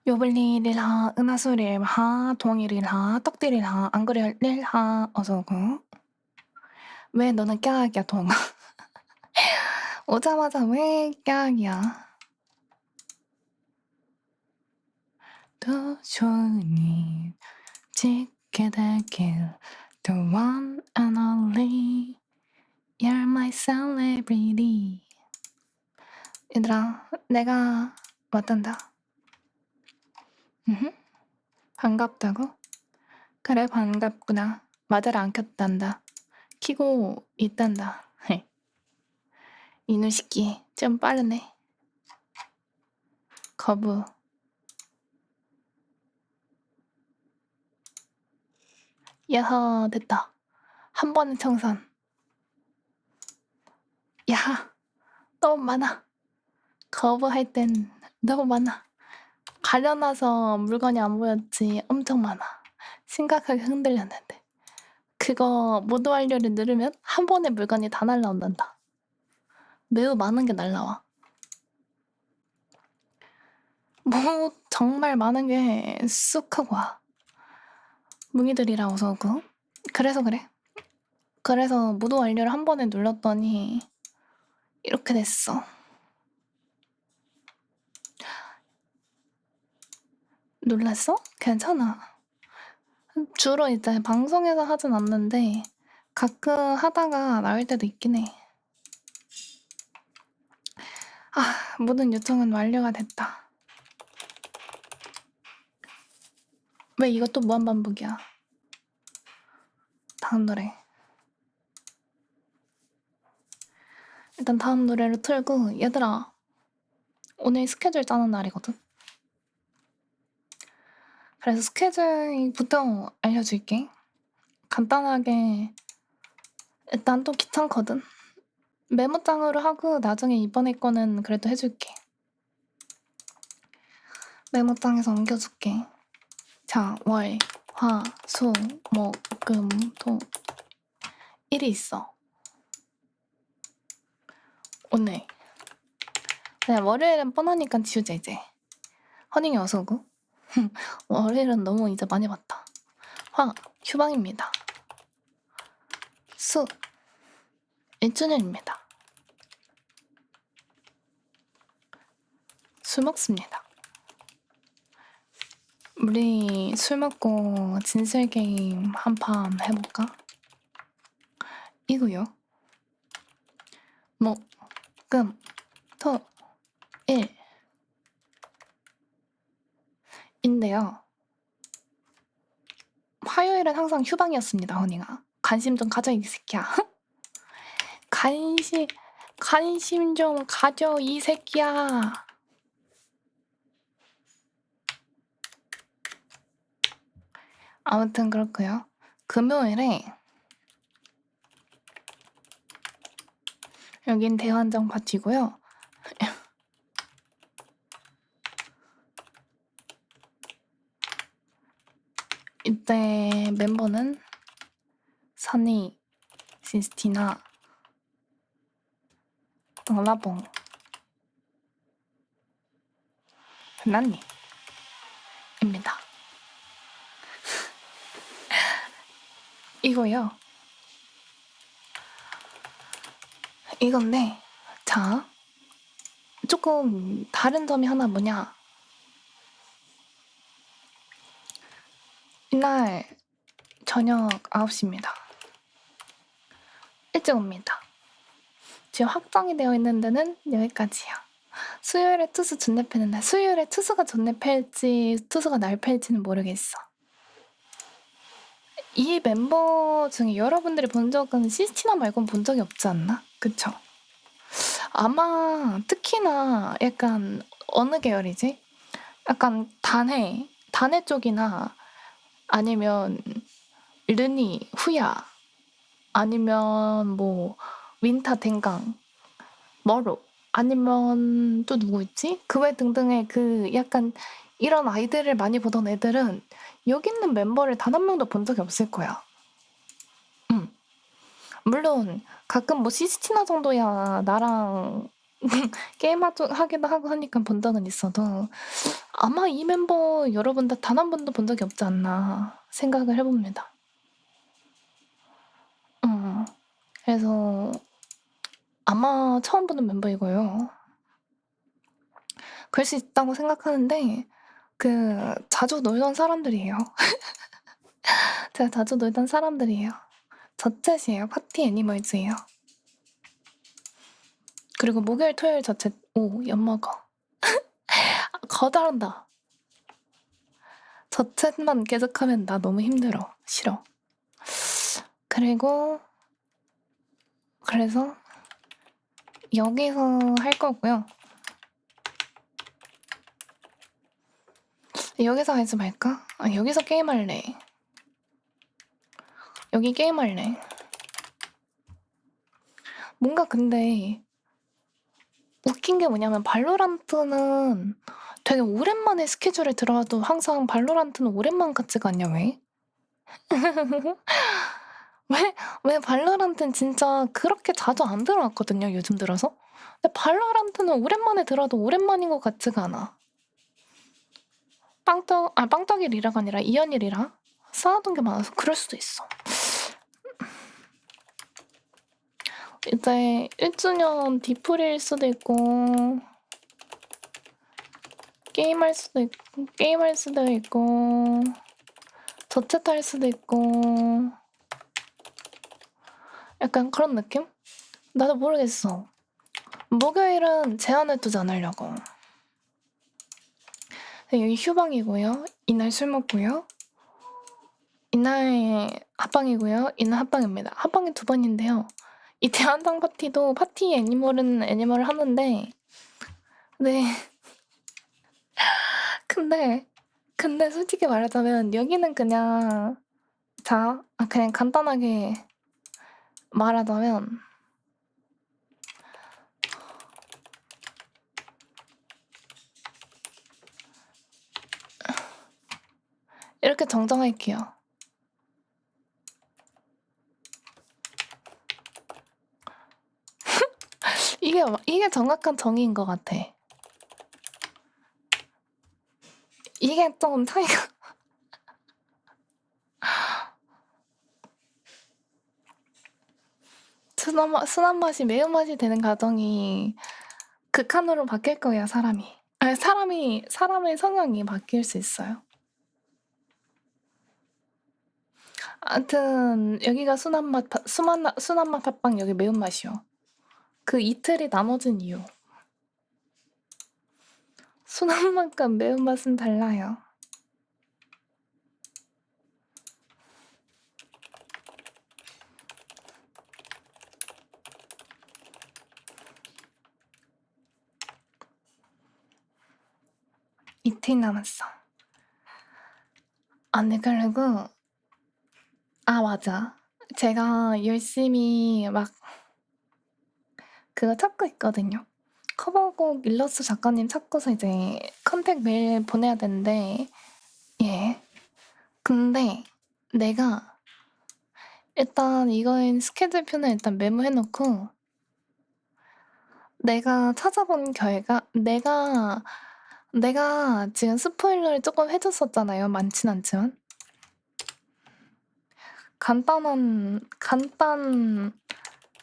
요블리릴하 은하수릴하 동일일하 떡딜일하 안그릴릴하 어서오고. 왜 너는 깨악이야 동아? 오자마자 왜 깨악이야? 더 좋으니 짓게 되길 The one and only You're my celebrity. 얘들아 내가 왔단다. 반갑다고? 그래 반갑구나. 마다를 안 켰단다. 키고 있단다. 이누 시끼 좀 빠르네. 거부. 야하 됐다. 한 번의 청산. 야하 너무 많아. 거부할 땐 너무 많아. 가려놔서 물건이 안 보였지 엄청 많아. 심각하게 흔들렸는데. 그거 모두 완료를 누르면 한 번에 물건이 다 날라온단다. 매우 많은 게 날라와. 뭐 정말 많은 게 쑥 하고 와. 뭉이들이라 어서오고. 그래서 그래. 그래서 모두 완료를 한 번에 눌렀더니 이렇게 됐어. 놀랐어? 괜찮아. 주로 이제 방송에서 하진 않는데 가끔 하다가 나올 때도 있긴 해. 모든 요청은 완료가 됐다. 왜 이것도 무한반복이야? 다음 노래. 일단 다음 노래를 틀고 얘들아 오늘 스케줄 짜는 날이거든. 그래서 스케줄부터 알려줄게. 간단하게 일단 또 귀찮거든. 메모장으로 하고 나중에 이번에 거는 그래도 해줄게. 메모장에서 옮겨줄게. 자, 월, 화, 수, 목, 금, 토. 일이 있어. 오늘. 그냥 월요일은 뻔하니까 지우자 이제. 허닝이 어서 오고. 월요일은 너무 이제 많이 봤다. 화, 휴방입니다. 수, 1주년입니다. 술 먹습니다. 우리 술 먹고 진실 게임 한 판 해볼까? 이고요. 목, 금, 토, 일. 인데요. 화요일은 항상 휴방이었습니다, 허닝아. 관심 좀 가져, 이 새끼야. 관심 좀 가져, 이 새끼야. 아무튼 그렇고요. 금요일에 여긴 대환장 파티고요. 이때 멤버는 선이, 시스티나, 라봉, 난니입니다. 이거요. 이건데 자 조금 다른 점이 하나 뭐냐. 이날 저녁 9시입니다. 일찍 옵니다. 지금 확정이 되어 있는 데는 여기까지야. 수요일에 투수 존내 패는데 수요일에 투수가 존내 팰지 투수가 날 팰지는 모르겠어. 이 멤버 중에 여러분들이 본 적은 시스티나 말고는 본 적이 없지 않나? 그쵸? 아마 특히나 약간 어느 계열이지? 약간 단해 쪽이나 아니면 르니, 후야 아니면 뭐 윈타 댕강, 머로 아니면 또 누구 있지? 그 외 등등의 그 약간 이런 아이들을 많이 보던 애들은 여기 있는 멤버를 단 한 명도 본 적이 없을 거야. 물론 가끔 뭐 시스티나 정도야 나랑 게임 하기도 하고 하니까 본 적은 있어도 아마 이 멤버 여러분들 단 한 번도 본 적이 없지 않나 생각을 해봅니다. 그래서 아마 처음 보는 멤버이고요. 그럴 수 있다고 생각하는데 자주 놀던 사람들이에요. 제가 자주 놀던 사람들이에요. 저챗이에요. 파티 애니멀즈예요. 그리고 목요일 토요일 저챗 엿먹어. 거절한다. 저챗만 계속하면 나 너무 힘들어. 싫어. 그래서 여기서 할 거고요. 여기서 하지 말까? 여기서 게임할래. 여기 게임할래. 뭔가 근데 웃긴 게 뭐냐면 발로란트는 되게 오랜만에 스케줄에 들어와도 항상 발로란트는 오랜만 같지가 않냐 왜? 왜 발로란트는 진짜 그렇게 자주 안 들어왔거든요 요즘 들어서. 근데 발로란트는 오랜만에 들어와도 오랜만인 것 같지가 않아. 빵떡이 리라가 아니라 이연이 리라 쌓아둔 게 많아서 그럴 수도 있어. 이제 1주년 디프릴 수도 있고 게임할 수도 있고 저챗할 수도 있고 약간 그런 느낌? 나도 모르겠어. 목요일은 제한을 두지 않으려고. 여기 휴방이고요. 이날 술 먹고요. 이날 합방이고요. 이날 합방입니다. 합방이 2번인데요. 이 대한당 파티도 파티 애니멀은 애니멀을 하는데 네. 근데 솔직히 말하자면 여기는 그냥 그냥 간단하게 말하자면 이렇게 정정할게요. 이게 정확한 정의인 것 같아. 이게 좀 차이가 순한 맛이 매운맛이 되는 과정이 극한으로 바뀔 거예요, 사람이. 아니, 사람의 성향이 바뀔 수 있어요. 아무튼 여기가 순한 맛 팟빵, 여기 매운맛이요. 그 이틀이 나눠진 이유. 순한 맛과 매운맛은 달라요. 이틀 남았어. 네, 그리고 맞아. 제가 열심히 막 그거 찾고 있거든요. 커버곡 일러스트 작가님 찾고서 이제 컨택 메일 보내야 되는데 예. 근데 내가 일단 이거인 스케줄표는 일단 메모해 놓고 내가 찾아본 결과 내가 지금 스포일러를 조금 해줬었잖아요. 많진 않지만.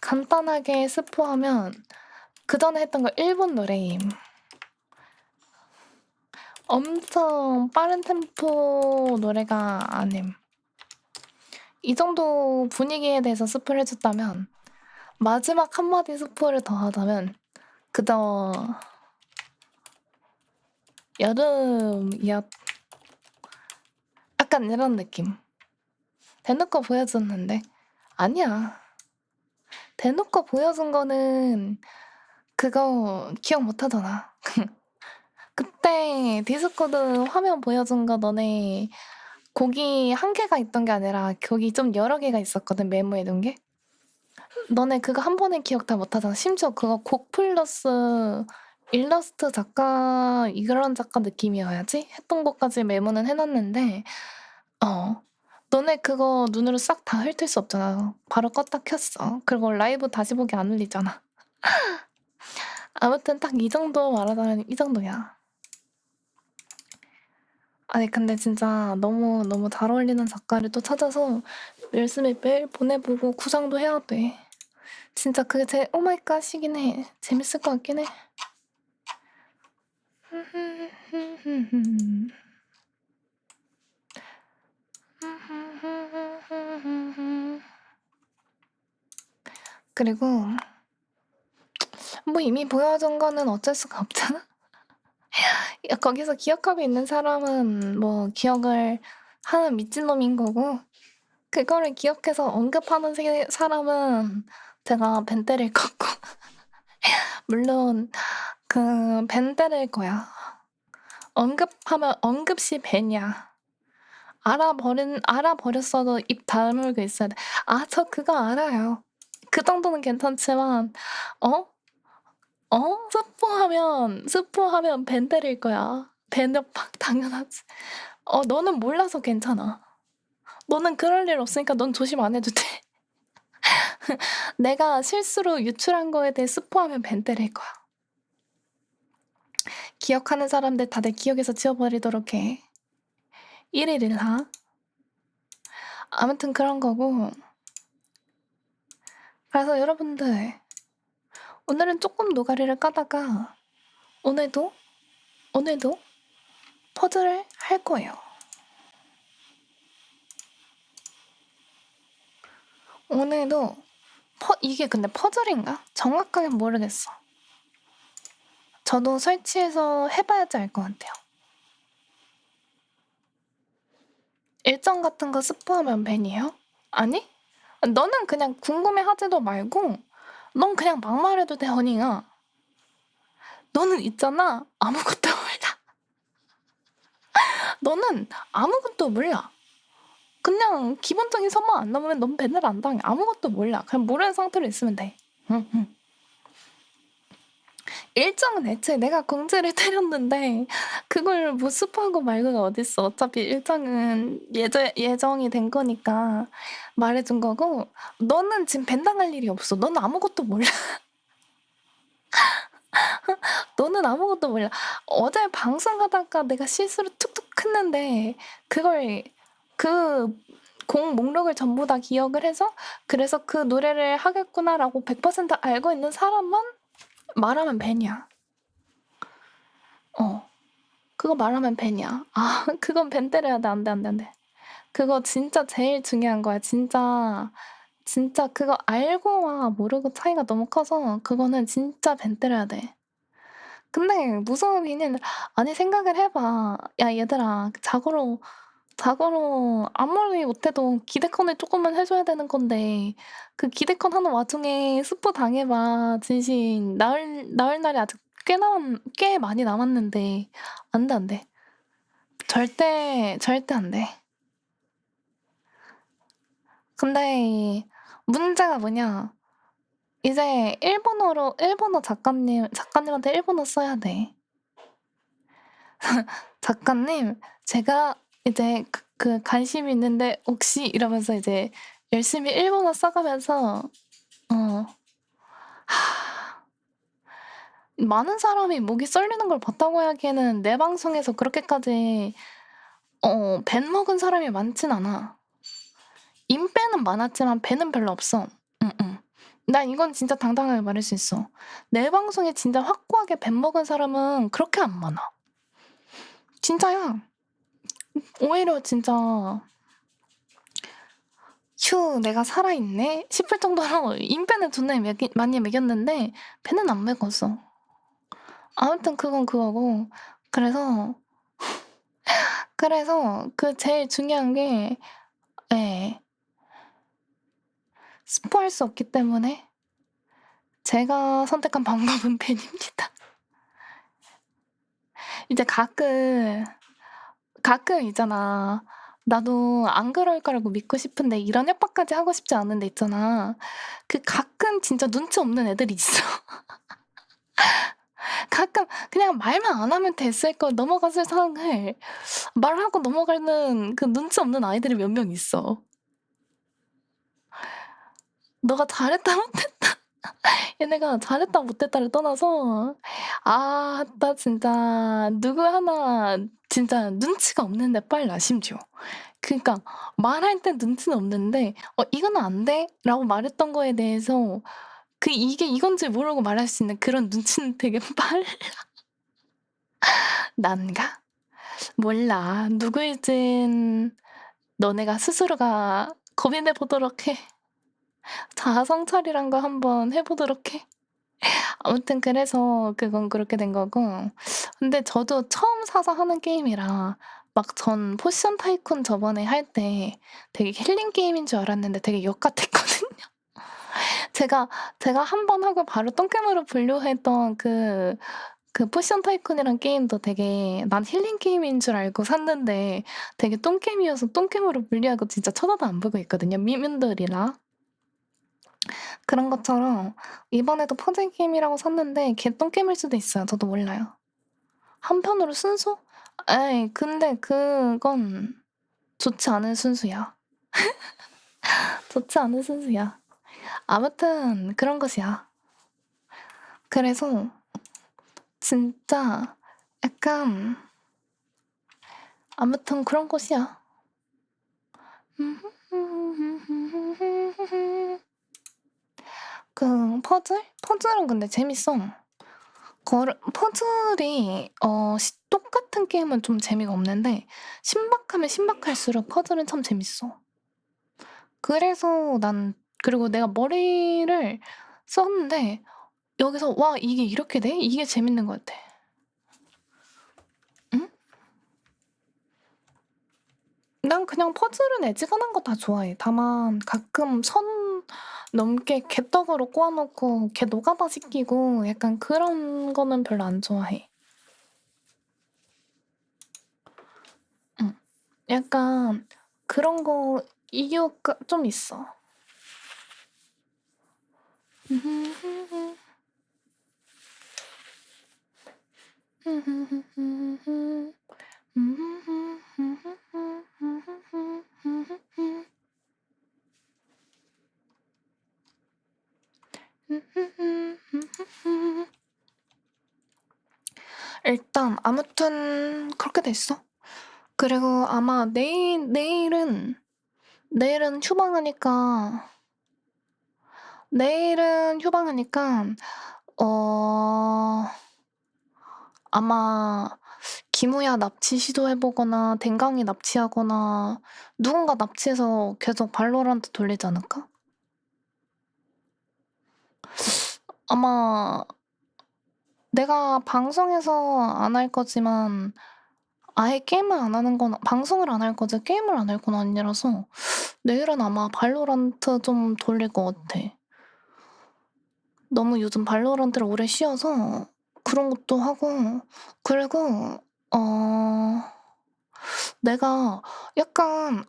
간단하게 스포하면 그 전에 했던 거 일본 노래임. 엄청 빠른 템포 노래가 아님. 이 정도 분위기에 대해서 스포를 해줬다면 마지막 한마디 스포를 더 하자면 그저 여름이었 약간 이런 느낌. 대놓고 보여줬는데 아니야. 대놓고 보여준 거는 그거 기억 못하잖아. 그때 디스코드 화면 보여준 거 너네 곡이 한 개가 있던 게 아니라 곡이 좀 여러 개가 있었거든, 메모해둔 게. 너네 그거 한 번에 기억 다 못하잖아. 심지어 그거 곡 플러스 일러스트 작가 이런 작가 느낌이어야지 했던 것까지 메모는 해놨는데 너네 그거 눈으로 싹 다 훑을 수 없잖아. 바로 껐다 켰어. 그리고 라이브 다시 보기 안 울리잖아. 아무튼 딱 이 정도 말하자면 이 정도야. 아니 근데 진짜 너무 잘 어울리는 작가를 또 찾아서 열심히 매일 보내보고 구상도 해야 돼. 진짜 그게 제일 오마이갓이긴 해. 재밌을 것 같긴 해. 그리고 뭐 이미 보여준 거는 어쩔 수가 없잖아. 거기서 기억하고 있는 사람은 뭐 기억을 하는 미친놈인 거고, 그거를 기억해서 언급하는 사람은 제가 벤 때릴 거고 물론 벤 때릴 거야. 언급하면 언급시 벤이야. 알아버렸어도 입 다물고 있어야 돼. 저 그거 알아요. 그 정도는 괜찮지만 스포하면 벤 때릴 거야. 벤 협박 당연하지. 너는 몰라서 괜찮아. 너는 그럴 일 없으니까 넌 조심 안 해도 돼. 내가 실수로 유출한 거에 대해 스포하면 벤 때릴 거야. 기억하는 사람들 다들 기억에서 지워버리도록 해. 1일1하. 아무튼 그런 거고. 그래서 여러분들 오늘은 조금 노가리를 까다가 오늘도 퍼즐을 할 거예요. 오늘도 이게 근데 퍼즐인가? 정확하게 모르겠어. 저도 설치해서 해봐야지 알 것 같아요. 일정 같은 거 스포하면 벤이에요? 아니? 너는 그냥 궁금해하지도 말고 넌 그냥 막말해도 돼, 허니가. 너는 있잖아, 아무것도 몰라. 너는 아무것도 몰라. 그냥 기본적인 선만 안 넘으면 넌 벤을 안 당해. 아무것도 몰라. 그냥 모르는 상태로 있으면 돼. 응. 일정은 애초에 내가 공지를 때렸는데 그걸 뭐 스포하고 말고가 어딨어. 어차피 일정은 예정이 된 거니까 말해준 거고, 너는 지금 벤 당할 일이 없어. 너는 아무것도 몰라. 너는 아무것도 몰라. 어제 방송하다가 내가 실수로 툭툭 했는데 그걸 곡 목록을 전부 다 기억을 해서 그래서 그 노래를 하겠구나라고 100% 알고 있는 사람만 말하면 벤이야. 그거 말하면 벤이야. 그건 벤 때려야 돼. 안 돼. 그거 진짜 제일 중요한 거야. 진짜 그거 알고와 모르고 차이가 너무 커서 그거는 진짜 벤 때려야 돼. 근데 무서운 비는, 아니 생각을 해봐. 야 얘들아, 자고로 아무리 못해도 기대컨을 조금만 해줘야 되는 건데 그 기대컨 하는 와중에 스포 당해봐. 진심 나을 날이 아직 꽤 많이 남았는데 안 돼. 절대 안 돼. 근데 문제가 뭐냐? 이제 일본어 작가님한테 일본어 써야 돼. 작가님, 제가 이제 그 관심 있는데 혹시 이러면서 이제 열심히 일본어 써가면서 많은 사람이 목이 썰리는 걸 봤다고 하기에는 내 방송에서 그렇게까지 벤 먹은 사람이 많진 않아. 인배는 많았지만 벤은 별로 없어. 난 이건 진짜 당당하게 말할 수 있어. 내 방송에 진짜 확고하게 벤 먹은 사람은 그렇게 안 많아. 진짜야. 오히려 진짜 휴, 내가 살아있네 싶을 정도로 인배는 존나 많이 먹였는데 벤은 안 먹었어. 아무튼 그건 그거고. 그래서 그 제일 중요한 게 스포할 수 없기 때문에 제가 선택한 방법은 벤입니다. 이제 가끔 있잖아. 나도 안 그럴 거라고 믿고 싶은데 이런 협박까지 하고 싶지 않은데 있잖아. 그 가끔 진짜 눈치 없는 애들이 있어. 가끔 그냥 말만 안 하면 됐을 걸 넘어갔을 상황을 말하고 넘어가는 그 눈치 없는 아이들이 몇 명 있어. 너가 잘했다 못했다. 얘네가 잘했다 못했다를 떠나서 나 진짜 누구 하나 진짜 눈치가 없는데 빨라 심지어. 그니까 말할 땐 눈치는 없는데 이거는 안 돼."라고 말했던 거에 대해서 이게 이건지 모르고 말할 수 있는 그런 눈치는 되게 빨라. 난가? 몰라. 누구일진 너네가 스스로가 고민해 보도록 해. 자아 성찰이란 거 한번 해 보도록 해. 아무튼 그래서 그건 그렇게 된 거고, 근데 저도 처음 사서 하는 게임이라 막 전 포션 타이쿤 저번에 할 때 되게 힐링 게임인 줄 알았는데 되게 역 같았거든요. 제가 제가 한 번 하고 바로 똥겜으로 분류했던 포션 타이쿤이란 게임도 되게 난 힐링 게임인 줄 알고 샀는데 되게 똥게임이어서 똥게임으로 분류하고 진짜 쳐다도 안 보고 있거든요, 미민들이라. 그런 것처럼 이번에도 퍼즐 게임이라고 샀는데 걔 똥게임일 수도 있어요. 저도 몰라요. 한편으로 순수? 에이, 근데 그건 좋지 않은 순수야. 좋지 않은 순수야. 아무튼 그런 것이야. 그래서 진짜 약간 아무튼 그런 것이야. 그 퍼즐? 퍼즐은 근데 재밌어. 퍼즐이 똑같은 게임은 좀 재미가 없는데 신박하면 신박할수록 퍼즐은 참 재밌어. 그래서 그리고 내가 머리를 썼는데 여기서 '와 이게 이렇게 돼?' 이게 재밌는 것 같아. 응? 난 그냥 퍼즐은 애지간한 거 다 좋아해. 다만 가끔 선 넘게 개떡으로 꼬아 놓고 걔 노가다 시키고 약간 그런 거는 별로 안 좋아해. 응. 약간 그런 거 이유가 좀 있어. 일단 아무튼 그렇게 됐어. 그리고 아마 내일은 휴방하니까 아마 기무야 납치 시도해보거나 댕강이 납치하거나 누군가 납치해서 계속 발로란트 돌리지 않을까? 아마 내가 방송에서 안 할 거지만 아예 게임을 안 하는 건 방송을 안 할 거지 게임을 안 할 건 아니라서 내일은 아마 발로란트 좀 돌릴 것 같아. 너무 요즘 발로란트를 오래 쉬어서 그런 것도 하고, 그리고 내가 약간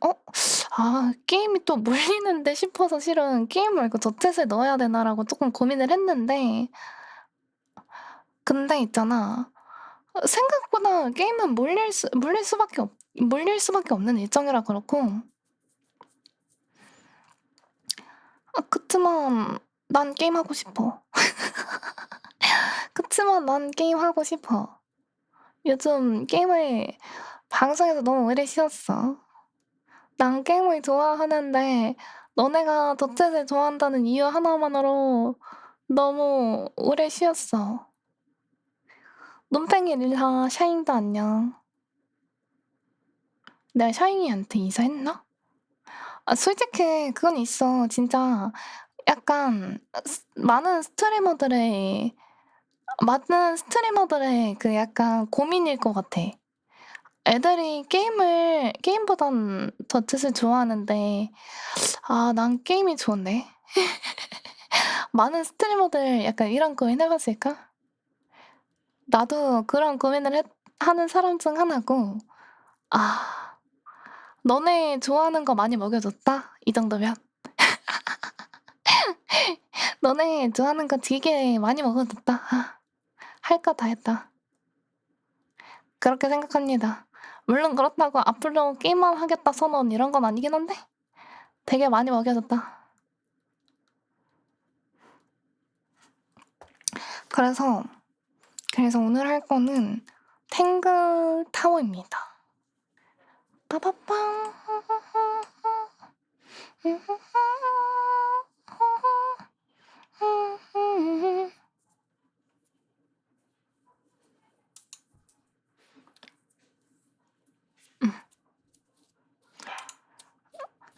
게임이 또 몰리는데 싶어서 실은 '게임 말고 저챗에 넣어야 되나.'라고 조금 고민을 했는데, 근데 있잖아, 생각보다 게임은 몰릴 수밖에 없는 일정이라 그렇고, 그치만 난 게임하고 싶어. 그치만 난 게임하고 싶어. 요즘 게임을 방송에서 너무 오래 쉬었어. 난 게임을 좋아하는데 너네가 덫챗을 좋아한다는 이유 하나만으로 너무 오래 쉬었어. 눈팽이 릴하 샤인도 안녕. 내가 샤이니한테 이사했나? 솔직히 그건 있어. 진짜 약간 많은 스트리머들의 그 약간 고민일 것 같아. 애들이 게임보단 덫챗을 좋아하는데 난 게임이 좋은데. 많은 스트리머들 약간 이런 고민 해봤을까? 나도 그런 고민을 하는 사람 중 하나고, 너네 좋아하는 거 많이 먹여줬다? 이 정도면. 너네 좋아하는 거 되게 많이 먹어줬다. 할 거 다 했다. 그렇게 생각합니다. 물론 그렇다고 앞으로 게임만 하겠다 선언 이런 건 아니긴 한데 되게 많이 먹여줬다. 그래서 오늘 할 거는 탱글 타워입니다. 빠바빵.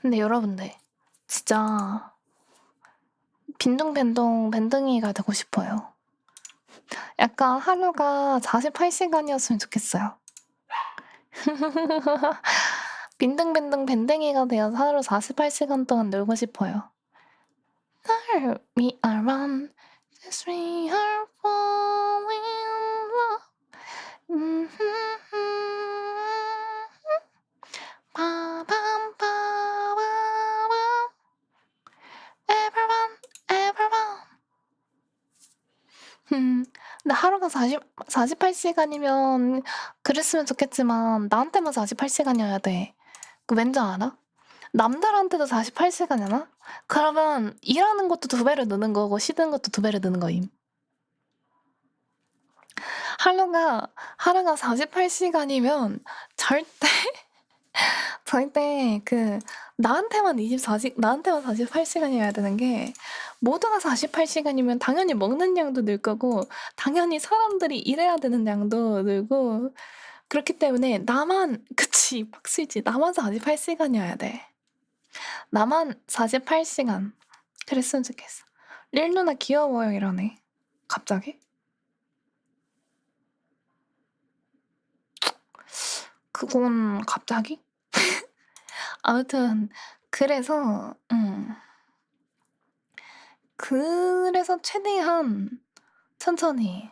근데 여러분들 진짜 빈둥밴둥 밴둥이가 되고 싶어요. 약간 하루가 48시간이었으면 좋겠어요. 빈둥밴둥 밴댕이가 되어서 하루 48시간 동안 놀고 싶어요. Turn me around, as we are falling in love. 빠밤 빠밤 Everyone, everyone. 근데 하루가 48시간이면 그랬으면 좋겠지만 나한테만 48시간이어야 돼. 그 왠지 알아? 남들한테도 48시간이나? 그러면 일하는 것도 2배로 느는 거고 쉬는 것도 2배로 느는 거임. 하루가 48시간이면 절대 나한테만 48시간이어야 되는 게 모두가 48시간이면 당연히 먹는 양도 늘 거고 당연히 사람들이 일해야 되는 양도 늘고 그렇기 때문에 그치 빡시지 나만 48시간이어야 돼. 나만 48시간 그랬으면 좋겠어. 릴 누나 귀여워요 이러네. 갑자기? 그건 갑자기? 아무튼 그래서 최대한 천천히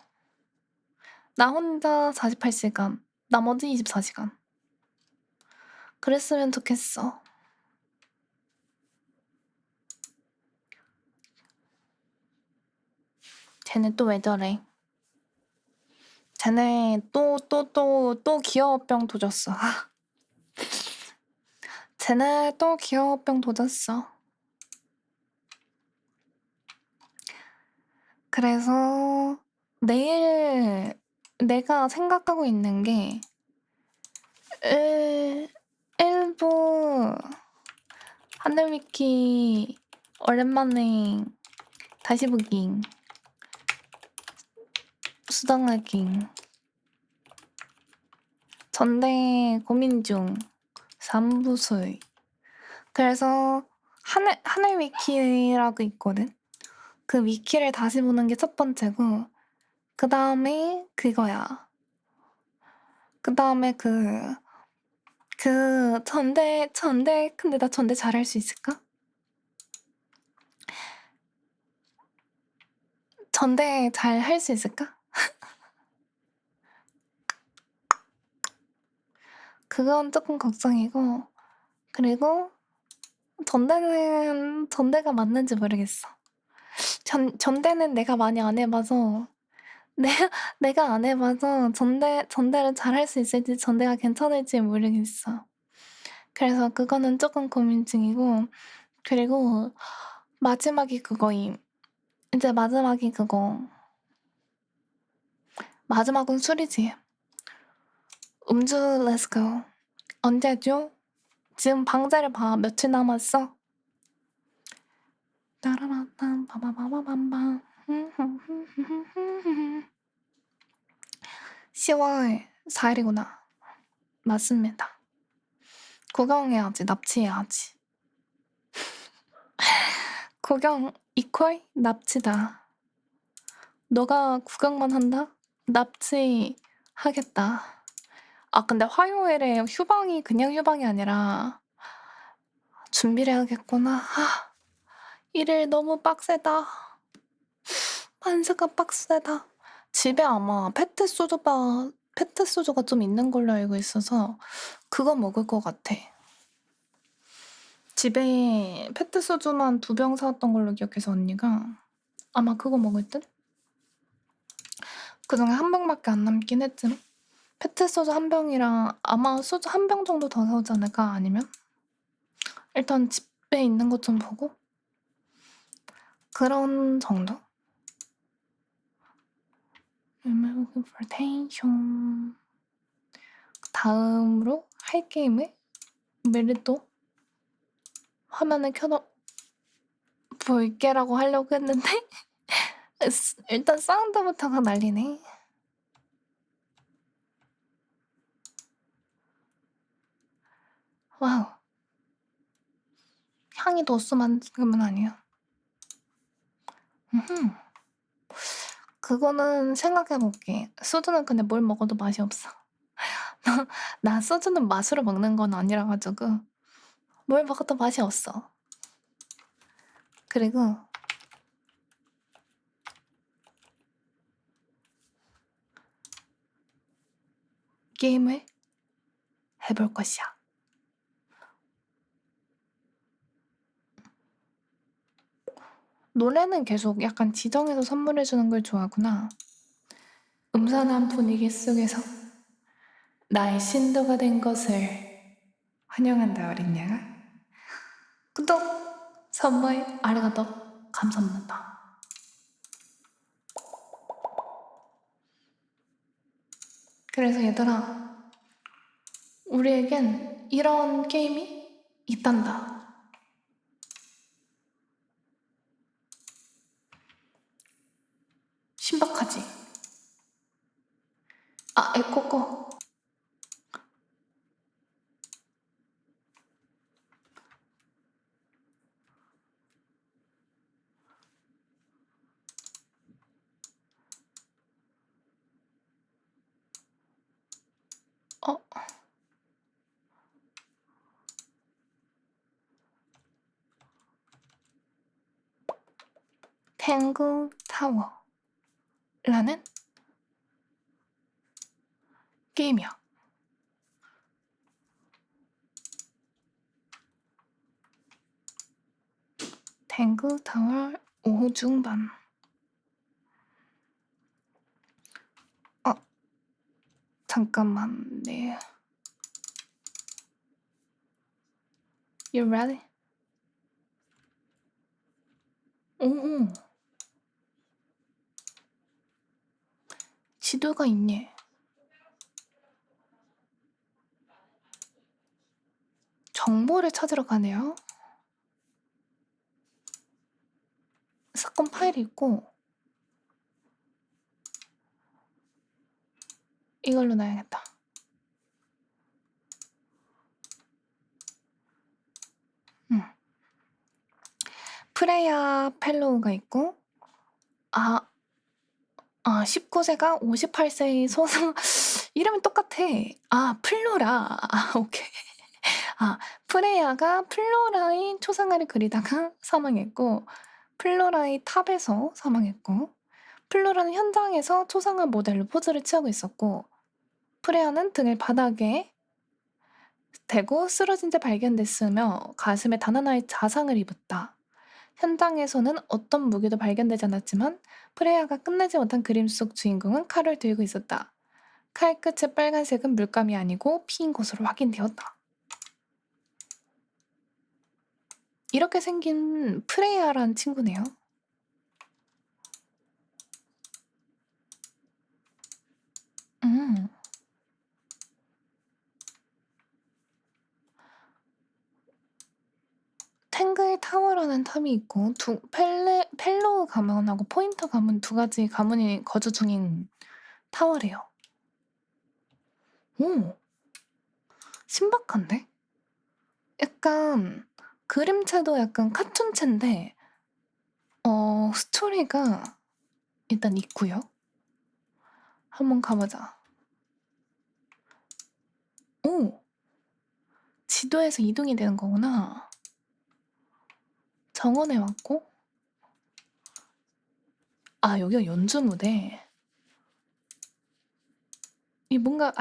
나 혼자 48시간 나머지 24시간 그랬으면 좋겠어. 쟤네 또 왜 저래? 쟤네 또 기어병 도졌어. 쟤네 또 기어병 도졌어. 그래서 내일 내가 생각하고 있는 게 일부 하늘미키 오랜만에 다시 보기 수당하기 전대 고민 중 3부술 그래서 하늘 위키라고 있거든. 그 위키를 다시 보는 게 첫 번째고 그 다음에 그거야. 그 다음에 전대 근데 나 전대 잘할 수 있을까? 전대 잘 할 수 있을까? 그건 조금 걱정이고 그리고 전대가 맞는지 모르겠어. 전대는 내가 많이 안 해봐서 내가 안 해봐서 전대를 잘 할 수 있을지 전대가 괜찮을지 모르겠어. 그래서 그거는 조금 고민 중이고 그리고 마지막이 그거임. 이제 마지막이 그거. 마지막은 술이지. 음주 렛츠고. 언제죠? 지금 방제를 봐. 며칠 남았어? 따라라딴 바바바바밤밤 10월 4일이구나. 맞습니다. 구경해야지. 납치해야지. 구경 이퀄 납치다. 너가 구경만 한다? 납치하겠다. 아 근데 화요일에 휴방이 그냥 휴방이 아니라 준비를 해야겠구나. 일일 너무 빡세다. 한시가 빡세다. 집에 아마 페트 소주가 좀 있는 걸로 알고 있어서 그거 먹을 것 같아. 집에 페트 소주만 2병 사왔던 걸로 기억해서 언니가 아마 그거 먹을 듯? 그중에 1병밖에 안 남긴 했지만 페트 소주 1병이랑 아마 소주 1병 정도 더 사오지 않을까 아니면? 일단 집에 있는 것 좀 보고 그런 정도? looking for attention. 다음으로 할 게임을 메리또 화면을 켜놓 볼게라고 하려고 했는데 일단 사운드부터가 난리네. 와우. 향이 도수만큼은 아니야. 그거는 생각해볼게. 소주는 근데 뭘 먹어도 맛이 없어. 나 소주는 맛으로 먹는 건 아니라가지고 뭘 먹어도 맛이 없어. 그리고 게임을 해볼 것이야. 노래는 계속 약간 지정해서 선물해주는 걸 좋아하구나. 음산한 분위기 속에서 나의 신도가 된 것을 환영한다, 어린애가. 구독, 선물, 아리가또, 감사합니다. 그래서 얘들아, 우리에겐 이런 게임이 있단다. 신박하지? 아, 에코 꺼. 어? 탱글 타워라는 게임이야. 탱글 타워 오후 중반. 잠깐만, 네. You ready? 오, 지도가 있네. 정보를 찾으러 가네요. 사건 파일이 있고 이걸로 놔야겠다. 프레야 펠로우가 있고 19세가 58세의 소상 이름이 똑같아. 플로라. 오케이. 프레야가 플로라의 초상화를 그리다가 사망했고 플로라의 탑에서 사망했고 플로라는 현장에서 초상화 모델로 포즈를 취하고 있었고 프레야는 등을 바닥에 대고 쓰러진 채 발견됐으며 가슴에 단 하나의 자상을 입었다. 현장에서는 어떤 무기도 발견되지 않았지만 프레야가 끝내지 못한 그림 속 주인공은 칼을 들고 있었다. 칼 끝의 빨간색은 물감이 아니고 피인 것으로 확인되었다. 이렇게 생긴 프레야라는 친구네요. 탱글 타워라는 탑이 있고 펠로우 가문하고 포인터 가문 두 가지 가문이 거주 중인 타워래요. 오, 신박한데? 약간 그림체도 약간 카툰체인데 스토리가 일단 있고요. 한번 가보자. 오, 지도에서 이동이 되는 거구나. 정원에 왔고 여기가 연주 무대. 이 뭔가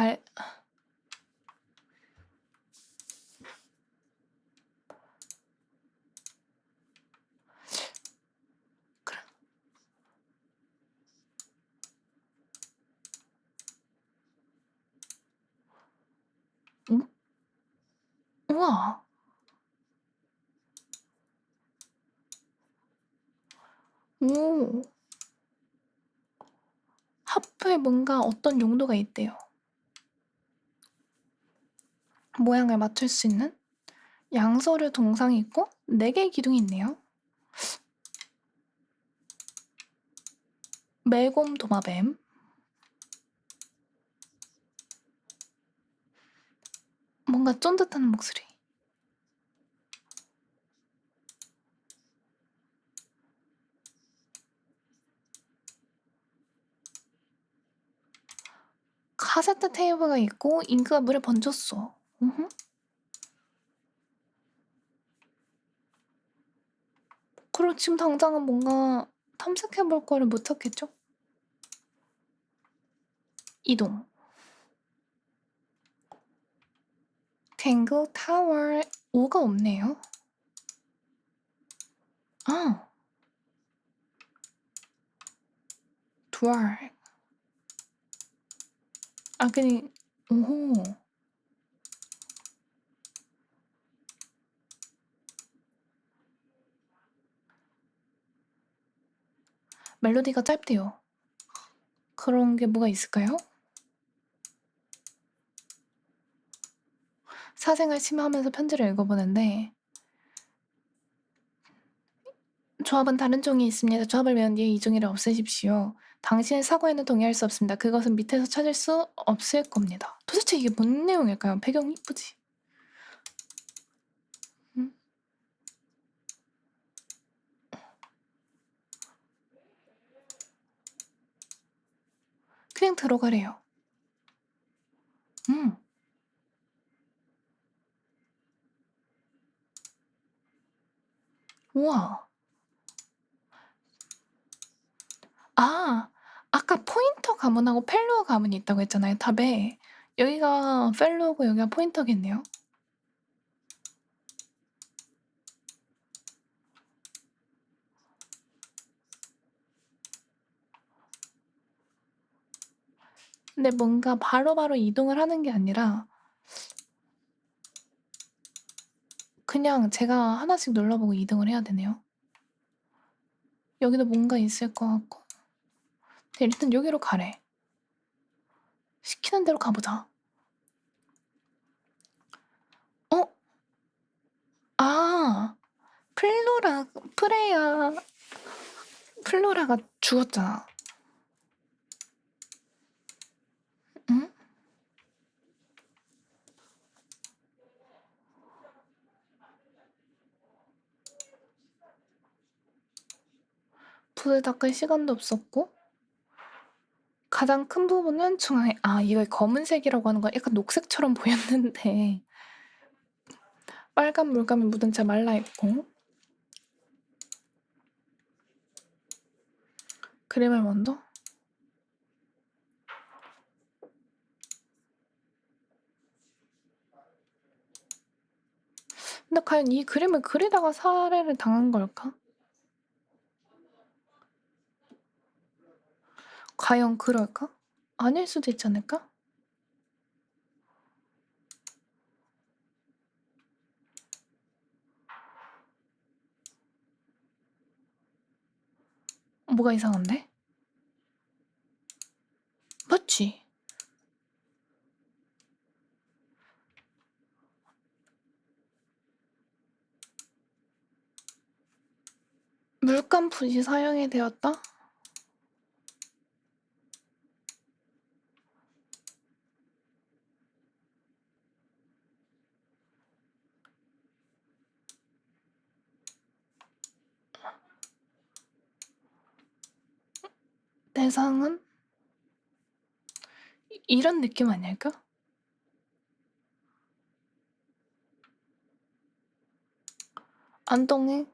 그래. 응? 우와. 오. 하프에 뭔가 어떤 용도가 있대요. 모양을 맞출 수 있는 양서류 동상이 있고 4개의 기둥이 있네요. 매곰 도마뱀, 뭔가 쫀득한 목소리. 카세트 테이프가 있고 잉크가 물에 번졌어. 그리고 지금 당장은 뭔가 탐색해볼 거를 못 찾겠죠? 이동. 탱글 타워 5가 없네요. 아, 두알. 아, 그니, 오호. 멜로디가 짧대요. 그런 게 뭐가 있을까요? 사생활 침해하면서 편지를 읽어보는데 조합은 다른 종이 있습니다. 조합을 외운 뒤에 이 종이를 없애십시오. 당신의 사고에는 동의할 수 없습니다. 그것은 밑에서 찾을 수 없을 겁니다. 도대체 이게 뭔 내용일까요? 배경 이쁘지? 그냥 들어가래요. 우와. 아, 아까 포인터 가문하고 펠로우 가문이 있다고 했잖아요, 탑에. 여기가 펠로우고 여기가 포인터겠네요. 근데 뭔가 바로바로 이동을 하는 게 아니라 그냥 제가 하나씩 눌러보고 이동을 해야 되네요. 여기도 뭔가 있을 것 같고. 일단 여기로 가래. 시키는 대로 가보자. 어? 아, 플로라가 죽었잖아. 응? 불을 닦을 시간도 없었고 가장 큰 부분은 중앙에 이거 검은색이라고 하는 건 약간 녹색처럼 보였는데 빨간 물감이 묻은 채 말라있고 그림을 먼저 근데 과연 이 그림을 그리다가 살해를 당한 걸까? 과연 그럴까? 아닐 수도 있지 않을까? 뭐가 이상한데? 맞지? 물감 붓이 사용이 되었다? 대상은? 이런 느낌 아닐까? 안동에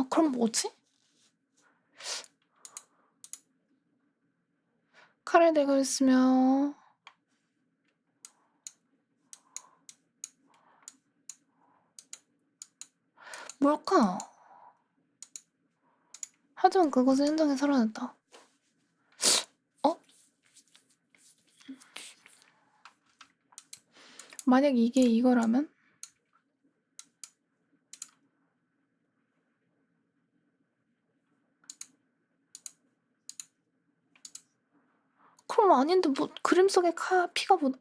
그럼 뭐지? 칼을 들고 있으며 뭘까? 하지만 그것은 현장에 사라졌다. 어? 만약 이게 이거라면? 그럼 아닌데 뭐 그림 속에 피가 뭐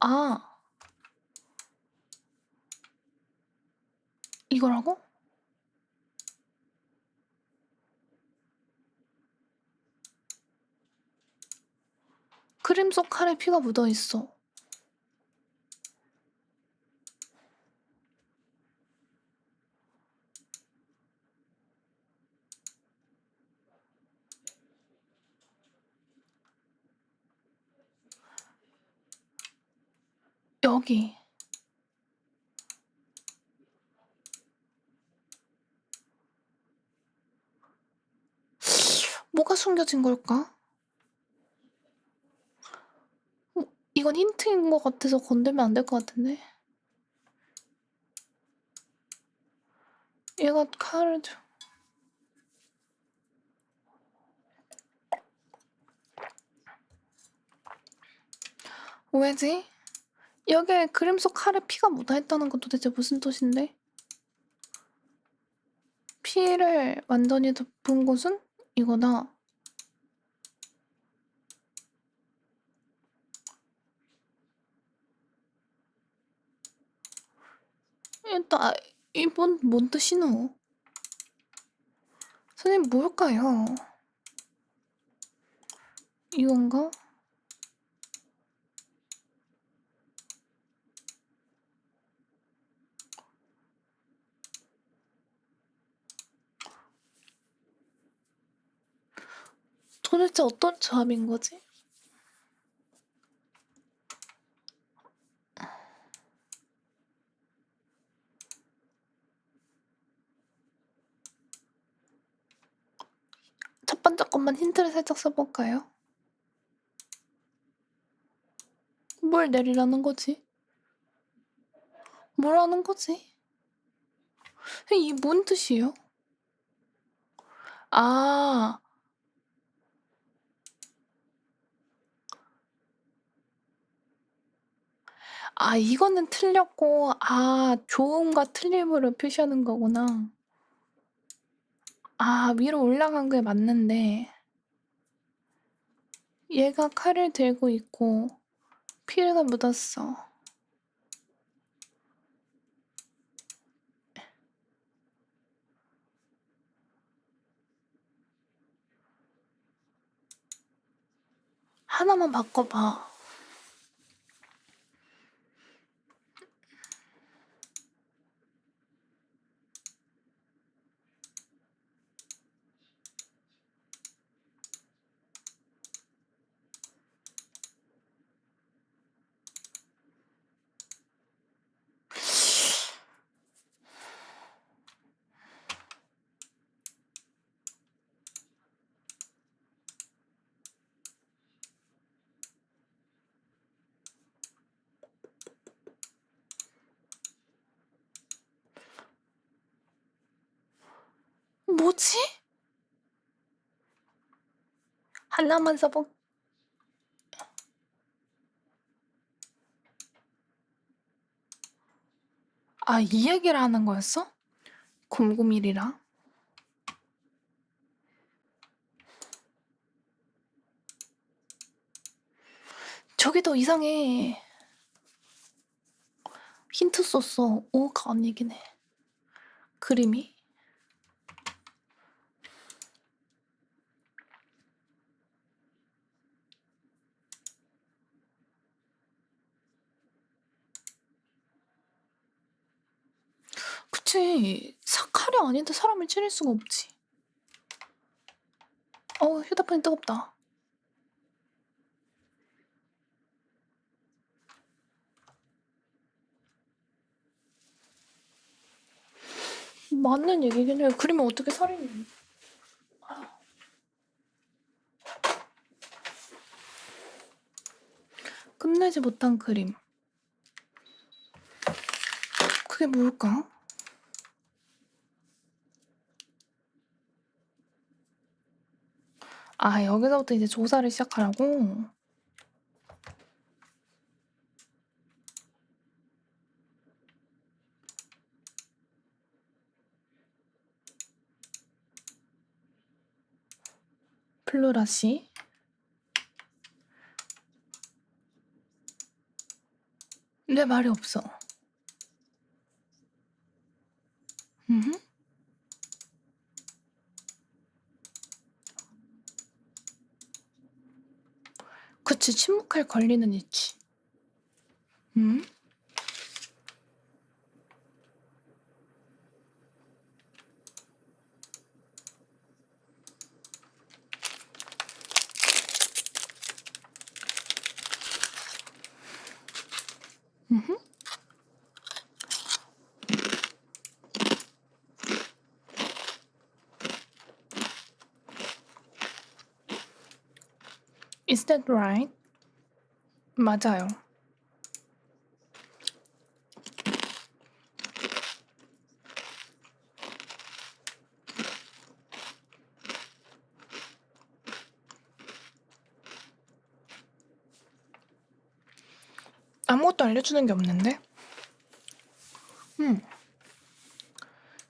이거라고? 그림 속 칼에 피가 묻어있어. 여기. 뭐가 숨겨진 걸까? 이건 힌트인 것 같아서 건들면 안 될 것 같은데. 얘가 칼을 왜지? 여기에 그림 속 칼에 피가 묻어있다는 건 도대체 무슨 뜻인데? 피를 완전히 덮은 곳은 이거다. 일단 이건 뭔 뜻이노? 선생님 뭘까요? 이건가? 도대체 어떤 조합인 거지? 첫 번째 것만 힌트를 살짝 써볼까요? 뭘 내리라는 거지? 뭘 하는 거지? 이 뭔 뜻이에요? 아, 이거는 틀렸고, 좋음과 틀림으로 표시하는 거구나. 위로 올라간 게 맞는데, 얘가 칼을 들고 있고, 피가 묻었어. 하나만 바꿔봐. 뭐지? 하나만 써보. 이 얘기를 하는 거였어? 곰곰이리랑? 저기 더 이상해. 힌트 썼어. 오가 아니긴 해. 그림이? 그치. 칼이 아닌데 사람을 찌를 수가 없지. 휴대폰이 뜨겁다. 맞는 얘기긴 해요. 그림은 어떻게 살인이? 끝내지 못한 그림. 그게 뭘까? 여기서부터 이제 조사를 시작하라고? 플루라시. 왜 말이 없어? 음. 그치, 침묵할 권리는 있지. 음? 음? Is that right? 맞아요. 아무것도 알려주는 게 없는데?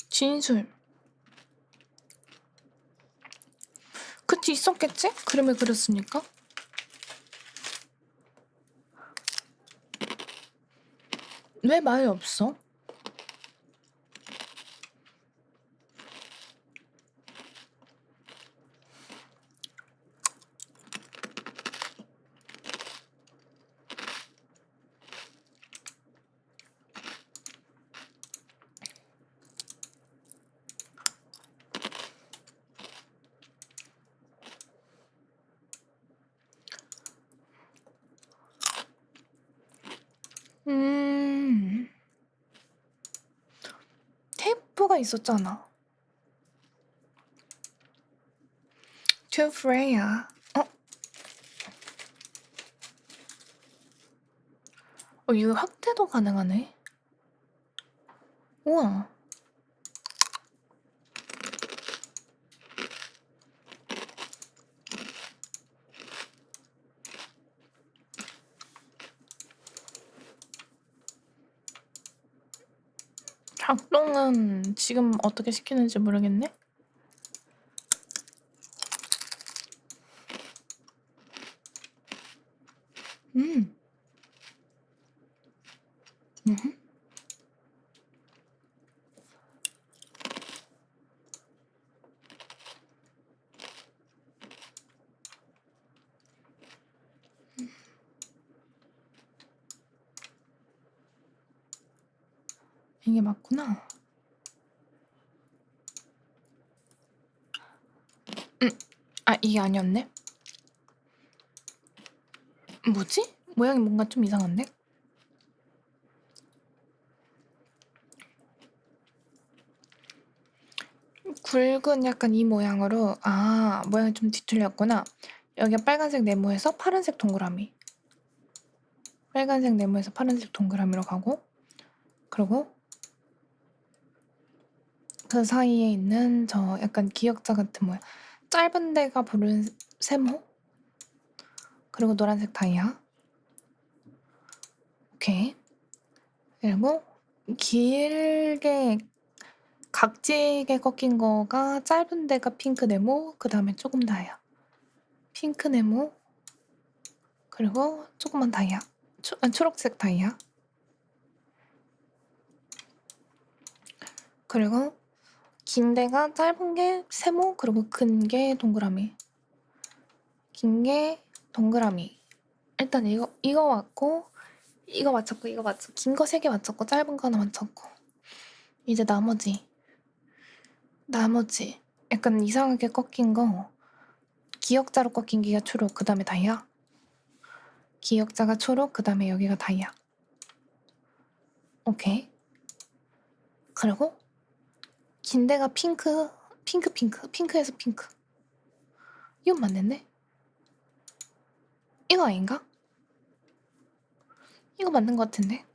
진술. 그치, 있었겠지? 그림을 그렸으니까. 왜 말이 없어? 테이프가 있었잖아. To Freya. 이거 확대도 가능하네. 우와. 작동은 지금 어떻게 시키는지 모르겠네. 음. 이게 맞구나. 이게 아니었네. 뭐지? 모양이 뭔가 좀 이상한데? 굵은 약간 이 모양으로. 모양이 좀 뒤틀렸구나. 여기 빨간색 네모에서 파란색 동그라미. 빨간색 네모에서 파란색 동그라미로 가고, 그리고 그 사이에 있는 저 약간 기역자 같은 모양. 짧은 데가 부른 세모. 그리고 노란색 다이아. 오케이. 그리고 길게 각지게 꺾인 거가 짧은 데가 핑크 네모, 그 다음에 조금 다이아. 핑크 네모, 그리고 조그만 다이아. 초록색 다이아. 그리고 긴 데가 짧은 게 세모, 그리고 큰 게 동그라미. 긴 게 동그라미. 일단 이거 맞고, 이거 맞췄고, 이거 맞췄고, 긴 거 3개 맞췄고, 짧은 거 하나 맞췄고. 이제 나머지 약간 이상하게 꺾인 거, 기역자로 꺾인 게가 초록, 그 다음에 다이아. 기역자가 초록, 그 다음에 여기가 다이아. 오케이. 그리고 긴 데가 핑크에서 핑크. 이건 맞는데? 이거 아닌가? 이거 맞는 것 같은데?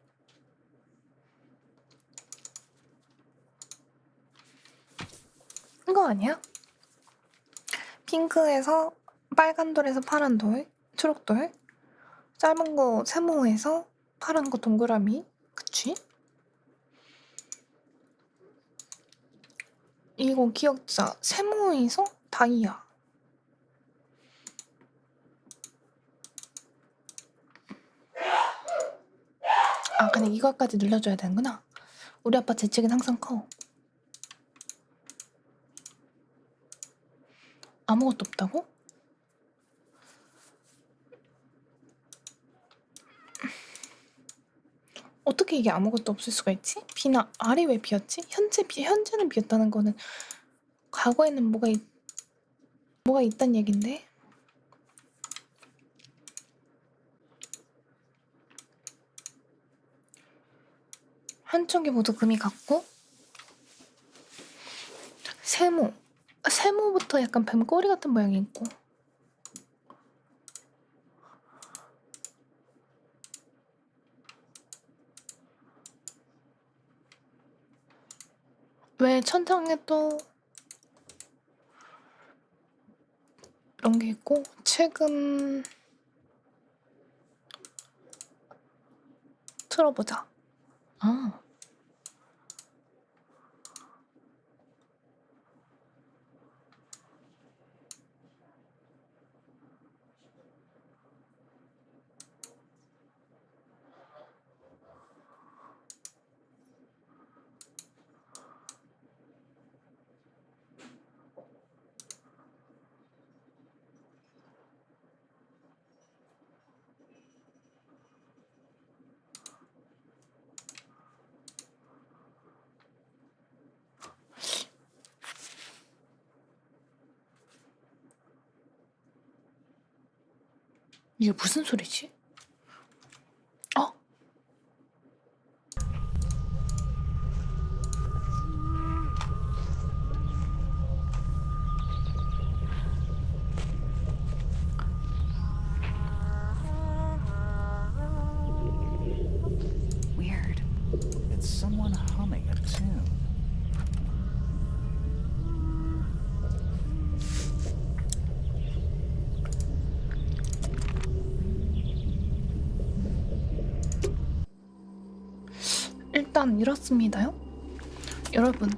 이거 아니야? 핑크에서 빨간 돌에서 파란 돌, 초록 돌, 짧은 거 세모에서 파란 거 동그라미, 그치? 이거 기억자 세모에서 다이아. 아, 그냥 이거까지 눌러줘야 되는구나. 우리 아빠 재채기는 항상 커. 아무것도 없다고? 어떻게 이게 아무것도 없을 수가 있지? 비나 알이 왜 비었지? 현재는 비었다는 거는 과거에는 뭐가 있단 얘긴데? 한쪽이 모두 금이 같고 세모부터 약간 뱀 꼬리 같은 모양이 있고 왜 천장에 또 이런 게 있고 책은 틀어보자. 아. 이게 무슨 소리지? 어? Weird. It's someone humming a tune. 일단 이렇습니다요. 여러분,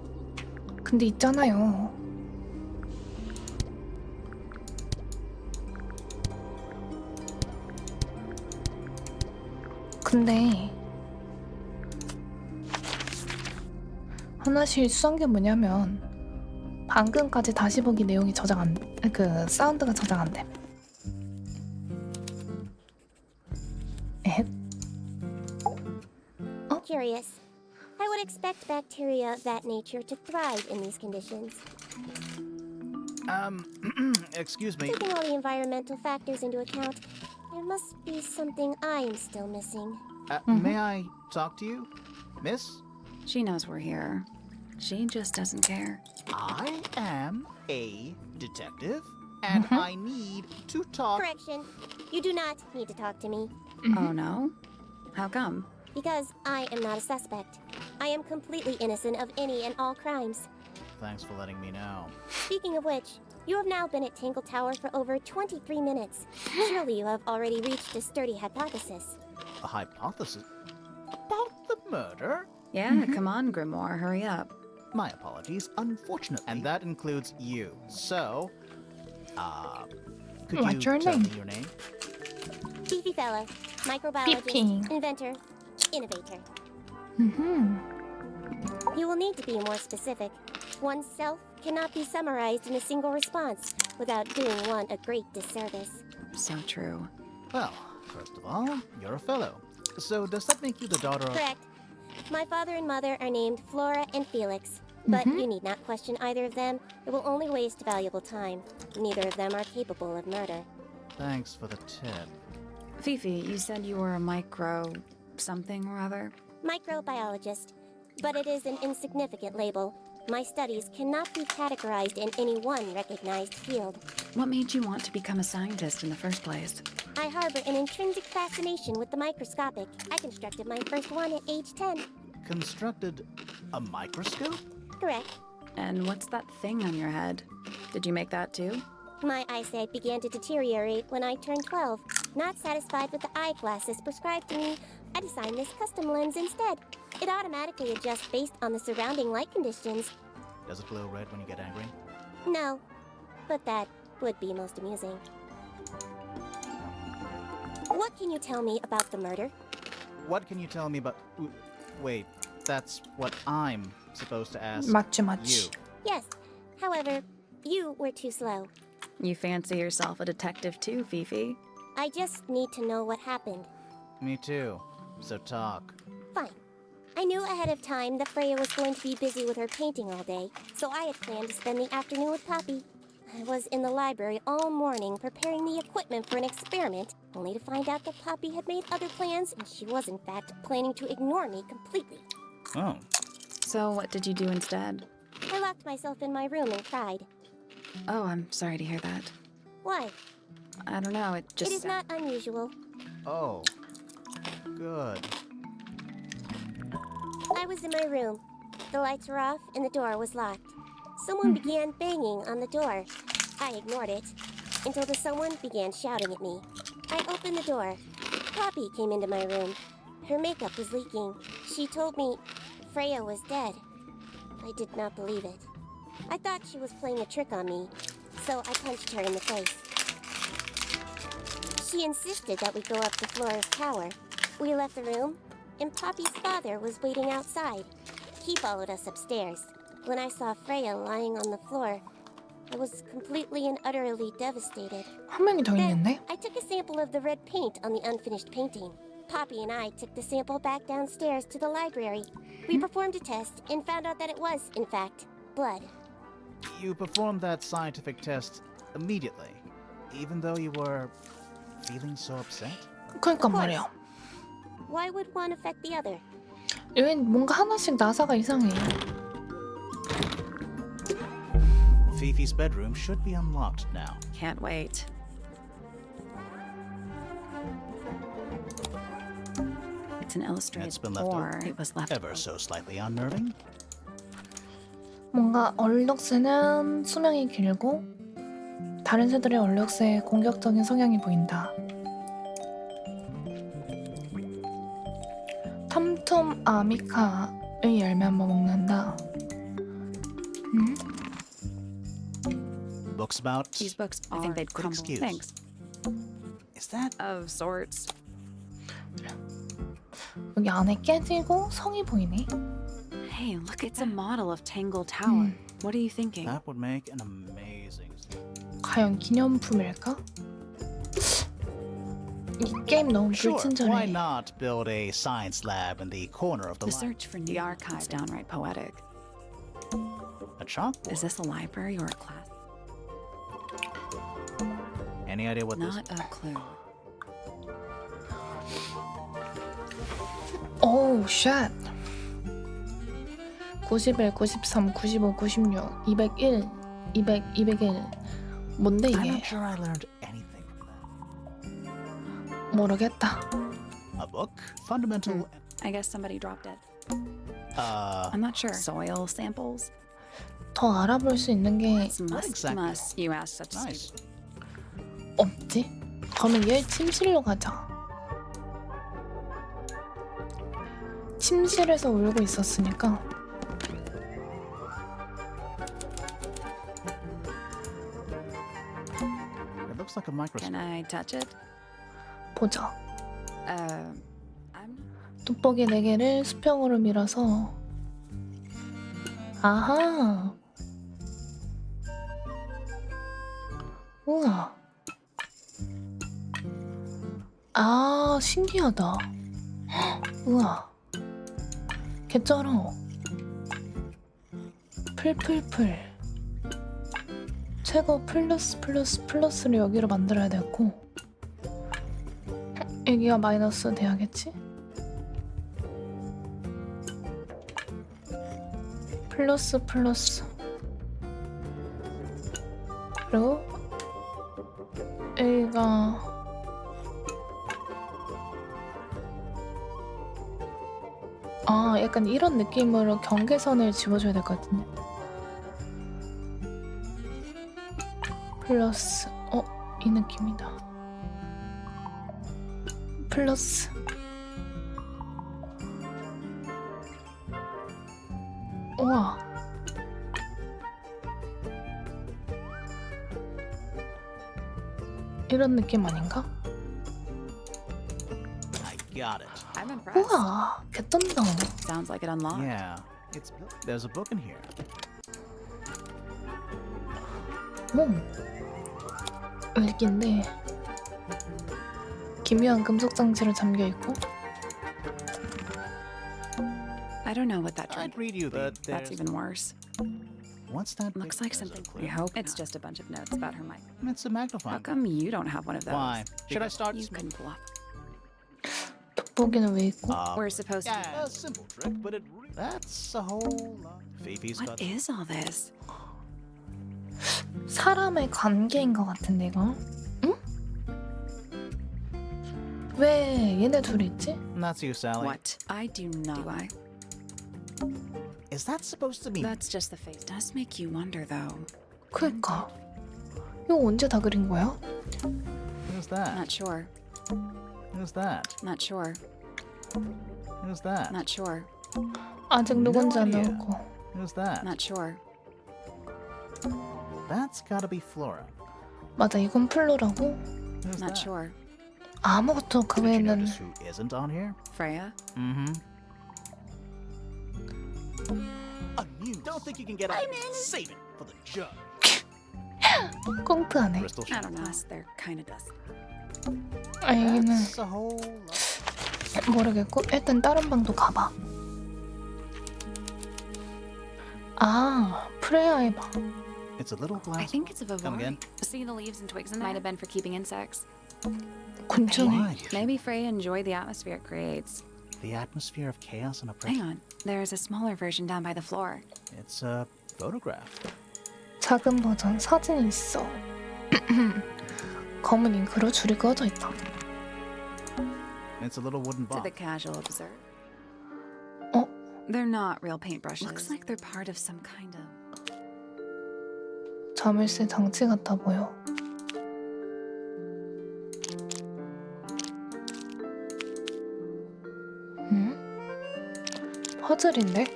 근데 있잖아요. 근데 하나 실수한 게 뭐냐면 방금까지 다시 보기 내용이 사운드가 저장 안 돼. 에헷. Curious. I would expect bacteria of that nature to thrive in these conditions. Excuse me. Taking all the environmental factors into account, there must be something I am still missing. May I talk to you, miss? She knows we're here. She just doesn't care. I am a detective, and I need to talk. Correction. You do not need to talk to me, Oh no? How come? because I am not a suspect. I am completely innocent of any and all crimes. Thanks for letting me know. Speaking of which, you have now been at Tangle Tower for over 23 minutes. Surely you have already reached a sturdy hypothesis. A hypothesis about the murder? Yeah, come on, Grimoire, hurry up. My apologies, unfortunately. And that includes you. So, could What's you your tell name? me your name? Beefy fella, microbiologist, Beefy. inventor, innovator. You will need to be more specific. Oneself cannot be summarized in a single response without doing one a great disservice. So true. Well, first of all, you're a fellow. So does that make you the daughter of... Correct. My father and mother are named Flora and Felix, but you need not question either of them. It will only waste valuable time. Neither of them are capable of murder. Thanks for the tip. Fifi, you said you were a micro... something or other? Microbiologist, but it is an insignificant label. My studies cannot be categorized in any one recognized field. What made you want to become a scientist in the first place? I harbor an intrinsic fascination with the microscopic. I constructed my first one at age 10. Constructed a microscope? Correct. And what's that thing on your head? Did you make that too? My eyesight began to deteriorate when I turned 12. Not satisfied with the eyeglasses prescribed to me, I designed this custom lens instead. It automatically adjusts based on the surrounding light conditions. Does it glow red when you get angry? No, but that would be most amusing. What can you tell me about the murder? what can you tell me about... Wait, that's what I'm supposed to ask 맞지, you. 맞지. Yes. However, you were too slow. You fancy yourself a detective too, Fifi? I just need to know what happened. Me too. So talk. Fine. I knew ahead of time that Freya was going to be busy with her painting all day, so I had planned to spend the afternoon with Poppy. I was in the library all morning preparing the equipment for an experiment, only to find out that Poppy had made other plans and she was in fact planning to ignore me completely. Oh. So what did you do instead? I locked myself in my room and cried. Oh, I'm sorry to hear that. Why? I don't know, it just... It is not unusual. Oh. Good. I was in my room. The lights were off and the door was locked. Someone began banging on the door. I ignored it until the someone began shouting at me. I opened the door. Poppy came into my room. Her makeup was leaking. She told me Freya was dead. I did not believe it. I thought she was playing a trick on me, so I punched her in the face. She insisted that we go up the floor of tower. We left the room, and Poppy's father was waiting outside. He followed us upstairs. When I saw Freya lying on the floor, I was completely and utterly devastated. 한 명이 더 Then, 있는데? I took a sample of the red paint on the unfinished painting. Poppy and I took the sample back downstairs to the library. We performed a test and found out that it was, in fact, blood. You performed that scientific test immediately, even though you were feeling so upset? 그러니까 말이야. Why would one affect the other? 여기 뭔가 하나씩 나사가 이상해. Fifi's bedroom should be unlocked now. Can't wait. It's an illustrated It's been left or over. it was left Ever so slightly unnerving. 뭔가 얼룩새는 수명이 길고 다른 새들의 얼룩새에 공격적인 성향이 보인다. 텀툼 아미카의 열매 한번 먹는다. Books about... These books I I think think they'd crumble. excuse. Thanks. Is that... Of sorts. 여기 안에 깨지고 성이 보이네. Hey, look, it's a model of Tangle Tower. What are you thinking? That would make an amazing... 과연 기념품일까? 이 게임 너무 Sure, why 불친절해. not build a science lab in the corner of the The library? search for the archive's downright poetic. A chalkboard? Is this a library or a class? Any idea what this... Not a clue. 오우 샷. 91, 93, 95, 96, 201, 200, 201. 뭔데 I'm 이게? not sure I learned anything from that. 모르겠다. A book? Fundamental... I guess somebody dropped it. Uh... I'm not sure. Soil samples? 더 알아볼 수 있는 게 It's must, exactly? must. You ask such Nice. stupid... 없지? 그러면 얘 침실로 가자. 침실에서 울고 있었으니까 It looks like a microscope. Can I touch it? 보자. I'm... 돋보기 4개를 수평으로 밀어서 아하 우와 아 신기하다 우와 개쩔어 풀풀풀 최고 플러스를 여기로 만들어야 되고 여기가 마이너스 돼야겠지? 플러스 그리고 여기가 아 약간 이런 느낌으로 경계선을 지워줘야 될 것 같은데 플러스 이 느낌이다 플러스 우와 이런 느낌 아닌가? I Got it. I'm impressed. 우와, 개쩐다. Sounds like it unlocked. Yeah, there's a book in here. 읽긴데 기묘한 금속 장치로 잠겨 있고. I don't know what that I'd drink. read you, but That's there's... even worse. What's that? Looks big like treasure something. clue? I hope it's just a bunch of notes about her mic. It's a How magnifying. come you don't have one of those? Why? Should I start? You can bluff. 돋보기는 왜 있고? We're supposed to. Yeah, a simple trick, but that's a whole lot. Fifi's What got... is all this? 사람의 관계인 것 같은데 이거? 응? 왜 얘네 둘이 있지? That's you, Sally. What? I do not. Do I? Is that supposed to mean? That's just the face. Does make you wonder, though. 그니까 이거 언제 다 그린 거야? Who's that? Not sure. Who's that? Not sure. Who's that? Not sure. 아직 누군지 안 No idea. 나오고. Who's that? Not sure. That's gotta be Flora. 맞아, 이건 플로라고. Who's Not that? sure. 아무것도 그 Did you 외에는 notice who isn't on here? Freya? Mm-hmm. Don't think you can get out. Save it for the judge. 꽁트하네. Crystal I don't know. Plus, they're kind of dust. 아, 얘는 That's a whole lot. 모르겠고 일단 다른 방도 가봐. 아, 프레야의 방. It's a little I glass. think it's a Come vivarium. again? See the leaves and twigs in there? Might have been for keeping insects. 곤충이. Why? Maybe Freya enjoyed the atmosphere it creates. The atmosphere of chaos and Hang oppression. on. There's a smaller version down by the floor. It's a photograph. 작은 버전 사진이 있어. 검은 잉크로 줄이 그어져 있다. It's a little wooden To the box. casual observer. 어? They're not real paintbrushes. Looks like they're part of some kind of... 자물쇠 장치 같아 보여. 응? 퍼즐인데?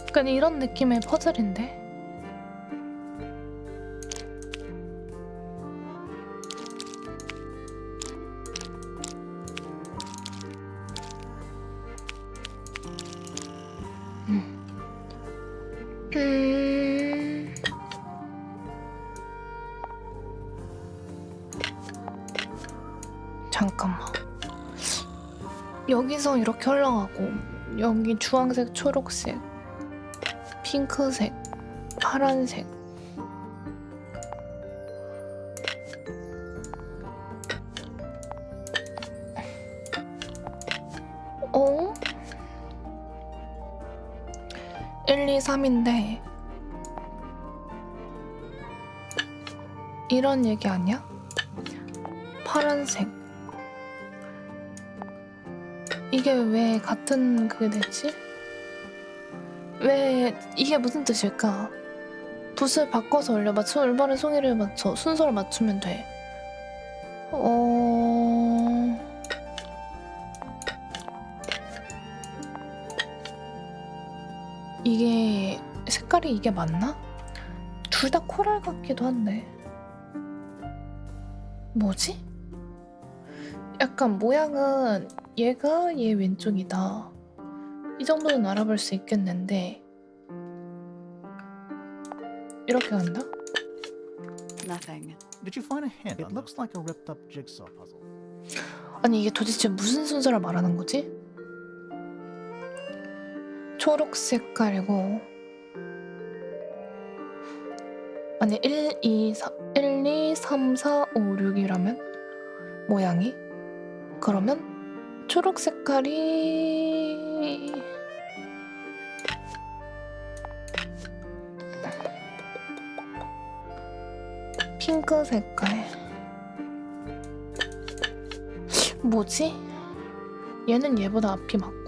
약간 이런 느낌의 퍼즐인데? 음... 잠깐만. 여기서 이렇게 흘러가고 여기 주황색, 초록색, 핑크색, 파란색. 어? 1, 2, 3인데 이런 얘기 아니야? 파란색. 이게 왜 같은 그게 되지? 왜 이게 무슨 뜻일까? 붓을 바꿔서 올려 맞춰 올바른 송이를 맞춰 순서를 맞추면 돼. 이게 색깔이 이게 맞나? 둘 다 코랄 같기도 한데. 뭐지? 약간 모양은 얘가 얘 왼쪽이다. 이 정도는 알아볼 수 있겠는데 이렇게 간다? Nothing. Did you find a hint? It looks like a ripped up jigsaw puzzle. 아니 이게 도대체 무슨 순서를 말하는 거지? 초록 색깔이고 아니 1, 2, 3, 4, 5, 6이라면 모양이? 그러면 초록 색깔이 핑크 색깔 뭐지? 얘는 얘보다 앞이 맞고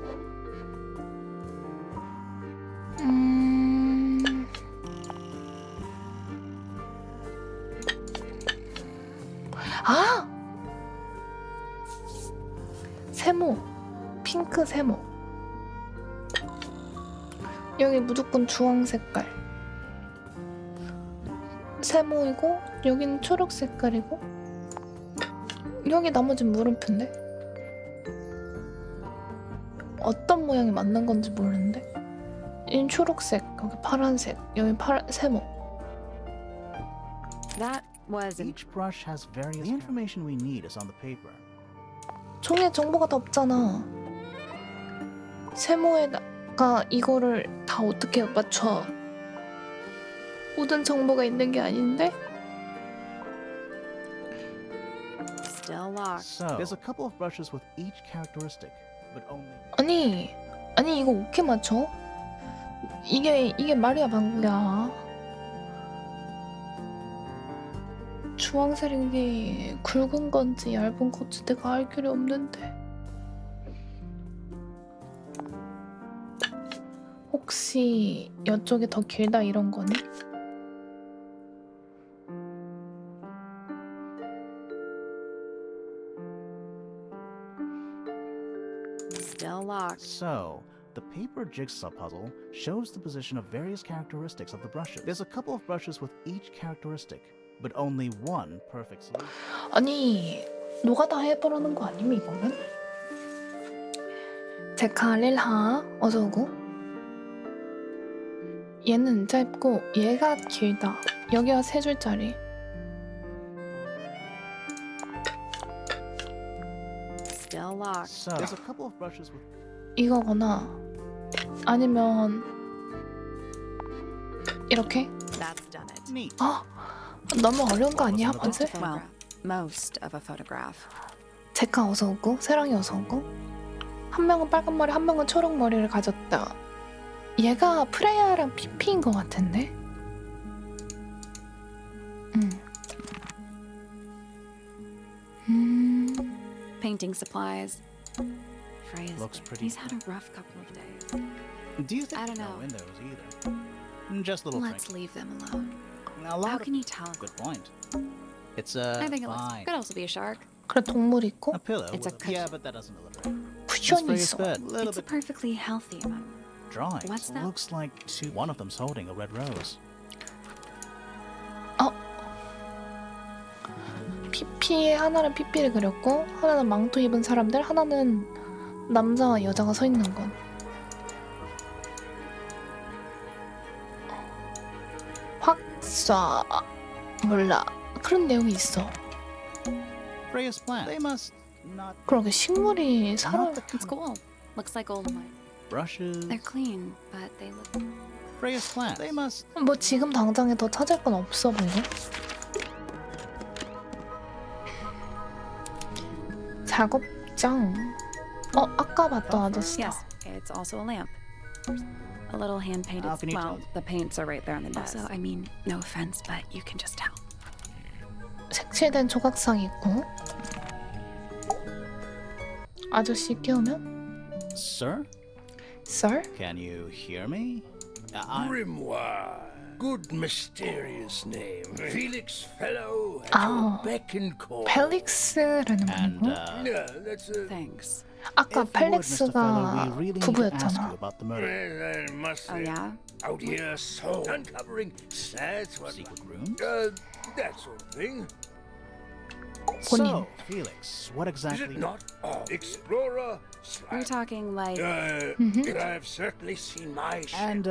아! 핑크 세모. 여기 무조건 주황 색깔. 세모이고 여기는 초록 색깔이고 여기 나머진 물음표인데? 어떤 모양이 맞는 건지 모르는데? 여긴 초록색, 여기 파란색, 여기 세모. That was an Each brush has various. The information we need is on the paper. 종이에 정보가 다 없잖아. 세모에다가 이거를 다 어떻게 맞춰? 모든 정보가 있는 게 아닌데? still locked. So there's a couple of brushes with each characteristic, but only. 아니 이거 어떻게 맞춰? 이게 말이야 방구야. 주황색이 굵은 건지 얇은 건지 내가 알 길이 없는데. 혹시 이쪽이 더 길다 이런 거니? Still locked. So the paper jigsaw puzzle shows the position of various characteristics of the brushes. There's a couple of brushes with each characteristic, but only one perfect solution. 아니 노가다 해보라는 거 아니면 이거는? 제카 릴하 어서오고. 얘는 짧고 얘가 길다. 여기가 세 줄짜리. Still locked. So there's a couple of brushes with. 이거거나 아니면 이렇게? That's done it. Neat. 아 너무 어려운 거 아니야 Just a 맞을? photograph. Most of a photograph. 제카 어서오고 세랑이 어서오고. 한 명은 빨간 머리 한 명은 초록 머리를 가졌다. 얘가 프레야랑 피피인 것 같은데? Painting supplies. Frey is Looks there. pretty He's had a rough couple of days. Do you think I don't no know. windows either? Just little Let's trinkets. leave them alone. A lot How of- can you tell? Good point. It's I think it looks, fine. could also be a shark. 그래 동물 있고 A pillow. It's a with yeah, cushion. but that doesn't illustrate. 쿠션이 Freya's 있어. bed. Little It's a bit perfectly healthy amount. drawings. What's that? Looks like two. One of them's holding a red rose. 피피에 하나는 피피를 그렸고 하나는 망토 입은 사람들 하나는 남자와 여자가 서 있는 건. 확쏴 몰라 그런 내용이 있어. Freya's plant. They must not 그러게 식물이 살아. not the It's cool. Looks like old wine. brushes. They're clean, but they look. Freya's plant. They must. 뭐 지금 당장에 더 찾을 건 없어 보이네. 작업장. 아까 봤던 아저씨다. Yes, it's also a lamp. A little hand painted. How can you Well, tell? the paints are right there on the desk. Also, I mean, no offense, but you can just tell. 색칠된 조각상 있고. 아저씨 깨우면? Sir, Sir? can you hear me? I'm Grimoire. Good mysterious name. Felix Fellow at Oh. your beck and call. 펠릭스라는 and 말이고. Yeah, that's a... Thanks. 아까 if you would, Mr. Fellow, we 펠릭스가 really need to ask 부부였잖아. you about the murder. Well, I must Oh, say, yeah? out here so uncovering sad what Secret rooms? that sort of thing. So, Felix, what Is exactly? it not? Explorer. We're talking like. I've certainly seen my share. And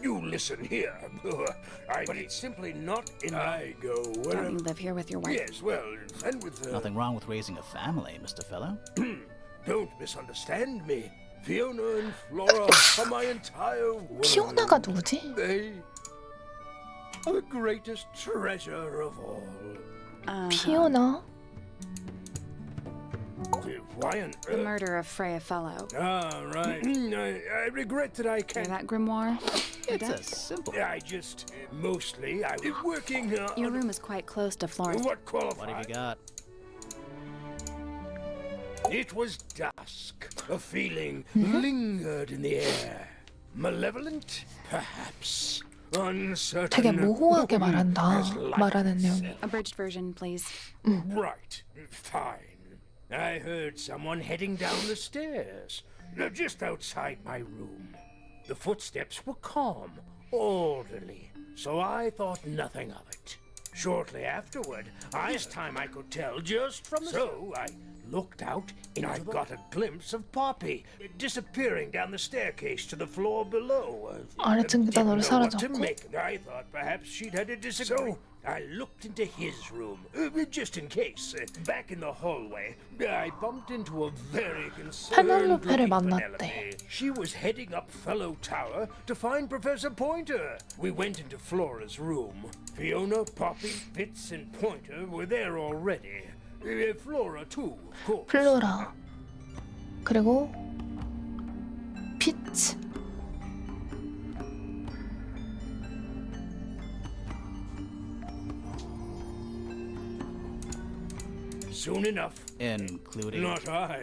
You listen here. But it's simply not in I go Don't wherever. you live here with your wife? Yes, well, and with nothing wrong with raising a family, Mr. Fellow. Don't misunderstand me. Fiona and Flora are my entire world. 피오나가 누구지? They are the greatest treasure of all. 피오나? Why on The earth? murder of Freya Fellow. Ah, right. I regret that I Hear can't. that, Grimoire? It's a simple. I just mostly I was working. Your room is quite close to Florence. What qualified? What have you got? It was dusk. A feeling lingered in the air. Malevolent, perhaps. Uncertain. 되게 모호하게 말한다. as light. 말하는 내용이. Abridged version, please. Right. Fine. I heard someone heading down the stairs, just outside my room. The footsteps were calm, orderly, so I thought nothing of it. Shortly afterward, this time I could tell just from the... So I looked out and I got a glimpse of Poppy disappearing down the staircase to the floor below. 아래층 Didn't 계단으로 know what to 사라졌고. make of it. I thought perhaps she'd had a disagreement. So I looked into his room, just in case. Back in the hallway, I bumped into a very concerned 페넬로페를 looking 만났대. Penelope. She was heading up Fellow Tower to find Professor Pointer. We went into Flora's room. Fiona, Poppy, Fitz, and Pointer were there already. Flora too, of course. 플로라. 그리고 피츠. Soon enough. Including. Not I.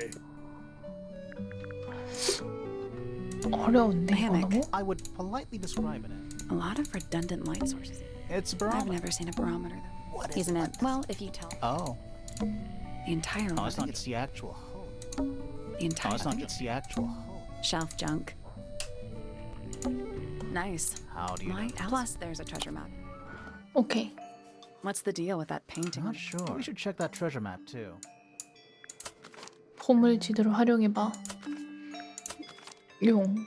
어려운데 이거 Hammock. 너무? I would politely describe it. A lot of redundant light sources. It's a I've barometer. never seen a barometer though. What is Isn't what? it? Well, if you tell Oh. the entire No, room, it's not just the actual hole. the No, entire it's not just the actual hole. shelf junk. Nice. How do you know? Plus, there's a treasure map. 오케이. What's the deal with that painting? Not sure. We should check that treasure map too. 보물 지도를 활용해봐. 용.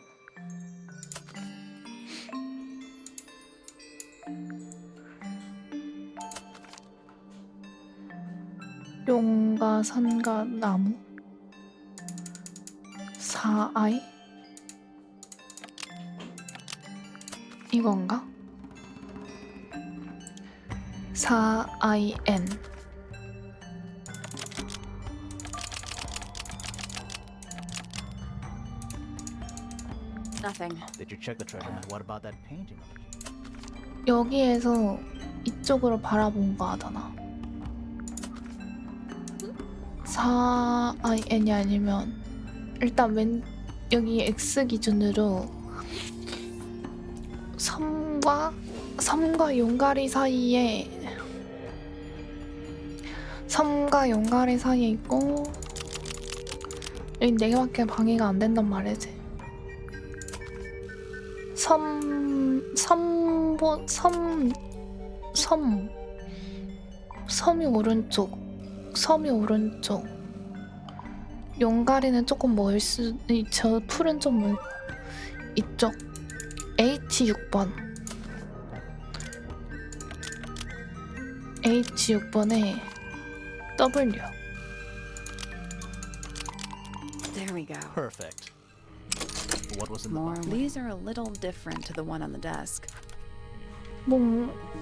용과 산과 나무. 4i? 이건가? 4in. Nothing. Did you check the treasure map? What about that painting? 여기에서 이쪽으로 바라본 거 하잖아. 4in이 아니면 일단 여기 x 기준으로 섬과 용가리 사이에 있고 여기 4개밖에 방해가 안 된단 말이지. 섬이 오른쪽. 용가리는 조금 멀 저 풀은 좀 멀고 이쪽 H6번에 W. There we go. Perfect. What was in the More. box? These are a little different to the one on the desk.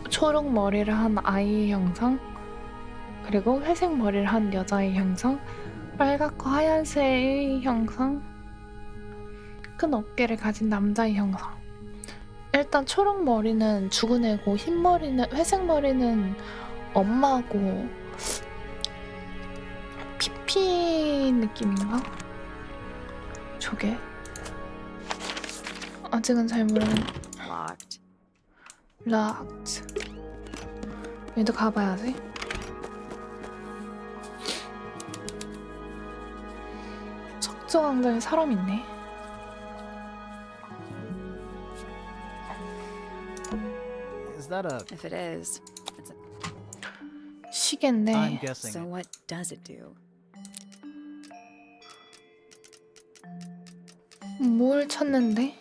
초록 머리를 한 아이의 형상, 그리고 회색 머리를 한 여자의 형상, 빨갛고 하얀색의 형상, 큰 어깨를 가진 남자의 형상. 일단 초록 머리는 죽은 애고 회색 머리는 엄마고 피피 느낌인가? 저게 아직은 잘 모르는. Locked. Locked. 얘도 가봐야지. 석조광장에 사람 있네. Is that a? If it is, it's a... I'm 시계인데 guessing. So what does it do? 뭘 찾는데?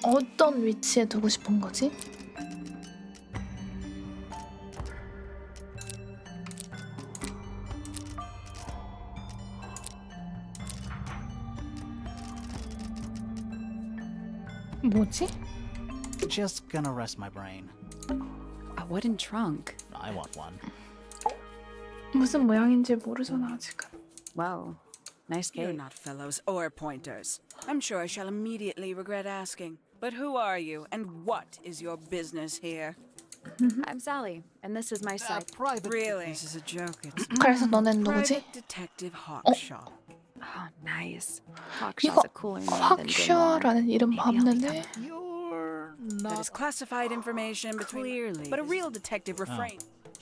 어떤 위치에 두고 싶은 거지? 뭐지? Just gonna rest my brain. A wooden trunk. I want one. 무슨 모양인지 모르잖아 아직은. Whoa. Nice You're cake. not fellows or pointers. I'm sure I shall immediately regret asking. But who are you, and what is your business here? I'm Sally, and this is my site. Private. Really? This is a joke. It's 그래서 너넨 누구지? Private Detective Hawkshaw. Oh, nice. 이거 Hawkshaw's a cooler name than Gilmore. 확샤라는 이름 Maybe I'll 봤는데 You're That is not. classified information between. Clearly. But a real detective refrain.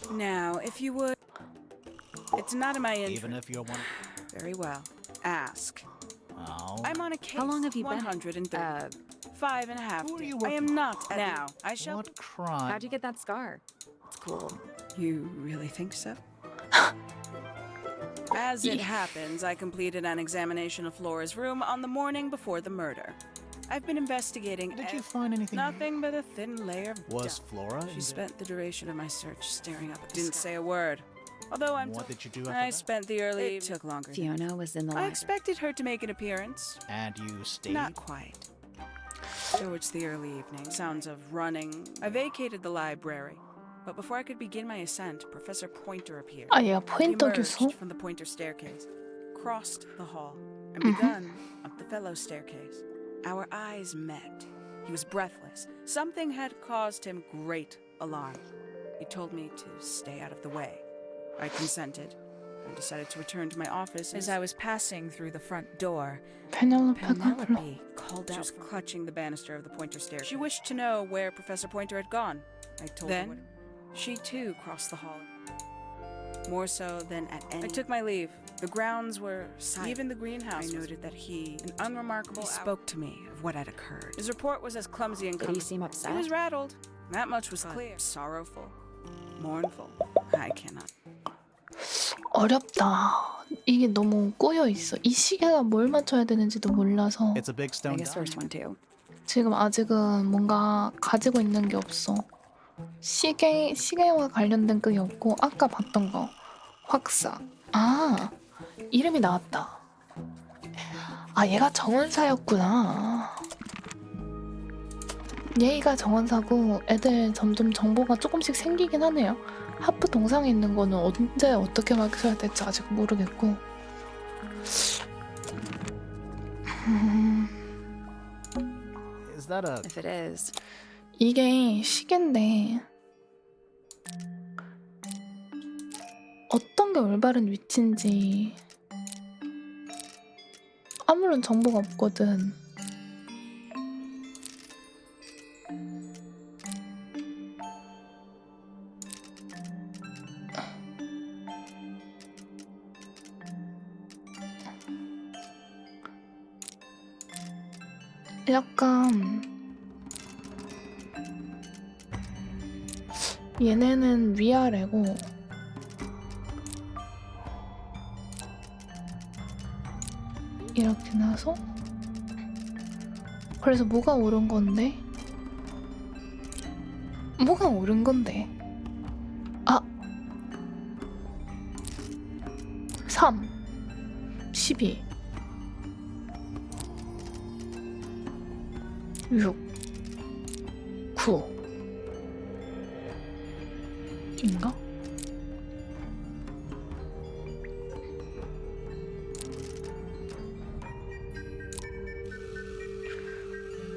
Oh. Now, if you would. It's not in my interest. Even if you're one. Very well. Ask. Oh. I'm on a case. How long have you been? 130. 5.5. Who are you I am working not. Now, I shall. What crime? How'd you get that scar? It's cool. You really think so? As it happens, I completed an examination of Flora's room on the morning before the murder. I've been investigating. Did you find anything? Nothing but a thin layer of Was dust. Flora? She in spent the duration of my search staring up at the Didn't say a word. Although I'm. What did you do after I that? spent the early. It took longer. Fiona was in the I library. expected her to make an appearance. And you stayed? Not quite. Towards the early evening, sounds of running. I vacated the library, but before I could begin my ascent, Professor Pointer appeared. 아 얘가 He 포인터 교수? emerged from the Pointer staircase, crossed the hall, and begun up the fellow staircase. Our eyes met. He was breathless. Something had caused him great alarm. He told me to stay out of the way. I consented and decided to return to my office. As I was passing through the front door, 페넬로페가 불러. Penelope called out. She was clutching the banister of the Pointer staircase. She wished to know where Professor Pointer had gone. I told her what. She too crossed the hall. More so than at any. I took my leave. The grounds were silent. Even the greenhouse. I noted that he, an unremarkable, he spoke to me of what had occurred. His report was as clumsy and Did he seem upset? He was rattled. That much was clear. Sorrowful, mournful. I cannot. 어렵다. 이게 너무 꼬여 있어. 이 시계가 뭘 맞춰야 되는지도 몰라서 It's a big stone. Biggest first one too. 지금 아직은 뭔가 가지고 있는 게 없어. 시계와 관련된 게 없고 아까 봤던 거 확사. 아 이름이 나왔다. 아 얘가 정원사였구나. 얘가 정원사고 애들 점점 정보가 조금씩 생기긴 하네요. 하프 동상에 있는 거는 언제 어떻게 맞춰야 될지 아직 모르겠고. Is that a? If it is, 이게 시계인데 어떤 게 올바른 위치인지 아무런 정보가 없거든. 약간 얘네는 위아래고 이렇게 나서 그래서 뭐가 옳은 건데? 뭐가 옳은 건데? 아 3 12 6 9 인가?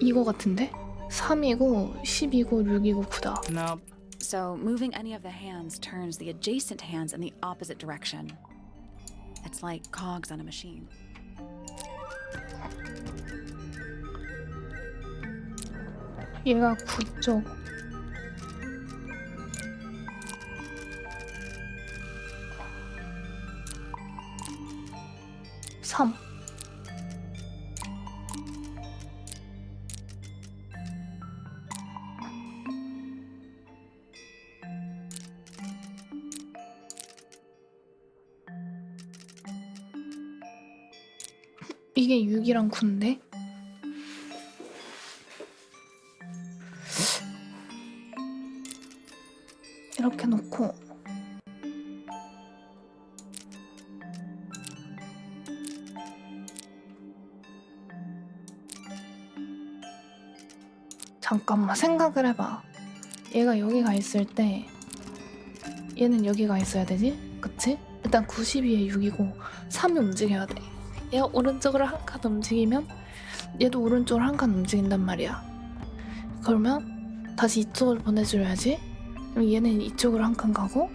이거 같은데? 3이고 10이고 6이고 9다. No. so moving any of the hands turns the adjacent hands in the opposite direction. It's like cogs on a machine. 얘가 9쪽. 3 이게 6이랑 9인데? 이렇게 놓고 잠깐만 생각을 해봐. 얘가 여기가 있을 때 얘는 여기가 있어야 되지? 그치? 일단 92에 6이고 3이 움직여야 돼. 얘가 오른쪽으로 한 칸 움직이면 얘도 오른쪽으로 한 칸 움직인단 말이야. 그러면 다시 이쪽으로 보내줘야지. 그럼 얘는 이쪽으로 한 칸 가고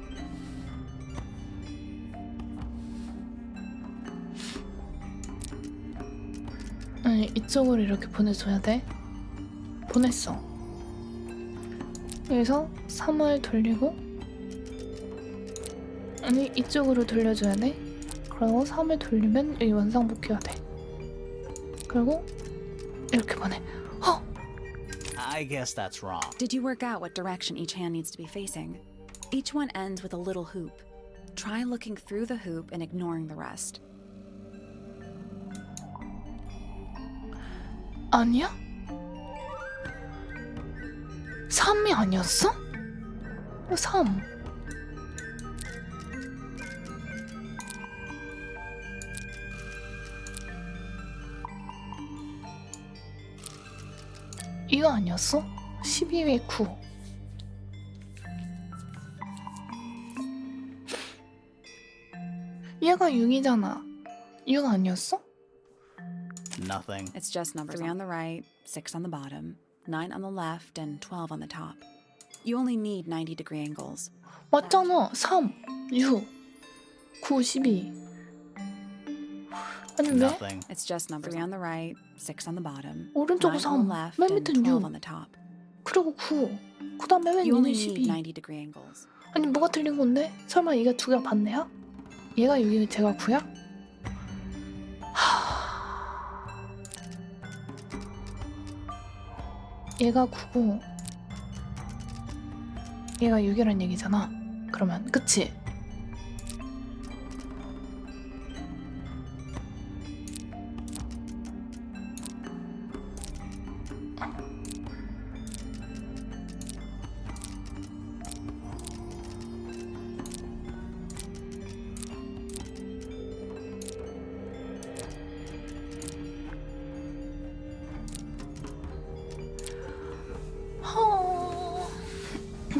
아니 이쪽으로 이렇게 보내줘야 돼. 보냈어. 여기서 3을 돌리고 아니 이쪽으로 돌려줘야 돼. 그리고 3을 돌리면 여기 원상복귀가 돼. 그리고 이렇게 보내. I guess that's wrong. Did you work out what direction each hand needs to be facing? Each one ends with a little hoop. Try looking through the hoop and ignoring the rest. 아니야? 3이 아니었어? 3. 이거 아니었어? 12에 9. 얘가 6이잖아. 6 아니었어? Nothing. It's just numbers 3 on the right, 6 on the bottom, 9 on the left, and 12 on the top. You only need 90-degree angles. 맞잖아. 3, 6, 9, 12. 아니 왜? Nothing. It's just numbers 3 on the right, 6 on the bottom, 오른쪽은 9 on the 3, left, 맨 and 밑은 12 6. on the top. 그리고 9. 그 다음에 왜 You 얘는 only need 12? 90-degree angles. 아니 뭐가 틀린 건데? 설마 얘가 두 개가 반대야? 얘가 6이고 제가 9야? 얘가 9고 얘가 6이란 얘기잖아. 그러면 그치?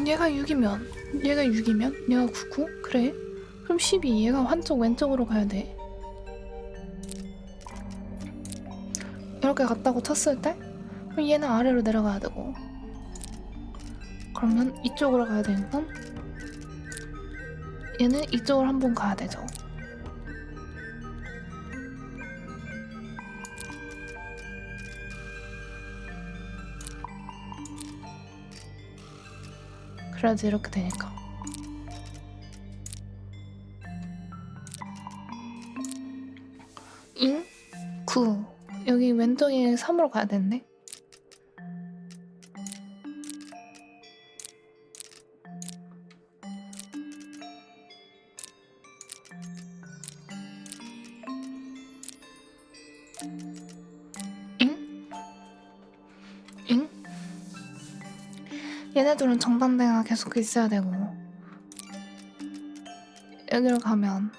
얘가 6이면 얘가 6이면 얘가 9고 그래? 그럼 12 얘가 한쪽 왼쪽으로 가야 돼. 이렇게 갔다고 쳤을 때 그럼 얘는 아래로 내려가야 되고 그러면 이쪽으로 가야 되니까 얘는 이쪽으로 한 번 가야 되죠. 그래야지 이렇게 되니까. 잉? 9. 여기 왼쪽에 3으로 가야 되는데? 잉? 잉? 얘네들은 정반대가 계속 있어야 되고 여기로 가면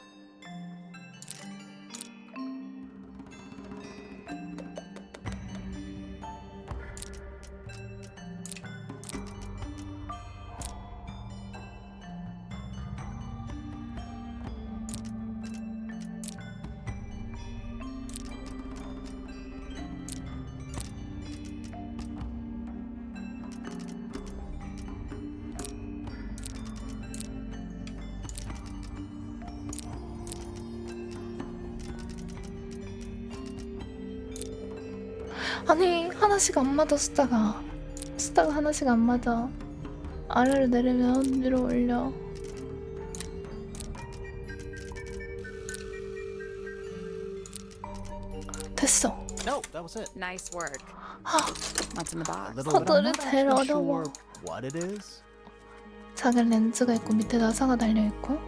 아니 하나씩 안 맞아. 숫자가 하나씩 안 맞아. 아래로 내리면 위로 올려. 됐어. No, that was it. Nice work. 아, What's in the box? Little 퍼즐이 bit. I'm not 제일 actually 어려워. sure what it is. 작은 렌즈가 있고 밑에 나사가 달려있고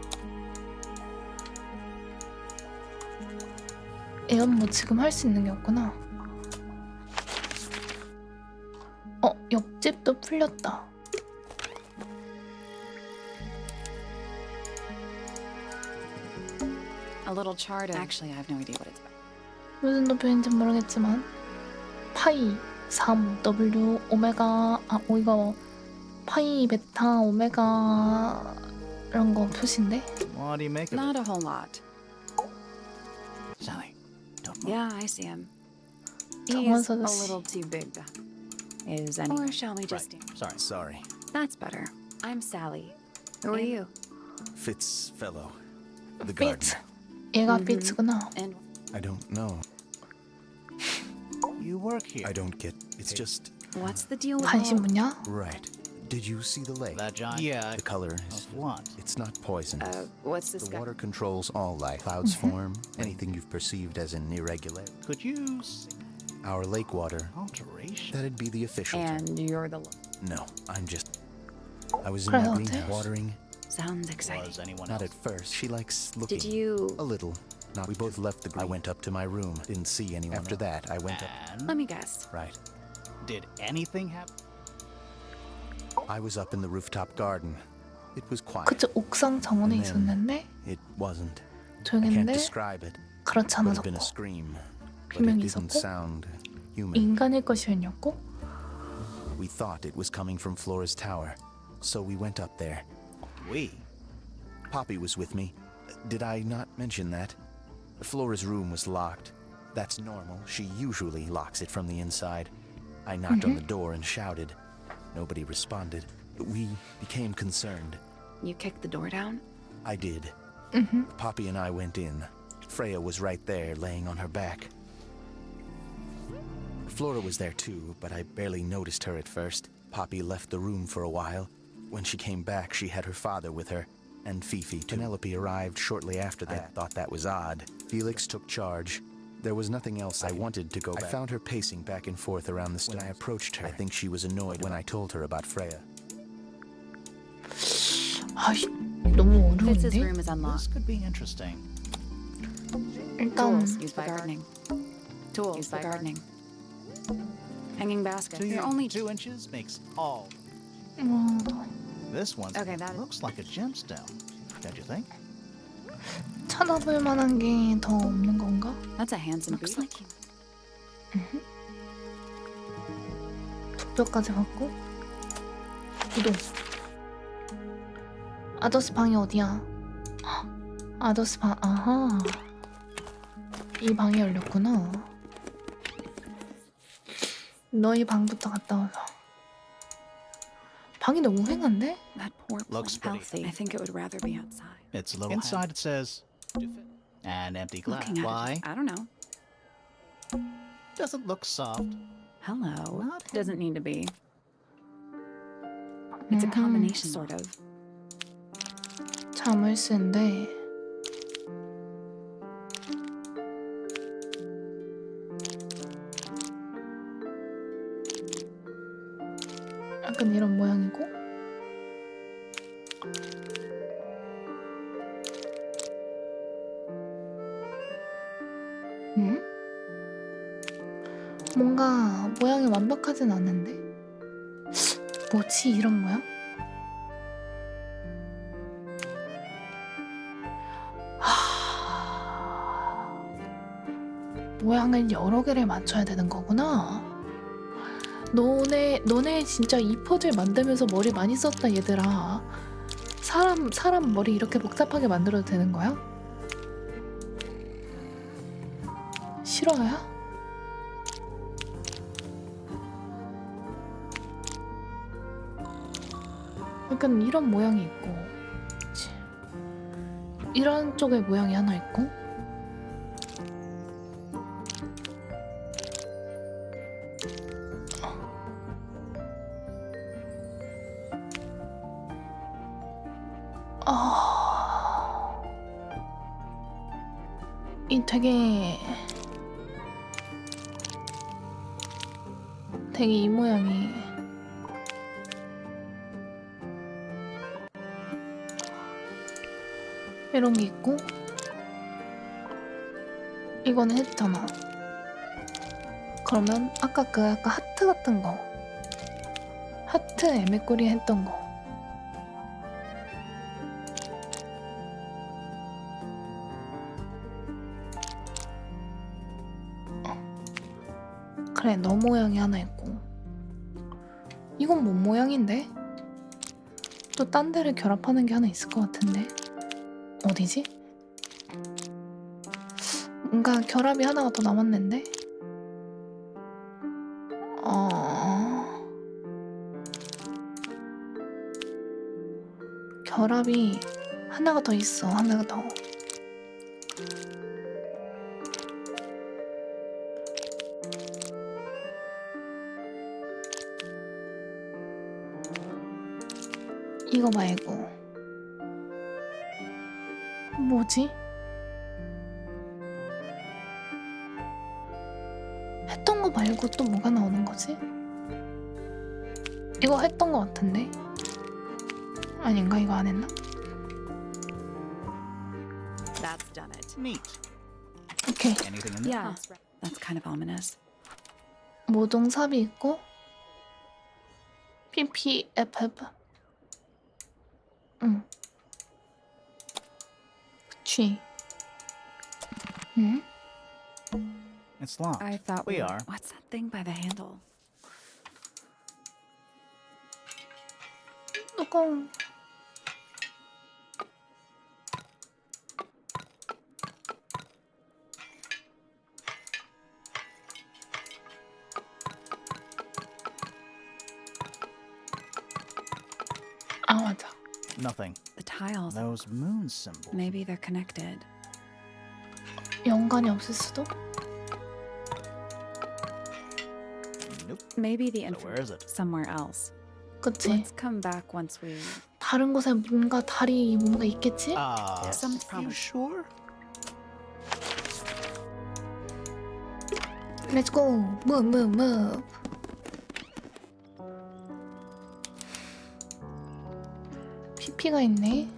얘는 뭐 지금 할 수 있는 게 없구나. 옆집도 풀렸다. A little chart of... Actually, I have no idea what it's about. 무슨 도표인지 모르겠지만 파이 3 W 오메가 이거 파이 베타 오메가 이런 거 표시인데 What do you make of Not it? a whole lot. Sally, don't move. Yeah, I see him. 정원 He's a 아저씨. little too big. Is any... Or shall we just... Right. Sorry. That's better. I'm Sally. Who are you? Fitz fellow. The garden. 피츠. 얘가 피츠구나. And I don't know. You work here. I don't get. It's just what's the deal with 관심 all... 분야? right. Did you see the lake? That giant. Yeah. The color is. Of what? It's not poisonous. what's this The guy? water controls all life. Clouds form. Anything you've perceived as an irregular. Could you see Our lake water. alteration? That'd be the official term. And you're the... No, I'm just. I was in 그래, my 어때? greenhouse watering. Sounds exciting. Was anyone Not else? at first. She likes looking. Did you... A little. Not. We both left the. I went up to my room. Didn't see anyone. After that, I went up. And Let me guess. Right. did anything happen? I was up in the rooftop garden. It was quiet. 그쵸, 옥상 정원에 And then 있었는데 It wasn't. I can't 조용했는데 describe it. 그렇지 Could have been a 않아졌고 scream, but it 비명이 didn't 있었고 sound human. 인간일 것이었고 We thought it was coming from Flora's tower, so we went up there. We. Poppy was with me. Did I not mention that? Flora's room was locked. That's normal. She usually locks it from the inside. I knocked on the door and shouted. Nobody responded. We became concerned. You kicked the door down? I did. Poppy and I went in. Freya was right there, laying on her back. Flora was there too, but I barely noticed her at first. Poppy left the room for a while. When she came back, she had her father with her, and Fifi too. Penelope arrived shortly after that. I thought that was odd. Felix took charge. There was nothing else I wanted to go back. I found her pacing back and forth around the stairs. When I approached her, I think she was annoyed when I told her about Freya. 아이 너무 Fitz's 어려운데? room is This unlocked. could be interesting. 일단 Tools used by gardening. Tools used by gardening. Hanging basket. You're only... 2 inches makes all. 어, This one Okay, that is- looks like a gemstone. Don't you think? 찾아볼 만한 게 더 없는 건가? That's a handsome Looks boot. like 북벽까지 갔고 구동 아저씨 방이 어디야? 아저씨 방 아하 이 방이 열렸구나. 너희 방부터 갔다 와서 방이 너무 휑한데? That poor Looks plant. pretty. Healthy. I think it would rather be outside. It's a little inside. It says an empty glass. Looking at Why? it, I don't know. Doesn't look soft. Hello. Not It doesn't need to be. It's a combination, sort of. 자물쇠인데 약간 이런 모양이고 뭔가 모양이 완벽하진 않은데 뭐지 이런 모양? 모양을 여러 개를 맞춰야 되는 거구나. 너네 진짜 이 퍼즐 만들면서 머리 많이 썼다 얘들아. 사람 머리 이렇게 복잡하게 만들어도 되는 거야? 싫어요? 약간 이런 모양이 있고 그치? 이런 쪽에 모양이 하나 있고 이 되게 이 모양이 이런 게 있고 이거는 했잖아. 그러면 아까 하트 같은 거 하트 애매꼬리 했던 거 그래 너 모양이 하나 있고 이건 뭔 모양인데? 또 딴 데를 결합하는 게 하나 있을 것 같은데 어디지? 뭔가 결합이 하나가 더 남았는데? 결합이 하나가 더 있어. 하나가 더. 이거 말고 뭐지? 했던 거 말고 또 뭐가 나오는 거지? 이거 했던 거 같은데? 아닌가? 이거 안 했나? That's done it. Neat. 오케이. Anything in there? Yeah, that's kind of ominous. 모종삽이 있고 PPFF. 응. 그치. 응? It's locked. I thought we were- are. What's that thing by the handle? 뚜껑. 아 맞아. Nothing. The tiles. Those moon symbols. Maybe they're connected. 연관이 없을 수도? Nope. Maybe the So where is information it? somewhere else. 그치? Let's come back once we. 다른 곳에 뭔가 달이 뭔가 있겠지? Some You problem. sure? Let's go. Move. PP가 있네.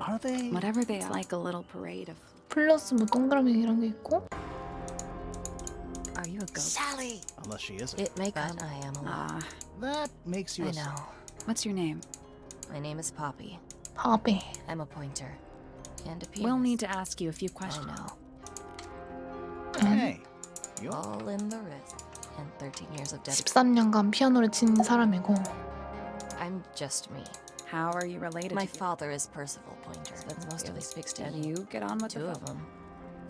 Are they? Whatever they are. Like a little parade of. 플러스 뭐 동그라미 이런 게 있고. Are you a ghost? Sally! Unless she isn't. It may come. I am alive. That makes you I a know. What's your name? My name is Poppy. 바베. I'm a pointer. And a pianist. We'll need to ask you a few I questions. know. Hey. You All in the wrist. And 13 years of dedication. 13년간 피아노를 친 사람이고. I'm just me. How are you related My to father is Percival Pointer. Spends most of his fixed you? day. You get on with Two the of film. them.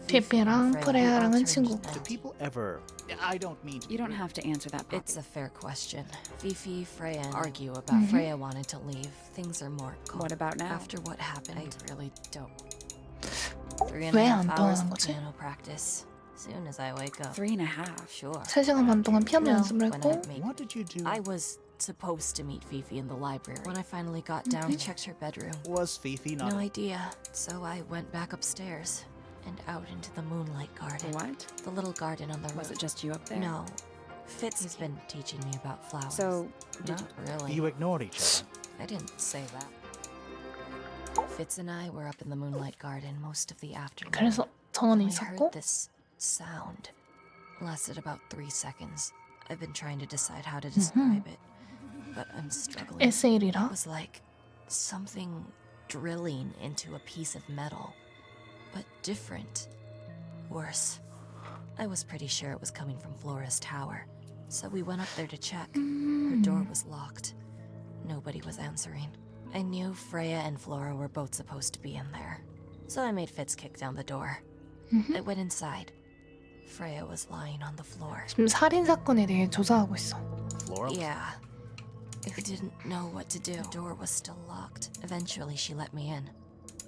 피피랑 프레야랑은 친구. Do people ever? I don't mean to. You don't have to answer that. Poppy. It's a fair question. Fifi, Freya, and argue about Freya wanted to leave. Things are more calm. What about now? After what happened, I really don't. 3.5 왜 안 hours 떠나는 of 거지? piano practice. Soon as I wake up. 3.5. Sure. 3시간 반 동안 피아노 No, 연습을 when 했고. I'd make What did you do? I was supposed to meet Fifi in the library. When I finally got down, I checked her bedroom. Was Fifi not? No idea. So I went back upstairs and out into the moonlight garden. What? The little garden on the Was road. it just you up there? No. Fitz has been teaching me about flowers. So, Not really. You ignored each other. I didn't say that. Fitz and I were up in the moonlight garden most of the afternoon. 그래서 정원이 I heard 있었고. this sound. Lasted about 3 seconds. I've been trying to decide how to describe it, but I'm struggling. It SL이라. was like something drilling into a piece of metal, but different. Worse. I was pretty sure it was coming from Flora's tower, so we went up there to check. Her door was locked. Nobody was answering. I knew Freya and Flora were both supposed to be in there, so I made Fitz kick down the door. I went inside. Freya was lying on the floor. 지금 살인 사건에 대해 조사하고 있어. Flora. Yeah. I didn't know what to do. The door was still locked. Eventually, she let me in.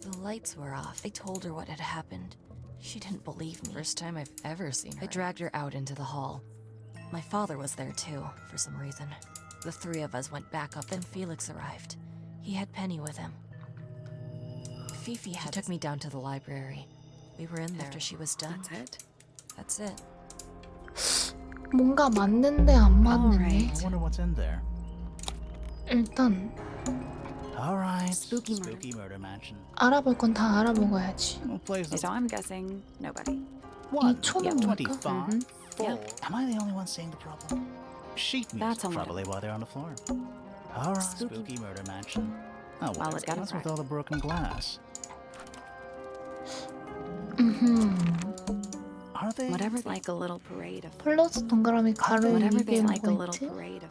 The lights were off. I told her what had happened. She didn't believe me. First time I've ever seen her. I dragged her out into the hall. My father was there too, for some reason. The three of us went back up, then Felix arrived. He had Penny with him. Fifi took me down to the library. We were in there after she was done. That's it? That's it. 뭔가 맞는데 안 맞는데. I wonder what's in there. 일단 All right. Spooky murder mansion. 알아볼 건 다 알아보고야지. What place is So I'm guessing nobody. one? 이 초는 뭘까? 25. Full. Am I the only one seeing the problem? Sheet music, That's only- probably while they're on the floor. All right. Spooky. Murder mansion. Oh, Well, well, it got what's it with right. all the broken glass? Are they? Whatever, like a little parade of. 플러스 동그라미 가로 Whatever 이게 they like a 뭐가 little 있지? parade of.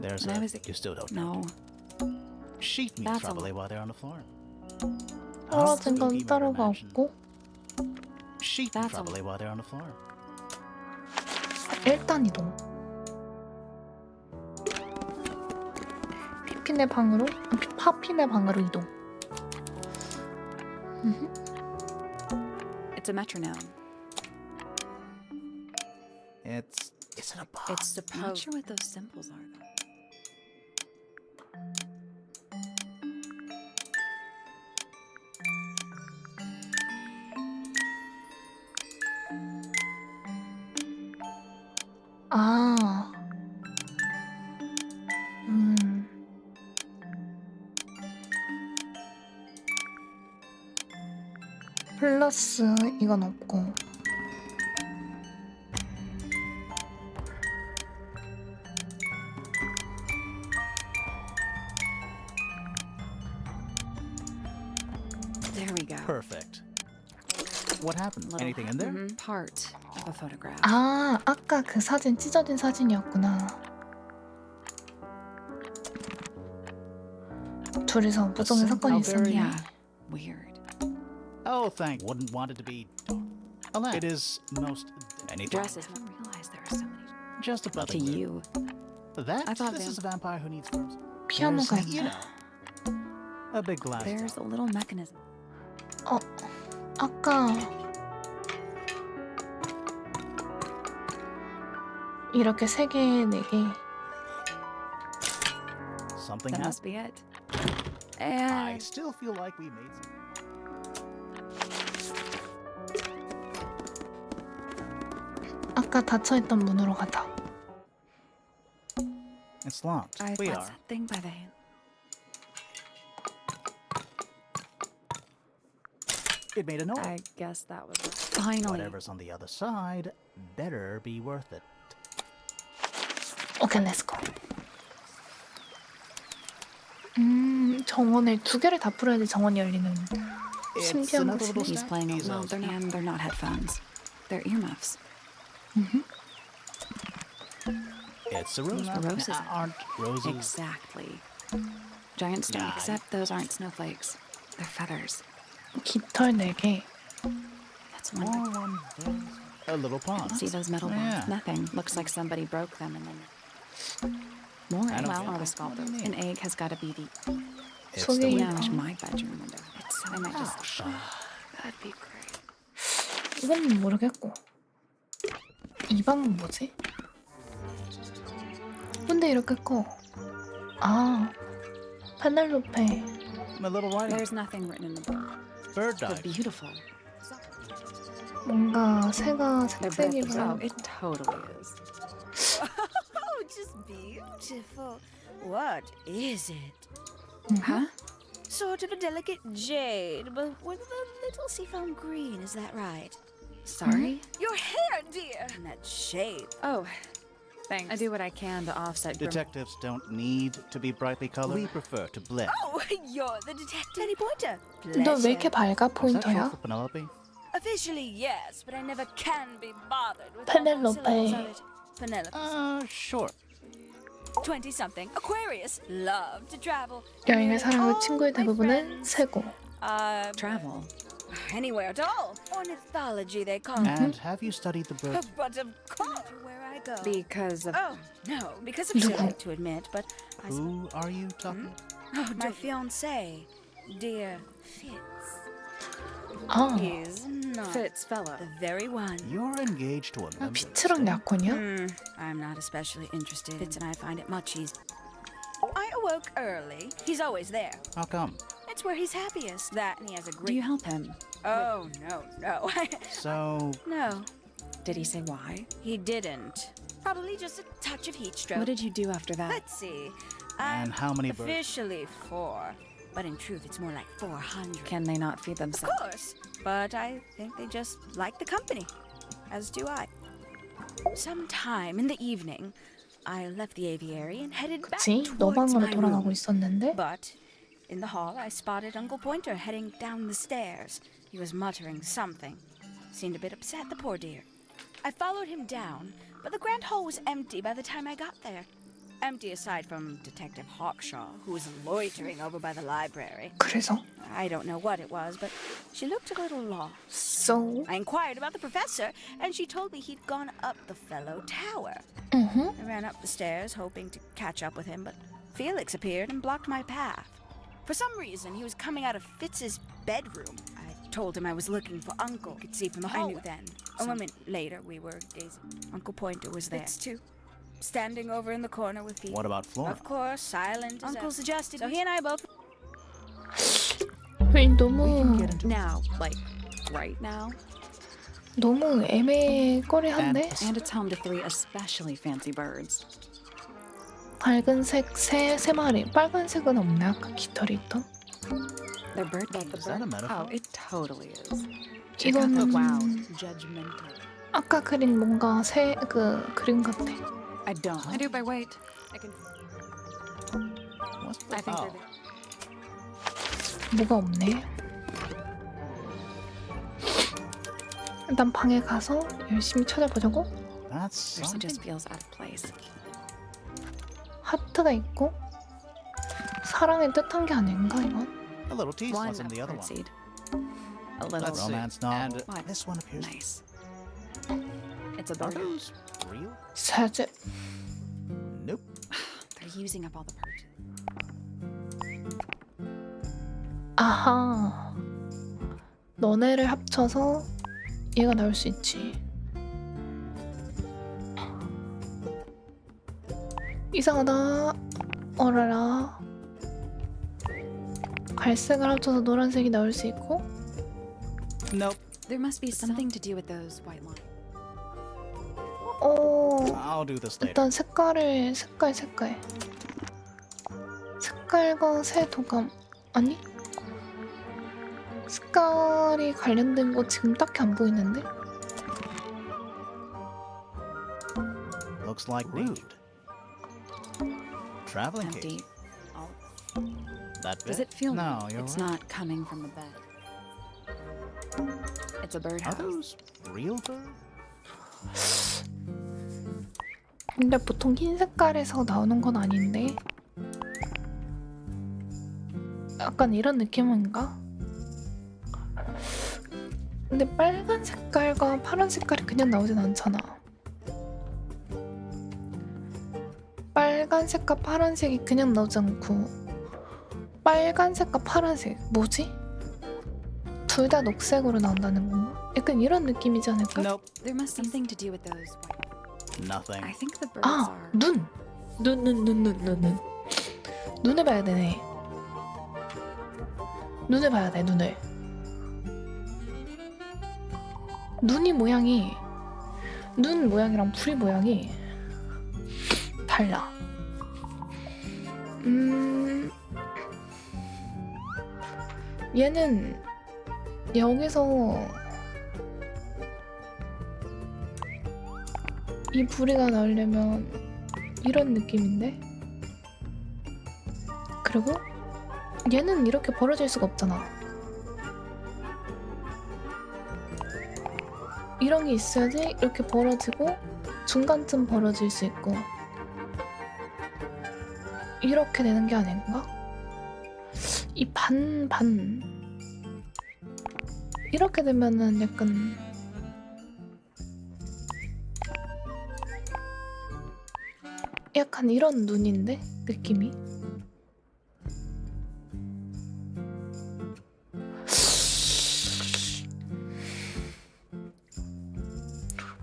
There's When I a. was a- You still don't know. No. Sheet music, That's probably while they're on the floor. 떨어진 건 Spooky murder 따로가 mansion. 없고. Sheet That's probably while they're on the floor. 일단 이동. 파핀의 방으로 이동. It's a metronome. Is it a box? It's supposed. Not sure what those symbols are, though. 아. 플러스 이건 없고. There we go. Perfect. What happened? Little- Anything in there? Part of a photograph. 아, 아까 그 사진 찢어진 사진이었구나. 둘이서 무정의 사건이 있었네. Yeah. Weird. Oh, thank. Wouldn't want it to be dark. Alas, it is most anything. Dresses. I didn't realize there are so many. Just about To you. That. I thought this is a vampire who needs firms. 피아노가 There's, you 있네. know, a big glass. There's a little mechanism. 아까 이렇게 3개, 4개. Something That happened. must be it. I And still feel like we made some. 아까 닫혀있던 문으로 가자. It's locked. I We thought are. that thing by the hand. It made a noise. I guess that was it. Finally. Whatever's on the other side better be worth it. 오케이, 렛츠고. 정원을 2개를 다 풀어야지 정원이 열리는 It's 신기한 another little 곳이네. He's playing He's alone. And they're not headphones. They're earmuffs. It's a rose. A rose is it? Aren't roses? Exactly. Giant stone, Nah. except those aren't snowflakes. They're feathers. 깃털 4개. That's one. Or one very- a little pond. See those metal Yeah. ones? Nothing. Looks like somebody broke them and then... More I don't well, get all it. the sculptors. An egg has got to be the... It's So the you- window. Gosh, my bedroom window. It's so... I might just... That'd be great. 이건 모르겠고. 이 방은 뭐지? 근데 이렇게 커. 아, 페넬로페. A little writing. There's nothing written in the book. Bird But died. beautiful. 뭔가 새가 They're 색색이 both... Oh, 많고. it totally is. Oh, just beautiful. What is it? Huh? Sort of a delicate jade, but with a little seafoam green, is that right? Sorry? Your hair, dear! And that shape. Oh, thanks. I do what I can to offset... Detectives don't need to be brightly colored. We prefer to blend. Oh, you're the detective. Any pointer? 너 왜 이렇게 밝아 Is that short 포인터야? for Penelope? Officially, yes, but I never can be bothered with Penelope. all the syllables of it. Penelope. Sure. 20-something. Aquarius. Love to travel. 여행을 Nearly 사랑하는 all 친구의 my 대부분은 friends, 새고. Travel. Anywhere at all. Ornithology, they call it. And have you studied the birds? But of course, where I go. Because of... Oh, no, because of silly to admit, but I Who are you talking? Oh, my fiancé, dear Fitz. 아, Is not Fitz fella. the very one. You're engaged to a member. 피츠랑 약혼이야? I'm not especially interested. Fitz and I find it much easier. I awoke early. He's always there. How come? It's where he's happiest. That and he has a great... Do you help him? Oh, no. So, No, Did he say why? he didn't. Probably just a touch of heat stroke. What did you do after that? Let's see. and I'm how many birds? officially 4, but in truth, it's more like 400. Can they not feed Of themselves? course, but I think they just like the company, as do I. Sometime in the evening, I left the aviary and headed back 그치? 너 towards 방으로 my 돌아가고 room. 있었는데? But in the hall, I spotted Uncle Pointer heading down the stairs. He was muttering something. Seemed a bit upset, the poor dear. I followed him down, but the grand hall was empty by the time I got there. Empty aside from Detective Hawkshaw, who was loitering over by the library. 그래서? I don't know what it was, but she looked a little lost. So? I inquired about the professor, and she told me he'd gone up the fellow tower. Mhm. I ran up the stairs, hoping to catch up with him, but Felix appeared and blocked my path. For some reason, he was coming out of Fitz's bedroom. I told him I was looking for Uncle. Could see from the hallway. I knew then. A moment later, we were gazing. Uncle Pointer was there, too. Standing over in the corner with Phoebe. What about Flora? Of course, silent. Uncle suggested. So he and I both. 너무 Now, like, right now. 너무 애매거리한데? And it's home to 3 especially fancy birds. 밝은색 세 마리. 빨간색은 없네. 아까 깃털이 있던. They're bird like the Is that a bird. metaphor? Oh, it totally is. Check out the 이거는 wow, judgmental. 아까 그린 뭔가 그림 같아. I don't. I do by weight. I can. What's I think oh. they're there. 뭐가 없네. 일단 방에 가서 열심히 찾아보자고. That's There's something. just feels out of place. 하트가 있고 사랑의 뜻한 게 아닌가 이건? A little tease One was in the other one. seed. A little That's romance novel. What? This one appears. Nice. It's a Are bird. those real? 사제. Nope. They're using up all the bird. 아하. 너네를 합쳐서 얘가 나올 수 있지. 이상하다. 어라라. 갈색을 합쳐서 노란색이 나올 수 있고. Nope. There must be something to do with those white lines. I'll do this later. 일단 색깔을 색깔. 색깔과 새 도감 아니? 색깔이 관련된 거 지금 딱히 안 보이는데? Looks like nude. Traveling Empty. case. Oh. That bit? Does it feel? No, new? you're It's right. not coming from the bed. It's a Are birdhouse. those real birds? 근데 보통 흰 색깔에서 나오는 건 아닌데 약간 이런 느낌인가? 근데 빨간 색깔과 파란 색깔이 그냥 나오진 않잖아. 빨간색과 파란색이 그냥 나오지 않고 빨간색과 파란색 뭐지? 둘 다 녹색으로 나온다는 건가? 약간 이런 느낌이지 않을까? Nope. There must be something to do with those white. Nothing. I think the birds 아! are. 눈! 눈을 봐야 되네. 눈을 봐야 돼, 눈을. 눈 모양이랑 풀이 모양이 달라. 얘는 여기서 이 부리가 나오려면 이런 느낌인데? 그리고 얘는 이렇게 벌어질 수가 없잖아. 이런 게 있어야지 이렇게 벌어지고 중간쯤 벌어질 수 있고 이렇게 되는 게 아닌가? 이 반 이렇게 되면은 약간 이런 눈인데 느낌이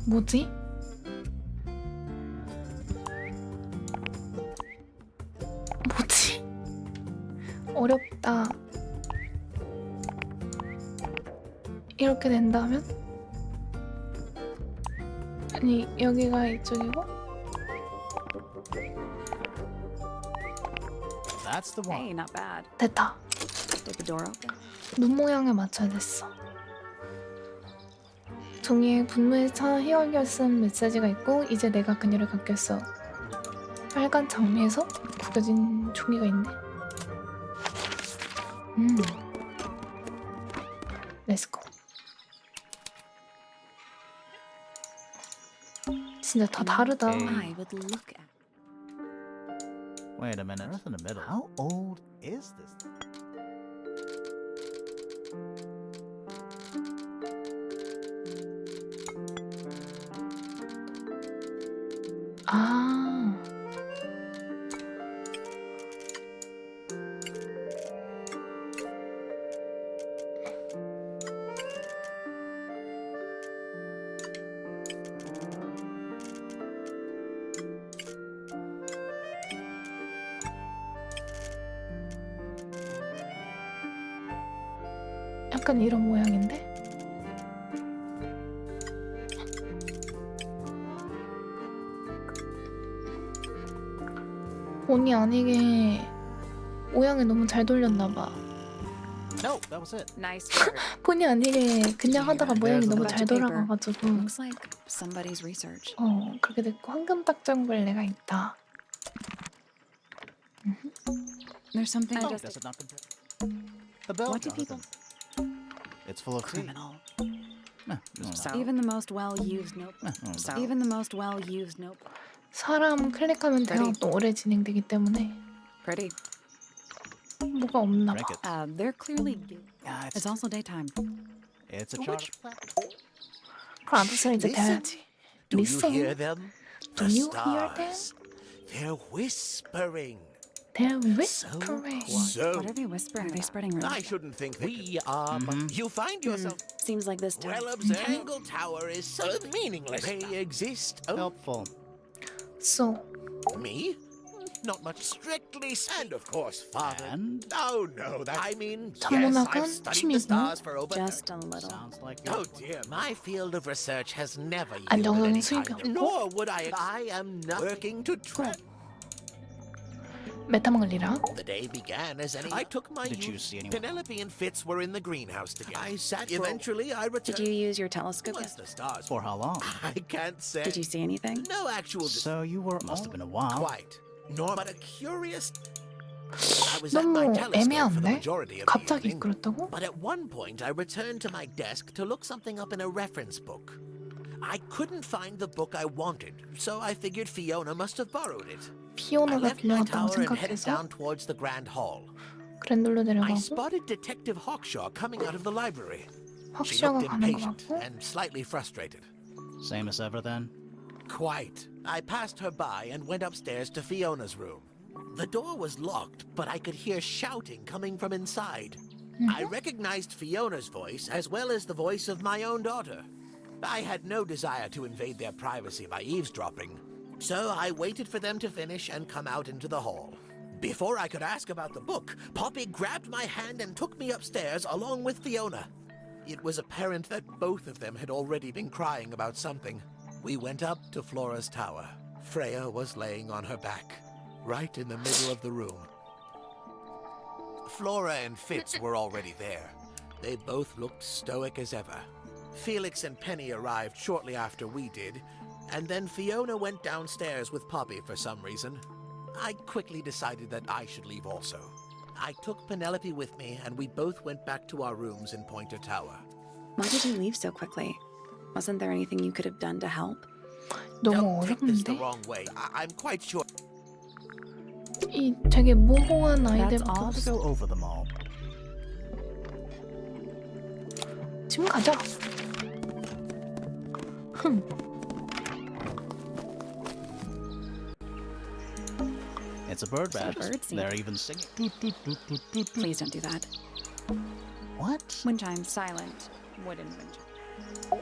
뭐지? 뭐지? 어렵다. 이렇게 된다면? 아니 여기가 이쪽이고 That's the Hey, one. not bad. 됐다. Did the door open? 눈 모양에 맞춰야 됐어. 종이에 분노에 차 희열결 쓴 메시지가 있고 이제 내가 그녀를 갖겠어. 빨간 장미에서 구겨진 종이가 있네. 렛츠고. 진짜 다 다르다. Okay. I would look at. Wait a minute. Earth in the middle. How old is this? 아. 약간 이런 모양인데? 본의 아니게 모양을 너무 잘 돌렸나봐. No, that was it. Nice work. 본의 아니게 그냥 하다가 모양이 너무 잘 Bunch of paper. 돌아가가지고 Looks like somebody's research. 그렇게 됐고 황금 딱정벌레가 있다. There's something Oh, just does it not compare? The bell, What do people- Jonathan. It's full of tea. criminal. So, Even the most well-used notebook. Even the most well-used notebook. 사람 클릭하면 대화도 오래 진행되기 때문에 Pretty. 뭐가 없나 봐. drink it. They're clearly. Ah, It's also daytime. it's a charter. 그럼 알아서 이제 Listen. 대야지. Do you Listen. hear them? Do The you hear them? stars. They're whispering. They're So whispering. So What are they whispering? Are they spreading rumors? I shouldn't think that we are. You find yourself. Seems like this time. Relev's Tangle Tower is so meaningless. They exist. Oh, Helpful. So me? Not much. Strictly, and of course, Father. And? Oh no, that I mean, yes, 천문학은 I've studied 취미고. the stars for over. Just a little. Sounds like Oh dear, my field of research has never 안정적인 yielded any 수익이 kind of. 없고. Nor would I am not working to try. 메타몽을리라. The day began as any. I took my Did you youth. see anyone? Penelope and Fitz were in the greenhouse together. I sat. Eventually, I returned. Did you use your telescope? Once the stars. For how long? I can't say. Did you see anything? No actual. So you were must have been a while. Quite. Nor, but a curious. I was at my 너무 telescope for the 애매한데? majority of the 갑자기 evening. 그랬다고? But at one point, I returned to my desk to look something up in a reference book. I couldn't find the book I wanted, so I figured Fiona must have borrowed it. I 피오나가 left my 빌려갔다고 tower and headed 생각해서 down towards the Grand Hall. 그랜돌로 I 내려가고 spotted Detective Hawkshaw coming out of the library. She 확실하가 looked 가는 거 impatient 같고 and slightly frustrated. Same as ever then? Quite. I passed her by and went upstairs to Fiona's room. The door was locked, but I could hear shouting coming from inside. I recognized Fiona's voice as well as the voice of my own daughter. I had no desire to invade their privacy by eavesdropping, so I waited for them to finish and come out into the hall. Before I could ask about the book, Poppy grabbed my hand and took me upstairs along with Fiona. It was apparent that both of them had already been crying about something. We went up to Flora's tower. Freya was laying on her back, right in the middle of the room. Flora and Fitz were already there. They both looked stoic as ever. Felix and Penny arrived shortly after we did, and then Fiona went downstairs with Poppy for some reason. I quickly decided that I should leave also. I took Penelope with me, and we both went back to our rooms in Pointer Tower. Why did you leave so quickly? Wasn't there anything you could have done to help? 너무 Don't take this the 어렵는데? wrong way. I'm quite sure. 이 되게 모호한 That's 아이들부터 all. Let's go over them all. 지금 가자. It's a bird It's a bath. bird scene. They're even singing. Doot, doot, doot, doot, doot, doot. Please don't do that. What? Wind chime, silent. Wooden wind chime.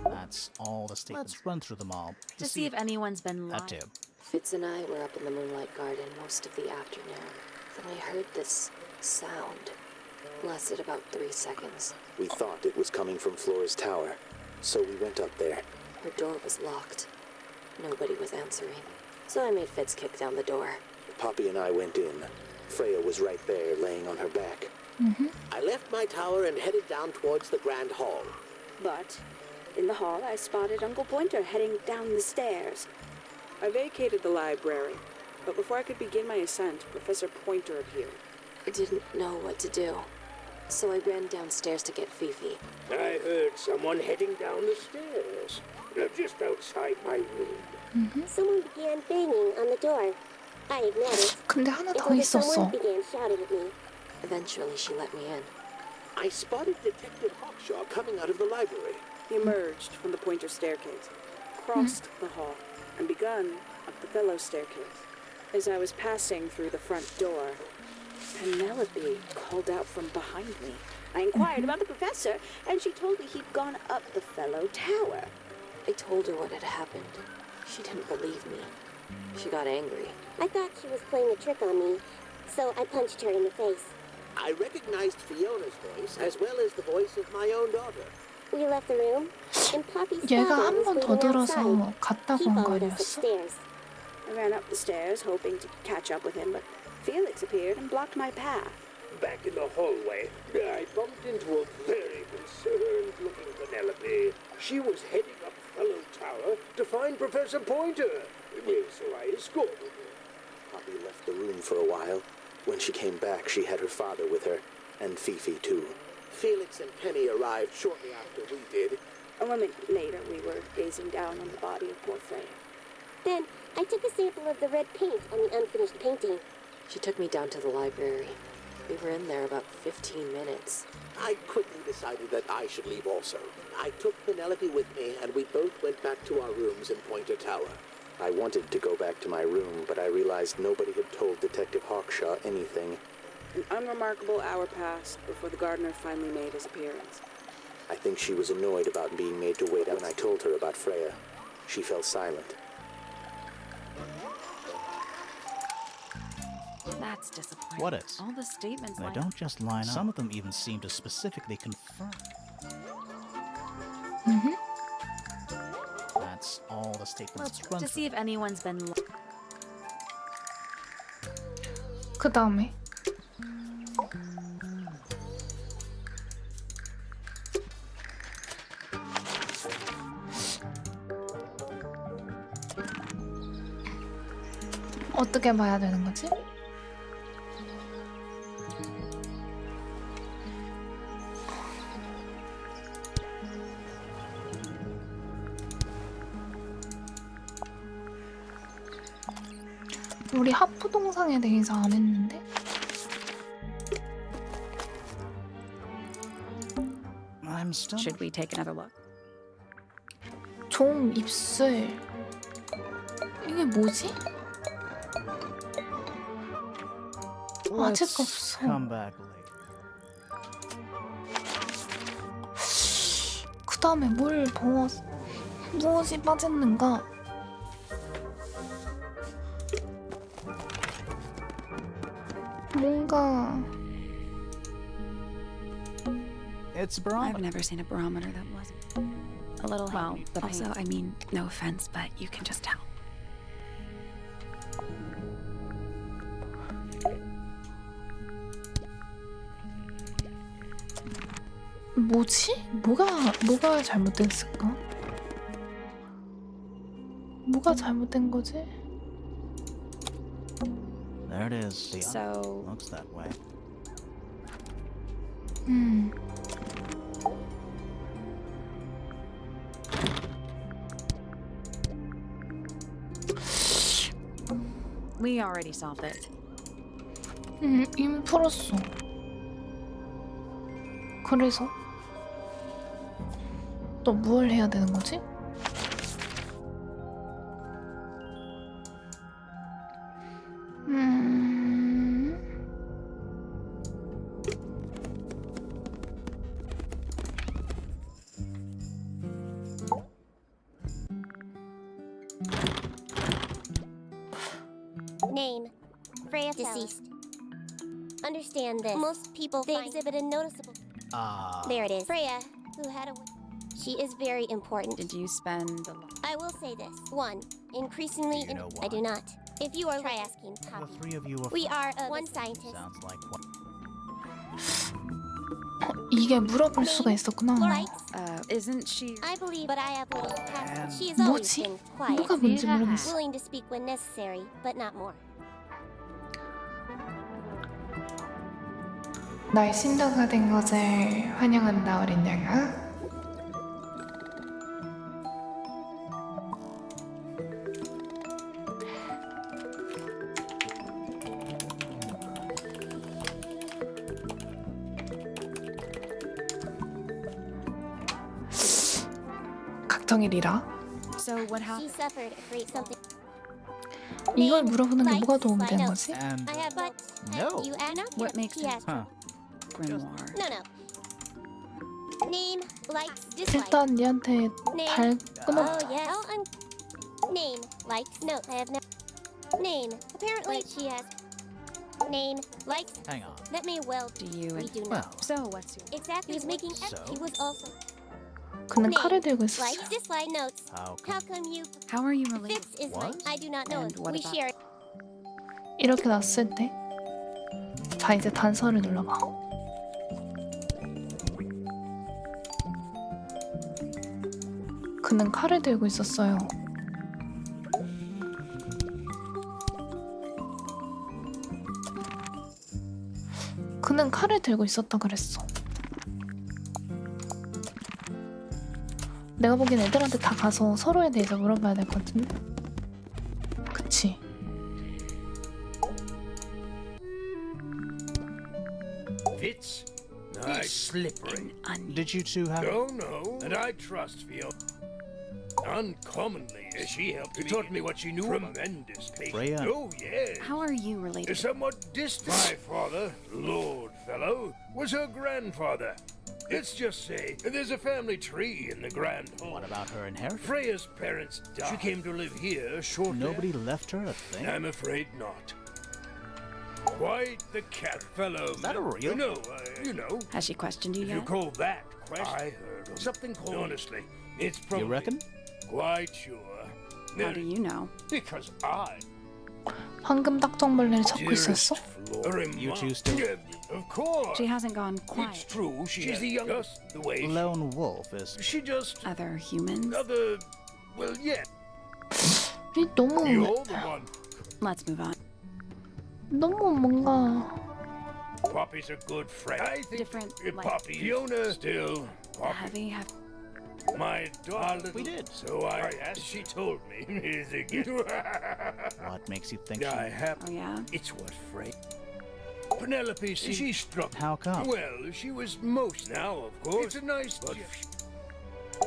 That's all the statements. Let's run through them all. To see if anyone's been That lying. too. Fitz and I were up in the moonlight garden most of the afternoon. Then we heard this sound. Lasted about 3 seconds. We thought it was coming from Flora's tower, so we went up there. Her door was locked. Nobody was answering. So I made Fitz kick down the door. Poppy and I went in. Freya was right there, laying on her back. I left my tower and headed down towards the Grand Hall. But in the hall, I spotted Uncle Pointer heading down the stairs. I vacated the library, but before I could begin my ascent, Professor Pointer appeared. I didn't know what to do. So I ran downstairs to get Fifi. I heard someone heading down the stairs, just outside my room. Someone began banging on the door. I ignored it. 근데 하나 더 Until 있었어. someone began shouting at me. Eventually, she let me in. I spotted Detective Hawkshaw coming out of the library. He emerged from the Pointer staircase, crossed the hall, and begun up the fellow staircase. As I was passing through the front door, Penelope called out from behind me. I inquired about the professor, and she told me he'd gone up the fellow tower. I told her what had happened. She didn't believe me. She got angry. I thought she was playing a trick on me, so I punched her in the face. I recognized Fiona's voice as well as the voice of my own daughter. We left the room, and Poppy's 얘가 father 한 was 번 더 waiting 들어서 outside. He 갔다고 한 거 followed us 아니었어? upstairs. I ran up the stairs, hoping to catch up with him, but Felix appeared and blocked my path. Back in the hallway, I bumped into a very concerned-looking Penelope. She was heading up Fellow Tower to find Professor Pointer. So I escorted her. Poppy left the room for a while. When she came back, she had her father with her, and Fifi too. Felix and Penny arrived shortly after we did. A moment later, we were gazing down on the body of poor Freya. Then I took a sample of the red paint on the unfinished painting. She took me down to the library. We were in there about 15 minutes. I quickly decided that I should leave also. I took Penelope with me, and we both went back to our rooms in Pointer Tower. I wanted to go back to my room, but I realized nobody had told Detective Hawkshaw anything. An unremarkable hour passed before the gardener finally made his appearance. I think she was annoyed about being made to wait when I told her about Freya. She fell silent. That's disappointing. What is? All the statements They line don't just line up. Some of them even seem to specifically confirm. That's all the statements run to see if anyone's been. 그 다음에 어떻게 봐야 되는 거지? 우리 하프 동상에 대해서 안 했는데? I'm still. Should we take another look? 종 입술 이게 뭐지? 아직 Let's 없어. come back later. 그 다음에 무엇이 빠졌는가? 뭔가 It's I've barometer. never seen a barometer that wasn't a little. Well, also, I mean, no offense, but you can just tell. 뭐지? 뭐가 잘못됐을까? 뭐가 잘못된 거지? There it is. The So, looks that way. we already solved it. 이미 풀었어. 그래서 또 뭘 해야 되는 거지? Name: Freya, deceased. Understand this. Most people exhibit a noticeable. There it is. Freya, who had a. She is very important. Did you spend a lot? I will say this. One, increasingly. Do you know I do why? not. If you are try asking The Poppy. three of you are. We are one scientist. Sounds like what? 이게 물어볼 수가 있었구나. Florites. Isn't she? I believe, but I have little past. She has 뭐지? always been quiet, 뭐가 뭔지 모르겠어. willing to speak when necessary, but not more. 날 신도가 된 것을 환영한다 어린 양아. 각성일이라. So what She happened? suffered a great something. 이걸 물어보는 게 뭐가 도움이 되는 거지? And I have, but No. you add not What makes he it- has. huh? Grimoire. No. Name, likes, dislikes. 일단 얘한테 달 끊어. Oh yes. Name, likes, no. I have no. Name. Apparently she has. Name, likes. Hang on. That may well. Do you? We do not. Well, So what's your? Exactly. He was making. So? He was also. 그는 Name, 칼을 들고 있었어요. likes, dislike notes. how How come? come you? How are you related? Fitz is my. What? I do not know And it. what We about- share. 이렇게 놨을 때, 자 이제 단서를 눌러봐. 그는 칼을 들고 있었어요. 그는 칼을 들고 있었다 그랬어. 내가 보기엔 애들한테 다 가서 서로에 대해서 물어봐야 될 것 같은데? 그치? Fitz? Nice slippery. Did you two have? Oh no, and I trust Fiona. Uncommonly, she helped me. Taught me what she knew. Tremendous patience. Freya. Oh yes. How are you related? Somewhat distant. My father, Lord Fellow, was her grandfather. Let's just say there's a family tree in the grand hall. What about her inheritance? Freya's parents died. She came to live here shortly. Nobody left her a thing. I'm afraid not. Quite the cat fellow. Is that a real? No, you know. Has she questioned you If you yet? call that question, I heard of something called. Honestly, it's probably. You reckon? Quite sure. How do you know? Because I. 황금 딱정벌레를 잡고 있었어? You two still? Of course. She hasn't gone It's quiet. true. She's the youngest. The way Lone wolf is. she just Other humans? other. Well, yeah. 이 너무 You're the one. Let's move on. 너무 뭔가 Poppy's a good friend. I think Different, like- Poppy, Fiona, still Heavy, have my daughter. We did. So I asked. She told me. Is it good? What makes you think I she? have. oh yeah? It's what Frey. Penelope, she struck. How come? Well, she was most now, of course. It's a nice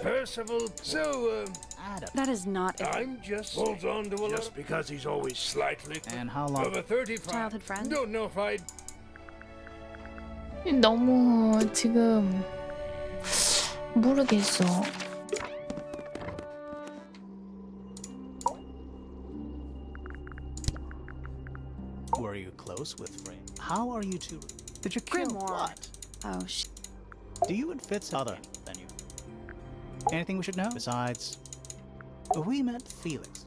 Percival. So, Adam. That is not a I'm just holds on to a just because he's always slightly. And how long? Over 35. childhood friend. Don't know if I'd. 너무 지금 모르겠어. Were you close with Frey? How are you two? Did you kill Grimoire. what? Oh, Do you and Fitz other than you? Anything we should know? Besides, we met Felix.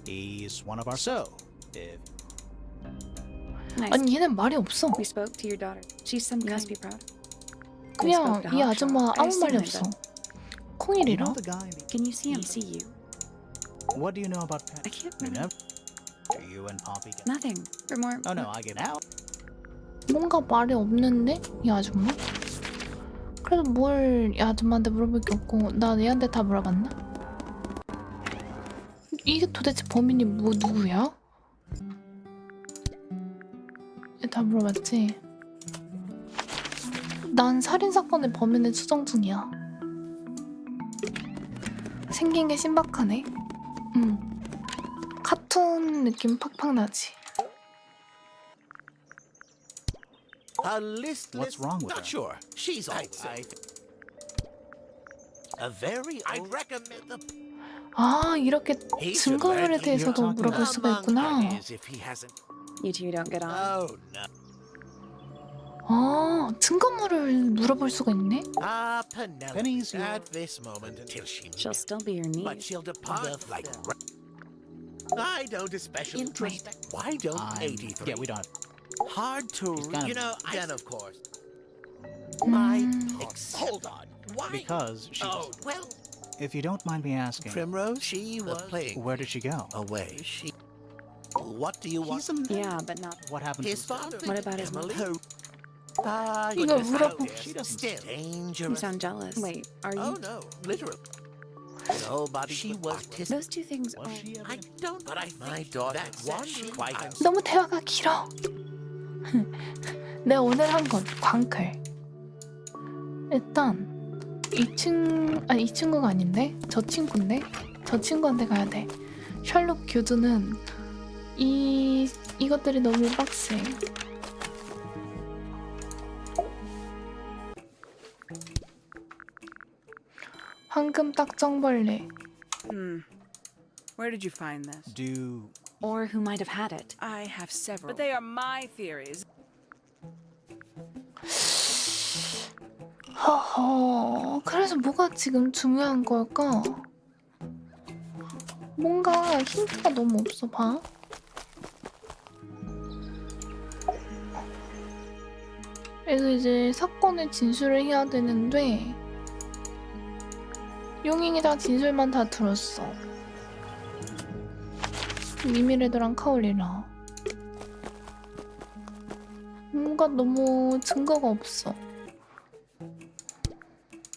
He's one of our. So, if nice. 아니 얘는 말이 없어. We spoke to your daughter. She's some kind. You must be proud. 그냥 이 아줌마 아무 말이 I 없어. you 콩일이라. know the guy. In the, Can you see him? See you? what do you know about Pat? I can't You remember. never. Do you and Poppy get? Nothing. For more. Oh no, I get out. 뭔가 말이 없는데 이 아줌마? 그래도 뭘 이 아줌마한테 물어볼 게 없고 나 얘한테 다 물어봤나? 이게 도대체 범인이 뭐 누구야? 얘 다 물어봤지? 난 살인사건의 범인을 추정 중이야. 생긴 게 신박하네. 카툰 느낌 팍팍 나지. A listless. What's wrong with Not her? sure. She's all right. A very. I'd recommend the. 아 이렇게 He should 증거물에 let you 대해서도 talk 물어볼 수가 among 있구나. others if he hasn't. You two don't get on. Oh no. 아 증거물을 물어볼 수가 있네. Ah, Penelope. Penny's your- At this moment until she. She'll still be your But niece. she'll depart like. I don't especially interest. Why don't 83? Yeah, we don't. Hard to. He's kind of- You know, then of course. My. 음, Hold on. Why? Because she. Oh well. If you don't mind me asking, Primrose. She was playing where did she go? away. She. What do you want? He's a man. Yeah, but not. What happened His to his father. What about his Emily? mother? Ah, 이거 goodness, 물어보- out there. She doesn't- Still You dangerous. sound jealous. Wait, are Oh you? no, literally. Nobody. She was. Those two things Was are. she ever? I don't. But I. My daughter. That's one. Quite. 너무 대화가 길어. 내가 오늘 한 건 광클. 일단 이 친구가 아닌데 저 친구인데 저 친구한테 가야 돼. 셜록 교주는 이것들이 너무 빡세. 황금 딱정벌레. Where did you find this? Do Or who might have had it. I have several, but they are my theories. 허허, 그래서 뭐가 지금 중요한 걸까? 뭔가 힌트가 너무 없어, 봐. 그래서 이제 사건의 진술을 해야 되는데 용잉이 다 진술만 다 들었어. 미미레드랑 카올리랑 뭔가 너무 증거가 없어.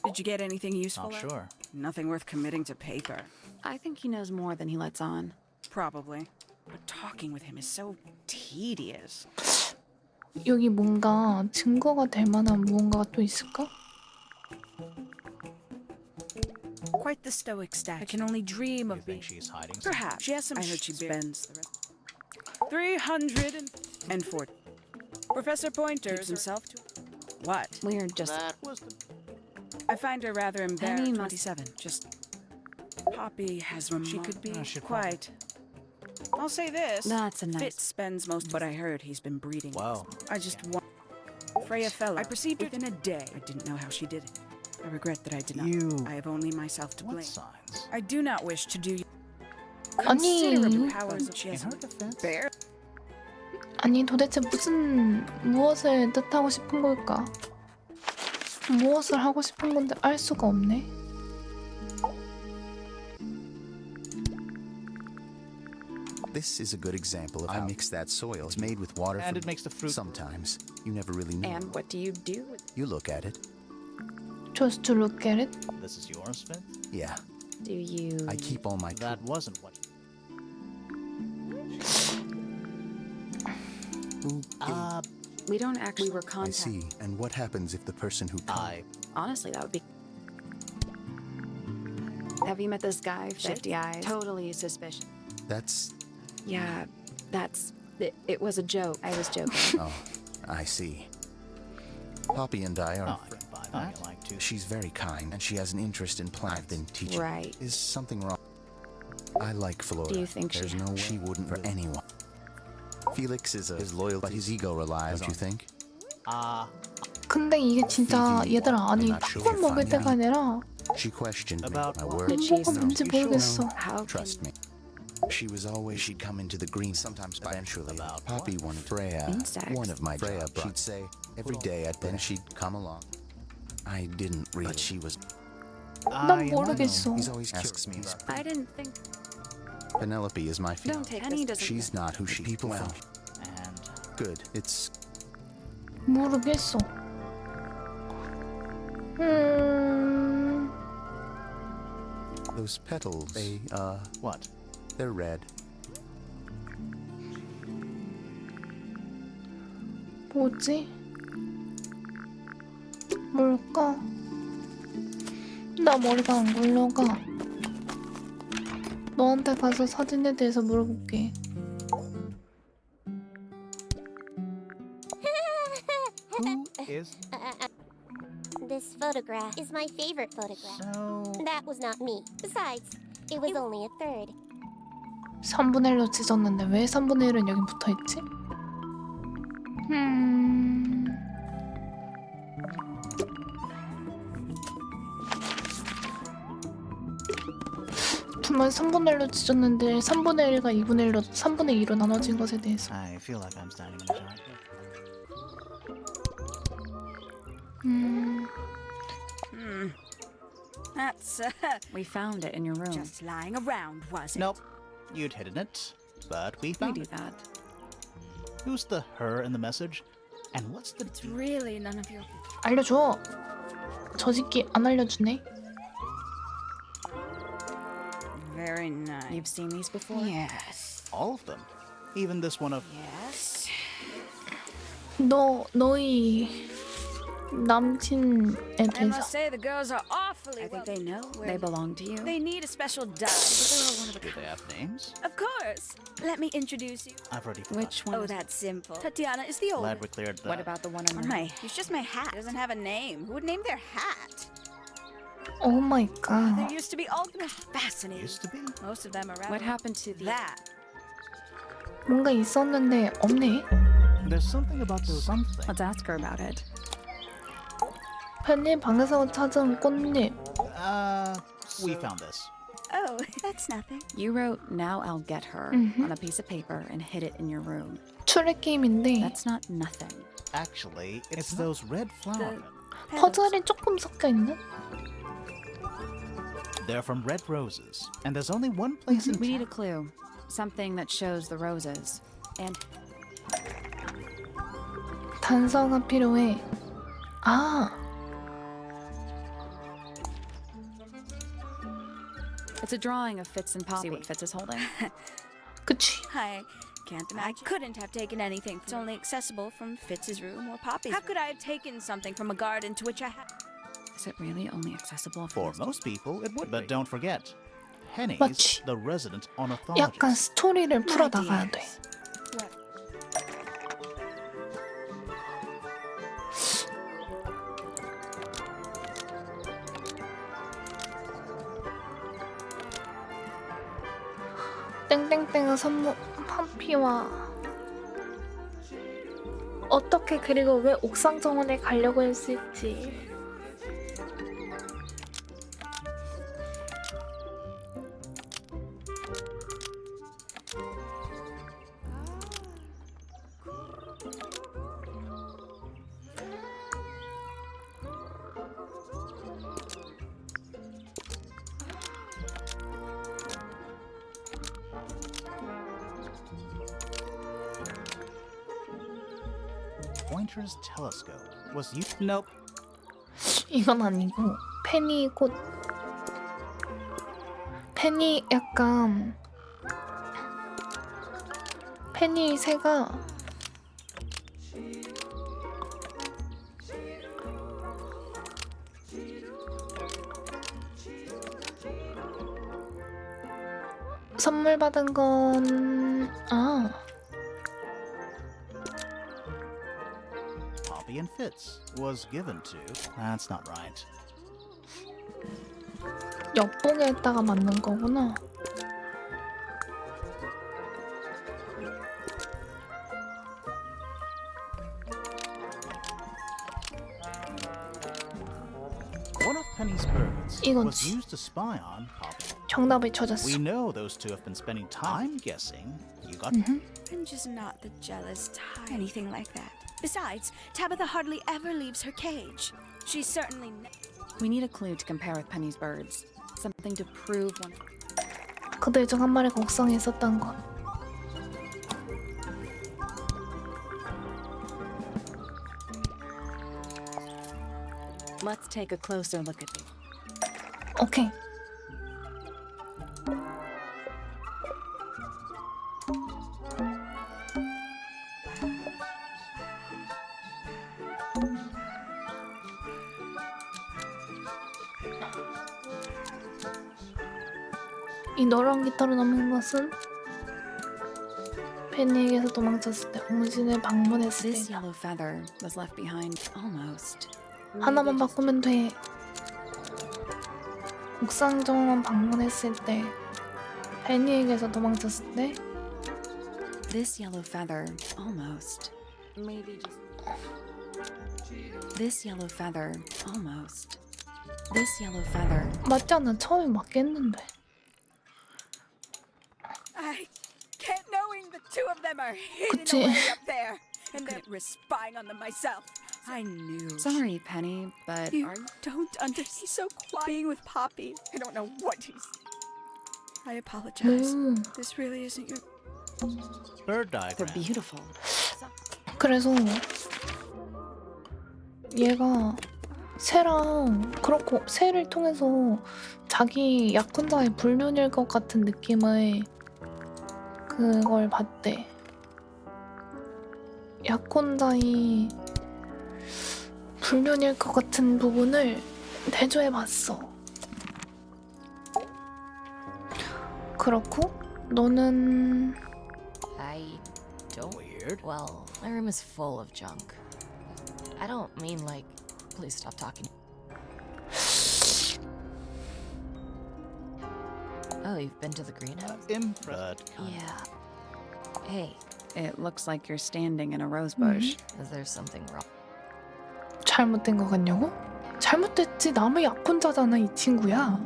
Did you get anything useful? Not sure. Nothing worth committing to paper. I think he knows more than he lets on. Probably. But talking with him is so tedious. 여기 뭔가 증거가 될 만한 무언가가 또 있을까? Quite the stoic statue. I can only dream You of being. think she's hiding something? Perhaps. She has some. I heard she spends the rest. 340. Professor Pointer keeps himself to. What? We're just... That was the... I find her rather Penny embarrassed. must- 27. Just. Poppy has She could be she'd quite. I'll say this. That's a nice... Fitz spends most. But I heard he's been breeding. Wow. I just want. Freya Fellow. I perceived her in a day. I didn't know how she did it. I regret that I did not. You... I have only myself to What blame. signs? I do not wish to do you 아니, considerable powers that she In has. her defense, Bear. 아니 도대체 무엇을 뜻하고 싶은 걸까? 무엇을 하고 싶은 건데 알 수가 없네. This is a good example of how I mix that soil. It's made with water and from it makes the fruit... sometimes. You never really know. And what do you do with... You look at it. Just to look at it. This is yours, Finn? Yeah. Do you... I keep all my... That wasn't what... Who We don't actually... We were I contacted. see. And what happens if the person who... Honestly, that would be... Have you met this guy? Shifty eyes. Totally suspicious. That's... Yeah, that's... It was a joke. I was joking. Oh, I see. Poppy and I are... Oh, I can buy that. I like to. She's very kind, and she has an interest in plants. I've been teaching. Right. Is something wrong? I like Flora. Do you think There's she- no way she wouldn't for anyone. Felix is loyal, but his ego relies, don't you think? 근데 이게 진짜 얘들아 아니 I'm not sure 팝콘 if 먹을 I'm 때가 아니라 She questioned me, About my what? word. Did she... 뭐가 뭔지 모르겠어. How Trust me. She was always, she'd come into the green sometimes. Eventually, About Poppy what? wanted Freya. Insects. One of my Freya, she'd say every day. Then she'd come along. I didn't really. But she was. 난 모르겠어. He's always asks me. I didn't think... Penelope is my Don't fiance. take Penny doesn't... She's not who she. People Well, think. and... Good. It's 모르겠어. those petals. They What? they're red. 뭐지? 뭘까? 나 머리가 안 굴러가. 너한테 가서 사진에 대해서 물어볼게. Who is... This photograph is my favorite photograph. So... That was not me. Besides, it was only a third. 3분의 1로 찢었는데 왜 3분의 1은 여기 붙어있지? 분명 3분의 1로 찢었는데 3분의 1과 2분의 1로 3분의 2로 나눠진 것에 대해서 I feel like I'm standing in the dark. That's We found it in your room. just lying around, was it? Nope. You'd hidden it, but we We found do it. that. Who's the her in the message? And what's the... It's really none of your. 알려줘. 저 새끼 안 알려주네. Very nice. You've seen these before? Yes. All of them. Even this one of... Yes. 너희 남친에 I 대해서 must say the girls are awfully. I think they know where They belong to you? They need a special dye, but they're all one of a Do kind. they have names? Of course. Let me introduce you. I've already forgotten. Which one? Oh, that's simple. Tatiana is the Glad oldest. we cleared that. What about the one on On the... my, it's just my hat. It doesn't have a name. Who would name their hat? 오 마이 There 갓. used to be all the fascinating. Used to be? Most of them are rather. What happened to the... That 뭔가 있었는데 없네. There's something about those something. Let's ask her about it. 팬님 방에서 찾은 꽃잎. We found this. Oh, that's nothing. You wrote, "Now I'll get her," Mhm. on a piece of paper and hid it in your room. 추리 게임인데 That's not nothing. Actually, it's those red flower petals. 퍼즐이 조금 섞여 있는? They're from red roses, and there's only one place in We need a town. clue. Something that shows the roses. And 단서가 필요해. 아, it's a drawing of Fitz and Poppy. See what Fitz is holding? 그치. I can't imagine. I couldn't have taken anything. It's only accessible from Fitz's room or Poppy's. How could I have taken something from a garden to which I had? Is it really only accessible For this? most people, it would. But don't forget, Penny's 맞지. the resident ornithologist. 약간 스토리를 풀어 나가야 돼. What? 땡땡땡은 선물 한피와 어떻게 그리고 왜 옥상 정원에 가려고 했을지. Pointer's telescope was used. Nope. 이건 아니고 페니 꽃. 페니 약간 페니 새가 선물 받은 건 Poppy and Fitz was given to. That's not right. 옆봉에다가 맞는 거구나. One of Penny's birds 이건 was used to spy on Poppy. 정답을 찾았어. We know those two have been spending time. I'm guessing you got. I'm just not the jealous type. Anything like that. Besides, Tabitha hardly ever leaves her cage. She's certainly. We need a clue to compare with Penny's birds. Something to prove one. 그들 중 한 마리가 옥상에 있었던 것. Let's take a closer look at these. 오케이. 이 노란 깃털을 넘은 것은 팬니에게서 도망쳤을 때 옹진을 방문했을 This 때 yellow feather was left behind almost. 하나만 바꾸면 돼. 옥상 정원 방문했을 때 팬니에게서 도망쳤을 때 This yellow feather almost. Maybe just. This yellow feather almost. This yellow feather. 맞잖아. 처음에 맞겠는데. I can't knowing the two of them are hidden 그치. away up there, and they're spying on them myself. I knew. Sorry, Penny, but You don't understand. He's so quiet. Being with Poppy, I don't know what he's. I apologize. This really isn't your. Bird they're diagram. beautiful. 그래서 얘가 새랑 그렇고 새를 통해서 자기 약혼자의 불륜일 것 같은 느낌의 그걸 봤대. 약혼자의 불륜일 것 같은 부분을 대조해봤어. 그렇고 너는 I don't. Weird. Well, my room is full of junk. I don't mean like, please stop talking. Oh, you've been to the greenhouse? Impressed. Yeah. Hey, It looks like you're standing in a rose bush. is there something wrong? 잘못된 거 같냐고? 잘못됐지. 남의 약혼자잖아 이 친구야.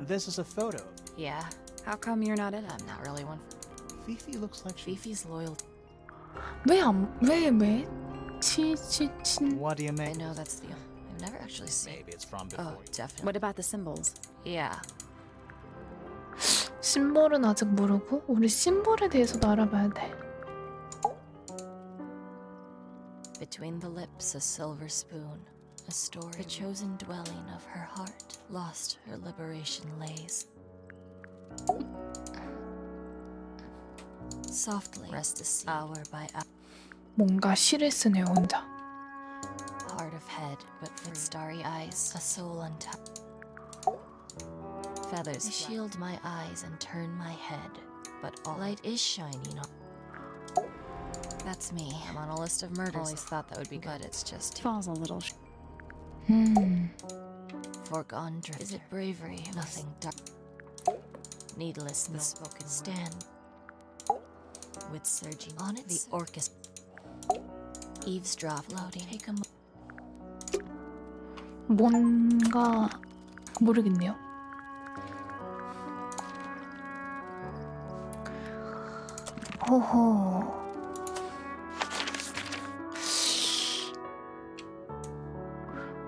This is a photo. Yeah, How come you're not in it? I'm not really one. Fifi looks like she... Fifi's loyal. 왜? 친. What do you I mean? know that's the. I've never actually seen. Maybe it's from before. Oh, definitely. What about the symbols? Yeah. 심볼은 아직 모르고 우리 심볼에 대해서도 알아봐야 돼. Between the lips, a silver spoon. A story. The chosen dwelling of her heart. Lost her liberation lays. Softly rest a sea. Hour by hour. 뭔가 시를 쓰네 혼자. Heart of head, but with starry eyes. A soul untapped. Feathers they shield my eyes and turn my head. But all light is shining on. That's me. I'm on a list of murders. Always thought that would be good. It's just Falls a little. foregone drift. Is it bravery? Nothing dark. Needless the spoken stand. With surging on it, the orchestra. Eavesdrop floating. Take a 뭔가 모르겠네요. 호호.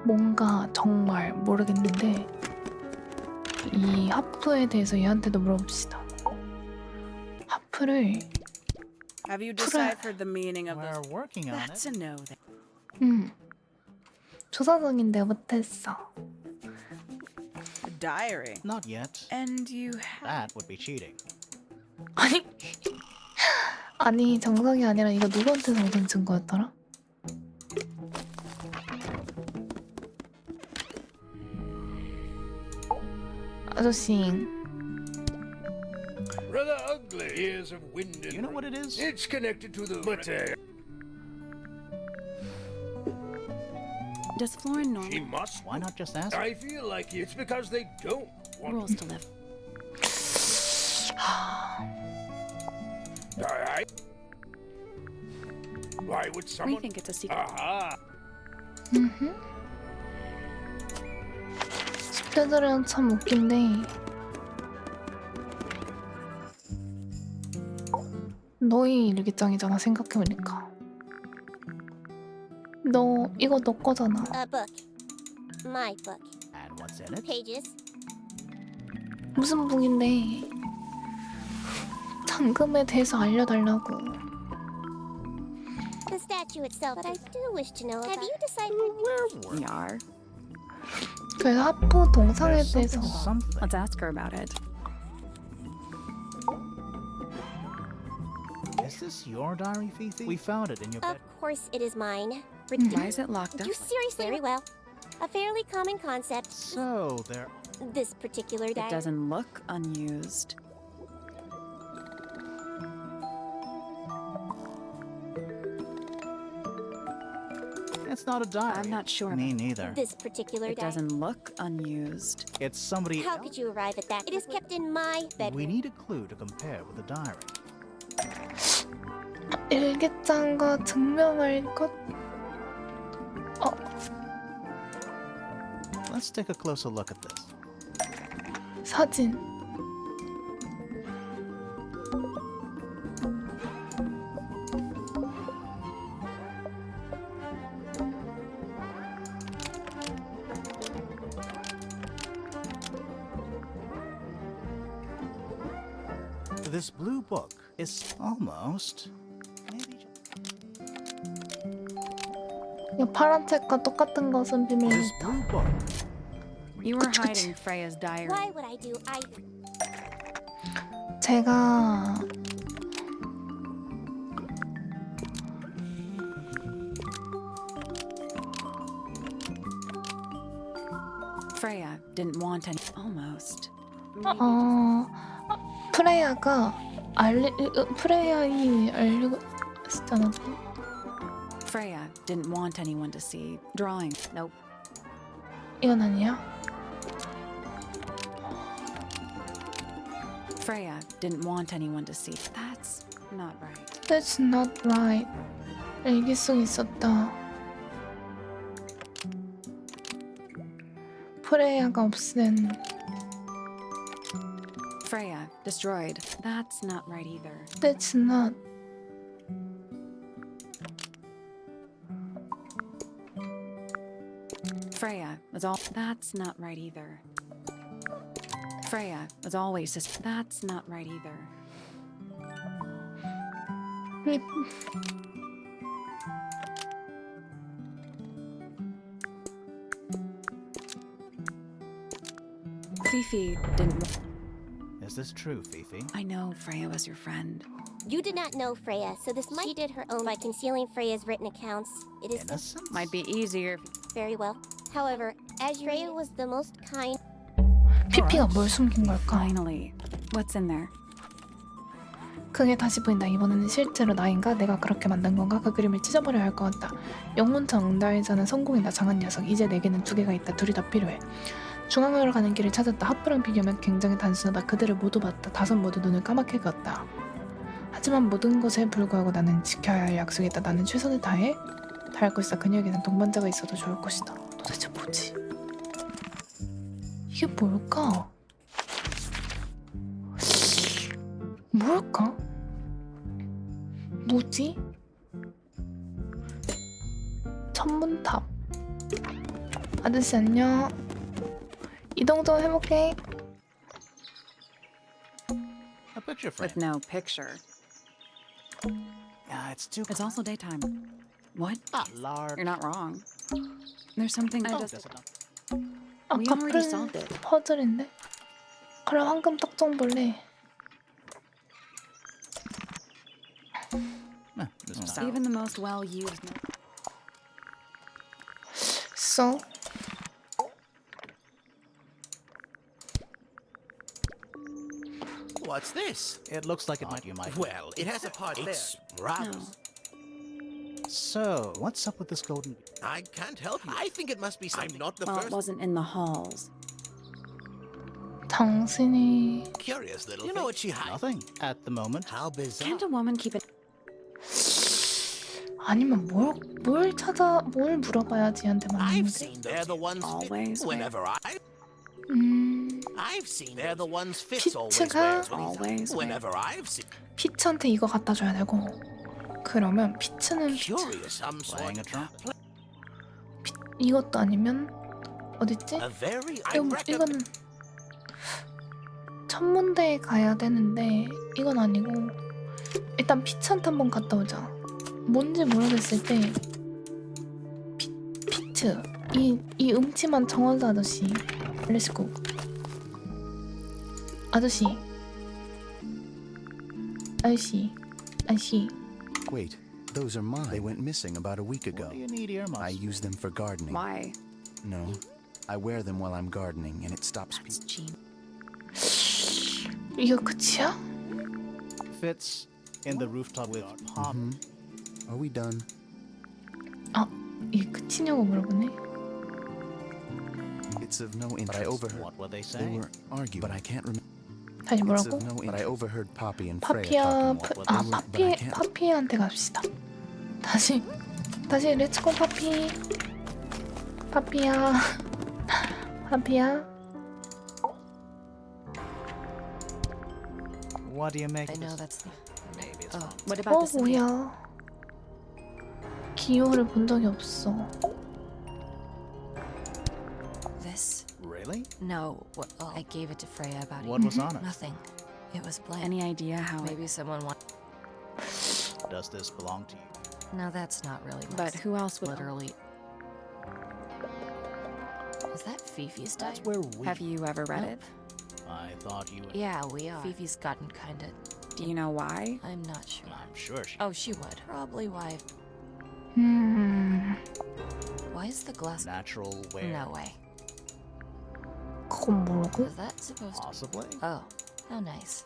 뭔가 정말 모르겠는데 이 하프에 대해서 얘한테도 물어봅시다. 하프를 Have you deciphered the meaning of We're this? working on That's it. a no then. 조사성인데 못했어. A diary. Not yet. And you have... That would be cheating. 아니 정성이 아니라 이거 누구한테 정성 준 거였더라? 아저씨 Rather ugly years of wind and You know what it is? It's connected to the... But, Does Florin know she must. Why not just ask? I feel like it's because they don't want rules to live? Why would We someone... think it's a secret. Aha! 10대들은 참 웃긴데 너희 일기장이잖아 생각해보니까. 너 이거 너 거잖아. A book. My book. And what's in it? Pages. 무슨 북인데 잠금에 대해서 알려달라고. The statue itself. But I do wish to know. Have you decided? We are. 그래서 하프 동상에 There's 대해서 something. Let's ask her about it. Is this your diary, Fifi? We found it in your Of bed. course it is mine. Why is it locked up? You seriously? Very well. A fairly common concept. So there. This particular It diary. doesn't look unused. It's not a diary. I'm not sure. Me neither. This particular It diary. doesn't look unused. It's somebody How else. could you arrive at that? It is kept in my bedroom. We need a clue to compare with the diary. 일기장과 증명할 것. Let's take a closer look at this. 사진. This blue book is almost. Maybe 이 파란 책과 똑같은 것은 this 비밀이다. blue book. You were hiding Freya's diary. Why would I do either? 제가 Freya didn't want any. Almost. 프레야가 프레야이 알리고 있잖아. Freya didn't want anyone to see. Drawing. Nope. 이건 아니야? Freya didn't want anyone to see. That's not right. That's not right. 일기성 있었다. 프레야가 없앤. Freya, destroyed. That's not right either. That's not. Freya was all. That's not right either. Freya was always just. That's not right either. Fifi didn't. Is this true, Fifi? I know Freya was your friend. You did not know Freya, so this might she did her own by concealing Freya's written accounts. It is Innocent? Might be easier. very well. However, as Freya was the most kind. 피피가 뭘 숨긴 걸까? Finally, what's in there? 그게 다시 보인다. 이번에는 실제로 나인가? 내가 그렇게 만든 건가? 그 그림을 찢어버려야 할 것 같다. 영문청 응달자는 성공이다. 장한 녀석. 이제 내게는 두 개가 있다. 둘이 다 필요해. 중앙으로 가는 길을 찾았다. 하프랑 비교하면 굉장히 단순하다. 그들을 모두 봤다. 다섯 모두 눈을 까맣게 떴다. 하지만 모든 것에 불구하고 나는 지켜야 할 약속이 있다. 나는 최선을 다해 다할 것이다. 그녀에게는 동반자가 있어도 좋을 것이다. 도대체 뭐지? 이게 뭘까? 뭘까? 뭐지? 천문탑. 아저씨 안녕. 이동 좀 해볼게. A picture frame. With no picture. It's too. It's also daytime. What? large. You're not wrong. There's something I just. Does it not? We 아까 already 푸른 solved it. 퍼즐인데? 그럼 황금 떡정 볼래? This is not. Even the most well-used. So? What's this? It looks like it might. You might. Well, it has a part It's there. Rather. No. So, what's up with this golden? I can't help you. I think it must be something. I'm not the Well, it first. wasn't in the halls. 당신이 Curious little. You know what she hides? Nothing at the moment. How bizarre. Can't a woman keep it? 아니면 뭘 물어봐야 지한테 맞는 I've 거지? seen they're the ones Always fit whenever I. I've seen they're the ones Fitz always 피츠가 wears when he's always out. Whenever I've seen. 피츠한테 이거 갖다 줘야 되고 그러면 피츠는 Curious, some Playing a sort. trumpet. 이것도 아니면 어딨지? A very. I 이거는 recommend. 천문대에 가야 되는데 이건 아니고 일단 피츠한테 한번 갔다 오자. 뭔지 모르겠을 때 피츠 이 음침한 정원사 아저씨 렛츠고 아저씨 Wait, those are mine. They went missing about a week ago. What do you need earmuffs? I use them for gardening. Why? No, I wear them while I'm gardening, and it stops people. Gene. 이거 끝이야? Fits in the rooftop with palm. Are we done? 아 이게 끝이냐고 물어보네. It's of no interest. But I overheard. What were they They saying? were arguing, but I can't remember. 다시 It's 뭐라고? of no interest. But I overheard Poppy and Freya 파피아 talking. 아 But I can't. 파피한테 갑시다. 다시 렛츠고 파피야 What do you make I of know this? that's. Maybe it's Oh, fine. What about this? 뭐야 기호를 본 적이 없어. this. Really? No, well, I gave it to Freya about What was on it? Nothing. It was blank. Any idea how? Maybe someone want. Does this belong to you? No, that's not really. But who else would? Literally. Is that Fifi's That's diary? where we. Have you ever read it? I thought you would. Yeah, we are. Fifi's gotten kinda. Do you know why? I'm not sure. I'm sure she. Oh, she would. Probably why. Why is the glass? Natural wear. No way. 그건 뭐라고? Was that supposed to? Possibly. Oh, how nice.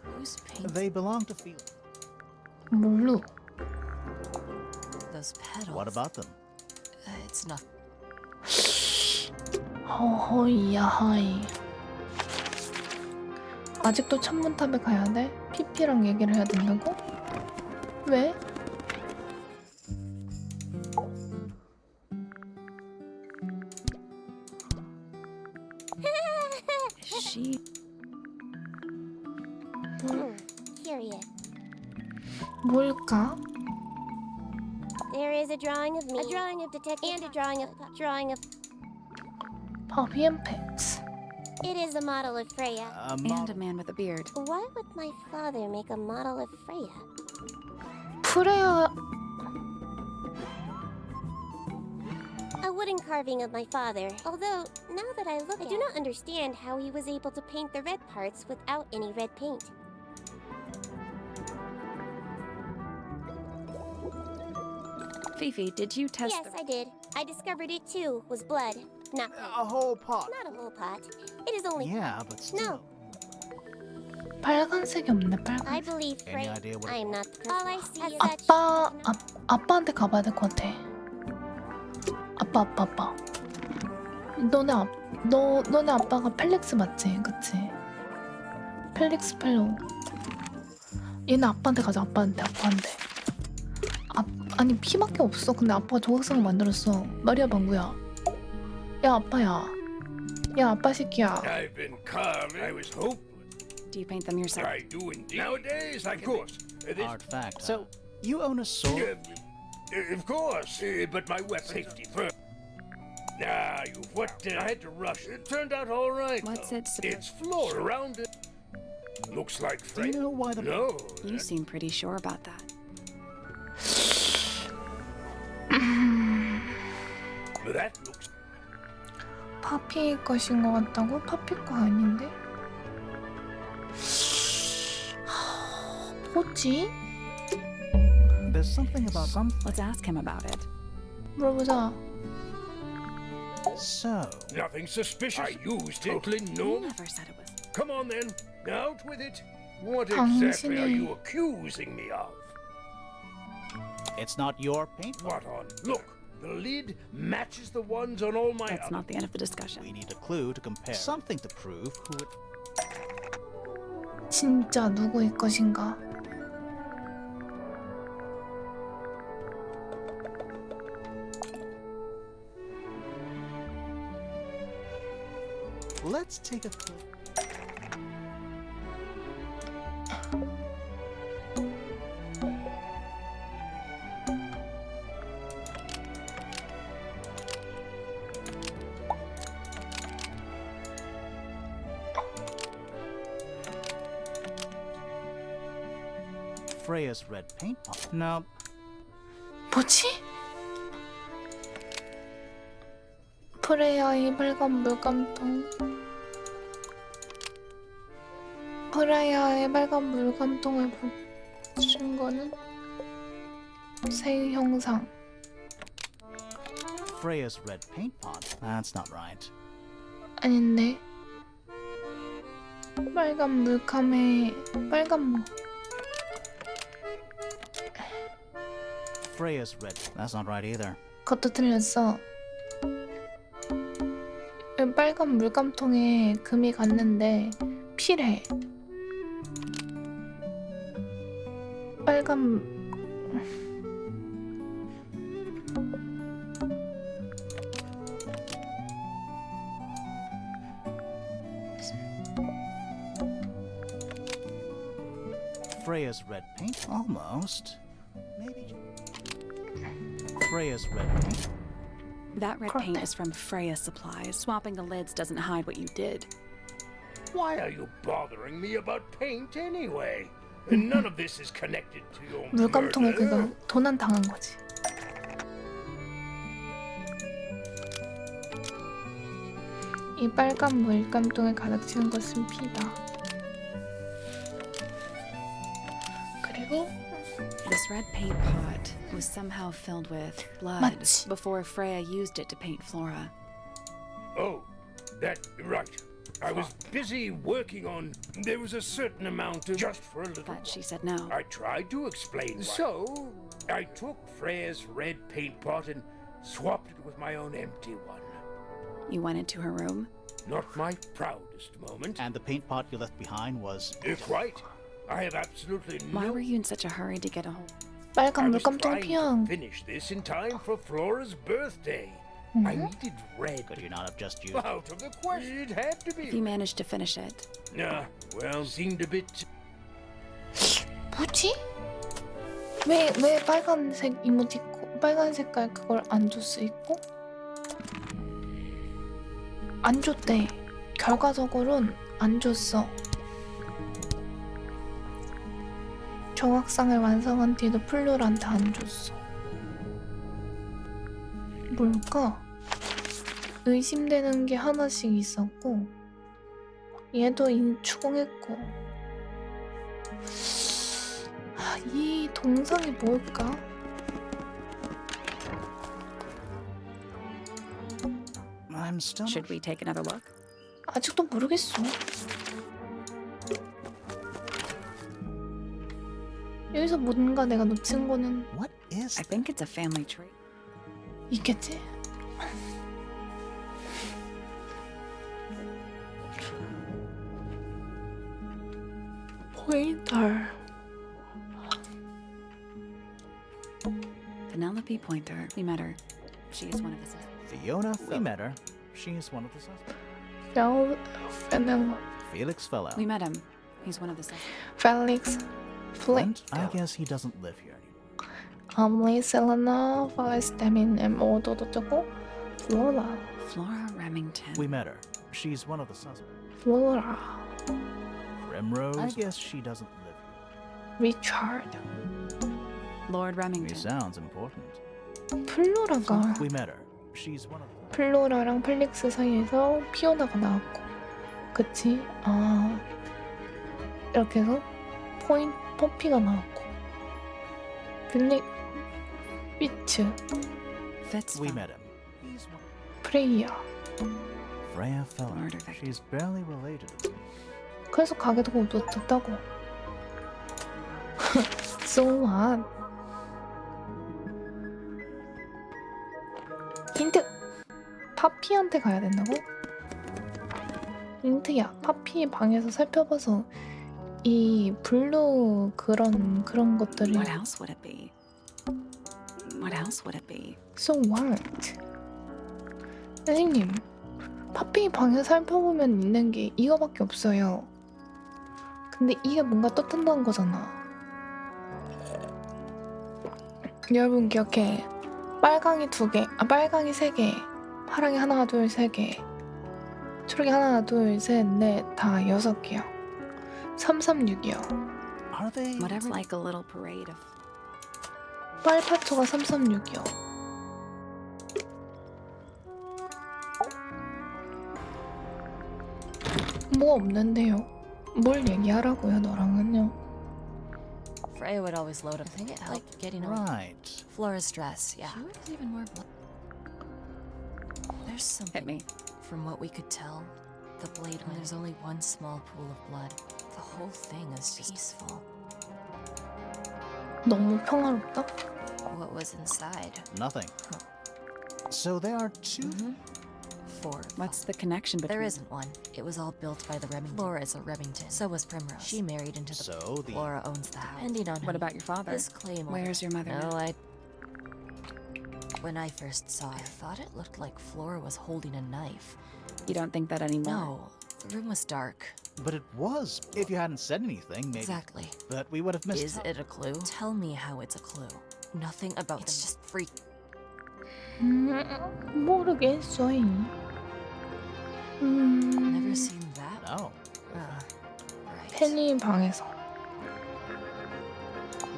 Who's painting They belong to Felix. 뭘로? those petals? What about them? It's not. 허허이야하이. 아직도 천문탑에 가야 돼? 피피랑 얘기를 해야 된다고? 왜? She. Curious. 뭘까? There is a drawing of me, a drawing of detective, and a drawing of. Poppy and Pets. It is a model of Freya. And a man with a beard. Why would my father make a model of Freya? 프레야 A wooden carving of my father. Although, now that I look, I do not understand how he was able to paint the red parts without any red paint. Fifi, did you test Yes, I did. I discovered it too. Was blood, not paint. A whole pot. Not a whole pot. It is only. Yeah, but still. No, 빨간색이 없네. I 빨간색. believe Any Freya. idea what I it am not the person. All I see is 아빠 아빠한테 가봐야 될 것 같아. 아빠. 너네 아빠가 펠릭스 맞지? 그치? 펠릭스 펠로우. 얘네 아빠한테 가자. 아빠한테. 아니 피밖에 없어. 근데 아빠가 조각상을 만들었어. 마리아 방구야. 야 아빠야. 야 아빠 새끼야. I've been carving. I was hopeless. Do you paint them yourself? I do indeed. Nowadays, of course. Artifact. So, you own a sword? Of course, but my weapon safety first. Nah, what? I had to rush. It turned out all right. What's though. it It's floor surrounded. Looks like Do you Freya. know why the... No. You seem pretty sure about that. But that looks. 파피 것인 것 같다고? 파피 거 아닌데? 뭐지? There's something about something. Let's ask him about it. 물어보자. So, Nothing suspicious. I used it. Totally You no. never said it was. Come on then. Out with it. What exactly are 당신이- you accusing me of? it's not your paint. What on? Look, the lid matches the ones on all my That's other. not the end of the We discussion. need a clue to compare. Something to prove who it... 진짜 누구일 것인가? Let's take a clue. Freya's red paint pot. No, 뭐지? 프레야의 빨간 물감통. 프레야의 빨간 물감통을 붙인 거는 새 형상. Freya's red paint pot. That's not right. 아닌데. 빨간 물감에 빨간 뭐 Freya's red. That's not right either. 그것도 틀렸어. 빨간 물감통에 금이 갔는데 필해. 빨간 Freya's red paint? Almost. Maybe. Freya's red paint. That red Correct. paint is from Freya Supplies. Swapping the lids doesn't hide what you did. Why are you bothering me about paint anyway? None of this is connected to your 물감통에 murder. 그거 도난 당한 거지. 이 빨간 물감통에 가득 채운 것은 피다. 그리고 This red paint pot was somehow filled with blood 맞지. before Freya used it to paint Flora. Oh, that right. I was busy working on. There was a certain amount of just for a little. But she said no. I tried to explain. So I took Freya's red paint pot and swapped it with my own empty one. You went into her room? Not my proudest moment. And the paint pot you left behind was... Quite. I have absolutely no... Why were you in such a hurry to get home? I 빨간 was 물감통 trying to 피형. finish this in time for Flora's birthday. I needed red. Could you not have just used... Out of the question. It had to If you be. managed to finish it. Well, seemed a bit... 뭐지? 왜 빨간색 이모티콘, 빨간 색깔 그걸 안 줄 수 있고? 안 줬대. 결과적으로는 안 줬어. 정확상을 완성한 뒤에도 플로라한테 안 줬어. 뭘까? 의심되는 게 하나씩 있었고 얘도 추궁했고 이 동상이 뭘까? I'm still... Should we take another look? 아직도 모르겠어. 여기서 뭔가 내가 놓친 거는 What is... I think it's a family tree. 있겠지? 포인터. Penelope Pointer. We met her. She is one of the sisters. Fiona, we met her. She's one of the suspects. Felix fell out. We met him. He's one of the sisters. Felix. Flint, I guess he doesn't live here anymore. Amelie, Selena, Valestemin, 어쩌고? Flora. Flora Remington. We met her. She's one of the suspects. Flora. Primrose, I guess she doesn't live here. Richard. Lord He Remington. sounds important. 플로라가 We met her. She's one of the... 플로라랑 펠릭스 사이에서 피오나가 나왔고, 그치? 아, 이렇게 해서 퍼피가 나왔고, 위츠, Fitz. We met him. He's one... 프레이야. Freya fell out. Murder victim. She's barely related to me. 그래서 가게도 못 뒀다고. So what? 힌트! 파피한테 가야 된다고? 힌트야. 파피의 방에서 살펴봐서 이 블루 그런 것들이 What else would it be? What else would it be? So what? 선생님, 파피 방에 살펴보면 있는 게 이거밖에 없어요. 근데 이게 뭔가 떠든다는 거잖아. 여러분 기억해. 빨강이 2개, 빨강이 3개, 파랑이 하나, 둘, 3개, 초록이 하나, 둘, 셋, 넷, 다 6개요. 336이요. Are they... Whatever. Like a little parade of. 빨파초가 336이요. 뭐 없는데요. 뭘 얘기하라고요, 너랑은요. Freya would always load up. I think it helped getting away. Right. Flora's dress, yeah. She was even more blood. There's Hit something. me. From what we could tell, the blade when there's only one small pool of blood. The whole thing is just peaceful. 너무 평화롭다? What was inside? Nothing. So there are two... 4. What's the connection between? There isn't one. It was all built by the Remington. Flora is a Remington. So was Primrose. She married into the... So the... Flora owns the house. Depending on What about your father? his claim. Where's your mother? No, When I first saw it, I thought it looked like Flora was holding a knife. You don't think that anymore? No, the room was dark. But it was. If you hadn't said anything, maybe... Exactly. But we would have missed... Is it a clue? Tell me how it's a clue. Nothing about it's just freak. 모르겠어요. Never seen that? No. Right. 펜이 방에서.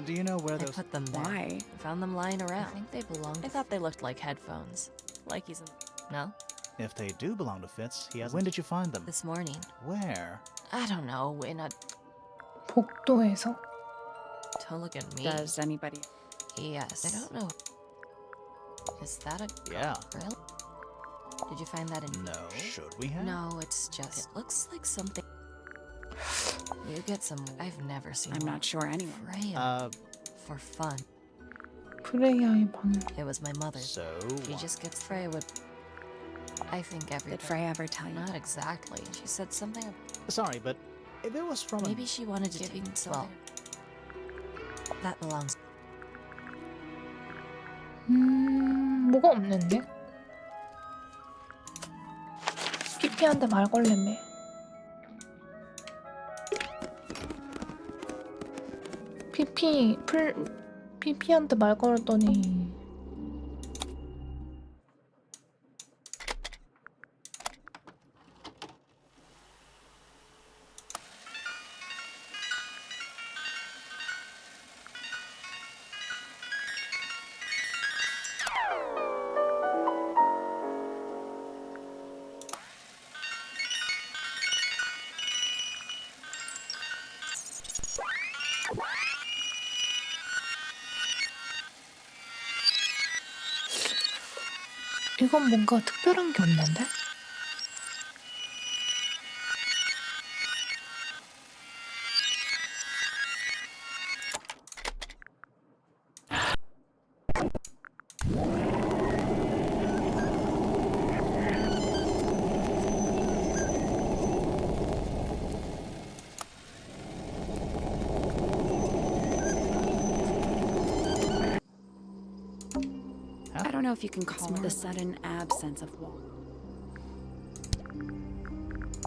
Do you know where I those... put them there. Why? Found them lying around. I think they belonged. I thought they looked like headphones. Like he's in... No? If they do belong to Fitz, he has... When did you find them? This morning. Where? I don't know, in a... 복도에서. Don't look at me. Does anybody? Yes. I don't know. Is that a... Yeah. Really? Did you find that in... No. Should we have? No, it's just... It looks like something... You get some... I've never seen I'm one. not sure anyone. Freya. For fun. 프레야의 방. It was my mother's. So... She just gets Freya would... I think every. Did Freya ever tell you? Not exactly. She said something. Sorry, but if it was from Maybe she wanted to give well, that belongs. 뭐가 없는데? 피피한테 말 걸렸네. 피피한테 말 걸었더니 이건 뭔가 특별한 게 없는데? I don't know if you can call it the sudden absence of wall.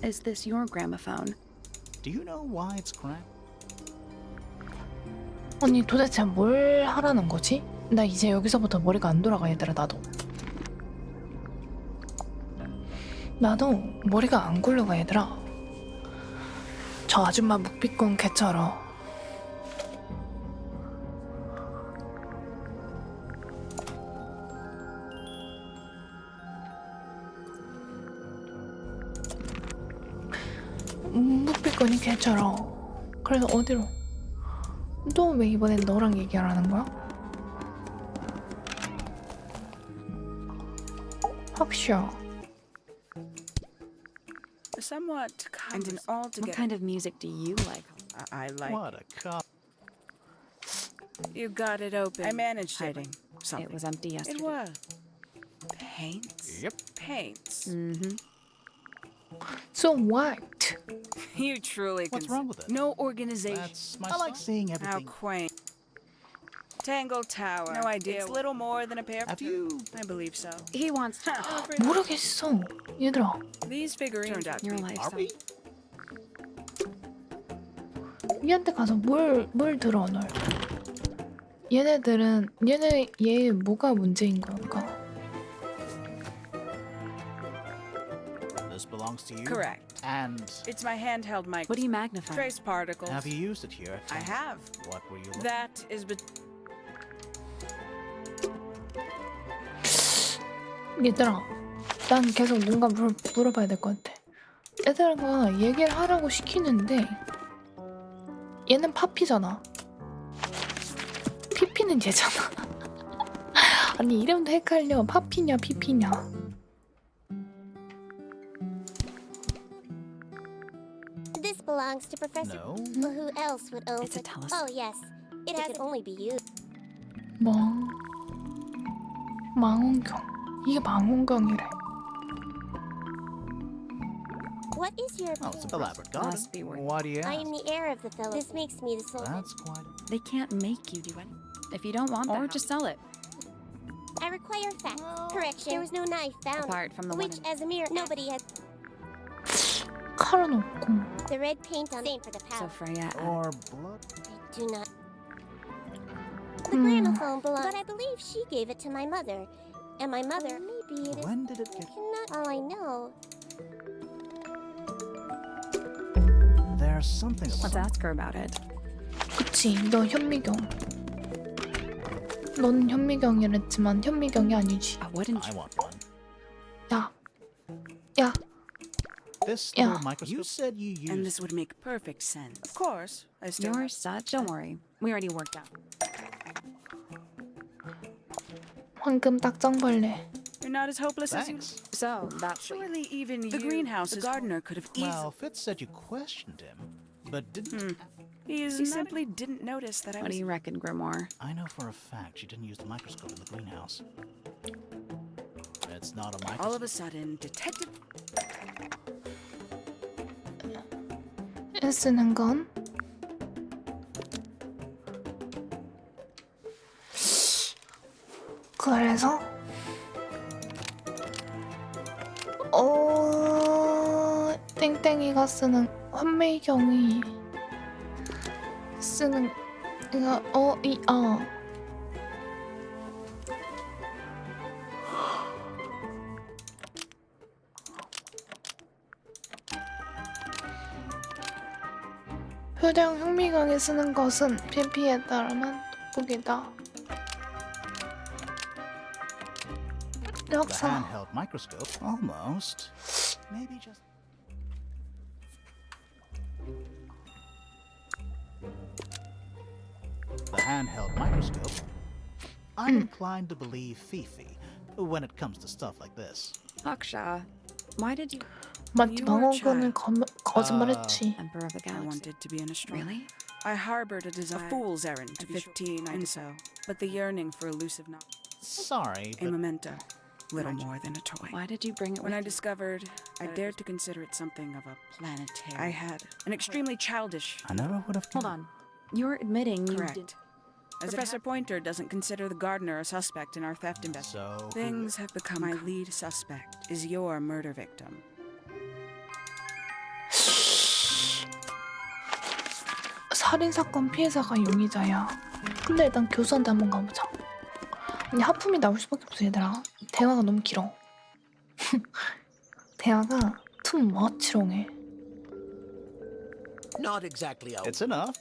Is this your gramophone? Do you know why it's cracked? 아니 도대체 뭘 하라는 거지? 나 이제 여기서부터 머리가 안 돌아가 얘들아. 나도 머리가 안 굴러가 얘들아. 저 아줌마 묵비권 개쩔어. 묵비권이 개쩔어. 그래서 어디로? 또 왜 이번엔 너랑 얘기하라는 거야? 확셔. Somewhat kind and What altogether. kind of music do you like? I like. What a cop. You got it open. I managed hiding something. It was empty yesterday. It was. Paints? Yep. Paints. Mm-hmm. So what? You truly What's can. wrong with it? No organization. That's my I like seeing How everything. quaint. Tangle Tower. No idea. It's little more than a pair of. Have you? I believe so. He wants to. 모르겠어. 얘들아. These figurines turned out to Your be. Are lifestyle. we? 얘한테 가서 뭘 들어 널. 얘 뭐가 문제인 걸까? This belongs to you. Correct. And It's my handheld mic. What do you magnify? Trace particles. have you used it here? I have. What were you looking? That is. 얘들아. 난 계속 뭔가 물어봐야 될 것 같아. 얘들아 얘기를 하라고 시키는데 얘는 파피잖아. 피피는 얘잖아. 아니 이름도 헷갈려. 파피냐 피피냐. This belongs to Professor. No. Well, who else would own It's a such- telescope. Oh, yes. It can only be you. 뭐? 망원경. 이게 망원경이래. What is your Oh, it's opinion? an elaborate garden. Must be worth it. Why do you I ask? am the heir of the fellow. This makes me the sole. That's quite. They can't make you do anything. If you don't want Or or just sell it. I require facts. Correction. There was no knife found. Apart from the Which, one in- as a mirror, nobody had. 칼은 없고. The red paint on. Same for the So powder. Freya. Or blood. I do not. The gramophone belonged, but I believe she gave it to my mother. And my mother, maybe it is. When did it get? Cannot. All I know. There's something. Let's ask her about it. 그치, 너 현미경. 넌 현미경이랬지만 현미경이 아니지. Wouldn't I you? want one. 야, This Yeah. little microscope. You said you used. And this would make perfect sense. Of course. I still. You're such. Don't worry. We already worked out. 황금 딱정벌레. You're not as hopeless as you. Thanks. So that's Surely even The you, greenhouse the is gardener, could have easily. Well, Fitz said you questioned him, but didn't. He simply didn't notice that I What was. do you reckon, Grimoire? I know for a fact she didn't use the microscope in the greenhouse. It's not a All of microscope. a sudden, Detective 쓰는 건 그래서 땡땡이가 쓰는 환매경이 쓰는 이거 표정 현미경이 쓰는 것은 PP에 따르면 돋보기다. The 역사 handheld microscope, almost. Maybe just. The handheld microscope. I'm inclined to believe Fifi when it comes to stuff like this. Aksha, why did you... 맞지? You were a 방어근은 child. 거짓말했지. Emperor of the I Galaxy? wanted to be an astronomer. Really? I harbored a desire, a fool's errand. At 15, I did so. But the yearning for elusive knowledge, Sorry, a but memento, little more than a toy. Why did you bring it When with I you? discovered, I dared to consider it something of a planetary. I had an extremely childish. I never would have. Hold on. You're admitting you Correct. did... As Professor Pointer doesn't consider the gardener a suspect in our theft investigation. So Things have become. My lead suspect is your murder victim. 살인사건 피해자가 용의자야. 근데 일단 교수한테 한번 가보자. 아니 하품이 나올 수밖에 없어 얘들아. 대화가 너무 길어. 대화가 too much롱해. Not exactly a it's enough.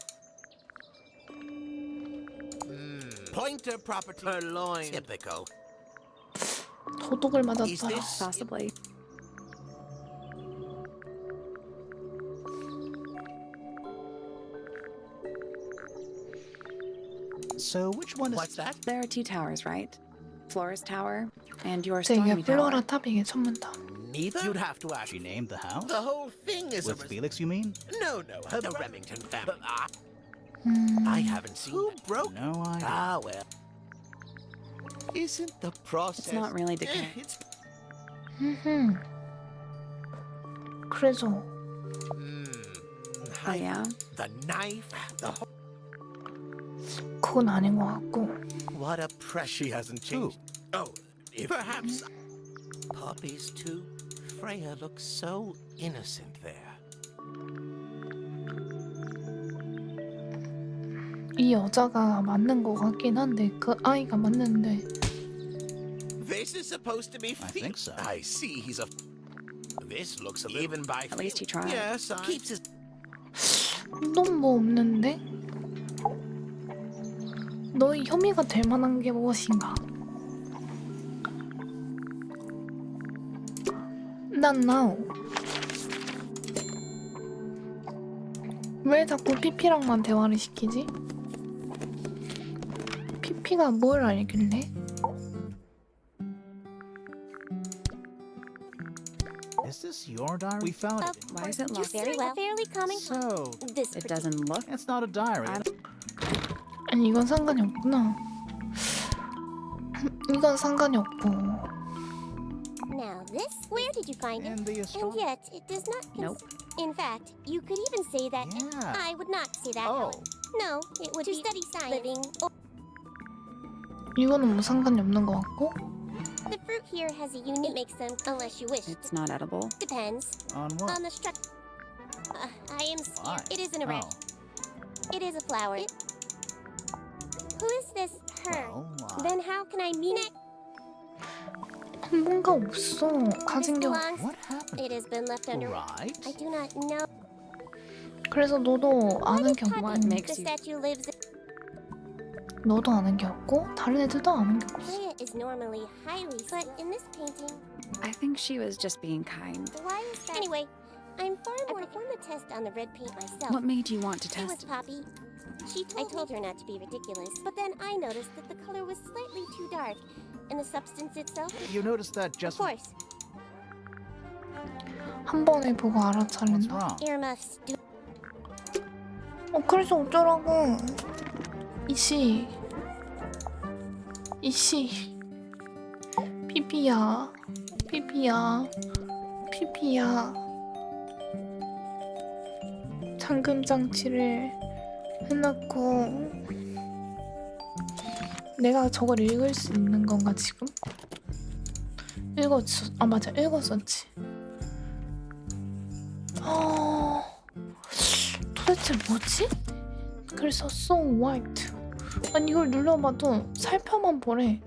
Pointer property purloin. Typical. 도둑을 Is 맞았더라. this Possibly. So which one is? What's that? There are two towers, right? Florist Tower and your 이게 Stormy Tower. 플로라 탑이게 전문다. Neither? You'd have to ask. She named the house. The whole thing is With a Felix, you mean? No, the Remington family. I haven't seen Who broke? No idea. Ah, well. Isn't the process... It's not really decay. It's... 그래서 Oh, yeah? The knife, the whole... 그건 아닌 것 같고. What a press she hasn't changed. Oh, if perhaps... Puppies, too? Freya looks so innocent there. 이 여자가 맞는 것 같긴 한데 그 아이가 맞는데 This is supposed to be... I think so. I see he's a... This looks a little... Even by... At least he tried. Yes, keeps his... 너무 뭐 없는데? 너의 혐의가 될 만한 게 무엇인가? 난 now 왜 자꾸 피피랑만 대화를 시키지? 피피가 뭘 알길래? Is this your diary? We found it. Why is it locked? Very well. Fairly common. So This It doesn't look... it's not a diary. 아니 이건 상관이 없구나. 이건 상관이 없고. Now this? Where did you find it? And the And astronomer. yet, it does not. Nope. In fact, you could even say that. Yeah. I would not say that. Oh. No, it would to study science. Living. 이거는 뭐 상관이 없는 것 같고. The fruit here has a unique. It makes them, unless you wish. It's not edible. Depends On what? on the structure. I am Why? scared. It isn't a rat. Oh. It is a flower. Who is this? Her. Well, Then how can I mean it? 뭔가 없어. This 가진 게 없. belongs. what happened? It has been left under. Right. I do not know. 그래서 너도 아는 게 없고. What makes The you... statue lives. 너도 아는 게 없고 다른 애들도 아는 게 없어. Freya is normally highly, but in this painting, I think she was just being kind. why is that? Anyway, I'm far more. I performed the test on the red paint myself. What made you want to It was test it? Poppy. I told her not to be ridiculous, but then I noticed that the color was slightly too dark, and the substance itself. You noticed that Of just. course, 한 번에 보고 What's 알아차린다. wrong? earmuffs do. 그래서 어쩌라고. 이씨 피피야, 피피야, 피피야. 잠금 장치를 해놨고 내가 저걸 읽을 수 있는 건가 지금? 아 맞아, 읽었었지. 도대체 뭐지? 그래서 so white. 아니 이걸 눌러봐도 살펴만 보래.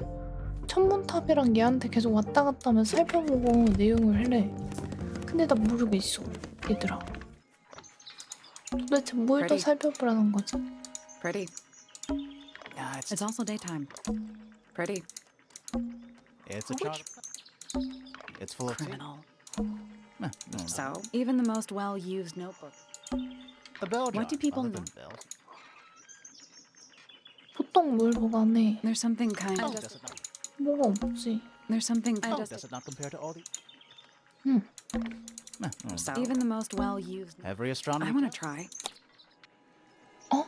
천문탑이랑 얘한테 계속 왔다 갔다 하면서 살펴보고 내용을 해래. 근데 나 모르겠어 얘들아. 도대체 뭘 또 Pretty. 살펴보라는 거지? Pretty. Yeah, It's also daytime. Pretty. it's a chart. It's full of tea. Criminal. No, no. So, even the most well-used notebook. A bell What do jar, people other know? than bells. 보통 뭘 보관해? There's something kind Oh, of... does it not? 뭐가 없지? There's something Oh, kind of... does it not compare to all the? 응. No, no. So, even the most well-used... Every astronomy. I want to test? try. 어?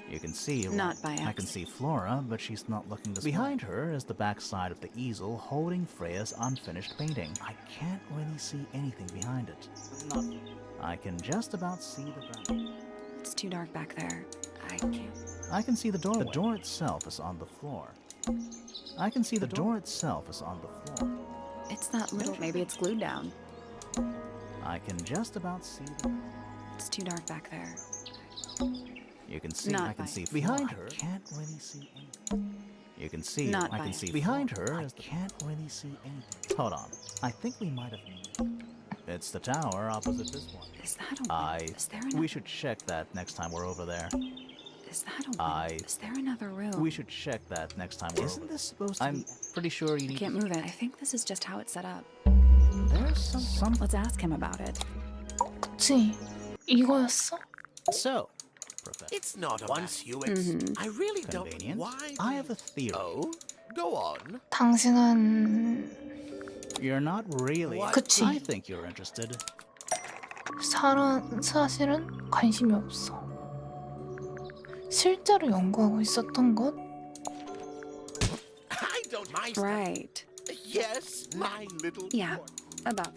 You can see. Not by I can accident. see Flora, but she's not looking this way. Behind her is the backside of the easel holding Freya's unfinished painting. I can't really see anything behind it. Not. I can just about see the ground. It's too dark back there. I can't... I can see the doorway. The door itself is on the floor. I can see the door itself is on the floor. It's that little... Maybe it's glued down. I can just about see the... It's too dark back there. You can see. Not I can by- see behind her. I can't really see anything. You can see. Not I by- can see behind her. I can't really see anything. Hold on. I think we might have. It's the tower opposite this one. Is that a... Is there another... We should check that next time we're over there. Is that a... Is there another room? We should check that next time we're over there. Isn't this supposed to? I'm pretty sure you I need. can't move it. I think this is just how it's set up. There's some. Let's ask him about it. 그치? 이거였어? So, Professor. It's not a once you I really don't. Convenient. Why? I have a theory. Oh, go on. 당신은 You're not really. What? 그치. I think you're interested. 사실은 관심이 없어. 실제로 연구하고 있었던 것? I don't mind. Right. Yes, my little. Yeah. boy. About...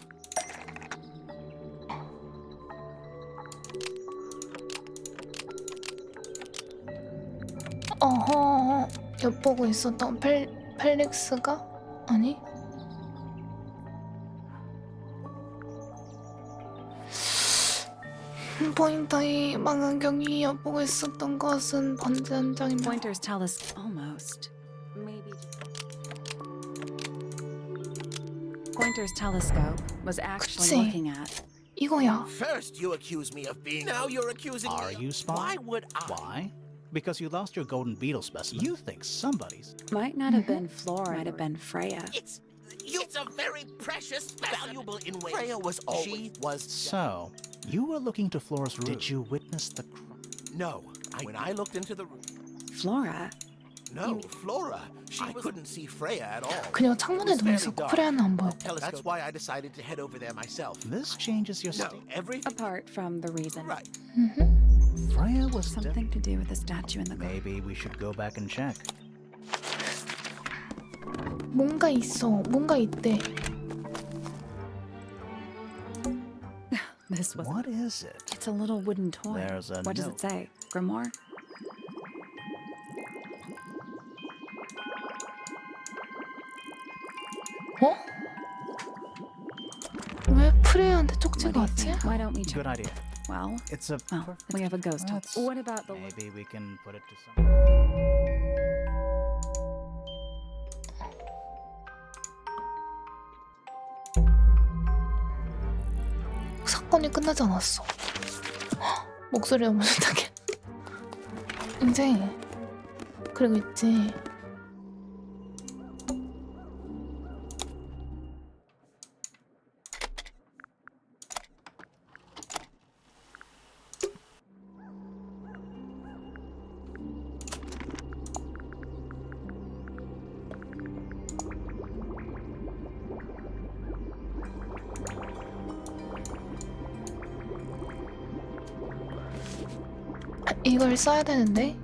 어허, 엿보고 있었던 펠릭스가? 아니? 포인터의 망원경이 엿보고 있었던 것은 번지 한 장이며 Pointers tell us... Almost. Maybe... Pointer's telescope was actually 그치. looking at... 이거야. First, you accuse me of being. Now you're accusing Are me. you spy? Why would I? Why? Because you lost your golden beetle specimen. You think somebody's. Might not have been Flora. Might have been Freya. It's a very precious, valuable in ways. Freya was always. She was. So, you were looking to Flora's room. Did you witness the No. When I looked into the room. Flora? No, Flora. I couldn't see Freya at all. 그녀가 창문에 누워 있었고 프레아는 안 보여. That's why I decided to head over there myself. This changes your No, state. everything. Apart from the reason. Right. Freya was Something to do with the statue in the garden. Maybe we should go back and check. 뭔가 있어. 뭔가 있대. This was... What is it? It's a little wooden toy. There's a What does note. it say? Grimoire? 어? 왜 프레아한테 쪽지가 What do you 왔지? think? Why don't we check? Good idea. Well, It's a. well, we have a ghost. That's- What about the... Maybe we can put it to some. 사건이 끝나지 않았어. 헉, 목소리가 무슨하게 이제 그리고 있지. 이걸 써야 되는데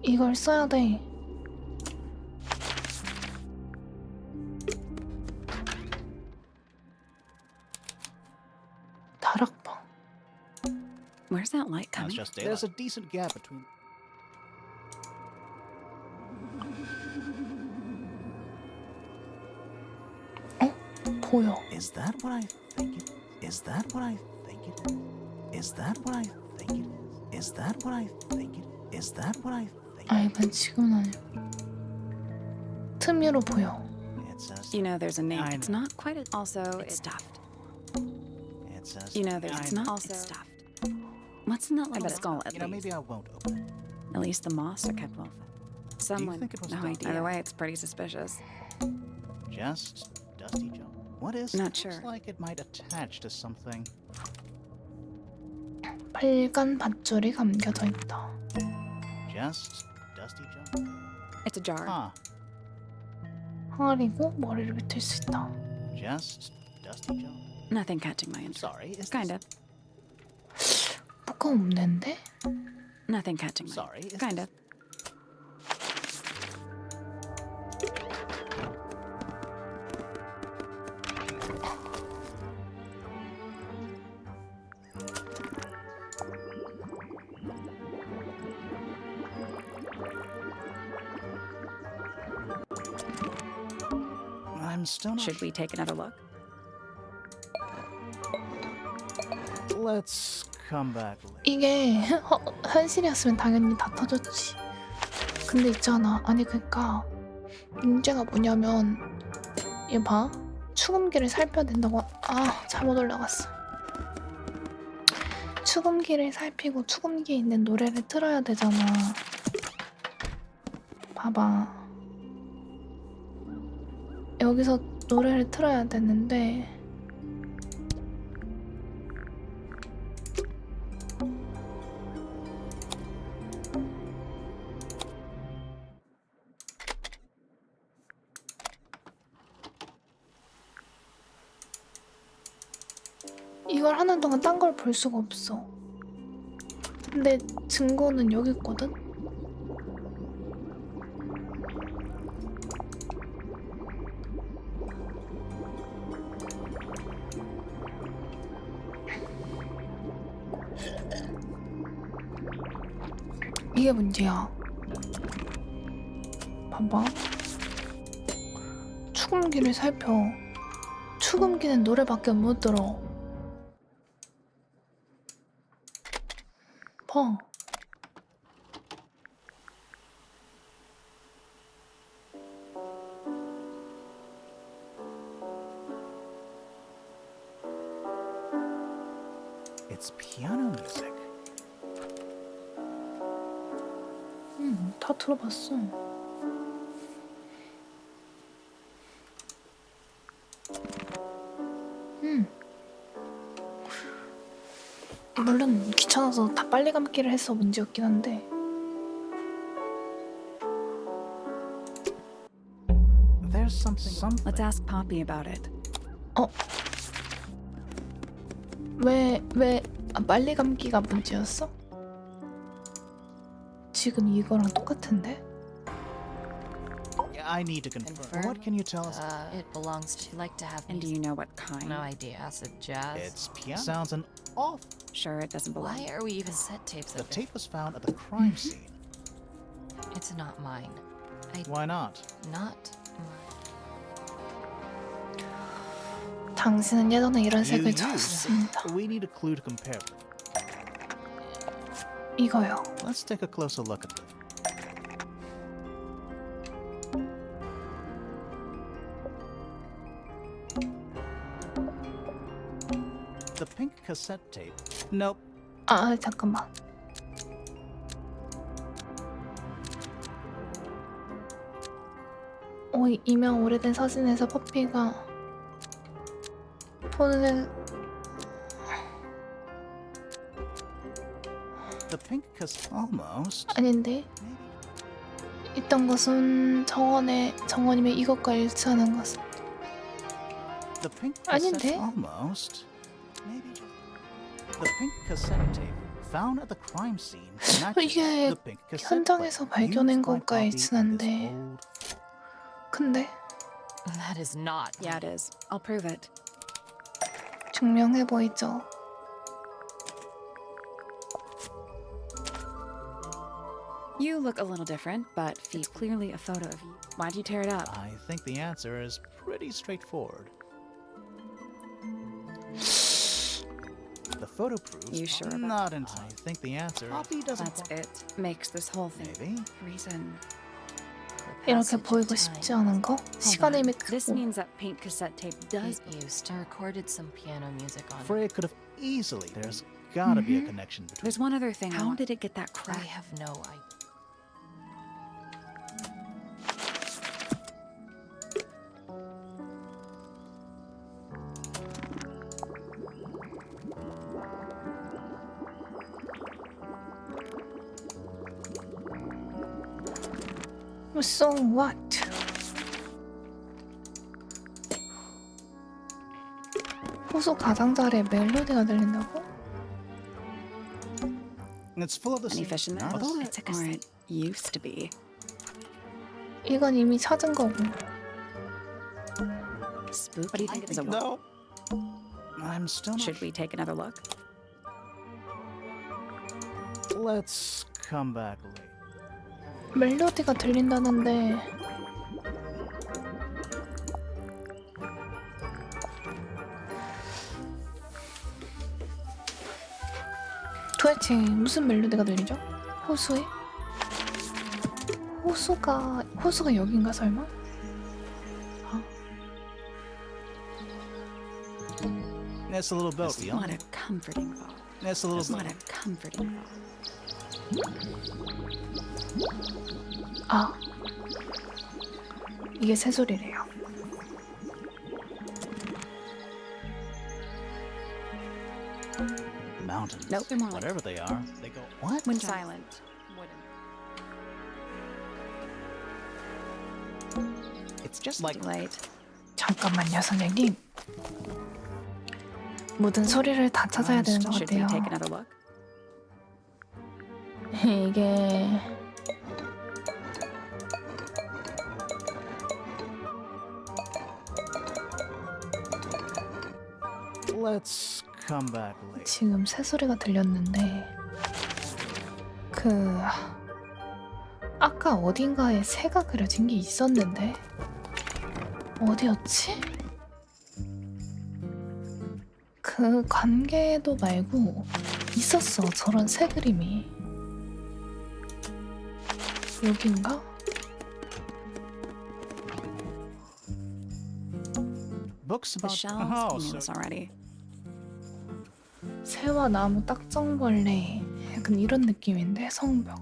이걸 써야 돼. 다락방. Where's that light That's coming? just daylight. There's a decent gap between. 보여. Is that what I think it is? Is that what I think it is? Is that what I think it is? Is that what I think it is? Is that what I think 아, 이건 지금은 아니야. 틈으로 보여. it says? You know, there's a name. I It's know. not quite a. Also, it's stuffed. It says. You know, there's. I It's know. not. Also, it's stuffed. What's in that little skull? At You know, least. maybe I won't open it. At least the moths are kept well fed. Someone. think it was No done? idea. Either way, it's pretty suspicious. Just dusty junk. What is? Not Looks sure. like it might attach to something. 빨간 밧줄이 감겨져 있다. Just dusty junk. It's a jar. Huh. 항아리고 머리를 비틀 수 있다. Just dusty junk. Nothing catching my interest. Sorry. Is Kind this, of. 뭐가 없는데? Nothing catching my. Sorry. Is Kind this, of. I'm still not. Should we take another look? Let's come back later. 이게 현실이었으면 당연히 다 터졌지. 근데 있잖아. 아니 그니까 문제가 뭐냐면 얘 봐. 축음기를 살펴야 된다고. 아 잘못 올라갔어. 축음기를 살피고 축음기에 있는 노래를 틀어야 되잖아. 봐봐. 여기서 노래를 틀어야 되는데 이걸 하는 동안 딴 걸 볼 수가 없어. 근데 증거는 여기 있거든? 이게 문제야. 봐봐. 축음기를 살펴. 축음기는 노래밖에 못 들어. 봐. It's piano music. 다 들어봤어. 물론 귀찮아서 다 빨리 감기를 해서 문제였긴 한데. There's something. Let's ask Poppy about it. 왜 빨리 감기가 문제였어? 지금 이거랑 똑같은데? I need to confirm. What can you tell us? It belongs to. She'd like to have. And do you know what kind? No idea. Acid jazz. It's piano. Sounds an awful. Sure, it doesn't belong. Why are we even set tapes The of tape was found at the crime scene. It's not mine. Why not? Not mine. 당신은 예전에 이런 색을 You 줬습니다. We need a clue to compare with. 이거요. Let's take a closer look at this. The pink cassette tape. Nope. 아 잠깐만. 이명 오래된 사진에서 퍼피가 폰을 The pink cassette. Almost. 아닌데 있던 것은 정원이면 이것과 일치하는 것은 The pink 아닌데? cassette. Almost. Maybe just. The pink cassette tape found at the crime scene matches 이게 the pink cassette 현장에서 player 발견한 used by 것과의 Poppy in this 일치한데 old 근데 That is not. Yeah, it is. I'll prove it. 증명해 보이죠. You look a little different, but it's clearly a photo of you. Why'd you tear it up? I think the answer is pretty straightforward. The photo proves You sure about not entirely. I think the answer. Poppy doesn't. That's it. Makes this whole thing. Maybe. Reason. 이렇게 보이고 싶지 않은 거? 시간의 힘이 This 크고 means that paint cassette tape does. It used to recorded some piano music on it. Freya could have easily. There's gotta be a connection between. There's one other thing. How did it get that I crack? have no idea. So what? 호수 가장자리에 멜로디가 들린다고? It's full of the Any same. fish in there? Although It's a cassette. Or it used to be. 이건 이미 찾은 거고. Spook. What do you think it's a No. I'm still not. Should we take another look? Let's come back later. 멜로디가 들린다는데 도대체 무슨 멜로디가 들리죠? 호수에? 호수가 여긴가 설마? It's a little boat, yeah. What a comforting thought. It's a little What boat. a comforting thought. 아 이게 새소리래요. Mountains. Nope, they're more like- Whatever they are, they go. What? When silent. Wooden. It's just like. Too late. 잠깐만요 선생님. 모든 소리를 다 찾아야 되는 것 Should we 같아요. take another look? 이게 Let's come back later. 지금 새소리가 들렸는데 그 아까 어딘가에 새가 그려진 게 있었는데 어디였지? 그 관계도 말고 있었어 저런 새 그림이 여긴가? Books The about. shells? Oh, You knew so this already. 새와 나무 딱정벌레 약간 이런 느낌인데 성벽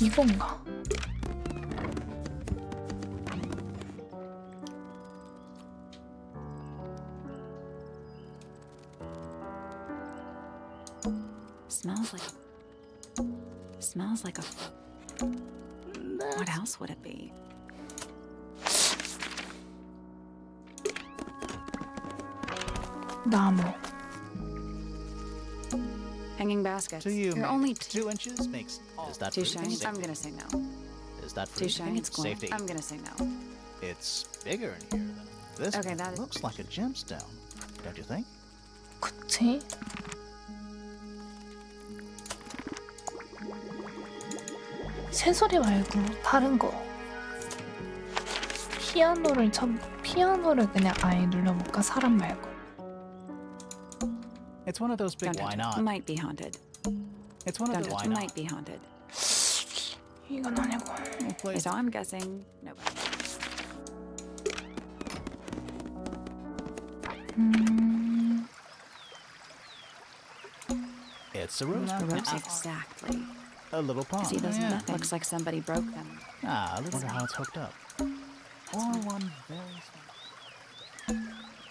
이건가? Smells like a. What else would it be? 나무 Hanging basket. to you, You're mate, only 2 inches makes. Is that too for shiny. safety? I'm gonna say no. Is that for Too shiny. It's glowing. safety? I'm gonna say no. It's bigger in here than this. Okay, that is- looks like a gemstone, don't you think? 그치? 새소리 말고 다른 거 피아노를 그냥 아예 눌러볼까? 사람 말고 It's one of those big. Don't Why touch it. not? Might be haunted. It's one of Don't those. touch Why it. not? Might be haunted. 이건 아니고 We'll play- So I'm guessing nobody. It's a rose. The plant. ropes exactly. A little pond. See those? Yeah. Looks like somebody broke them. Ah, let's wonder how it's hooked up. Or one very small.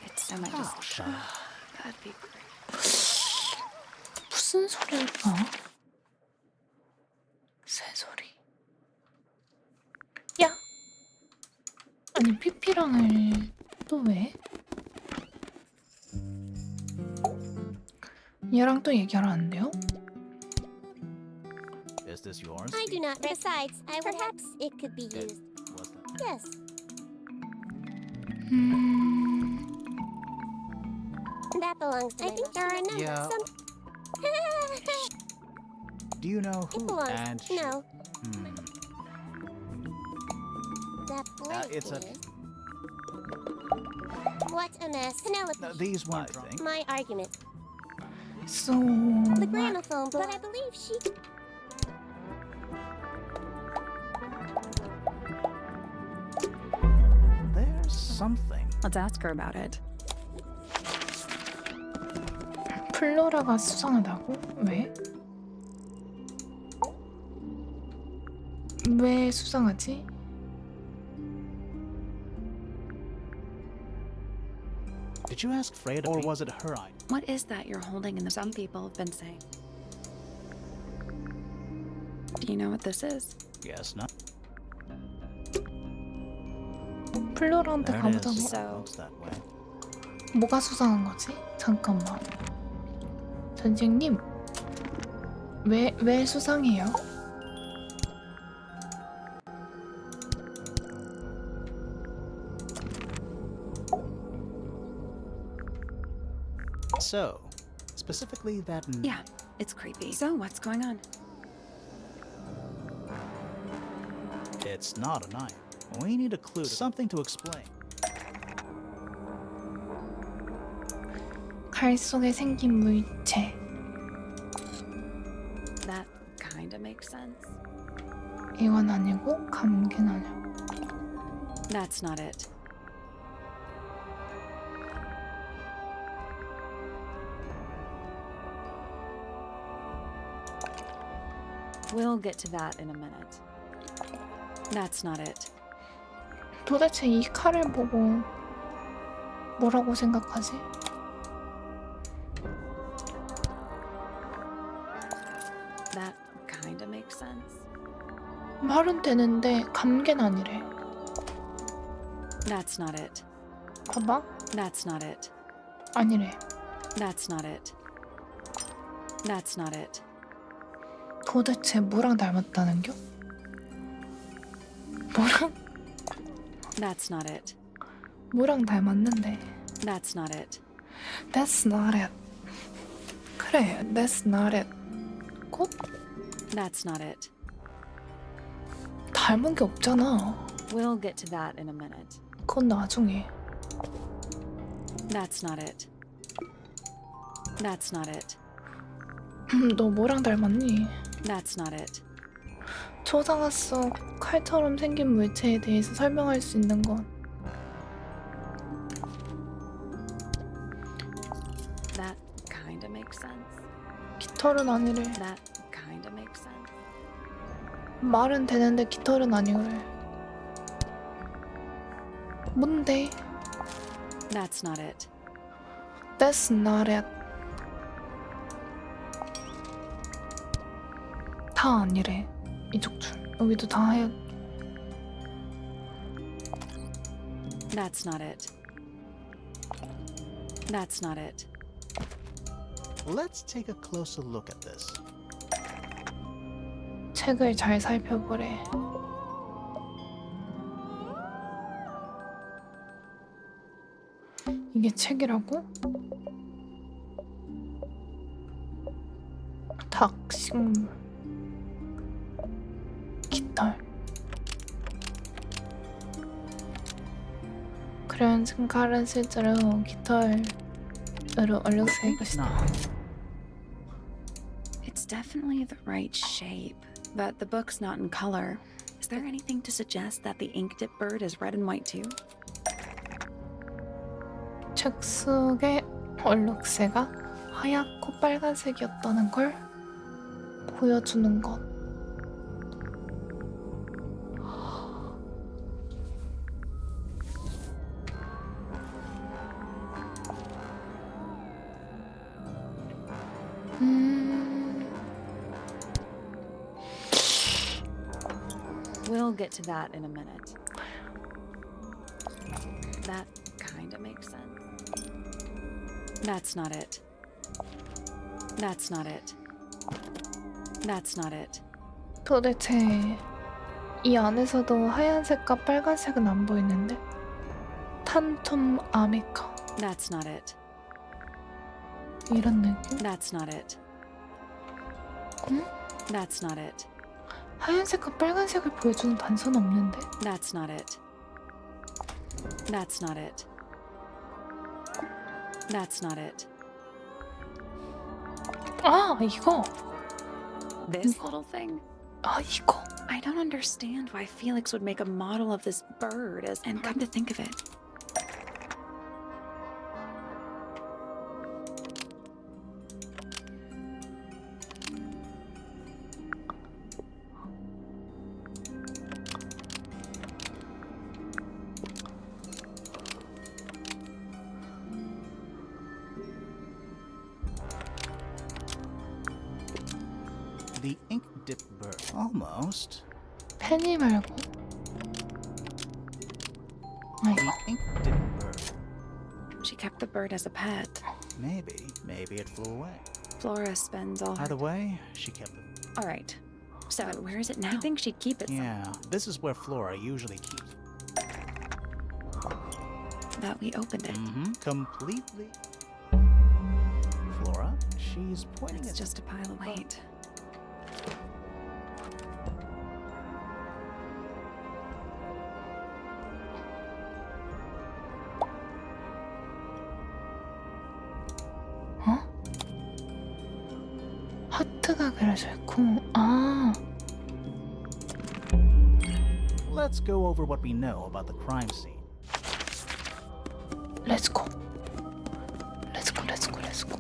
It's so much. Oh, shut up. That'd be great. 무슨 소리일까? 새소리 야! 아니 피피랑을 또 왜? 얘랑 또 얘기하러 안 돼요? Is this yours? I do not. Besides, perhaps it could be used. What's that? Yes. That belongs to I think there are no Yeah. some. Do you know It who belongs. and No. That it's a- blanket. What a mess. Penelope. No, these ones, I think. My argument. So The gramophone, but I believe she. There's something. Let's ask her about it. 플로라가 수상하다고? 왜? 왜 수상하지? Did you ask Freya, or was it her idea? What is that you're holding in the some people have been saying? Do you know what this is? Guess not. 플로라한테 There it 가보자고. is. So- Looks that way. 뭐가 수상한 거지? 잠깐만. 선생님, 왜 수상해요? So, specifically that. Yeah, it's creepy. So what's going on? It's not a knife. We need a clue, something to explain. 칼 속에 생긴 물체. That kinda makes sense. 이건 아니고 감기는 아니야. That's not it. We'll get to that in a minute. That's not it. 도대체 이 칼을 보고 뭐라고 생각하지? That kinda makes sense. 말은 되는데 감기는 아니래. That's not it. 봐봐. That's not it. 아니래. That's not it. That's not it. 도대체 뭐랑 닮았다는겨? 뭐랑? That's not it. 뭐랑 닮았는데. That's not it. That's not it. 그래, that's not it. 꼭 That's not it. 닮은 게 없잖아. We'll get to that in a minute. 그건 나중에. That's not it. That's not it. 너 뭐랑 닮았니? That's not it. 초상화 속 칼처럼 생긴 물체에 대해서 설명할 수 있는 건 That kinda makes sense. 깃털은 아니래. That kinda makes sense. 말은 되는데 깃털은 아니래. 뭔데? That's not it. That's not it. 다 아니래. 이쪽 줄. 여기도 다 해. That's not it. That's not it. Let's take a closer look at this. 책을 잘 살펴보래. 이게 책이라고? 닭식물 깃털 그런 칼은 실제로 깃털으로 얼룩새 것이다. It's definitely the right shape, but the book's not in color. Is there anything to suggest that the ink dip bird is red and white too? 책 속의 얼룩새가 하얗고 빨간색이었다는 걸 보여주는 것. We'll get to that in a minute. That kinda makes sense. That's not it. That's not it. That's not it. 도대체 이 안에서도 하얀색과 빨간색은 안 보이는데? 탄톰 아미카 That's not it. 이런 느낌? That's not it. 응? That's not it. 하얀색과 빨간색을 보여주는 단서는 없는데? That's not it. That's not it. That's not it. 아 이거! This little thing? 아 이거! I don't understand why Felix would make a model of this bird and come to think of it. The ink dip bird. Almost. 페니 말고 아 The 이거 ink dip bird. She kept the bird as a pet. Maybe it flew away. Flora spends all her... Either way, she kept it. All right. So, where is it now? I think she'd keep it Yeah, this is where Flora usually keeps. that we opened it. Completely. Flora, she's pointing It's at just a pile of weight. 어? 하트가 그려져 있고 아 Let's go over what we know about the crime scene. 렛츠고 렛츠고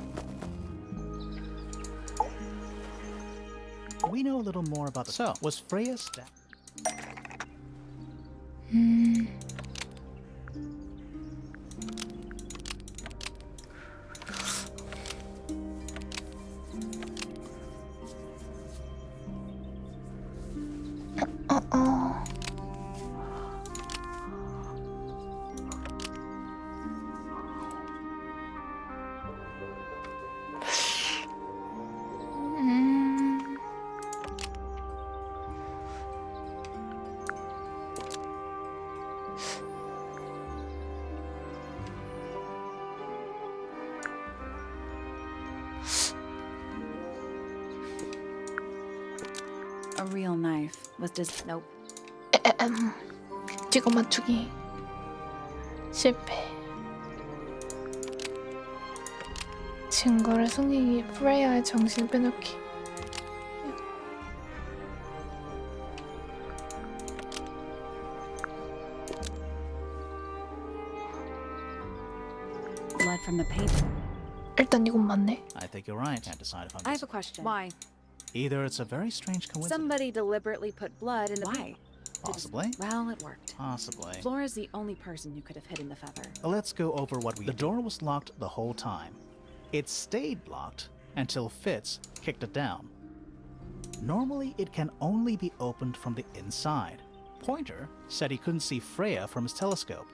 We know a little more about the... So, was Freya stabbed? A real knife was just... Nope. 찍어 맞추기 실패 증거를 숨기기 프레야의 정신 빼놓기 Blood from the paper. 일단 이건 맞네 I think you're right. Can't decide if I'm... I have a question. Why? Either it's a very strange coincidence. Somebody deliberately put blood in the... Why? Possibly. Well, it worked. Possibly. Flora's the only person who could have hidden the feather. Let's go over what we... The door was locked the whole time. It stayed locked until Fitz kicked it down. Normally, it can only be opened from the inside. Pointer said he couldn't see Freya from his telescope,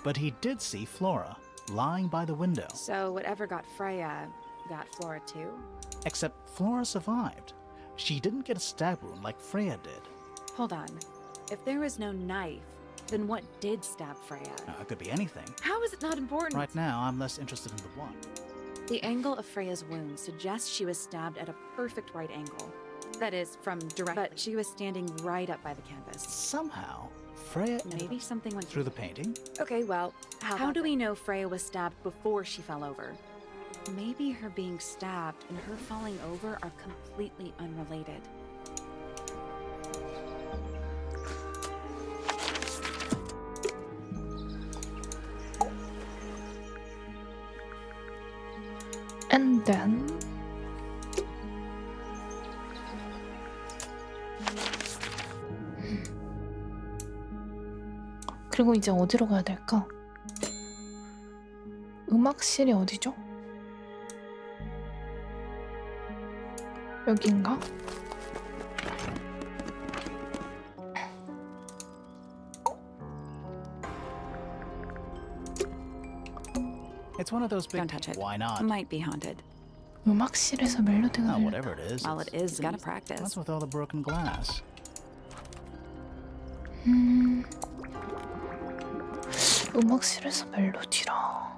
but he did see Flora lying by the window. So whatever got Freya got Flora too? Except Flora survived. She didn't get a stab wound like Freya did. Hold on. If there was no knife, then what did stab Freya? It could be anything. How is it not important? Right now, I'm less interested in the one. The angle of Freya's wound suggests she was stabbed at a perfect right angle. That is, from direct... But she was standing right up by the canvas. Somehow, Freya... Maybe something went... Through the painting? Okay, well, how do we know Freya was stabbed before she fell over? Maybe her being stabbed and her falling over are completely unrelated. And then 그리고 이제 어디로 가야 될까? 음악실이 어디죠? 여긴가? It's one of those big... Don't touch it. Why not? Might be haunted. 음악실에서 멜로디가 Now, 들렸다. whatever it is, Well, it is. Gotta practice. what's with all the broken glass? 음악실에서 멜로디라.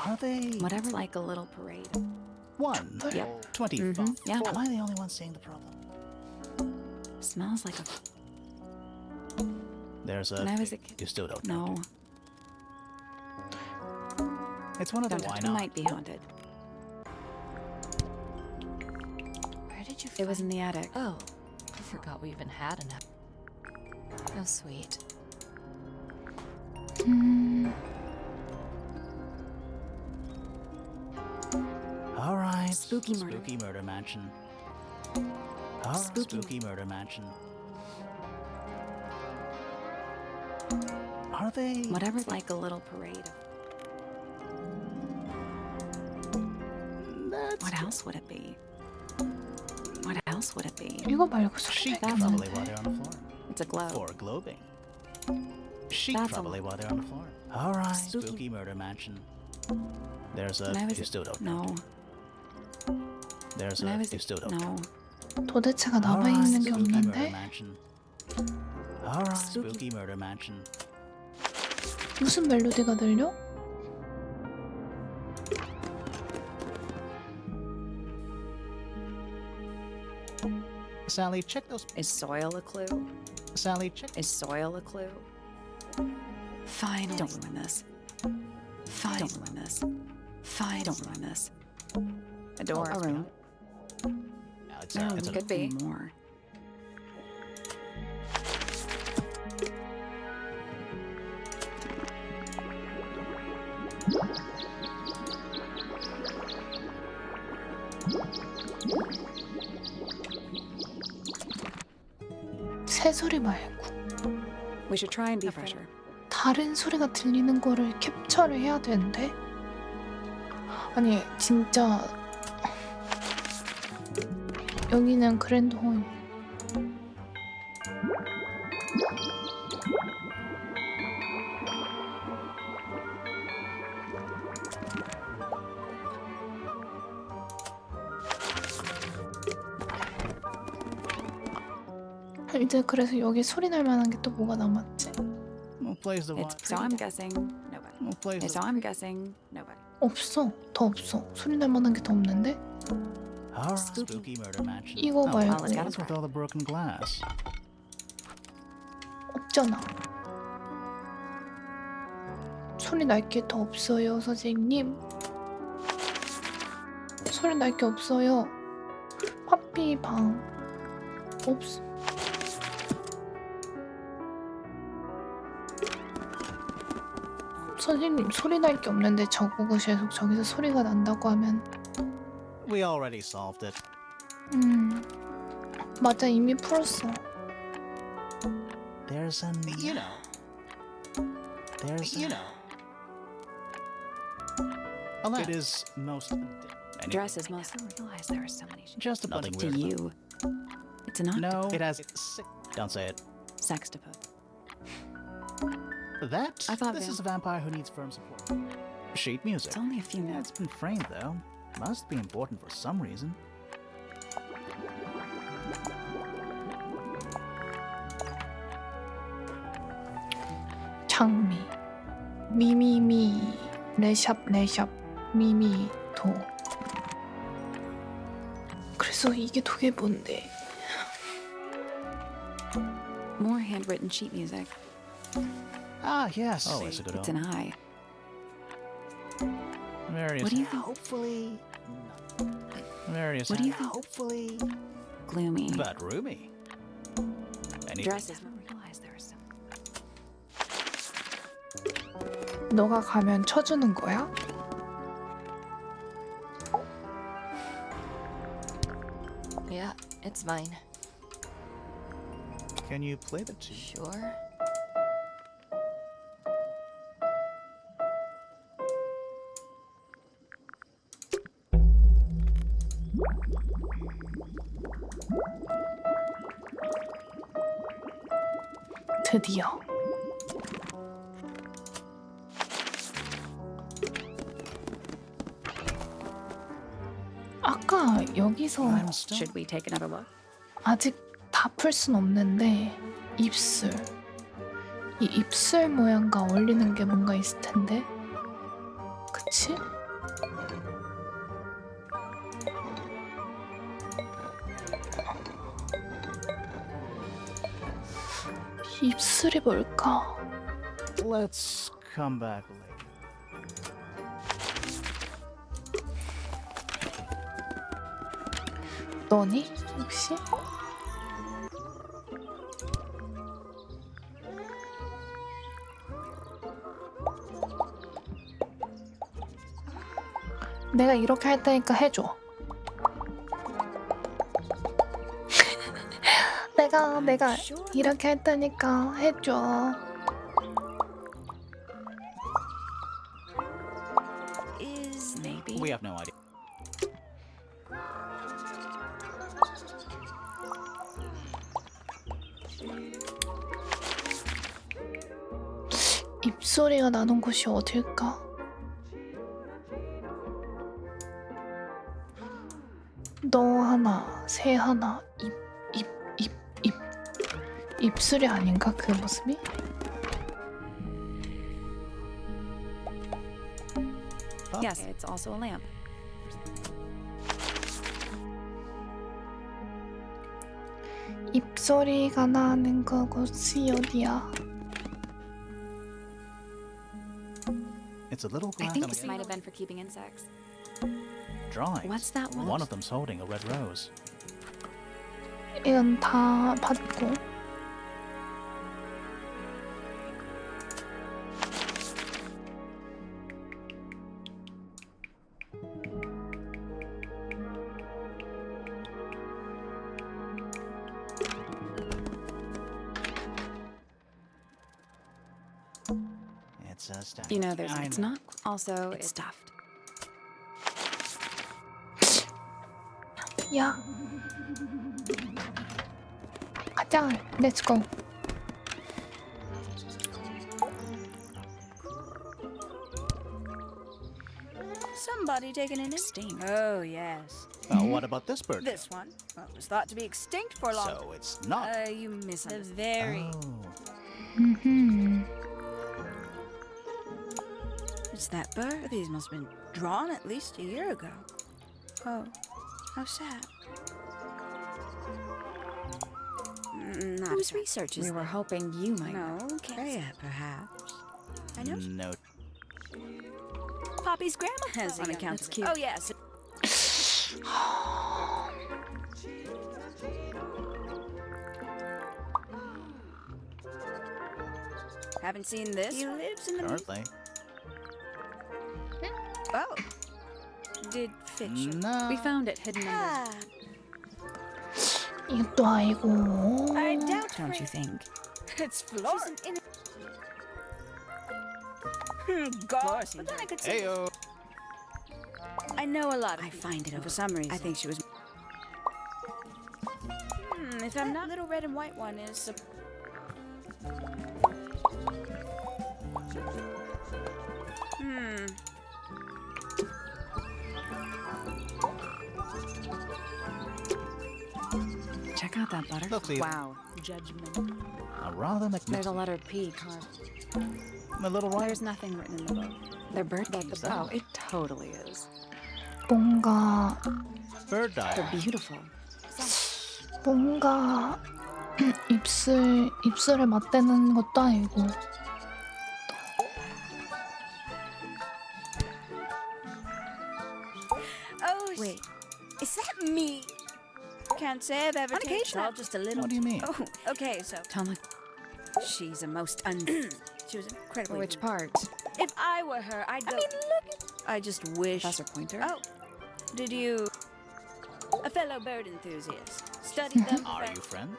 Are they Whatever, like a little parade. 1, Yep. 25? Yeah. Am I the only one seeing the problem? Smells like a. There's a. When I was a kid. You still don't. No. It's one of the Don't why touch. It not? might be haunted. Where did you It was in find- the attic. Oh, I forgot we even had an app. How sweet. All right. Spooky murder. Spooky murder mansion. All right. Spooky murder mansion. Are they? Whatever, like a little parade. What else would it be? What else would it be? 이거 말고 소리 Sheep 날게 probably while 없는데. they're on the floor. It's a glow. For globing. Sheep That's a probably lot. while they're on the floor. All right. Spooky. Spooky murder mansion. There's a. When I was You a- still don't. No. There's When I a. was You a- still don't. No. 도대체가 All right. 남아있는 게 Spooky murder 없는데? mansion. All right. Spooky. Spooky murder mansion. 무슨 멜로디가 들려? Sally, check those. Is soil a clue? Sally, check. Is soil a clue? Finally. Don't ruin this. Don't ruin this. Don't ruin this. A door. Oh, A room. No, it's, No, it's it a, could be more. 새소리 말고 We should try and be fresher. 다른 소리가 들리는 거를 캡처를 해야 되는데? 아니 진짜 여기는 그랜드 홀. 이제 그래서 여기 소리 날 만한 게 또 뭐가 남았지? Who plays the It's, so I'm guessing nobody. Who plays So the I'm guessing nobody. 없어. 더 없어. 소리 날 만한 게 더 없는데? All right. Spooky murder mansion. 이거 Oh, 말고 it's gotta what's with all the broken glass? 없잖아. 소리 날 게 더 없어요, 선생님. 소리 날 게 없어요. 파피 방 없어. 선생님 소리 날 게 없는데 저보고 계속 저기서 소리가 난다고 하면 We already solved it. 맞아 이미 풀었어. There's an, you know. There's, you know. It is most. Dresses most. I didn't realize there were so many. Just nothing To weird. you, it's an octopus. No, it has. Don't say it. Sextopus. That. I thought this vamp- is a vampire who needs firm support. Sheet music. It's only a few Yeah, notes. it's been framed though. Must be important for some reason. 장미 미미미 레샵 미미도. 그래서 이게 도게 뭔데? More handwritten sheet music. Ah, yes. Oh, it's a good It's one. an eye. Various. What do you think? Hopefully. Various. What do you think? Hopefully. Gloomy. But roomy. Any Dresses. I didn't realize there were so. 너가 가면 쳐주는 거야? Yeah, it's mine. Can you play the tune? Sure. 드디어. 여기서 I'm still. Should we take another look? 아직 다 풀 순 없는데 입술. 이 입술 모양과 어울리는 게 뭔가 있을 텐데. 그치? 입술이 뭘까? Let's come back later. 너니? 혹시? 내가 이렇게 할 테니까 해줘. 내가 이렇게 할 테니까 해줘. Is maybe. We have no idea. 입소리가 나는 곳이 어딜까? 너 하나, 새 하나, 입. 입술이 아닌가 그 모습이? Yes, it's also a lamp. 입소리가 나는 그곳이 어디야? It's a little I glass think this might have been for keeping insects. drawings. What's that one? One of them's holding a red rose. 이건 다 받고. It's a stack. You know, there's. I It's know. not. Also, it's stuffed. 야. 가자. Let's go. Somebody taking an instinct. Oh, yes. Well, what about this bird? This one. Well, it was thought to be extinct for a long time. So it's not. You misunderstood. The very. Mhm. It's that bird. These must have been drawn at least a year ago. Oh, how sad. Not Whose exactly. research is We were hoping you might. No, Freya, perhaps. I know. No. Poppy's grandma has Oh, on yeah, account that's of it. cute. Oh, yes. Haven't seen this. He lives in the. Currently. Oh. Did Fitch? No. We found it hidden under. Ah, 이것도 아니고. I doubt. Don't you think? It's Flora. God, but then I could see. Heyo. I know a lot. I find it for some reason. I think she was. If I'm not, little red and white one is. Check out that butterfly. Look, Leaf. Wow. Judgment. A rather There's a magnificent. letter P carved. My little right. There's nothing written in the book. They're bird cages. that? Oh, it totally is. 뭔가 Bird They're diary. beautiful. 뭔가 입술에 맞대는 것도 아니고. Oh, wait. Is that me? Can't say I've ever taken. It's all just a little. What do you mean? Oh, okay. So Tell me she's a most she was incredibly. which rude. part. If I were her, I'd go. I mean, look. I just wish. Professor Pointer? Oh, did you? A fellow bird enthusiast. Studied them. Are you friends?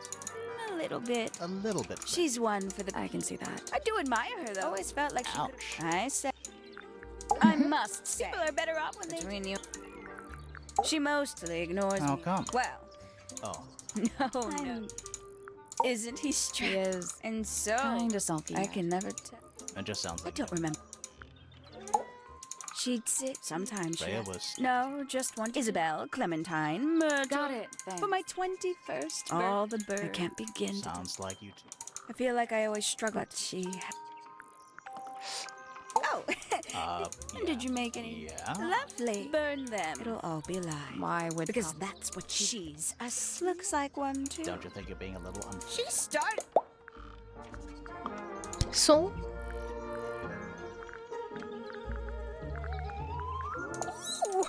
A little bit. A little bit. She's one for the. I can see that. I do admire her though. Always felt like she could. Ouch. I said. I must say. People are better off when they. Between you. She mostly ignores How me. come? Well, Oh. no. Isn't he He strange? is And so kind of sulky. I can never tell. It just sounds I like. don't remember. She'd sit. Sometimes she. Freya was... No, just one. Isabel, Clementine, Myrtle. Got it. Thanks. For my 21st. All the birds. I can't begin. Sounds like you two. I feel like I always struggle. But she. Oh. Yeah. Did you make any? Yeah. Lovely. Burn them. It'll all be lies. Why would? Because that's what she's. Looks like one too. Don't you think you're being a little unfair? She started. So?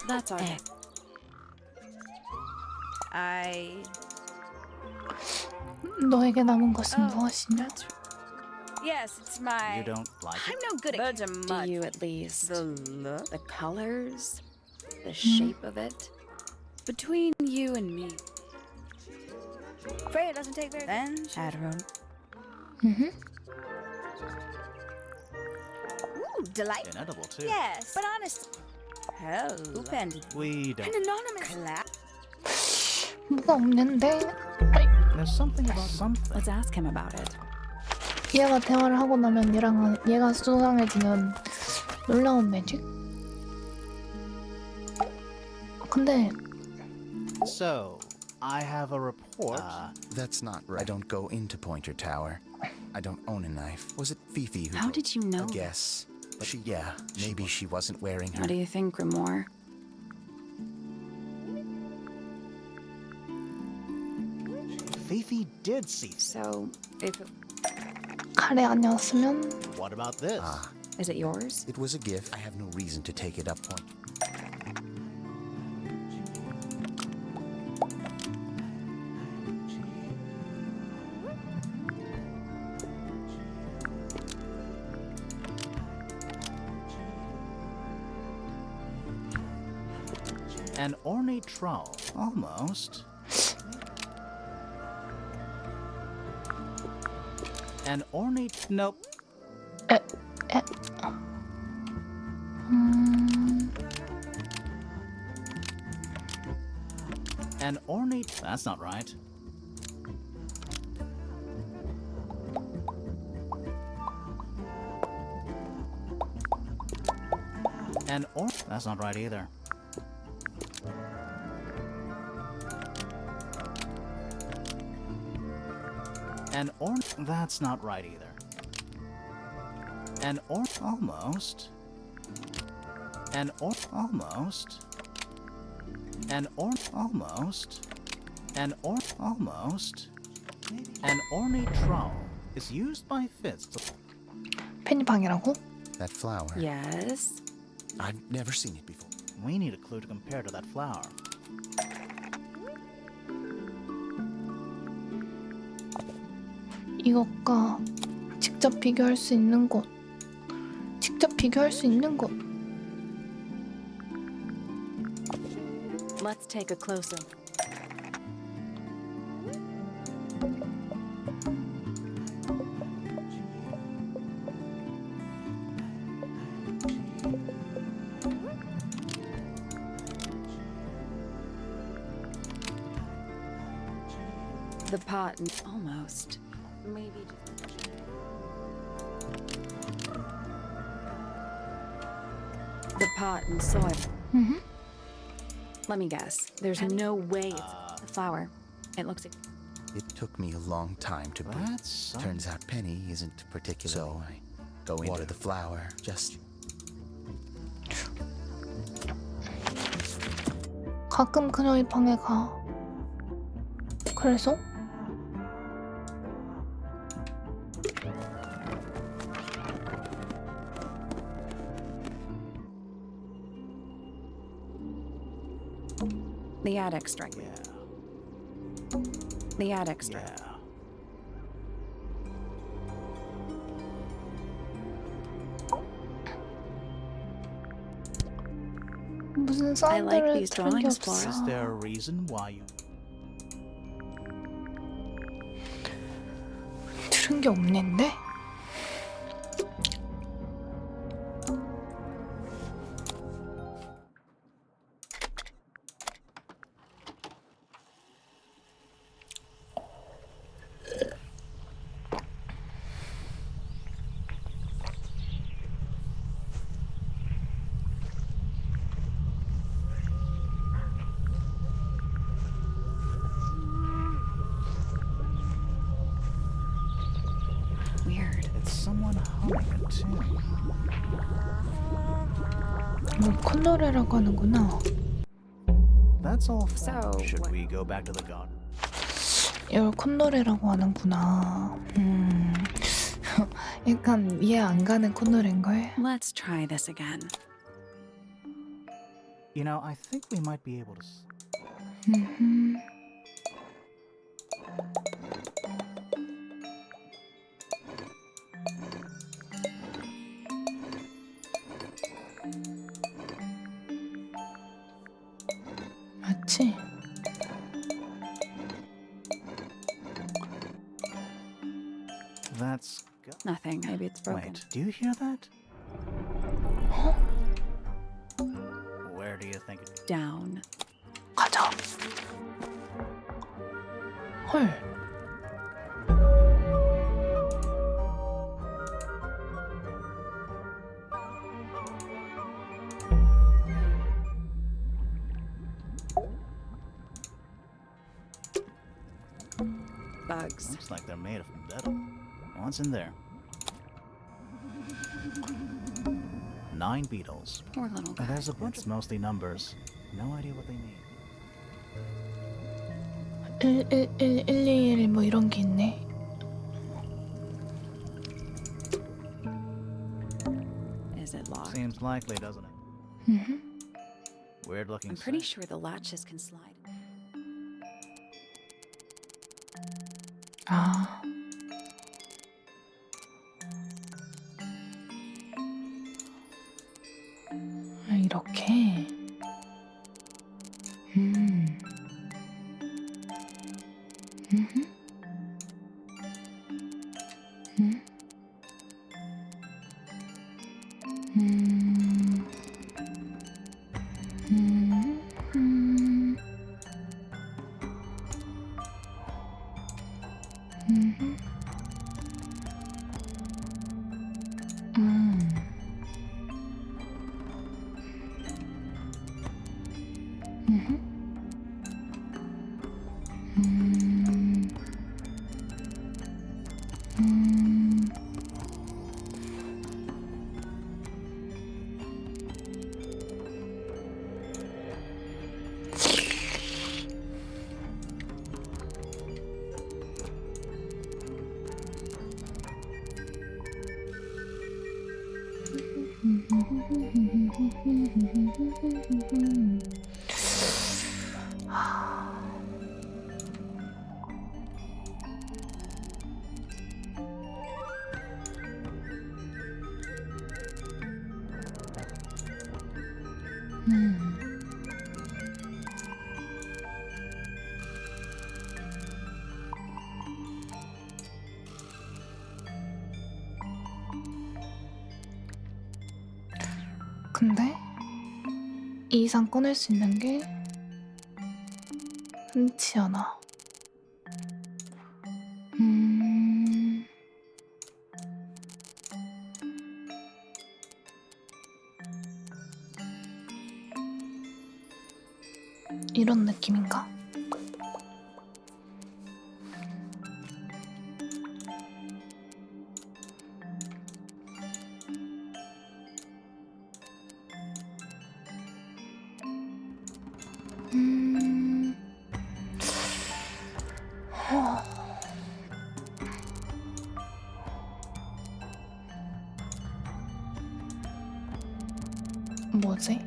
That's all right. I. 너에게 남은 것은 Oh, 무엇이냐? that's. Yes, it's my. You don't like I'm it? no good at birds are Do mud. you at least? The look The colors? The shape of it? between you and me. Freya doesn't take very. Then she had her own. 음. Ooh, delightful. Inedible, too. Yes, but honest. Hell, who penned it? We don't. An anonymous clap. 뭐가 없는데? There's something about something. Let's ask him about it. 얘가 대화를 하고 나면 얘가 수상해지는 놀라운 매직? 근데 So, I have a report. That's not right. I don't go into Pointer Tower. I don't own a knife. Was it Fifi who... How did you know? I guess. But maybe she wasn't wearing her... What do you think, Grimoire? Fifi did see. So, if 칼이 아니었으면 What about this? is it yours? It was a gift. I have no reason to take it up point. An ornate trowel. Almost. An ornate... Nope. 에. An ornate... That's not right. An or... That's not right either. An or... That's not right either. An or... Almost. An or... Almost. An or... Almost. An or... Almost. An ornate trowel is used by Fitz to... 펜이방이라고? That flower. Yes. I've never seen it before. We need a clue to compare to that flower. 이것과 직접 비교할 수 있는 곳. 직접 비교할 수 있는 곳. Let's take a closer. The pot, almost. Maybe the pot and soil. Mhm. Let me guess. There's no way it's a flower. It looks. It took me a long time to brew. That's Turns out Penny isn't particularly... So I go water the flower. Just... 가끔 그녀의 방에 가. 그래서? The attic strike. Yeah. The attic strike. Yeah. 무슨 I like 사람들을 these 들은 게 drawings, 없어. Flora. Is there a reason why you... 들은 게 없는데? someone humming a tune. 이거 콧노래라고 하는구나. That's all fine. So, Should what- we go back to the garden? 이걸 콧노래라고 하는구나. 약간 이해 안 가는 콧노래인걸? Let's try this again. You know, I think we might be able to. 맞지? That's. Nothing. Maybe it's broken. Wait, do you hear that? Where do you think it? Down. 가자. 헐. Bugs. Looks like they're made of metal. What's in there? 9 beetles. Poor little guy. There's a bunch. It's mostly numbers. No idea what they mean. 111 뭐 이런 게 있네. Is it locked? Seems likely, doesn't it? Weird looking. I'm pretty sight. sure the latches can slide. 아. 이렇게. 근데 이 이상 꺼낼 수 있는 게 흔치 않아. 이런 느낌인가? 뭐지?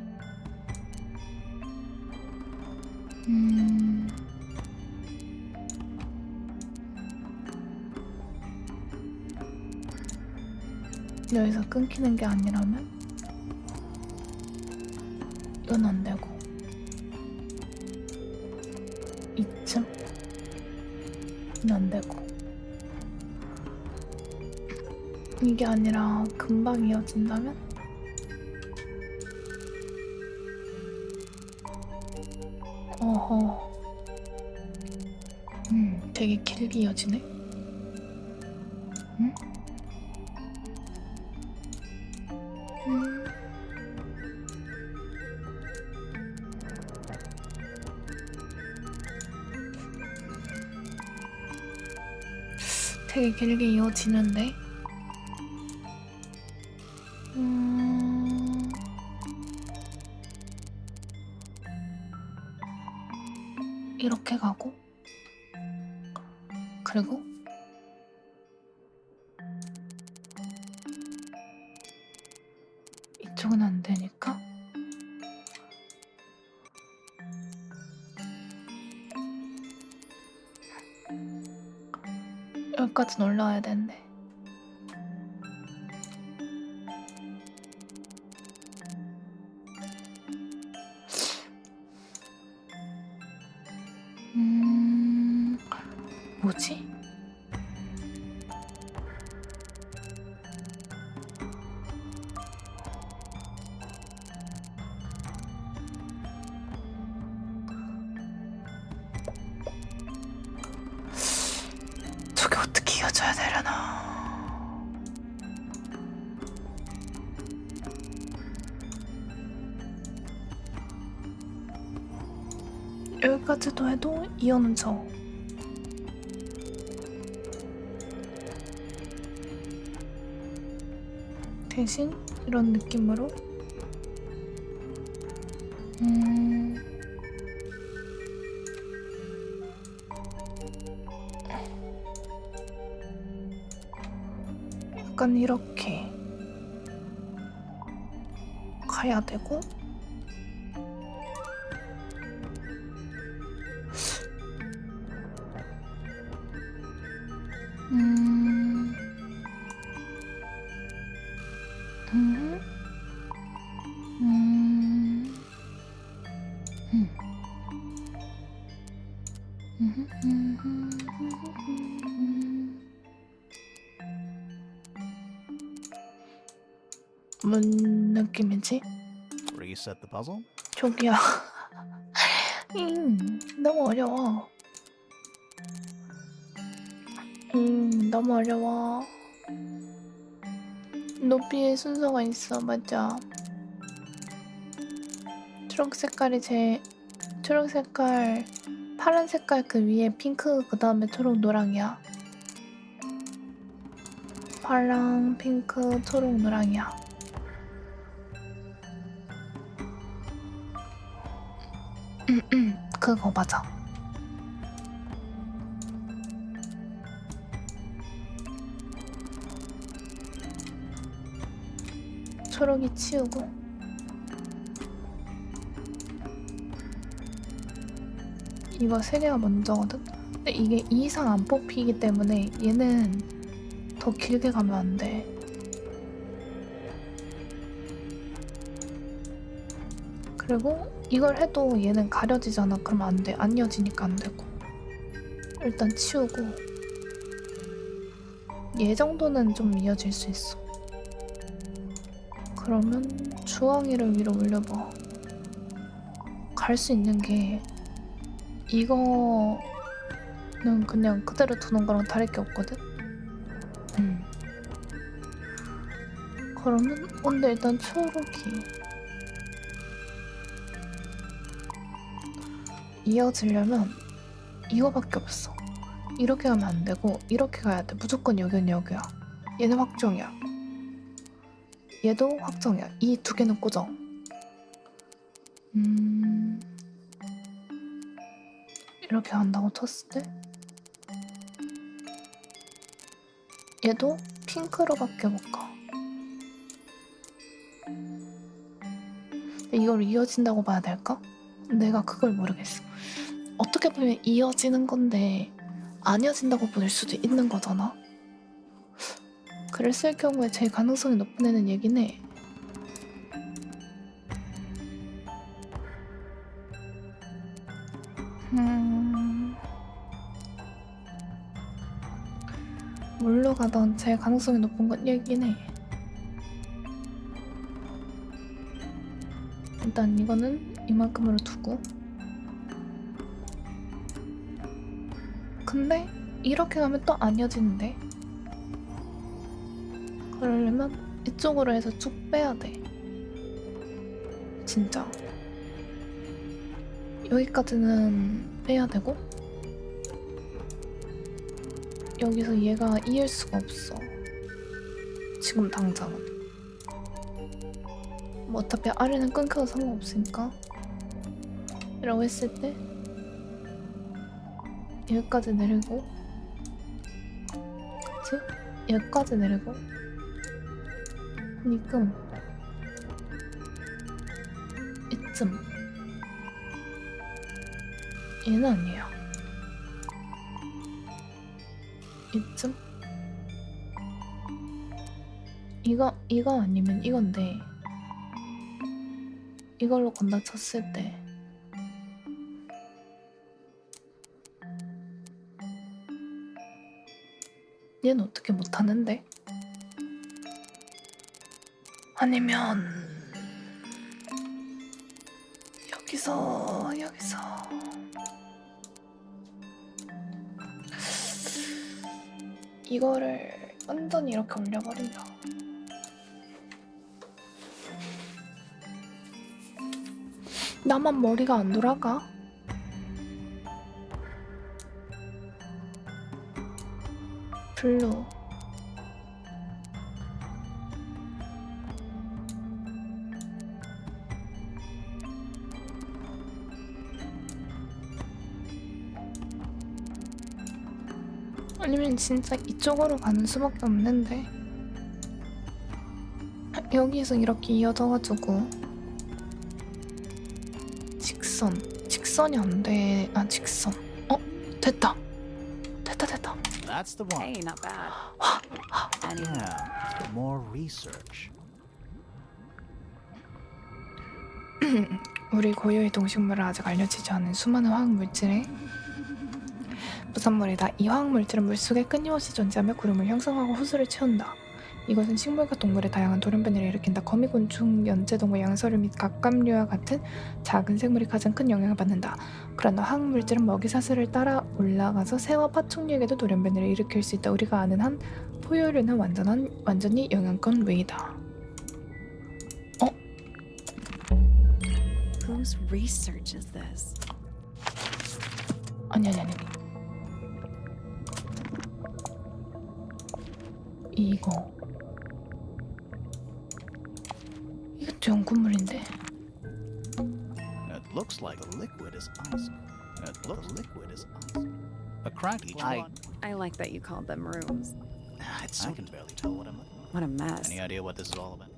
여기서 끊기는 게 아니라면 이건 안 되고 이쯤 이건 안 되고 이게 아니라 금방 이어진다면 어허 되게 길게 이어지네. 응? 되게 길게 이어지는데 그리고 이쪽은 안 되니까 여기까지 올라와야 되는데. 뭐지? 저게 어떻게 이어져야 되려나? 여기까지도 해도 이어는 저. 대신 이런 느낌으로 약간 이렇게 가야 되고 뭔 느낌이지? Reset the puzzle? 저기야. 너무 어려워. 너무 어려워. 높이의 순서가 있어. 맞아. 초록 색깔, 파란 색깔 그 위에 핑크, 그 다음에 초록, 노랑이야. 파랑, 핑크, 초록, 노랑이야. 그거 맞아. 초록이 치우고 이거 3개가 먼저거든? 근데 이게 2 이상 안 뽑히기 때문에 얘는 더 길게 가면 안 돼. 그리고 이걸 해도 얘는 가려지잖아. 그러면 안 돼. 안 이어지니까 안 되고. 일단 치우고 얘 정도는 좀 이어질 수 있어. 그러면 주황이를 위로 올려봐. 갈 수 있는 게 이거는 그냥 그대로 두는 거랑 다를 게 없거든? 그러면 근데 일단 초록이 이어지려면 이거밖에 없어. 이렇게 가면 안 되고 이렇게 가야 돼. 무조건 여긴 여기야. 얘는 확정이야. 얘도 확정이야. 이 2개는 고정. 이렇게 간다고 쳤을 때 얘도 핑크로밖에 못 가. 이걸 이어진다고 봐야 될까? 내가 그걸 모르겠어. 어떻게 보면 이어지는 건데 안 이어진다고 볼 수도 있는 거잖아. 그랬을 경우에 제일 가능성이 높은 애는 얘긴 해. 뭘로 가던 제일 가능성이 높은 건 얘긴 해. 일단 이거는 이만큼으로 두고. 근데 이렇게 가면 또 안 이어지는데. 그러려면 이쪽으로 해서 쭉 빼야 돼. 진짜. 여기까지는 빼야 되고 여기서 얘가 이을 수가 없어. 지금 당장은. 뭐 어차피 아래는 끊겨도 상관없으니까. 이라고 했을 때 여기까지 내리고 어디지? 여기까지 내리고 지금 이쯤. 얘는 아니야. 이쯤? 이거 아니면 이건데 이걸로 건다 쳤을 때 얘는 어떻게 못하는데? 아니면 여기서 이거를 완전히 이렇게 올려버린다. 나만 머리가 안 돌아가? 블루. 아니면 진짜 이쪽으로 가는 수밖에 없는데 여기서 이렇게 이어져가지고 직선이 안 돼. 아 직선. 됐다. That's the one. Hey, not bad. Yeah, more research. 우리 고유의 동식물을 아직 알려지지 않은 수많은 화학물질에 부산물이다. 이 화학물질은 물속에 끊임없이 존재하며 구름을 형성하고 호수를 채운다. 이것은 식물과 동물의 다양한 돌연변이를 일으킨다. 거미곤충, 연체동물, 양서류 및 갑각류와 같은 작은 생물이 가장 큰 영향을 받는다. 그러나 화학물질은 먹이사슬을 따라 올라가서 새와 파충류에게도 돌연변이를 일으킬 수 있다. 우리가 아는 한 포유류는 완전히 영양권 외이다. Whose research is this? 아니. 이거 이것도 연구물인데. It looks like the liquid is ice. A cracked each one. I like that you called them rooms. I can barely tell what I'm looking What a mess. for. Any idea what this is all about?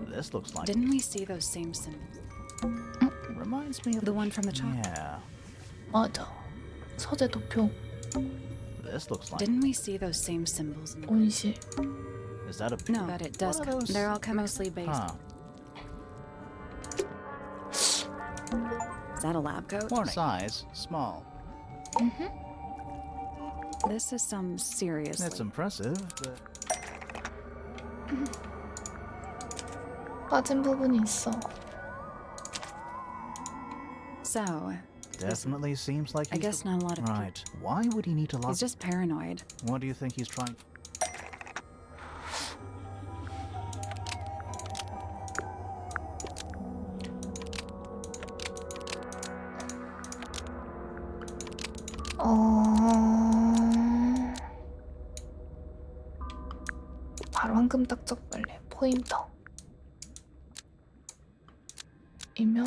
This looks like Didn't we see those same symbols? reminds me of The one from the chalk? Yeah. 맞아. 서재 도표, This looks like Didn't we see those same symbols in the 온실. Is that a No, but it does What are come. those? They're all mostly based. Huh. Is that a lab coat? Warning. Size small. This is some serious. It's impressive, but 빠진 부분이 있어. So, definitely seems like I he's guess not a lot of people. right. Why would he need to lock? He's just paranoid. What do you think he's trying? 바로 황금 딱정벌레 포인터. 이며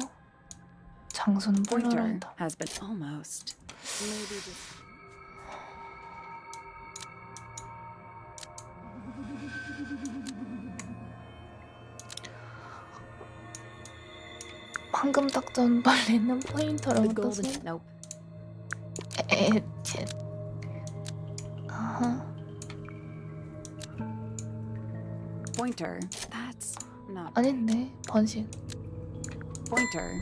장소는 Pointer 폴라로이드. has been almost. Maybe just. 황금 딱정벌레는 The 포인터라고 golden. 떠서 Nope. 에엣. 아하. Pointer. That's not. 아닌데 번식. Pointer.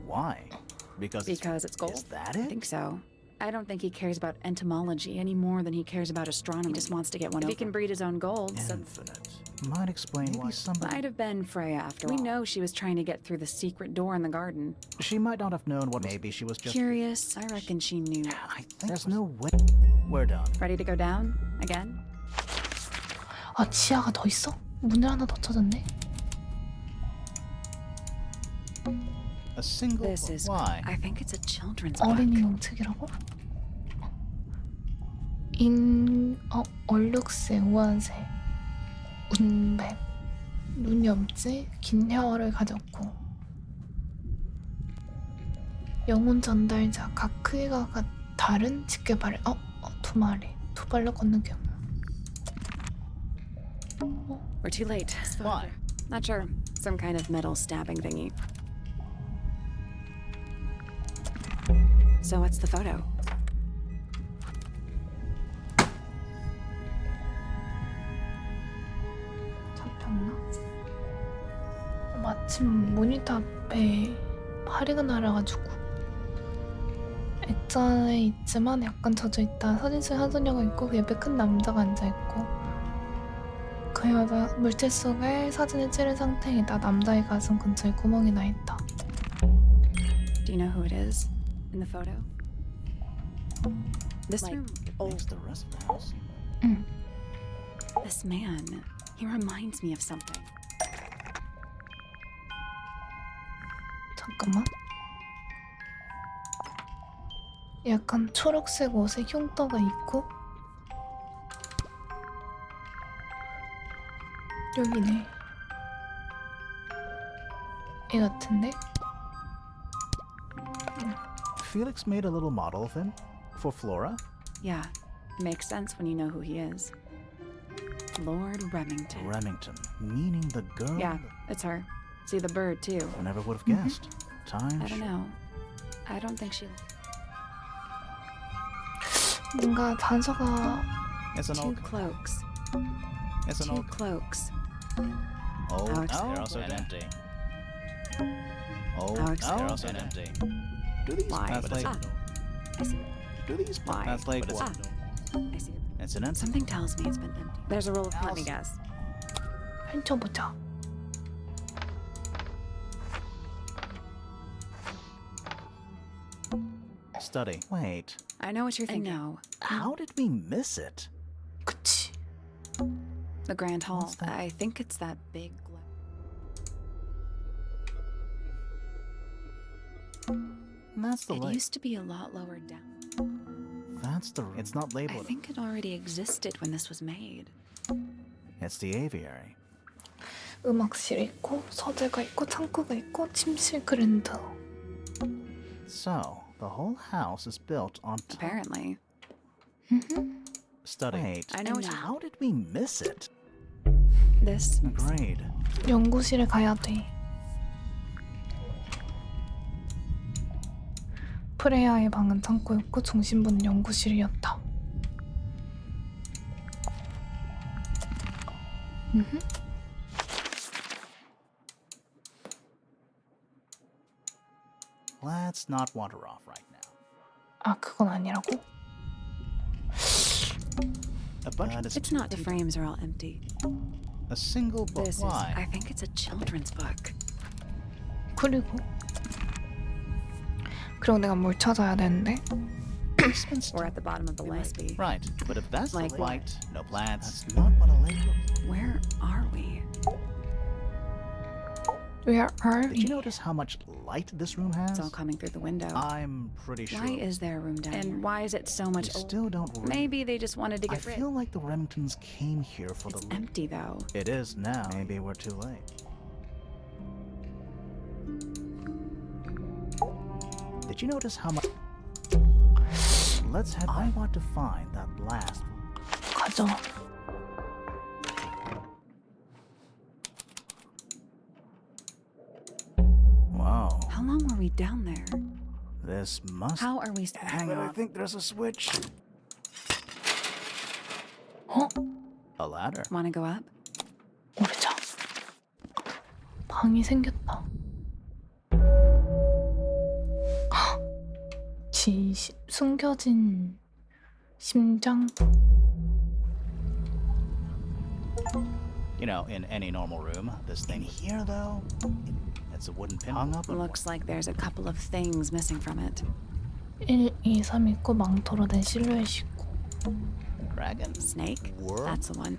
Why? Because Because it's gold. Is that I it? think so. I don't think he cares about entomology any more than he cares about astronomy. He just wants to get one. If he can breed his own gold, so Infinite. Might explain why somebody. might have been Freya after all. We know she was trying to get through the secret door in the garden. She might not have known what. Maybe she was just. Curious. I reckon she knew. I think there's no way. We're done. Ready to go down again? 아 지하가 더 있어? 문을 하나 더 찾았네. A single. This is. Why? I think it's a children's book. 어린이용 책이라고? 얼룩새, 우한새, 운백, 눈이 없지? 긴 혀를 가졌고 영혼 전달자, 각 크기가 다른 집게발을 두 마리, 두 발로 걷는 경우. We're too late. Why? Not sure. Some kind of metal stabbing thingy. So what's the photo? 잡혔나? 마침 모니터 앞에 파리가 날아가지고 액자에 있지만 약간 젖어있다. 사진 속에 한 소녀가 있고 그 옆에 큰 남자가 앉아있고 그 여자 물체 속에 사진을 찌른 상태이다. 남자의 가슴 근처에 구멍이 나있다. Do you know who it is in the photo? This room. Makes the rest of the house. 응. This man. He reminds me of something. 잠깐만. 약간 초록색 옷에 흉터가 있고 여기네. 얘 같은데? Felix made a little model of him for Flora. Yeah, it makes sense when you know who he is. Lord Remington. Remington, meaning the girl. Yeah, it's her. See the bird too. I never would have guessed. Time. I don't know. I don't think she. 뭔가 단서가 It's an Two old. cloaks. It's an Two old. cloaks. Oh, Alex, they're also empty. Oh, Alex, they're also empty. Do these Why? paths like? I see. Do these Why? paths like? Ah, I see. It's an empty. Something tells me it's been empty. There's a roll of. Let me guess. 펼쳐보자. Study. Wait. I know what you're thinking. No, How did we miss it? 그치. the Grand Hall. What's that? I think it's that big. That's the It light. used to be a lot lower down. That's the. It's not I labeled. think it already existed when this was made. It's the aviary. 음악실이 있고 서재가 있고 창고가 있고 침실 그랜드. So the whole house is built on top. Apparently. Study. Wait. I know what you- How did we miss it? This. Agreed. 연구실에 가야 돼. 프레야의 방은 창고였고 중심부는 연구실이었다. Let's not wander off right now. 아 그건 아니라고? A bunch of It's not. The frames are all empty. a single book. This is. Why? I think it's a children's book. 그리고 내가 뭘 찾아야 되는데? Or at the bottom of the lake. Must be. Right, but if that's Like the what? light, no plants. That's not what a lake looks. Where are we? Where are Did you we? notice how much light this room has? It's all coming through the window. I'm pretty sure. Why is there a room down here? And why is it so much You still don't. Maybe they just wanted to I get rid. feel like the Remingtons came here for It's the. empty though. It is now. Maybe we're too late. Did you notice how much? Let's head. I want to find that last. 가자. Wow. How long were we down there? This must. How are we? Hang on. I think there's a switch. A ladder. Want to go up? 오르자. 방이 생겼다. 숨겨진 심장. You know, in any normal room, this thing here, though, it's a wooden pin hung up. Looks like there's a couple of things missing from it. 1, 2, 3 있고 망토로 된 실루엣이 있고. Dragon. Snake? Worm? That's the one.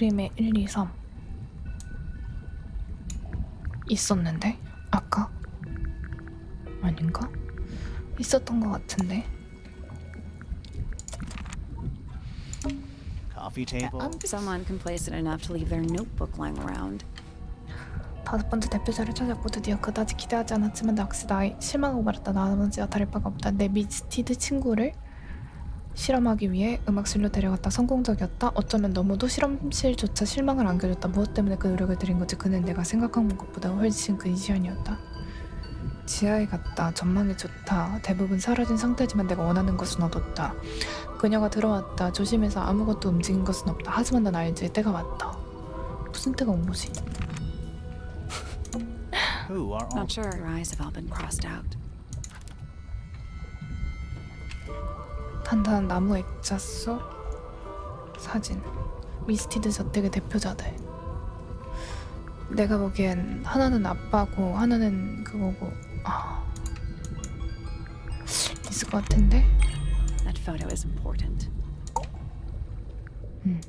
아이스크림에 1, 2, 3 있었는데? 아까? 아닌가? 있었던 것 같은데. Coffee table. Someone complacent enough to leave their notebook lying around. 5번째 대표자를 찾았고 드디어 그다지 기대하지 않았지만 역시 실망하고 말았다. 나머지와 다를 바가 없다. 내 미스티드 친구를 실험하기 위해 음악실로 데려갔다. 성공적이었다. 어쩌면 너무도 실험실조차 실망을 안겨줬다. 무엇 때문에 그 노력을 들인 건지 그는 내가 생각한 것보다 훨씬 근시안이었다. 지하에 갔다. 전망이 좋다. 대부분 사라진 상태지만 내가 원하는 것은 얻었다. 그녀가 들어왔다. 조심해서 아무것도 움직인 것은 없다. 하지만 난 알지. 때가 왔다. 무슨 때가 온 거지? Who are all Not sure. Your eyes have all been crossed out. 단단한 나무 액자 속 사진. 미스티드 저택의 대표자들. 내가 보기엔 하나는 아빠고 하나는 그거고. 있을 것 같은데? That photo is important.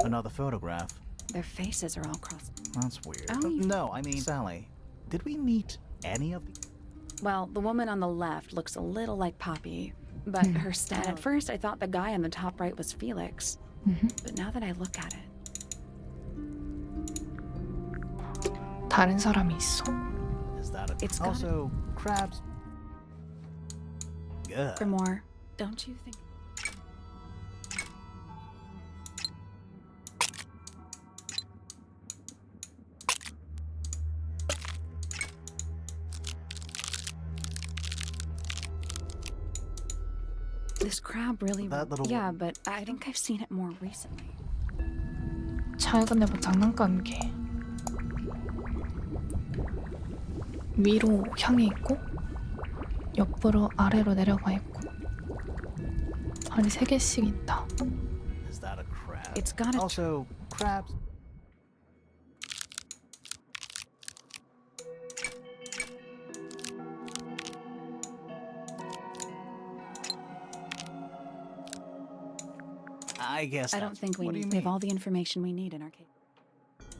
another photograph? Their faces are all crossed. That's weird. Oh, you- No, I mean, Sally, did we meet any of the... Well, the woman on the left looks a little like Poppy, but her stat. At first, I thought the guy on the top right was Felix, but now that I look at it, 다른 사람이 있어. Is that a... It's got also, crabs... Good. for more, don't you think? This crab really. That little Yeah, one. but I think I've seen it more recently. 최근에 뭐 장난감게. 위로 향해 있고 옆으로 아래로 내려가 있고 발이 3개씩 있다. Is that a crab? It's got a. Also, crabs... I guess I don't that's- think we what do you need. We have mean? all the information we need in our case.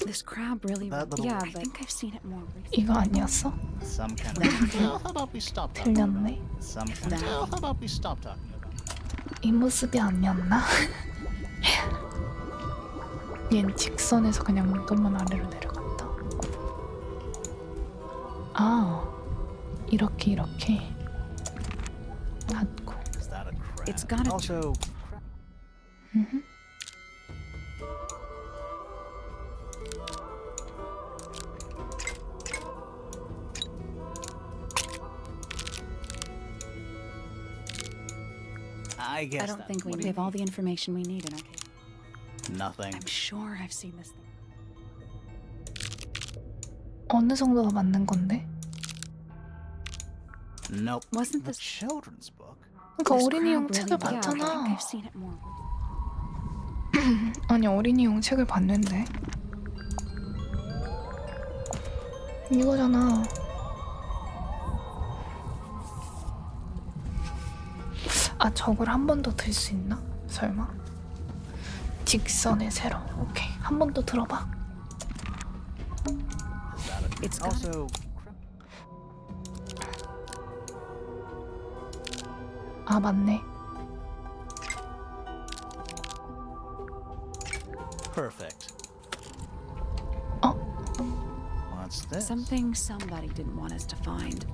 This crab really. That little- Yeah, I think I've seen it more recently. 이거 아니었어? Some kind of... Well, how about we stop talking about 틀렸네. it? Some kind of... Well, how about we stop talking about it? 이 모습이 아니었나? 얜 직선에서 그냥 좀만 아래로 내려갔다. 아, 이렇게 닫고. Is that a crab? It's got a- Also, I guess I don't that's- think we what do we you have all mean? the information we need in our case. Nothing. I'm sure I've seen this thing. 어느 정도가 맞는 건데? Nope. Wasn't The this- children's book? 그러니까 This 어린이용 crab 책을 really- Yeah, I think 봤잖아. I've seen it more. 아니 어린이용 책을 봤는데 이거잖아. 아 저걸 한 번 더 들 수 있나? 설마? 직선의 세로. 오케이 한 번 더 들어봐. Is that a... It's got- also... 아 맞네. Perfect. 어? What's this? Something somebody didn't want us to find.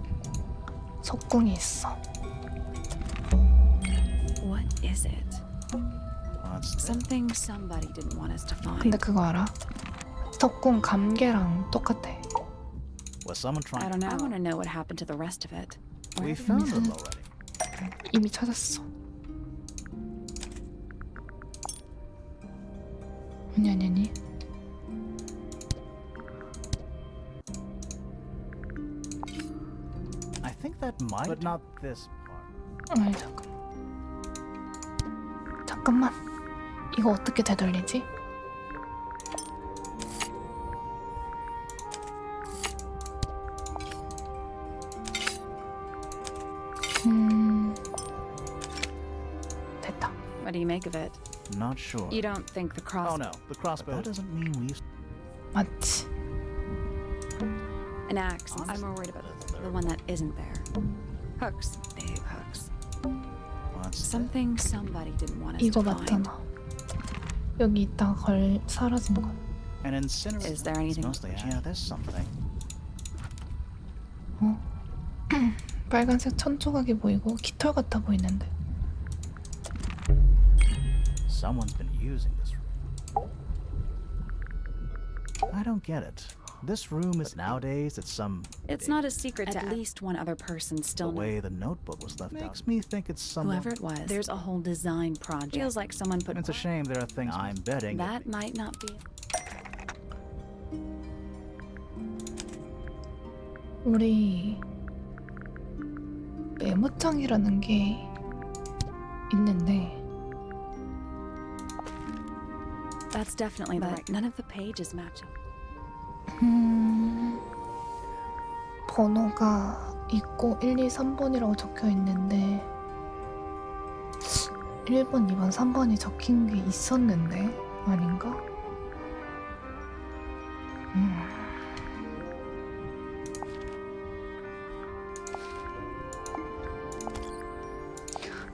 석궁이 있어. What is it? What's this? Something somebody didn't want us to find. 근데 그거 알아? 석궁 감개랑 똑같아. Was someone I trying... don't know. I want to know what happened to the rest of it. We found them already. 이미 찾았어. 아니. I think that might... But not this part. 아니 잠깐만. 이거 어떻게 되돌리지? 됐다. What do you make of it? Not sure. You don't think the cross... Oh no, the crossbow. That doesn't mean we used 맞지. An axe. I'm more worried about the one that isn't there. Hooks. Big hooks. What's Something somebody didn't want us 이거 to find. 맞잖아. 여기 있다가 사라진 거. an incinerator? Is there anything- It's mostly yeah, there's something. 빨간색 천조각이 보이고 깃털 같아 보이는데. Someone's been using this room. I don't get it. This room is nowadays it's some It's not a secret to at least one other person the still knows. way the notebook was left makes me think it's someone. Whoever it was, there's a whole design project. Feels like someone put... It's a shame there are things I'm betting. That might not be... 우리 메모장이라는 게 있는데 That's definitely the right... None of the pages match up. 번호가 있고 1, 2, 3번이라고 적혀 있는데 1번, 2번, 3번이 적힌 게 있었는데 아닌가?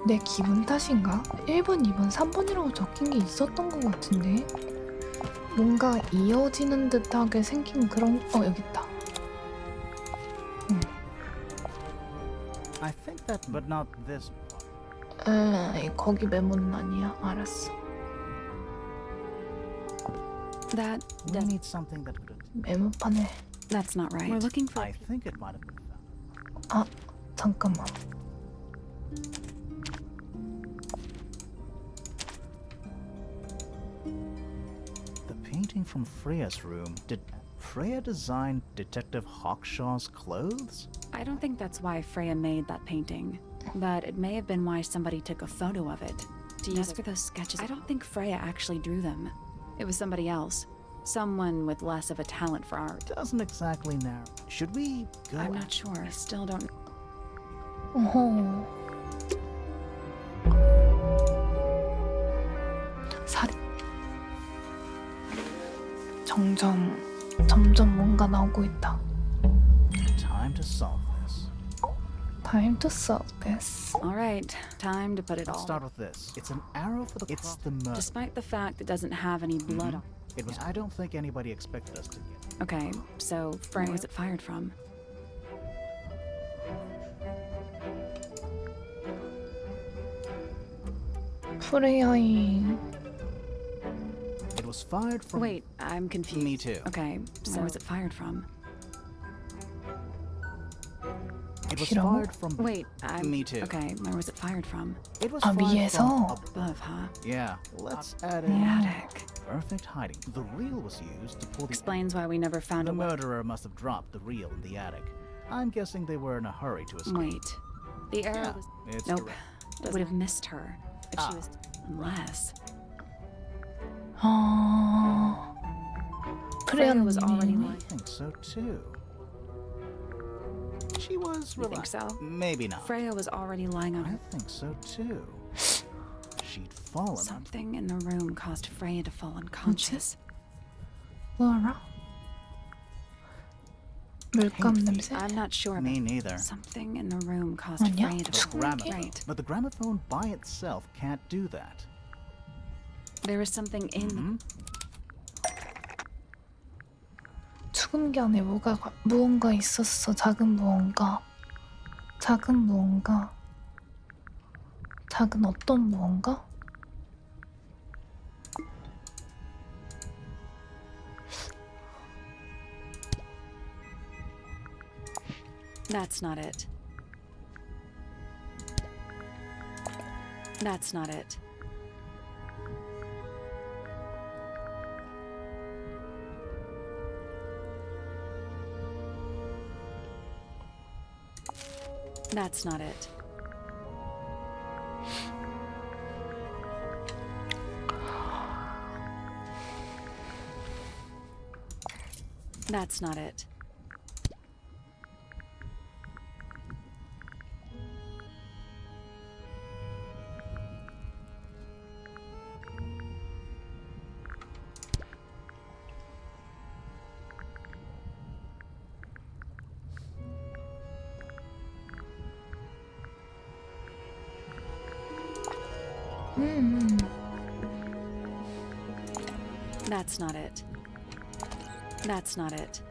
내 기분 탓인가? 1번, 2번, 3번이라고 적힌 게 있었던 것 같은데 뭔가 이어지는 듯하게 생긴 그런... 여기 있다. I think that, but not this. 거기 메모는 아니야. 알았어. That... We need something that could. 메모판에... That's not right. We're looking for... I think it might have been found. 잠깐만. The painting from Freya's room. Did Freya design Detective Hawkshaw's clothes? I don't think that's why Freya made that painting, but it may have been why somebody took a photo of it. To use for those sketches. I don't think Freya actually drew them. It was somebody else. Someone with less of a talent for art. Doesn't exactly narrow. Should we go? I'm not sure. I still don't... 어허. 살인. 점점 뭔가 나오고 있다. Time to solve this. Time to solve this. All right, time to put it Let's all... start with this. It's an arrow for the. It's the murder. Despite the fact it doesn't have any blood on It was. I don't think anybody expected us to get. Okay, so Freya was it fired from? 프레야의 It was fired from. Wait, I'm confused. Me too. Okay, so where was it fired from? It was Hero? fired from. Wait, I'm... Me too. Okay, where was it fired from? It was 아, fired 위에서? from. Above, huh? Yeah. Let's add The in. attic. Perfect hiding. The reel was used to pull the. Explains why we never found The a... murderer must have dropped the reel in the attic. I'm guessing they were in a hurry to escape. Wait. The arrow Yeah, was... it's Nope. correct. It would have missed her if Ah. she was... Unless... Freya was already 프레야님이 I think so too. She was. You think so? Maybe not. Freya was already lying on I her... think so too. She'd fallen. Something in the room caused Freya to fall unconscious. 뭐라? 물감 냄새? I'm not sure, Me but neither. something in the room caused 아니야? Freya to The fall... gramophone. Right. But the gramophone by itself can't do that. There was something in the... 죽은 게 안에 무언가 있었어. 작은 무언가. 작은 무언가. 작은 어떤 무언가? That's not it. That's not it. That's not it. That's not it. That's not it. That's not it.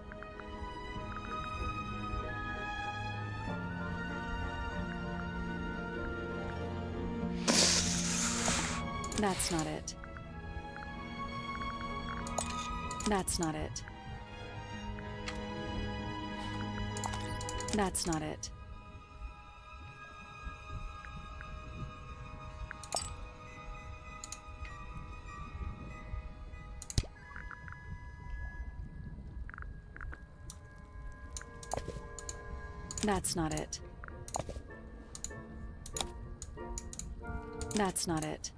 That's not it. That's not it. That's not it. That's not it. That's not it.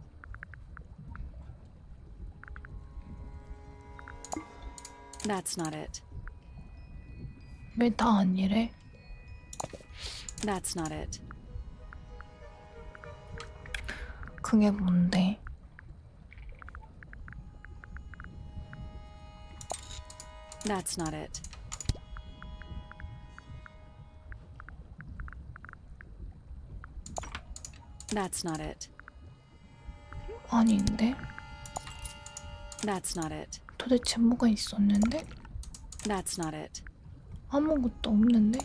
That's not it. 왜 다 아니래? That's not it. 그게 뭔데? That's not it. That's not it. 아닌데? That's not it. 도대체 뭐가 있었는데? That's not it. 아무것도 없는데?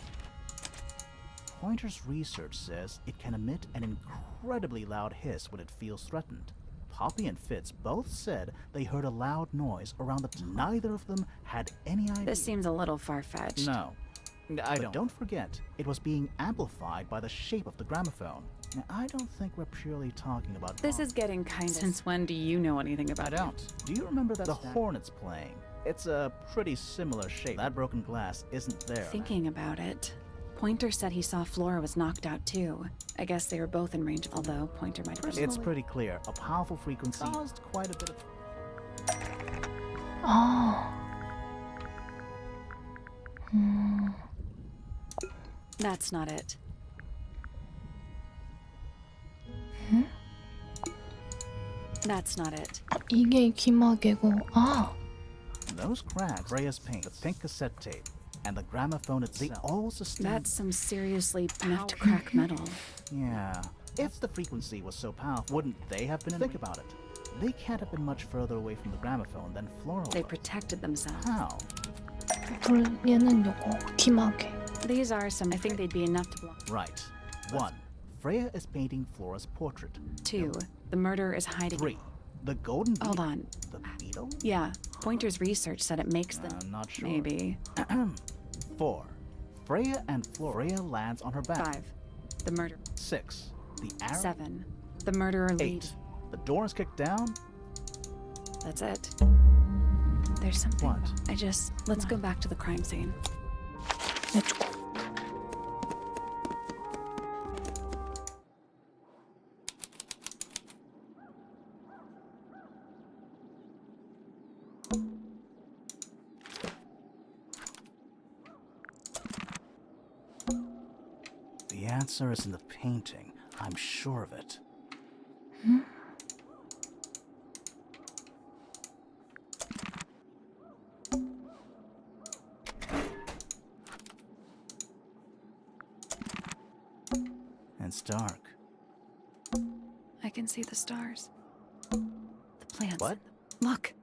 Pointer's research says it can emit an incredibly loud hiss when it feels threatened. Poppy and Fitz both said they heard a loud noise around the time. Neither of them had any idea. This seems a little far-fetched. No. But don't forget, it was being amplified by the shape of the gramophone. Now, I don't think we're purely talking about This is getting kind of... Since when do you know anything about I don't. Do you remember that the Hornets playing? It's a pretty similar shape. That broken glass isn't there. Thinking about it, Pointer said he saw Flora was knocked out too. I guess they were both in range, although Pointer might have been... It's pretty clear. A powerful frequency caused quite a bit of... 아. That's not it. That's not it. 이게 귀마개고. 아. Those cracks, Freya's paint, the pink cassette tape, and the gramophone itself, they all sustain... That's some seriously enough to crack metal. Yeah. If the frequency was so powerful, wouldn't they have been... Think about it. They can't have been much further away from the gramophone than Flora They was. protected themselves. How? 얘는 요거 귀마개. These are some... I think they'd be enough to block... Right. 1. Freya is painting Flora's portrait. 2. The murderer is hiding... 3. The golden beetle. Hold on. The beetle? Yeah, Pointer's research said it makes them... I'm not sure. Maybe. 4. Freya and Flora. Freya lands on her back. 5. The murder... 6. The arrow. 7. The murderer 8. leaves... The door is kicked down. That's it. There's something... What? Let's go back to the crime scene. Let's go. The answer is in the painting. I'm sure of it. It's dark. I can see the stars. The plants. What? Look.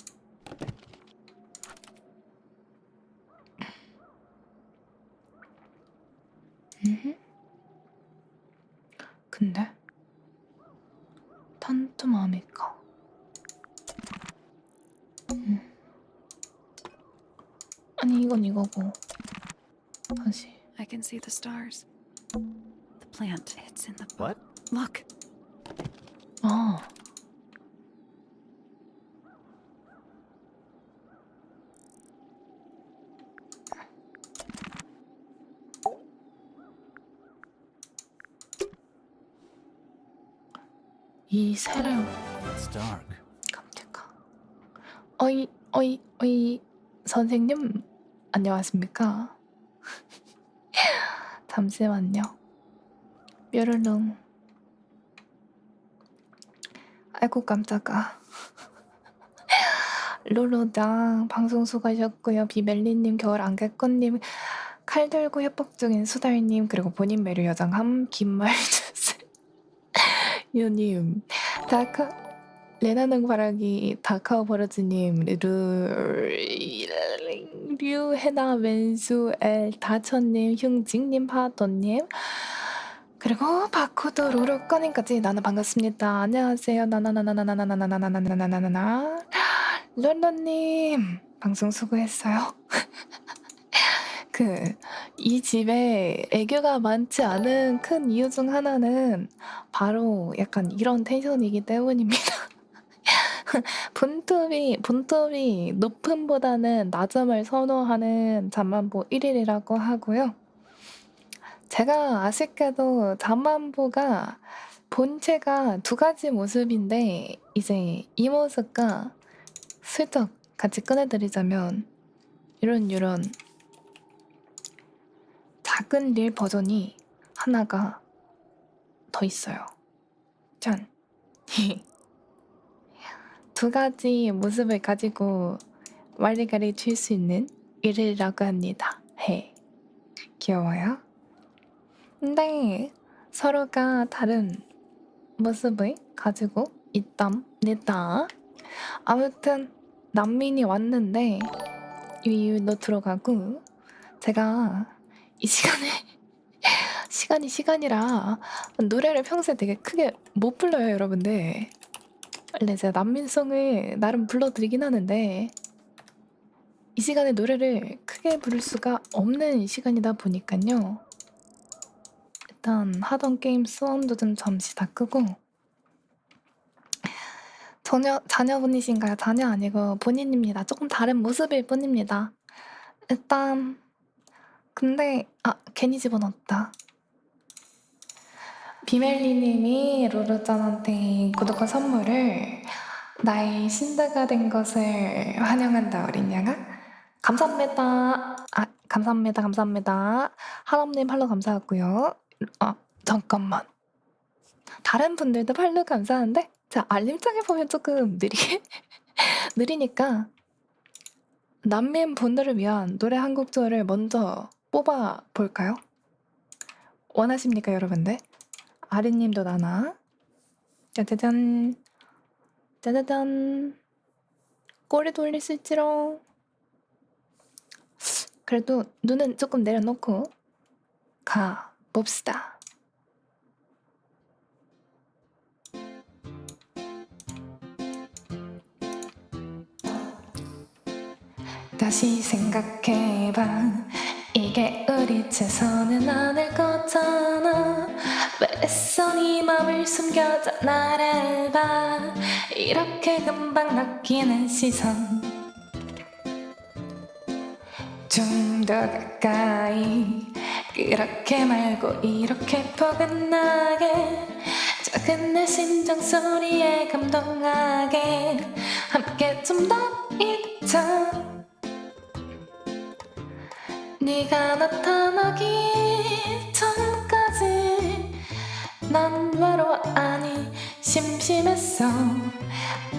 근데 탄트마미카. 아니 이건 이거고. 다시. I can see the stars. The plant. It's in the book. What? Look. 아. 이 새를 It's dark. 깜짝아. 어이 선생님 안녕하십니까? 잠시만요. 뾰르릉. 아이고 깜짝아. 로로당 방송 수고하셨고요. 비멜리님, 겨울 안개꽃님, 칼 들고 협박 중인 수달님, 그리고 본인 매류 여장함 김말주스 유님, 다카 레나능 바라기 다카오 버러즈님 류해나 왼수 엘 다천님 흉직님 파도님 그리고 바코드 로로꺼님까지 나나 반갑습니다. 안녕하세요. 나나나나나나나나나나나나나나나나 런런님 방송 수고했어요. 이 집에 애교가 많지 않은 큰 이유 중 하나는 바로 약간 이런 텐션이기 때문입니다. 본톱이 높음보다는 낮음을 선호하는 잠만보 1일이라고 하고요. 제가 아쉽게도 잠만보가 본체가 두 가지 모습인데 이제 이 모습과 슬쩍 같이 꺼내드리자면 이런 작은 릴 버전이 하나가 더 있어요. 짠! 두 가지 모습을 가지고 말리가리 칠 수 있는 일이라고 합니다. 귀여워요? 근데 서로가 다른 모습을 가지고 있답니다. 아무튼 난민이 왔는데 너 들어가고 제가 이 시간이라 노래를 평소에 되게 크게 못 불러요, 여러분들. 원래 제가 난민송을 나름 불러드리긴 하는데 이 시간에 노래를 크게 부를 수가 없는 시간이다 보니까요. 일단 하던 게임 사운드 좀 잠시 다 끄고 자녀분이신가요? 자녀 아니고 본인입니다. 조금 다른 모습일 뿐입니다. 일단 근데 괜히 집어넣었다. 비멜리님이 로로짠한테 구독과 선물을 나의 신드가 된 것을 환영한다 어린 양아. 감사합니다. 감사합니다. 하람님 팔로 감사하고요. 잠깐만. 다른 분들도 팔로 감사한데 자 알림창에 보면 조금 느리니까 난민 분들을 위한 노래 한 곡조를 먼저 뽑아 볼까요? 원하십니까 여러분들? 아리님도 나나 짜자잔 짜자잔 꼬리 돌릴 수 있지롱. 그래도 눈은 조금 내려놓고 가 봅시다. 다시 생각해봐. 이게 우리 최선은 아닐 거잖아. 왜 애써 네 맘을 숨겨져 나를 봐. 이렇게 금방 낚이는 시선 좀 더 가까이. 그렇게 말고 이렇게 포근하게 작은 내 심장 소리에 감동하게 함께 좀 더 있자. 네가 나타나기 전까지 난 외로워 아니 심심했어.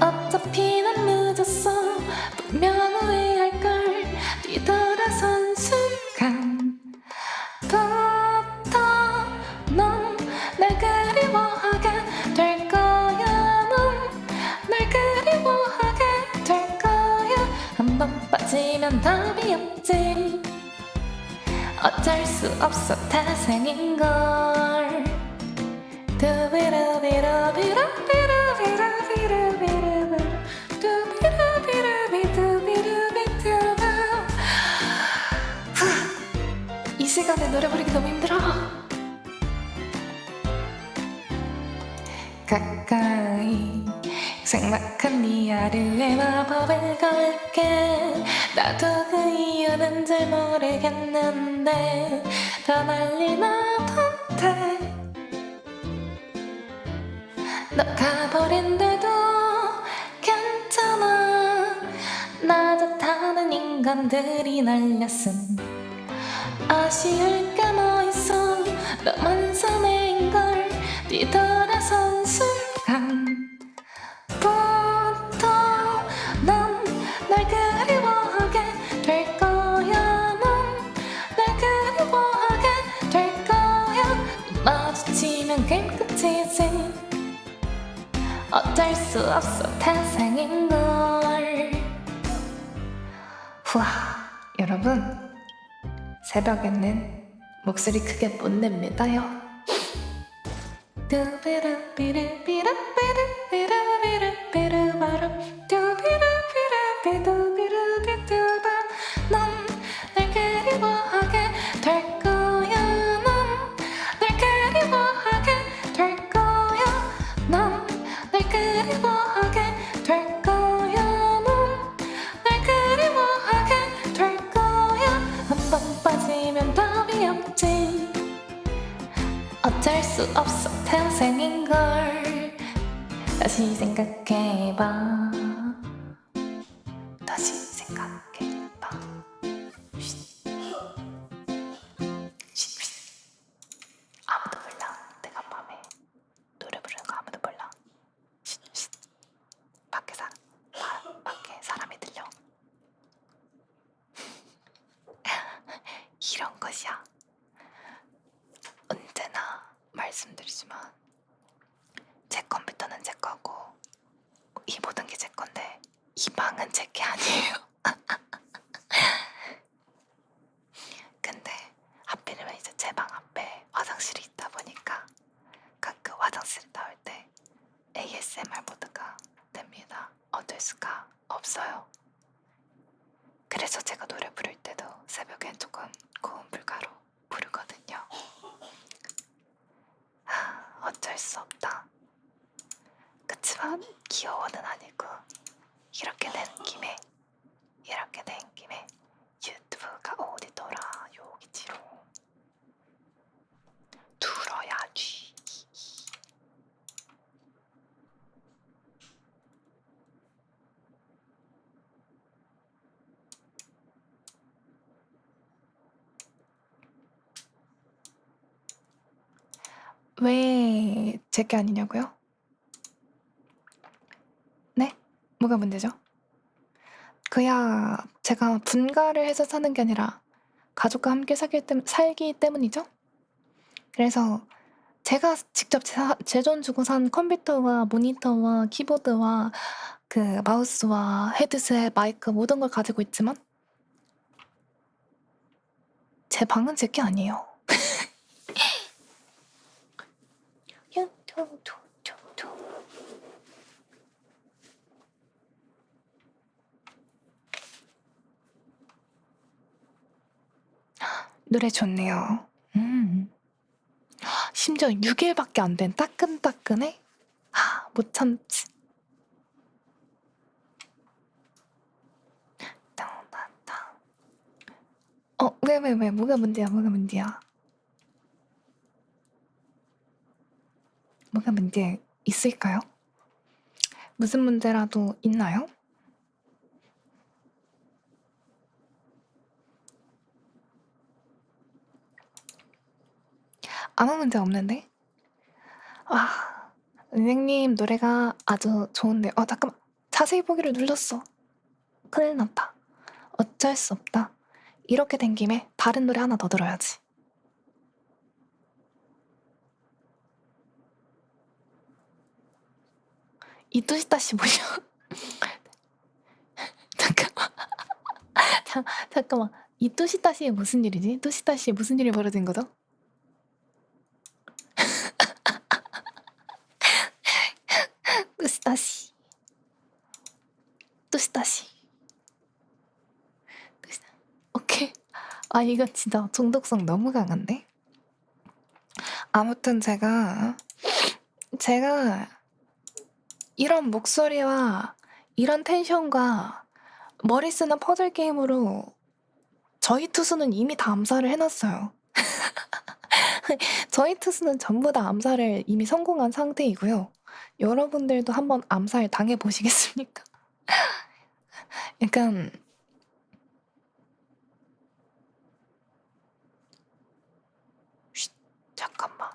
어차피 난 늦었어. 분명 후회할걸. 뒤돌아선 순간부터 넌 날 그리워하게 될 거야. 넌 날 그리워하게 될 거야. 한번 빠지면 답이 없지. 어쩔 수 없어 태생인걸. 이 시간에 노래 부르기 너무 힘들어. 가까이 삭막한 네 하루에 마법을 걸게. 나도 그 이유는 잘 모르겠는데 더 난리 나던데. 너 가버린데도 괜찮아. 나 좋다는 인간들이 날렸음. 아쉬울 게 뭐 있어. 너만 선행걸. 뒤돌아선 순간부터 넌 날 그리워하게 될 거야. 넌 날 그리워하게 될 거야. 마주치면 게임 끝이지. 없어 태생인걸. 후아, 여러분 새벽에는 목소리 크게 못 냅니다요. 뚜비르비르비르비르비르비르비르바람 뚜비르비르비르비르비르바 넌날 그리워하게 될 거야. 넌날 그리워하게 될 거야. 넌날 그리워하게 될 거야. 넌날 그리워하게 될 거야. 한 번 빠지면 답이 없지. 어쩔 수 없어 태생인걸. 다시 생각해봐. 다시 생각해봐. 아무도 몰라. 내가 밤에 노래 부르는 거 아무도 몰라. 밖에 사람이 들려. 이런 것이야. 언제나 말씀드리지만 제 컴퓨터는 제 거고 이 모든 게 제 건데 이 방은 제 게 아니에요. 근데 하필이면 이제 제 방 앞에 화장실이 있다 보니까 가끔 화장실에 나올 때 ASMR 모드가 됩니다. 어쩔 수가 없어요. 그래서 제가 노래 부를 때도 새벽엔 조금 고음 불가로 부르거든요. 어쩔 수 없다. 그치만 귀여워는 아니고 이렇게 된 김에 유튜브가 어디더라 여기지로 들어야지. 왜 제게 아니냐고요? 네? 뭐가 문제죠? 그야 제가 분가를 해서 사는 게 아니라 가족과 함께 살기 때문이죠. 그래서 제가 직접 제 돈 주고 산 컴퓨터와 모니터와 키보드와 그 마우스와 헤드셋, 마이크 모든 걸 가지고 있지만 제 방은 제 게 아니에요. 노래 좋네요. 심지어 6일밖에 안 된 따끈따끈해? 못 참지. 왜 뭐가 문제야? 뭐가 문제 있을까요? 무슨 문제라도 있나요? 아무 문제 없는데? 은행님 노래가 아주 좋은데 잠깐만, 자세히 보기를 눌렀어. 큰일 났다. 어쩔 수 없다. 이렇게 된 김에 다른 노래 하나 더 들어야지. 이뚜시다시 뭐냐? 잠깐만. 이뚜시다시에 무슨 일이지? 뚜시다시에 무슨 일이 벌어진 거죠? 뚜시다시. 오케이. 이거 진짜 중독성 너무 강한데? 아무튼 제가 이런 목소리와 이런 텐션과 머리 쓰는 퍼즐 게임으로 저희 투수는 이미 다 암살을 해놨어요. 저희 투수는 전부 다 암살을 이미 성공한 상태이고요. 여러분들도 한번 암살 당해보시겠습니까? 약간 잠깐만.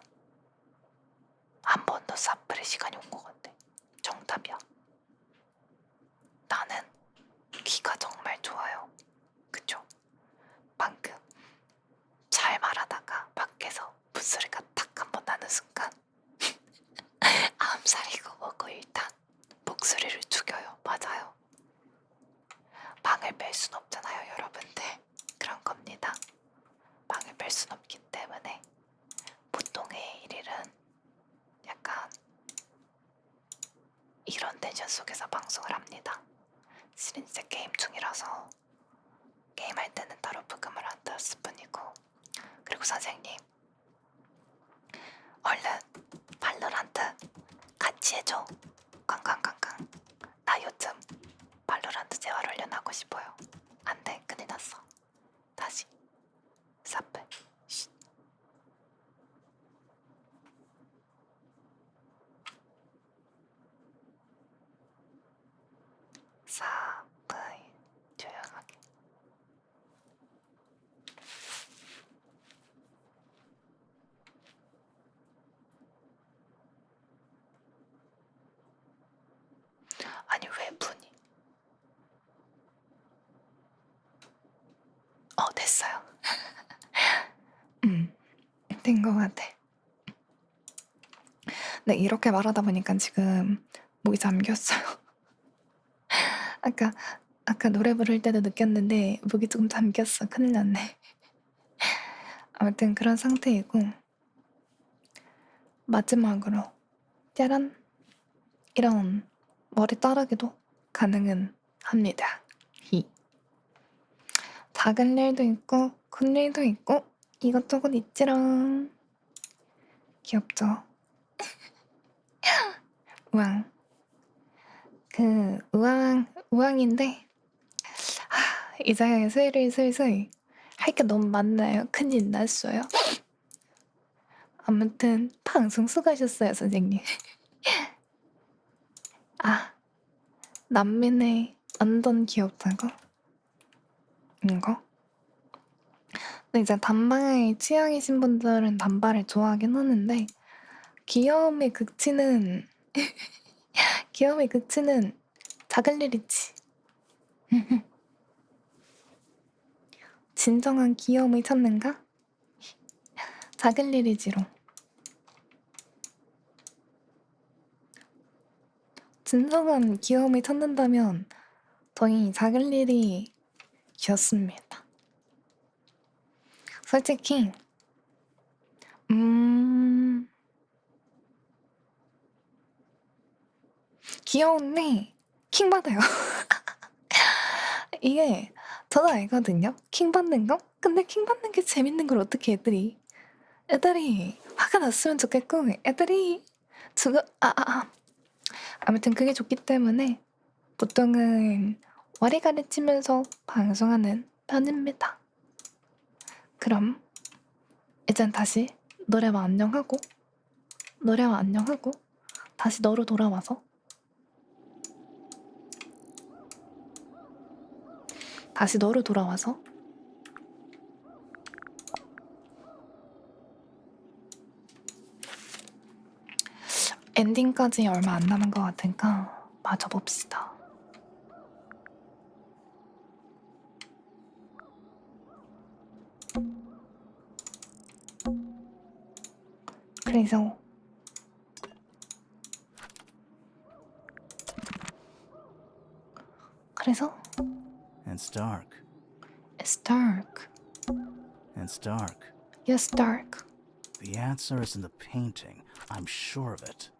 한 번 더 사플의 시간이 온 것 같아. 정답이야. 나는 귀가 정말 좋아요. 그쵸? 방금 잘 말하다가 밖에서 붓소리가 탁 한 번 나는 순간 암살이고 뭐고 일단 맞아요. 방을 뺄 순 없잖아요, 여러분들. 그런 겁니다. 방을 뺄 순 없기 때문에 보통의 1일은 약간 이런 텐션 속에서 방송을 합니다. 실은 진짜 게임 중이라서 게임할 때는 따로 부금을 안 떴을 뿐이고. 그리고 선생님, 얼른 발로란트 같이 해줘. 깡깡깡깡. 나 요즘 발로란트 재활 훈련하고 싶어요. 안돼, 큰일 났어. 다시 사프. 쉿. 사프. 조용하게. 아니 왜 분이? 됐어요. 된 것 같아. 네, 이렇게 말하다 보니까 지금 목이 잠겼어요. 아까 노래 부를 때도 느꼈는데 목이 조금 잠겼어. 큰일 났네. 아무튼 그런 상태이고, 마지막으로 짜란, 이런 머리 따르기도 가능은 합니다. 히. 작은 일도 있고 큰 일도 있고 이것저것 있지롱. 귀엽죠? 우왕. 우왕인데 이제 슬슬 할 게 너무 많나요? 큰일 났어요. 아무튼 방송 수고하셨어요, 선생님. 남민의 완전 귀엽다고? 이거? 근데 이제 단발의 취향이신 분들은 단발을 좋아하긴 하는데 귀여움의 극치는 작은 일이지. 진정한 귀여움을 찾는가? 작은 일이지롱. 진정한 귀여움을 찾는다면 저희 작은 일이 귀엽습니다. 솔직히 귀여운데 킹받아요. 이게 저도 알거든요, 킹받는 거? 근데 킹받는 게 재밌는 걸 어떻게 애들이 화가 났으면 좋겠고 애들이 아무튼 그게 좋기 때문에 보통은 머리 가르치면서 방송하는 편입니다. 그럼 이젠 다시 노래와 안녕하고 다시 너로 돌아와서 엔딩까지 얼마 안 남은 것 같으니까 마저 봅시다. 그래서 It's dark. It's dark. It's dark. Yes, dark. The answer is in the painting. I'm sure of it.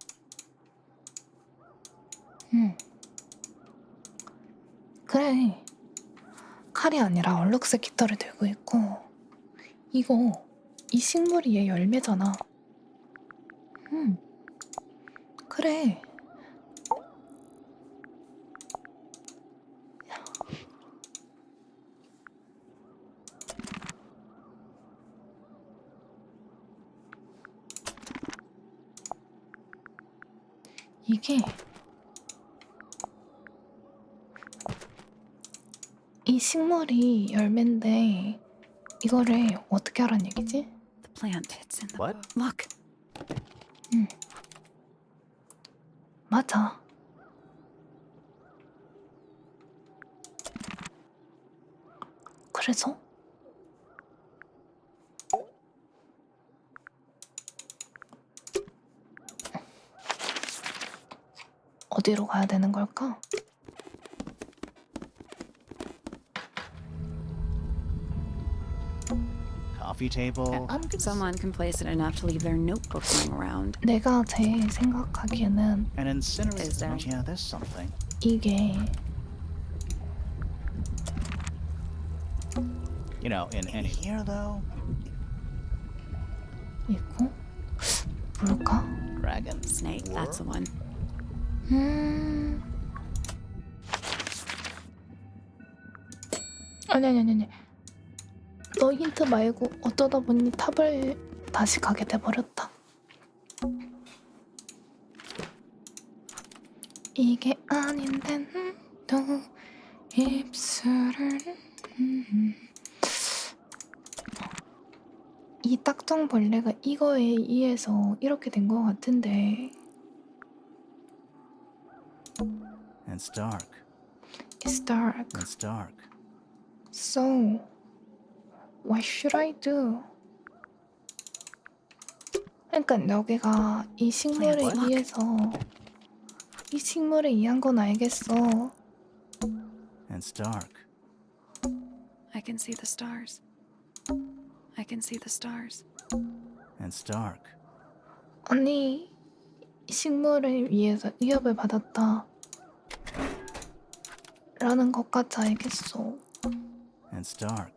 그래. 칼이 아니라 얼룩스 깃털을 들고 있고 이 식물이 얘 열매잖아. 그래. 이게 이 식물이 열매인데 이거를 어떻게 하란 얘기지? The plant, it's in the What? book. Look. 맞아. 그래서? 어디로 가야 되는 걸까? coffee table. Someone complacent enough to leave their notebook lying around. 내가 제일 생각하기에는 An incinerator. Is there? Yeah, there's something. 이게 You know, in here though, 있고 뭘까? dragon. Snake, that's the one. 아니. 너 힌트 말고 어쩌다 보니 탑을 다시 가게 돼버렸다. 이게 아닌데 또 입술을 이 딱정벌레가 이거에 의해서 이렇게 된 것 같은데. It's dark. It's dark. It's dark. So, what should I do? 그러니까 여기가 이 식물에 의해서 이 식물에 의한 건 알겠어. It's dark. I can see the stars. I can see the stars. It's dark. 아니, 이 식물에 의해서 위협을 받았다. 라는 것까지 알겠어. It's dark.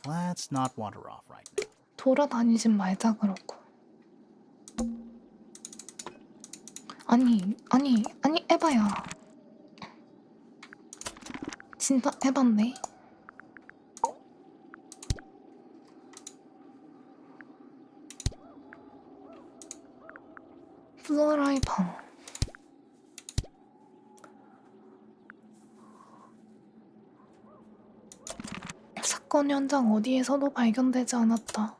Let's not wander off right now. 돌아다니진 말자 그러고. 아니 에바야. 진짜 에반데. 플로라이방. 사건 현장 어디에서도 발견되지 않았다.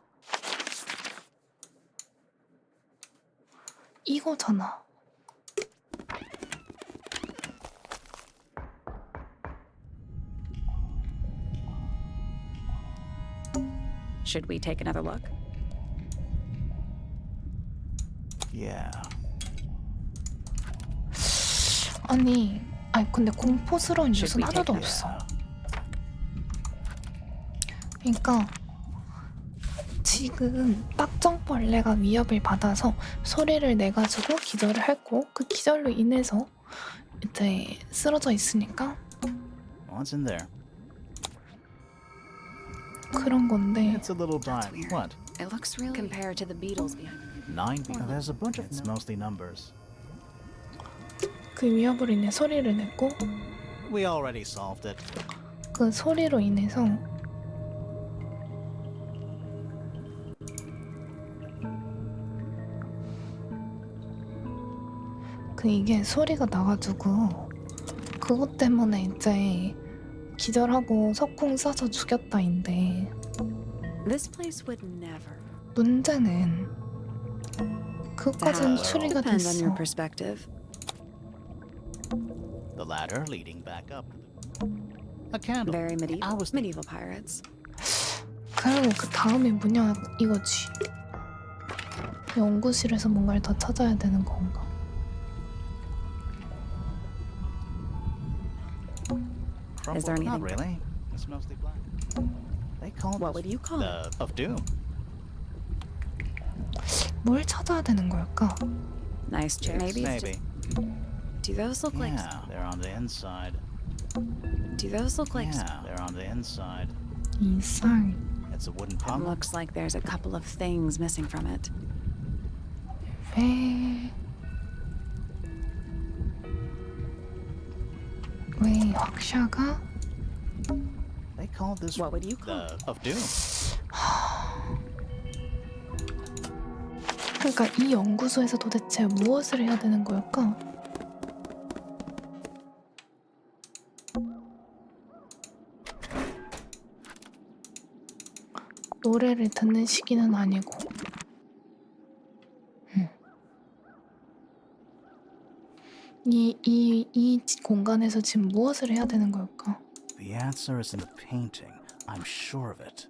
이거잖아. Should we take another look? Yeah. 아니 근데 공포스러운 Should 요소는 we take 하나도 that? 없어. 그러니까 지금 딱정벌레가 위협을 받아서 소리를 내가지고 기절을 했고 그 기절로 인해서 이제 쓰러져 있으니까 What's in there? 그런 건데. It's a little dime. What? It looks really compared to the beetles behind. 9 people. There's a bunch of. It's mostly numbers. 그 위협으로 인해 소리를 냈고 We already solved it. 그 소리로 인해서 그 이게 소리가 나가지고 그것 때문에 이제 기절하고 석궁 쏴서 죽였다인데 This place would never. 문제는 그것까지는 추리가 Depends on your 됐어. perspective. The ladder leading back up. A candle. Very medieval. I was Medieval pirates. 그리고 그 다음에 뭐냐 이거지. 연구실에서 뭔가를 더 찾아야 되는 건가? Is there Not anything? really. It's mostly black. They call What this would you call the of doom. 뭘 찾아야 되는 걸까? Nice chair. Maybe. it's Maybe. Do those look like? Yeah, they're on the inside. Do those look like? Yeah, they're on the inside. 이상. It's a wooden It pommel. looks like there's a couple of things missing from it. 왜 확샤가? They call this What would you call the of doom. 그러니까 이 연구소에서 도대체 무엇을 해야 되는 걸까? 노래를 듣는 시기는 아니고 이 공간에서 지금 무엇을 해야 되는 걸까? The answer is in the painting. I'm sure of it.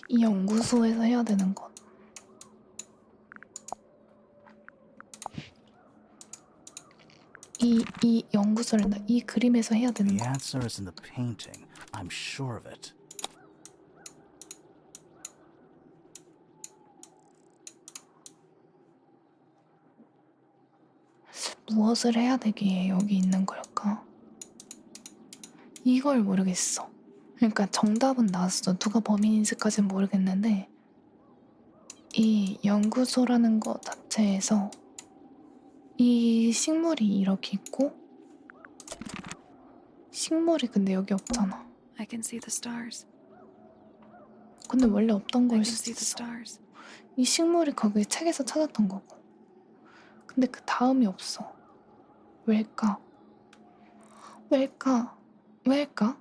이 연구소에서 해야 되는 것. 이 연구소란다. 이 그림에서 해야 되는 The 것. answer is in the painting. I'm sure of it. 무엇을 해야 되기에 여기 있는 걸까? 이걸 모르겠어. 그러니까 정답은 나왔어. 누가 범인인지까지는 모르겠는데 이 연구소라는 것 자체에서 이 식물이 이렇게 있고 식물이 근데 여기 없잖아. I can see the stars. 근데 원래 없던 I 걸 can 수도 see the 있어. stars. 이 식물이 거기 책에서 찾았던 거고. 근데 그 다음이 없어. 왜일까? 왜일까? 왜일까?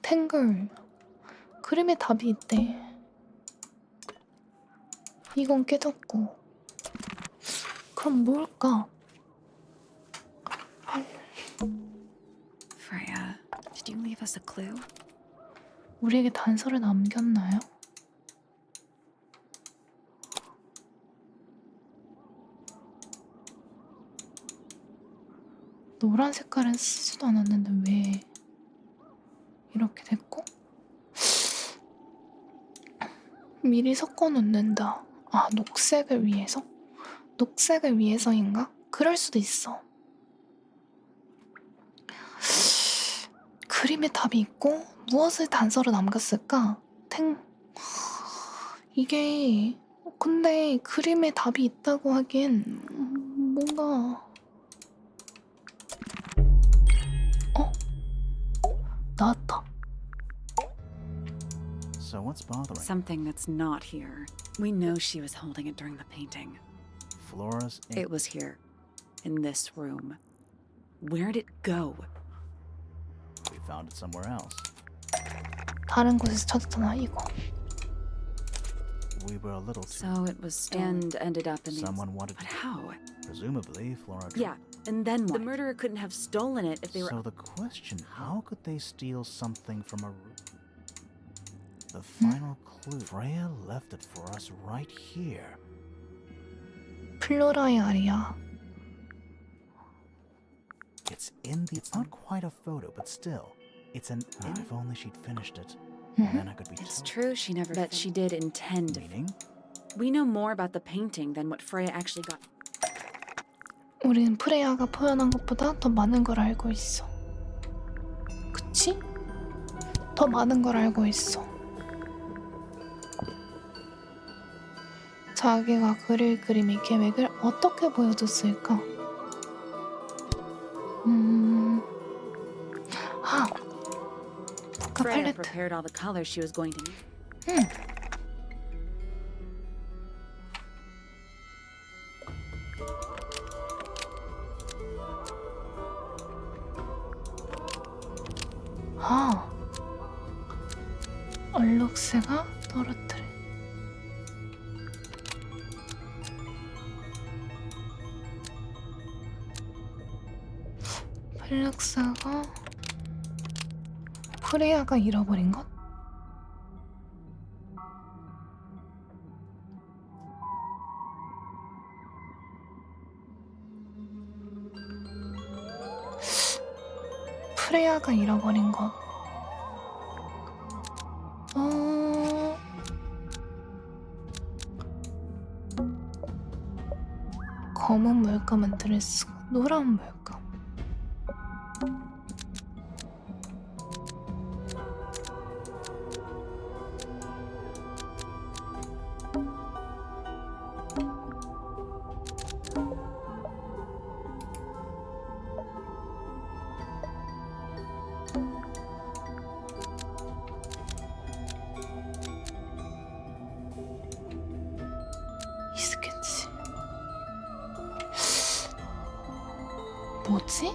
탱글. 그림에 답이 있대. 이건 깨졌고. 그럼 뭘까? Freya, did you leave us a clue? 우리에게 단서를 남겼나요? 노란 색깔은 쓰지도 않았는데 왜 이렇게 됐고? 미리 섞어 놓는다. 아, 녹색을 위해서? 녹색을 위해서인가? 그럴 수도 있어. 그림에 답이 있고 무엇을 단서로 남겼을까? 이게 근데 그림에 답이 있다고 하기엔 뭔가 나왔다. So what's bothering? Something that's not here. We know she was holding it during the painting. Flora's ink. It was here, in this room. Where'd it go? We found it somewhere else. 다른 곳에서 찾았잖아 이거. We were a little too. So it was stolen and ended up in the... Someone wanted But to. how? Presumably, Flora. Yeah, and then what? The murderer couldn't have stolen it if they were... So the question: how could they steal something from a room? The final clue. Freya left it for us right here. 플로라의 알이야. It's in the. It's not quite a photo, but still, it's an. If only she'd finished it, then I could be. It's told. true she never... But she did intend to... Meaning? We know more about the painting than what Freya actually got. 우리는 프레야가 표현한 것보다 더 많은 걸 알고 있어. 그치? 더 많은 걸 알고 있어. 자기가 그릴 그림의 계획을 어떻게 보여줬을까? 아! 그 Freya 팔레트. prepared all the colors she was going to need. 아! 얼룩스가 떨어뜨려. 펠렉스가 프레야가 잃어버린 것? 프레야가 잃어버린 것. 검은 물감은 드레스고 노란 물감. 이 스케치 뭐지?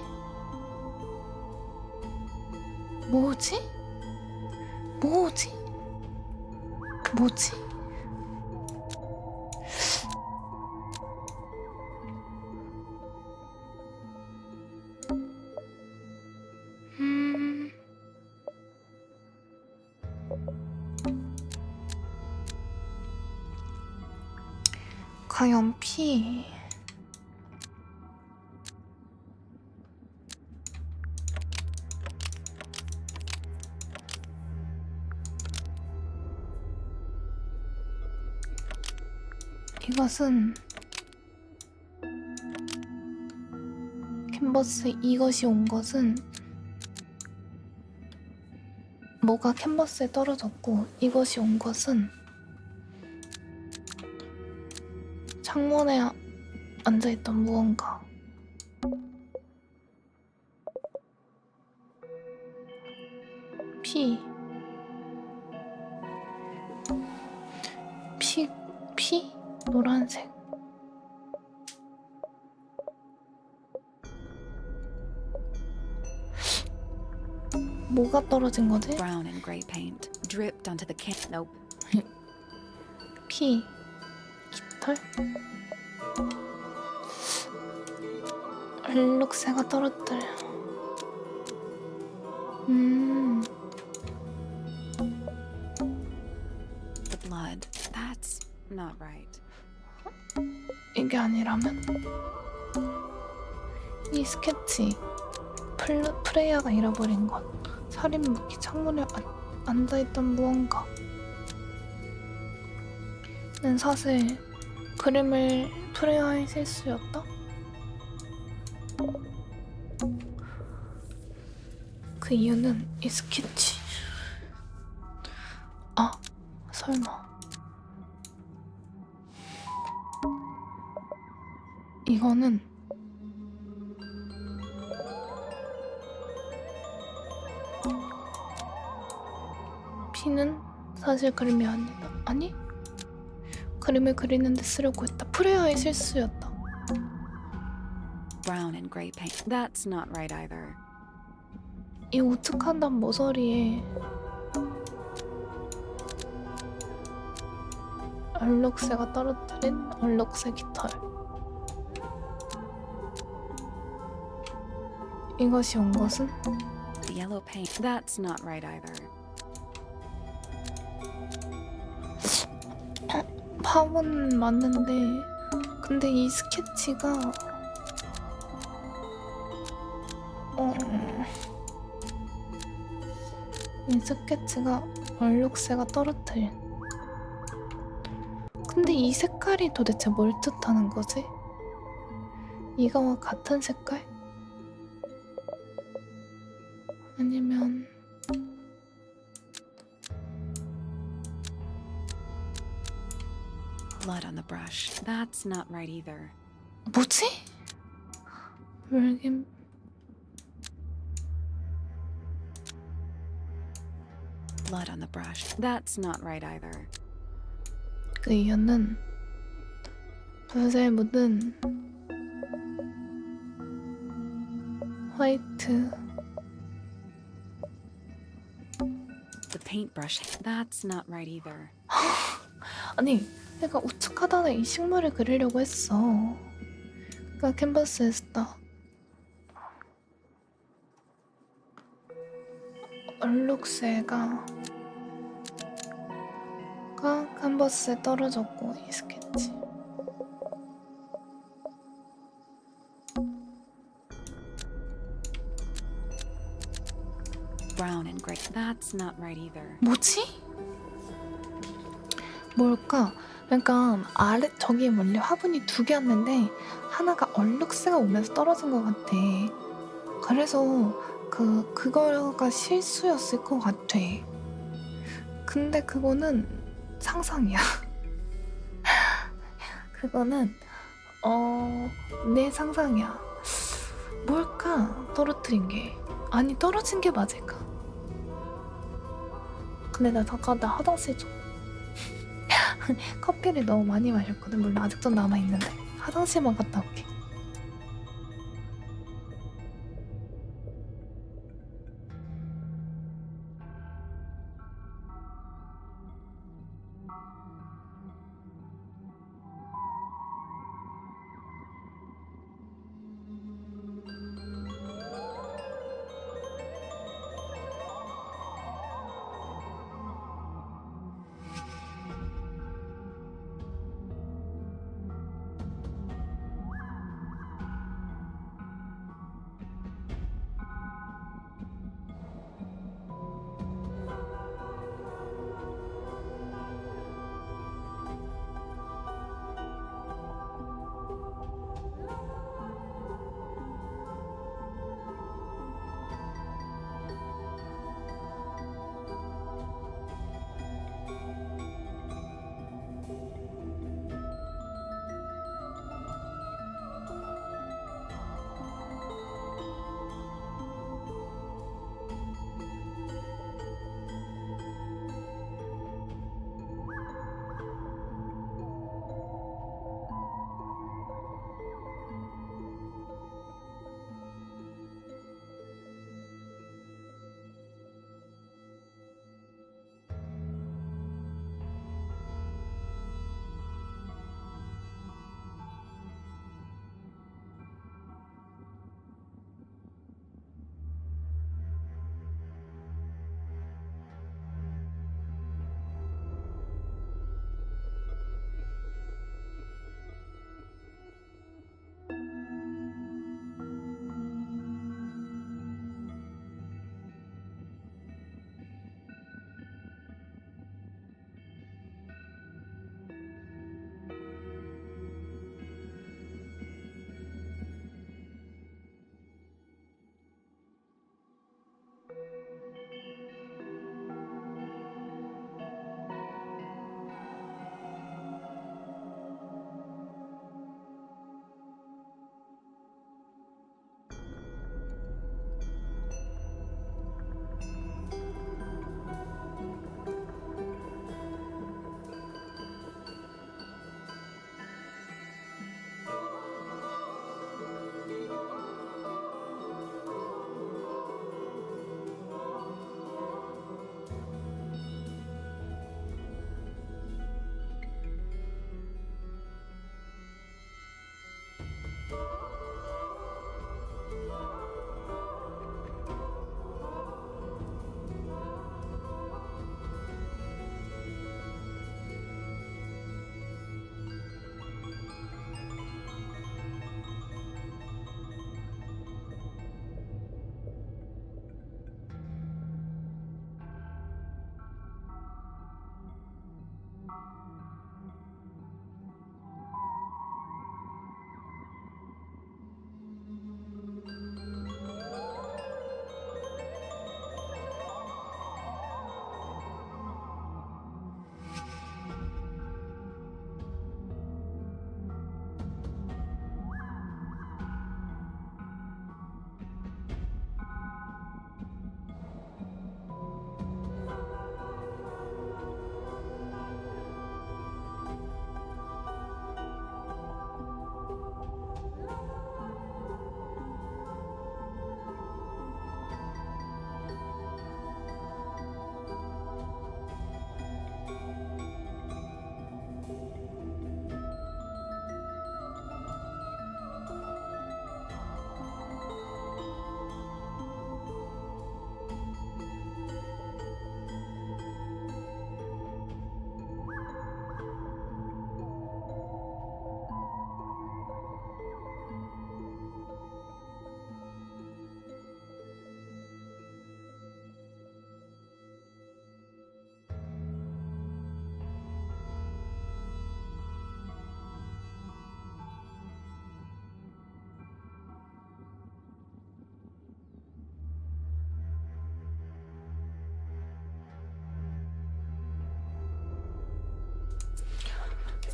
뭐지? 뭐지? 뭐지? 음... 과연 피... 이것은 캔버스 이것이 온 것은 뭐가 캔버스에 떨어졌고 이것이 온 것은 창문에 앉아있던 무언가 피 노란색 뭐가 떨어진 거지? Brown and gray paint dripped onto the can. Nope. 피 깃털? 얼룩새가 떨어뜨려 The blood. That's not right. 이게 아니라면? 이 스케치 프레야가 잃어버린 것 살인 무기 창문에 앉아있던 무언가 는 사실 그림을 프레야의 실수였다? 그 이유는 이 스케치 설마 이거는 피는 사실 그림이 아니다. 아니? 그림을 그리는데 쓰려고 했다. 프레야의 실수였다. Brown and gray paint. That's not right either. 이 우측하단 모서리에 얼룩새가 떨어뜨린 얼룩새 깃털 이것이 온 것은 The yellow paint. That's not right either. 팝은 맞는데 근데 이 스케치가 이 스케치가 얼룩새가 떨어뜨린 근데 이 색깔이 도대체 뭘 뜻하는 거지? 이거와 같은 색깔? 아니면 Blood on the brush. That's not right either. 뭐지? 물김 Blood on the brush. That's not right either. 그 이유는 붓에 묻은 화이트 The paintbrush. That's not right either. 아니 내가 우측 하단에 이 식물을 그리려고 했어 그러니까 캔버스에 썼다 얼룩새가 캔버스에 떨어졌고 이 스케치 Brown and gray. That's not right either. 뭐지? 뭘까? 그러니까 아래 저기 멀리 화분이 두 개였는데 하나가 얼룩새가 오면서 떨어진 것 같아. 그래서 그거가 실수였을 것 같아. 근데 그거는 상상이야. 그거는 내 상상이야. 뭘까? 떨어뜨린 게 아니 떨어진 게 맞을까? 근데 나 잠깐 나 화장실 좀 커피를 너무 많이 마셨거든. 물론 아직도 남아있는데 화장실만 갔다 올게.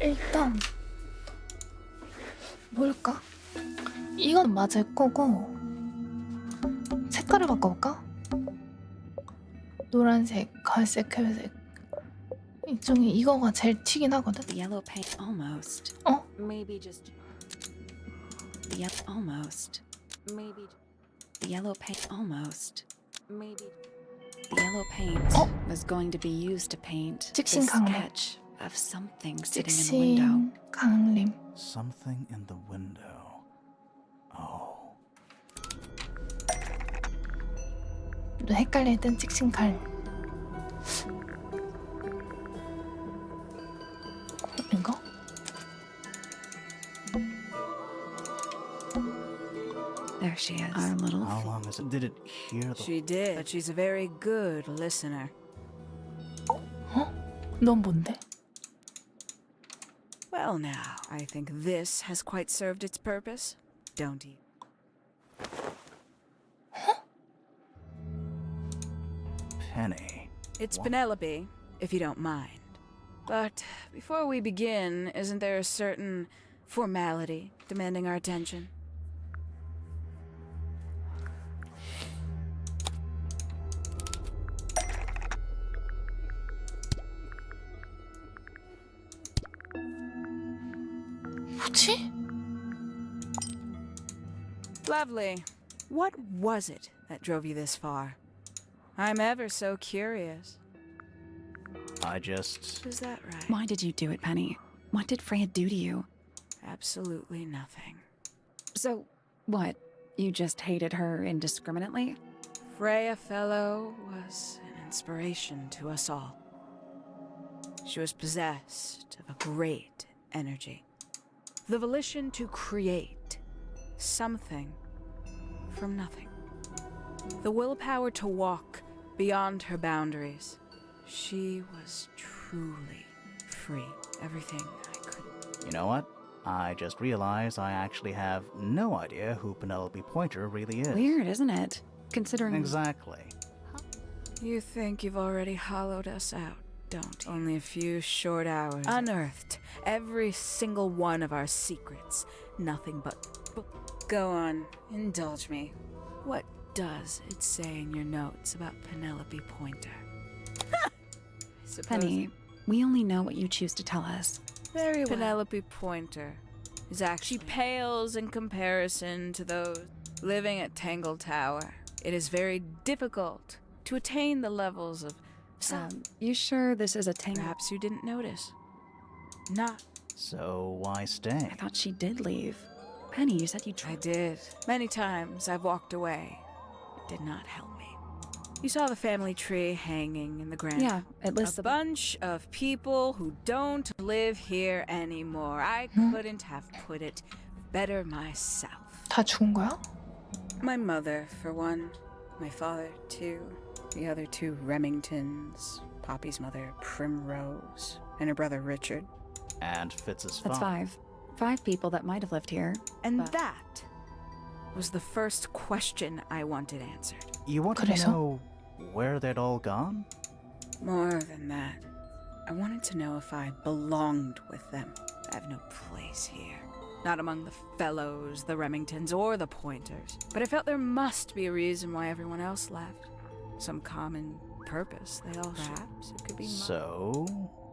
일단 뭘까? 이건 맞을 거고 색깔을 바꿔볼까? 노란색, 갈색, 회색 이 중에 이거가 제일 튀긴 하거든? The yellow paint almost. 어? Maybe just the almost. Maybe the yellow paint almost. Maybe the yellow paint was going to be used to paint this 직신 강매. sketch of something sitting in the window. 찍신 강림. Something in the window. Oh. 헷갈릴 땐 찍신 칼. 이거? There she is. Our little How long is it? Did it hear the... She did, but she's a very good listener. 넌 뭔데? Well, now, I think this has quite served its purpose, don't you? Penny. It's What? Penelope, if you don't mind. But before we begin, isn't there a certain formality demanding our attention? 뭐지? Lovely. What was it that drove you this far? I'm ever so curious. I just... Is that right? Why did you do it, Penny? What did Freya do to you? Absolutely nothing. So, what? You just hated her indiscriminately? Freya Fellow was an inspiration to us all. She was possessed of a great energy. The volition to create something from nothing. The willpower to walk beyond her boundaries. She was truly free. Everything I could. You know what? I just realized I actually have no idea who Penelope Pointer really is. Weird, isn't it? Considering... Exactly. You think you've already hollowed us out, don't you? Only a few short hours. Unearthed every single one of our secrets. Nothing but... Go on, indulge me. What does it say in your notes about Penelope Pointer? Penny, we only know what you choose to tell us. Very well. Penelope Pointer is actually... She pales in comparison to those living at Tangle Tower. It is very difficult to attain the levels of... You sure this is a Tangle? Perhaps you didn't notice. Not. So why stay? I thought she did leave. Penny, you said you I tried. did. Many times I've walked away. It did not help me. You saw the family tree hanging in the ground. Yeah, it lists A bunch of people who don't live here anymore. I couldn't have put it better myself. 다 죽은 거야? My mother, for one. My father, too. The other two Remingtons. Poppy's mother, Primrose. And her brother, Richard. And Fitz's That's father. 5. 5 people that might have lived here. And But- that was the first question I wanted answered. You wanted to 그래서? know where they'd all gone? More than that, I wanted to know if I belonged with them. I have no place here. Not among the Fellows, the Remingtons, or the Pointers. But I felt there must be a reason why everyone else left. Some common purpose they all shared. Perhaps it could be So,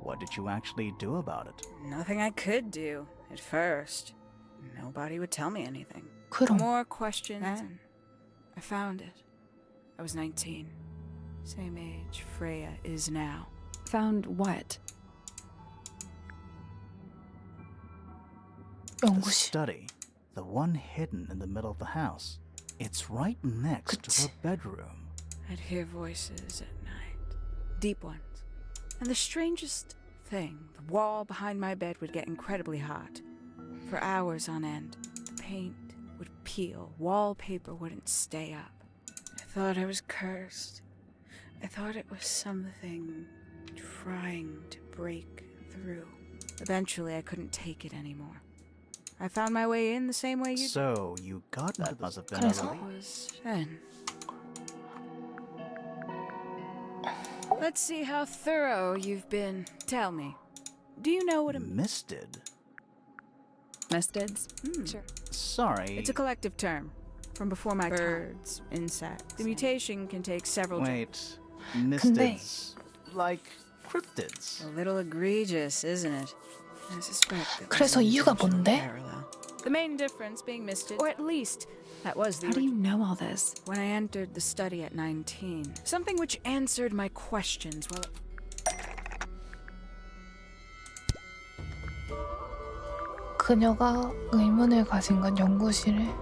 what did you actually do about it? nothing I could do at first. Nobody would tell me anything. 그럼 More questions. Then I found it. I was 19. Same age Freya is now. Found what? The 연구실. study. The one hidden in the middle of the house. It's right next to her bedroom. I'd hear voices at night. Deep ones. And the strangest thing, the wall behind my bed would get incredibly hot. For hours on end, the paint would peel, wallpaper wouldn't stay up. I thought I was cursed. I thought it was something trying to break through. Eventually, I couldn't take it anymore. I found my way in the same way you did. So, you got into the house of 그래서? Penelope. It was then. Let's see how thorough you've been. Tell me, do you know what a Misted? Mistids? Sure. Sorry. It's a collective term from before my birds, insects. The mutation can take several. Wait. Mistids. Like cryptids. A little egregious, isn't it? I suspect that 그래서 there's an 이유가 intentional 뭔데? parallel. The main difference being misted, or at least that was the How do you know all this? when I entered the study at 19. Something which answered my questions. Well, 그녀가 의문을 가진 건 연구실에.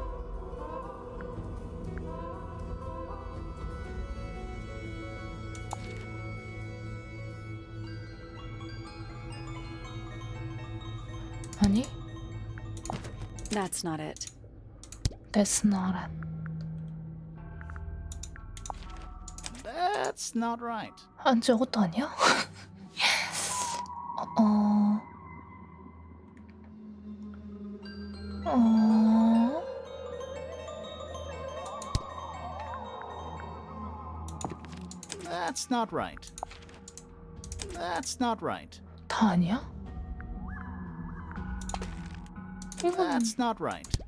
아니? That's not it. That's not it. That's not right. 안 저것도 아니야? 어... 어... That's not right. That's not right. 다 아니야? 이건, That's not right.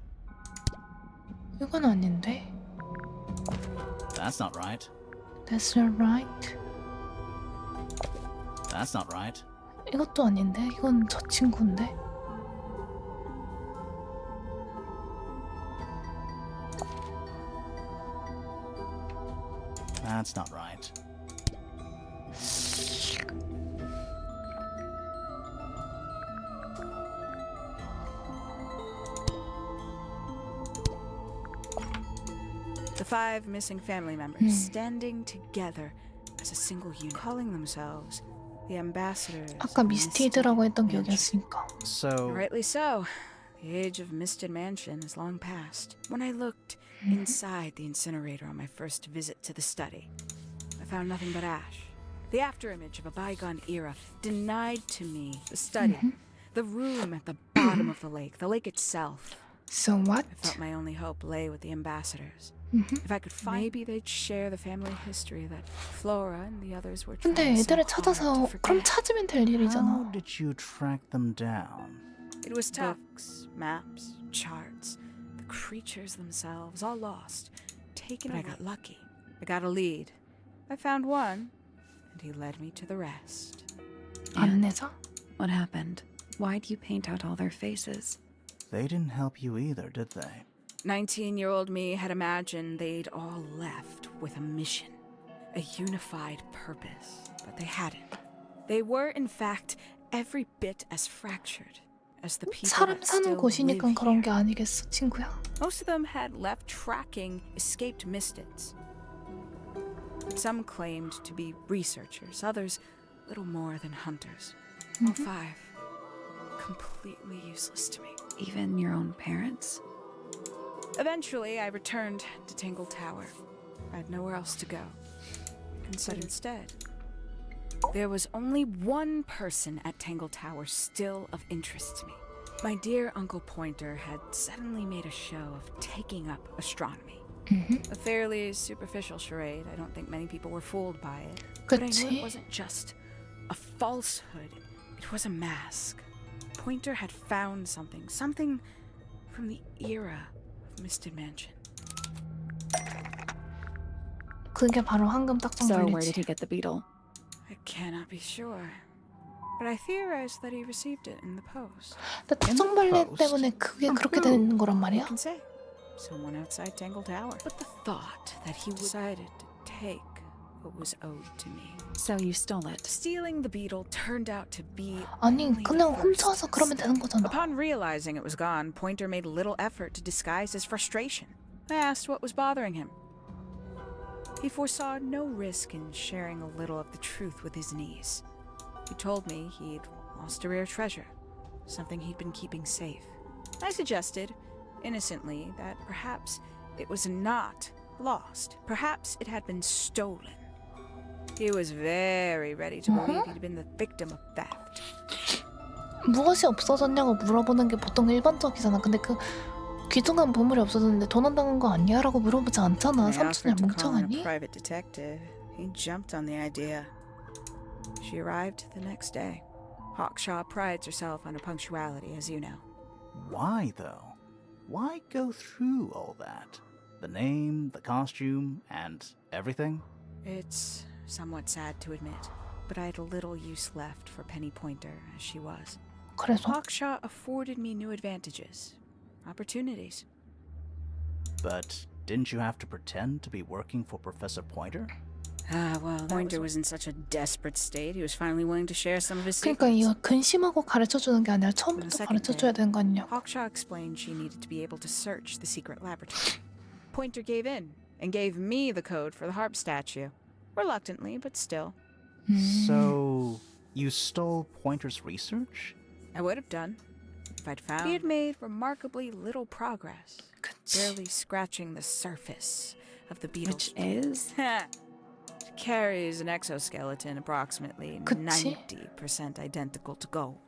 이건 아닌데? That's not right. That's not right. That's not right. 이것도 아닌데? 이건 저 친구인데? That's not right. The 5 missing family members standing together as a single unit, calling themselves the ambassadors. 아까 of 미스티드라고 했던 Misted 기억이었으니까. So, Rightly so. The age of Misted Mansion is long past. When I looked inside the incinerator on my first visit to the study, I found nothing but ash. The afterimage of a bygone era denied to me the study, the room at the bottom of the lake itself. So what? I felt my only hope lay with the ambassadors. If I could find, maybe they'd share the family history that Flora and the others were 근데 trying so 애들을 hard 찾아서 to 그럼 forget. 찾으면 될 how 일이잖아. did you track them down? It was books, maps, charts, the creatures themselves, all lost, taken. But I got lucky. I got a lead. I found one, and he led me to the rest. 안내자? What happened? Why'd you paint out all their faces? They didn't help you either, did they? 19-year-old me had imagined they'd all left with a mission, a unified purpose, but they hadn't. They were, in fact, every bit as fractured as the people 사람 that 사는 still 곳이니까 live 그런 here. 게 아니겠어, 친구야? Most of them had left tracking escaped mystics. Some claimed to be researchers, others little more than hunters. All 5 completely useless to me. Even your own parents? Eventually, I returned to Tangle Tower. I had nowhere else to go. But instead, there was only one person at Tangle Tower still of interest to me. My dear Uncle Pointer had suddenly made a show of taking up astronomy. A fairly superficial charade. I don't think many people were fooled by it. But I knew 그치? it wasn't just a falsehood. It was a mask. Pointer had found something from the era of Misted Mansion. 그게 바로 황금 딱정 So where did he 걸리지. get the beetle? I cannot be sure. But I theorize that he received it in the post. 근데 딱정벌레 post? 때문에 그게 그렇게 who? 되는 거란 Who 말이야? can say? Someone outside Tangle Tower. But the thought that he decided to take what was owed to me. So you stole it. Stealing the beetle turned out to be 아니 only 그냥 the first 훔쳐서 그러면 되는 step. 거잖아. Upon realizing it was gone, Pointer made little effort to disguise his frustration. I asked what was bothering him. He foresaw no risk in sharing a little of the truth with his niece. He told me he'd lost a rare treasure, something he'd been keeping safe. I suggested, innocently, that perhaps it was not lost. Perhaps it had been stolen. He was very ready to believe he'd been the victim of theft. 무엇이 없어졌냐고 물어보는 게 보통 일반적이잖아. 근데 그 귀중한 보물이 없어졌는데 도난당한 거 아니야? 라고 물어보지 않잖아. I 삼촌이야 offered to call in a 멍청하니? private detective. He jumped on the idea. She arrived the next day. Hawkshaw prides herself on her punctuality, as you know. Why, though? Why go through all that? The name, the costume, and everything? It's somewhat sad to admit, but I had little use left for Penny Pointer as she was. 그래서 Hawkshaw afforded me new advantages, opportunities. But didn't you have to pretend to be working for Professor Pointer? Ah, well, Pointer was in such a desperate state, he was finally willing to share some of his 그러니까 secrets. 이거 근심하고 가르쳐주는 게 아니라 On the 처음부터 second 가르쳐줘야 day, 되는 거 아니냐고. Hawkshaw explained she needed to be able to search the secret laboratory. Pointer gave in and gave me the code for the harp statue. Reluctantly, but still. So, you stole Pointer's research? I would have done if I'd found. He had made remarkably little progress, 그치. barely scratching the surface of the beetle's. Which is? It carries an exoskeleton approximately 그치? 90% identical to gold.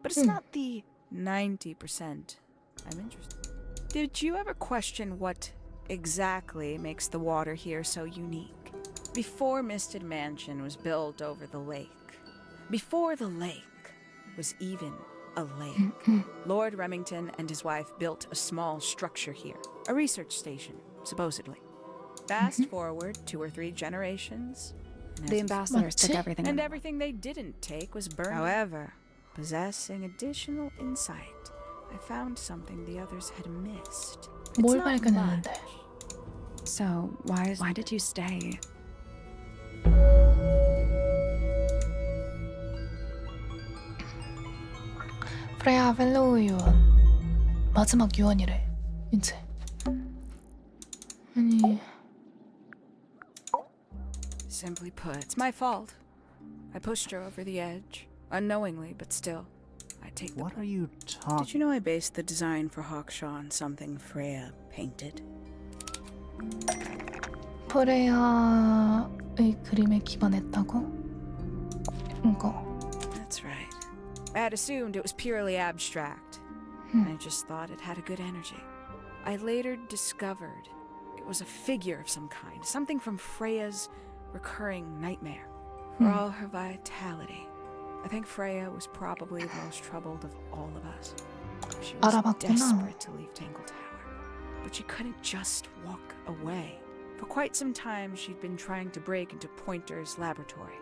But it's not the 90% I'm interested in. Did you ever question what exactly makes the water here so unique? Before Misted Mansion was built over the lake, before the lake was even a lake, Lord Remington and his wife built a small structure here, a research station, supposedly. Fast forward 2 or 3 generations, and The ambassadors took 맞지? everything. and everything they didn't take was burned. However, possessing additional insight, I found something the others had missed. 뭘 It's not 발견했는데? much. So why did you stay? 프레야 펠로우 유언 마지막 유언이래 이제. 아니 Simply put, it's my fault. I pushed her over the edge, unknowingly, but still. I take the What are blame. you Did talking? you know I based the design for Hawkshaw on something Freya painted? 프레야의 그림에 기반했다고? 이거. That's right. I had assumed it was purely abstract. I just thought it had a good energy. I later discovered it was a figure of some kind, something from Freya's recurring nightmare. For all her vitality, I think Freya was probably the most troubled of all of us. She was 알아봤구나. desperate to leave Tangle Tower, but she couldn't just walk away. For quite some time, she'd been trying to break into Pointer's laboratory.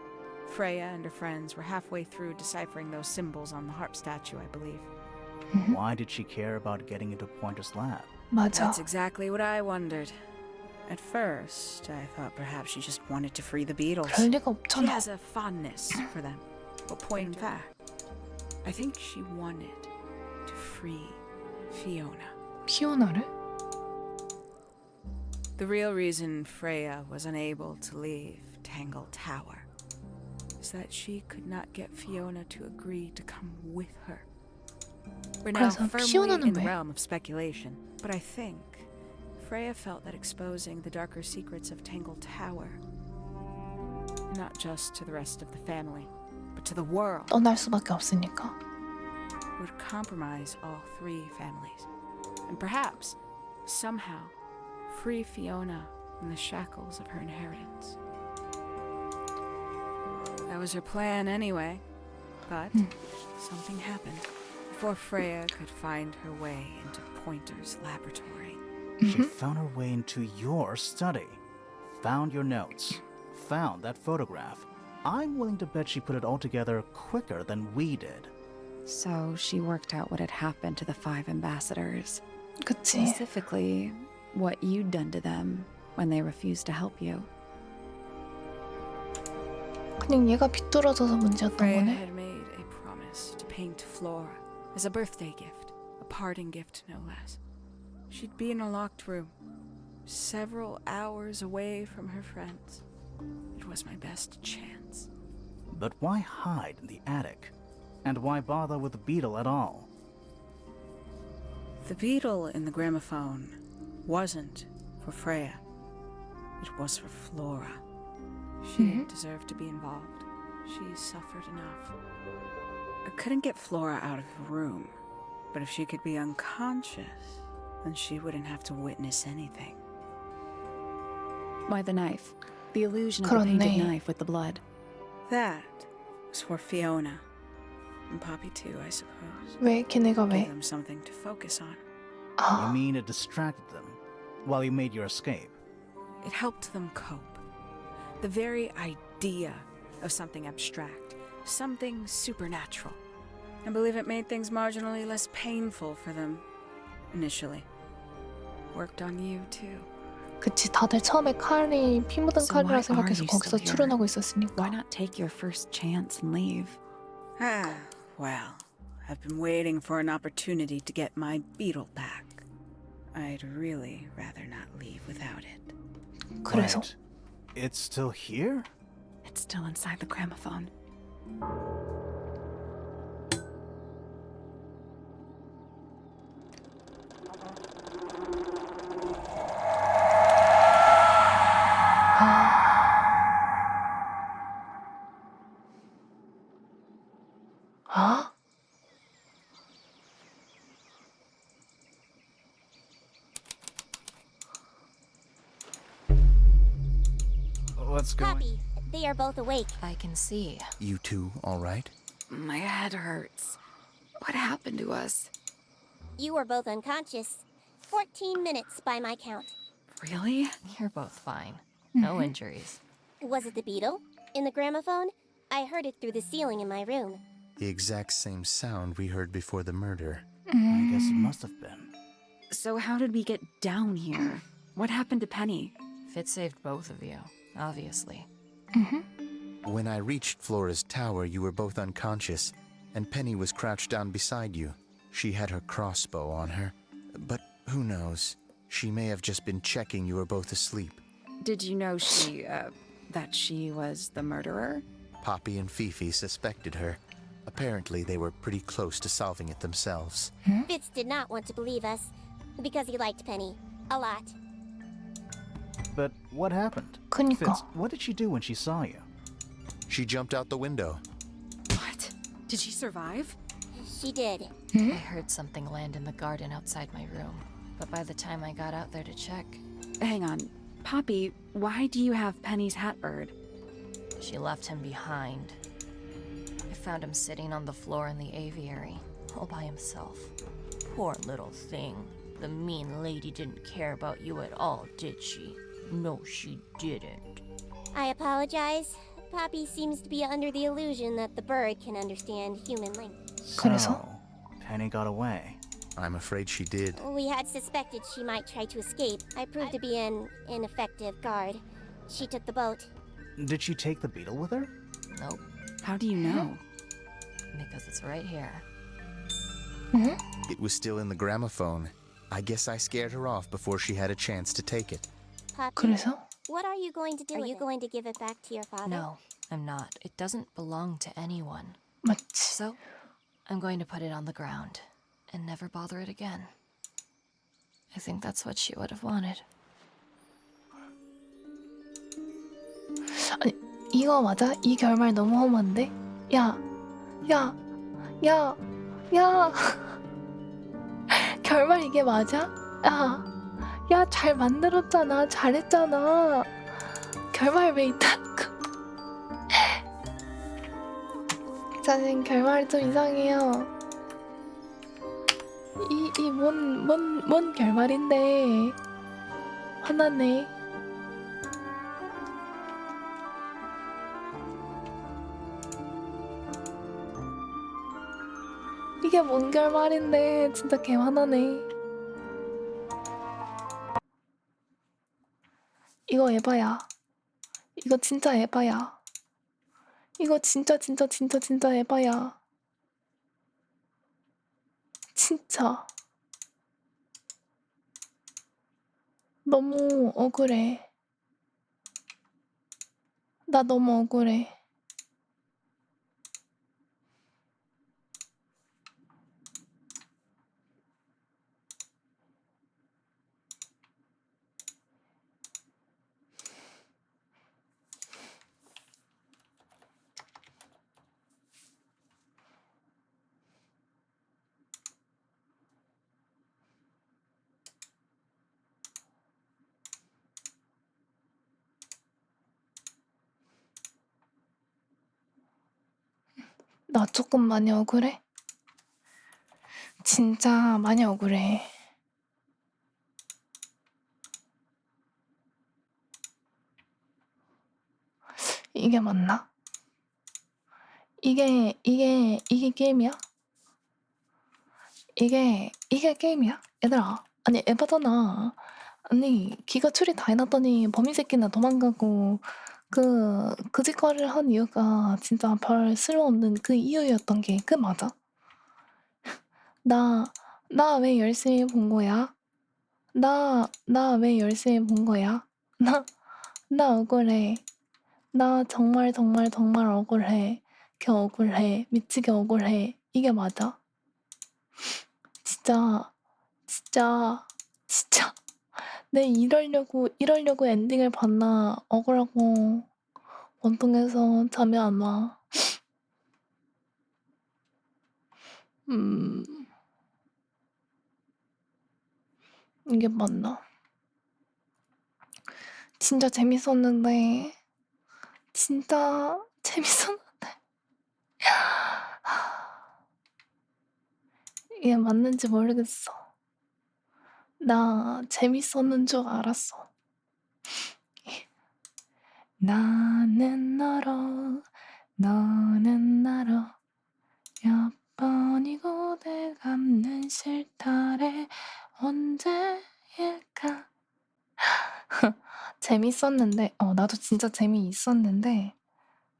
Freya and her friends were halfway through deciphering those symbols on the harp statue, I believe. Why did she care about getting into Pointer's lab? 맞아. That's exactly what I wondered. At first, I thought perhaps she just wanted to free the Beatles. 그럴 리가 She 없잖아. has a fondness for them. But in fact, I think she wanted to free Fiona. 피오나를? The real reason Freya was unable to leave Tangle Tower is that she could not get Fiona to agree to come with her. We're now 그래서 firmly 피오나는 in the 왜? realm of speculation, but I think Freya felt that exposing the darker secrets of Tangle Tower, not just to the rest of the family, but to the world, 떠날 수밖에 없으니까. would compromise all 3 families, and perhaps, somehow, free Fiona from the shackles of her inheritance. That was her plan anyway, but something happened before Freya could find her way into Pointer's laboratory. She found her way into your study, found your notes, found that photograph. I'm willing to bet she put it all together quicker than we did. So she worked out what had happened to the 5 ambassadors. 그치. Specifically, what you'd done to them when they refused to help you. 그냥 얘가 비뚤어져서 문제였던 Freya 거네. had made a promise to paint Flora as a birthday gift, a parting gift no less. She'd be in a locked room, several hours away from her friends. It was my best chance. But why hide in the attic? And why bother with the beetle at all? The beetle in the gramophone wasn't for Freya. It was for Flora. She deserved to be involved. She suffered enough. I couldn't get Flora out of the room, but if she could be unconscious, then she wouldn't have to witness anything. Why the knife? The illusion of the 그렇네. painted knife with the blood. That was for Fiona. And Poppy too, I suppose. 왜 걔네가 Give 왜? them something to focus on. You 아, mean it distracted them while you made your escape? It helped them cope. The very idea of something abstract, something supernatural. I believe it made things marginally less painful for them initially. Worked on you too. 그치, 다들 처음에 칼이 피 묻은 So why 칼이라 are 생각해서 you 거기서 still here? 출연하고 Why 있었으니까. not take your first chance and leave? Ah, well, I've been waiting for an opportunity to get my beetle back. I'd really rather not leave without it. 그래서 Wait, it's still here? It's still inside the gramophone. 아? What's going? Poppy, they are both awake. I can see. You two all right? My head hurts. What happened to us? You were both unconscious. 14 minutes by my count. Really? You're both fine. No injuries. Was it the beetle? In the gramophone? I heard it through the ceiling in my room. The exact same sound we heard before the murder. I guess it must have been. So how did we get down here? What happened to Penny? Fitz saved both of you, obviously. When I reached Flora's tower, you were both unconscious, and Penny was crouched down beside you. She had her crossbow on her, but who knows? She may have just been checking you were both asleep. Did you know that she was the murderer? Poppy and Fifi suspected her. Apparently, they were pretty close to solving it themselves. Fitz did not want to believe us because he liked Penny a lot. But what happened? 그니까. Fitz, what did she do when she saw you? She jumped out the window. What? Did she survive? She did. I heard something land in the garden outside my room, but by the time I got out there to check, Hang on. Poppy, why do you have Penny's hat bird? she left him behind. I found him sitting on the floor in the aviary, all by himself. Poor little thing. The mean lady didn't care about you at all, did she? No, she didn't. I apologize. Poppy seems to be under the illusion that the bird can understand human language. 그래서? So, Penny got away. I'm afraid she did. We had suspected she might try to escape. I proved to be an ineffective guard. She took the boat. Did she take the beetle with her? Nope, How do you know? because it's right here. It was still in the gramophone. I guess I scared her off before she had a chance to take it. Poppy, 그래서? what are you going to do? Are you going to give it back to your father? No, I'm not. It doesn't belong to anyone. 맞지. So, I'm going to put it on the ground and never bother it again. I think that's what she would have wanted. 아니, 이거 맞아? 이 결말 너무 험한데? 야, 야, 야, 야. 결말 이게 맞아? 야, 야, 잘 만들었잖아. 잘했잖아. 결말 왜 있다고? 자신 결말이 좀 이상해요. 뭔 결말인데. 화나네. 이게 뭔 결말인데. 진짜 개 화나네. 이거 에바야. 이거 진짜 에바야. 이거 진짜 에바야. 진짜. 너무 억울해. 나 너무 억울해. 나 조금 많이 억울해? 진짜 많이 억울해. 이게 맞나? 이게 게임이야? 이게 게임이야? 얘들아, 아니 에바잖아. 아니 기가 추리 다 해놨더니 범인 새끼나 도망가고 그 짓거리를 한 이유가 진짜 별 쓸모없는 그 이유였던 게 그 맞아? 나 왜 열심히 본 거야? 나 왜 열심히 본 거야? 나 억울해. 나 정말 정말 정말 억울해. 개 억울해. 미치게 억울해. 이게 맞아? 진짜 진짜 내 이러려고 엔딩을 봤나 억울하고 원통해서 잠이 안 와. 이게 맞나? 진짜 재밌었는데 이게 맞는지 모르겠어. 나 재밌었는 줄 알았어. 나는 너로 너는 나로 몇 번이고 돼감는 싫다래 언제일까. 재밌었는데 나도 진짜 재미있었는데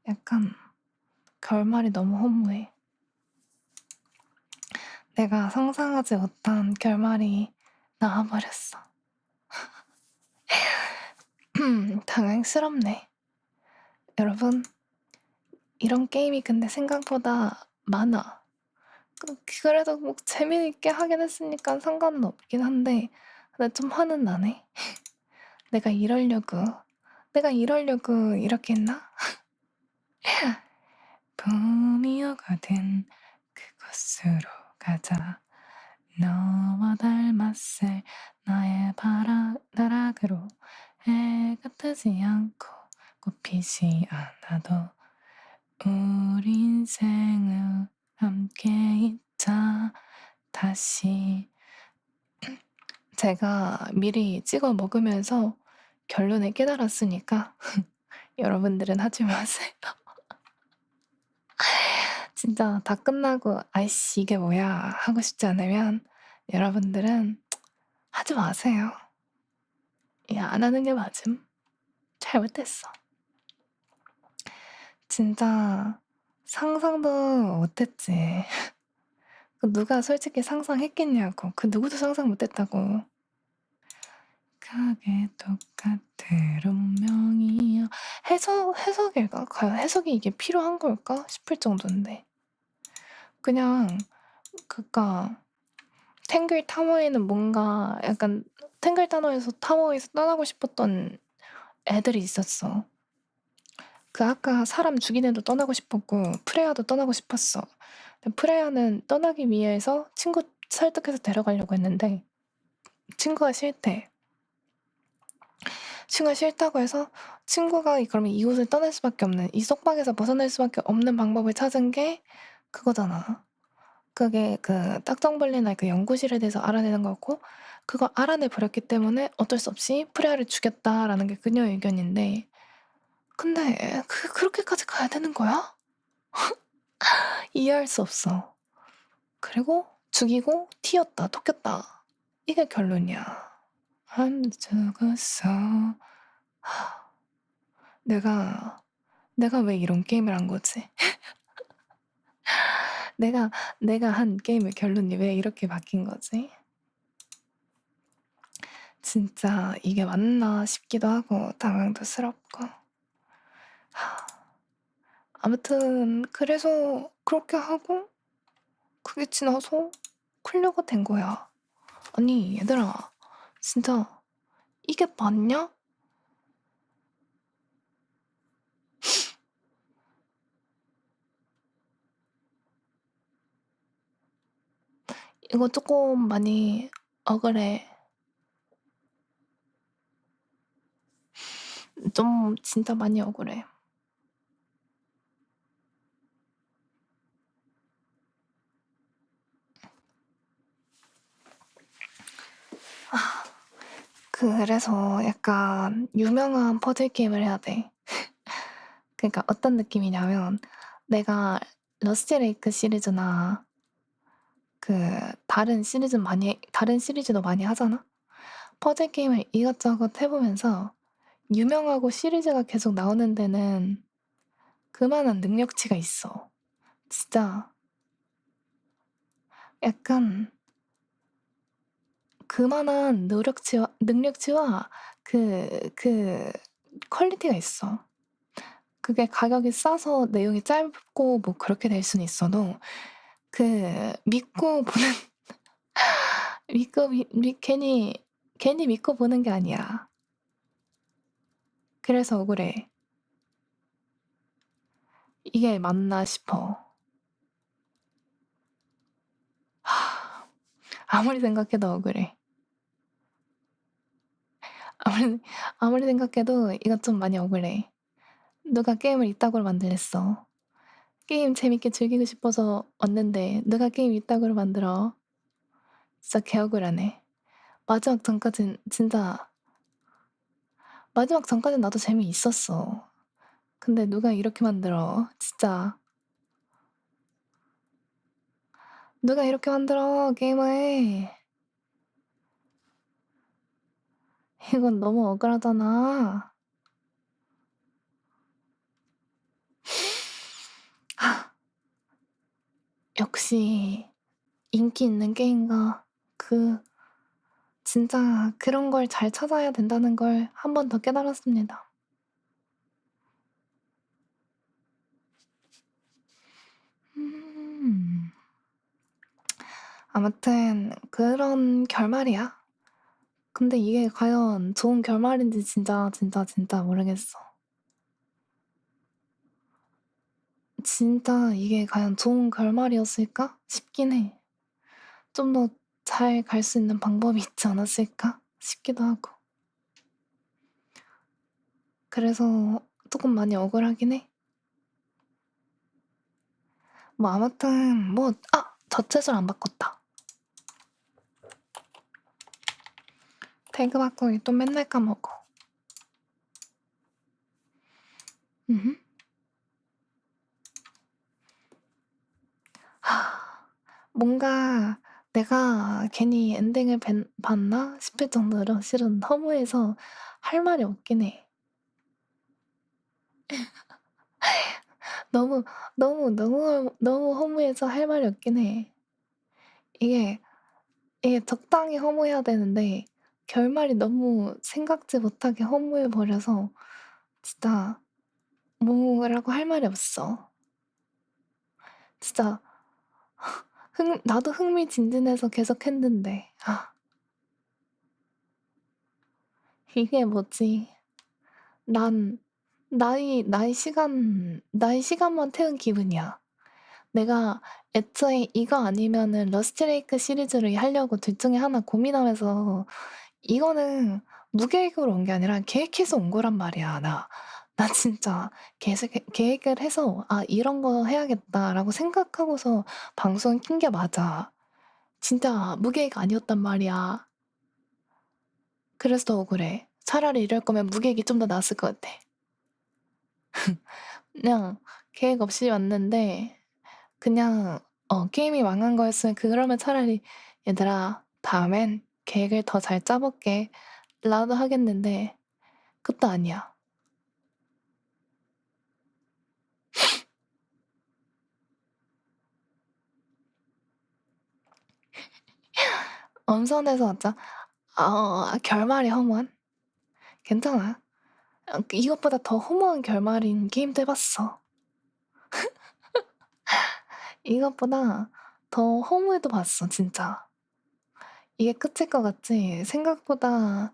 약간 결말이 너무 허무해. 내가 상상하지 못한 결말이 나와버렸어. 당황스럽네. 여러분, 이런 게임이 근데 생각보다 많아. 그래도 뭐 재미있게 하긴 했으니까 상관은 없긴 한데 근데 좀 화는 나네. 내가 이러려고 이렇게 했나? 봄이 오거든 그곳으로 가자. 너와 닮았을 나의 나락으로 해가 뜨지 않고 꽃피지 않아도 우리 인생을 함께 있자 다시. 제가 미리 찍어 먹으면서 결론을 깨달았으니까 여러분들은 하지 마세요. 진짜 다 끝나고 아이씨 이게 뭐야 하고 싶지 않으면 여러분들은 하지 마세요. 안 하는 게 맞음. 잘못했어. 진짜 상상도 못했지. 누가 솔직히 상상했겠냐고. 그 누구도 상상 못했다고. 가게 똑같은 운명이여. 해석일까? 과연 해석이 이게 필요한 걸까? 싶을 정도인데. 그냥 탱글 타워에는 뭔가 약간 탱글 타워에서 떠나고 싶었던 애들이 있었어. 아까 사람 죽인 애도 떠나고 싶었고 프레야도 떠나고 싶었어. 근데 프레야는 떠나기 위해서 친구 설득해서 데려가려고 했는데 친구가 싫대. 친구가 싫다고 해서 친구가 그러면 이곳을 떠날 수밖에 없는 이 속박에서 벗어날 수밖에 없는 방법을 찾은 게 그거잖아. 그게 딱정벌레나 연구실에 대해서 알아내는 거고 그거 알아내 버렸기 때문에 어쩔 수 없이 프레야를 죽였다라는 게 그녀의 의견인데 근데 그렇게까지 가야 되는 거야? 이해할 수 없어. 그리고 죽이고 튀었다 토꼈다 이게 결론이야. 안 죽었어. 내가 왜 이런 게임을 한 거지? 내가 한 게임의 결론이 왜 이렇게 바뀐 거지? 진짜 이게 맞나 싶기도 하고 당황도 스럽고. 아무튼 그래서 그렇게 하고 그게 지나서 클리어가 된 거야. 아니 얘들아 진짜 이게 맞냐? 이거 조금 많이 억울해. 좀 진짜 많이 억울해. 그래서 약간 유명한 퍼즐 게임을 해야 돼. 그러니까 어떤 느낌이냐면 내가 러스트레이크 시리즈나 다른 시리즈도 많이 하잖아? 퍼즐 게임을 이것저것 해보면서 유명하고 시리즈가 계속 나오는 데는 그만한 능력치가 있어. 진짜 약간 그만한 능력치와 그 퀄리티가 있어. 그게 가격이 싸서 내용이 짧고 뭐 그렇게 될 수는 있어도 믿고 보는 괜히 믿고 보는 게 아니야. 그래서 억울해. 이게 맞나 싶어. 아무리 생각해도 억울해. 아무리 생각해도 이건 좀 많이 억울해. 누가 게임을 이따구로 만들랬어. 게임 재밌게 즐기고 싶어서 왔는데 누가 게임 이따구로 만들어. 진짜 개억울하네. 마지막 전까진 나도 재미있었어. 근데 누가 이렇게 만들어. 진짜. 누가 이렇게 만들어 게임을. 이건 너무 억울하잖아. 역시 인기 있는 게임과 진짜 그런 걸 잘 찾아야 된다는 걸 한 번 더 깨달았습니다. 아무튼 그런 결말이야. 근데 이게 과연 좋은 결말인지 진짜 모르겠어. 진짜 이게 과연 좋은 결말이었을까 싶긴 해. 좀 더 잘 갈 수 있는 방법이 있지 않았을까 싶기도 하고. 그래서 조금 많이 억울하긴 해. 뭐 아무튼 저챗을 안 바꿨다. 태그 바꾸기 또 맨날 까먹어. 뭔가 내가 괜히 엔딩을 봤나 싶을 정도로 실은 허무해서 할 말이 없긴 해. 너무 허무해서 할 말이 없긴 해. 이게 적당히 허무해야 되는데 결말이 너무 생각지 못하게 허무해 버려서 진짜 뭐라고 할 말이 없어. 진짜 나도 흥미진진해서 계속 했는데 이게 뭐지? 난 나의 시간만 태운 기분이야. 내가 애초에 이거 아니면은 러스트레이크 시리즈를 하려고 둘 중에 하나 고민하면서 이거는 무계획으로 온 게 아니라 계획해서 온 거란 말이야. 나 진짜 계획을 해서 이런 거 해야겠다라고 생각하고서 방송 킨 게 맞아. 진짜 무계획 아니었단 말이야. 그래서 더 억울해. 차라리 이럴 거면 무계획이 좀 더 나았을 것 같아. 그냥 계획 없이 왔는데 그냥 게임이 망한 거였으면 그러면 차라리 "얘들아 다음엔 계획을 더 잘 짜 볼게." 라도 하겠는데 그것도 아니야. 엄선해서 왔자 결말이 허무한? 괜찮아. 이것보다 더 허무한 결말인 게임도 해 봤어. 이것보다 더 허무해도 봤어 진짜. 이게 끝일 것 같지? 생각보다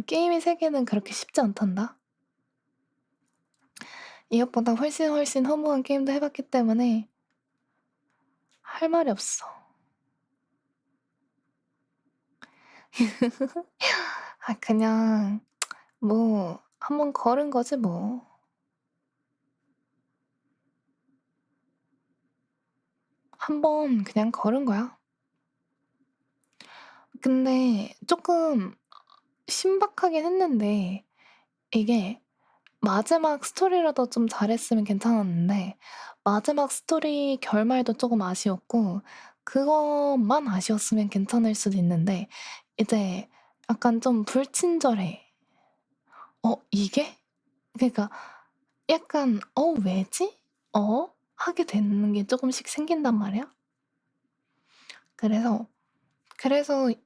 게임의 세계는 그렇게 쉽지 않단다. 이것보다 훨씬 허무한 게임도 해 봤기 때문에 할 말이 없어. 그냥 뭐 한번 걸은 거지 뭐. 한번 그냥 걸은 거야. 근데 조금 신박하긴 했는데 이게 마지막 스토리라도 좀 잘했으면 괜찮았는데 마지막 스토리 결말도 조금 아쉬웠고 그것만 아쉬웠으면 괜찮을 수도 있는데 이제 약간 좀 불친절해. 이게? 그러니까 약간 왜지? 하게 되는 게 조금씩 생긴단 말이야. 그래서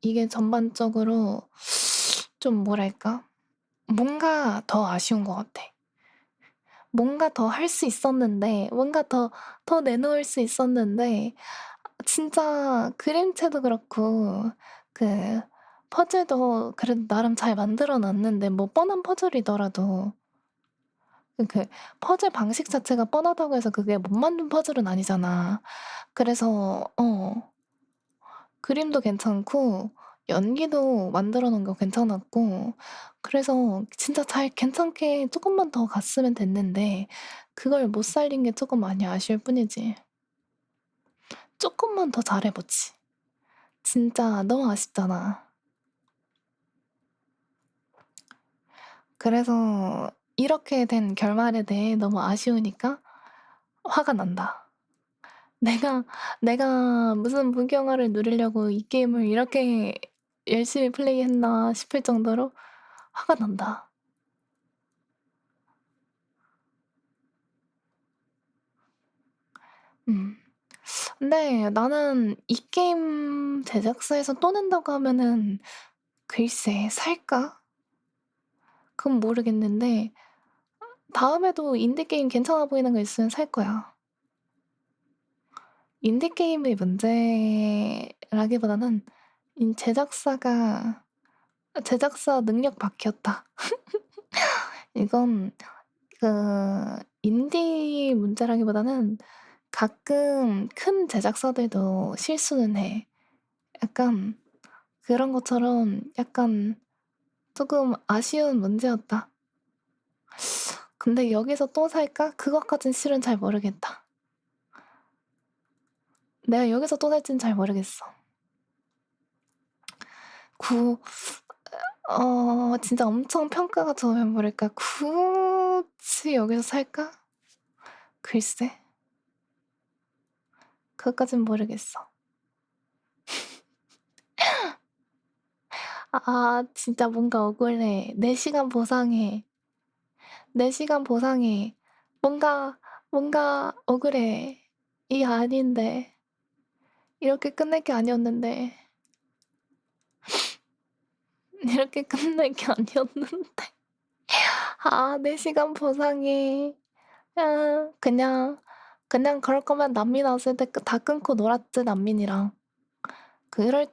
이게 전반적으로 좀 뭐랄까? 뭔가 더 아쉬운 것 같아. 뭔가 더 할 수 있었는데, 뭔가 더 내놓을 수 있었는데, 진짜 그림체도 그렇고, 그, 퍼즐도 그래도 나름 잘 만들어 놨는데, 뭐 뻔한 퍼즐이더라도, 그 퍼즐 방식 자체가 뻔하다고 해서 그게 못 만든 퍼즐은 아니잖아. 그래서, 그림도 괜찮고, 연기도 만들어 놓은 거 괜찮았고, 그래서 진짜 잘 괜찮게 조금만 더 갔으면 됐는데, 그걸 못 살린 게 조금 많이 아쉬울 뿐이지. 조금만 더 잘해보지. 진짜 너무 아쉽잖아. 그래서 이렇게 된 결말에 대해 너무 아쉬우니까 화가 난다. 내가 무슨 무경화를 누리려고 이 게임을 이렇게 열심히 플레이했나 싶을 정도로 화가 난다. 음. 근데 나는 이 게임 제작사에서 또 낸다고 하면은 글쎄 살까? 그건 모르겠는데 다음에도 인디게임 괜찮아 보이는 거 있으면 살 거야. 인디게임의 문제라기보다는 제작사 능력 바뀌었다. 이건 인디 문제라기보다는 가끔 큰 제작사들도 실수는 해. 약간 그런 것처럼 약간 조금 아쉬운 문제였다. 근데 여기서 또 살까? 그것까진 실은 잘 모르겠다. 내가 여기서 또 살진 잘 모르겠어. 진짜 엄청 평가가 좋으면 모를까? 굳이 여기서 살까? 글쎄. 그것까진 모르겠어. 진짜 뭔가 억울해. 4시간 보상해. 4시간 보상해. 뭔가 억울해. 이게 아닌데. 이렇게 끝낼 게 아니었는데. 이렇게 끝낼 게 아니었는데. 4시간 보상해. 그냥 그럴 거면 난민 왔을 때 다 끊고 놀았지, 난민이랑. 이럴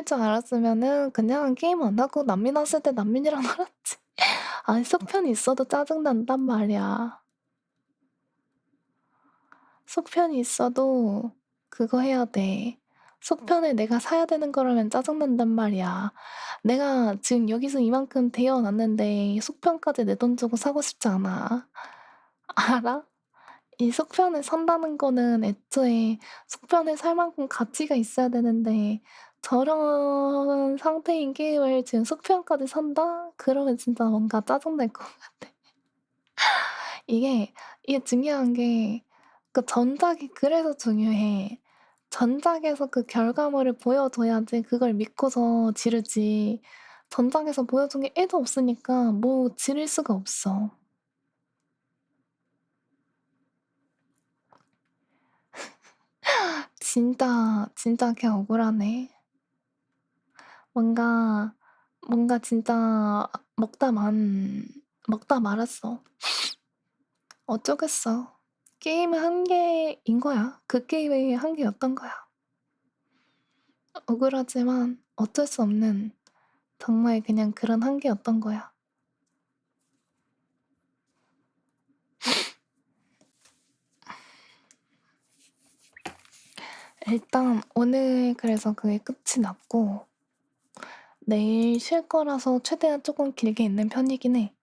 줄 알았으면은 그냥 게임 안 하고 난민 왔을 때 난민이랑 놀았지. 아니, 속편이 있어도 짜증난단 말이야. 속편이 있어도 그거 해야 돼. 속편을 내가 사야 되는 거라면 짜증난단 말이야. 내가 지금 여기서 이만큼 대여놨는데 속편까지 내 돈 주고 사고 싶지 않아. 알아? 이 속편을 산다는 거는 애초에 속편을 살 만큼 가치가 있어야 되는데 저런 상태인 게임을 지금 속편까지 산다? 그러면 진짜 뭔가 짜증날 것 같아. 이게 중요한 게 전작이 그래서 중요해. 전작에서 그 결과물을 보여줘야지 그걸 믿고서 지르지. 전작에서 보여준 게 1도 없으니까 뭐 지를 수가 없어. 진짜 걔 억울하네. 뭔가 진짜 먹다 말았어. 어쩌겠어. 게임은 한계인 거야. 그 게임이 한계였던 거야. 억울하지만 어쩔 수 없는 정말 그냥 그런 한계였던 거야. 일단 오늘 그래서 그게 끝이 났고 내일 쉴 거라서 최대한 조금 길게 있는 편이긴 해.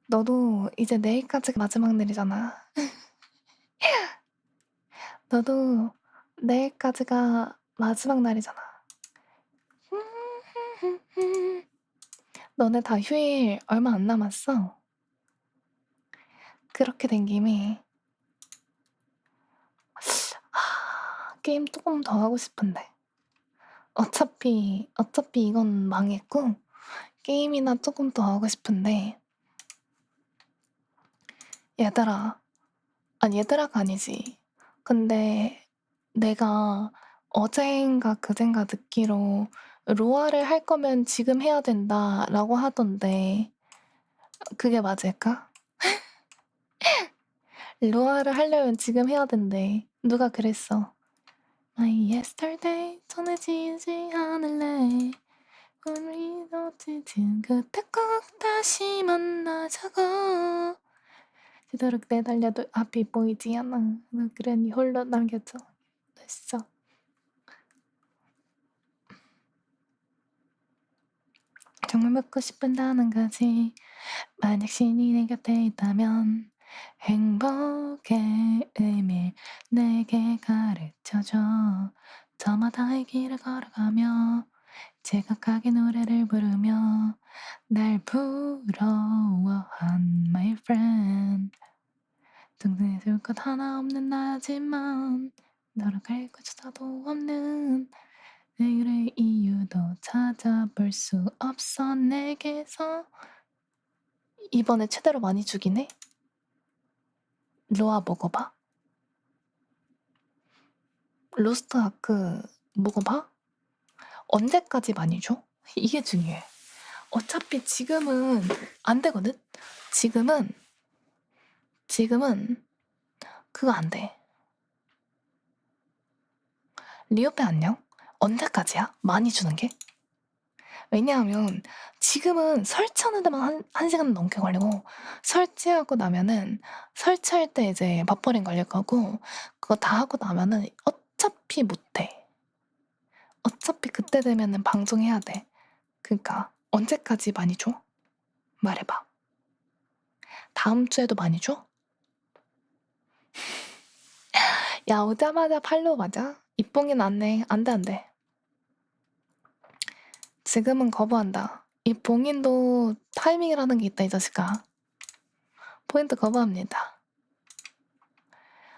너도 이제 내일까지가 마지막 날이잖아. 너도 내일까지가 마지막 날이잖아. 너네 다 휴일 얼마 안 남았어. 그렇게 된 김에 게임 조금 더 하고 싶은데 어차피 이건 망했고 게임이나 조금 더 하고 싶은데 얘들아 아니 얘들아가 아니지. 근데 내가 어젠가 그젠가 듣기로 로아를 할 거면 지금 해야 된다라고 하던데 그게 맞을까? 로아를 하려면 지금 해야 된대. 누가 그랬어? My yesterday 전해지지 않을래. 우리 놓치진 그때 꼭 다시 만나자고. 되도록 내달려도 앞이 보이지 않아. 너 그러니 홀로 남겨져. 됐어. 정말 묻고 싶은다는 거지. 만약 신이 내 곁에 있다면 행복의 의미 내게 가르쳐줘. 저마다의 길을 걸어가며 제각각의 노래를 부르며 날 부러워한 my friend. 동생에 줄 것 하나 없는 나지만 너를 갈고 수도 없는 내일의 이유도 찾아볼 수 없어 내게서. 이번에 최대로 많이 주긴 해. 로아 먹어봐. 로스트 아크 먹어봐. 언제까지 많이 줘? 이게 중요해. 어차피 지금은 안 되거든? 지금은 그거 안 돼. 리오페 안녕? 언제까지야? 많이 주는 게? 왜냐하면 지금은 설치하는 데만 한 시간 넘게 걸리고 설치하고 나면은 설치할 때 이제 버퍼링 걸릴 거고 그거 다 하고 나면은 어차피 못해. 어차피 그때 되면은 방송해야 돼. 그러니까 언제까지 많이 줘? 말해봐. 다음 주에도 많이 줘? 야 오자마자 팔로우 맞아? 입봉이 났네. 안돼 안돼. 지금은 거부한다. 이 봉인도 타이밍이라는 게 있다 이 자식아. 포인트 거부합니다.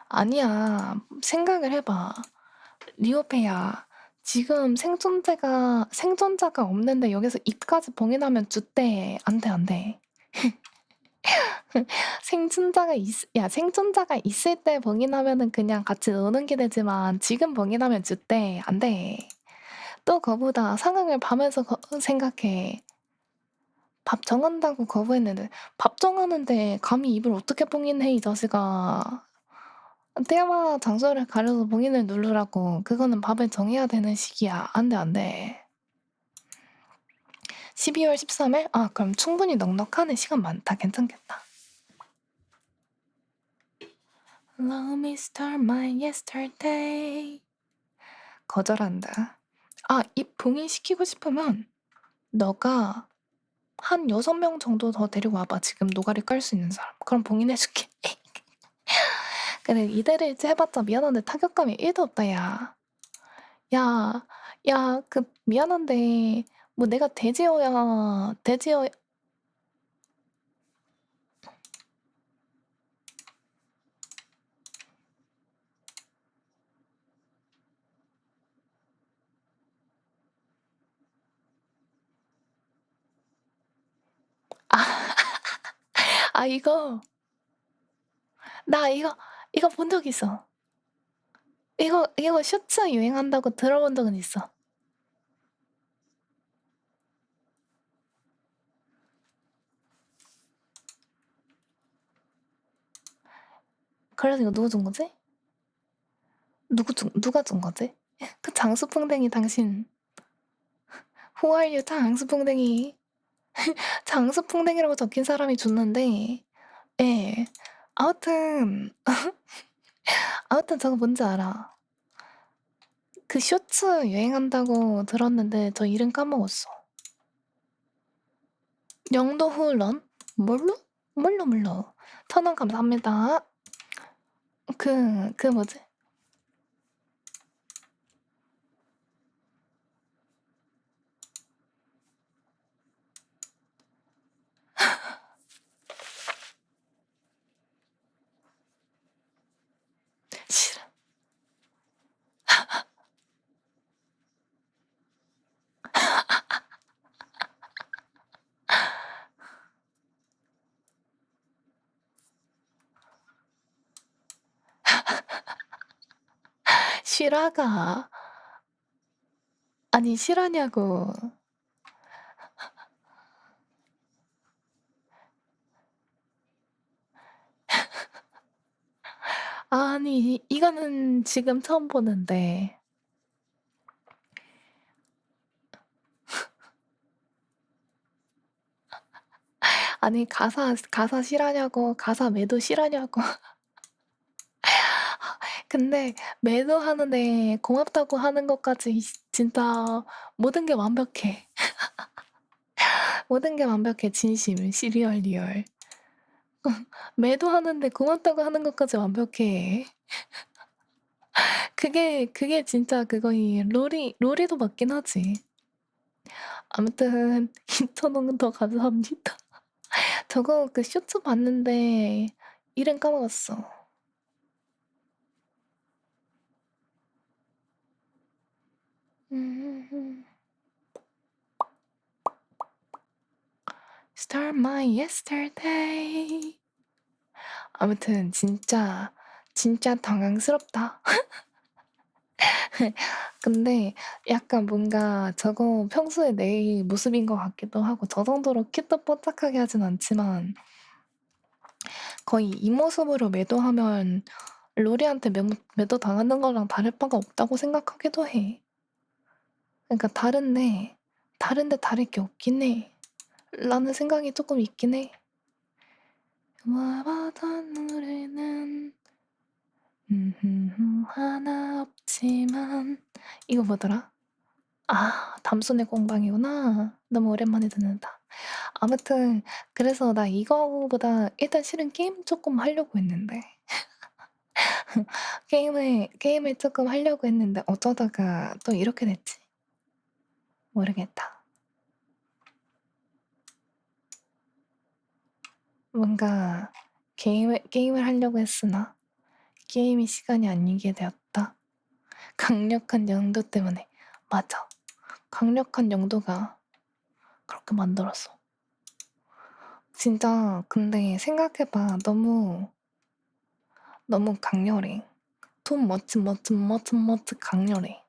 아니야 생각을 해봐. 리오페야 지금 생존자가 없는데 여기서 입까지 봉인하면 주대. 안돼 안돼. 생존자가 있을 때 봉인하면은 그냥 같이 노는 게 되지만 지금 봉인하면 주대. 안돼. 또 거부다. 상황을 봐면서 생각해. 밥 정한다고 거부했는데 밥 정하는데 감히 입을 어떻게 봉인해 이 자식아. 때와 장소를 가려서 봉인을 누르라고. 그거는 밥을 정해야 되는 시기야. 안돼 안돼. 12월 13일? 아 그럼 충분히 넉넉하네. 시간 많다. 괜찮겠다. Love me start my yesterday. 거절한다. 아, 입 봉인시키고 싶으면 너가 한 6명 정도 더 데리고 와봐. 지금 노가리 깔 수 있는 사람. 그럼 봉인해줄게. 근데 이대로 일찍 해봤자 미안한데 타격감이 1도 없다 야. 야, 미안한데 뭐 내가 돼지어야 아 나 이거 본 적 있어. 이거 셔츠 유행한다고 들어본 적은 있어. 그래서 이거 누구 준 거지? 누가 준 거지? 그 장수풍뎅이 당신. Who are you 장수풍뎅이. 장수풍뎅이라고 적힌 사람이 줬는데 예. 아무튼 저거 뭔지 알아. 그 쇼츠 유행한다고 들었는데 저 이름 까먹었어. 영도 후런? 뭘로? 뭘로? 1,000원 감사합니다. 그 뭐지? 싫어. 쉬라가 아니 쉬라냐고. 아니 이거는 지금 처음 보는데. 아니 가사 실하냐고. 가사 매도 실하냐고. 근데 매도하는데 고맙다고 하는 것까지 진짜 모든 게 완벽해. 모든 게 완벽해. 진심 시리얼 리얼. 매도하는데 고맙다고 하는 것까지 완벽해. 그게 진짜 그거이 로리도 맞긴 하지. 아무튼 2,000원 더 감사합니다. 저거 그 쇼츠 봤는데 이름 까먹었어. Start my yesterday. 아무튼 진짜 당황스럽다. 근데 약간 뭔가 저거 평소에 내 모습인 것 같기도 하고 저 정도로 키도 뽀짝하게 하진 않지만 거의 이 모습으로 매도하면 로리한테 매도 당하는 거랑 다를 바가 없다고 생각하기도 해. 그러니까 다른데 다를 게 없긴 해. 라는 생각이 조금 있긴 해. 와봤던 노래는 하나 없지만 이거 뭐더라? 아 담소의 공방이구나. 너무 오랜만에 듣는다. 아무튼 그래서 나 이거보다 일단 실은 게임 조금 하려고 했는데 게임을 조금 하려고 했는데 어쩌다가 또 이렇게 됐지. 모르겠다. 뭔가 게임을 하려고 했으나 게임이 시간이 아니게 되었다. 강력한 영도 때문에. 맞아. 강력한 영도가 그렇게 만들었어. 진짜 근데 생각해봐. 너무 강렬해. 톤 멋진 강렬해.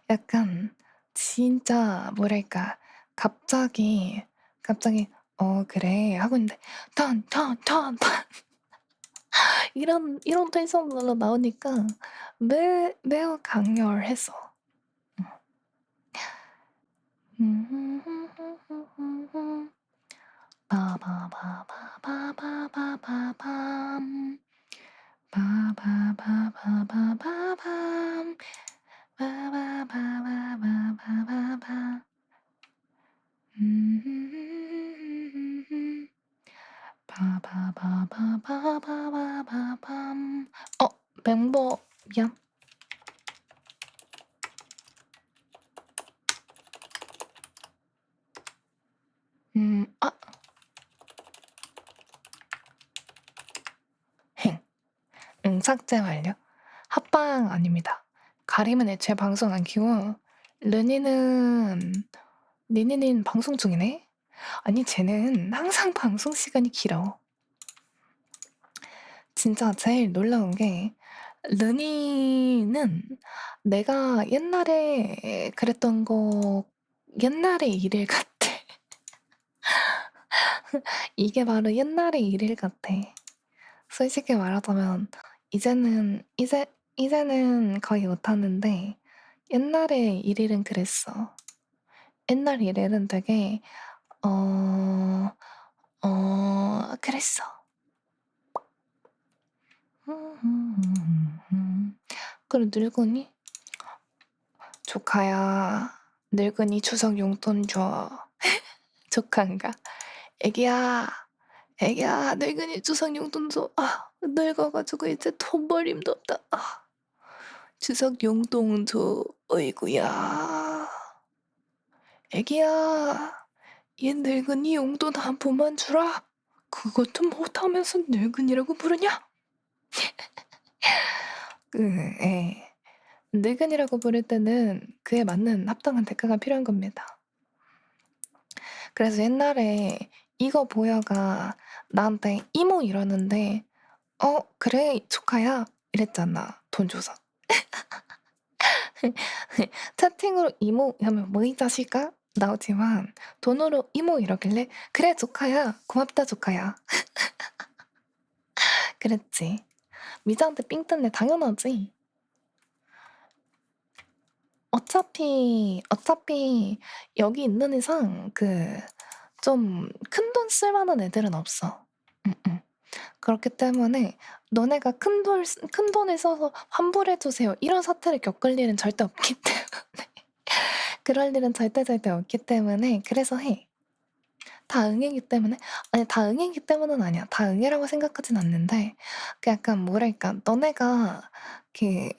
약간 진짜 뭐랄까 갑자기 그래 하고 있는데 턴 이런 텐션으로 나오니까 매우 강렬했어. 바바바바바바밤 바바바바바밤 바바바바바바바 바바바바바바밤 멤버 미안. 아 삭제 완료. 합방 아닙니다. 가림은 애초에 방송 안 키고 르니는 방송 중이네? 아니 쟤는 항상 방송 시간이 길어. 진짜 제일 놀라운 게 르니는 내가 옛날에 그랬던 거 옛날의 일일 같아. 이게 바로 옛날의 일일 같아. 솔직히 말하자면 이제는 거의 못하는데 옛날에 일일은 그랬어. 옛날 일일은 되게 그랬어. 그리고 늙은이? 조카야, 늙은이 추석 용돈 줘. 조카인가? 애기야, 늙은이 추석 용돈 줘. 늙어가지고 이제 돈 벌 힘도 없다. 추석 용돈 줘. 어이구야. 애기야, 얘 늙은이 용돈 한 푼만 주라. 그것도 못하면서 늙은이라고 부르냐? 늙은이라고 부를 때는 그에 맞는 합당한 대가가 필요한 겁니다. 그래서 옛날에 이거 보여가 나한테 이모 이러는데 그래 조카야 이랬잖아. 돈 줘서. 채팅으로 이모 하면 뭐 이 자식아? 나오지만 돈으로 이모 이러길래 그래 조카야 고맙다 조카야 그랬지. 미자한테 삥 뜯네 당연하지. 어차피 여기 있는 이상 좀 큰 돈 쓸 만한 애들은 없어. 그렇기 때문에 너네가 큰 돈을 써서 환불해주세요 이런 사태를 겪을 일은 절대 없기 때문에 그럴 일은 절대 없기 때문에 그래서 해. 다 응애기 때문에 아니 다 응애기 때문은 아니야. 다 응애라고 생각하진 않는데 그 약간 뭐랄까 너네가 그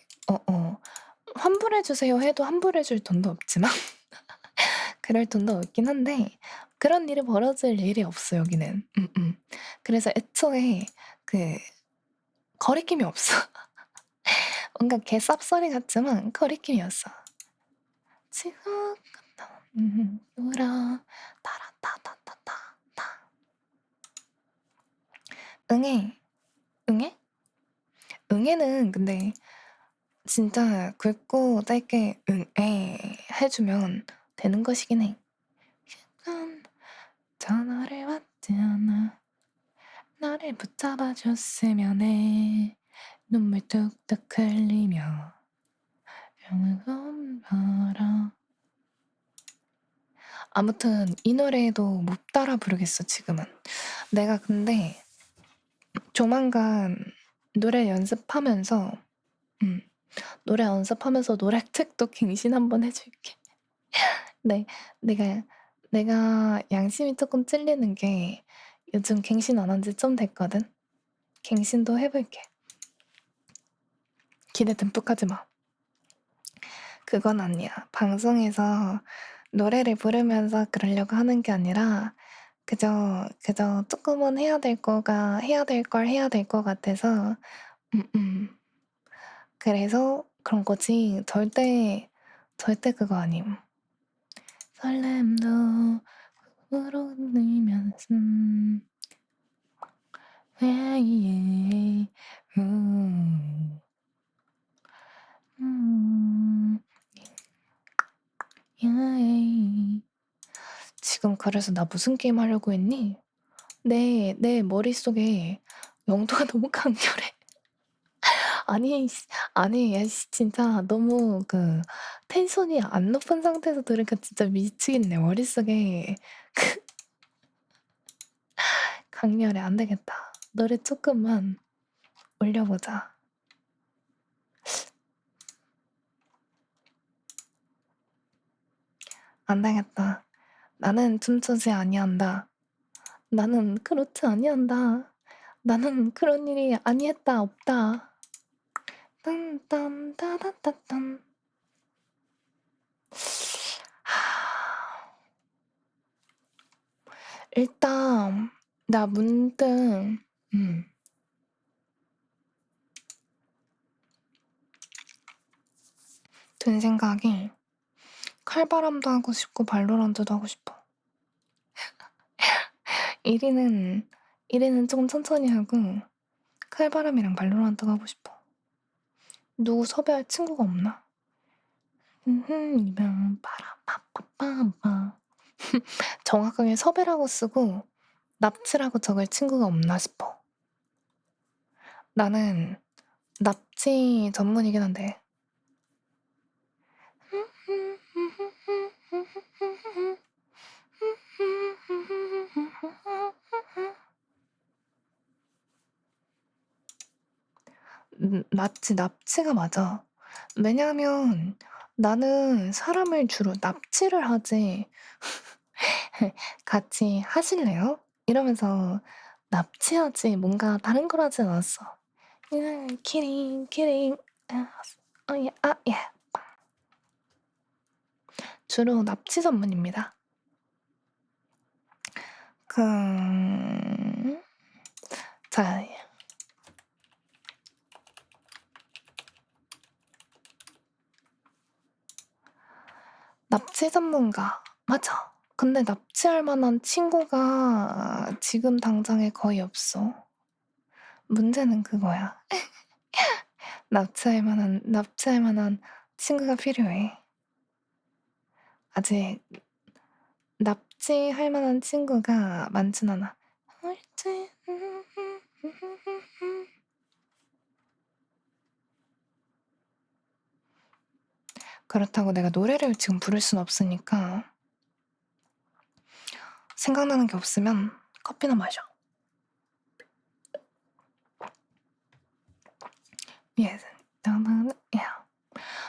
환불해주세요 해도 환불해줄 돈도 없지만 그럴 돈도 없긴 한데 그런 일이 벌어질 일이 없어 여기는. 그래서 애초에 거리낌이 없어. 뭔가 개쌉소리 같지만 거리낌이 없어. 지금 울어 따라따따따따 응애 응애는 근데 진짜 굵고 짧게 응애 해주면 되는 것이긴 해. 전화를 받지 않아 나를 붙잡아줬으면 해 눈물 뚝뚝 흘리며 영은 알아. 아무튼 이 노래도 못 따라 부르겠어 지금은. 내가 근데 조만간 노래 연습하면서 노래책도 갱신 한번 해줄게. 네, 내가 양심이 조금 찔리는 게 요즘 갱신 안 한 지 좀 됐거든. 갱신도 해볼게. 기대 듬뿍 하지 마. 그건 아니야. 방송에서 노래를 부르면서 그러려고 하는 게 아니라 그저 조금은 해야 될 걸 해야 될 것 같아서 그래서 그런 거지. 절대 그거 아님. 설렘도 울으면서 왜 지금 그래서 나 무슨 게임 하려고 했니? 내 머릿속에 영도가 너무 강렬해. 아니, 야, 진짜 너무 텐션이 안 높은 상태에서 들으니까 진짜 미치겠네. 머릿속에 강렬해. 안 되겠다. 노래 조금만 올려보자. 안 되겠다. 나는 춤추지 아니한다. 나는 그렇지 아니한다. 나는 그런 일이 아니했다 없다. 딴딴따다따딴. 일단 나 문득 든 생각이 칼바람도 하고 싶고 발로란트도 하고 싶어. 1위는 조금 천천히 하고 칼바람이랑 발로란트 하고 싶어. 누구 섭외할 친구가 없나? 빠라빠빠빠빠. 정확하게 섭외라고 쓰고 납치라고 적을 친구가 없나 싶어. 나는 납치 전문이긴 한데. 납치가 맞아. 왜냐하면 나는 사람을 주로 납치를 하지. 같이 하실래요? 이러면서 납치하지 뭔가 다른 걸 하진 않았어. 키링. 예. 주로 납치 전문입니다. 자, 납치 전문가. 맞아. 근데 납치할 만한 친구가 지금 당장에 거의 없어. 문제는 그거야. 납치할 만한 친구가 필요해. 아직 납치할 만한 친구가 많진 않아. 그렇다고 내가 노래를 지금 부를 순 없으니까 생각나는 게 없으면 커피나 마셔. Yes.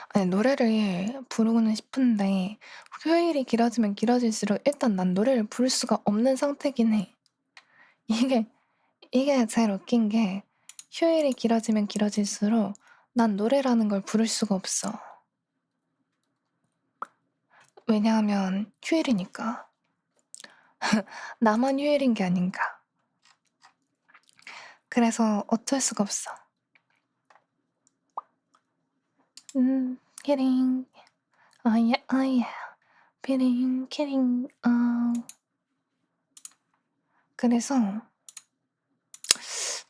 아니, 노래를 부르고는 싶은데 휴일이 길어지면 길어질수록 일단 난 노래를 부를 수가 없는 상태긴 해. 이게 제일 웃긴 게 휴일이 길어지면 길어질수록 난 노래라는 걸 부를 수가 없어. 왜냐하면 휴일이니까. 나만 휴일인 게 아닌가. 그래서 어쩔 수가 없어. 키링. 예. 키링. 그래서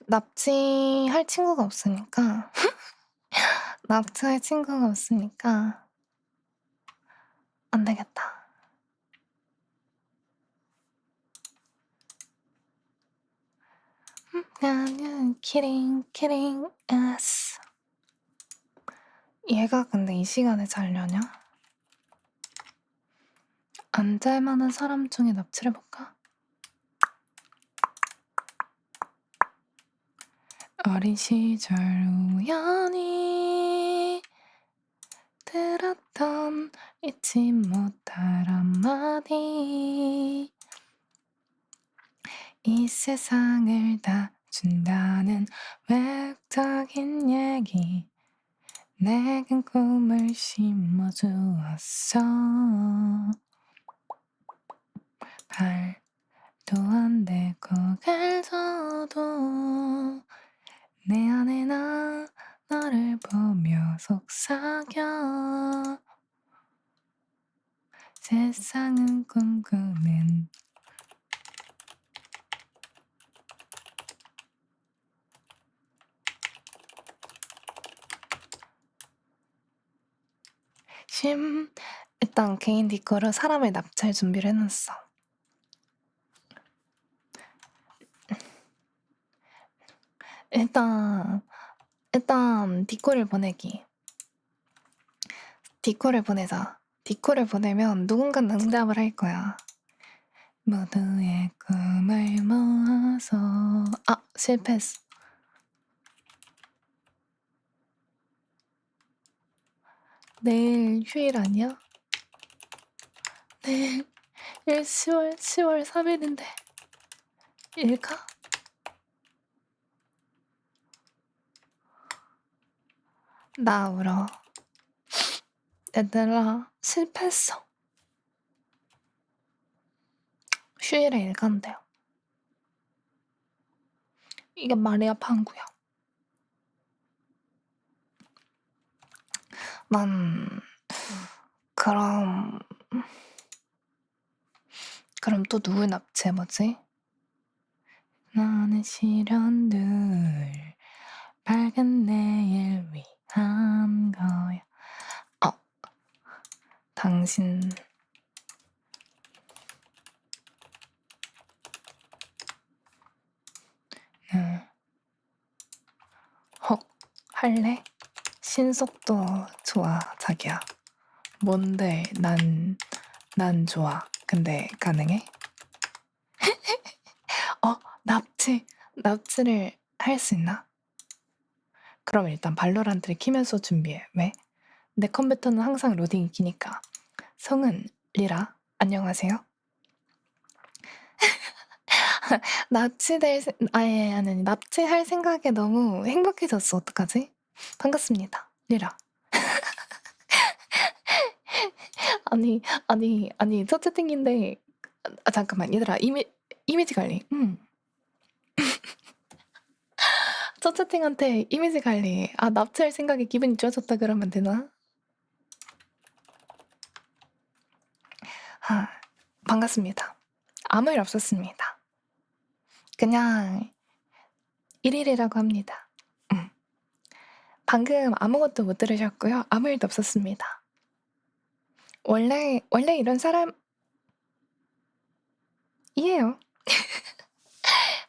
납치할 친구가 없으니까 안 되겠다. 나는 키링 에스. 얘가 근데 이 시간에 자려냐? 안 잘만한 사람 중에 납치를 해볼까? 어린 시절 우연히 들었던 잊지 못할 한마디. 이 세상을 다 준다는 외적인 얘기. 내겐 꿈을 심어주었어. 발도 안 대고 갈서도 내 안에 나 너를 보며 속삭여. 세상은 꿈꾸는 일단 개인 디코로 사람을 납치할 준비를 해놨어. 일단 디코를 보내기. 디코를 보내자. 디코를 보내면 누군가 응답을 할 거야. 모두의 꿈을 모아서. 실패했어. 내일 휴일 아니야? 내일 10월 3일인데 일까? 나 울어. 얘들아, 실패했어. 휴일에 일 간대요. 이게 말이야, 방구야. 난 그럼 또 누굴 납치해보지? 나는 시련들 밝은 내일 위한 거야. 당신 할래? 신속도 좋아, 자기야. 뭔데 난 좋아. 근데 가능해? 납치를 할 수 있나? 그럼 일단 발로란트를 키면서 준비해. 왜? 내 컴퓨터는 항상 로딩이 기니까. 성은 리라. 안녕하세요. 납치할 생각에 너무 행복해졌어. 어떡하지? 반갑습니다. 리라. 아니 첫 채팅인데 잠깐만 얘들아 이미지 관리. 첫 채팅한테 이미지 관리. 납치할 생각에 기분이 좋아졌다 그러면 되나? 반갑습니다. 아무 일 없었습니다. 그냥 1일이라고 합니다. 방금 아무것도 못 들으셨고요. 아무 일도 없었습니다. 원래 이런 사람이에요.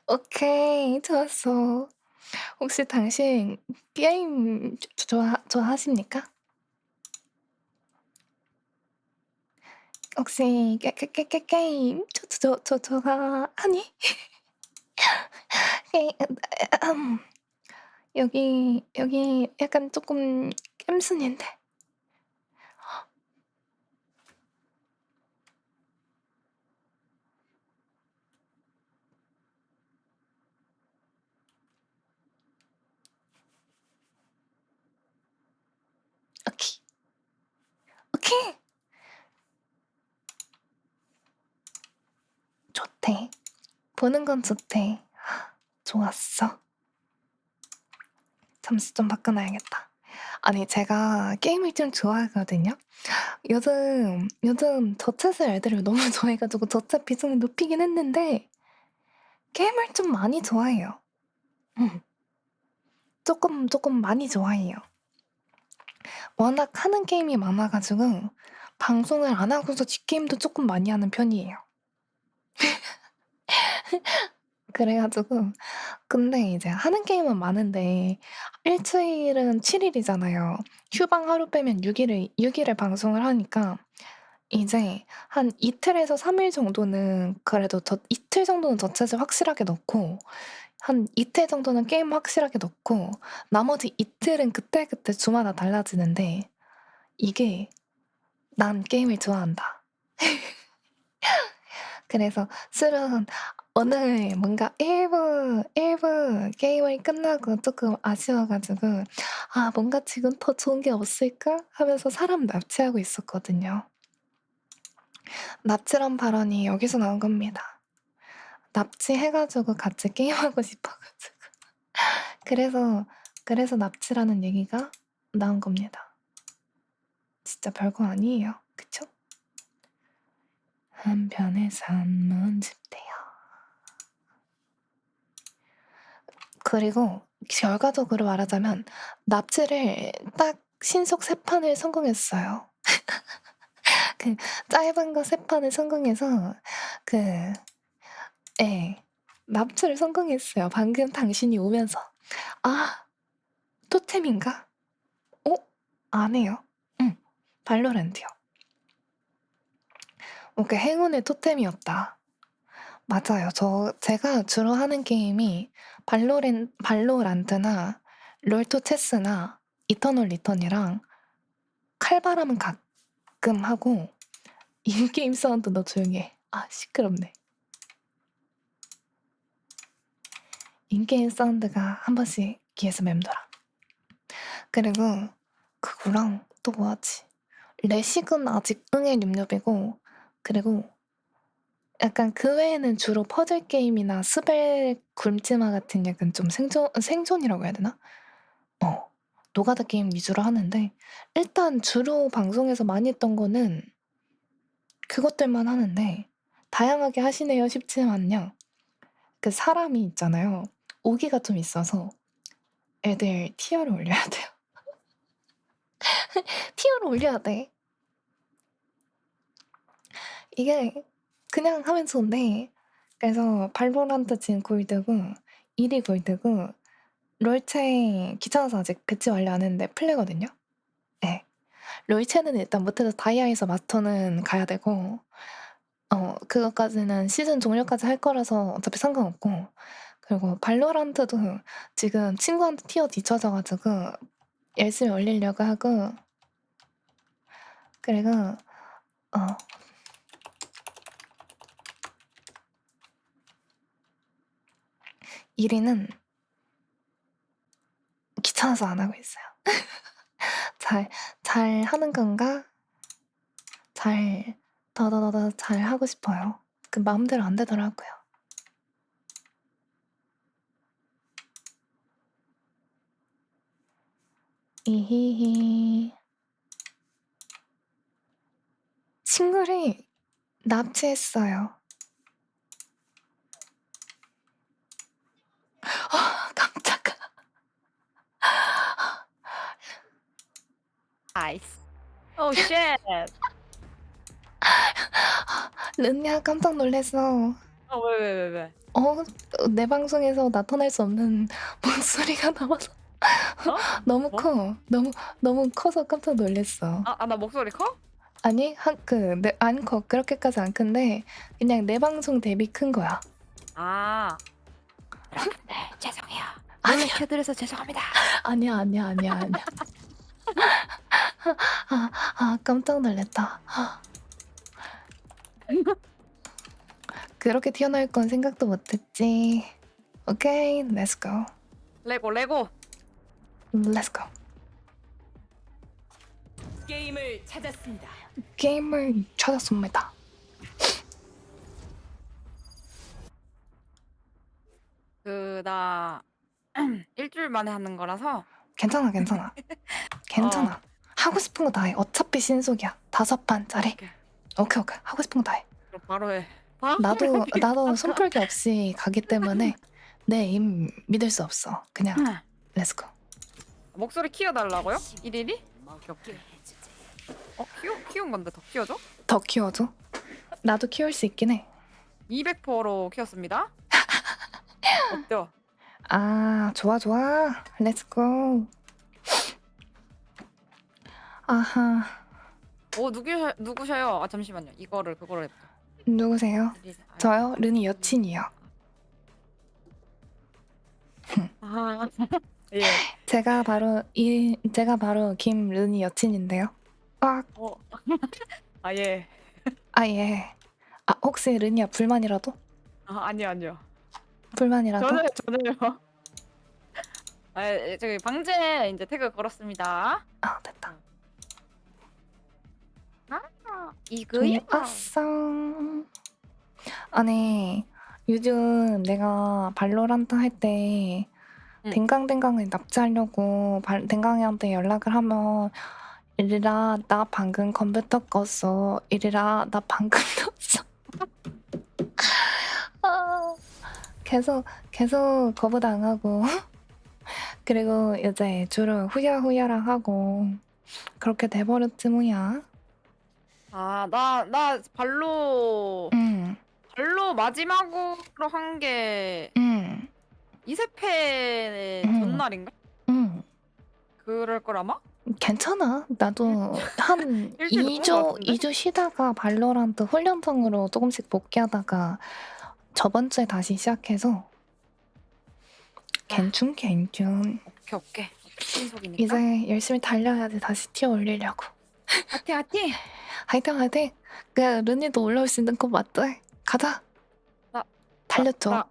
오케이, 좋았어. 혹시 당신 게임 좋아하십니까? 혹시 게임 좋아하니? 여기 약간 조금 깸순인데. 오케이. 오케이. 좋대. 보는 건 좋대. 좋았어. 잠시 좀 바꿔놔야겠다. 아니, 제가 게임을 좀 좋아하거든요. 요즘 저챗을 애들을 너무 좋아해가지고 저챗 비중을 높이긴 했는데 게임을 좀 많이 좋아해요. 조금 많이 좋아해요. 워낙 하는 게임이 많아가지고 방송을 안 하고서 뒷게임도 조금 많이 하는 편이에요. 그래가지고 근데 이제 하는 게임은 많은데 일주일은 7일이잖아요. 휴방 하루 빼면 6일을 방송을 하니까 이제 한 이틀에서 3일 정도는 그래도 이틀 정도는 저챗을 확실하게 넣고 한 이틀 정도는 게임 확실하게 넣고 나머지 이틀은 그때그때 주마다 달라지는데 이게 난 게임을 좋아한다. 그래서 술은 오늘 뭔가 1부 게임을 끝나고 조금 아쉬워가지고 아 뭔가 지금 더 좋은 게 없을까 하면서 사람 납치하고 있었거든요. 납치란 발언이 여기서 나온 겁니다. 납치해가지고 같이 게임하고 싶어가지고 그래서 납치라는 얘기가 나온 겁니다. 진짜 별거 아니에요. 그쵸? 한편의 산문집대요. 그리고 결과적으로 말하자면 납치를 딱 신속 3판을 성공했어요. 그 짧은 거 3판을 성공해서 예, 납치를 성공했어요. 방금 당신이 오면서. 아, 토템인가? 어? 안 해요. 응, 발로란트요. 그 행운의 토템이었다. 맞아요. 제가 주로 하는 게임이 발로란트나 롤토 체스나 이터널 리턴이랑 칼바람은 가끔 하고 인게임 사운드 너 조용히 해. 아, 시끄럽네. 인게임 사운드가 한 번씩 귀에서 맴돌아. 그리고 그거랑 또 뭐하지? 레식은 아직 응애 립렵이고 그리고 약간 그 외에는 주로 퍼즐 게임이나 스벨 굴지마 같은 약간 좀 생존이라고 해야 되나? 노가다 게임 위주로 하는데 일단 주로 방송에서 많이 했던 거는 그것들만 하는데 다양하게 하시네요 싶지만요. 그 사람이 있잖아요. 오기가 좀 있어서 애들 티어를 올려야 돼요. 티어를 올려야 돼. 이게 그냥 하면 좋은데 그래서 발로란트 지금 골드고 1위 골드고 롤체 귀찮아서 아직 배치 완료 안 했는데 플레거든요. 네. 롤체는 일단 못해도 다이아에서 마스터는 가야 되고 그것까지는 시즌 종료까지 할 거라서 어차피 상관없고 그리고 발로란트도 지금 친구한테 티어 뒤쳐져가지고 열심히 올리려고 하고 그리고 1위는 귀찮아서 안 하고 있어요. 잘 하는 건가? 더더더 잘 하고 싶어요. 그 마음대로 안 되더라고요. 이히히. 친구를 납치했어요. 깜짝아. 나이스. 오 쉣. 르니야 깜짝 놀랐어. 왜? 내 방송에서 나타날 수 없는 목소리가 나와서 너무 뭐? 커. 너무 커서 깜짝 놀랐어. 나 목소리 커? 아니 안 커. 그렇게까지 안 큰데 그냥 내 방송 대비 큰 거야. 아. 네, 죄송해요. 아니야. 켜드려서 죄송합니다. 아니야. 깜짝 놀랐다. 그렇게 튀어나올 건 생각도 못했지. 오케이, let's go. 레고. Let's go. 게임을 찾았습니다. 게임을 찾았습니다. 나 일주일 만에 하는 거라서. 괜찮아. 하고 싶은 거 다 해. 어차피 신속이야. 5판짜리. 오케이. 하고 싶은 거 다 해. 그럼 바로 해. 나도 손풀기 없이 가기 때문에 내 임 믿을 수 없어. 그냥 let's go. 목소리 키워달라고요? 일일이? 오케이. 키운 건데 더 키워줘? 더 키워줘? 나도 키울 수 있긴 해. 200%로 키웠습니다. 어때요? 아, 좋아. let's go. 아하. 누구셔요? 잠시만요. 그거를 해보자. 누구세요? 저요? 르니 여친이요. 예. 제가 바로 김르니 여친인데요. 예. 예. 혹시 르니야 불만이라도? 아니요. 불만이라도? 저는요. 저기 방제 이제 태그 걸었습니다. 됐다. 이거야. 아싸. 아니 요즘 내가 발로란트 할 때 댕강댕강을 납치하려고 댕강이한테 연락을 하면 이리라 나 방금 컴퓨터 껐어. 이리라 나 방금 떴어. 계속 거부당하고 그리고 이제 주로 후야후야랑 하고 그렇게 돼버렸지 뭐야. 나 발로 마지막으로 한 게 이세페 전날인가? 그럴 걸 아마? 괜찮아. 나도 한 일주일 넘은 것 같은데? 2주 쉬다가 발로란트 훈련성으로 조금씩 복귀하다가 저번 주에 다시 시작해서 괜춘. 오케이. 신속이니까. 이제 열심히 달려야지 다시 튀어 올리려고. 화이팅! 화이팅! 그 르니도 올라올 수 있는 거 맞지? 가자. 달렸죠.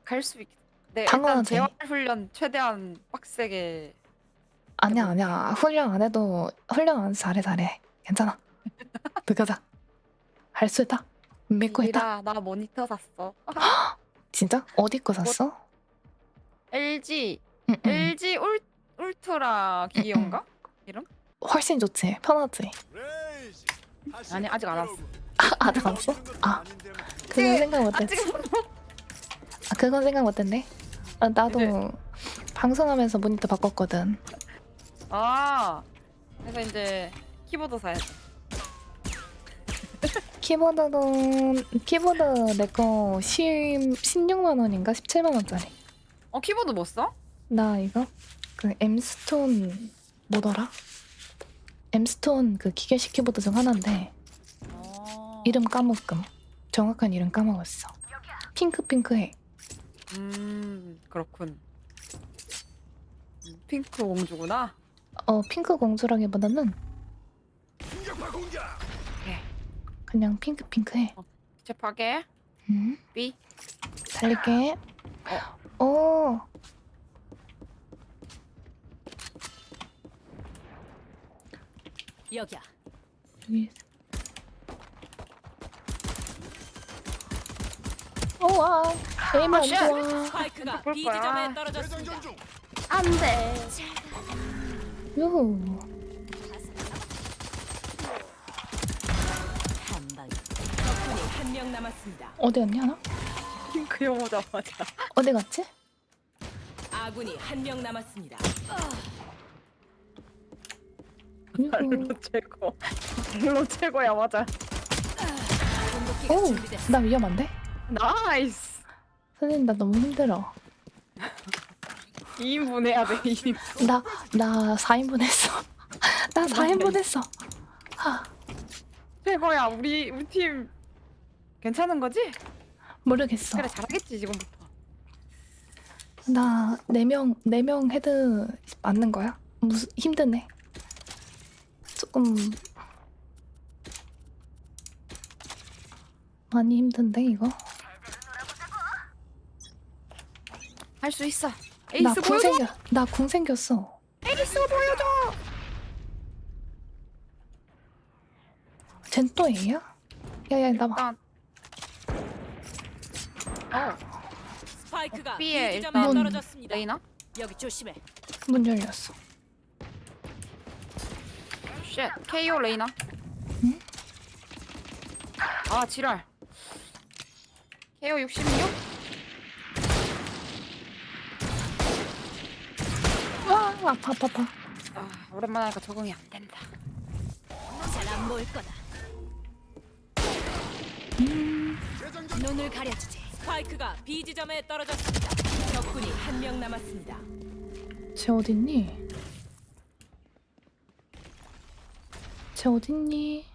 갈 수 있. 네, 당연하지. 일단 재활 훈련 최대한 빡세게. 아니야. 훈련 안 해도 잘해. 괜찮아. 들어가자. 할 수 있다. 믿고 있다. 나 모니터 샀어. 진짜? 어디 거 샀어? LG 응. 울트라 기어인가? 이름? 훨씬 좋지. 편하지. 아니 아직 안 왔어. 아직 안 왔어? 그건 생각 못했지. 그건 생각 못했네. 나도 이제... 방송하면서 모니터 바꿨거든. 그래서 이제 키보드 사야지. 키보드 내거 16만 원인가 17만 원짜리. 키보드 뭐 써? 나 이거 그 엠스톤 뭐더라? 엠스톤 그 기계식 키보드 중 하나인데 이름 까먹음. 정확한 이름 까먹었어. 핑크해. 그렇군. 핑크 공주구나. 핑크 공주라기보다는 그냥 핑크해. 재파게. B. 달릴게. 오. 여기야. 여기. 와. 에임 안 좋아. 스파이크가 볼 B 거야. 지점에 떨어졌습니다. 안 돼. 요. 한 방. 적군이 한 명 남았습니다. 어디 갔냐 나? 핑크 영어자마자. 어디 갔지? 아군이 한 명 남았습니다. 로 최고. 로 최고야 맞아. 오, 나 위험한데? 나이스. 선생님 나 너무 힘들어. 2인분 해야 돼. 2인분. 나 4인분 했어. 나 4인분 했어. 하, 최고야. 우리 팀 괜찮은 거지? 모르겠어. 그래 잘하겠지 지금부터. 나 4명 헤드 맞는 거야? 무슨 힘드네. 조금 많이 힘든데 이거? 할 수 있어. 나 에이스 궁 보여줘. 나 궁 생겼어. 에이스 보여줘. 쟨 또 A야? 야야 나와. 일단 스파이크가 B에 B 지점에 일단 떨어졌습니다. 레이나. 여기 조심해. 문 열렸어. 쉣. KO 레이나. 응? 아 지랄. KO 66? 와 아파. 아 오랜만에 하니까 적응이 안 된다. 잘 안 보일 거다. 눈을 가려주지. 스파이크가 B 지점에 떨어졌습니다. 적군이 1명 남았습니다. 쟤 어딨니? 쟤 어딨니?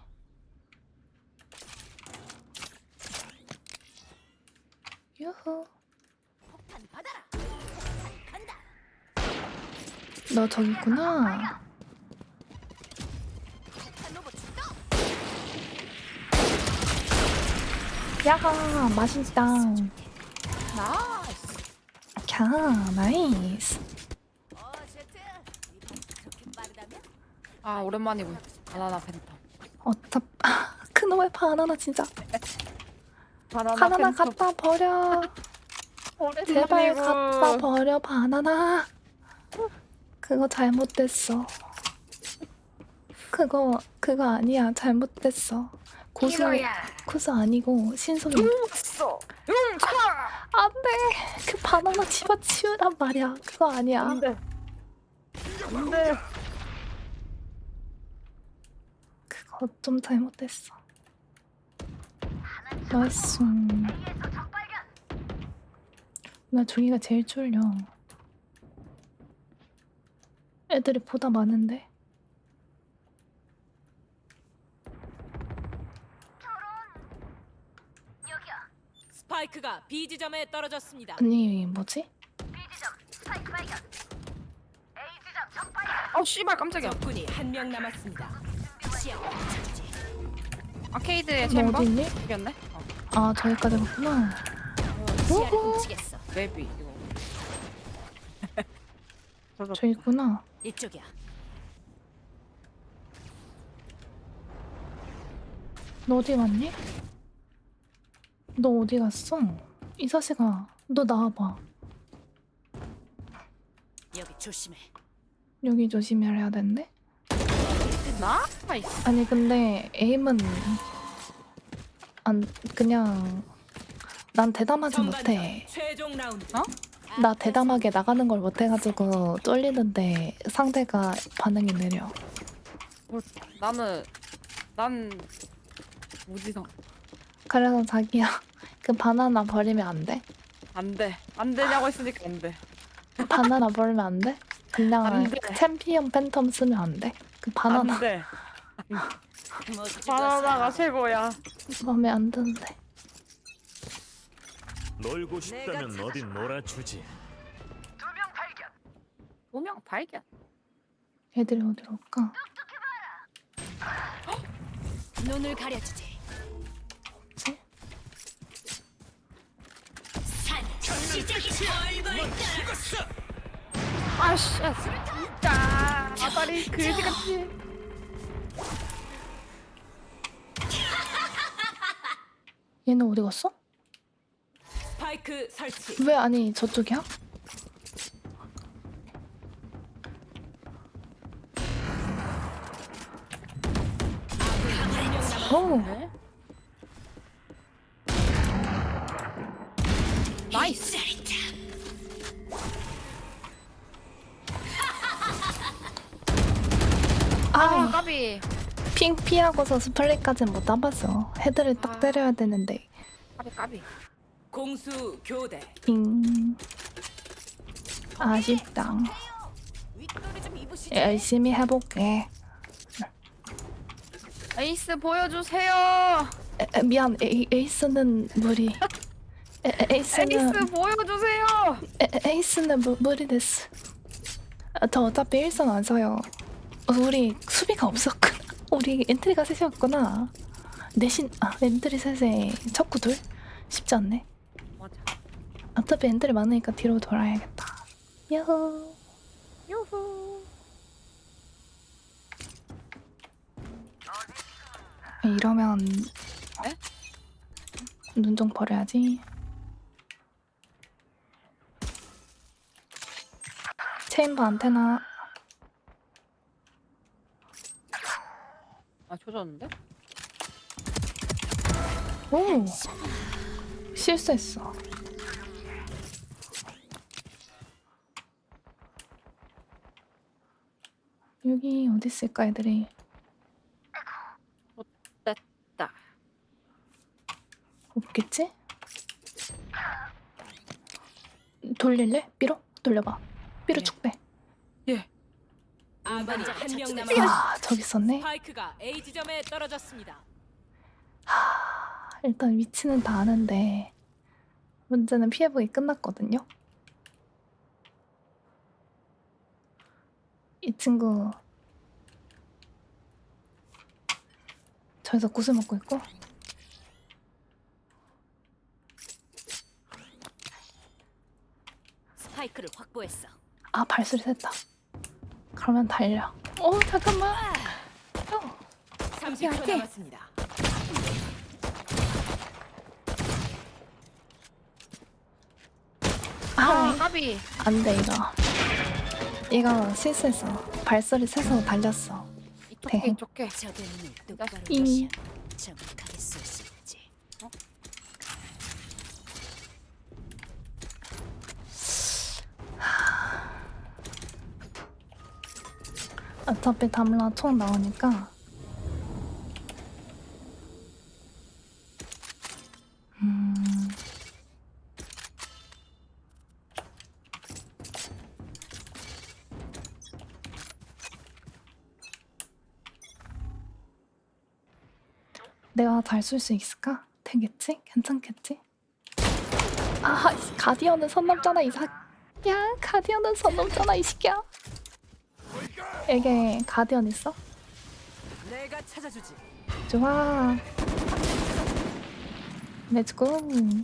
유후. 폭탄 받아라. 간다. 너 저기 있구나. 폭탄 로봇 출동. 야하 맛있다. 나이스. 캬 나이스. 제트. 이번 그렇게 빠르다면? 아 오랜만이군. 바나나 팬텀. 그놈의 바나나 진짜. 바나나 팬텀. 갖다 버려. 제발 갖다 버려 바나나. 그거 잘못됐어. 그거 아니야. 잘못됐어. 고수 아니고 신속이. 용서. 용차. 안돼. 그 바나나 집어치우란 말이야. 그거 아니야. 안돼. 안돼. 그거 좀 잘못됐어. 나이스. 나 저기가 제일 쫄려. 애들이 보다 많은데. 스파이크가 B 지점에 떨어졌습니다. 아니 뭐지? 어 씨발 깜짝이야. 적군이 1명 남았습니다. 시야 펼쳐주지. 아케이드의 너 챔버. 어디 있니? 이겼네. 아 저기까지 갔구나. 시야를 훔치겠어. 맵이 이거. 저기 있구나. 이쪽이야. 너 어디 갔니? 너 어디 갔어? 이 자식아, 너 나와봐. 여기 조심해. 여기 조심해야 되는데? 나이스. 아니 근데 에임은 안 그냥 난 대담하지 못해. 최종 라운드. 어? 나 대담하게 나가는 걸 못해가지고 쫄리는데 상대가 반응이 느려. 난 무지성. 그래서 자기야 그 바나나 버리면 안 돼? 안 돼. 안 되냐고 했으니까 안 돼. 바나나 버리면 안 돼? 그냥 안 돼. 챔피언 팬텀 쓰면 안 돼? 그 바나나 안 돼. 멋진 바나나가 것을 최고야. 마음에 안 드는데. 놀고 싶다면 어딘 놀아주지. 도명 발견. 애들이 어디로 올까? 눈을 가려주지. 뭐지? 시작이 얼굴 아씨. 진짜. 아다리 그지같이. 얘는 어디 갔어? 스파이크 설치. 왜 아니 저쪽이야? 오, 나이스. 아 까비. 핑 피하고서 스플릿까지는 못 잡았어. 헤드를 딱 때려야 되는데. 까비. 공수 교대. 핑. 아쉽다. 윗돌이 좀 입으시지. 열심히 해볼게. 에이스 보여주세요. 미안, 에이스는 무리. 에이스는 에이스 보여주세요. 에이스는 무리 됐어. 저 어차피 일선 안 써요. 우리 수비가 없었구나. 우리 엔트리가 셋이었구나. 내신 엔트리 셋에 척구 둘? 쉽지 않네. 맞아. 어차피 엔트리 많으니까 뒤로 돌아야겠다. 야호. 유후. 이러면 에? 눈 좀 버려야지. 체인버 안테나. 아 조졌는데? 오! 실수했어. 여기 어디 있을까 애들이? 됐다. 없겠지? 돌릴래? 삐로? 돌려봐. 삐로 예. 쭉 빼. 아군이 한 명 남았습니다. 아, 저기 있었네. 스파이크가 A 지점에 떨어졌습니다. 일단 위치는 다 아는데 문제는 피해보기 끝났거든요. 이 친구 저기서 구슬 먹고 있고. 스파이크를 확보했어. 아, 발소리 셌다. 그러면 달려. 잠깐만. 30초 남았습니다. 아 까비. 안 돼, 이거 실수했어. 발소리 세서 달렸어. 이쪽게 이쪽게. 적의 눈을 똑바로 이 정확하게 쏠 수 있지. 어차피 담라 총 나오니까. 내가 잘 쏠 수 있을까? 되겠지? 괜찮겠지? 아, 가디언은 선 넘잖아, 야, 가디언은 선 넘잖아, 이 새끼야. 에게 가디언 있어? 내가 찾아주지. 좋아. 렛츠고. 일로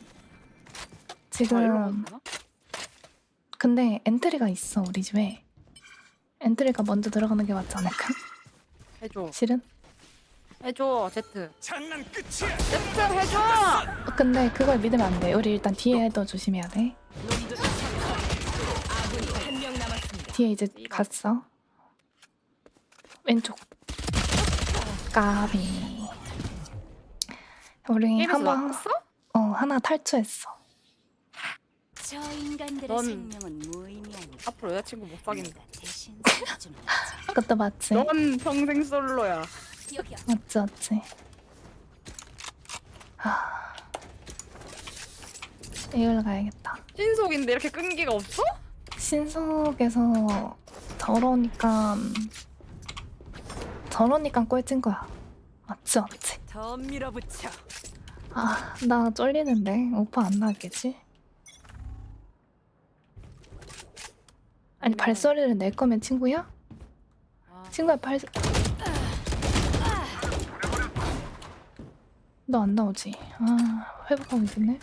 지금 가면 되나? 근데 엔트리가 있어, 우리 집에. 엔트리가 먼저 들어가는 게 맞지 않을까? 해줘. 실은? 해줘 제트. 장난 끝이야. 제트 해줘. 근데 그걸 믿으면 안 돼. 우리 일단 뒤에 더 조심해야 돼. 아군이 한 명 남았습니다. 뒤에 이제 갔어. 왼쪽. 까비. 우리 게임에서 한번 나왔어? 하나 탈출했어. 저 인간들의 넌- 생명은 무의미하니 앞으로 여자친구 못 사귄다. 내가 대신 살려주는 거지. 그것도 맞지? 넌 평생 솔로야. 여기야. 맞지. 이걸로 가야겠다. 신속인데 이렇게 끈기가 없어? 신속에서 저러니까 꼴찌인 거야. 맞지? 더 밀어붙여. 나 쫄리는데 오빠 안 나왔겠지? 아니 발소리를 낼 거면 친구야? 친구야 너 안 나오지? 회복하고 있겠네?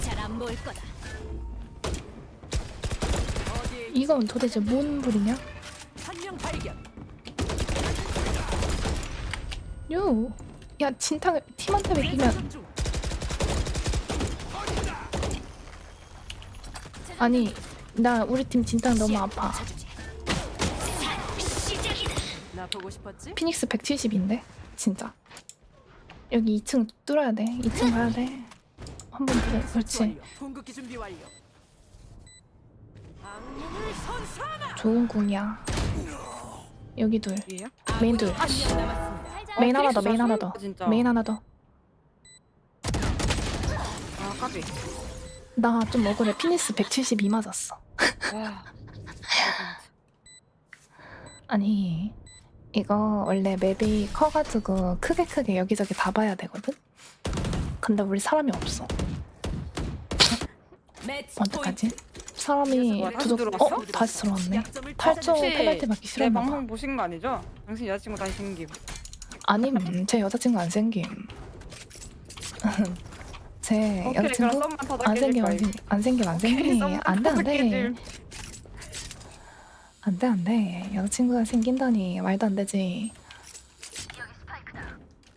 잘 안 보일 거다. 어디에 이건 도대체 뭔 불이냐? 한명 발견. 요! 야 진탕을 팀한테 맡기면 아니 나 우리 팀 진탕 너무 아파. 나 보고 싶었지? 피닉스 170인데 진짜. 여기 2층 뚫어야 돼. 2층 가야 돼. 한 번 더. 그렇지. 완료. 궁극기 준비 완료. 악몽을 선사하라. 좋은 궁이야. 여기 둘. 얘야? 메인 둘. 메인 하나 더. 메인 하나 더. 진짜. 메인 하나 더. 아 까비. 나 좀 억울해. 피니스 172 맞았어. 와. 아니 이거 원래 맵이 커가지고 크게 여기저기 다 봐야 되거든? 근데 우리 사람이 없어. 어떡하지? 사람이 다시 부족... 들어왔어? 다시 들어왔네. 8초 혹시 페널티 받기 내 싫었나 봐. 방송 보신 거 아니죠? 당신 여자친구 다시 생김. 아님 제 여자친구 안 생김. 제 오케이, 여자친구 그럼 썸만 더 안 생김 안 깨질 생김 안 생김 썸만 안돼 더 안돼 깨질. 안돼 여자친구가 생긴다니 말도 안 되지.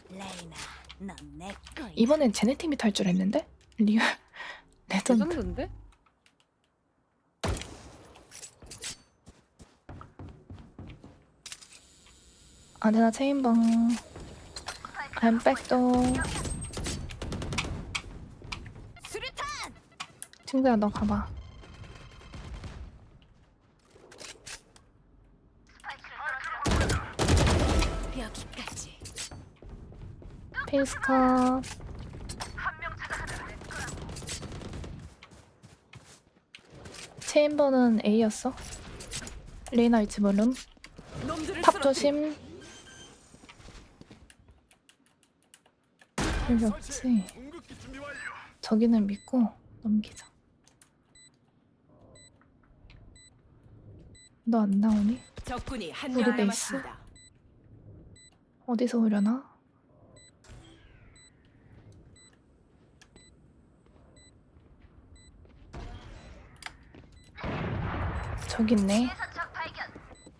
레이나, 넌 내 거야. 이번엔 쟤네 팀이 탈 줄 했는데 리얼 레전드. 레전드인데? 아데나 체인방 엠백도 수류탄. 친구야 너 가봐. 여기까지. 페이스컷 체인버는 A였어. 레이나 위치 모름. 탑 조심. 여기 없지. 저기는 믿고 넘기자. 너 안 나오니? 적군이 한 우리 명 베이스? 남았습니다. 어디서 오려나? 저기 있네.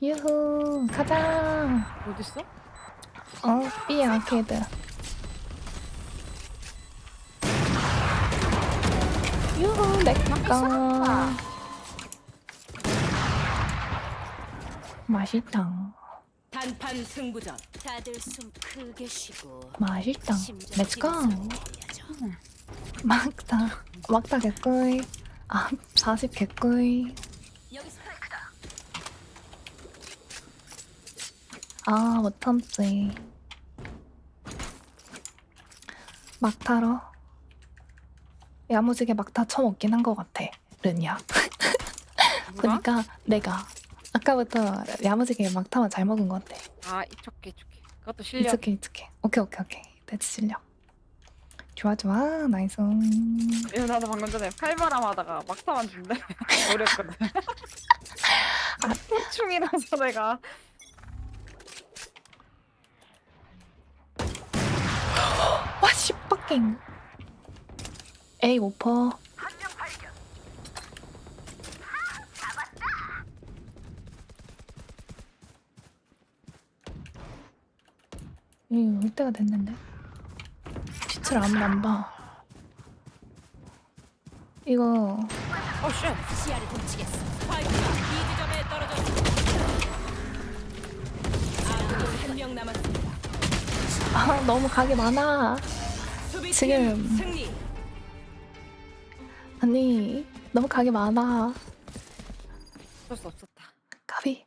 유후 가자. 어딨어? B 아케이드. 유후 내꺼. 맛있다. 단판 승부전. 다들 숨 크게 쉬고. 맛있다. 심장 렛츠고. 뛰는 소리 들려줘. 막다 개꿀. 40 개꿀. 여기 스파이크다. 못 참지. 막타러. 야무지게 막타 쳐먹긴 한 것 같아. 르냐. 그러니까 내가 아까부터 야무지게 막타만 잘 먹은 것 같아. 아 이쪽게. 그것도 실력. 이쪽해. 오케이. 대치 실력. 좋아. 나이스. 이거 나도 방금 전에 칼바람 하다가 막타만 준대. 노렸거든. 충이라서 내가. 와 씨빡갱. 에이 오퍼. 이거 올 때가 됐는데 빛을 아무도 안 봐. 이거 쉣. 시야를 훔치겠어. 스파이크가 B 지점에 떨어졌습니다. 아군이 한 명 남았습니다. 너무 각이 많아. 수비팀 지금 승리. 아니 너무 각이 많아. 어쩔 수 없었다. 까비.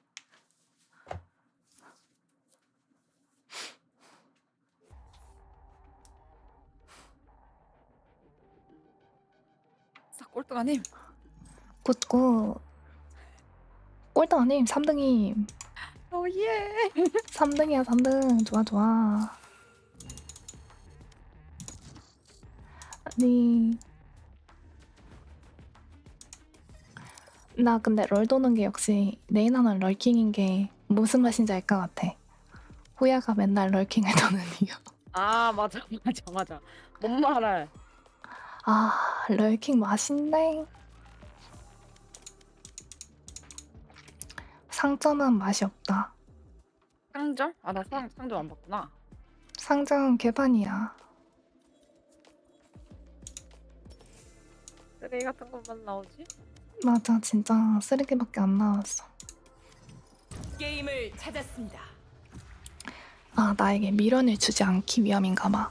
싹 꼴등하님. 굿굿. 꼴등 아님 3등임. 오예. 3등이야 3등. 좋아. 아니 나 근데 롤 도는 게 역시 레이나는 럴킹인 게 무슨 맛인지 알 것 같아. 호야가 맨날 럴킹을 도는 이유. 아 맞아. 뭔 말해. 럴킹 맛있네. 상점은 맛이 없다. 상점? 나 상점 안 봤구나. 상점 개판이야. 쓰레기 같은 것만 나오지? 맞아 진짜 쓰레기밖에 안 나왔어. 게임을 찾았습니다. 나에게 미련을 주지 않기 위함인가 봐.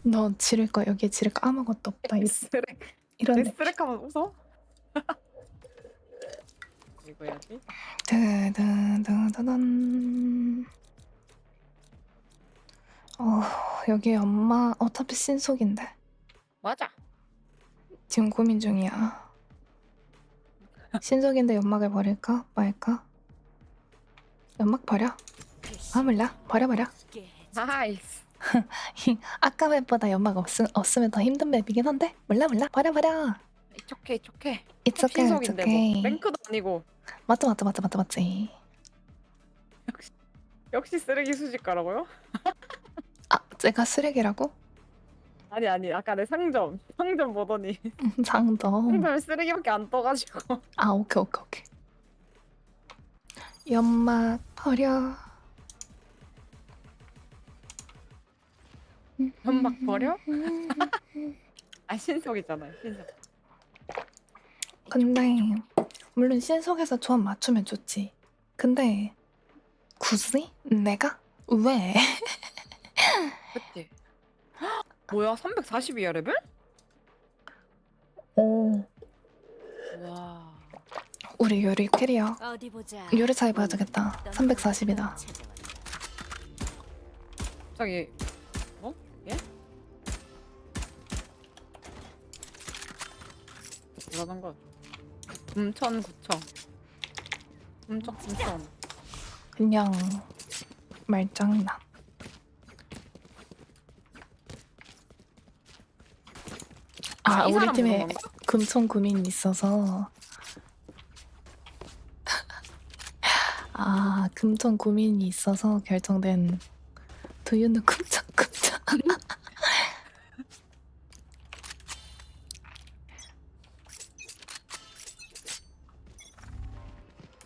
너 지를 거 여기에 지를 거 아무것도 없다. 이런 내 느낌. 쓰레기하면 웃어? 이거 해야지. 드드드드든. 여기 엄마 어차피 신속인데 맞아. 지금 고민 중이야. 신속인데 연막을 버릴까 말까? 연막 버려. 몰라. 버려. 나이스. 아까 맵보다 연막 없으면 더 힘든 맵이긴 한데 몰라. 버려. 이쪽해. It's okay. 신속인데 뭐 랭크도 아니고. 맞지. 역시 쓰레기 수집가라고요? 제가 쓰레기라고? 아니 아까 내 상점 보더니 상점. 상점에 쓰레기밖에 안 떠가지고. 오케이. 연막 버려. 연막 버려? 신속이잖아요. 신속. 근데 물론 신속해서 조합 맞추면 좋지. 근데 굳이? 내가? 왜? 그치? 뭐야 340이야 레벨? 오. 와. 우리 요리 캐리어. 어디 보자. 요리 잘 봐야겠다. 340이다. 갑자기 예? 뭐라는 거야? 금천구청. 금천. 그냥 말장난. 이 우리 사람 팀에 보는 건가? 금천 구민이 있어서. 금천 구민이 있어서 결정된 두유는 금천.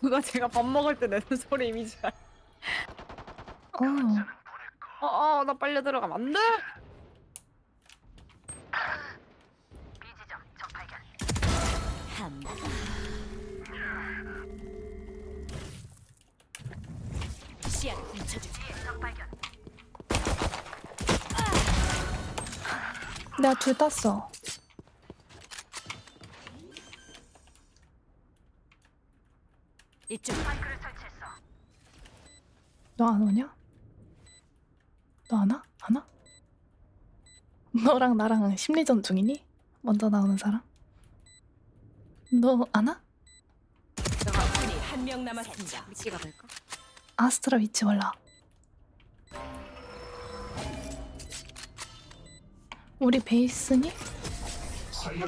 그거 제가 밥 먹을 때 내는 소리 이미지야. 나 빨려 들어가면 안 돼. 시야를 훔쳐주지. 내가 둘 땄어. 이쪽. 너 안 오냐? 너 안 와? 안 와? 너랑 나랑 심리전 중이니? 먼저 나오는 사람? 너 안 와? 적군이 한 명 남았습니다. 미끼가 될까? 아스트라 위치 몰라. 우리 베이스니?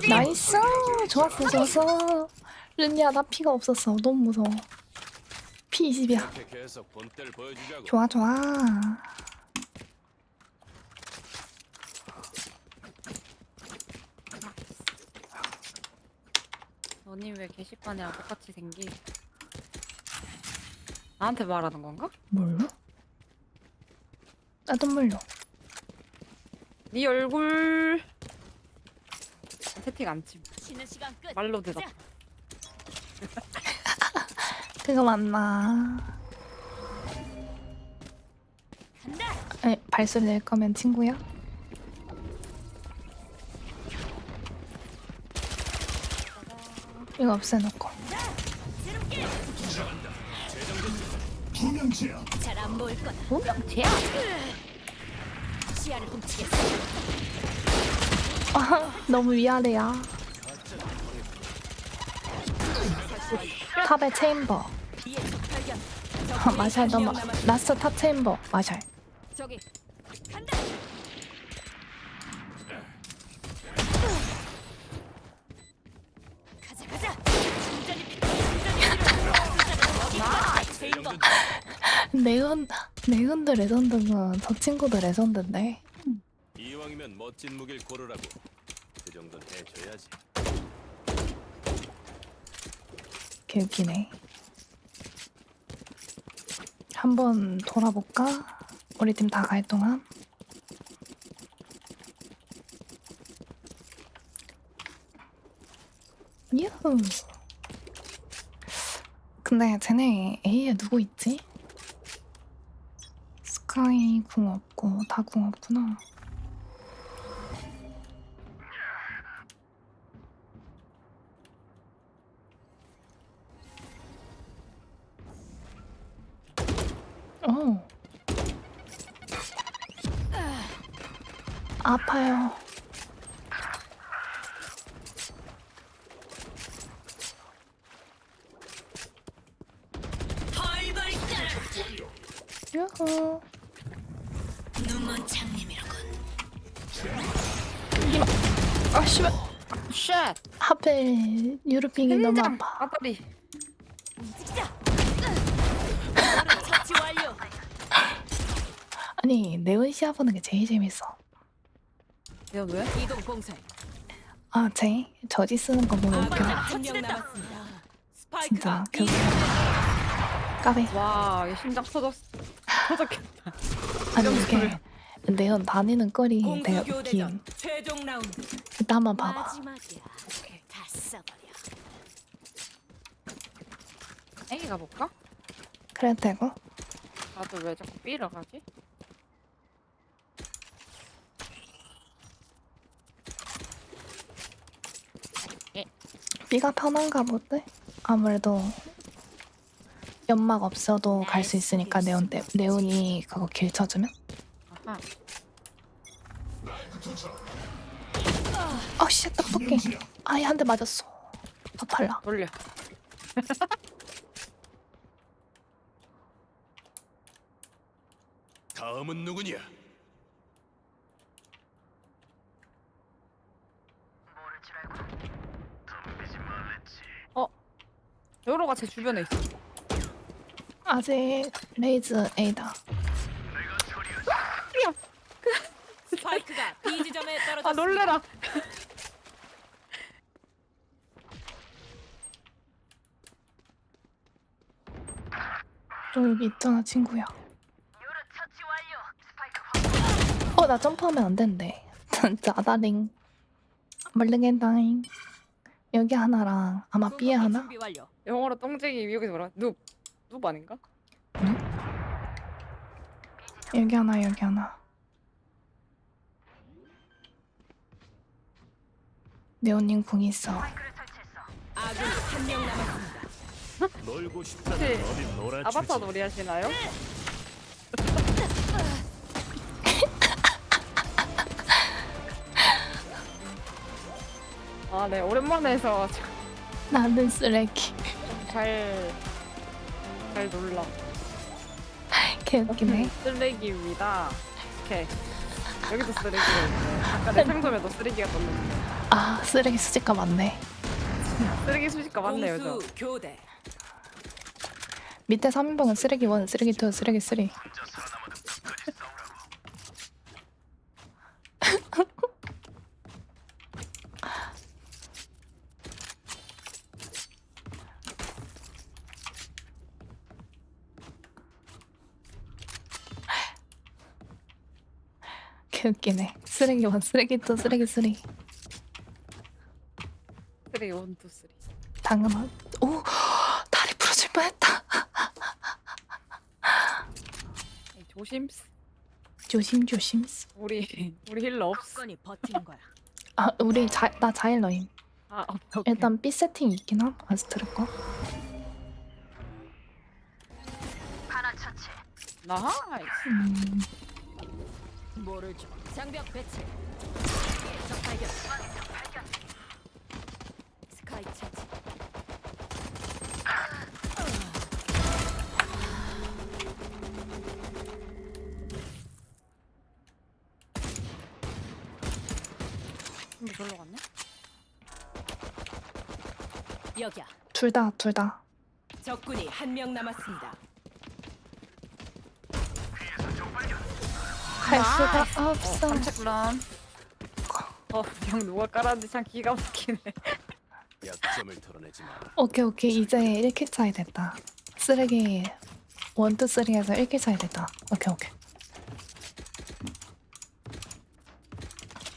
나이스! 좋았어. 르니야 나 피가 없었어. 너무 무서워. 피 20이야. 좋아. 너님 왜 게시판이랑 똑같이 생기? 나한테 말하는 건가? 뭘로? 나도 몰라. 네 얼굴 채팅 안 침. 쉬는 시간 끝. 말로 대답. 그거 맞나? 발소리 낼 거면 친구야? 이거 없애놓고. 잘 안 보일 거다. 분명체야. 시야를 훔치겠어. 너무 위아래야. 탑의 체인버. 뒤에 적 발견. 마샬 너무 라스트 탑 체인버 마샬. 저기 간다. 가자. 충전이 필요해. 네온드 레전드가 저 친구도 레전드인데. 이왕이면 멋진 무기를 고르라고. 그 정도는 해줘야지. 개웃기네. 한번 돌아볼까? 우리 팀 다 갈 동안. 유후. 근데 쟤네 A에 누구 있지? 스카이 궁 없고 다 궁 없구나. 어. 아파요. 유후. 눈먼 장님이라군. 이마. 아 씨발. 쉣! 하필 유르핑이 너무 아파. 아다리. 처치 완료. 아니 네온 시합 보는 게 제일 재밌어. 야 왜? 이동 공세. 아, 쟤 저지 쓰는 거 보면 웃겨. 한명 남았습니다. 진짜 스파이크가 그 까베. 와, 얘 심장 터졌겠다. 아니 이게 네온 다니는 꼴이 되게 공수 웃김. 교대전 최종 라운드. 이따 한번 봐봐. 마지막이야. 다 써버려. A 가볼까? 그래도 되고. 나도 왜 자꾸 B로 가지? B가 편한가 보대. 아무래도 연막 없어도 갈 수 있으니까 네온이 그거 길 쳐주면. 아하. 아씨 떡볶이. 아예 한 대 맞았어. 아팔라. 돌려. 다음은 누구냐? 요로가 제 주변에 있어. 아직 레이즈 A다. 스파이크가 B 지점에 아 떨어졌습니다. 놀래라. 저 여기 있잖아 친구야. 나 점프하면 안 된대. 진짜 아다링. 멀르겐다잉. 여기 하나랑 아마 B에 하나? 준비 완료. 영어로 똥쟁이 미국에서 뭐라? 눕 아닌가? 여기 하나 여기 하나. 네온님 궁 있어. 아군 한명 남았습니다. 놀고 혹시 싶다면 어디 놀아주지. 아바타 놀이 하시나요? 아, 네 오랜만에 해서 나는 쓰레기. 잘 놀라. 개웃기네. 쓰레기입니다. 오케이. 여기도 쓰레기가 있네. 아까 내 상점에도 쓰레기가 떴는데. 아 쓰레기 수집가 맞네. 쓰레기 수집가 맞네요, 저. 공수 교대. 밑에 3인방은 쓰레기 1, 쓰레기 2, 쓰레기 3. 개웃기네. 쓰레기 1, 쓰레기 2, 쓰레기 3. 쓰레기 1, 2, 3. 당연한. 오 다리 부러질 뻔했다. 에이, 조심. 우리 힐러 없어. 건이 버티는 거야. 아 우리 나 자일러임. 아, 오케이. 일단 B 세팅 있긴 함. 아스트를 거. 나이스. 모르죠. 장벽 배치. 적 발견. 스카이 차지. 근데 절로 갔네? 여기야. 둘 다. 적군이 한명 남았습니다. 갈 수가 없어. 산책란. 그냥 누가 깔았는데 참 기가 막히네. 약점을 털어내지 마. 오케이. 이제 1킬 차이 됐다. 쓰레기 1, 2, 3에서 1킬 차이 됐다. 오케이.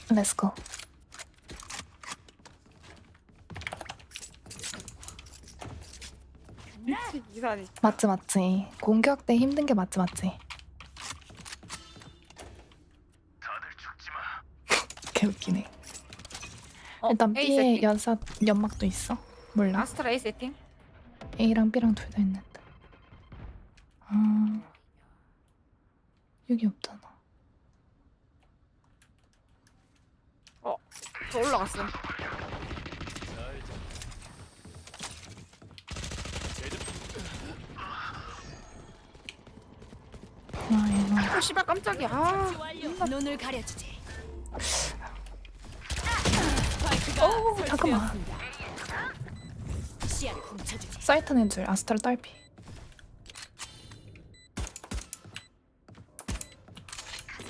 렛츠고. 미치 기사니. 맞지. 공격 때 힘든 게 맞지. 개웃기네. 일단 A B에 세팅. 연막도 있어? 몰라. 아스트라 A 세팅? A랑 B랑 둘 다 있는데. 여기 없잖아. 저 올라갔음. 아, 씨발 깜짝이야. 아, 눈을 가려주지. 오, 잠깐만. 시야를 훔쳐주지. 사이트는 줄 아스트랄 딸피.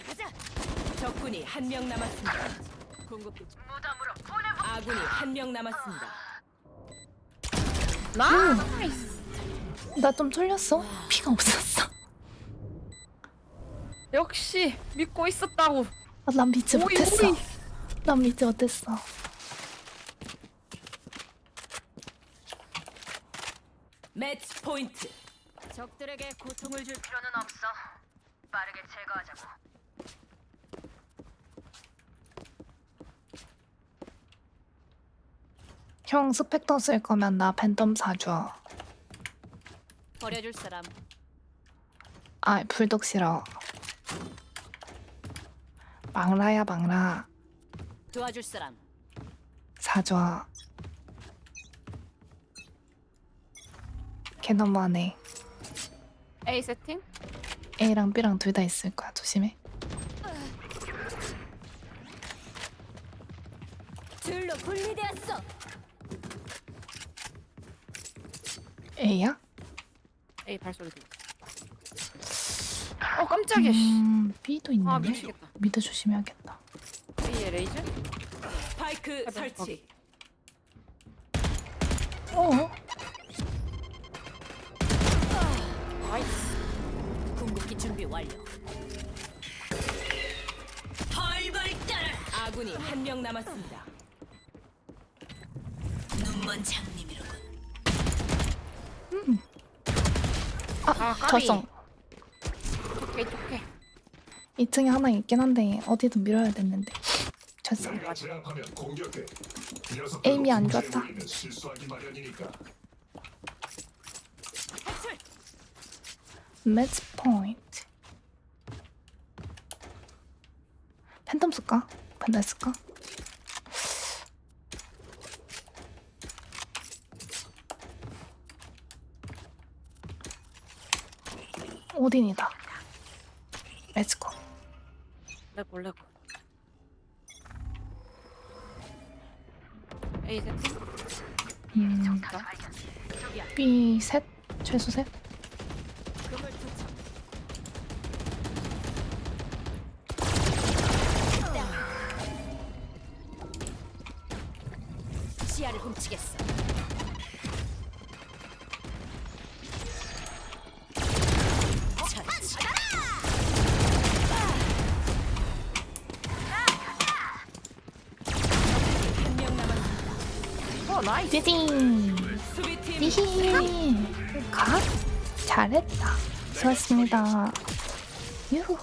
가자. 적군이 한 명 남았습니다. 궁극기 무덤으로 보내고. 아군이 한 명 남았습니다. 나이스. 나 좀 쫄렸어. 피가 없었어. 역시 믿고 있었다고. 아, 난 믿지 오이, 못했어. 오이. 난 믿지 못했어. 매치 포인트. 적들에게 고통을 줄 필요는 없어. 빠르게 제거하자고. 형 스펙터 쓸 거면 나 팬덤 사줘. 버려줄 사람. 아, 불독 싫어. 망라야 망라. 도와줄 사람. 사줘. 걔 너무하네. A 세팅? A랑 B랑 둘 다 있을 거야. 조심해. 둘로 분리되었어. A야? A 발소리 들려. 깜짝이야. B도 있는데? 미치겠다. 미드 조심해야겠다. B의 레이저? 스파이크 설치. 어? 나이스. 궁극기 준비 완료. 펄벌 따라. 아군이 한 명 남았습니다. 눈먼 장님이로군. 아, 까비. 졌어. 촉해. 2층에 하나 있긴 한데 어디든 밀어야 됐는데. 졌어. 에임이 안 좋았다. 매치 포인트. 팬텀 쓸까? 팬텀 쓸까? 오딘이다. 렛츠고. 레고. A 세팅? B 셋? 최소 셋? 그걸 투척. 시야를 훔치겠어. 처치. 한 명 남았습니다. 나이스. 띠딩! 수비팀 히히! 가? 잘했다. 수고하셨습니다. 유후.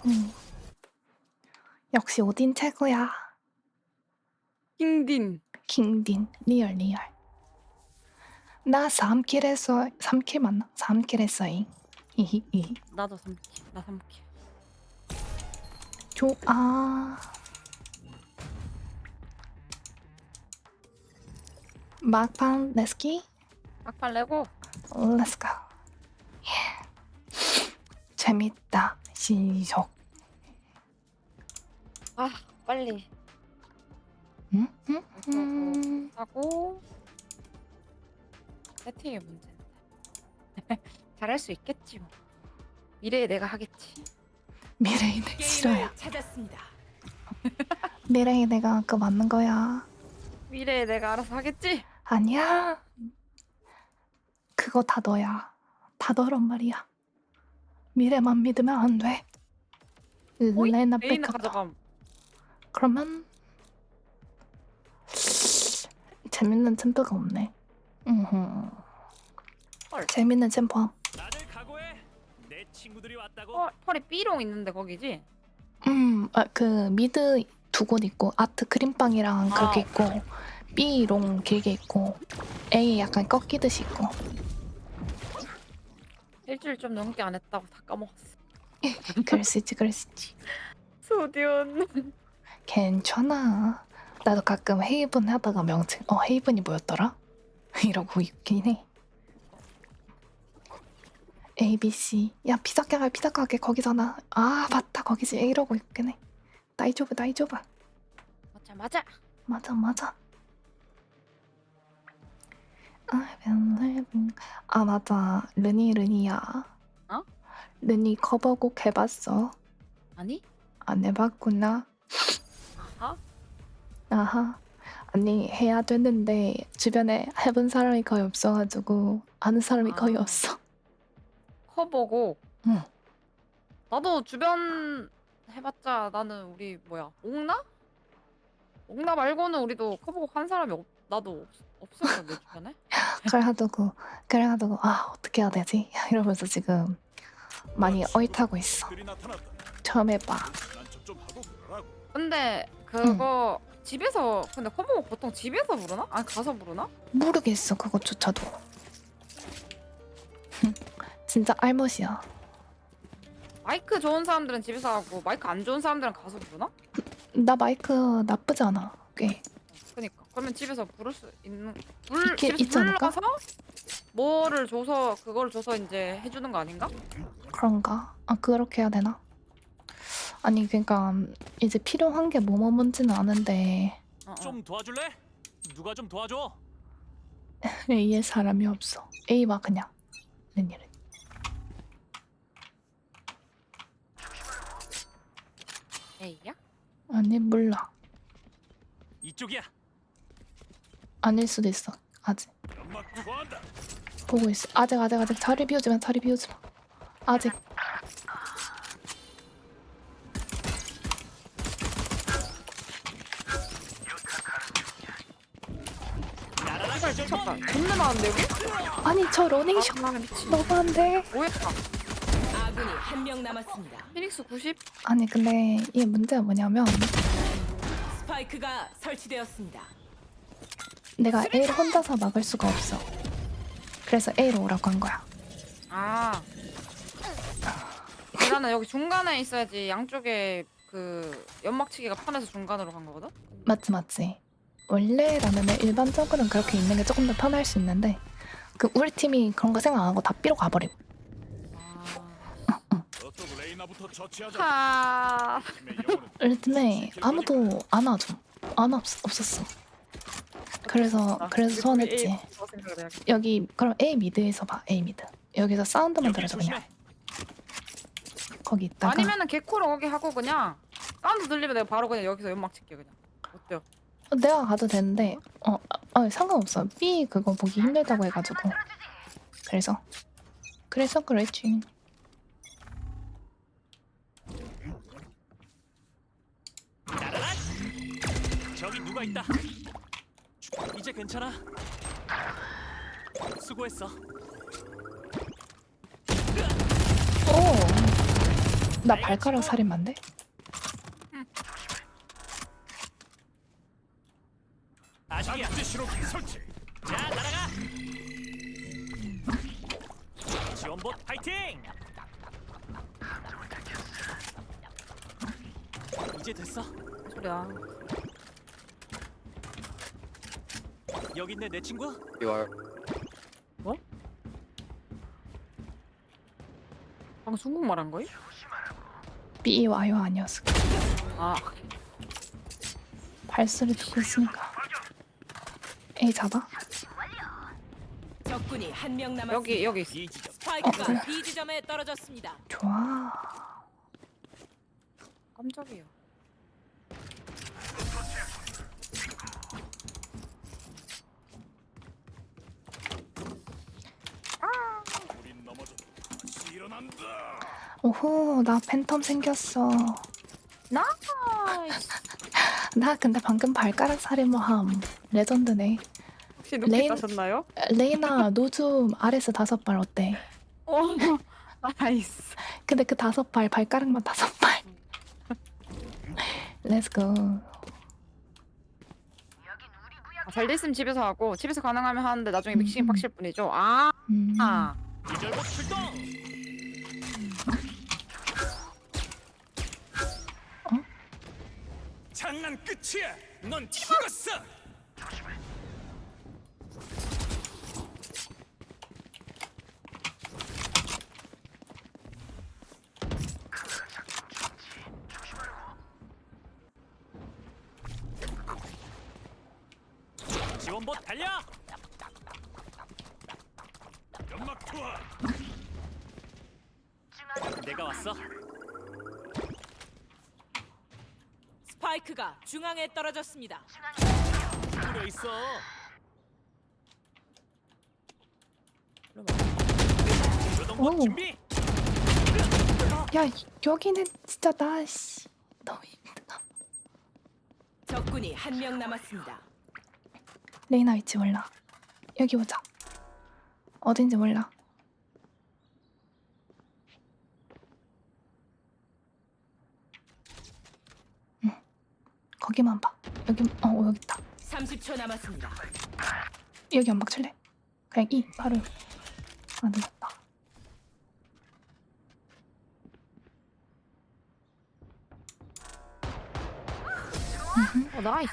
역시 오딘 최고야. 킹딘. 킹딘. 리얼. 나 3킬 했어. 3킬 맞나? 3킬 했어잉. 히히히. 나도 3킬. 나 3킬. 좋아. 막판 렛츠기? 막판 레고. 렛츠고. 재밌다. 신속. 아, 빨리. 하고 세팅이 문제인데. 잘할 수 있겠지 뭐. 미래에 내가 하겠지. 미래의 내 싫어요. 게임을 찾았습니다. 미래의 내가 그거 맞는 거야. 미래에 내가 알아서 하겠지. 아니야. 그거 다 너야. 다 너란 말이야. 미래만 믿으면 안 돼. 레나 메인을 뺏겨. 가져감. 그러면 재밌는 챔프가 없네. 헐. 재밌는 챔프. 다들 각오해. 내 친구들이 왔다고. 펄이 B롱 있는데 거기지? 그 미드 두 곳 있고 아트 크림빵이랑 그렇게 있고 B롱 길게 있고 A 약간 꺾이듯이 있고. 일주일 좀 넘게 안 했다고 다 까먹었어. 그럴 수 있지, 그럴 수 있지. 소디언. 괜찮아. 나도 가끔 헤이븐 하다가 명칭 헤이븐이 뭐였더라? 이러고 있긴 해. ABC. 야, 피자 가게 거기잖아. 아, 맞다, 거기지. 이러고 있긴 해. 나이조브. 맞아. 맞아. 아, 맞아. 르니야. 어? 르니 커버곡 해봤어? 아니? 안 해봤구나. 아하. 아하. 아니, 해야 되는데 주변에 해본 사람이 거의 없어가지고 아는 사람이 거의 아. 없어. 커버고. 응. 나도 주변 해봤자 나는 우리 뭐야 옥나? 옥나 말고는 우리도 커버곡 한 사람이 나도 없었어 내 주변에. 그래가지고 아, 어떻게 해야 되지? 이러면서 지금 많이 얼타고 있어. 처음 해봐. 근데 그거 집에서 근데 커버곡 보통 집에서 부르나? 아니 가서 부르나? 모르겠어, 그것조차도. 진짜 알못이야. 마이크 좋은 사람들은 집에서 하고 마이크 안 좋은 사람들은 가서 부르나? 나 마이크 나쁘지 않아. 꽤. 그니까 그러면 집에서 부를 수 있는 있지 집에서 않을까? 불러서 뭐를 줘서 그걸 줘서 이제 해주는 거 아닌가? 그런가? 아, 그렇게 해야 되나? 아니, 그러니까 이제 필요한 게 뭔지는 아는데 좀 도와줄래? 누가 좀 도와줘. A에 사람이 없어. A 와 그냥. 웬일은. A야? 아니, 몰라. 이쪽이야. 아닐 수도 있어. 아직. 보고 있어. 아직. 자리 비우지 마. 아직. 시발 미쳤다. 존나 많은데 여기? 아니, 저 러닝샷 미친. 너무 안 돼. 뭐야? 아군이 한 명 남았습니다. 피닉스 90? 아니, 근데 이 문제가 뭐냐면 스파이크가 설치되었습니다. 내가 A를 혼자서 막을 수가 없어. 그래서 A로 오라고 한 거야. 아. 나는 여기 중간에 있어야지 양쪽에 그 연막치기가 편해서 중간으로 간 거거든? 맞지. 원래라면 일반적으로는 그렇게 있는 게 조금 더 편할 수 있는데 우리 팀이 그런 거 생각 안 하고 다 B로 가버림. 하. 요즘에 아무도 안 와줘. 없었어. 그래서 소원했지. 여기 그럼 A 미드에서 봐. A 미드. 여기서 사운드만 들어줘 그냥. 거기 있다가 아니면은 개코로 거기 하고 그냥 사운드 들리면 내가 바로 그냥 여기서 연막 칠게 그냥. 어때요? 내가 가도 되는데 상관없어. B 그거 보기 힘들다고 해가지고. 그래서 그랬지. 저기 누가 있다. 이제 괜찮아. 수고했어. 오, 나 발가락 살인마인데? 아직이야. 설치. 자, 날아가. 지원봇 파이팅. 이제 됐어. 소리야. 여기 있네 내 친구. 뭐? 방금 중국말 한 거임? B 와요 아니었어. 아. 발소리 듣고 있으니까. A 잡아? 적군이 한 명 남았습니다. 여기 있어. 스파이크가 B 지점에 떨어졌습니다. 좋아. 깜짝이야. 오호, 나 팬텀 생겼어. 나이스. 나 근데 방금 발가락 살인마함. 레전드네. 혹시 눈빛 따셨나요? 레이나 노즘 RS 5발 어때? 나이스. 근데 그 5발 발가락만 5발. 렛츠고. 잘 됐으면 집에서 하고 집에서 가능하면 하는데 나중에 믹싱이 빡실 뿐이죠. 아. 기절복 출동. 장난 끝이야. 넌 죽었어. 지원봇 달려. 연막 투하. 내가 왔어. 스파이크가 중앙에 떨어졌습니다. 들어 있어. 오. 요동봇 준비. 야, 여기는 진짜 나 씨. 너무 힘들어. 적군이 한 명 남았습니다. 레이나 위치 몰라. 여기 오자. 어딘지 몰라. 응. 거기만 봐. 여기 여기 있다. 30초 남았습니다. 여기 연막 칠래? 그냥 바로. 아, 늦었다. 나이스.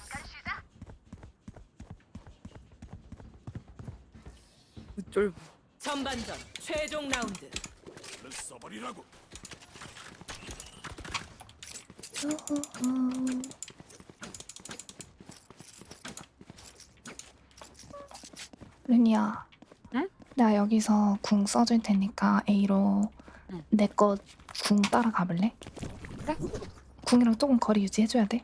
쫄. 전반전 최종 라운드. 를 써버리라고. 르니야. 응? 내가 여기서 궁 써줄 테니까 A로 응. 내 거 궁 따라가 볼래? 그래? 궁이랑 조금 거리 유지해줘야 돼.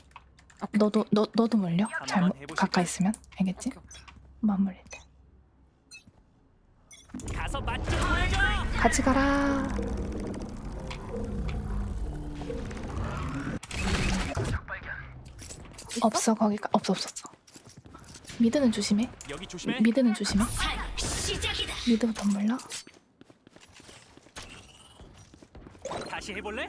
너도 물려? 잘 한번 해보실까? 가까이 있으면 알겠지? 오케이. 맞물릴 때. 가서 맛 좀 보여줘. 같이 가라. 없어 거기가 없어. 미드는 조심해. 여기 조심해. 미드는 조심해. 미드부터 몰라. 다시 해볼래?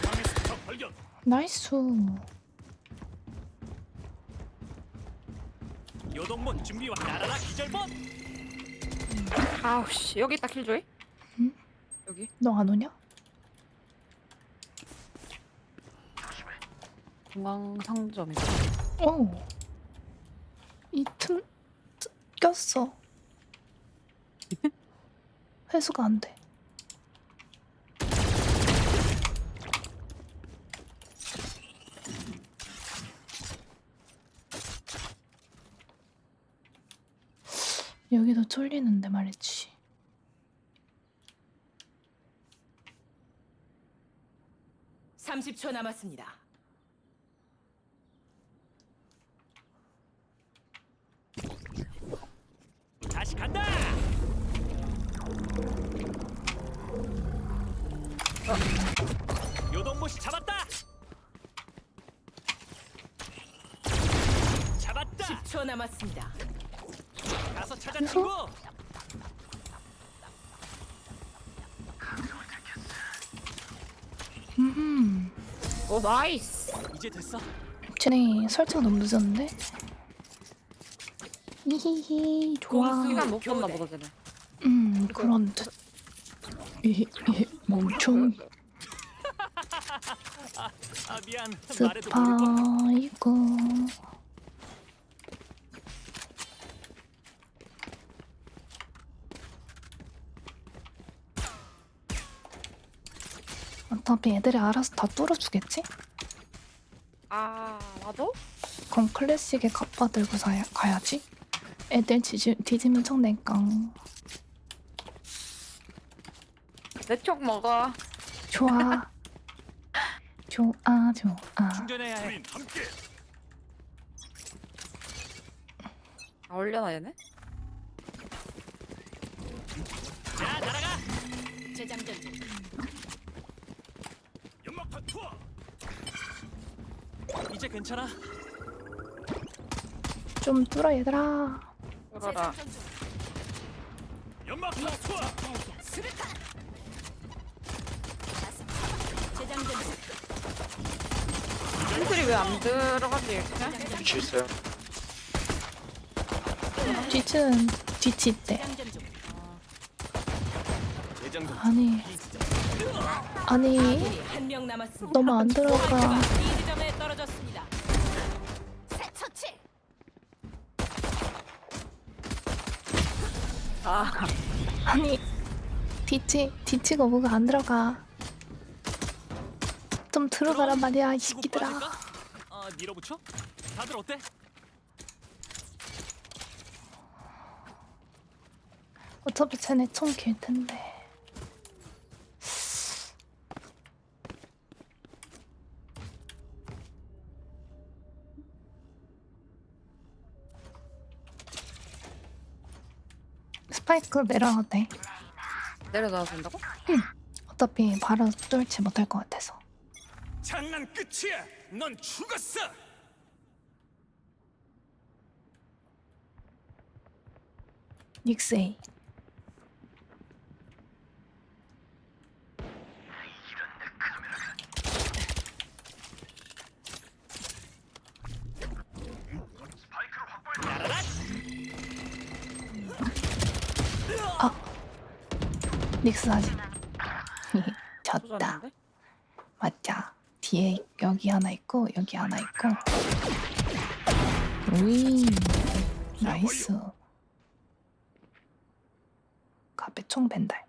중앙에서 적 발견. 나이스. 요동봇 준비와 날아라 기절봇. 아우씨 여기 있다 킬조이. 응? 여기. 너 안 오냐? 중앙 상점이다. 오. 이 틈 꼈어. 회수가 안 돼. 여기도 쫄리는데 말이지. (30초) 남았습니다. 다시 간다. 요동봇이 잡았다. 잡았다. 10초 남았습니다. 가서 찾아 친구. 오 나이스. 이제 됐어. 쟤네 설치가 너무 늦었는데? 히히히 좋아. 시간 못 봤나 보다 쟤네. 그런 듯. 멍청. 아 미안. 말해도 모를 거. 스파이크. 어차피 애들이 알아서 다 뚫어주겠지? 아 나도? 그럼 클래식에 갑바 들고 가야지. 애들 뒤지면 청내까. 내 쪽 먹어. 좋아. 좋아. 충전해야 해. 함께. 아 올려놔 얘네. 자 날아가. 재장전 중. 연막탄 투하. 이제 괜찮아. 좀 뚫어 얘들아. 그러라. 재장전 중. 연막탄 투하. 수류탄. 재장전 중. 팬들이 왜 안 들어가지 이렇게? 위치 있어요. 뒤치는 뒤치 있대. 재장전 중. 재장전. 아니 아니 아군이 한 명 남았습니다. 너무 안 들어가. 스파이크가 B 지점에 떨어졌습니다. 새 처치. 아니 뒤치 거부가 안 들어가. 좀 들어가란 말이야 이 새끼들아. 아, 밀어붙여? 다들 어때? 어차피 쟤네 총 길 텐데. 스파이크 내려가도 돼. 내려놔도 된다고? 어차피 바로 뚫지 못할 것 같아서. 장난 끝이야. 넌 죽었어. 닉스 A. 아, 닉스 아직. 졌다. 쏟았는데? 맞자. 뒤에 여기 하나 있고 여기 하나 있고. 우이 나이스. 갑에 총 벤달.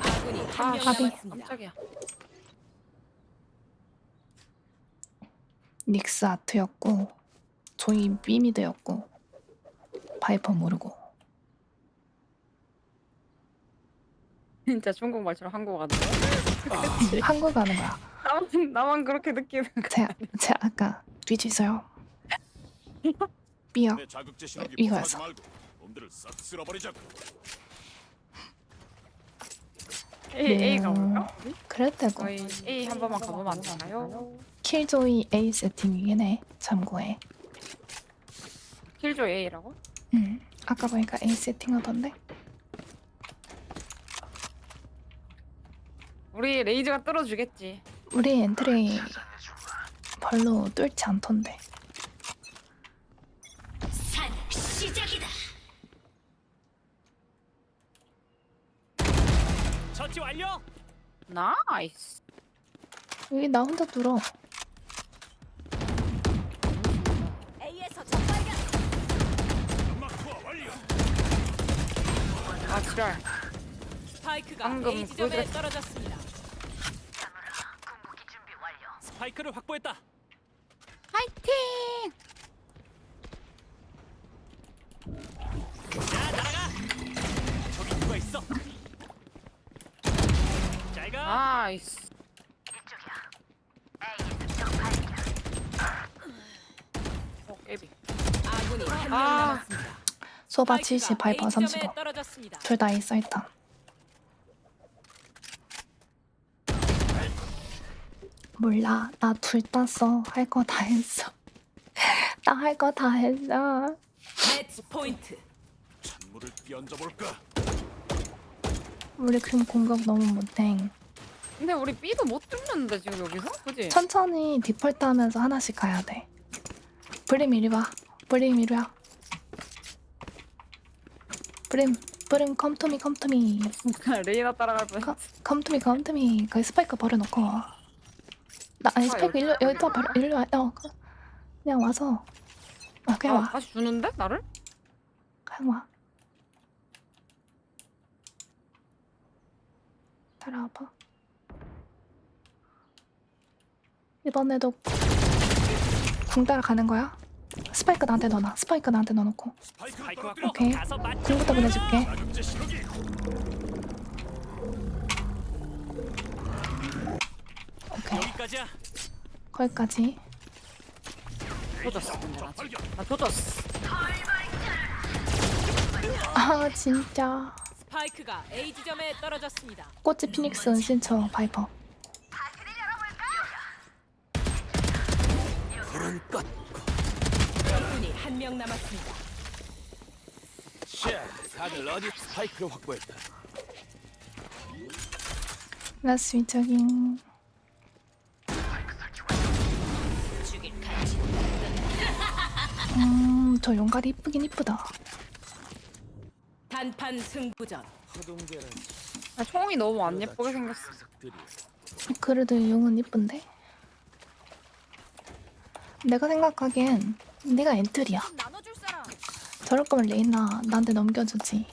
아군이 한 명 가비. 남았습니다. 깜짝이야. 닉스 아트였고 조이 B미드였고 바이퍼 모르고. 진짜 중국 말처럼 한국 가는 거야? 한국 가는 거야. 나만 그렇게 느끼는 거야. 제 아까 뒤지세요. B요. 내 자극제 신호기 이거였어. 말고 놈들을 싹 쓸어버리자고. A 가볼까? 그랬다고. 저희 A 한 번만 가보면 안 되나요? 킬조이 A 세팅이긴 해. 참고해. 킬조 A라고? 아까 보니까 A 세팅하던데. 우리 레이즈가 뚫어주겠지. 우리 엔트리 별로 뚫지 않던데. 산 시작이다. 처치 완료. 나이스. 여기 나 혼자 뚫어. A에서 적발견. 연막 투하 완료. 아 지랄. 스파이크가 방금 A 지점에 보여드렸- 떨어졌습니다. 스파이크를 확보했다. 파이팅! 자, 날아가. 저기 누가 있어? 잘 가. 나이스. 깨비. 아군이 한 명 아. 남았습니다. 소바 스파이크가 70, 바이퍼 A 지점에 35. 떨어졌습니다. 둘 다 있어 일단. 몰라. 나 둘 다 써. 할 거 다 했어. 나 할 거 다 했어. 매치 포인트. 찬물을 끼얹어 볼까? 우리 지금 공격 너무 못해. 근데 우리 B도 못 뚫는데 지금 여기서? 그지? 천천히 디폴트 하면서 하나씩 가야 돼. 브림 이리 와. 브림 이리 와. 브림 컴투미 컴투미. 레이나 따라갈 뻔. 컴투미 컴투미. 거기 스파이크 버려놓고. 나 아니 스파이크 일로 여기다 버려. 일로 와. 그냥 와서. 그냥 와. 다시 주는데 나를? 그냥 와. 따라와봐. 이번에도 궁 따라가는 거야? 스파이크 나한테 넣어놔. 스파이크 나한테 넣어놓고. 스파이크 확보. 오케이. 가서 맞춰. 궁부터 보내줄게. 자극제 신호기. 오케이. 여기까지야. 거기까지. 조졌어. 근데 나 지금. 나 조졌어. 아 진짜. 스파이크가 A 지점에 떨어졌습니다. 꽃이 피닉스 은신처 바이퍼. 그런 것. 적군이 한 명 남았습니다. 자, 다들 어디 스파이크를 확보했다. 라스 위적인. 저 용가리 이쁘긴 이쁘다. 단판 승부전. 아, 총이 너무 안 예쁘게 생겼어. 그래도 용은 이쁜데? 내가 생각하기엔 네가 엔트리야. 나눠줄 사람. 저럴 거면 레이나 나한테 넘겨주지.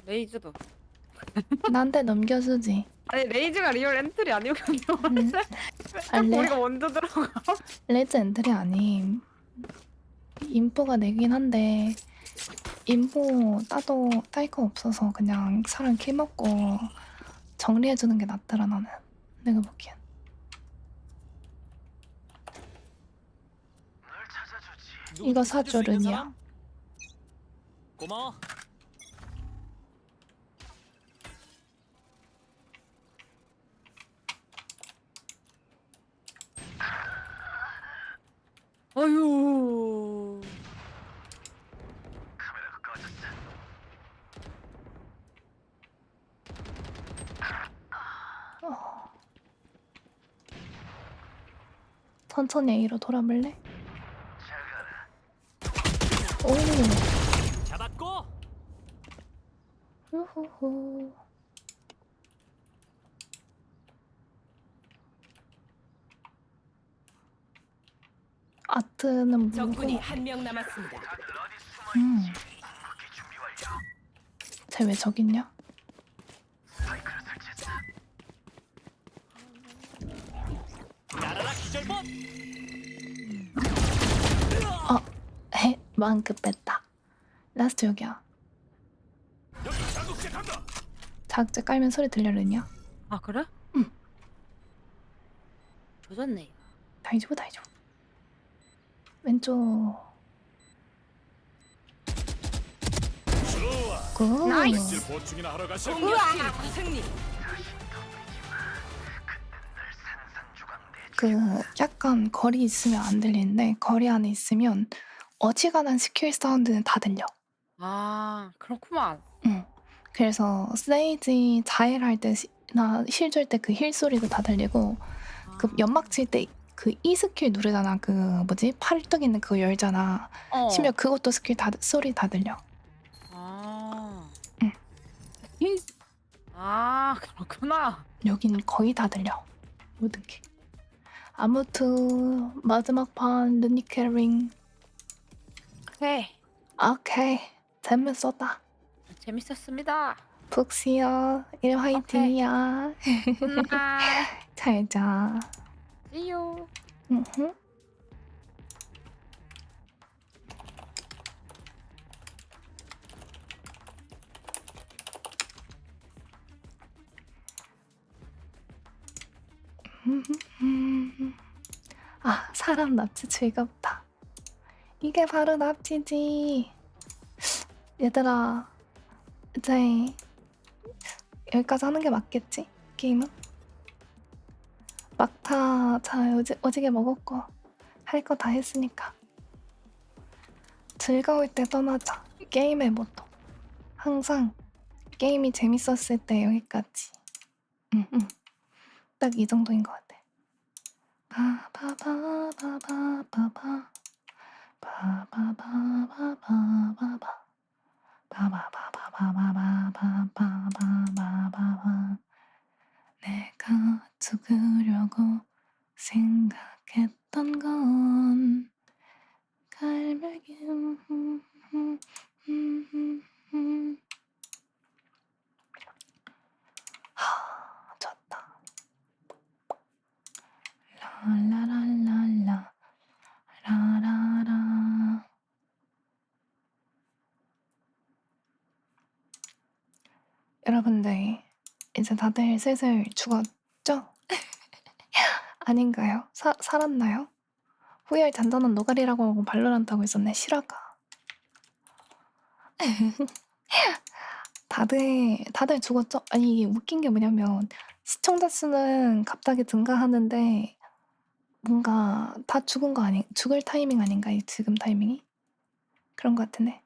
레이즈도. 나한테 넘겨주지. 아니 레이즈가 리얼 엔트리 아니거든요. 아, 우리가 먼저 들어가. 레이즈 엔트리 아님. 인포가 내긴 한데 인포 따도 딸 거 없어서 그냥 사람 킬 먹고 정리해주는 게 낫더라 나는. 내가 보기엔. 이거 사줘 르니야. 고마워. 어휴. 천천히 A로 돌아볼래? 오. 잡았고. 우후후. 아트는 적군이 뭐고? 한 명 남았습니다. 쟤 왜 저기 있냐? 나라라 기절봇. 해 만급 뺐다. 라스트 여기야. 여기 자극제 간다. 자극제 깔면 소리 들려 르니야? 아 그래? 응. 조졌네. 다이죠. 왼쪽. 좋아. 굿. 나이스. 보충이나 하러 가자. 공격팀 승리. 그 약간 거리 있으면 안 들리는데 거리 안에 있으면 어지간한 스킬 사운드는 다 들려. 아 그렇구만. 응. 그래서 세이지 자일 할 때나 힐 줄 때 그 힐 소리도 다 들리고 그 연막 칠 때 그 E 스킬 누르잖아. 그 뭐지 팔뚝 있는 그거 열잖아. 심지어 그것도 스킬 다 소리 다 들려. 아. 응. 아 그렇구나. 여긴 거의 다 들려. 모든 게. 아무튼 마지막 판 르니 캐링. 네. 오케이. 재밌었다. 재밌었습니다. 푹 쉬어. 일 화이팅이야. 굿나잇. 잘 자. See you. 음흠. 아, 사람 납치 즐겁다. 이게 바로 납치지. 얘들아, 이제 여기까지 하는 게 맞겠지? 게임은? 막타 자 오지게 먹었고 할 거 다 했으니까 즐거울 때 떠나자. 게임의 모토 항상 게임이 재밌었을 때 여기까지. 딱 이 정도인 것 같아. 바바바바바바바 바바바바바바바 바바바바바바바바바바 내가 죽으려고 생각했던 건 갈매기 좋다. 라라라라라 라라라. 여러분들 이제 다들 슬슬 죽었죠? 아닌가요? 살았나요? 후열 잔잔한 노가리라고 하고 발로란트 하고 있었네. 실화가. 다들 죽었죠? 아니 이게 웃긴 게 뭐냐면 시청자 수는 갑자기 증가하는데 뭔가 다 죽은 거 아니? 죽을 타이밍 아닌가? 이 지금 타이밍이? 그런 것 같은데.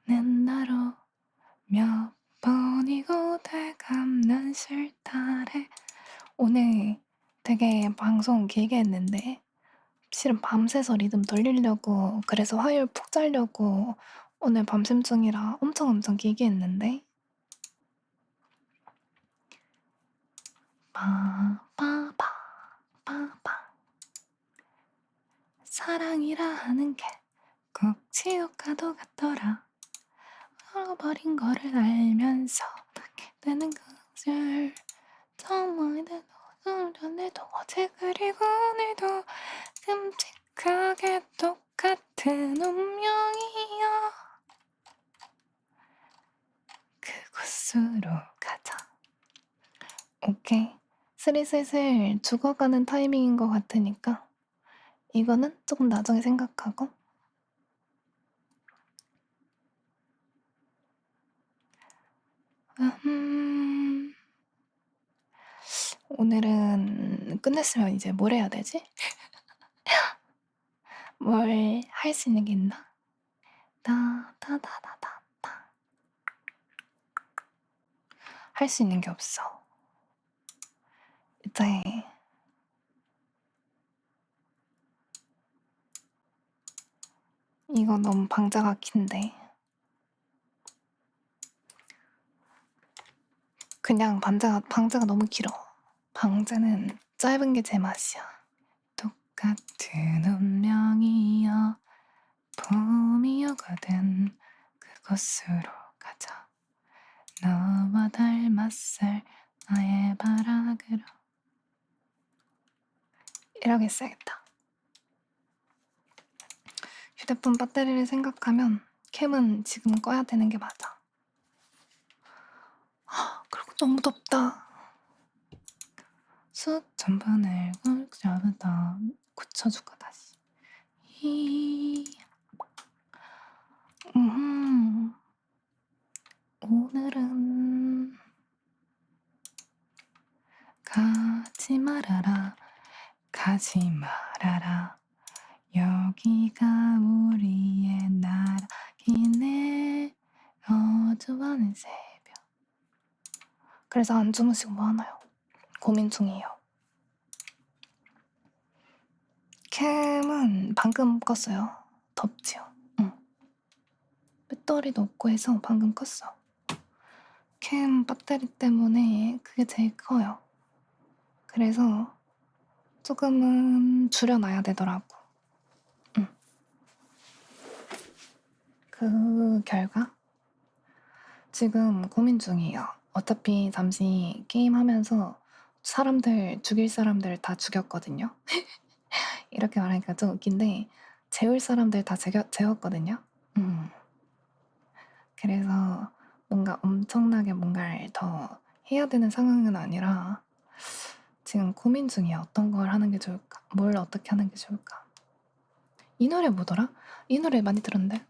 맨나로 몇 번이고 되감난 싫다래. 오늘 되게 방송 길게 했는데 실은 밤새서 리듬 돌리려고 그래서 화요일 푹 자려고 오늘 밤샘 중이라 엄청 길게 했는데. 빠빠빠 빠빠. 사랑이라 하는 게 꼭 지옥과도 같더라. 잃어버린 거를 알면서 어떻게 되는 것을 정말 내도 어제 그리고 오늘도 끔찍하게 똑같은 운명이야. 그곳으로 가자. 오케이. 슬슬 죽어가는 타이밍인 것 같으니까 이거는 조금 나중에 생각하고. 오늘은 끝냈으면 이제 뭘 해야 되지? 뭘 할 수 있는 게 있나? 할 수 있는 게 없어. 이제 이거 너무 방자가 긴데 그냥 방자가 너무 길어. 방자는 짧은 게 제 맛이야. 똑같은 운명이여 봄이 오거든 그곳으로 가자. 너와 닮았을 나의 바락으로. 이렇게 써야겠다. 휴대폰 배터리를 생각하면 캠은 지금 꺼야 되는 게 맞아. 그리고 너무 덥다. 수천 번을 꼭 잡았다. 고쳐줄까 다시. 오늘은 가지 말아라. 가지 말아라. 여기가 우리의 나라기네. 어두워는 새벽. 그래서 안 주무시고 뭐 하나요? 고민 중이에요. 캠은 방금 껐어요. 덥지요? 응. 배터리도 없고 해서 방금 껐어. 캠 배터리 때문에 그게 제일 커요. 그래서 조금은 줄여놔야 되더라고. 응. 그 결과 지금 고민 중이에요. 어차피 잠시 게임하면서 죽일 사람들 다 죽였거든요. 이렇게 말하니까 좀 웃긴데 재울 사람들 다 재웠거든요. 그래서 뭔가 엄청나게 뭔가를 더 해야 되는 상황은 아니라 지금 고민 중이야. 어떤 걸 하는 게 좋을까? 뭘 어떻게 하는 게 좋을까? 이 노래 뭐더라? 이 노래 많이 들었는데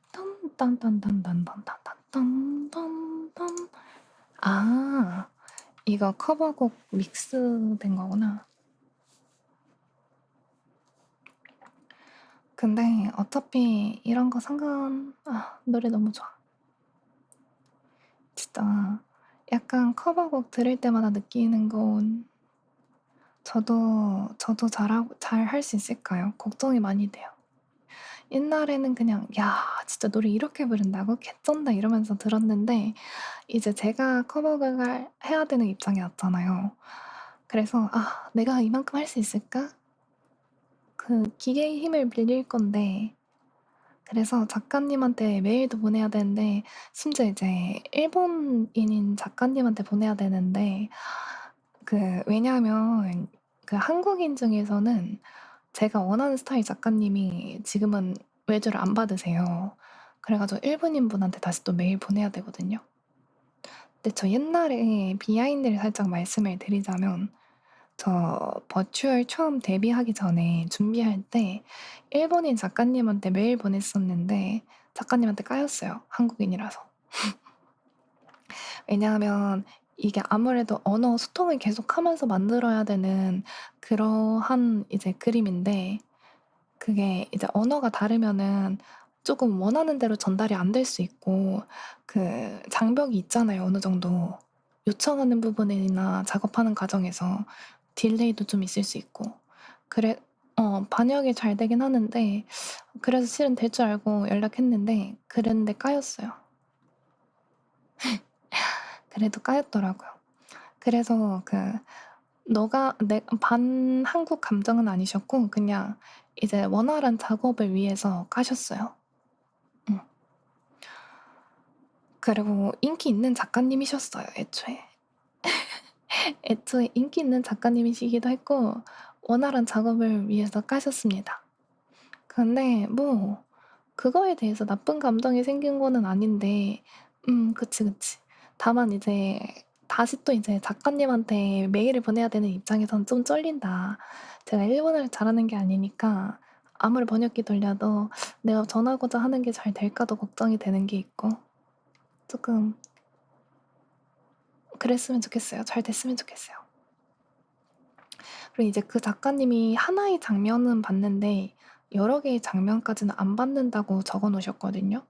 딴딴딴딴딴딴딴딴딴. 아, 이거 커버곡 믹스된 거구나. 근데 어차피 이런 거 노래 너무 좋아. 진짜 약간 커버곡 들을 때마다 느끼는 건 저도 잘 할 수 있을까요? 걱정이 많이 돼요. 옛날에는 그냥 야 진짜 노래 이렇게 부른다고? 개쩐다 이러면서 들었는데 이제 제가 커버곡을 해야 되는 입장이 왔잖아요. 그래서 내가 이만큼 할 수 있을까? 그 기계의 힘을 빌릴 건데 그래서 작가님한테 메일도 보내야 되는데 심지어 이제 일본인인 작가님한테 보내야 되는데 왜냐하면 그 한국인 중에서는 제가 원하는 스타일 작가님이 지금은 외주를 안 받으세요. 그래가지고 일본인 분한테 다시 또 메일 보내야 되거든요. 근데 저 옛날에 비하인드를 살짝 말씀을 드리자면 저 버추얼 처음 데뷔하기 전에 준비할 때 일본인 작가님한테 메일 보냈었는데 작가님한테 까였어요. 한국인이라서. 왜냐하면 이게 아무래도 언어 소통을 계속하면서 만들어야 되는 그러한 이제 그림인데 그게 이제 언어가 다르면은 조금 원하는 대로 전달이 안 될 수 있고 그 장벽이 있잖아요. 어느 정도 요청하는 부분이나 작업하는 과정에서 딜레이도 좀 있을 수 있고 그래 반영이 잘 되긴 하는데 그래서 실은 될 줄 알고 연락했는데 그랬는데 까였어요. 그래도 까였더라고요. 그래서 너가 내 반 한국 감정은 아니셨고 그냥 이제 원활한 작업을 위해서 까셨어요. 그리고 인기 있는 작가님이셨어요, 애초에. 애초에 인기 있는 작가님이시기도 했고 원활한 작업을 위해서 까셨습니다. 근데 뭐 그거에 대해서 나쁜 감정이 생긴 거는 아닌데 그치, 그치. 다만 이제 다시 또 이제 작가님한테 메일을 보내야 되는 입장에선 좀 쫄린다. 제가 일본어를 잘하는 게 아니니까 아무리 번역기 돌려도 내가 전하고자 하는 게 잘 될까도 걱정이 되는 게 있고 조금 그랬으면 좋겠어요. 잘 됐으면 좋겠어요. 그리고 이제 그 작가님이 하나의 장면은 봤는데 여러 개의 장면까지는 안 받는다고 적어 놓으셨거든요.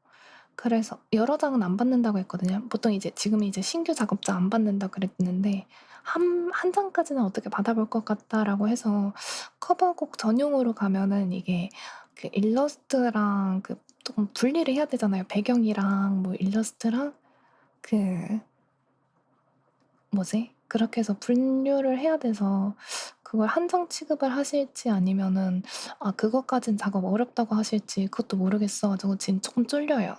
그래서 여러 장은 안 받는다고 했거든요. 보통 이제 지금 이제 신규 작업자 안 받는다고 그랬는데 한 장까지는 어떻게 받아볼 것 같다라고 해서 커버곡 전용으로 가면은 이게 그 일러스트랑 조금 분리를 해야 되잖아요. 배경이랑 뭐 일러스트랑 뭐지? 그렇게 해서 분류를 해야 돼서 그걸 한정 취급을 하실지 아니면은 그것까진 작업 어렵다고 하실지 그것도 모르겠어 가지고 지금 조금 쫄려요.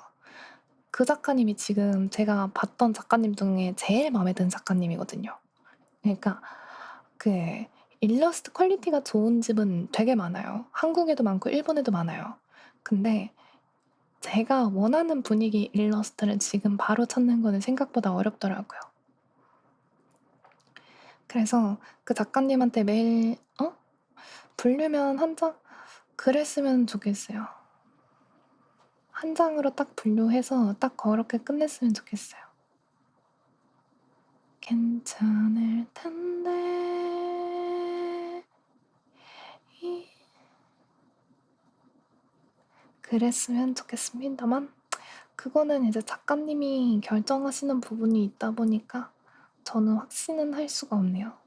그 작가님이 지금 제가 봤던 작가님 중에 제일 마음에 드는 작가님이거든요. 그러니까 일러스트 퀄리티가 좋은 집은 되게 많아요. 한국에도 많고 일본에도 많아요. 근데 제가 원하는 분위기 일러스트를 지금 바로 찾는 거는 생각보다 어렵더라고요. 그래서 그 작가님한테 매일 분류면 한 장? 그랬으면 좋겠어요. 한 장으로 딱 분류해서 딱 그렇게 끝냈으면 좋겠어요. 괜찮을 텐데 그랬으면 좋겠습니다만 그거는 이제 작가님이 결정하시는 부분이 있다 보니까 저는 확신은 할 수가 없네요.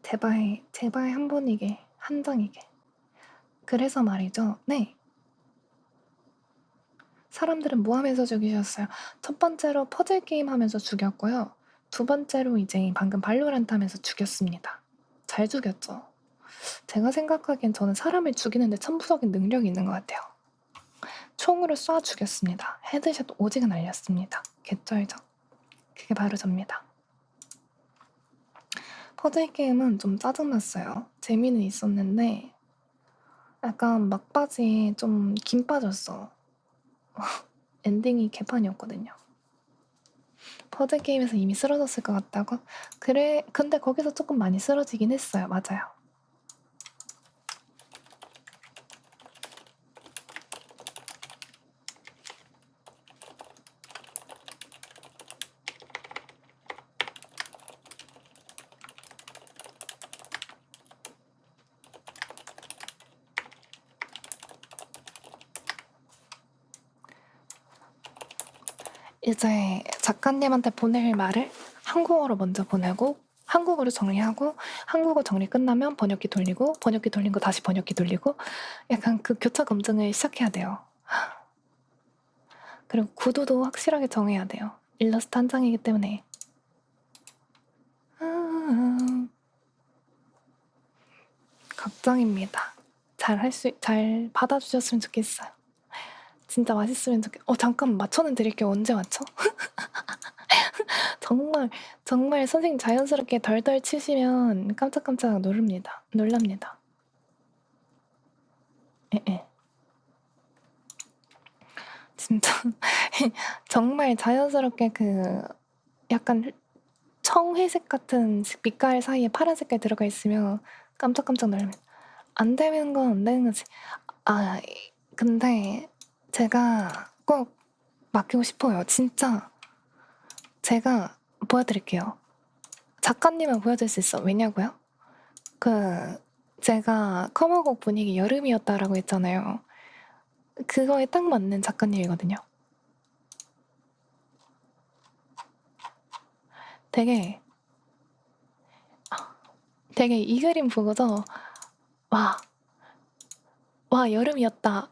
제발 한 번이게, 한 장이게. 그래서 말이죠. 네. 사람들은 뭐 하면서 죽이셨어요? 첫 번째로 퍼즐 게임 하면서 죽였고요. 두 번째로 이제 방금 발로란트 하면서 죽였습니다. 잘 죽였죠. 제가 생각하기엔 저는 사람을 죽이는데 천부적인 능력이 있는 것 같아요. 총으로 쏴 죽였습니다. 헤드샷 오지게 날렸습니다. 개쩔죠? 그게 바로 접니다. 퍼즐 게임은 좀 짜증났어요. 재미는 있었는데 약간 막바지에 좀 김 빠졌어. 엔딩이 개판이었거든요. 퍼즐 게임에서 이미 쓰러졌을 것 같다고? 그래, 근데 거기서 조금 많이 쓰러지긴 했어요. 맞아요. 이제 작가님한테 보낼 말을 한국어로 먼저 보내고 한국어로 정리하고 한국어 정리 끝나면 번역기 돌리고 번역기 돌린 거 다시 번역기 돌리고 약간 그 교차 검증을 시작해야 돼요. 그리고 구도도 확실하게 정해야 돼요. 일러스트 한 장이기 때문에. 걱정입니다. 잘 받아주셨으면 좋겠어요. 진짜 맛있으면 잠깐만 맞춰는 드릴게요. 언제 맞춰? 정말 선생님 자연스럽게 덜덜 치시면 깜짝깜짝 놀랍니다. 예. 진짜 정말 자연스럽게 약간 청회색 같은 빛깔 사이에 파란 색깔 들어가 있으면 깜짝깜짝 놀랍니다. 안 되는 건 안 되는 거지. 근데 제가 꼭 맡기고 싶어요. 진짜 제가 보여드릴게요. 작가님은 보여줄 수 있어. 왜냐고요? 제가 커머곡 분위기 여름이었다라고 했잖아요. 그거에 딱 맞는 작가님이거든요. 되게 되게 이 그림 보고서 와, 와 여름이었다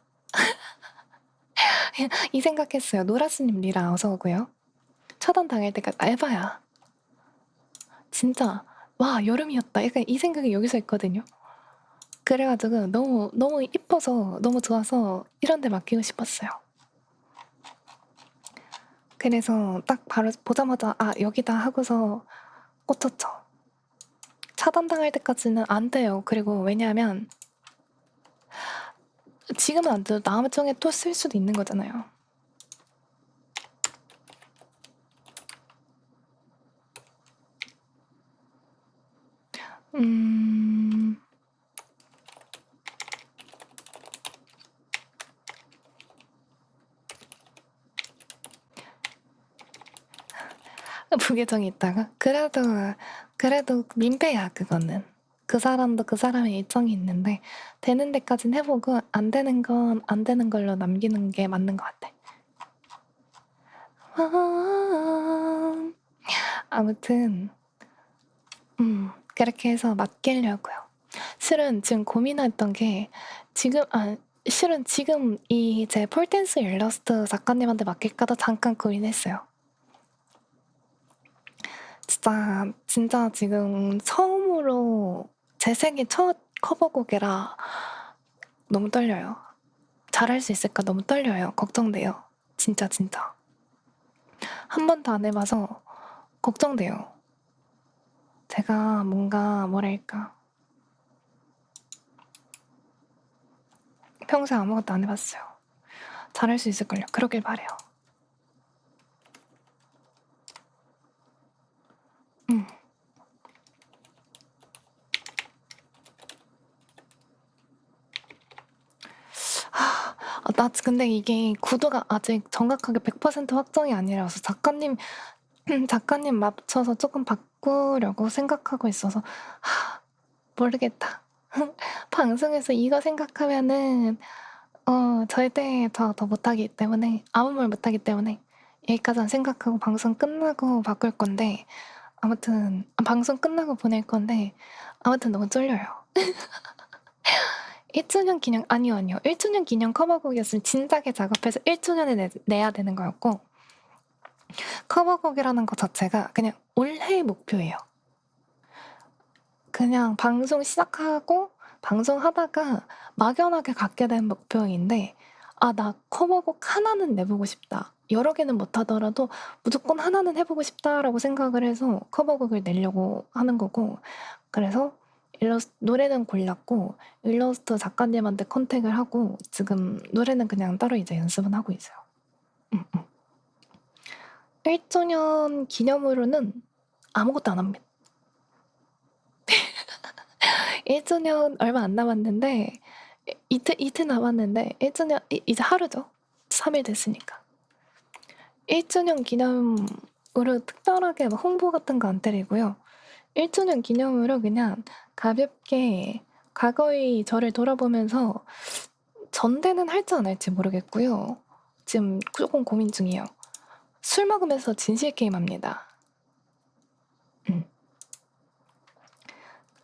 이 생각했어요. 노라스님 리라 어서 오고요. 차단당할 때까지 에바야. 진짜 와 여름이었다. 약간 이 생각이 여기서 있거든요. 그래가지고 너무 이뻐서 너무 좋아서 이런 데 맡기고 싶었어요. 그래서 딱 바로 보자마자 아 여기다 하고서 꽂혔죠. 차단당할 때까지는 안 돼요. 그리고 왜냐하면 지금은 안 돼도 나중에 또 쓸 수도 있는 거잖아요. 부계정이 있다가 그래도 민폐야 그거는. 그 사람도 그 사람의 일정이 있는데 되는 데까진 해보고 안 되는 건 안 되는 걸로 남기는 게 맞는 것 같아. 아무튼 그렇게 해서 맡기려고요. 실은 지금 고민했던 게 실은 지금 이 제 폴댄스 일러스트 작가님한테 맡길까도 잠깐 고민했어요. 진짜 지금 처음으로 제 생애 첫 커버곡이라 너무 떨려요. 잘할 수 있을까 너무 떨려요. 걱정돼요. 진짜. 한 번도 안 해봐서 걱정돼요. 제가 뭔가 뭐랄까 평소에 아무것도 안 해봤어요. 잘할 수 있을걸요. 그러길 바래요. 나 근데 이게 구도가 아직 정확하게 100% 확정이 아니라서 작가님 맞춰서 조금 바꾸려고 생각하고 있어서 모르겠다. 방송에서 이거 생각하면은 절대 더 못하기 때문에 아무 말 못하기 때문에 여기까지만 생각하고 방송 끝나고 바꿀 건데 아무튼 방송 끝나고 보낼 건데 아무튼 너무 쫄려요. 1주년 기념 아니요. 1주년 기념 커버곡이었으면 진작에 작업해서 1주년에 내야 되는 거였고 커버곡이라는 것 자체가 그냥 올해의 목표예요. 그냥 방송 시작하고 방송하다가 막연하게 갖게 된 목표인데 나 커버곡 하나는 내보고 싶다. 여러 개는 못하더라도 무조건 하나는 해보고 싶다라고 생각을 해서 커버곡을 내려고 하는 거고 그래서 노래는 골랐고 일러스트 작가님한테 컨택을 하고 지금 노래는 그냥 따로 이제 연습은 하고 있어요. 1주년 기념으로는 아무것도 안 합니다. 1주년 얼마 안 남았는데 이틀 남았는데 1주년 이제 하루죠. 3일 됐으니까 1주년 기념으로 특별하게 막 홍보 같은 거 안 때리고요. 1주년 기념으로 그냥 가볍게 과거의 저를 돌아보면서 전대는 할지 안 할지 모르겠고요. 지금 조금 고민 중이에요. 술 먹으면서 진실 게임 합니다.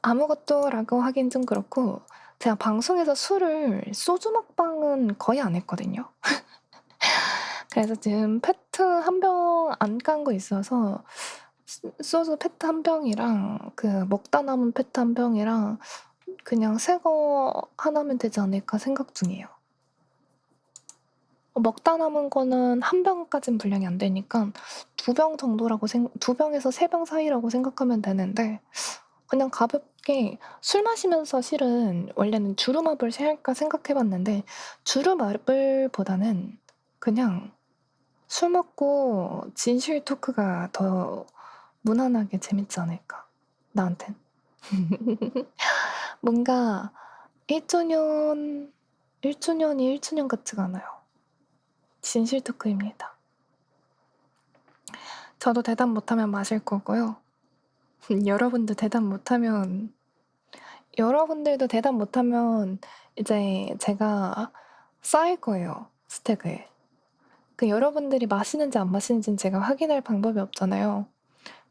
아무것도라고 하긴 좀 그렇고 제가 방송에서 소주 먹방은 거의 안 했거든요. 그래서 지금 페트 한 병 안 깐 거 있어서 소주 페트 한 병이랑 그 먹다 남은 페트 한 병이랑 그냥 새 거 하나면 되지 않을까 생각 중이에요. 먹다 남은 거는 한 병까진 분량이 안 되니까 2병 정도라고 2병에서 3병 사이라고 생각하면 되는데 그냥 가볍게 술 마시면서 실은 원래는 주름합을 할까 생각해봤는데 주름합을보다는 그냥 술 먹고 진실 토크가 더 무난하게 재밌지 않을까 나한텐. 뭔가 1주년이 1주년 같지가 않아요. 진실 토크입니다. 저도 대답 못하면 마실 거고요. 여러분들도 대답 못하면 이제 제가 쌓일 거예요. 스택을. 여러분들이 마시는지 안 마시는지는 제가 확인할 방법이 없잖아요.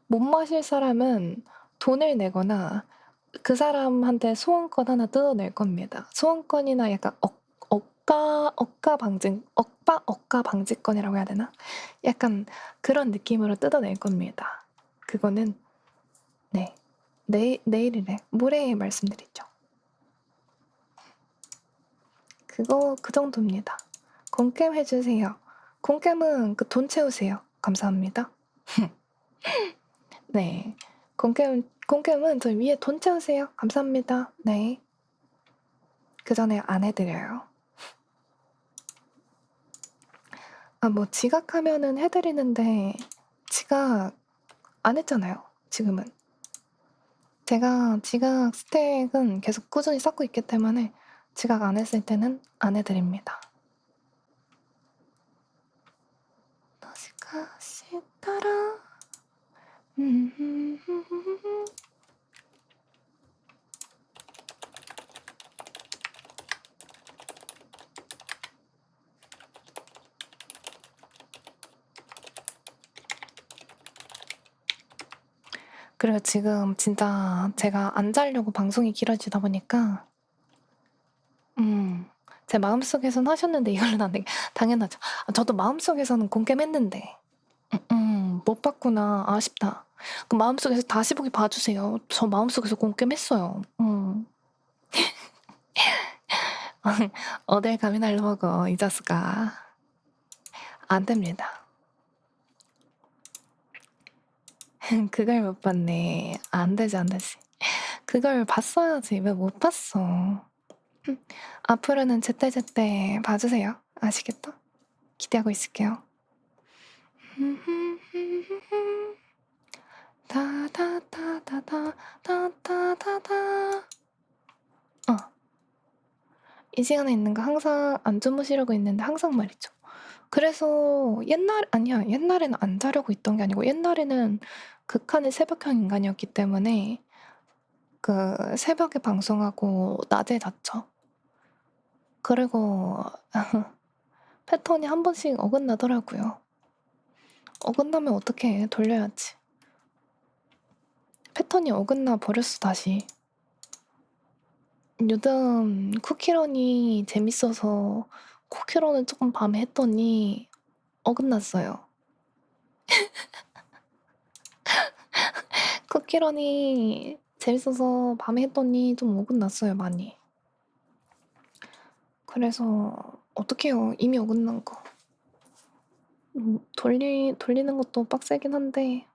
못 마실 사람은 돈을 내거나 그 사람한테 소원권 하나 뜯어낼 겁니다. 소원권이나 약간 억가 방지권이라고 해야 되나? 약간 그런 느낌으로 뜯어낼 겁니다. 그거는 네, 내일이래. 모레 말씀드리죠. 그거 그 정도입니다. 공캠 해주세요. 공캠은 그 돈 채우세요. 감사합니다. 네, 공캠은 저 위에 돈 채우세요. 감사합니다. 네, 그 전에 안 해드려요. 아, 뭐 지각하면은 해드리는데 지각 안 했잖아요. 지금은 제가 지각 스택은 계속 꾸준히 쌓고 있기 때문에 지각 안 했을 때는 안 해드립니다. 다시가 시따라 그리고 지금 진짜 제가 안 자려고 방송이 길어지다 보니까 제 마음속에선 하셨는데 이걸로는 안 되게 당연하죠. 저도 마음속에서는 공개했는데 못 봤구나. 아쉽다. 그 마음속에서 다시 보기 봐주세요. 저 마음속에서 공개했어요. 어딜 감히 날 먹어 이 자식아. 안 됩니다. 그걸 못 봤네. 안 되지. 그걸 봤어야지. 왜 못 봤어? 앞으로는 제때제때 봐주세요. 아시겠죠? 기대하고 있을게요. 다다다다다다다다다. 이 시간에 있는 거 항상 안 주무시려고 했는데 항상 말이죠. 그래서 옛날에는 안 자려고 있던 게 아니고 옛날에는 극한의 새벽형 인간이었기 때문에 그 새벽에 방송하고 낮에 잤죠. 그리고 패턴이 한 번씩 어긋나더라고요. 어긋나면 어떡해. 돌려야지. 패턴이 어긋나 버렸어 다시. 요즘 쿠키런이 재밌어서 쿠키런을 조금 밤에 했더니 어긋났어요. 쿠키런이 재밌어서 밤에 했더니 좀 어긋났어요 많이. 그래서 어떡해요. 이미 어긋난 거. 돌리는 것도 빡세긴 한데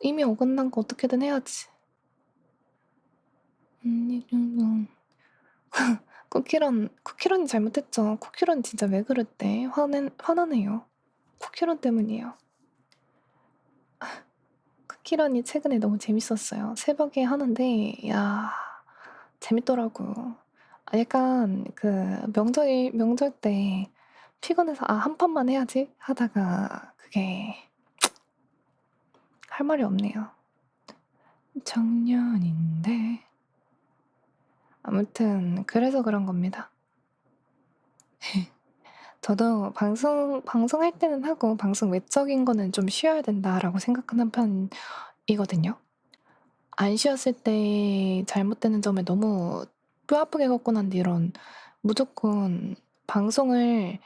이미 어긋난 거 어떻게든 해야지. 쿠키런이 잘못했죠. 쿠키런 진짜 왜 그랬대. 화나네요. 쿠키런 때문이에요. 쿠키런이 최근에 너무 재밌었어요. 새벽에 하는데 야 재밌더라고. 약간 그 명절 때 피곤해서 한 판만 해야지 하다가 그게 할 말이 없네요. 작년인데 아무튼 그래서 그런 겁니다. 저도 방송할 때는 하고 방송 외적인 거는 좀 쉬어야 된다라고 생각하는 편이거든요. 안 쉬었을 때 잘못되는 점을 너무 뼈 아프게 겪고 난 뒤론 무조건 방송을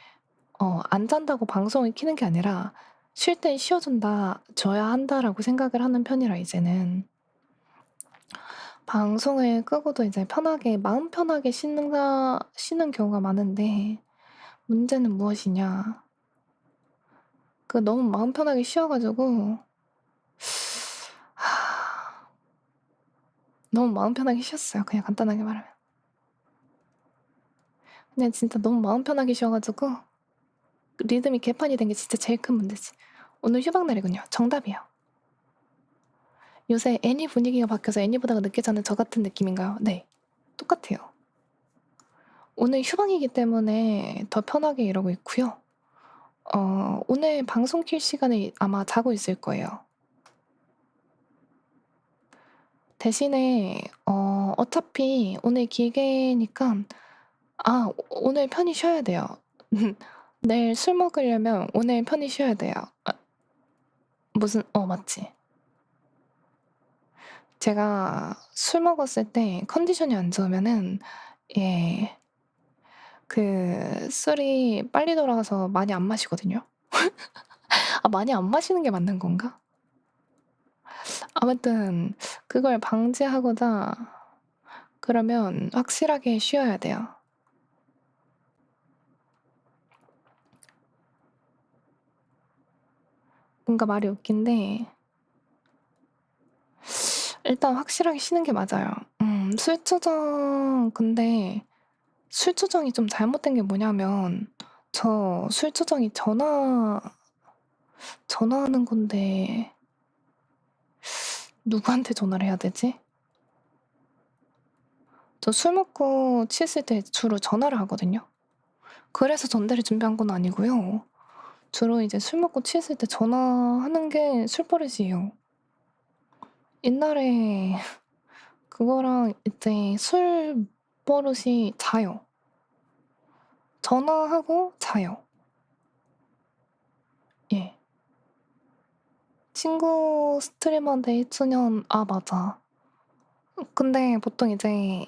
안 잔다고 방송을 키는 게 아니라 쉴 땐 줘야 한다라고 생각을 하는 편이라 이제는 방송을 끄고도 이제 편하게 마음 편하게 쉬는 경우가 많은데 문제는 무엇이냐. 너무 마음 편하게 쉬어가지고 너무 마음 편하게 쉬었어요. 그냥 간단하게 말하면. 그냥 진짜 너무 마음 편하게 쉬어가지고 리듬이 개판이 된 게 진짜 제일 큰 문제지. 오늘 휴방날이군요. 정답이요. 요새 애니 분위기가 바뀌어서 애니 보다가 늦게 자는 저 같은 느낌인가요? 네. 똑같아요. 오늘 휴방이기 때문에 더 편하게 이러고 있고요. 오늘 방송 킬 시간에 아마 자고 있을 거예요. 대신에 어차피 오늘 기계니까 오늘 편히 쉬어야 돼요. 내일 술 먹으려면 오늘 편히 쉬어야 돼요. 맞지? 제가 술 먹었을 때 컨디션이 안 좋으면은 예, 그 술이 빨리 돌아가서 많이 안 마시거든요. 아, 많이 안 마시는 게 맞는 건가? 아무튼 그걸 방지하고자 그러면 확실하게 쉬어야 돼요. 뭔가 말이 웃긴데 일단 확실하게 쉬는 게 맞아요. 술 조정 근데 술 조정이 좀 잘못된 게 뭐냐면 저 술 조정이 전화하는 건데 누구한테 전화를 해야 되지? 저 술 먹고 취했을 때 주로 전화를 하거든요. 그래서 전대를 준비한 건 아니고요. 주로 이제 술 먹고 취했을 때 전화하는 게 술버릇이에요. 옛날에 그거랑 이제 술 버릇이 자요. 전화하고 자요. 예. 친구 스트리머인데 1주년 아 맞아. 근데 보통 이제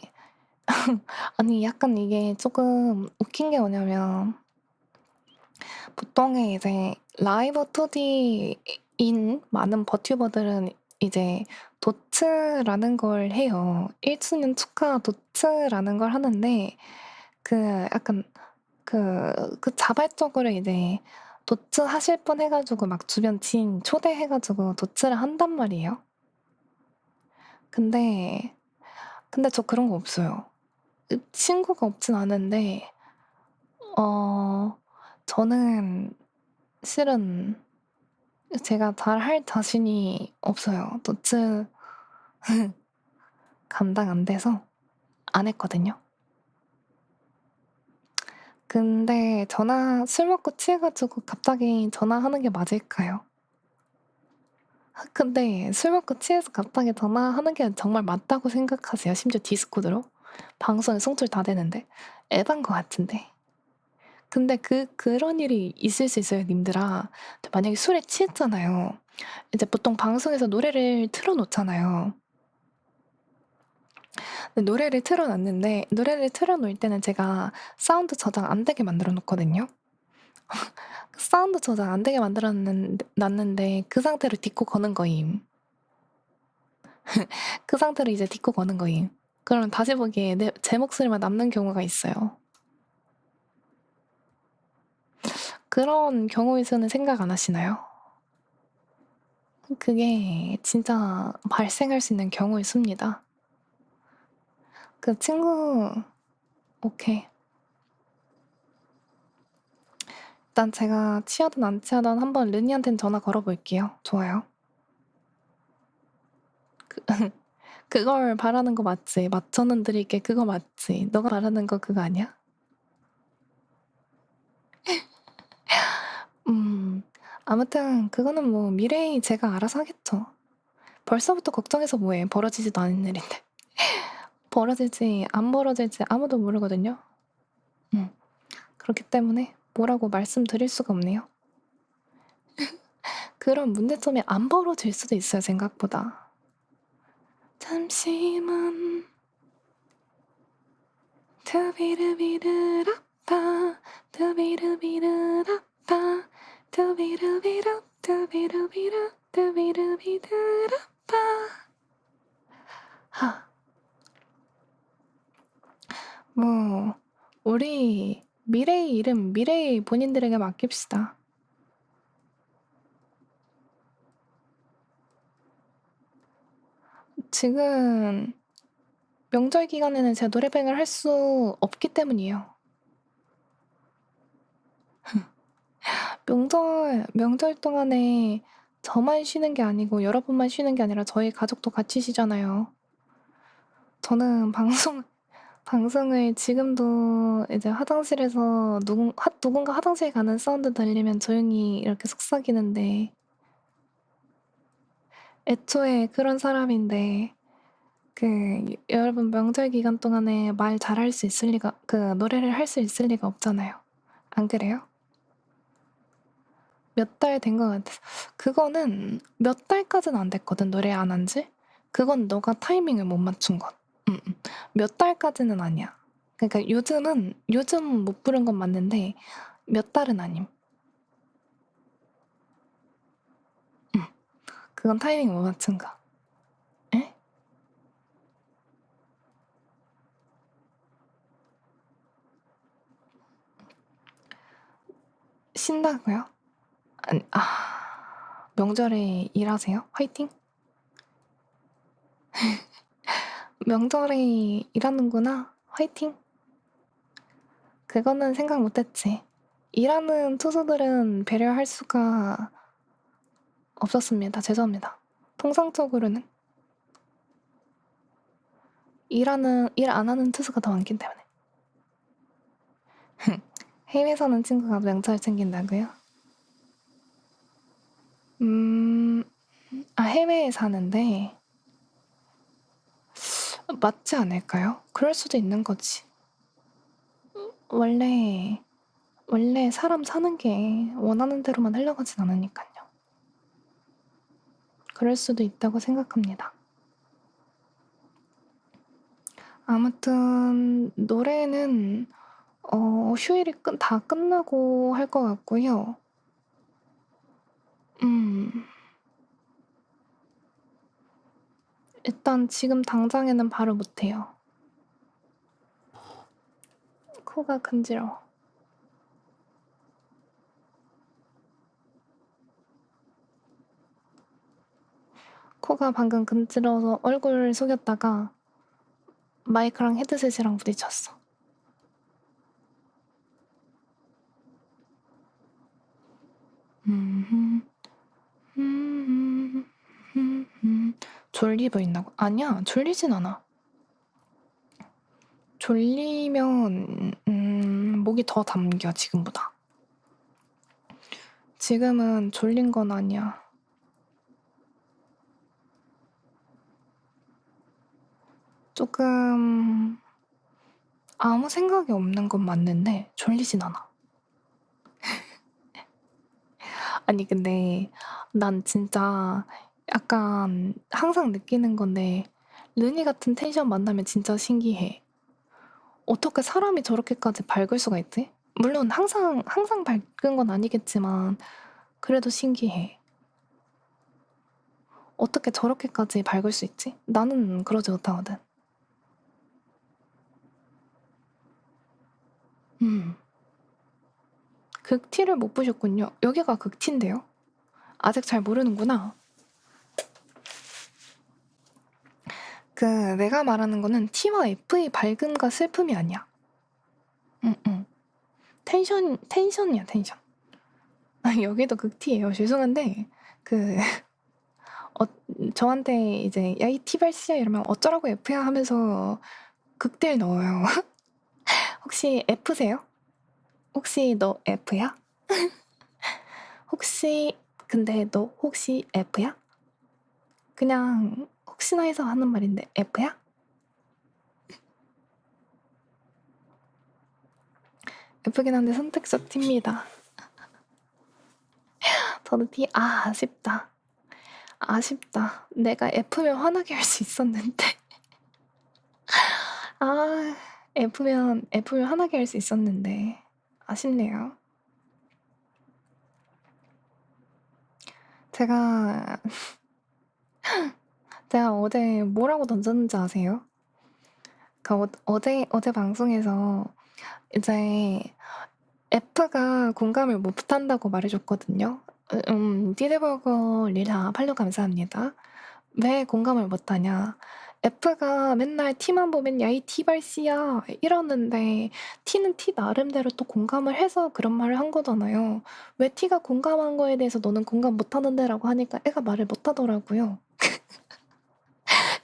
아니 약간 이게 조금 웃긴 게 뭐냐면 보통의 이제 라이브 2D인 많은 버튜버들은 이제 도츠라는 걸 해요. 1주년 축하 도츠라는 걸 하는데 그 약간 그 자발적으로 이제 도츠 하실 분 해가지고 막 주변 지인 초대해가지고 도츠를 한단 말이에요. 근데 저 그런 거 없어요. 친구가 없진 않은데 저는 실은 제가 잘 할 자신이 없어요. 도츠 감당 안 돼서 안 했거든요. 근데 술 먹고 취해가지고 갑자기 전화하는 게 맞을까요? 근데 술 먹고 취해서 갑자기 전화하는 게 정말 맞다고 생각하세요? 심지어 디스코드로? 방송에 송출 다 되는데. 에반 것 같은데. 근데 그런 일이 있을 수 있어요, 님들아. 만약에 술에 취했잖아요. 이제 보통 방송에서 노래를 틀어놓잖아요. 노래를 틀어놨는데, 노래를 틀어놓을 때는 제가 사운드 저장 안 되게 만들어 놓거든요. 사운드 저장 안 되게 만들어 놨는데, 그 상태로 디코 거는 거임. 그 상태로 이제 디코 거는 거임. 그럼 다시 보기에 제 목소리만 남는 경우가 있어요. 그런 경우의 수는 생각 안 하시나요? 그게 진짜 발생할 수 있는 경우의 수입니다. 그 친구, 오케이. 일단 제가 취하든 안 취하든 한번 르니한테는 전화 걸어볼게요. 좋아요. 그걸 바라는 거 맞지? 맞춰는 드릴게 그거 맞지? 너가 바라는 거 그거 아니야? 아무튼 그거는 뭐 미래에 제가 알아서 하겠죠. 벌써부터 걱정해서 뭐해. 벌어지지도 않은 일인데. 벌어질지 안 벌어질지 아무도 모르거든요. 그렇기 때문에 뭐라고 말씀드릴 수가 없네요. 그런 문제점이 안 벌어질 수도 있어요, 생각보다. 잠시만 투비르비르라빠 투비르비르라빠 투비르비르 투비르비르 투비르비르라빠 뭐 우리 미래의 이름 미래의 본인들에게 맡깁시다. 지금 명절 기간에는 제가 노래방을 할 수 없기 때문이에요. 명절 동안에 저만 쉬는 게 아니고 여러분만 쉬는 게 아니라 저희 가족도 같이 쉬잖아요. 저는 방송을 지금도 이제 화장실에서 누군가 화장실 가는 사운드 들리면 조용히 이렇게 속삭이는데 애초에 그런 사람인데 여러분 명절 기간 동안에 말 잘할 수 있을 리가 노래를 할 수 있을 리가 없잖아요. 안 그래요? 몇 달 된 것 같아서 그거는 몇 달까지는 안 됐거든 노래 안 한 지. 그건 너가 타이밍을 못 맞춘 것. 몇 달까지는 아니야. 그러니까 요즘 못 부른 건 맞는데 몇 달은 아님. 그건 타이밍 못 맞춘 거. 에? 쉰다고요? 아니, 명절에 일하세요? 화이팅? 명절에 일하는구나. 화이팅. 그거는 생각 못했지. 일하는 투수들은 배려할 수가 없었습니다. 죄송합니다. 통상적으로는 일 안 하는 투수가 더 많기 때문에. 해외 사는 친구가 명절 챙긴다고요? 해외에 사는데 맞지 않을까요? 그럴 수도 있는 거지. 원래 사람 사는 게 원하는 대로만 흘러가진 않으니까요. 그럴 수도 있다고 생각합니다. 아무튼 노래는 휴일이 다 끝나고 할 것 같고요. 일단 지금 당장에는 바로 못해요. 코가 간지러워. 코가 방금 간지러워서 얼굴 숙였다가 마이크랑 헤드셋이랑 부딪혔어. 졸리 보인다고? 아니야, 졸리진 않아. 졸리면 목이 더 잠겨, 지금보다. 지금은 졸린 건 아니야. 조금 아무 생각이 없는 건 맞는데 졸리진 않아. 아니 근데 난 진짜 약간 항상 느끼는 건데 르니 같은 텐션 만나면 진짜 신기해. 어떻게 사람이 저렇게까지 밝을 수가 있지? 물론 항상 밝은 건 아니겠지만 그래도 신기해. 어떻게 저렇게까지 밝을 수 있지? 나는 그러지 못하거든. 극티를 못 보셨군요. 여기가 극티인데요. 아직 잘 모르는구나. 내가 말하는 거는 T와 F의 밝음과 슬픔이 아니야. 텐션이야, 텐션. 여기도 극티예요. 죄송한데 저한테 이제 야 이 티발씨야 이러면 어쩌라고 F야 하면서 극딜 넣어요. 혹시 F세요? 혹시 너 F야? 근데 너 혹시 F야? 그냥 혹시나 해서 하는 말인데 F야? F긴 한데 선택적 T입니다. 저는 T. 아쉽다. 내가 F면 화나게 할 수 있었는데. F면 화나게 할 수 있었는데 아쉽네요. 제가 어제 뭐라고 던졌는지 아세요? 어제 방송에서 이제 F가 공감을 못한다고 말해줬거든요. 띠드버거 릴라 팔로 감사합니다. 왜 공감을 못하냐? F가 맨날 T만 보면 야 이 T발씨야 이러는데 T는 T 나름대로 또 공감을 해서 그런 말을 한 거잖아요. 왜 T가 공감한 거에 대해서 너는 공감 못하는데 라고 하니까 애가 말을 못하더라고요.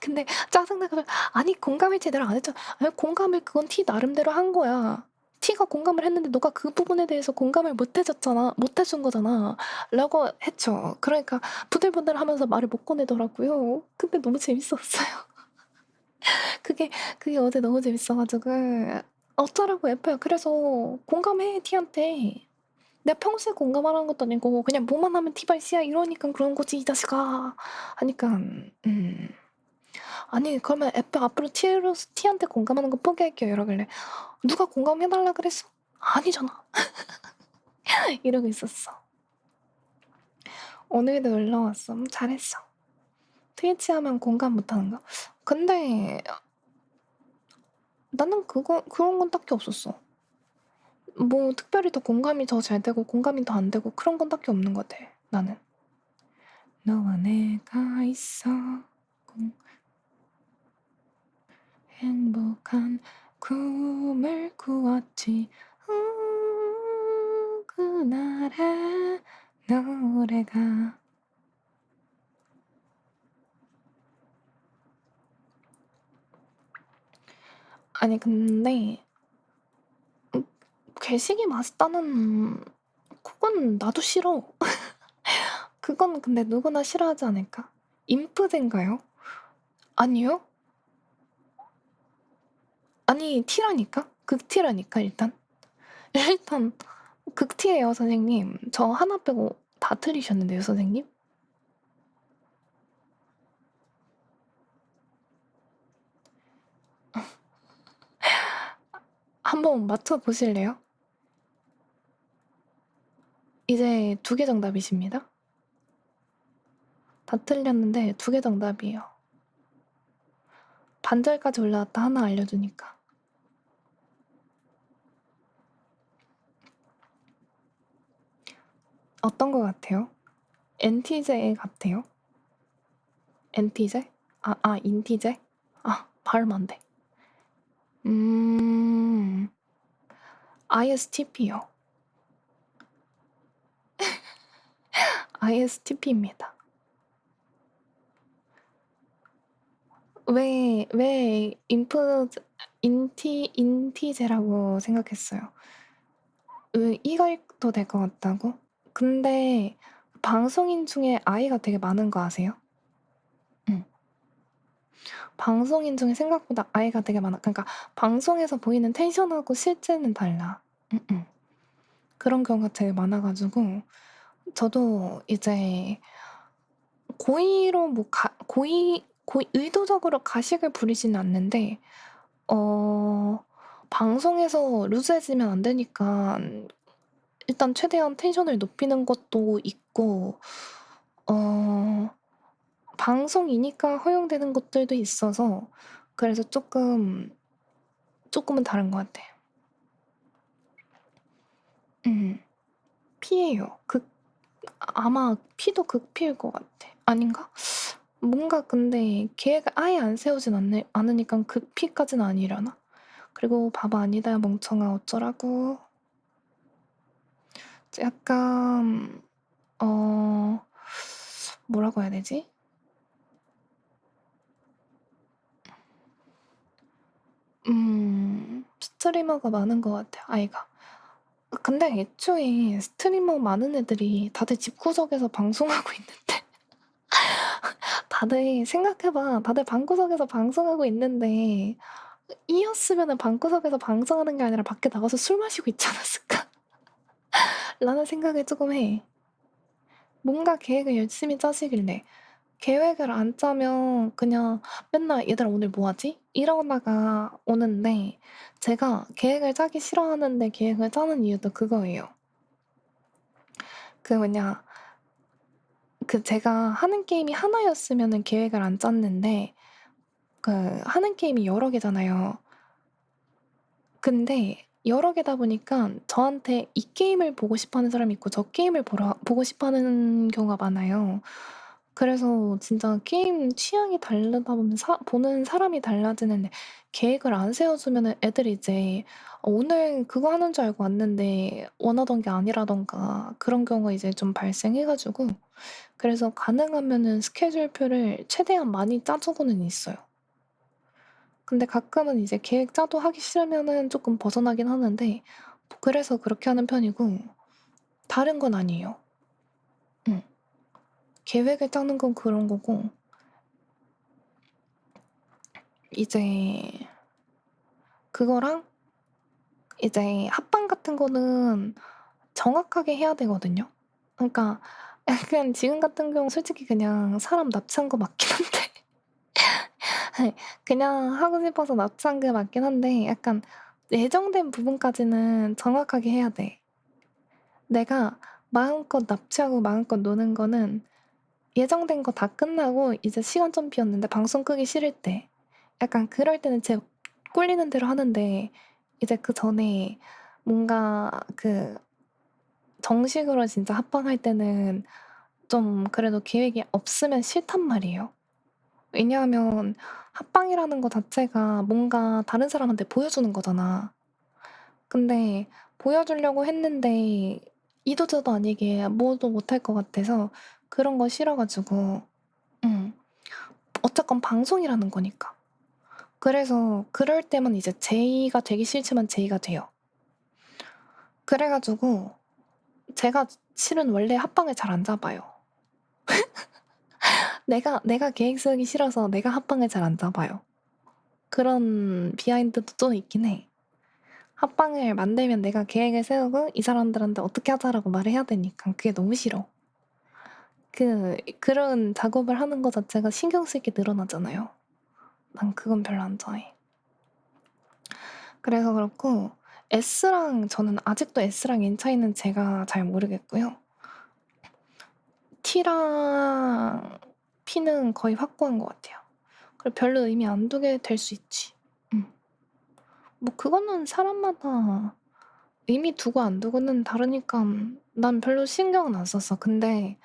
근데 짜증나서 아니 공감을 제대로 안 했잖아. 아니, 공감을 그건 T 나름대로 한 거야. T가 공감을 했는데 너가 그 부분에 대해서 공감을 못 해준 거잖아. 라고 했죠. 그러니까 부들부들 하면서 말을 못 꺼내더라고요. 근데 너무 재밌었어요. 그게 어제 너무 재밌어가지고 어쩌라고 F야. 그래서 공감해 T한테. 내가 평소에 공감하는 것도 아니고 그냥 뭐만 하면 T발씨야 이러니까 그런 거지 이 자식아 하니까 아니 그러면 F 앞으로 T한테 공감하는 거 포기할게요 이러길래 누가 공감해달라 그랬어? 아니잖아. 이러고 있었어. 오늘도 놀러 왔어. 잘했어. 트위치 하면 공감 못하는 거? 근데 나는 그런 건 딱히 없었어. 뭐 특별히 더 공감이 더 잘 되고 공감이 더 안 되고 그런 건 딱히 없는 것 같아. 나는. 너와 내가 있어. 행복한 꿈을 꾸었지. 그날의 노래가. 아니 근데 괴식이 맛있다는 그건 나도 싫어. 그건 근데 누구나 싫어하지 않을까? 인프제인가요? 아니요? 아니 T라니까? 극T라니까 일단. 일단 극T예요 선생님. 저 하나 빼고 다 틀리셨는데요 선생님? 한번 맞춰보실래요? 이제 2개 정답이십니다. 다 틀렸는데 2개 정답이에요. 반절까지 올라왔다 하나 알려주니까. 어떤 거 같아요? NT제 같아요? NT제? 인티제? 발음 안 돼. ISTP요. ISTP입니다. 왜 인티제라고 생각했어요? 이거도 될 것 같다고? 근데 방송인 중에 아이가 되게 많은 거 아세요? 응. 방송인 중에 생각보다 아이가 되게 많아. 그러니까 방송에서 보이는 텐션하고 실제는 달라. 그런 경우가 되게 많아가지고 저도 이제 고의로 의도적으로 가식을 부리지는 않는데 방송에서 루즈해지면 안 되니까 일단 최대한 텐션을 높이는 것도 있고 방송이니까 허용되는 것들도 있어서 그래서 조금은 다른 것 같아. P예요. 아마 P도 극P일 것 같아. 아닌가? 뭔가 근데 계획을 아예 안 세우진 않으니까 극P까지는 아니려나? 그리고 바보 아니다 멍청아 어쩌라고. 약간 뭐라고 해야 되지? 스트리머가 많은 것 같아 아이가. 근데 애초에 스트리머 많은 애들이 다들 집구석에서 방송하고 있는데 다들 생각해봐. 다들 방구석에서 방송하고 있는데 이었으면은 방구석에서 방송하는 게 아니라 밖에 나가서 술 마시고 있지 않았을까? 라는 생각을 조금 해. 뭔가 계획을 열심히 짜시길래 계획을 안 짜면 그냥 맨날 얘들아 오늘 뭐 하지? 이러다가 오는데 제가 계획을 짜기 싫어하는데 계획을 짜는 이유도 그거예요. 제가 하는 게임이 하나였으면은 계획을 안 짰는데 하는 게임이 여러 개잖아요. 근데 여러 개다 보니까 저한테 이 게임을 보고 싶어하는 사람이 있고 저 게임을 보고 싶어하는 경우가 많아요. 그래서 진짜 게임 취향이 다르다 보면 보는 사람이 달라지는데 계획을 안 세워주면은 애들이 이제 오늘 그거 하는 줄 알고 왔는데 원하던 게 아니라던가 그런 경우가 이제 좀 발생해가지고 그래서 가능하면은 스케줄표를 최대한 많이 짜주고는 있어요. 근데 가끔은 이제 계획 짜도 하기 싫으면은 조금 벗어나긴 하는데 그래서 그렇게 하는 편이고 다른 건 아니에요. 계획을 짜는 건 그런 거고 이제 그거랑 이제 합방 같은 거는 정확하게 해야 되거든요. 그러니까 약간 지금 같은 경우 솔직히 그냥 사람 납치한 거 맞긴 한데 그냥 하고 싶어서 납치한 게 맞긴 한데 약간 예정된 부분까지는 정확하게 해야 돼. 내가 마음껏 납치하고 마음껏 노는 거는 예정된 거 다 끝나고 이제 시간 좀 비었는데 방송 끄기 싫을 때 약간 그럴 때는 제 꼴리는 대로 하는데 이제 그 전에 뭔가 그 정식으로 진짜 합방할 때는 좀 그래도 계획이 없으면 싫단 말이에요. 왜냐하면 합방이라는 거 자체가 뭔가 다른 사람한테 보여주는 거잖아. 근데 보여주려고 했는데 이도저도 아니게 뭐도 못할 것 같아서 그런 거 싫어가지고 어쨌건 방송이라는 거니까. 그래서 그럴 때만 이제 제의가 되기 싫지만 제의가 돼요. 그래가지고 제가 실은 원래 합방을 잘 안 잡아요. 내가 계획 세우기 싫어서 내가 합방을 잘 안 잡아요. 그런 비하인드도 좀 있긴 해. 합방을 만들면 내가 계획을 세우고 이 사람들한테 어떻게 하자라고 말을 해야 되니까 그게 너무 싫어. 그런 작업을 하는 것 자체가 신경 쓸 게 늘어나잖아요. 난 그건 별로 안 좋아해. 그래서 그렇고 저는 아직도 S랑 N 차이는 제가 잘 모르겠고요. T랑 P는 거의 확고한 것 같아요. 그리고 별로 의미 안 두게 될 수 있지. 뭐 그거는 사람마다 의미 두고 안 두고는 다르니까 난 별로 신경은 안 썼어. 근데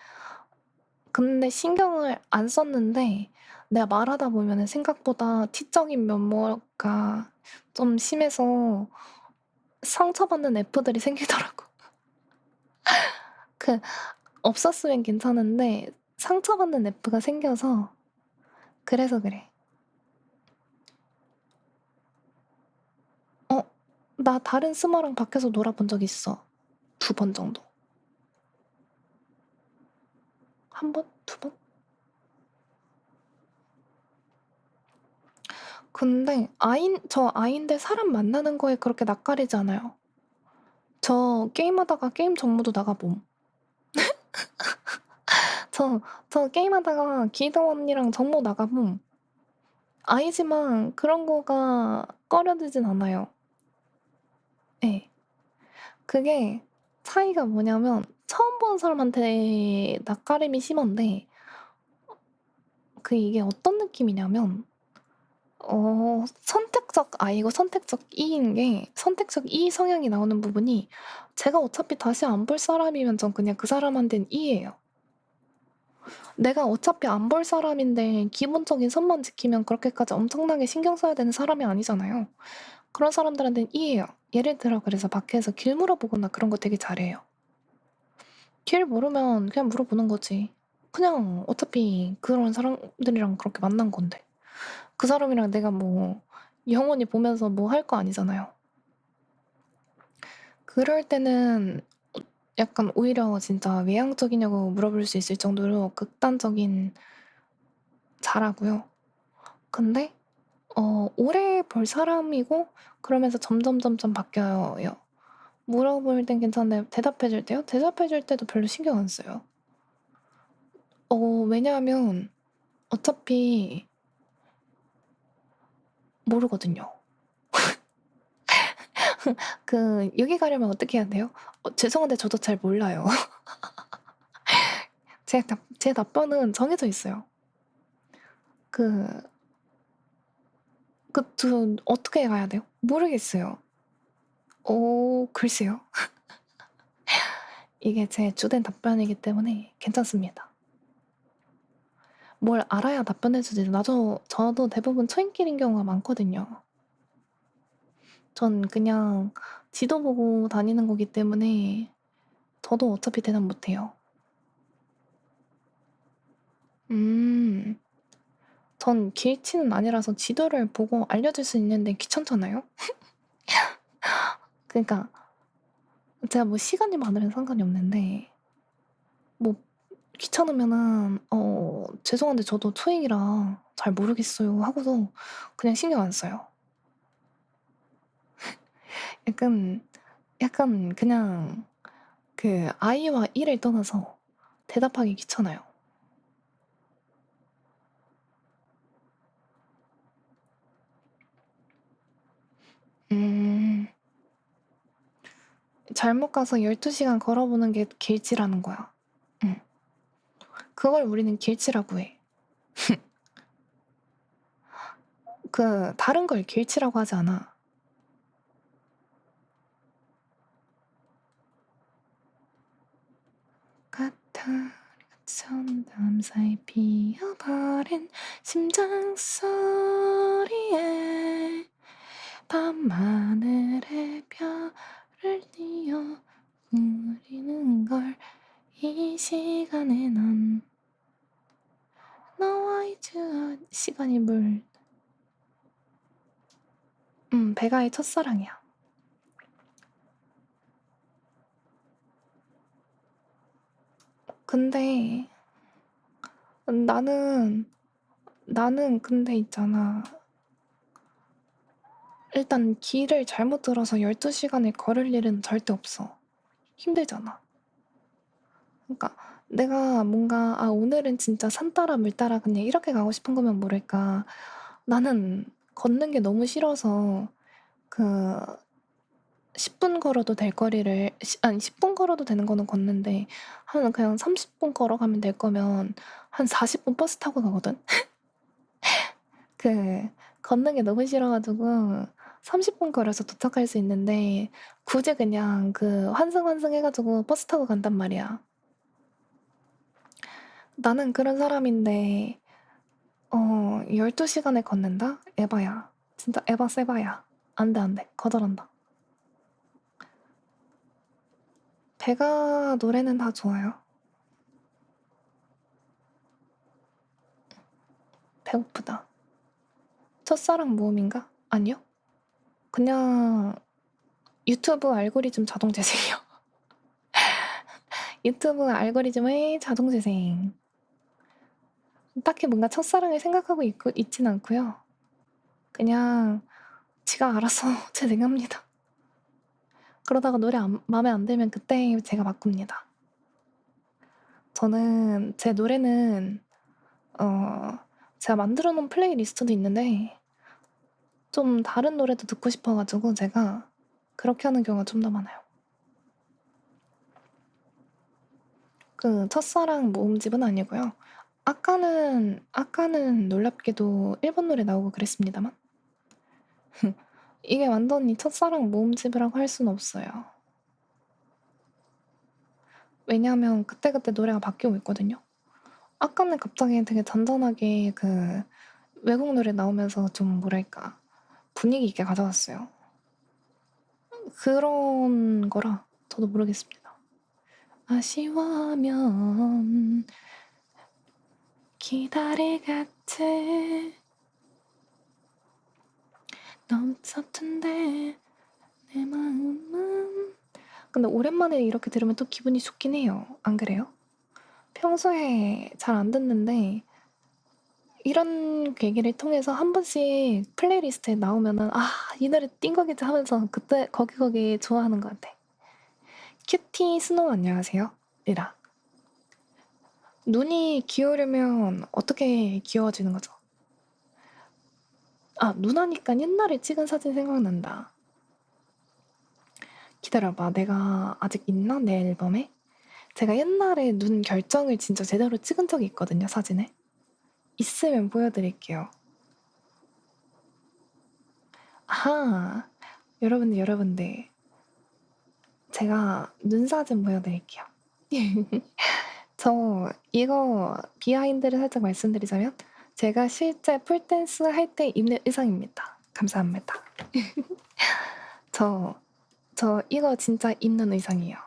신경을 안 썼는데 내가 말하다 보면은 생각보다 T적인 면모가 좀 심해서 상처받는 F들이 생기더라고. 없었으면 괜찮은데 상처받는 F가 생겨서 그래서 그래. 나 다른 스머랑 밖에서 놀아본 적 있어. 2번 정도. 1번? 2번? 근데 저 아이인데 사람 만나는 거에 그렇게 낯가리지 않아요. 저 게임하다가 게임 정모도 나가봄. 저 게임하다가 기도 언니랑 정모 나가봄. 아이지만 그런 거가 꺼려지진 않아요. 예. 그게 차이가 뭐냐면 처음 보는 사람한테 낯가림이 심한데 이게 어떤 느낌이냐면 선택적 I고 선택적 E인 게 선택적 E 성향이 나오는 부분이 제가 어차피 다시 안 볼 사람이면 전 그냥 그 사람한테는 E예요. 내가 어차피 안 볼 사람인데 기본적인 선만 지키면 그렇게까지 엄청나게 신경 써야 되는 사람이 아니잖아요. 그런 사람들한테는 E예요. 예를 들어 그래서 밖에서 길 물어보거나 그런 거 되게 잘해요. 길 모르면 그냥 물어보는 거지. 그냥 어차피 그런 사람들이랑 그렇게 만난 건데. 그 사람이랑 내가 뭐 영원히 보면서 뭐 할 거 아니잖아요. 그럴 때는 약간 오히려 진짜 외향적이냐고 물어볼 수 있을 정도로 극단적인 잘하고요. 근데 오래 볼 사람이고 그러면서 점점점점 바뀌어요. 물어볼 땐 괜찮은데 대답해 줄 때요? 대답해 줄 때도 별로 신경 안 써요. 왜냐하면 어차피 모르거든요. 여기 가려면 어떻게 해야 돼요? 죄송한데 저도 잘 몰라요. 제 답변은 정해져 있어요. 어떻게 가야 돼요? 모르겠어요. 글쎄요. 이게 제 주된 답변이기 때문에 괜찮습니다. 뭘 알아야 답변해주지. 저도 대부분 초인길인 경우가 많거든요. 전 그냥 지도 보고 다니는 거기 때문에 저도 어차피 대답 못해요. 전 길치는 아니라서 지도를 보고 알려줄 수 있는데 귀찮잖아요? 그러니까 제가 뭐 시간이 많으면 상관이 없는데 뭐 귀찮으면은 죄송한데 저도 초행이라 잘 모르겠어요 하고서 그냥 신경 안 써요. 약간 그냥 I와 E를 떠나서 대답하기 귀찮아요. 잘못 가서 12시간 걸어보는 게 길치라는 거야. 응. 그걸 우리는 길치라고 해. 다른 걸 길치라고 하지 않아. 같은 천담 사이 피어버린 심장 소리에 밤하늘에 별을 띄어 우리는 걸 이 시간에 넌 너와 이제 시간이 베가의 첫사랑이야. 근데 나는 근데 있잖아. 일단 길을 잘못 들어서 12시간을 걸을 일은 절대 없어. 힘들잖아. 그러니까 내가 뭔가 오늘은 진짜 산 따라 물 따라 그냥 이렇게 가고 싶은 거면 모를까. 나는 걷는 게 너무 싫어서 10분 걸어도 될 거리를 아니 10분 걸어도 되는 거는 걷는데 그냥 30분 걸어가면 될 거면 한 40분 버스 타고 가거든. 걷는 게 너무 싫어가지고 30분 걸어서 도착할 수 있는데 굳이 그냥 환승 해가지고 버스 타고 간단 말이야. 나는 그런 사람인데 12시간을 걷는다? 에바야. 진짜 에바 세바야. 안 돼. 거절한다. 배가 노래는 다 좋아요. 배고프다. 첫사랑 모음인가? 아니요. 그냥 유튜브 알고리즘 자동 재생이요. 유튜브 알고리즘의 자동 재생. 딱히 뭔가 첫사랑을 생각하고 있진 않고요. 그냥 지가 알아서 재생합니다. 그러다가 노래 마음에 안 들면 그때 제가 바꿉니다. 저는 제 노래는 제가 만들어 놓은 플레이리스트도 있는데 좀 다른 노래도 듣고 싶어가지고 제가 그렇게 하는 경우가 좀 더 많아요. 첫사랑 모음집은 아니고요. 아까는 놀랍게도 일본 노래 나오고 그랬습니다만 이게 완전히 첫사랑 모음집이라고 할 수는 없어요. 왜냐하면 그때그때 노래가 바뀌고 있거든요. 아까는 갑자기 되게 잔잔하게 외국 노래 나오면서 좀 뭐랄까 분위기 있게 가져왔어요. 그런 거라 저도 모르겠습니다. 아쉬워하면 기다리겠지 넘쳤던데 내 마음은 근데 오랜만에 이렇게 들으면 또 기분이 좋긴 해요. 안 그래요? 평소에 잘 안 듣는데 이런 계기를 통해서 한 번씩 플레이리스트에 나오면은 이 노래 띵 거겠지 하면서 그때 거기 좋아하는 것 같아. 큐티 스노우 안녕하세요. 리라. 눈이 귀여우려면 어떻게 귀여워지는 거죠? 눈 하니까 옛날에 찍은 사진 생각난다. 기다려봐. 내가 아직 있나? 내 앨범에? 제가 옛날에 눈 결정을 진짜 제대로 찍은 적이 있거든요. 사진에. 있으면 보여드릴게요. 아하. 여러분들. 제가 눈 사진 보여드릴게요. 저 이거 비하인드를 살짝 말씀드리자면 제가 실제 폴댄스 할 때 입는 의상입니다. 감사합니다. 저 이거 진짜 입는 의상이에요.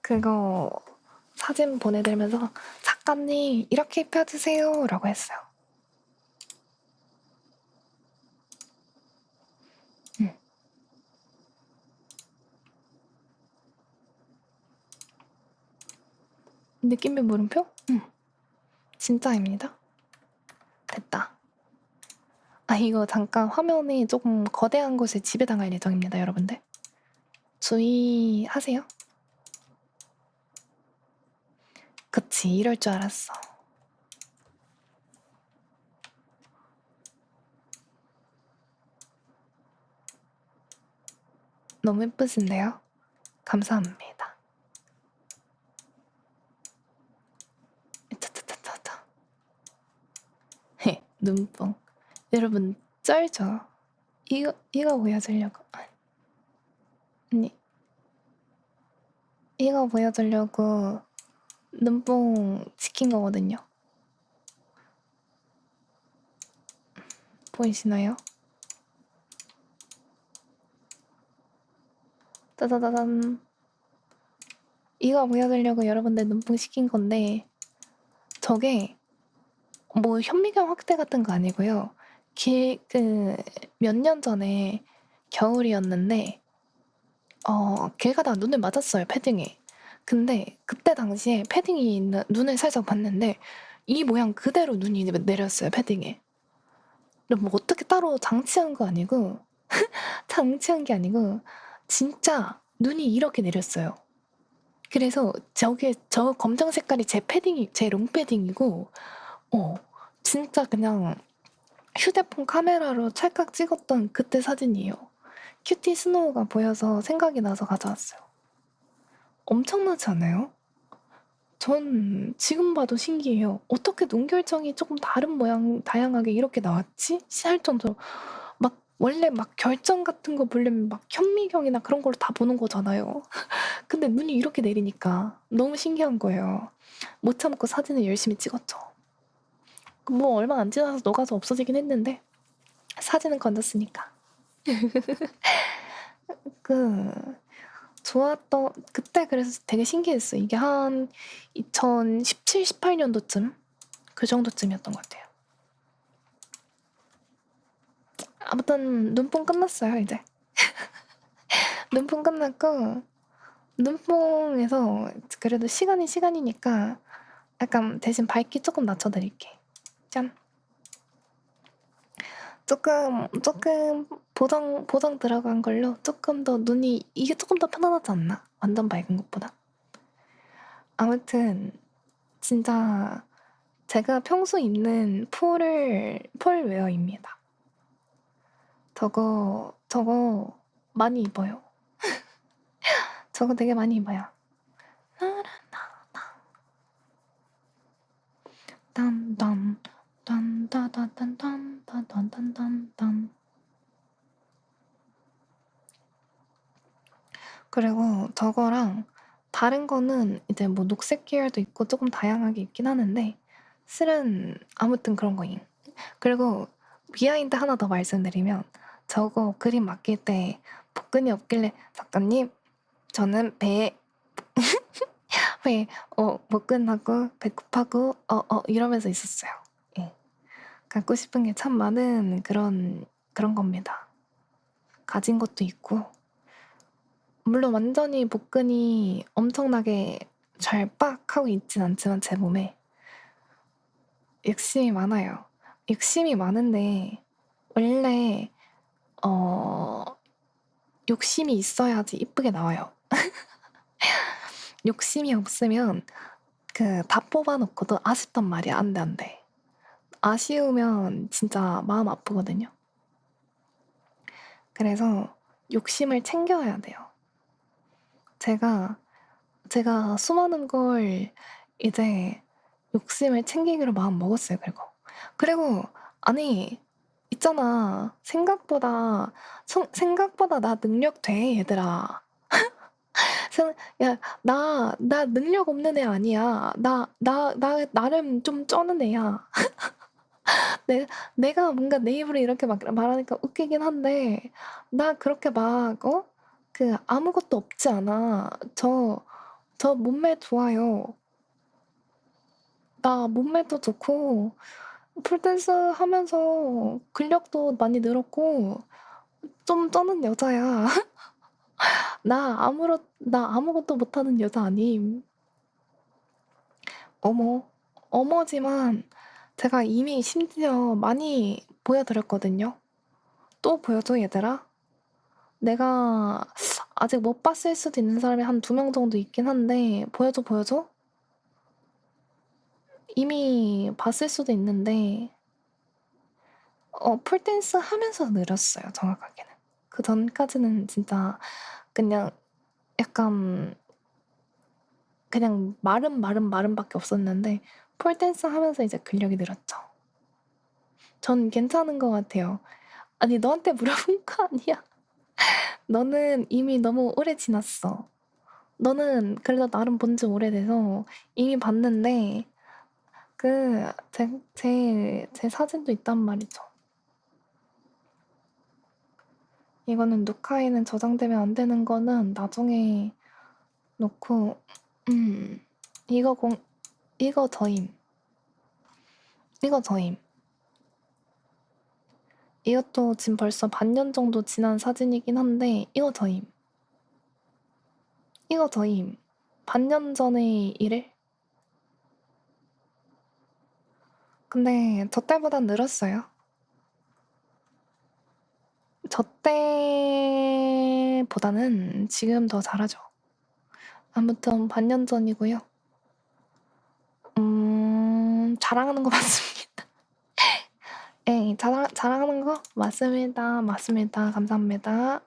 그거 사진 보내드리면서 작가님 이렇게 입혀주세요 라고 했어요. 느낌의 물음표? 진짜입니다. 됐다. 이거 잠깐 화면이 조금 거대한 곳에 지배당할 예정입니다, 여러분들. 주의하세요. 그치, 이럴 줄 알았어. 너무 예쁘신데요? 감사합니다. 차차차차차. 헤, 눈뽕. 여러분 쩔죠? 이거 보여주려고. 아니, 이거 보여주려고 눈뽕 시킨 거거든요. 보이시나요? 따다다단. 이거 보여주려고 여러분들 눈뽕 시킨 건데 저게 뭐 현미경 확대 같은 거 아니고요. 몇 년 전에 겨울이었는데 길 가다가 눈을 맞았어요, 패딩에. 근데 그때 당시에 패딩이 있는 눈을 살짝 봤는데 이 모양 그대로 눈이 내렸어요, 패딩에. 근데 뭐 어떻게 따로 장치한 거 아니고 장치한 게 아니고 진짜 눈이 이렇게 내렸어요. 그래서 저게 저 검정 색깔이 제 패딩이 제 롱패딩이고 진짜 그냥 휴대폰 카메라로 찰칵 찍었던 그때 사진이에요. 큐티 스노우가 보여서 생각이 나서 가져왔어요. 엄청나지 않아요? 전 지금 봐도 신기해요. 어떻게 눈 결정이 조금 다른 모양, 다양하게 이렇게 나왔지? 할 정도로 막 원래 막 결정 같은 거 보려면 막 현미경이나 그런 걸로 다 보는 거잖아요. 근데 눈이 이렇게 내리니까 너무 신기한 거예요. 못 참고 사진을 열심히 찍었죠. 뭐 얼마 안 지나서 녹아서 없어지긴 했는데 사진은 건졌으니까. 좋았던 그때 그래서 되게 신기했어. 이게 한 2017, 18년도쯤 그 정도쯤이었던 것 같아요. 아무튼 눈뽕 끝났어요 이제. 눈뽕 끝났고 눈뽕에서 그래도 시간이니까 약간 대신 밝기 조금 낮춰드릴게. 짠. 조금 보정 들어간 걸로 조금 더 눈이 이게 조금 더 편안하지 않나? 완전 밝은 것보다. 아무튼 진짜 제가 평소 입는 폴웨어입니다. 저거 많이 입어요. 저거 되게 많이 입어요. 딴딴 딴따다딴딴따단딴딴딴. 그리고 저거랑 다른 거는 이제 뭐 녹색 계열도 있고 조금 다양하게 있긴 하는데 실은 아무튼 그런 거임. 그리고 비하인드 하나 더 말씀드리면 저거 그림 맡길 때 복근이 없길래 작가님 저는 복근하고 배꼽하고 이러면서 있었어요. 예. 갖고 싶은 게 참 많은 그런 겁니다. 가진 것도 있고 물론 완전히 복근이 엄청나게 잘 빡 하고 있진 않지만 제 몸에 욕심이 많아요. 욕심이 많은데 원래 욕심이 있어야지 이쁘게 나와요. 욕심이 없으면 다 뽑아놓고도 아쉽단 말이야. 안 돼. 아쉬우면 진짜 마음 아프거든요. 그래서 욕심을 챙겨야 돼요. 제가 수많은 걸 이제 욕심을 챙기기로 마음 먹었어요. 그리고 아니 있잖아. 생각보다 나 능력 돼 얘들아. 야, 나 능력 없는 애 아니야. 나름 좀 쩌는 애야. 내가 뭔가 내 입으로 이렇게 막 말하니까 웃기긴 한데, 나 그렇게 막, 아무것도 없지 않아. 저 몸매 좋아요. 나 몸매도 좋고, 폴댄스 하면서 근력도 많이 늘었고, 좀 쩌는 여자야. 나 아무것도 못하는 여자 아님. 어머지만 제가 이미 심지어 많이 보여드렸거든요. 또 보여줘 얘들아? 내가 아직 못 봤을 수도 있는 사람이 한 2명 정도 있긴 한데 보여줘? 이미 봤을 수도 있는데 폴댄스 하면서 늘었어요. 정확하게는 그 전까지는 진짜 그냥 약간 그냥 마름밖에 없었는데 폴댄스 하면서 이제 근력이 늘었죠. 전 괜찮은 것 같아요. 아니 너한테 물어본 거 아니야. 너는 이미 너무 오래 지났어. 너는 그래도 나름 본지 오래돼서 이미 봤는데 제 사진도 있단 말이죠. 이거는 누카에는 저장되면 안 되는 거는 나중에 놓고 이거 이거 저임. 이거 저임. 이것도 지금 벌써 반년 정도 지난 사진이긴 한데 이거 저임. 이거 저임. 반년 전의 일을? 근데 저 때보단 늘었어요. 저 때보다는 지금 더 잘하죠. 아무튼 반년 전이고요. 자랑하는 거 맞습니다. 예, 자랑하는 거 맞습니다. 맞습니다. 감사합니다.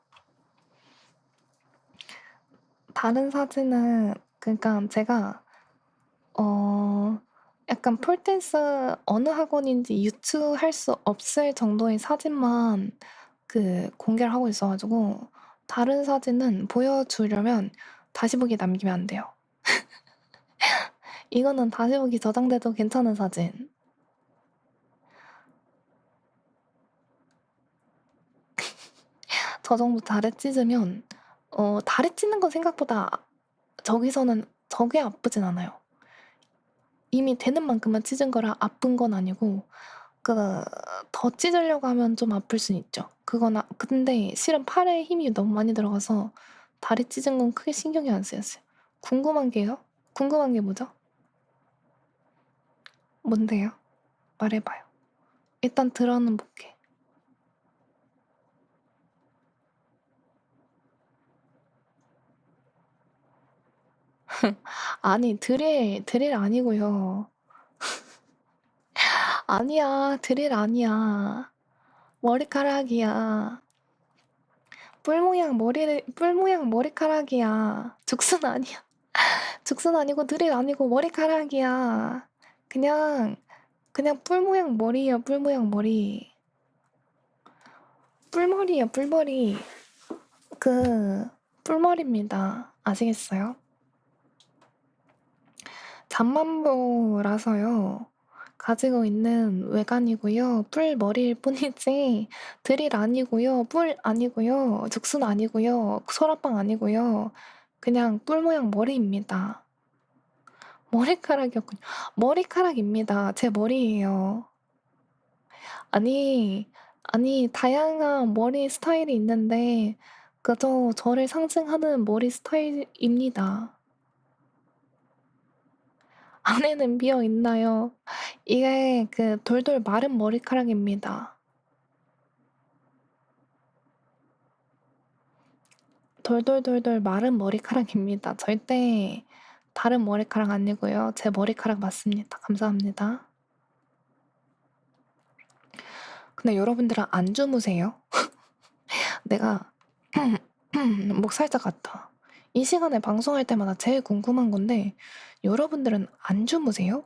다른 사진은 그러니까 제가 약간 폴댄스 어느 학원인지 유추할 수 없을 정도의 사진만 공개를 하고 있어 가지고 다른 사진은 보여주려면 다시 보기 남기면 안 돼요. 이거는 다시 보기 저장돼도 괜찮은 사진. 저 정도 다리 찢으면 다리 찢는 건 생각보다 저기서는 저게 아프진 않아요. 이미 되는 만큼만 찢은 거라 아픈 건 아니고 더 찢으려고 하면 좀 아플 순 있죠. 근데 실은 팔에 힘이 너무 많이 들어가서 다리 찢은 건 크게 신경이 안 쓰였어요. 궁금한 게요? 궁금한 게 뭐죠? 뭔데요? 말해봐요. 일단 들어는 볼게. 아니 드릴 아니고요. 아니야 드릴 아니야. 머리카락이야. 뿔 모양 머리카락이야. 죽순 아니야. 죽순 아니고 드릴 아니고 머리카락이야. 그냥 뿔 모양 머리예요. 뿔 모양 머리. 뿔머리예요. 뿔머리. 뿔머리입니다. 아시겠어요? 잠만보라서요. 가지고 있는 외관이고요. 뿔머리일 뿐이지 드릴 아니고요. 뿔 아니고요. 죽순 아니고요. 소라빵 아니고요. 그냥 뿔 모양 머리입니다. 머리카락이었군요. 머리카락입니다. 제 머리예요. 아니 다양한 머리 스타일이 있는데 그저 저를 상징하는 머리 스타일입니다. 안에는 비어 있나요? 이게 돌돌 마른 머리카락입니다. 돌돌돌돌 마른 머리카락입니다. 절대 다른 머리카락 아니고요. 제 머리카락 맞습니다. 감사합니다. 근데 여러분들은 안 주무세요? 내가 목 살짝 갔다. 이 시간에 방송할 때마다 제일 궁금한 건데 여러분들은 안 주무세요?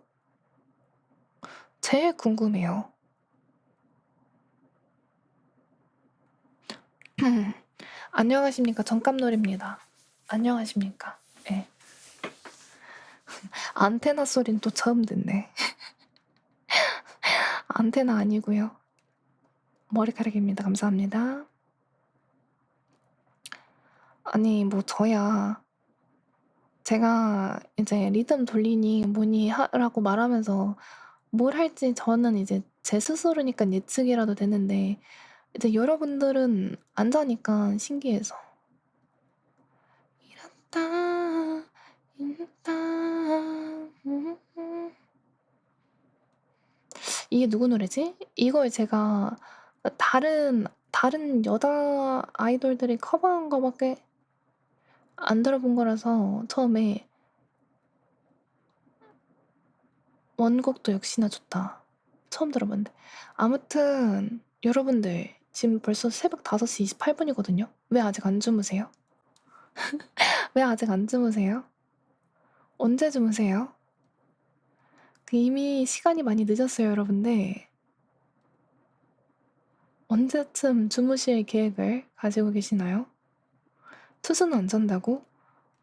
제일 궁금해요. 안녕하십니까. 정감놀입니다. 안녕하십니까. 예. 안테나 소린 또 처음 듣네. 안테나 아니고요. 머리카락입니다. 감사합니다. 아니 뭐 저야 제가 이제 리듬 돌리니 뭐니 하라고 말하면서 뭘 할지 저는 이제 제 스스로니까 예측이라도 되는데 이제 여러분들은 안 자니까 신기해서. 이렇다 이렇다 이게 누구 노래지? 이걸 제가 다른 여자 아이돌들이 커버한 거밖에 안 들어본 거라서 처음에 원곡도 역시나 좋다. 처음 들어봤는데. 아무튼 여러분들 지금 벌써 새벽 5시 28분이거든요. 왜 아직 안 주무세요? 왜 아직 안 주무세요? 언제 주무세요? 이미 시간이 많이 늦었어요, 여러분들. 언제쯤 주무실 계획을 가지고 계시나요? 투수는 안 잔다고?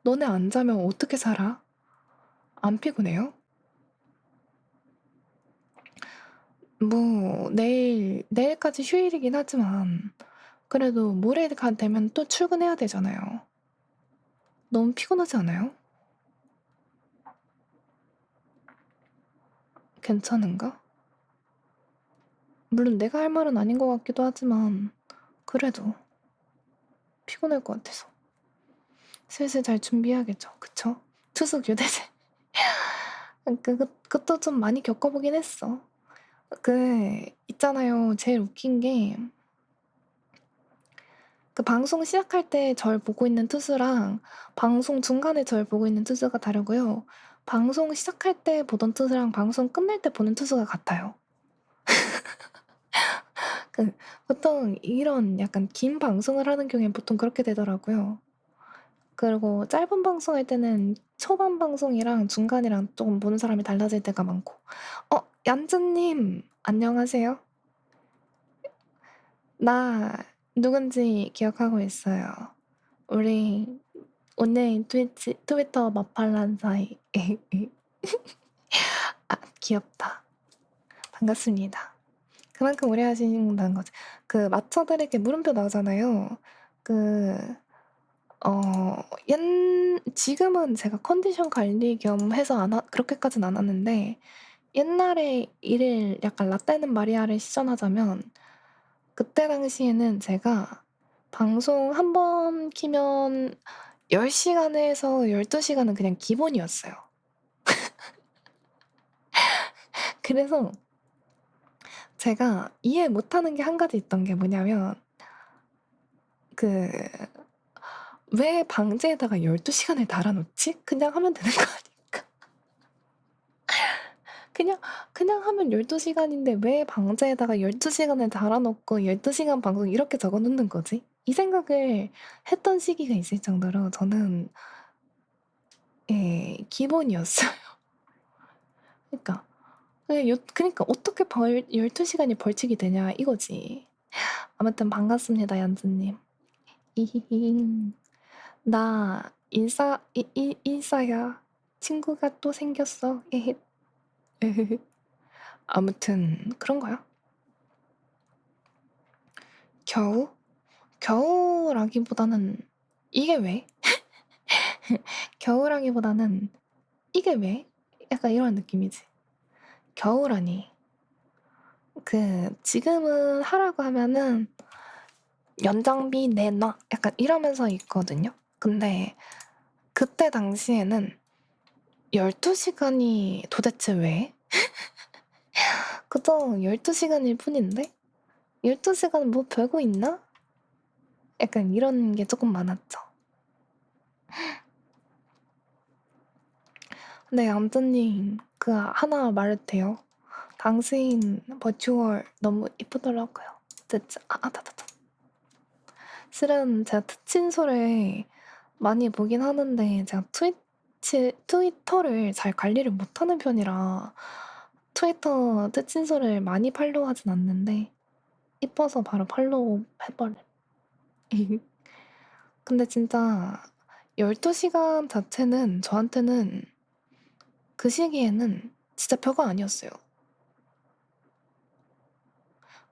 너네 안 자면 어떻게 살아? 안 피곤해요? 뭐 내일까지 휴일이긴 하지만 그래도 모레가 되면 또 출근해야 되잖아요. 너무 피곤하지 않아요? 괜찮은가? 물론 내가 할 말은 아닌 것 같기도 하지만 그래도 피곤할 것 같아서 슬슬 잘 준비해야겠죠. 그쵸? 투수 교대생. 그것도 좀 많이 겪어보긴 했어. 있잖아요. 제일 웃긴 게 방송 시작할 때 절 보고 있는 투수랑 방송 중간에 절 보고 있는 투수가 다르고요. 방송 시작할 때 보던 투수랑 방송 끝날 때 보는 투수가 같아요. 보통 이런 약간 긴 방송을 하는 경우엔 보통 그렇게 되더라고요. 그리고 짧은 방송할 때는 초반 방송이랑 중간이랑 조금 보는 사람이 달라질 때가 많고. 얀즈님 안녕하세요. 나 누군지 기억하고 있어요. 우리 오늘 트위터 마팔란 사이. 아, 귀엽다. 반갑습니다. 그만큼 오래 하신다는 거지. 마처들에게 물음표 나오잖아요. 지금은 제가 컨디션 관리 겸 해서 그렇게까지는 안 하는데, 옛날에 일을 약간 라떼는 마리아를 시전하자면, 그때 당시에는 제가 방송 한 번 키면 10시간에서 12시간은 그냥 기본이었어요. 그래서 제가 이해 못하는 게 한 가지 있던 게 뭐냐면, 왜 방제에다가 12시간을 달아놓지? 그냥 하면 되는 거 아닐까? 그냥 하면 12시간인데 왜 방제에다가 12시간을 달아놓고 12시간 방송 이렇게 적어놓는 거지? 이 생각을 했던 시기가 있을 정도로 저는 기본이었어요. 그러니까 어떻게 12시간이 벌칙이 되냐 이거지. 아무튼 반갑습니다, 얀즈님. 이히히. 나 인싸야. 친구가 또 생겼어. 에헷. 아무튼 그런 거야. 겨우라기보다는 이게 왜? 겨우라기보다는 이게 왜? 약간 이런 느낌이지. 겨우라니. 지금은 하라고 하면은 연장비 내놔. 약간 이러면서 있거든요. 근데 그때 당시에는 12시간이 도대체 왜? 그저 12시간일 뿐인데? 12시간 뭐 별거 있나? 약간 이런 게 조금 많았죠. 근데 얌전님 하나 말해도 돼요? 당신 버추얼 너무 이쁘더라고요. 진짜 실은 제가 특친소를 많이 보긴 하는데 제가 트위터를 잘 관리를 못하는 편이라 트위터 특친소를 많이 팔로우하진 않는데 이뻐서 바로 팔로우 해버려. 근데 진짜 12시간 자체는 저한테는 그 시기에는 진짜 별거 아니었어요.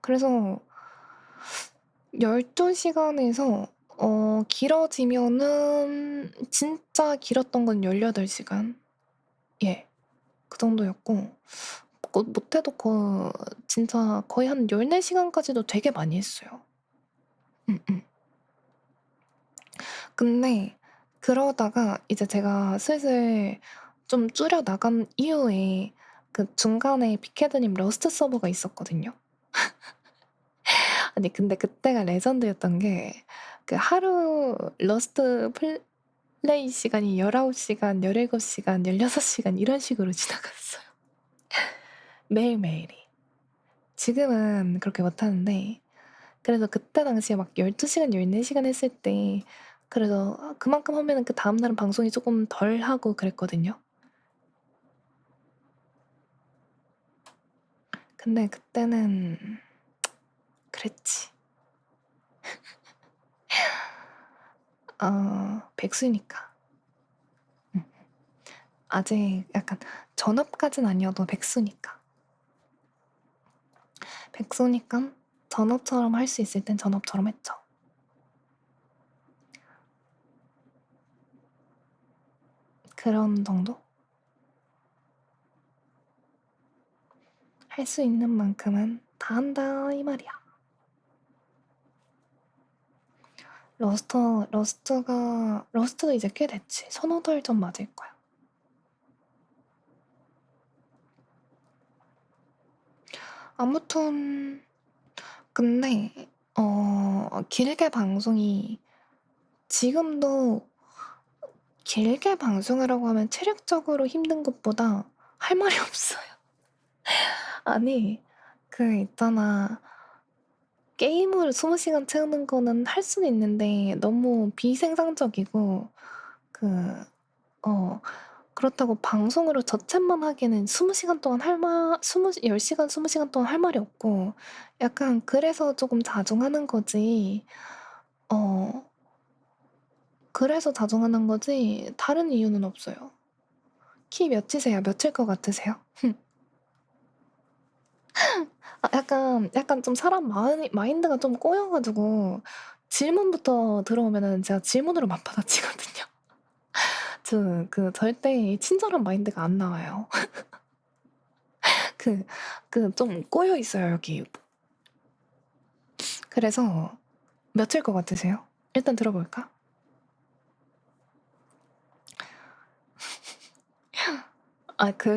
그래서 12시간에서 길어지면은 진짜 길었던 건 18시간. 예. 그 정도였고 못해도 진짜 거의 한 14시간까지도 되게 많이 했어요. 근데 그러다가 이제 제가 슬슬 좀 줄여 나간 이후에 중간에 빅헤드님 러스트 서버가 있었거든요. 아니 근데 그때가 레전드였던 게 하루 러스트 플레이 시간이 19시간, 17시간, 16시간 이런 식으로 지나갔어요. 매일매일이. 지금은 그렇게 못하는데 그래서 그때 당시에 막 12시간, 14시간 했을 때 그래서 그만큼 하면은 그 다음날은 방송이 조금 덜 하고 그랬거든요. 근데 그때는 그랬지. 백수니까. 아직 약간 전업까진 아니어도 백수니까. 백수니까 전업처럼 할 수 있을 땐 전업처럼 했죠. 그런 정도? 할 수 있는 만큼은 다 한다 이 말이야. 러스트도 이제 꽤 됐지. 서너 달 전 맞을 거야. 아무튼 근데 길게 방송이 지금도 길게 방송하라고 하면 체력적으로 힘든 것보다 할 말이 없어요. 아니 그 있잖아. 게임으로 20시간 채우는 거는 할 수는 있는데 너무 비생산적이고 그렇다고 방송으로 저챗만 하기에는 20시간 동안 10시간, 20시간 동안 할 말이 없고 약간 그래서 조금 자중하는 거지. 그래서 자중하는 거지 다른 이유는 없어요. 키 몇이세요? 몇일 것 같으세요? 약간 좀 사람 마인드가 좀 꼬여가지고 질문부터 들어오면은 제가 질문으로 맞받아치거든요. 절대 친절한 마인드가 안 나와요. 좀 꼬여 있어요, 여기. 그래서 몇일 것 같으세요? 일단 들어볼까?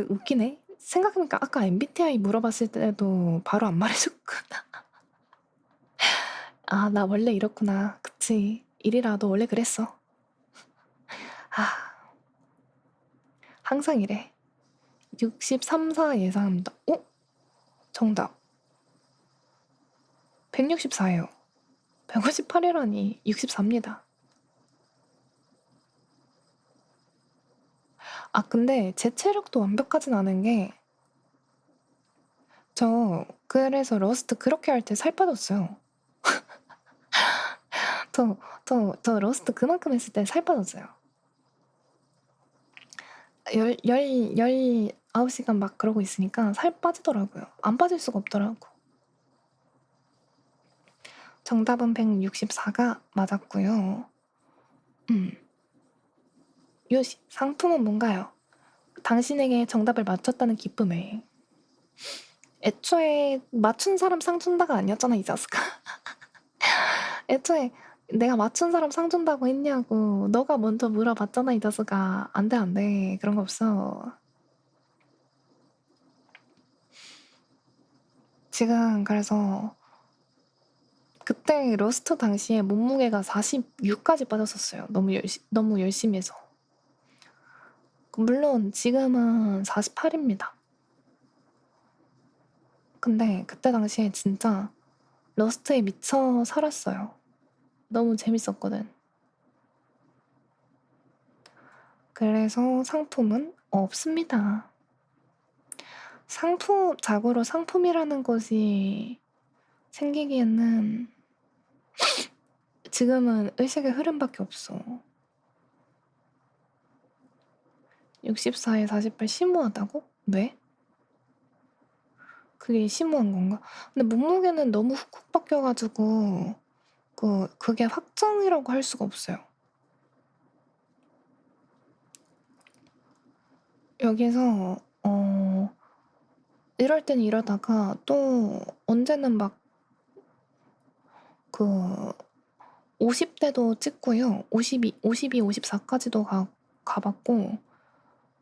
웃기네. 생각해보니까 아까 MBTI 물어봤을 때도 바로 안 말해줬구나. 아, 나 원래 이렇구나. 그치. 이리라, 너 원래 그랬어. 항상 이래. 63, 4 예상합니다. 정답. 164예요. 158이라니 64입니다. 근데 제 체력도 완벽하진 않은 게 그래서 러스트 그렇게 할 때 살 빠졌어요. 저 러스트 그만큼 했을 때 살 빠졌어요. 19시간 막 그러고 있으니까 살 빠지더라고요. 안 빠질 수가 없더라고. 정답은 164가 맞았고요. 요시, 상품은 뭔가요? 당신에게 정답을 맞췄다는 기쁨에. 애초에 맞춘 사람 상 준다가 아니었잖아, 이 자식아. 애초에 내가 맞춘 사람 상 준다고 했냐고. 너가 먼저 물어봤잖아, 이 자식아. 안 돼, 안 돼. 그런 거 없어. 지금 그래서 그때 러스트 당시에 몸무게가 46까지 빠졌었어요. 너무 열심히 해서. 물론 지금은 48입니다. 근데 그때 당시에 진짜 러스트에 미쳐 살았어요. 너무 재밌었거든. 그래서 상품은 없습니다. 자고로 상품이라는 것이 생기기에는 지금은 의식의 흐름밖에 없어. 64에 48 심오하다고? 왜? 그게 심오한 건가? 근데 몸무게는 너무 훅훅 바뀌어가지고 그게 확정이라고 할 수가 없어요. 여기서 이럴 땐 이러다가 또 언제는 막 50대도 찍고요. 52, 54까지도 가봤고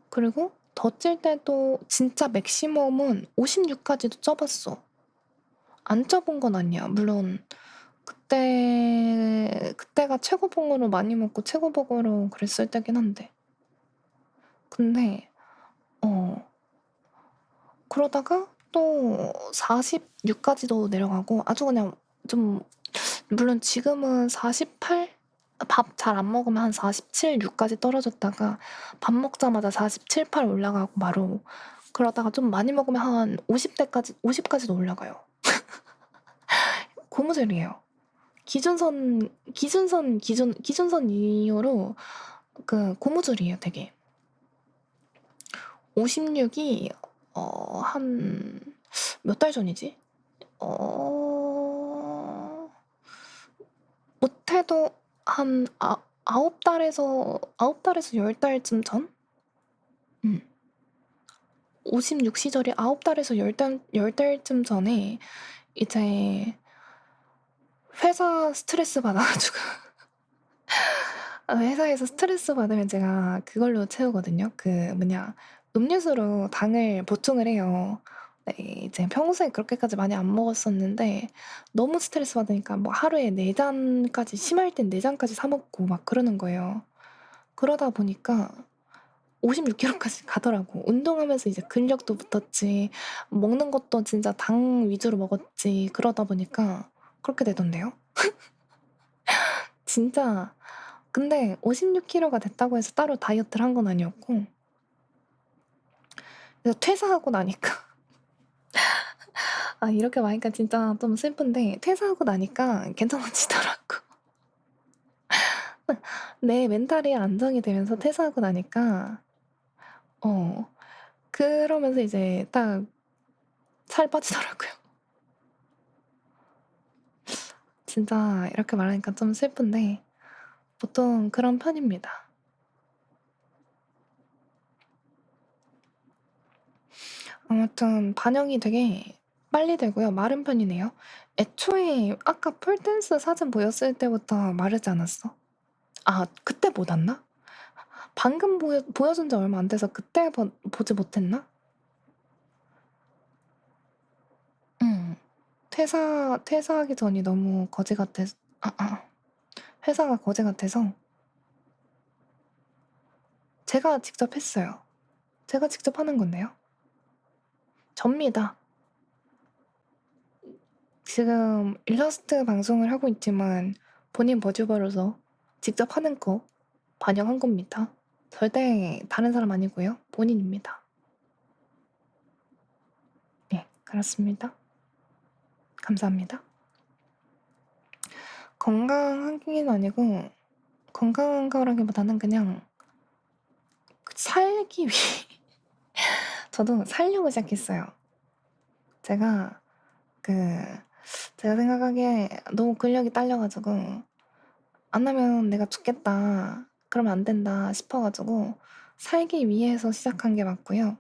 그리고 더 찔 때도 진짜 맥시멈은 56까지도 쪄봤어. 안 쪄본 건 아니야. 물론 그때가 최고봉으로 많이 먹고 최고봉으로 그랬을 때긴 한데 근데 그러다가 또 46까지도 내려가고 아주 그냥 좀 물론 지금은 48? 밥 잘 안 먹으면 한 47, 6까지 떨어졌다가 밥 먹자마자 47, 8 올라가고 바로 그러다가 좀 많이 먹으면 한 50까지도 올라가요. 고무줄이에요. 기준선 이후로 그 고무줄이에요, 되게. 56이 한 몇 달 전이지? 못해도 한 9달에서 10달쯤 전? 56 시절이 9달에서 10달쯤 전에 이제 회사 스트레스 받아가지고 회사에서 스트레스 받으면 제가 그걸로 채우거든요. 그 뭐냐 음료수로 당을 보충을 해요. 네, 이제 평소에 그렇게까지 많이 안 먹었었는데 너무 스트레스 받으니까 뭐 하루에 4잔까지 심할 땐 4잔까지 사 먹고 막 그러는 거예요. 그러다 보니까 56kg까지 가더라고. 운동하면서 이제 근력도 붙었지. 먹는 것도 진짜 당 위주로 먹었지. 그러다 보니까 그렇게 되던데요. 진짜 근데 56kg가 됐다고 해서 따로 다이어트를 한 건 아니었고 그래서 퇴사하고 나니까 이렇게 말하니까 진짜 좀 슬픈데 퇴사하고 나니까 괜찮아지더라고. 내 멘탈이 안정이 되면서 퇴사하고 나니까 그러면서 이제 딱 살 빠지더라고요. 진짜 이렇게 말하니까 좀 슬픈데 보통 그런 편입니다. 아무튼 반영이 되게 빨리 되고요. 마른 편이네요. 애초에 아까 폴댄스 사진 보였을 때부터 마르지 않았어? 그때 못 왔나? 방금 보여준 지 얼마 안 돼서 그때 보지 못했나? 퇴사하기 전이 너무 거지 같아서 회사가 거지 같아서 제가 직접 했어요. 제가 직접 하는 건데요. 접니다. 지금 일러스트 방송을 하고 있지만 본인 버튜버로서 직접 하는 거 반영한 겁니다. 절대 다른 사람 아니고요. 본인입니다. 네, 그렇습니다. 감사합니다. 건강하긴 아니고 건강한 거라기보다는 그냥 살기 위해 저도 살려고 시작했어요. 제가 생각하기에 너무 근력이 딸려가지고 안 하면 내가 죽겠다. 그러면 안 된다 싶어가지고 살기 위해서 시작한 게 맞고요.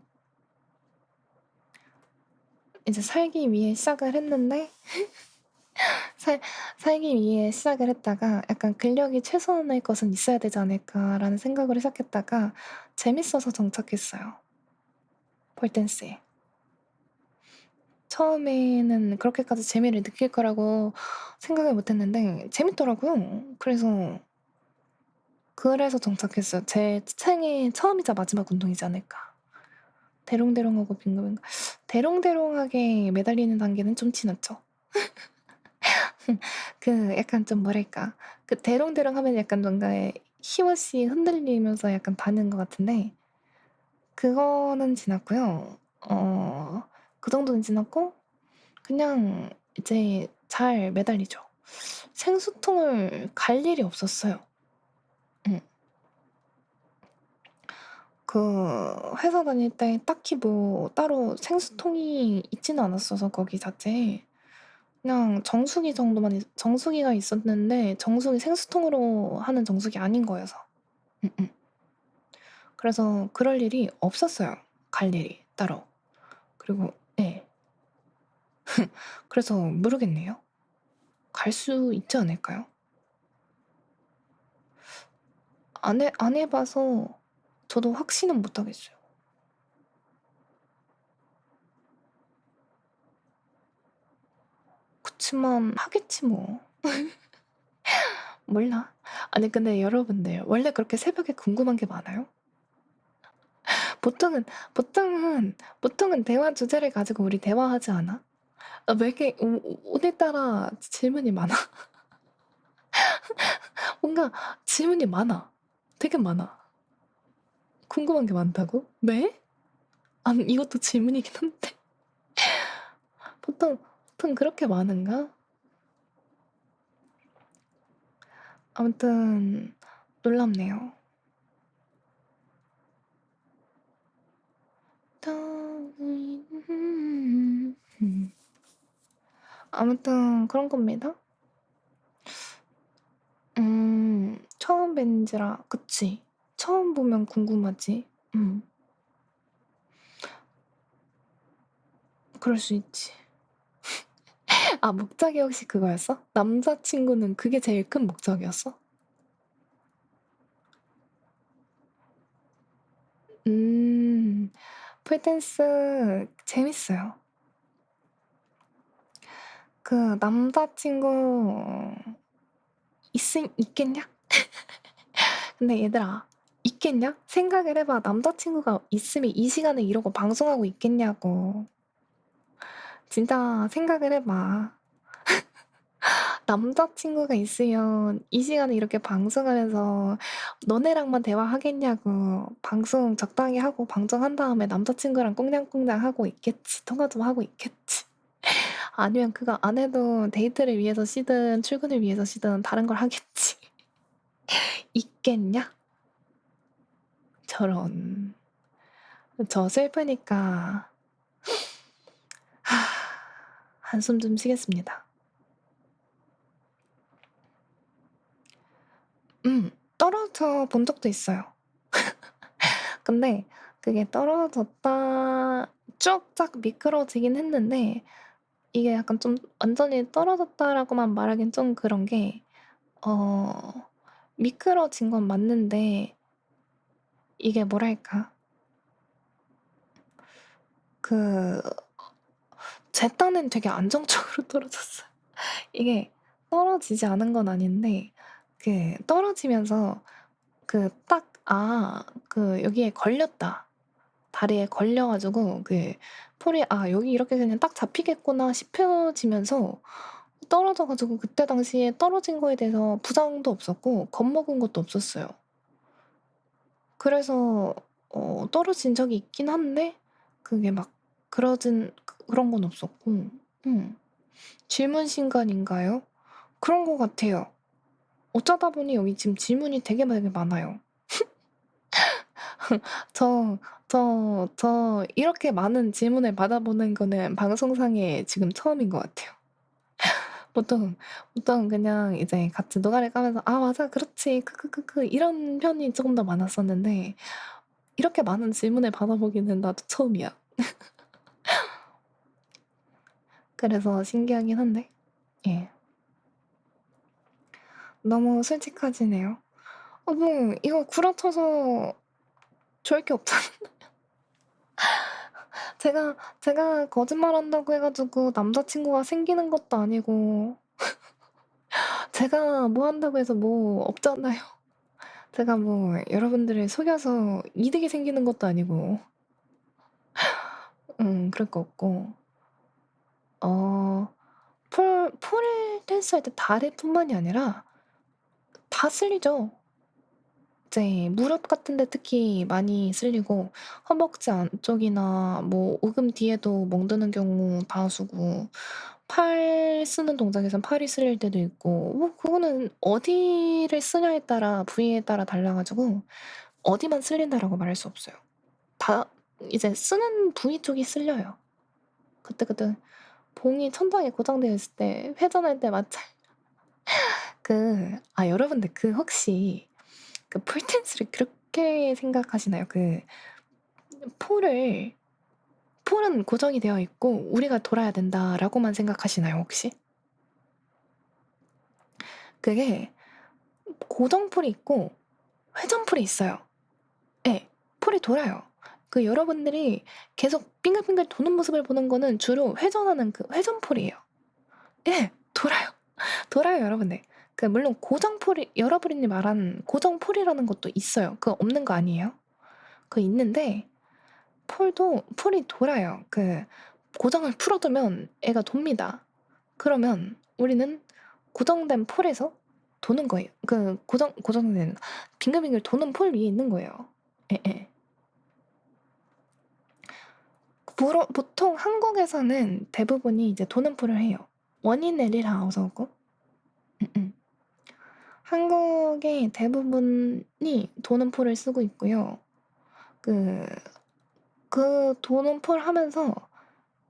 이제 살기 위해 시작을 했는데 살기 위해 시작을 했다가 약간 근력이 최소한의 것은 있어야 되지 않을까라는 생각으로 시작했다가 재밌어서 정착했어요. 폴댄스에. 처음에는 그렇게까지 재미를 느낄 거라고 생각을 못했는데 재밌더라고요. 그래서 정착했어요. 제 생애 처음이자 마지막 운동이지 않을까. 대롱대롱하고 빙글빙글. 대롱대롱하게 매달리는 단계는 좀 지났죠. 약간 좀 뭐랄까. 대롱대롱 하면 약간 뭔가 힘없이 흔들리면서 약간 다는 것 같은데, 그거는 지났고요. 그 정도는 지났고, 그냥 이제 잘 매달리죠. 생수통을 갈 일이 없었어요. 회사 다닐 때 딱히 뭐 따로 생수통이 있지는 않았어서 거기 자체에 그냥 정수기가 있었는데 정수기 생수통으로 하는 정수기 아닌 거여서. 그래서 그럴 일이 없었어요. 갈 일이 따로. 그리고 네. 그래서 모르겠네요. 갈 수 있지 않을까요? 안 해봐서 저도 확신은 못하겠어요. 그치만 하겠지 뭐. 몰라. 아니 근데 여러분들 원래 그렇게 새벽에 궁금한 게 많아요? 보통은 대화 주제를 가지고 우리 대화하지 않아? 왜 이렇게 오늘따라 질문이 많아? 뭔가 질문이 많아. 되게 많아. 궁금한 게 많다고? 왜? 아니, 이것도 질문이긴 한데. 보통 그렇게 많은가? 아무튼 놀랍네요. 아무튼 그런 겁니다. 처음 뵌지라 그치. 처음 보면 궁금하지. 그럴 수 있지. 아, 목적이 혹시 그거였어? 남자친구는 그게 제일 큰 목적이었어? 폴댄스 재밌어요. 그 남자친구 있겠냐? 근데 얘들아, 있겠냐? 생각을 해봐. 남자친구가 있으면 이 시간에 이러고 방송하고 있겠냐고. 진짜 생각을 해봐. 남자친구가 있으면 이 시간에 이렇게 방송하면서 너네랑만 대화하겠냐고. 방송 적당히 하고 방송한 다음에 남자친구랑 꽁냥꽁냥 하고 있겠지. 통화 좀 하고 있겠지. 아니면 그거 안 해도 데이트를 위해서 시든 출근을 위해서 시든 다른 걸 하겠지. 있겠냐? 저런. 저 슬프니까 한숨 좀 쉬겠습니다. 떨어져 본 적도 있어요. 근데 그게 떨어졌다 쭉쫙 미끄러지긴 했는데 이게 약간 좀 완전히 떨어졌다라고만 말하긴 좀 그런 게 미끄러진 건 맞는데 이게 뭐랄까 그 제 딴엔 되게 안정적으로 떨어졌어요. 이게 떨어지지 않은 건 아닌데 그 떨어지면서 그 딱 여기에 걸렸다. 다리에 걸려 가지고 그 폴이 '아 여기 이렇게 그냥 딱 잡히겠구나.' 싶어지면서 떨어져 가지고 그때 당시에 떨어진 거에 대해서 부상도 없었고 겁먹은 것도 없었어요. 그래서 떨어진 적이 있긴 한데 그게 막 그런 건 없었고 질문 시간인가요? 그런 것 같아요. 어쩌다 보니 여기 지금 질문이 되게 많아요. 저 이렇게 많은 질문을 받아보는 거는 방송상에 지금 처음인 것 같아요. 보통 그냥 이제 같이 노가리 까면서 "아 맞아. 그렇지. 크크크크." 이런 편이 조금 더 많았었는데 이렇게 많은 질문을 받아보기는 나도 처음이야. 그래서 신기하긴 한데 예. 너무 솔직하지네요. 뭐 이거 구라쳐서 좋을 게 없잖아. 제가 거짓말한다고 해 가지고 남자친구가 생기는 것도 아니고 제가 뭐 한다고 해서 뭐 없잖아요. 제가 뭐 여러분들을 속여서 이득이 생기는 것도 아니고 그럴 거 없고 폴 댄스할 때 다리뿐만이 아니라 다 쓸리죠. 이제 무릎 같은 데 특히 많이 쓸리고 허벅지 안쪽이나 뭐 오금 뒤에도 멍드는 경우 다수고 팔 쓰는 동작에선 팔이 쓸릴 때도 있고 뭐 그거는 어디를 쓰냐에 따라 부위에 따라 달라 가지고 어디만 쓸린다라고 말할 수 없어요. 다 이제 쓰는 부위 쪽이 쓸려요. 그때 봉이 천장에 고정되어 있을 때 회전할 때 마찰 여러분들 혹시 그 폴댄스를 그렇게 생각하시나요? 폴은 고정이 되어 있고 우리가 돌아야 된다라고만 생각하시나요, 혹시? 그게 고정폴이 있고 회전폴이 있어요. 예. 폴이 돌아요. 여러분들이 계속 빙글빙글 도는 모습을 보는 거는 주로 회전하는 그 회전폴이에요. 예. 돌아요. 돌아요, 여러분들. 물론 고정폴이 여러분이 말한 고정폴이라는 것도 있어요. 그거 없는 거 아니에요. 그거 있는데 폴이 돌아요. 고정을 풀어두면 애가 돕니다. 그러면 우리는 고정된 폴에서 도는 거예요. 그 고정된 빙글빙글 도는 폴 위에 있는 거예요. 예. 보통 한국에서는 대부분이 이제 도는 폴을 해요. 원인 내리라 어서 오고. 한국의 대부분이 도는 폴을 쓰고 있고요. 그 도는 폴 하면서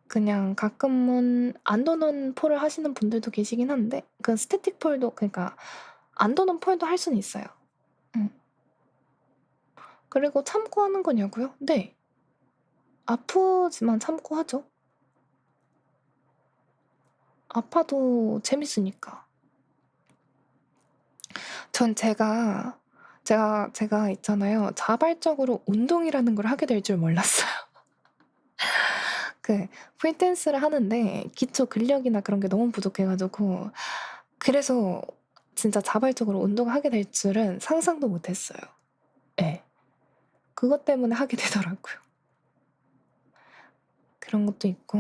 그냥 가끔은 안 도는 폴을 하시는 분들도 계시긴 한데 그 스태틱 폴도 그러니까 안 도는 폴도 할 수는 있어요. 그리고 참고 하는 거냐고요? 네. 아프지만 참고 하죠. 아파도 재밌으니까. 전 제가 있잖아요. 자발적으로 운동이라는 걸 하게 될 줄 몰랐어요. 그 폴댄스를 하는데 기초 근력이나 그런 게 너무 부족해가지고 그래서 진짜 자발적으로 운동하게 될 줄은 상상도 못했어요. 네. 그것 때문에 하게 되더라고요. 그런 것도 있고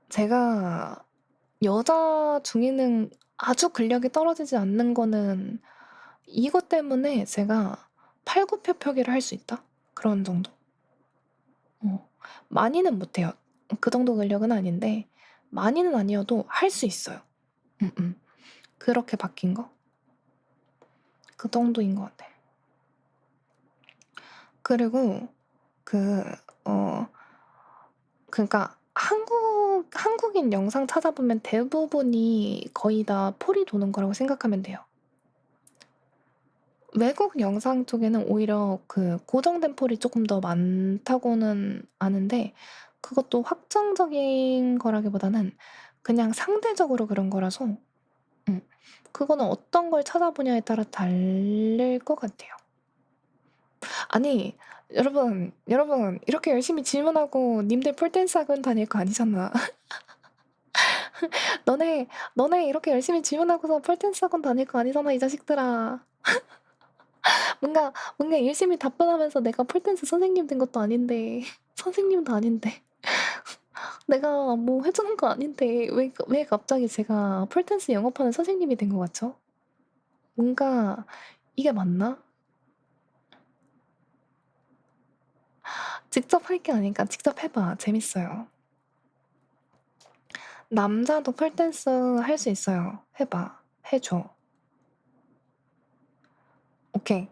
제가 여자 중에는 아주 근력이 떨어지지 않는 거는 이것 때문에 제가 팔굽혀펴기를 할 수 있다? 그런 정도? 많이는 못해요. 그 정도 근력은 아닌데 많이는 아니어도 할 수 있어요. 그렇게 바뀐 거? 그 정도인 것 같아. 그리고 그러니까 한국인 영상 찾아보면 대부분이 거의 다 폴이 도는 거라고 생각하면 돼요. 외국 영상 쪽에는 오히려 그 고정된 폴이 조금 더 많다고는 아는데 그것도 확정적인 거라기보다는 그냥 상대적으로 그런 거라서 그거는 어떤 걸 찾아보냐에 따라 다를 것 같아요. 아니 여러분 이렇게 열심히 질문하고 님들 폴댄스 학원 다닐 거 아니잖아. 너네 이렇게 열심히 질문하고서 폴댄스 학원 다닐 거 아니잖아 이 자식들아. 뭔가 열심히 답변하면서 내가 폴댄스 선생님 된 것도 아닌데 선생님도 아닌데 내가 뭐 해주는 거 아닌데 왜 갑자기 제가 폴댄스 영업하는 선생님이 된 것 같죠? 뭔가 이게 맞나? 직접 할 게 아니니까 직접 해봐. 재밌어요. 남자도 폴댄스 할 수 있어요. 해봐. 해줘. 오케이.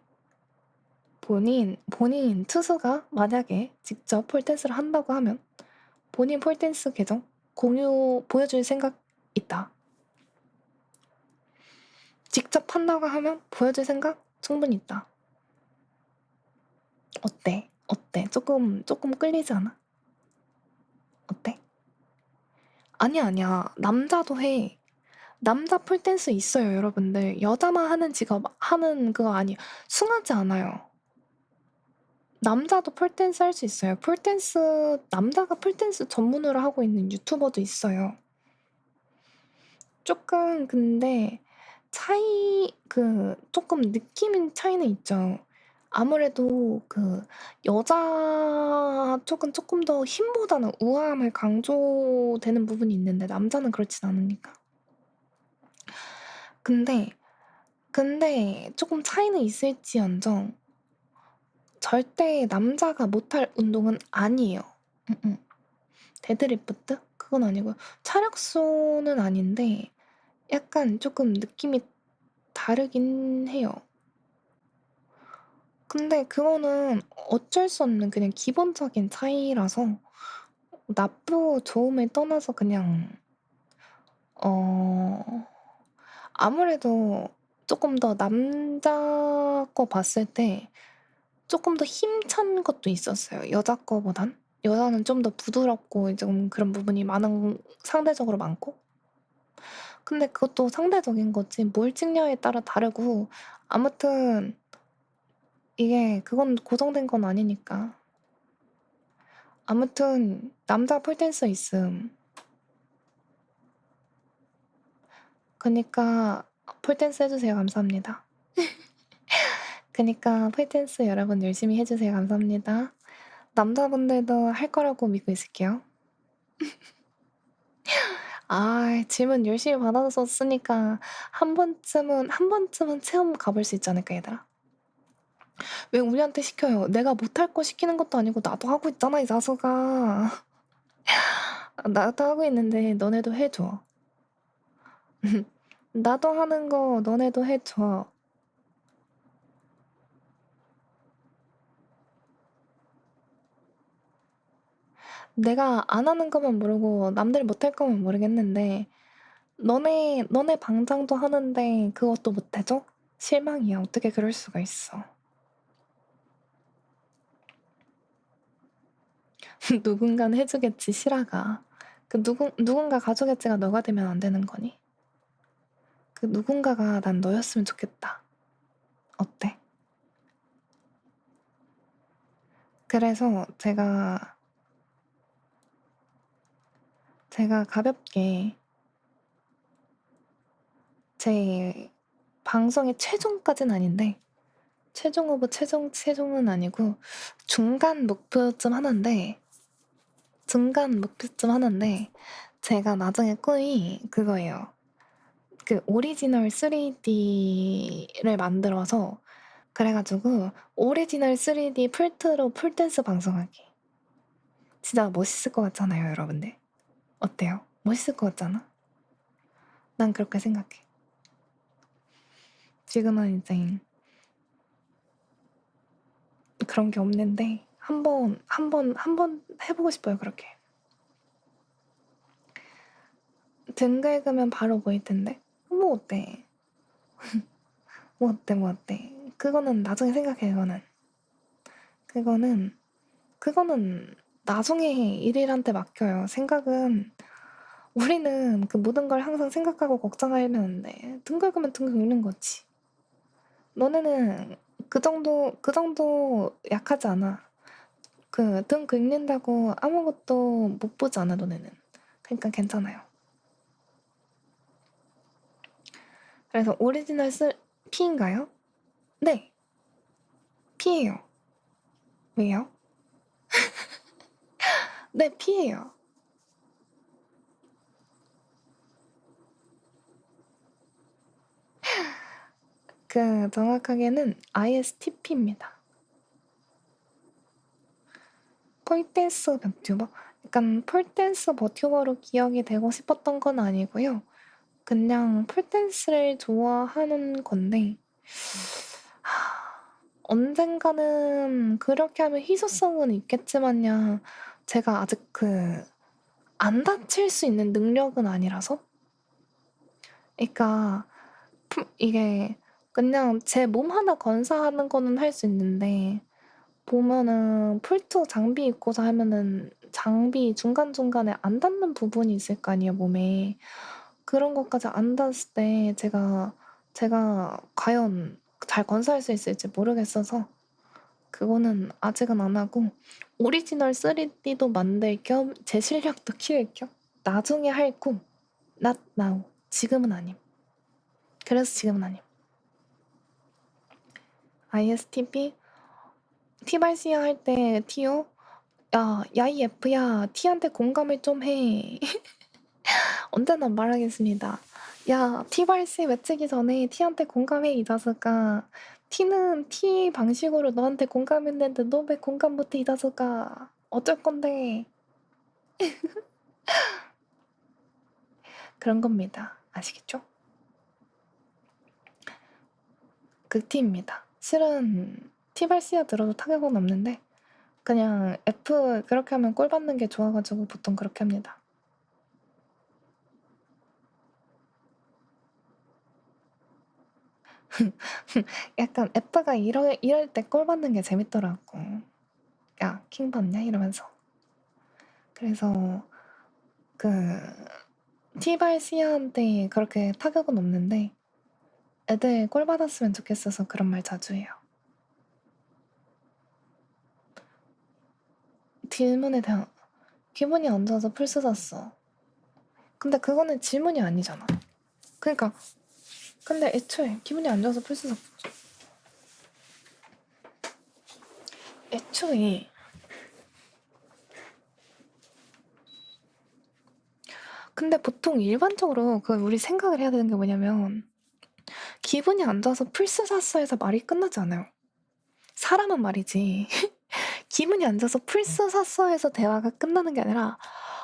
본인 투수가 만약에 직접 폴댄스를 한다고 하면 본인 폴댄스 계정 공유 보여줄 생각 있다. 직접 한다고 하면 보여줄 생각 충분히 있다. 어때? 조금 끌리지 않아? 어때? 아니야. 남자도 해. 남자 폴댄스 있어요, 여러분들. 여자만 하는 하는 그거 아니에요. 숭하지 않아요. 남자도 폴댄스 할 수 있어요. 남자가 폴댄스 전문으로 하고 있는 유튜버도 있어요. 조금 근데 조금 느낌 차이는 있죠. 아무래도 여자 쪽은 조금 더 힘보다는 우아함을 강조되는 부분이 있는데 남자는 그렇진 않으니까. 근데 조금 차이는 있을지언정 절대 남자가 못할 운동은 아니에요. 데드리프트? 그건 아니고 차력소는 아닌데 약간 조금 느낌이 다르긴 해요. 근데 그거는 어쩔 수 없는 그냥 기본적인 차이라서 나쁘고 좋음을 떠나서 그냥 아무래도 조금 더 남자 거 봤을 때 조금 더 힘찬 것도 있었어요. 여자 거보단. 여자는 좀 더 부드럽고 좀 그런 부분이 상대적으로 많고. 근데 그것도 상대적인 거지 뭘 찍냐에 따라 다르고 아무튼 그건 고정된 건 아니니까. 아무튼 남자 폴댄서 있음. 그니까 폴댄스 해주세요. 감사합니다. 그니까 폴댄스 여러분 열심히 해주세요. 감사합니다. 남자분들도 할 거라고 믿고 있을게요. 아, 질문 열심히 받아줬으니까 한 번쯤은 체험 가볼 수 있지 않을까, 얘들아? 왜 우리한테 시켜요? 내가 못할 거 시키는 것도 아니고 나도 하고 있잖아, 이 자식아. 나도 하고 있는데 너네도 해줘. 나도 하는 거 너네도 해줘. 내가 안 하는 거면 모르고 남들 못할 거면 모르겠는데 너네 방장도 하는데 그것도 못해줘? 실망이야. 어떻게 그럴 수가 있어. 누군가는 해주겠지, 실화가. 누군가 가져겠지가 너가 되면 안 되는 거니? 그 누군가가 난 너였으면 좋겠다. 어때? 그래서 제가 가볍게 제 방송의 최종까지는 아닌데 최종 오브 최종은 아니고 중간 목표쯤 하는데 제가 나중에 꿈이 그거예요. 그 오리지널 3D를 만들어서 그래가지고 오리지널 3D 풀트로 풀댄스 방송하기. 진짜 멋있을 것 같잖아요, 여러분들. 어때요? 멋있을 것 같잖아? 난 그렇게 생각해. 지금은 이제 그런 게 없는데 한번 해보고 싶어요, 그렇게. 등 긁으면 바로 보일 텐데. 뭐 어때? 뭐 어때? 그거는 나중에 생각해, 그거는 나중에 일일한테 맡겨요. 생각은 우리는 그 모든 걸 항상 생각하고 걱정하면 안 돼. 등 긁으면 등 긁는 거지. 너네는 그 정도 약하지 않아. 그 등 긁는다고 아무것도 못 보지 않아, 너네는. 그러니까 괜찮아요. 그래서 오리지널 P인가요? 네. P예요. 왜요? 네, P예요. 그 정확하게는 ISTP입니다. 폴댄스 버튜버? 약간 폴댄스 버튜버로 기억이 되고 싶었던 건 아니고요. 그냥 폴댄스를 좋아하는 건데 언젠가는 그렇게 하면 희소성은 있겠지만요. 제가 아직 안 다칠 수 있는 능력은 아니라서. 그러니까 이게 그냥 제 몸 하나 건사하는 거는 할 수 있는데 보면은 풀투 장비 입고서 하면은 장비 중간중간에 안 닿는 부분이 있을 거 아니에요, 몸에. 그런 것까지 안 닿았을 때 제가 과연 잘 건사할 수 있을지 모르겠어서 그거는 아직은 안 하고 오리지널 3D도 만들 겸 제 실력도 키울 겸 나중에 할 꿈. not now. 지금은 아님. 그래서 지금은 아님. ISTP? T발시야 할 때 T요? 야 이 F야. T한테 공감을 좀 해. 언제나 말하겠습니다. 야, T발시 외치기 전에 T한테 공감해, 이 자식아. T는 T 방식으로 너한테 공감했는데 너 왜 공감 못해, 이 자식아. 어쩔 건데. 그런 겁니다. 아시겠죠? 극티입니다. 실은 T발시야 들어도 타격은 없는데 그냥 F 그렇게 하면 꼴 받는 게 좋아가지고 보통 그렇게 합니다. 약간 F가 이럴 때 꼴 받는 게 재밌더라고. 야, 킹 받냐? 이러면서. 그래서 T발시한테 그렇게 타격은 없는데 애들 꼴 받았으면 좋겠어서 그런 말 자주 해요. 질문에 대한 기분이 안 좋아서 풀스 샀어. 근데 그거는 질문이 아니잖아. 그러니까 근데 애초에 기분이 안 좋아서 풀스 샀어. 애초에 근데 보통 일반적으로 그 우리 생각을 해야 되는 게 뭐냐면 기분이 안 좋아서 풀스사스에서 말이 끝나지 않아요. 사람은 말이지. 기분이 안 좋아서 풀스사스에서 대화가 끝나는 게 아니라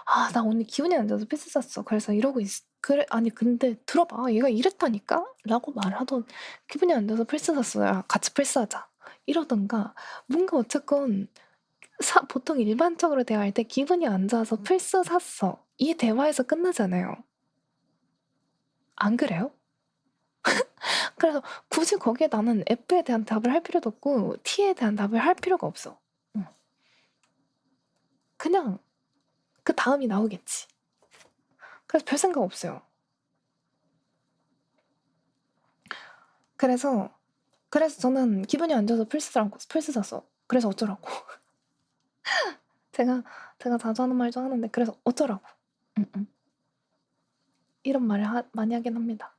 아, 나 오늘 기분이 안 좋아서 필스 샀어. 그래서 이러고 있. 그래 아니 근데 들어봐. 얘가 이랬다니까? 라고 말하던 기분이 안 좋아서 필스 샀어. 야, 같이 필스하자. 이러던가 뭔가 어쨌건 보통 일반적으로 대화할 때 기분이 안 좋아서 필스 샀어. 이 대화에서 끝나잖아요. 안 그래요? 그래서 굳이 거기에 나는 F에 대한 답을 할 필요도 없고 T에 대한 답을 할 필요가 없어. 그냥 그 다음이 나오겠지. 그래서 별 생각 없어요. 그래서 저는 기분이 안 좋아서 플스 샀어. 그래서 어쩌라고. 제가 자주 하는 말 중 하나인데 그래서 어쩌라고. 이런 말을 많이 하긴 합니다.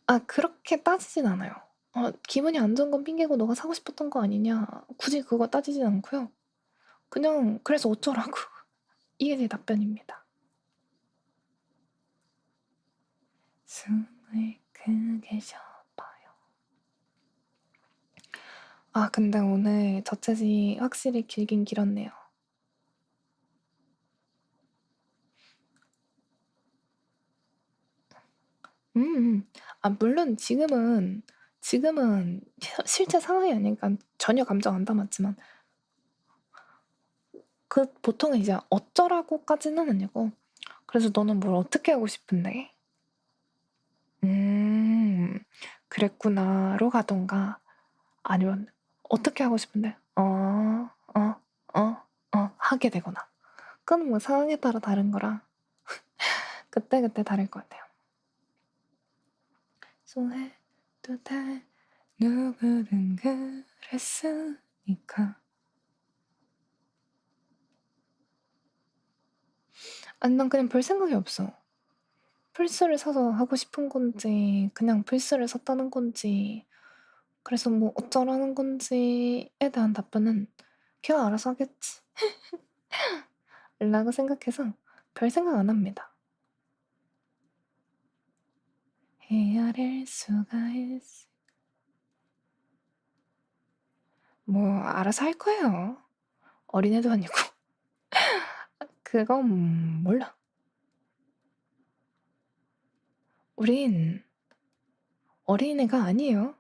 아, 그렇게 따지진 않아요. 기분이 안 좋은 건 핑계고 너가 사고 싶었던 거 아니냐. 굳이 그거 따지진 않고요. 그냥 그래서 어쩌라고. 이게 제 답변입니다. 숨을 크게 쉬어봐요. 아, 근데 오늘 저체지 확실히 길긴 길었네요. 아, 물론 지금은 실제 상황이 아니니까 전혀 감정 안 담았지만 그 보통은 이제 어쩌라고까지는 아니고 그래서 너는 뭘 어떻게 하고 싶은데? 그랬구나로 가던가 아니면 어떻게 하고 싶은데? 하게 되거나. 그건 뭐 상황에 따라 다른 거라 그때그때 다를 것 같아요. 소해도 다 누구든 그랬으니까. 아니 난 그냥 별 생각이 없어. 플스를 사서 하고 싶은 건지 그냥 플스를 샀다는 건지 그래서 뭐 어쩌라는 건지에 대한 답변은 걔가 알아서 하겠지 라고 생각해서 별 생각 안 합니다. 헤아릴 수가 있어. 뭐 알아서 할 거예요. 어린애도 아니고. 그건 몰라. 우린 어린애가 아니에요.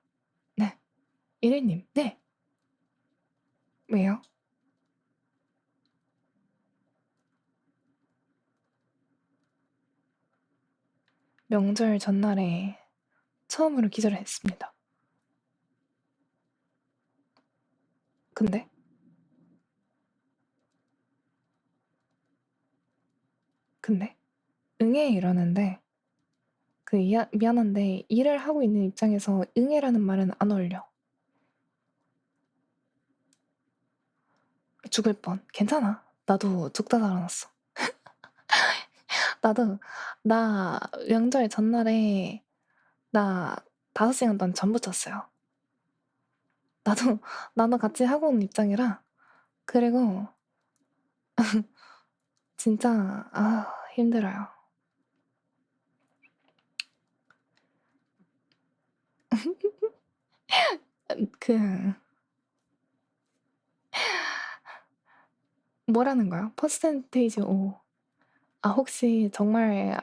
네. 이래님, 네. 왜요? 명절 전날에 처음으로 기절을 했습니다. 근데? 응애 이러는데 미안한데 일을 하고 있는 입장에서 응애라는 말은 안 어울려. 죽을 뻔. 괜찮아. 나도 죽다 살아났어. 나 명절 전날에 나 5시간 동안 전부 쳤어요. 나도 같이 하고 온 입장이라 그리고 진짜 힘들어요. 뭐라는 거야? 퍼센테이지 5. 혹시 정말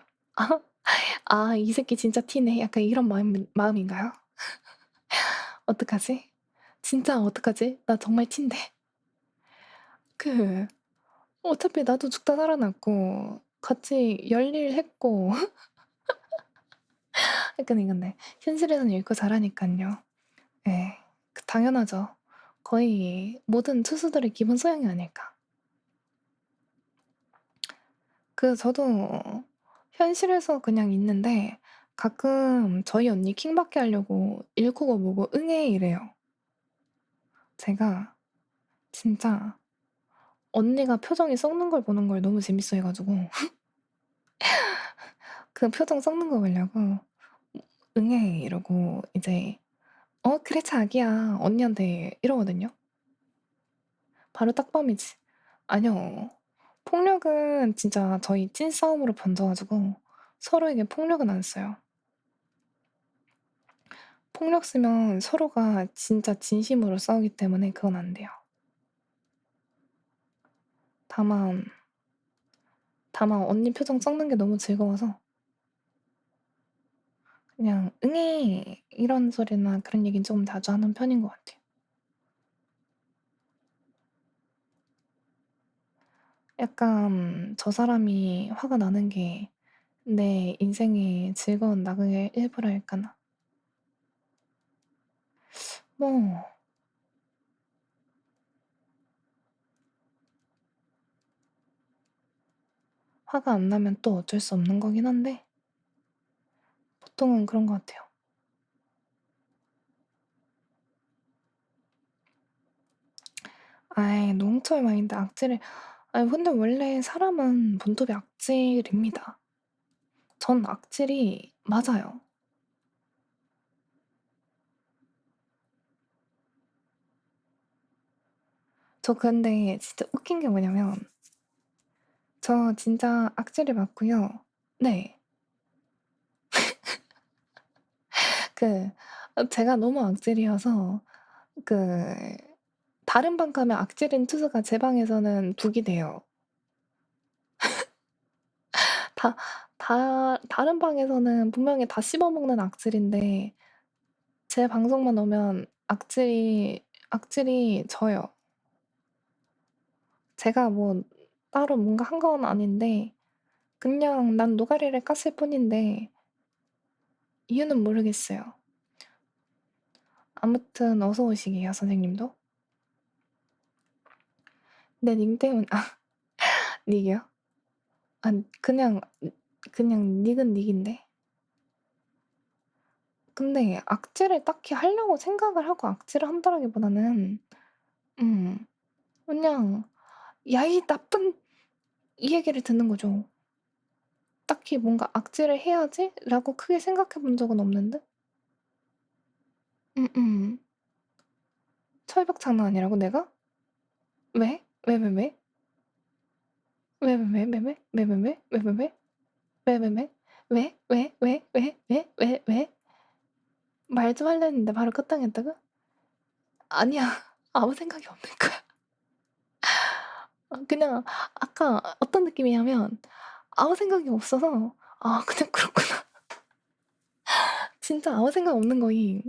이 새끼 진짜 티네. 약간 이런 마음인가요? 어떡하지? 진짜 어떡하지? 나 정말 티인데. 어차피 나도 죽다 살아났고 같이 열일 했고 약간 이건데 현실에서는 읽고 자라니깐요. 예. 당연하죠. 거의 모든 투수들의 기본 소양이 아닐까. 저도 현실에서 그냥 있는데 가끔 저희 언니 킹받게 하려고 읽고 보고 응애 이래요. 제가 진짜 언니가 표정이 썩는 걸 보는 걸 너무 재밌어 해가지고 그 표정 썩는 거 보려고 응애 이러고 이제 그래 자기야 언니한테 이러거든요. 바로 딱밤이지. 아니요. 폭력은 진짜 저희 찐싸움으로 번져가지고 서로에게 폭력은 안 써요. 폭력 쓰면 서로가 진짜 진심으로 싸우기 때문에 그건 안 돼요. 다만 언니 표정 썩는 게 너무 즐거워서 그냥 응애 이런 소리나 그런 얘기는 좀 자주 하는 편인 것 같아요. 약간 저 사람이 화가 나는 게 내 인생의 즐거운 낙의 일부랄까나. 뭐 화가 안 나면 또 어쩔 수 없는 거긴 한데 보통은 그런 것 같아요. 아이 노홍철 마인드 악질을 근데 원래 사람은 본토비 악질입니다. 전 악질이 맞아요. 저 근데 진짜 웃긴 게 뭐냐면 저 진짜 악질이 맞고요. 네. 제가 너무 악질이어서 다른 방 가면 악질인 투수가 제 방에서는 북이 돼요. 다른 방에서는 분명히 다 씹어먹는 악질인데 제 방송만 오면 악질이 져요. 제가 뭐 따로 뭔가 한 건 아닌데 그냥 난 노가리를 깠을 뿐인데 이유는 모르겠어요. 아무튼 어서 오시게요, 선생님도. 내 닉네임은 닉이요? 그냥 닉은 닉인데. 근데 악질을 딱히 하려고 생각을 하고 악질을 한다라기보다는 그냥 "야 이 나쁜" 이 얘기를 듣는 거죠. 딱히 뭔가 '악질을 해야지.'라고 크게 생각해 본 적은 없는 듯? 음음. 철벽 장난 아니라고 내가? 왜? 왜, 왜, 왜? 왜, 왜, 왜, 왜, 왜? 왜, 왜, 왜? 왜, 왜, 왜? 왜, 왜, 왜? 왜? 왜? 왜? 왜? 왜? 왜? 왜? 말 좀 하려 했는데 바로 끝당했다고? 아니야. 아무 생각이 없는 거야. 그냥 아까 어떤 느낌이냐면 아무 생각이 없어서 '아 그냥 그렇구나.' 진짜 아무 생각 없는 거임.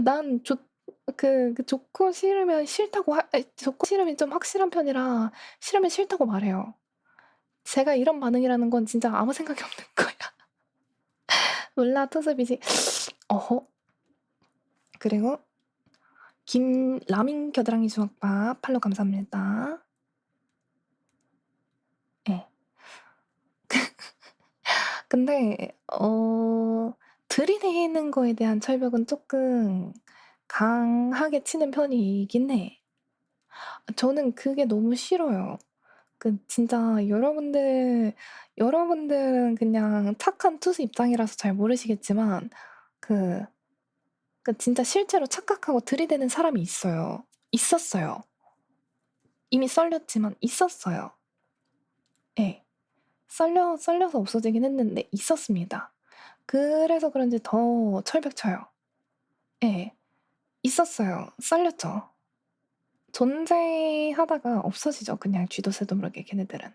난 좋고 싫으면 싫다고 좋고 싫으면 좀 확실한 편이라 싫으면 싫다고 말해요. 제가 이런 반응이라는 건 진짜 아무 생각이 없는 거야. 몰라 투습이지. 어허. 그리고 김라민 겨드랑이 주먹밥 팔로우 감사합니다. 예. 근데 들이대는 거에 대한 철벽은 쪼끔 강하게 치는 편이긴 해. 저는 그게 너무 싫어요. 진짜 여러분들은 그냥 착한 투수 입장이라서 잘 모르시겠지만 그 진짜 실제로 착각하고 들이대는 사람이 있어요. 있었어요. 이미 썰렸지만 있었어요. 예. 썰려서 없어지긴 했는데 있었습니다. 그래서 그런지 더 철벽 쳐요. 예. 있었어요. 썰렸죠. 존재하다가 없어지죠. 그냥 쥐도 새도 모르게 걔네들은.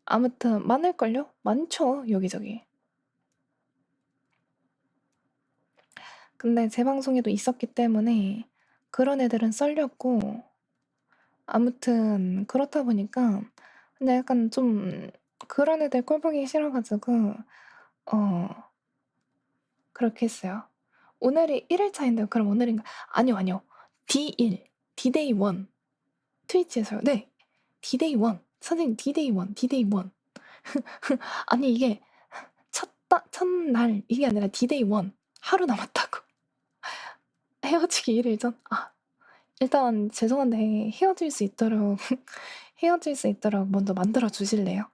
아무튼 많을걸요? 많죠, 여기저기. 근데 제 방송에도 있었기 때문에 그런 애들은 썰렸고 아무튼 그렇다 보니까 근데 약간 좀 그런 애들 꼴 보기 싫어 가지고 어 그렇게 했어요. 오늘이 1 일차인데요. 그럼 오늘인가 아니요, 아니요. D1 D-Day 1 트위치에서요. 네. D-Day 1 선생님 D-Day 1 D-Day 1 아니 이게 첫날 이게 아니라 D-Day 1 하루 남았다고. 헤어지기 1 일 전? 일단 죄송한데 헤어질 수 있도록 먼저 만들어 주실래요?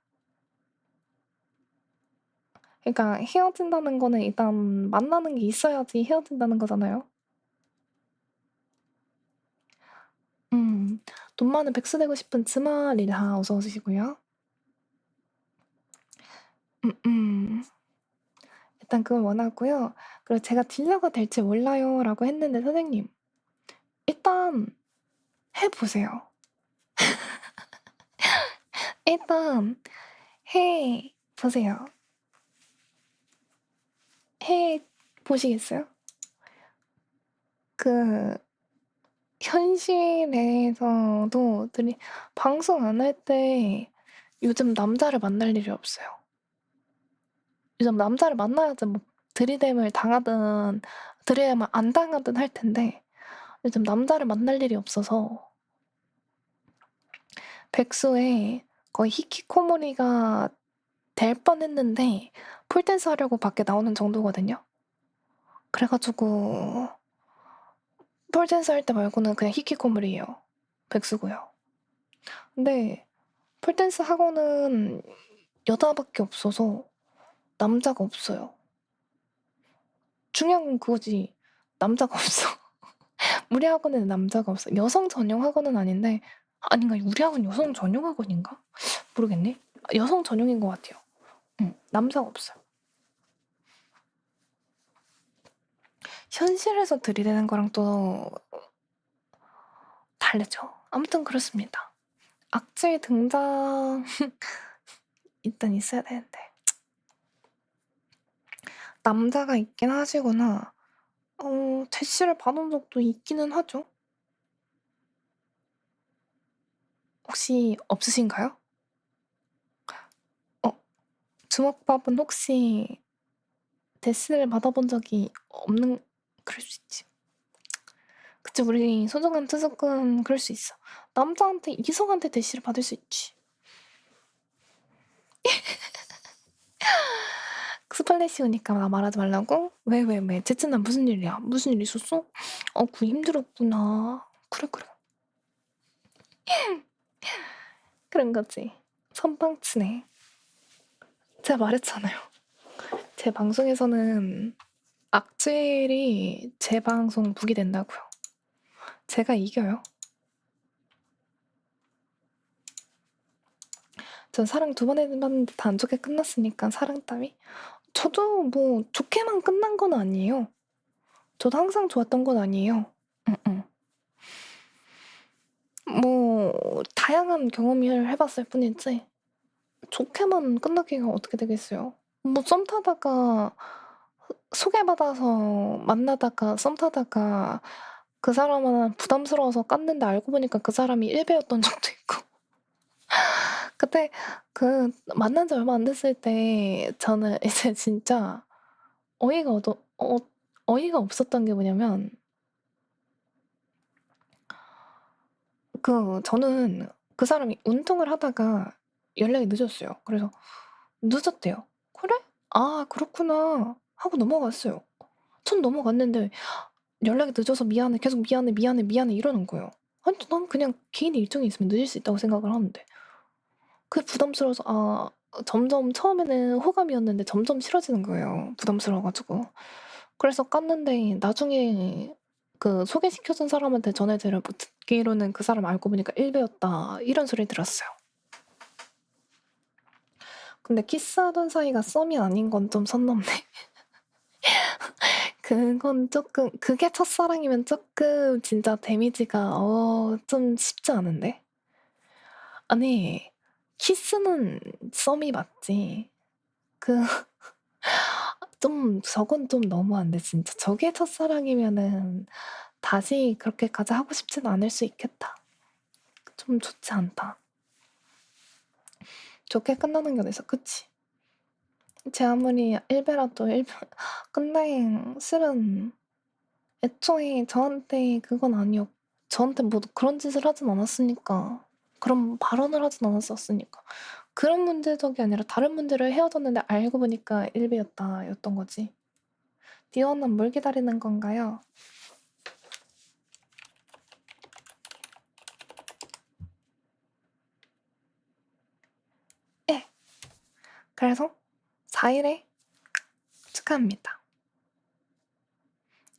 그러니까 헤어진다는 거는 일단 만나는 게 있어야지 헤어진다는 거잖아요. 돈 많은 백수 되고 싶은 즈마리라 어서 오시고요. 일단 그걸 원하고요. 그리고 제가 딜러가 될지 몰라요라고 했는데 선생님 일단 해보세요. 일단 해보세요. 해보시겠어요? 그 현실에서도 방송 안 할 때 요즘 남자를 만날 일이 없어요. 요즘 남자를 만나야지 뭐 들이댐을 당하든 들이댐을 안 당하든 할 텐데 요즘 남자를 만날 일이 없어서 백수의 거의 히키코모리가 될 뻔했는데 폴댄스 하려고 밖에 나오는 정도거든요. 그래가지고 폴댄스 할 때 말고는 그냥 히키코모리예요. 백수고요. 근데 폴댄스 학원은 여자밖에 없어서 남자가 없어요. 중요한 건 그거지. 남자가 없어. 우리 학원에는 남자가 없어. 여성 전용 학원은 아닌데 아닌가? 우리 학원 여성 전용 학원인가? 모르겠네. 여성 전용인 것 같아요. 남자가 없어요. 현실에서 들이대는 거랑 또 다르죠. 아무튼 그렇습니다. 악질 등장 일단 있어야 되는데 남자가 있긴 하시구나. 대시를 받은 적도 있기는 하죠. 혹시 없으신가요? 주먹밥은 혹시 대시를 받아본 적이 없는 그럴 수 있지. 그치 우리 소중한 투숙은 그럴 수 있어. 남자한테 이성한테 대시를 받을 수 있지. 스플래시 오니까 나 말하지 말라고? 왜? 제츠나 무슨 일이야? 무슨 일 있었어? 그 힘들었구나. 그래. 그런 거지. 선빵치네. 제가 말했잖아요. 제 방송에서는 악질이 제 방송 북이 된다고요. 제가 이겨요. 전 사랑 2번 해봤는데 다 안 좋게 끝났으니까 사랑 따위. 저도 뭐 좋게만 끝난 건 아니에요. 저도 항상 좋았던 건 아니에요. 뭐 다양한 경험을 해봤을 뿐이지 좋게만 끝나기가 어떻게 되겠어요. 뭐 썸 타다가 소개받아서 만나다가 썸 타다가 그 사람은 부담스러워서 깠는데 알고 보니까 그 사람이 1배였던 적도 있고 그때 그 만난 지 얼마 안 됐을 때 저는 이제 진짜 어이가 없었던 게 뭐냐면 저는 그 사람이 운동을 하다가 연락이 늦었어요. 그래서 늦었대요. 그래? 아 그렇구나 하고 넘어갔어요. 전 넘어갔는데 연락이 늦어서 미안해 계속 미안해 이러는 거예요. 아니 난 그냥 개인 일정이 있으면 늦을 수 있다고 생각을 하는데 그게 부담스러워서 점점 처음에는 호감이었는데 점점 싫어지는 거예요. 부담스러워가지고. 그래서 깠는데 나중에 그 소개시켜준 사람한테 전해드려 듣기로는 그 사람 알고 보니까 1배였다 이런 소리를 들었어요. 근데 키스하던 사이가 썸이 아닌 건 좀 선 넘네. 그건 조금 그게 첫사랑이면 조금 진짜 데미지가 좀 쉽지 않은데? 아니 키스는 썸이 맞지. 저건 좀 너무한데 진짜. 저게 첫사랑이면은 다시 그렇게까지 하고 싶진 않을 수 있겠다. 좀 좋지 않다. 좋게 끝나는 게 어딨어, 그치? 제 아무리 1배라도 1배 근데 실은 애초에 저한테 그건 저한테 뭐 그런 짓을 하진 않았으니까 그런 발언을 하진 않았었으니까 그런 문제적이 아니라 다른 문제를 헤어졌는데 알고 보니까 1배였다 였던 거지. 디어는 뭘 기다리는 건가요? 예. 그래서 4일에 축하합니다.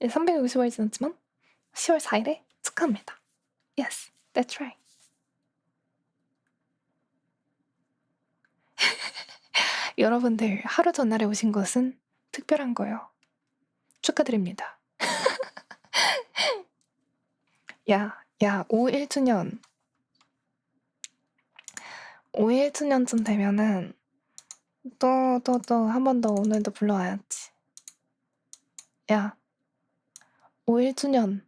350일 지났지만 10월 4일에 축하합니다. Yes, that's right. 여러분들 하루 전날에 오신 것은 특별한 거예요. 축하드립니다. 야, 5일 주년 5일 주년쯤 되면은 또 한 번 더 오늘도 불러와야지. 야, 5일 주년.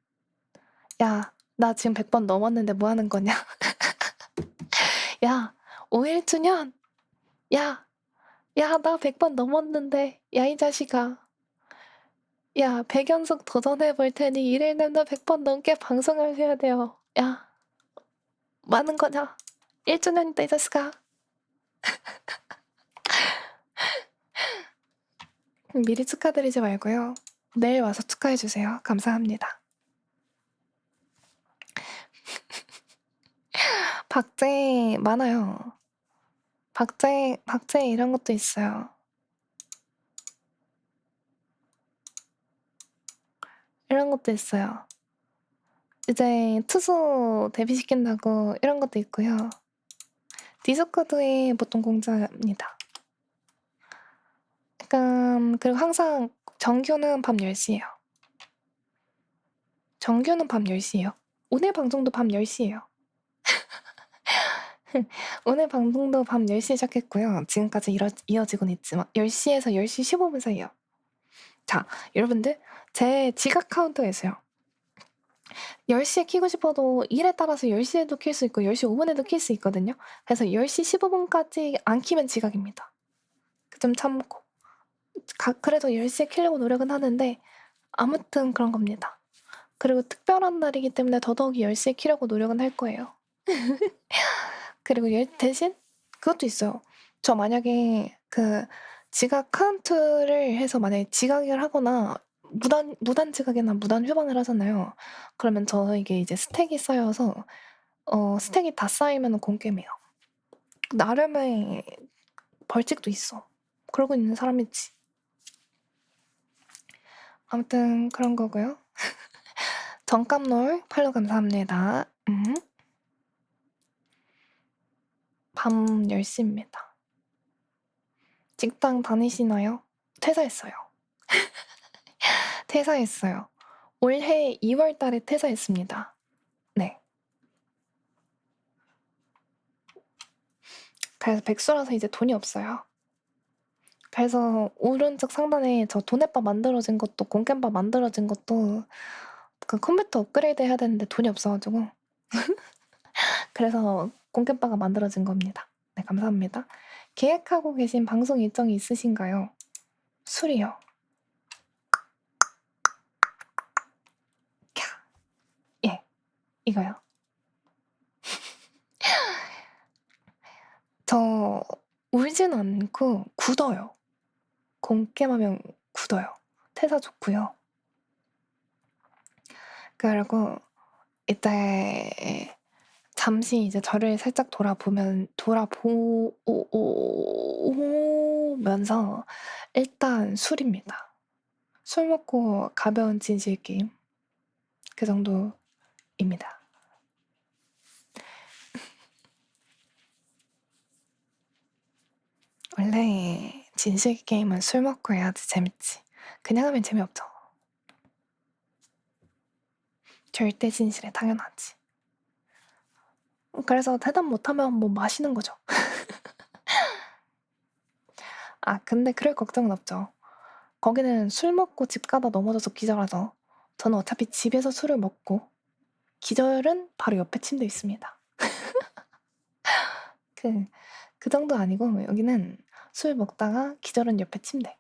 야, 나 지금 100번 넘었는데 뭐 하는 거냐? 야, 5일 주년. 야, 나 100번 넘었는데. 야, 이 자식아. 야, 100연속 도전해볼 테니 일일남도 100번 넘게 방송하셔야 돼요. 야, 뭐 하는 거냐? 1주년이다, 이 자식아. 미리 축하드리지 말고요. 내일 와서 축하해주세요. 감사합니다. 박제 많아요. 박제 이런 것도 있어요. 이런 것도 있어요. 이제 투수 데뷔시킨다고 이런 것도 있고요. 디스코드에 보통 공지합니다. 그리고 항상 정규는 밤 10시예요. 정규는 밤 10시예요. 오늘 방송도 밤 10시예요. 오늘 방송도 밤 10시에 시작했고요. 지금까지 이어지고는 있지만 10시에서 10시 15분 사이요. 자, 여러분들 제 지각 카운터가 있어요. 10시에 키고 싶어도 일에 따라서 10시에도 킬 수 있고 10시 5분에도 킬 수 있거든요. 그래서 10시 15분까지 안 키면 지각입니다. 그 점 참고. 그래도 10시에 키려고 노력은 하는데 아무튼 그런 겁니다. 그리고 특별한 날이기 때문에 더더욱이 10시에 키려고 노력은 할 거예요. 그리고 대신 그것도 있어요. 저 만약에 그 지각 카운트를 해서 만약에 지각을 하거나 무단 지각이나 무단 휴방을 하잖아요. 그러면 저에게 이제 스택이 쌓여서 스택이 다 쌓이면 공개해요. 나름의 벌칙도 있어. 그러고 있는 사람이지. 아무튼 그런 거고요. 정감놀 팔로 감사합니다. 밤 10시입니다. 직장 다니시나요? 퇴사했어요. 퇴사했어요. 올해 2월 달에 퇴사했습니다. 네. 그래서 백수라서 이제 돈이 없어요. 그래서 오른쪽 상단에 저 돈앱바 만들어진 것도 공겜바 만들어진 것도 그 컴퓨터 업그레이드 해야 되는데 돈이 없어가지고 그래서 공겜바가 만들어진 겁니다. 네, 감사합니다. 계획하고 계신 방송 일정이 있으신가요? 술이요. 예, 이거요. 저 울진 않고 굳어요. 공겜하면 굳어요. 퇴사 좋고요. 그리고 이때 잠시 이제 저를 살짝 돌아보면서 일단 술입니다. 술 먹고 가벼운 진실 게임 그 정도입니다. 원래 진실 게임은 술 먹고 해야지 재밌지. 그냥 하면 재미없죠. 절대 진실에 당연하지. 그래서 대답 못하면 뭐 마시는 거죠. 아, 근데 그럴 걱정은 없죠. 거기는 술 먹고 집 가다 넘어져서 기절하죠. 저는 어차피 집에서 술을 먹고 기절은 바로 옆에 침대에 있습니다. 그 정도 아니고 여기는 술 먹다가 기절은 옆에 침대.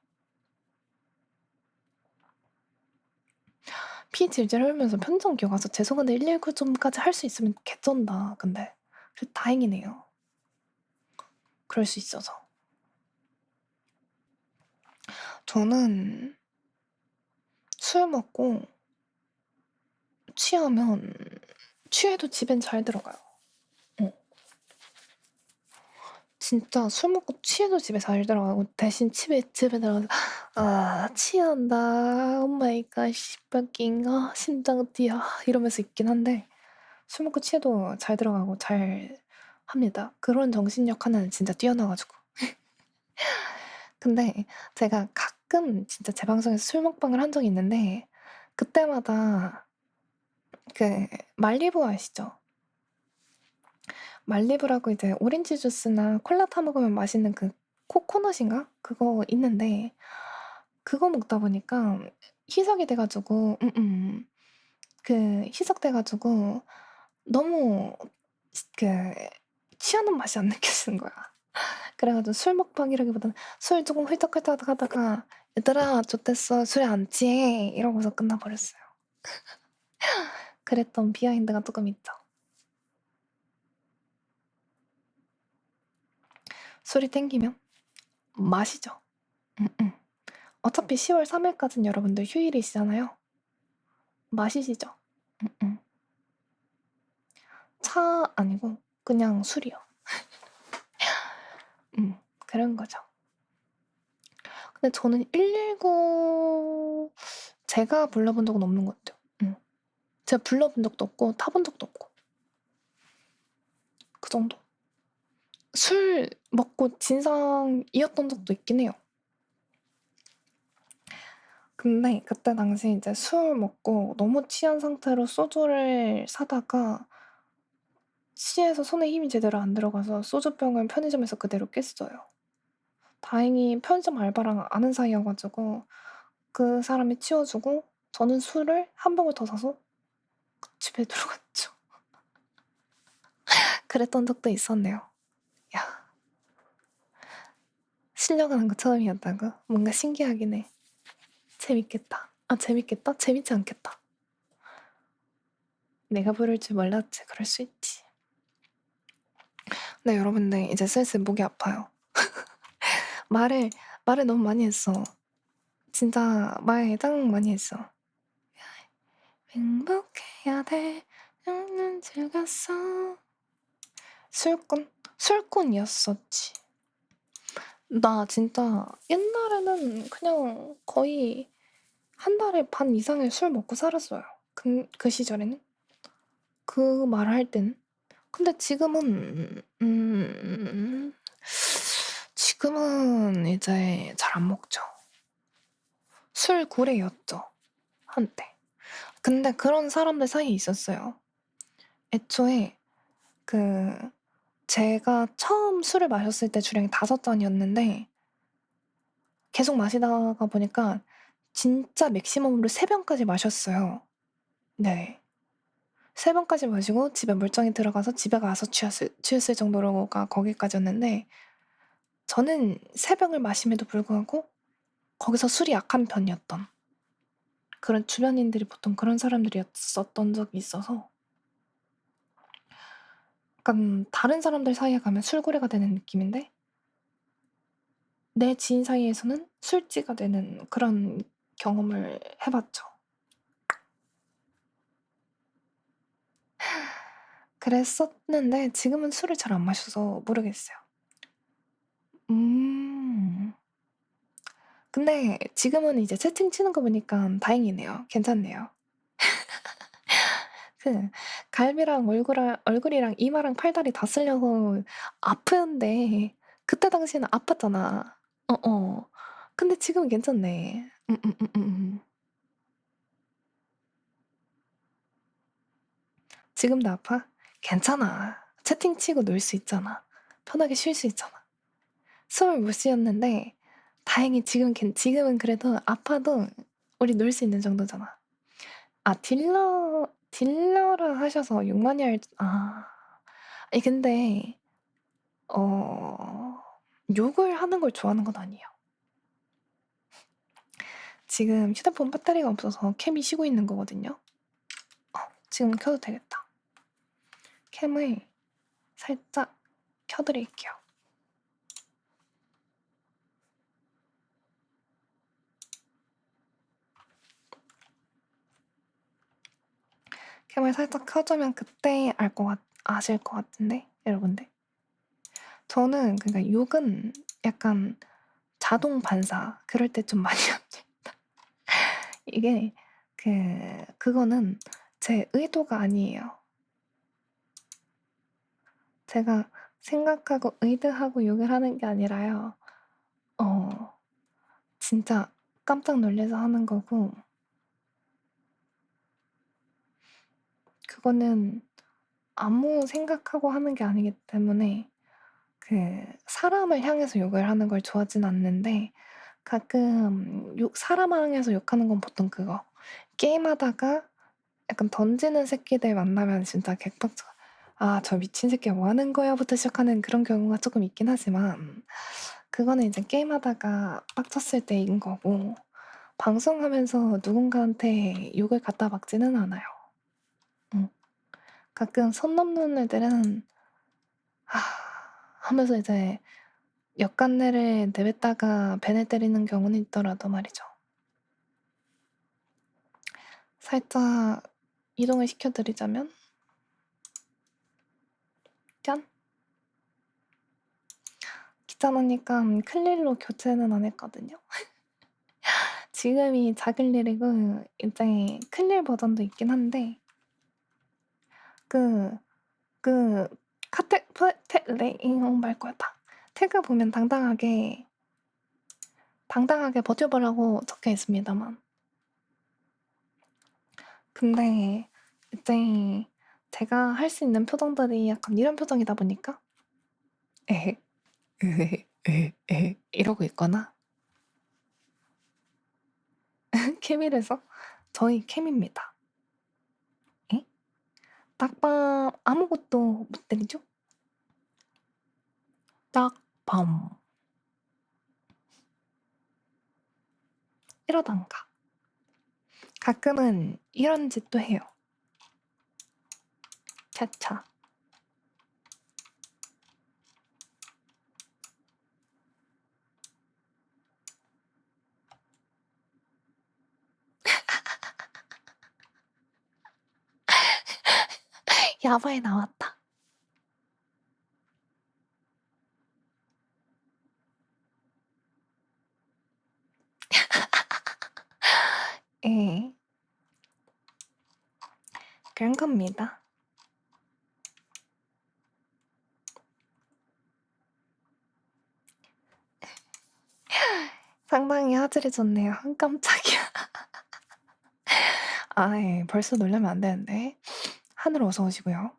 피 질질 흘리면서 편정 기억 와서 죄송한데 119 좀까지 할 수 있으면 개쩐다. 근데 다행이네요. 그럴 수 있어서. 저는 술 먹고 취해도 집엔 잘 들어가요. 진짜 술 먹고 취해도 집에 잘 들어가고 대신 집에 들어가서 취한다. 오마이갓 씨발킹 심장 뛰어 이러면서 있긴 한데 술 먹고 취해도 잘 들어가고 잘 합니다. 그런 정신력 하나는 진짜 뛰어나가지고 근데 제가 가끔 진짜 제 방송에서 술 먹방을 한 적이 있는데 그때마다 그 말리부 아시죠? 말리부라고 이제 오렌지 주스나 콜라 타 먹으면 맛있는 그 코코넛인가? 그거 있는데 그거 먹다 보니까 희석이 돼 가지고 그 희석돼 가지고 너무 그 취하는 맛이 안 느껴지는 거야. 그래 가지고 술 먹방이라기보다는 술 조금 훌떡훌떡 하다가 "얘들아 좆됐어. 술 안 취해." 이러고서 끝나 버렸어요. 그랬던 비하인드가 조금 있죠. 술이 땡기면 마시죠. 어차피 10월 3일까지는 여러분들 휴일이시잖아요. 마시시죠. 차 아니고 그냥 술이요. 그런 거죠. 근데 저는 119 제가 불러본 적은 없는 것 같아요. 제가 불러본 적도 없고 타본 적도 없고 그 정도. 술 먹고 진상이었던 적도 있긴 해요. 근데 그때 당시 이제 술 먹고 너무 취한 상태로 소주를 사다가 취해서 손에 힘이 제대로 안 들어가서 소주병을 편의점에서 그대로 깼어요. 다행히 편의점 알바랑 아는 사이여 가지고 그 사람이 치워주고 저는 술을 한 병을 더 사서 집에 들어갔죠. 그랬던 적도 있었네요. 야. 실려가는 거 처음이었다고? 뭔가 신기하긴 해. 재밌겠다. 아 재밌겠다? 재밌지 않겠다. 내가 부를 줄 몰랐지. 그럴 수 있지. 네 여러분들 이제 슬슬 목이 아파요. 말을 너무 많이 했어. 진짜 말 짱 많이 했어. 행복해야 돼. 나는 즐겼어. 술꾼이었었지. 나 진짜 옛날에는 그냥 거의 한 달에 반 이상을 술 먹고 살았어요. 그 시절에는. 그 말을 할 때는. 근데 지금은 이제 잘 안 먹죠. 술구레였죠. 한때. 근데 그런 사람들 사이에 있었어요. 애초에 그 제가 처음 술을 마셨을 때 주량이 5잔이었는데 계속 마시다가 보니까 진짜 맥시멈으로 3병까지 마셨어요. 네. 3병까지 마시고 집에 멀쩡히 들어가서 집에 가서 취했을 정도로가 거기까지였는데 저는 3병을 마심에도 불구하고 거기서 술이 약한 편이었던 그런 주변인들이 보통 그런 사람들이었었던 적이 있어서 약간 다른 사람들 사이에 가면 술고래가 되는 느낌인데 내 지인 사이에서는 술쥐가 되는 그런 경험을 해봤죠. 그랬었는데 지금은 술을 잘 안 마셔서 모르겠어요. 근데 지금은 이제 채팅 치는 거 보니까 다행이네요. 괜찮네요. 그 갈비랑 얼굴이랑 이마랑 팔다리 다 쓸려서 아픈데 그때 당시에는 아팠잖아. 어어. 근데 지금은 괜찮네. 지금도 아파? 괜찮아. 채팅 치고 놀 수 있잖아. 편하게 쉴 수 있잖아. 숨을 못 쉬었는데 다행히 지금은 그래도 아파도 우리 놀 수 있는 정도잖아. 아 딜러를 하셔서 6만이알 아니 근데 욕을 하는 걸 좋아하는 건 아니에요. 지금 휴대폰 배터리가 없어서 캠이 쉬고 있는 거거든요. 지금 켜도 되겠다. 캠을 살짝 켜드릴게요. 캠을 살짝 켜주면 그때 아실 것 같은데 여러분들. 저는 그러니까 욕은 약간 자동 반사 그럴 때 좀 많이 합니다. 이게 그거는 제 의도가 아니에요. 제가 생각하고 의도하고 욕을 하는 게 아니라요. 진짜 깜짝 놀라서 하는 거고 그거는 아무 생각하고 하는 게 아니기 때문에 사람을 향해서 욕을 하는 걸 좋아하진 않는데 가끔 사람 향해서 욕하는 건 보통 그거 게임하다가 약간 던지는 새끼들 만나면 진짜 개빡쳐. 아, 저 미친 새끼야 뭐 하는 거야? 부터 시작하는 그런 경우가 조금 있긴 하지만 그거는 이제 게임하다가 빡쳤을 때인 거고 방송하면서 누군가한테 욕을 갖다 박지는 않아요. 가끔 선 넘는 애들은 하면서 이제 역간내를 내뱉다가 벤을 때리는 경우는 있더라도 말이죠. 살짝 이동을 시켜드리자면 짠! 귀찮으니까 클릴로 교체는 안 했거든요. 지금이 자글릴이고 이제 클릴 버전도 있긴 한데 말 거였다. 태그 보면 당당하게 버텨보라고 적혀 있습니다만 근데 이제 제가 할 수 있는 표정들이 약간 이런 표정이다 보니까 에헤 이러고 있거나 케밀에서 저희 캠입니다. 에? 딱밤 아무것도 못 때리죠? 딱밤 이러던가 가끔은 이런 짓도 해요. 차차 야바에 나왔다. 예. 그런 겁니다. 상당히 화질이 좋네요. 깜짝이야. 예. 벌써 놀라면 안 되는데. 하늘 어서 오시고요.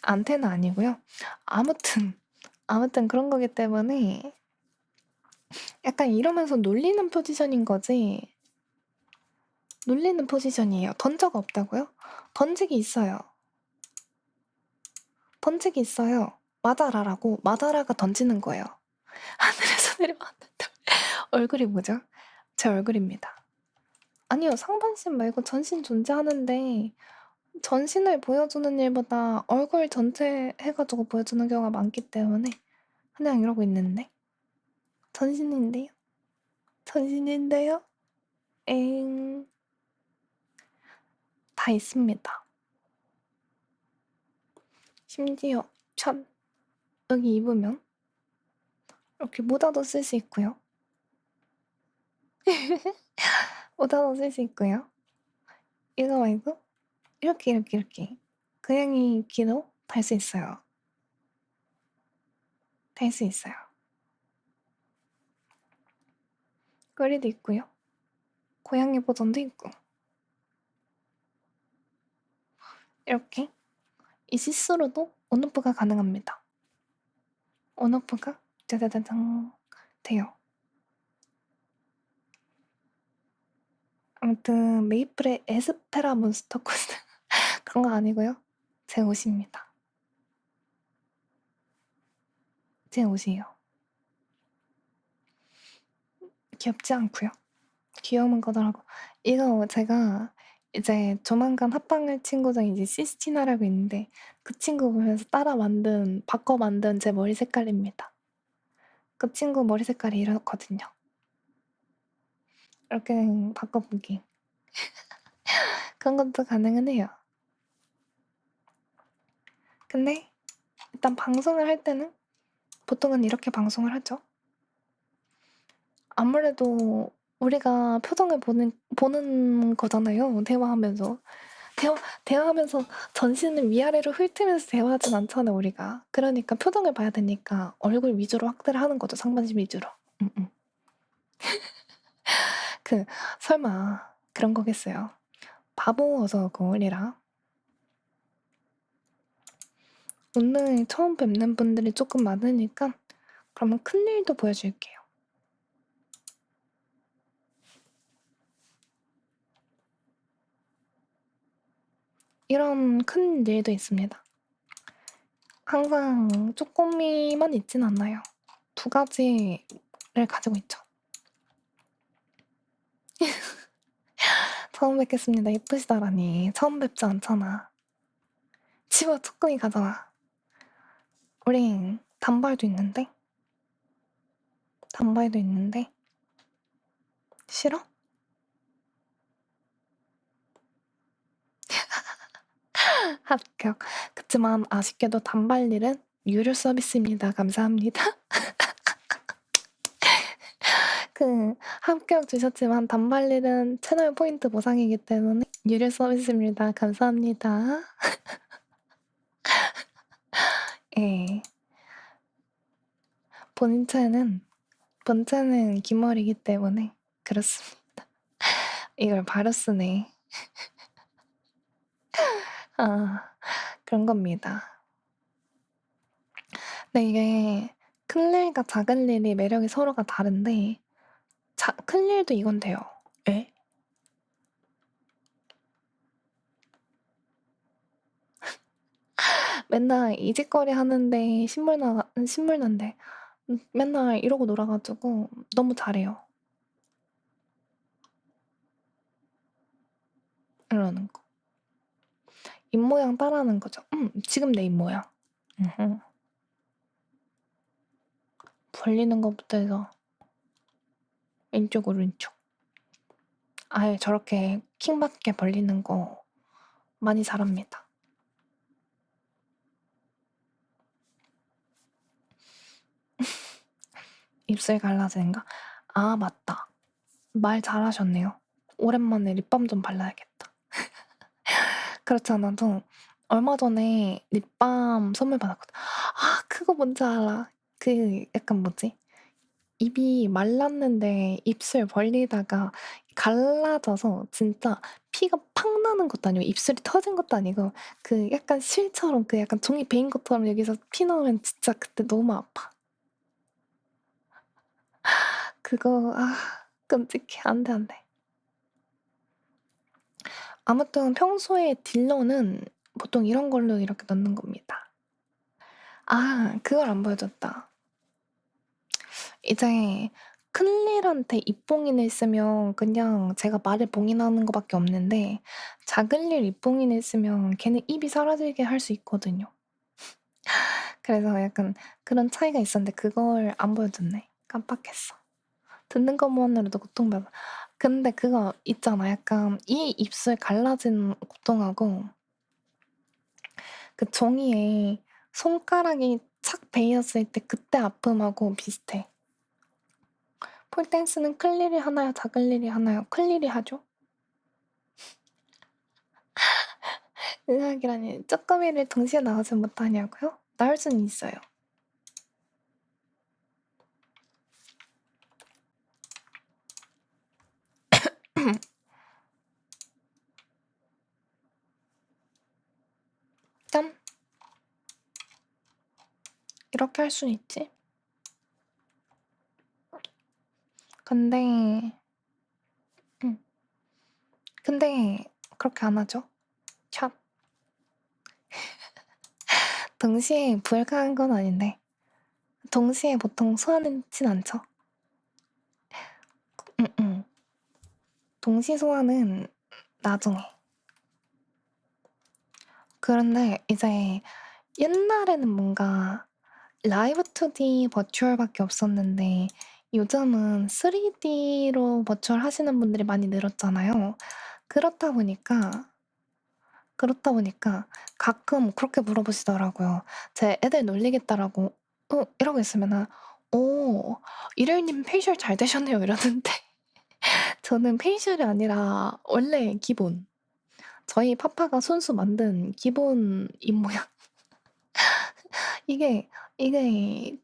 안테나 아니고요. 아무튼 그런 거기 때문에 약간 이러면서 놀리는 포지션인 거지. 놀리는 포지션이에요. 던저가 없다고요? 던지기 있어요. 맞아라라고 맞아라가 던지는 거예요. 하늘에서 내려왔는데 얼굴이 뭐죠? 제 얼굴입니다. 아니요. 상반신 말고 전신 존재하는데 전신을 보여주는 일보다 얼굴 전체 해가지고 보여주는 경우가 많기 때문에 그냥 이러고 있는데 전신인데요? 다 있습니다. 심지어 여기 입으면 이렇게 모자도 쓸 수 있고요. 모자도 쓸 수 있고요. 이거 말고 이렇게 고양이 귀도 달 수 있어요. 꼬리도 있고요. 고양이 버전도 있고 이렇게 이 시스루도 온오프가 가능합니다. 온오프가 짜자자잔 돼요. 아무튼 메이플의 에스페라 몬스터 코스 그런 거 아니고요. 제 옷입니다. 제 옷이에요. 귀엽지 않고요. 귀여운 거더라고. 이거 제가 이제 조만간 합방할 친구 중에 이제 시스티나라고 있는데 그 친구 보면서 바꿔 만든 제 머리 색깔입니다. 그 친구 머리 색깔이 이렇거든요. 이렇게 바꿔보기. 그런 것도 가능은 해요. 근데 일단 방송을 할 때는 보통은 이렇게 방송을 하죠. 아무래도 우리가 표정을 보는 거잖아요. 대화하면서. 대화하면서 전신을 위아래로 훑으면서 대화하진 않잖아, 우리가. 그러니까 표정을 봐야 되니까 얼굴 위주로 확대를 하는 거죠, 상반신 위주로. 설마 그런 거겠어요. 바보 어서고 리라. 오늘 처음 뵙는 분들이 조금 많으니까 그러면 큰일도 보여줄게요. 이런 큰 일도 있습니다. 항상 쪼꼬미만 있진 않아요. 2가지를 가지고 있죠. 처음 뵙겠습니다. 예쁘시다라니. 처음 뵙지 않잖아. 치워 쪼꼬미 가져와. 우린 단발도 있는데? 단발도 있는데? 싫어? 합격. 그치만 아쉽게도 단발일은 유료 서비스입니다. 감사합니다. 합격 주셨지만 단발일은 채널 포인트 보상이기 때문에 유료 서비스입니다. 감사합니다. 예. 본체는 긴 머리이기 때문에 그렇습니다. 이걸 바로 쓰네. 그런 겁니다. 근데 이게 큰일과 작은일이 매력이 서로가 다른데 큰일도 이건 돼요. 에? 맨날 이직거리 하는데 신물난데 맨날 이러고 놀아 가지고 너무 잘해요. 이러는 거. 입모양 따라하는 거죠. 지금 내 입모양. 벌리는 것부터 해서 왼쪽 오른쪽. 아예 저렇게 킹받게 벌리는 거 많이 잘합니다. 입술 갈라지는가? 아 맞다. 말 잘하셨네요. 오랜만에 립밤 좀 발라야겠다. 그렇지 않아도 얼마 전에 립밤 선물 받았거든. 아 그거 뭔지 알아. 약간 뭐지? 입이 말랐는데 입술 벌리다가 갈라져서 진짜 피가 팍 나는 것도 아니고 입술이 터진 것도 아니고 약간 실처럼 약간 종이 베인 것처럼 여기서 피 나오면 진짜 그때 너무 아파. 그거 끔찍해. 안 돼, 안 돼. 아무튼 평소에 딜러는 보통 이런 걸로 이렇게 넣는 겁니다. 그걸 안 보여줬다. 이제 큰일한테 입봉인을 쓰면 그냥 제가 말을 봉인하는 거밖에 없는데 작은일 입봉인을 쓰면 걔는 입이 사라지게 할 수 있거든요. 그래서 약간 그런 차이가 있었는데 그걸 안 보여줬네. 깜빡했어. 듣는 것만으로도 고통받아. 근데 그거 있잖아. 약간 이 입술 갈라진 고통하고 그 종이에 손가락이 착 베였을 때 그때 아픔하고 비슷해. 폴댄스는 클일이 하나요? 작을일이 하나요? 클일이 하죠. 의학이라니 쪼꼬미를 동시에 나오지 못하냐고요? 나올 수는 있어요. 짠! 이렇게 할 수는 있지. 근데 그렇게 안 하죠. 샵. 동시에 불가한 건 아닌데 동시에 보통 소화하진 않죠. 동시 소화는 나중에. 그런데 이제 옛날에는 뭔가 라이브 2D 버추얼밖에 없었는데 요즘은 3D로 버추얼 하시는 분들이 많이 늘었잖아요. 그렇다 보니까 가끔 그렇게 물어보시더라고요. 제 애들 놀리겠다라고 이러고 있으면은 일요일님 페이셜 잘 되셨네요 이러는데 저는 페이셜이 아니라 원래 기본 저희 파파가 손수 만든 기본 입모양. 이게 2D랑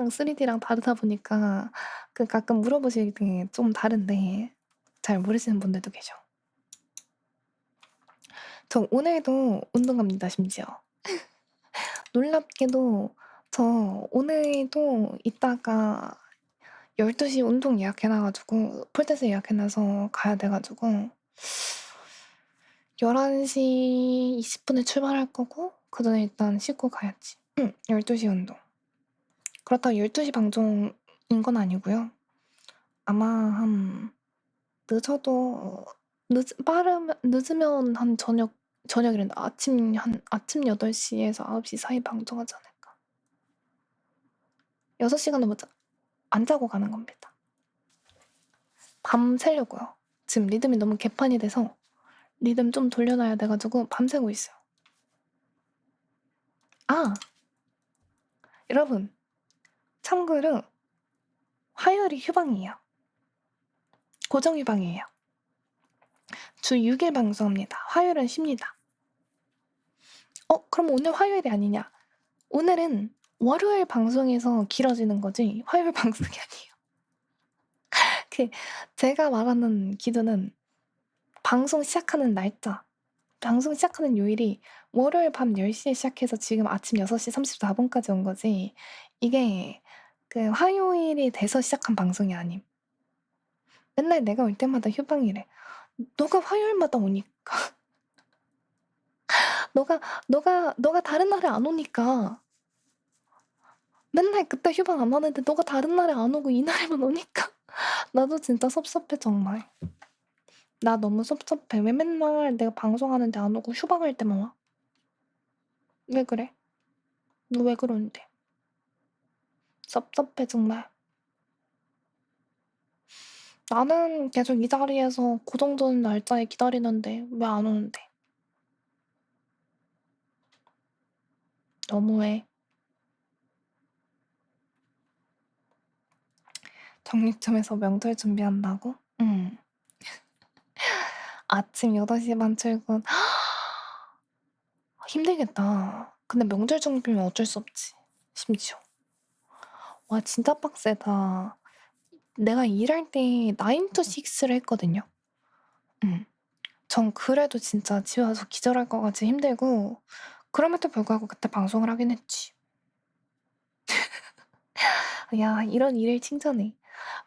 3D랑 다르다 보니까 그 가끔 물어보실 때 좀 다른데 잘 모르시는 분들도 계셔. 저 오늘도 운동 갑니다, 심지어. 놀랍게도 저 오늘도 이따가 12시 운동 예약해놔가지고 폴댄스 예약해놔서 가야 돼가지고 11시 20분에 출발할 거고 그 전에 일단 씻고 가야지. 12시 운동. 그렇다고 12시 방송인 건 아니고요. 아마 한 늦어도 늦으면 한 저녁이란다. 아침 8시에서 9시 사이 방송하지 않을까. 6시간은 못 안 자고 가는 겁니다. 밤 새려고요. 지금 리듬이 너무 개판이 돼서 리듬 좀 돌려놔야 돼가지고 밤새고 있어요. 아! 여러분, 참고로 화요일이 휴방이에요. 고정 휴방이에요. 주 6일 방송합니다. 화요일은 쉽니다. 그럼 오늘 화요일이 아니냐? 오늘은 월요일 방송에서 길어지는 거지 화요일 방송이 아니에요. 제가 말하는 기준은 방송 시작하는 날짜, 방송 시작하는 요일이 월요일 밤 10시에 시작해서 지금 아침 6시 34분까지 온 거지 이게 그 화요일이 돼서 시작한 방송이 아님. 맨날 내가 올 때마다 휴방이래. 너가 화요일마다 오니까. 너가 다른 날에 안 오니까. 맨날 그때 휴방 안 하는데 너가 다른 날에 안 오고 이날에만 오니까. 나도 진짜 섭섭해 정말. 나 너무 섭섭해. 왜 맨날 내가 방송하는데 안 오고 휴방할 때만 와? 왜 그래? 너 왜 그러는데? 섭섭해 정말. 나는 계속 이 자리에서 고정되는 날짜에 기다리는데 왜 안 오는데? 너무해. 정육점에서 명절 준비한다고? 응. 아침 8시 반 출근. 힘들겠다. 근데 명절 준비면 어쩔 수 없지. 심지어. 와 진짜 빡세다. 내가 일할 때 9 to 6를 했거든요. 전 그래도 진짜 집에 와서 기절할 것 같이 힘들고 그럼에도 불구하고 그때 방송을 하긴 했지. 야 이런 일을 칭찬해.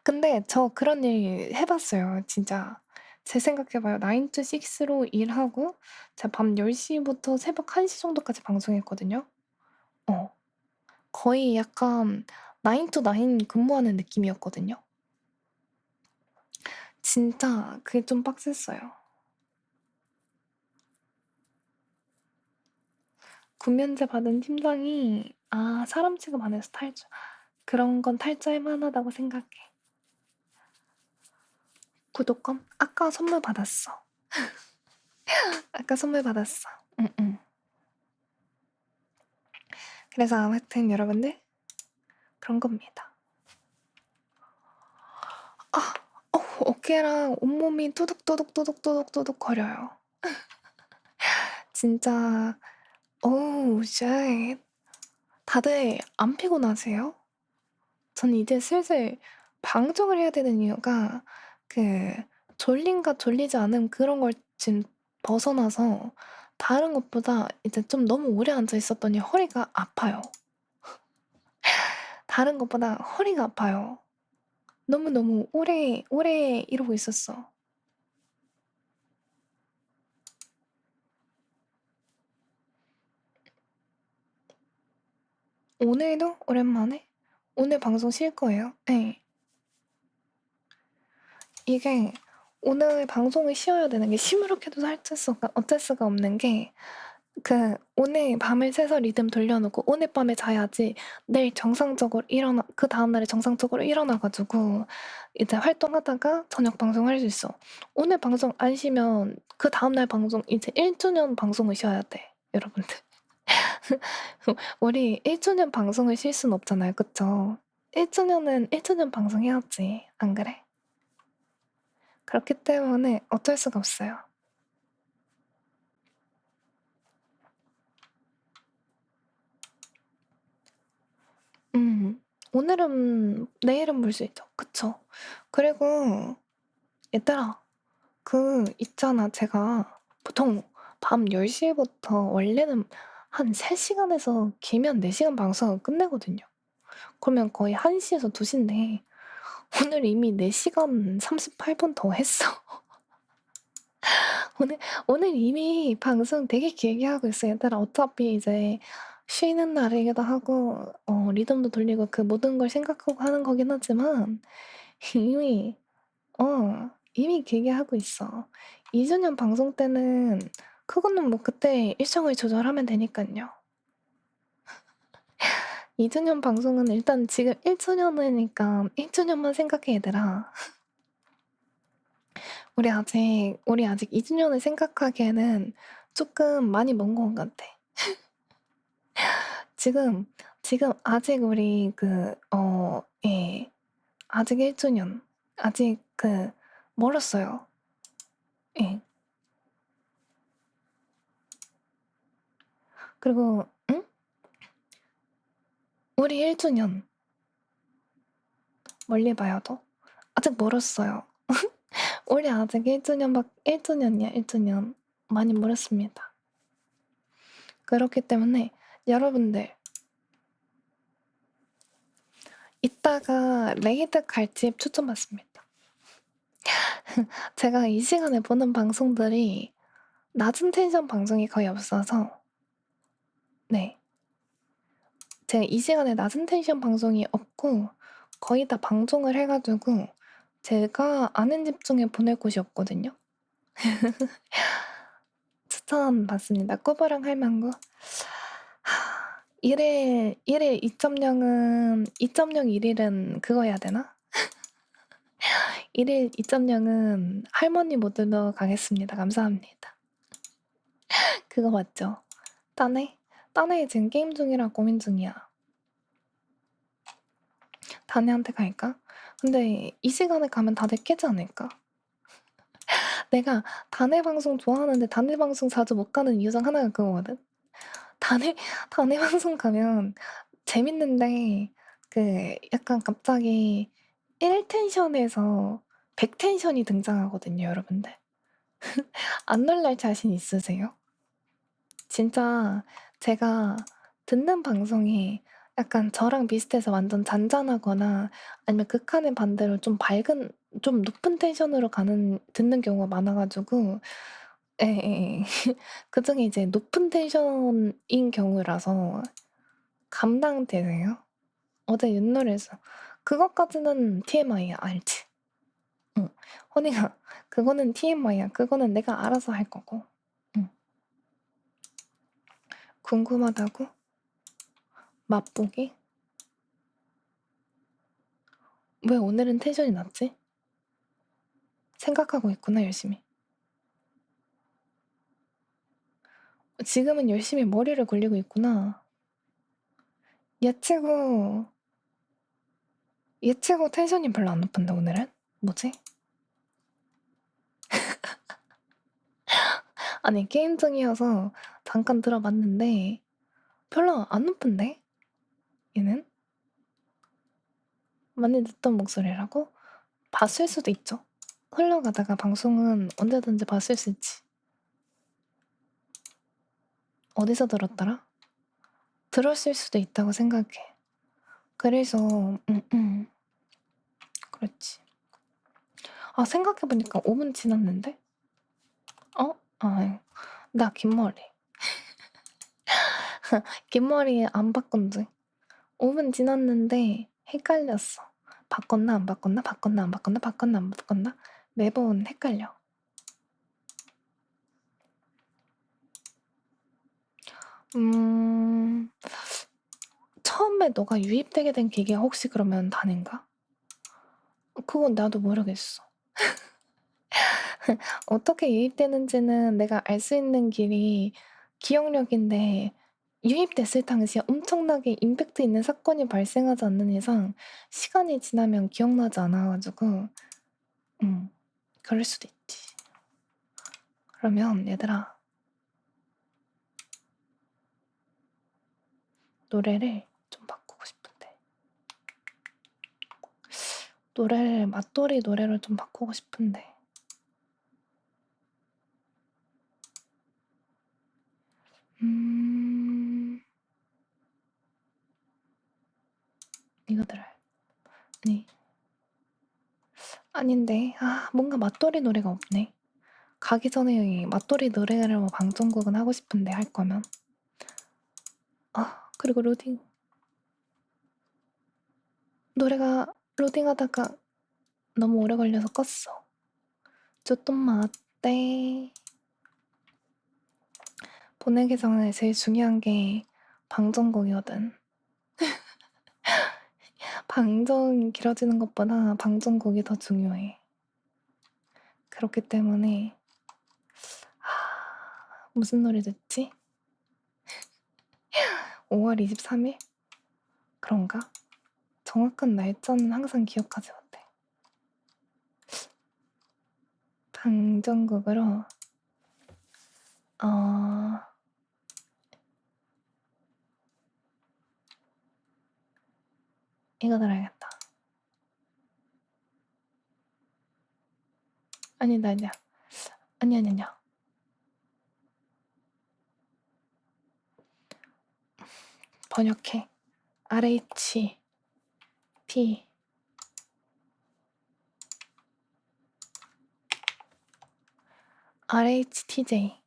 근데 저 그런 일 해봤어요. 진짜. 제 생각해봐요. 9 to 6로 일하고 제가 밤 10시부터 새벽 1시 정도까지 방송했거든요. 거의 약간 9 to 9 근무하는 느낌이었거든요. 진짜 그게 좀 빡셌어요. 군면제 받은 팀장이 사람 취급 안 해서 탈주. 그런 건 탈주할 만하다고 생각해. 구독권? 아까 선물 받았어. 아까 선물 받았어. 응. 그래서 아무튼 여러분들 그런 겁니다. 어깨랑 온몸이 또둑또둑 거려요. 진짜 오우 쉣. 다들 안 피곤하세요? 전 이제 슬슬 방종을 해야 되는 이유가 졸림과 졸리지 않음 그런 걸 지금 벗어나서 다른 것보다 이제 좀 너무 오래 앉아 있었더니 허리가 아파요. 다른 것보다 허리가 아파요. 너무너무 오래 이러고 있었어. 오늘도 오랜만에? 오늘 방송 쉴 거예요. 네. 이게 오늘 방송을 쉬어야 되는 게 시무룩해도 어쩔 수가 없는 게 오늘 밤을 새서 리듬 돌려놓고 오늘 밤에 자야지 내일 정상적으로 그 다음날에 정상적으로 일어나가지고 이제 활동하다가 저녁 방송할 수 있어. 오늘 방송 안 쉬면 그 다음날 방송 이제 1주년 방송을 쉬어야 돼, 여러분들. 우리 1주년 방송을 쉴 순 없잖아요, 그쵸? 1주년은 1주년 방송해야지, 안 그래? 그렇기 때문에 어쩔 수가 없어요. 오늘은 내일은 볼 수 있죠. 그쵸? 그리고 얘들아 그 있잖아 제가 보통 밤 10시부터 원래는 한 3시간에서 길면 4시간 방송을 끝내거든요. 그러면 거의 1시에서 2시인데 오늘 이미 4시간 38분 더 했어. 오늘 이미 방송 되게 길게 하고 있어. 얘들아 어차피 이제 쉬는 날이기도 하고 리듬도 돌리고 그 모든 걸 생각하고 하는 거긴 하지만 이미 이미 길게 하고 있어. 2주년 방송 때는 그거는 뭐 그때 일정을 조절하면 되니깐요. 2주년 방송은 일단 지금 1주년이니까 1주년만 생각해 얘들아. 우리 아직 2주년을 생각하기에는 쪼끔 많이 먼 것 같아. 지금 아직 우리 예. 아직 1주년. 아직 멀었어요. 예. 그리고 응? 우리 1주년. 멀리 봐야도. 아직 멀었어요. 우리 아직 1주년이야 1주년. 많이 멀었습니다. 그렇기 때문에 여러분들 이따가 레이드 갈집 추천받습니다. 제가 이 시간에 보는 방송들이 낮은 텐션 방송이 거의 없어서 네. 제가 이 시간에 낮은 텐션 방송이 없고 거의 다 방송을 해 가지고 제가 아는 집 중에 보낼 곳이 없거든요. 추천받습니다. 꾸부랑 할망구. 1일 2.0은 2.0 1일은 그거 해야 되나? 1일 2.0은 할머니 모드로 가겠습니다. 감사합니다. 그거 맞죠? 딴애 지금 게임 중이라 고민 중이야. 다네한테 갈까? 근데 이 시간에 가면 다들 깨지 않을까? 내가 다네 방송 좋아하는데 다네 방송 자주 못 가는 이유 중 하나가 그거거든. 다네 방송 가면 재밌는데 약간 갑자기 1 텐션에서 100 텐션이 등장하거든요, 여러분들. 안 놀랄 자신 있으세요? 진짜 제가 듣는 방송이 약간 저랑 비슷해서 완전 잔잔하거나 아니면 극한의 반대로 좀 높은 텐션으로 듣는 경우가 많아 가지고 예예예. 그중에 이제 높은 텐션인 경우라서 감당되세요? 어제 윷놀이에서 그것까지는 TMI야. 알지? 응. 허니가 그거는 TMI야. 그거는 내가 알아서 할 거고. 응. 궁금하다고? 맛보기? 왜 오늘은 텐션이 낮지? 생각하고 있구나, 열심히. 지금은 열심히 머리를 굴리고 있구나. 예치고 텐션이 별로 안 높은데, 오늘은? 뭐지? 아니, 게임 중이어서 잠깐 들어봤는데 별로 안 높은데? 얘는? 많이 듣던 목소리라고? 봤을 수도 있죠. 흘러가다가 방송은 언제든지 봤을 수 있지. 어디서 들었더라? 들었을 수도 있다고 생각해. 그래서 그렇지. 아 생각해보니까 5분 지났는데? 나 긴 머리. 긴 머리 안 바꾼 지 5분 지났는데 헷갈렸어. 바꿨나 안 바꿨나? 바꿨나 안 바꿨나? 바꿨나 안 바꿨나? 매번 헷갈려. 처음에 너가 유입되게 된 계기가 혹시 그러면 다인가? 그건 나도 모르겠어. 어떻게 유입되는지는 내가 알 수 있는 길이 기억력인데 유입됐을 당시에 엄청나게 임팩트 있는 사건이 발생하지 않는 이상 시간이 지나면 기억나지 않아 가지고 그럴 수도 있지. 그러면 얘들아 노래를 좀 바꾸고 싶은데 노래를 맞돌이 노래로 좀 바꾸고 싶은데. 이거 들어요. 아니. 아닌데. 아, 뭔가 맞돌이 노래가 없네. 가기 전에 맞돌이 노래로 방송국은 하고 싶은데, 할 거면. 아, 그리고 노래가 로딩하다가 너무 오래 걸려서 껐어. 쪼똥마 어때? 보내기 전에 제일 중요한 게 방송곡이거든. 방송 길어지는 것보다 방송곡이 더 중요해. 그렇기 때문에 무슨 노래 듣지? 5월 23일? 그런가? 정확한 날짜는 항상 기억하지 못해. 방송곡으로 이거 들어야겠다. 아니다. 아니야. 번역해. RH T RHTJ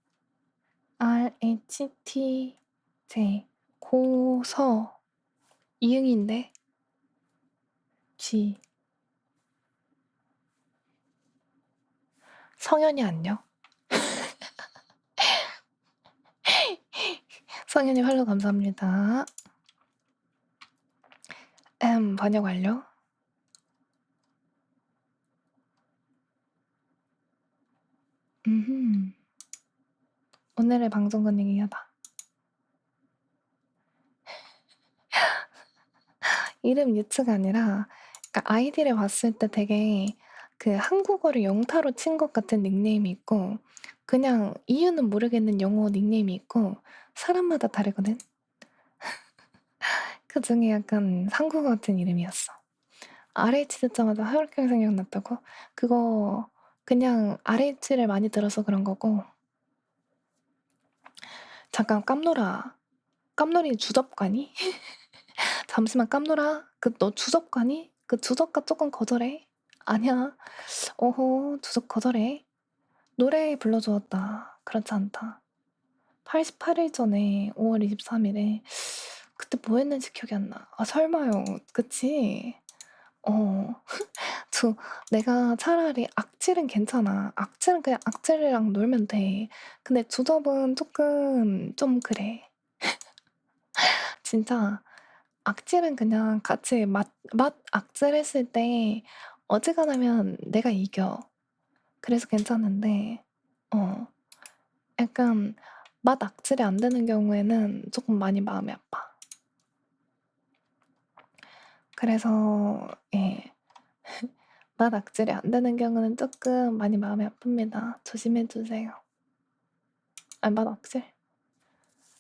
RHTJ 고서 이응인데 G 성현이 안녕. 성현이 활로 감사합니다. 번역 완료. 오늘의 방송은 얘기하다. 이름 유츠가 아니라 그러니까 아이디를 봤을 때 되게 그 한국어를 영타로 친 것 같은 닉네임이 있고 그냥 이유는 모르겠는 영어 닉네임이 있고 사람마다 다르거든. 그 중에 약간 한국어 같은 이름이었어. RH 듣자마자 하얼빈 생각났다고? 그거 그냥 RH를 많이 들어서 그런 거고. 잠깐 깜놀이 주접가니? 잠시만 깜놀아. 너 주접가니? 그 주접가 조금 거절해. 아니야. 어허, 주접 거절해. 노래 불러주었다. 그렇지 않다. 88일 전에 5월 23일에 그때 뭐 했는지 기억이 안 나. 아, 설마요. 그치? 내가 차라리 악질은 괜찮아. 악질은 그냥 악질이랑 놀면 돼. 근데 주접은 조금 좀 그래. 진짜 악질은 그냥 같이 맛 악질 했을 때 어지간하면 내가 이겨. 그래서 괜찮은데 약간 맛 악질이 안 되는 경우에는 조금 많이 마음이 아파. 그래서 예. 맛 악질이 안 되는 경우는 조금 많이 마음이 아픕니다. 조심해 주세요. 맛 악질?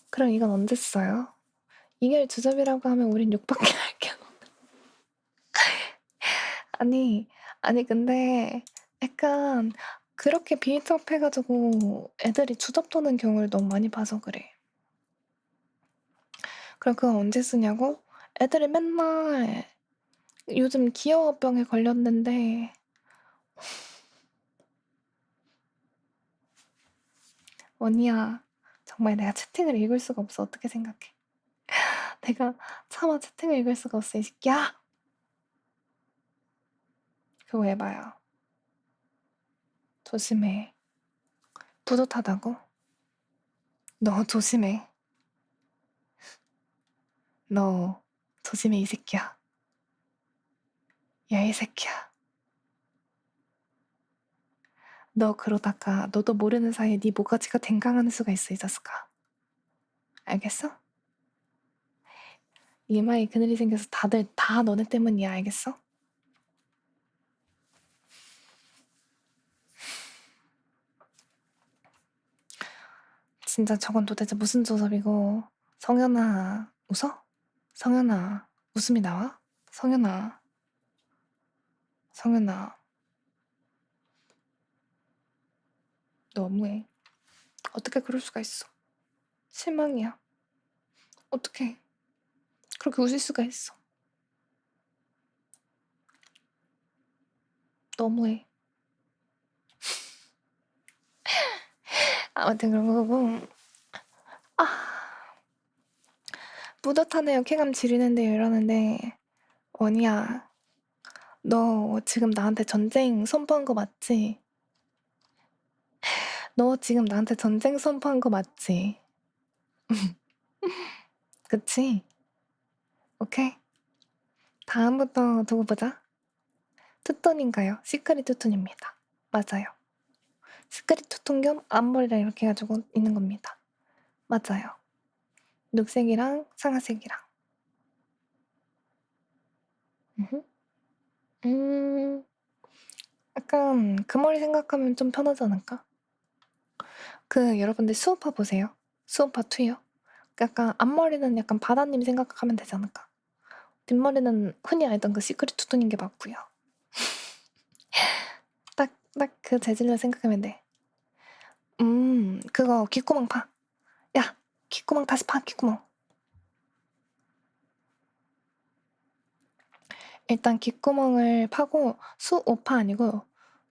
그럼 이건 언제 써요? 이게 주접이라고 하면 우린 욕밖에 할 게 없는. 아니 근데 약간 그렇게 비일적해가지고 애들이 주접 도는 경우를 너무 많이 봐서 그래. 그럼 그건 언제 쓰냐고? 애들이 맨날 요즘 기어병에 걸렸는데 원희야 정말 내가 채팅을 읽을 수가 없어. 어떻게 생각해? 내가 차마 채팅을 읽을 수가 없어 이 새끼야. 그거 해봐요. 조심해. 뿌듯하다고? 너 조심해. 너 조심해 이 새끼야. 야 이 새끼야. 너 그러다가 너도 모르는 사이에 네 모가지가 댕강하는 수가 있어 이 자식아. 알겠어? 이마에 그늘이 생겨서 다들 다 너네 때문이야 알겠어? 진짜 저건 도대체 무슨 조섭이고. 성현아 웃어? 성현아 웃음이 나와? 성현아 성윤아, 너무해. 어떻게 그럴 수가 있어? 실망이야. 어떻게 그렇게 웃을 수가 있어? 너무해. 아무튼 그런 거고. 뿌듯하네요. 쾌감 지리는데요. 이러는데 원이야, 너 지금 나한테 전쟁 선포한 거 맞지? 너 지금 나한테 전쟁 선포한 거 맞지? 그치? 오케이? 다음부터 두고 보자. 투톤인가요? 시크릿 투톤입니다. 맞아요. 시크릿 투톤 겸 앞머리랑 이렇게 해가지고 있는 겁니다. 맞아요. 녹색이랑 상아색이랑. 음흠. 약간 그 머리 생각하면 좀 편하지 않을까? 여러분들 수우파 보세요. 수우파 2요. 약간 앞머리는 약간 바다님 생각하면 되지 않을까? 뒷머리는 흔히 알던 그 시크릿 투톤인 게 맞고요. 딱 그 재질로 생각하면 돼. 그거 귓구멍 파. 야, 귓구멍 다시 파, 귓구멍. 일단 귓구멍을 파고 수오파 아니고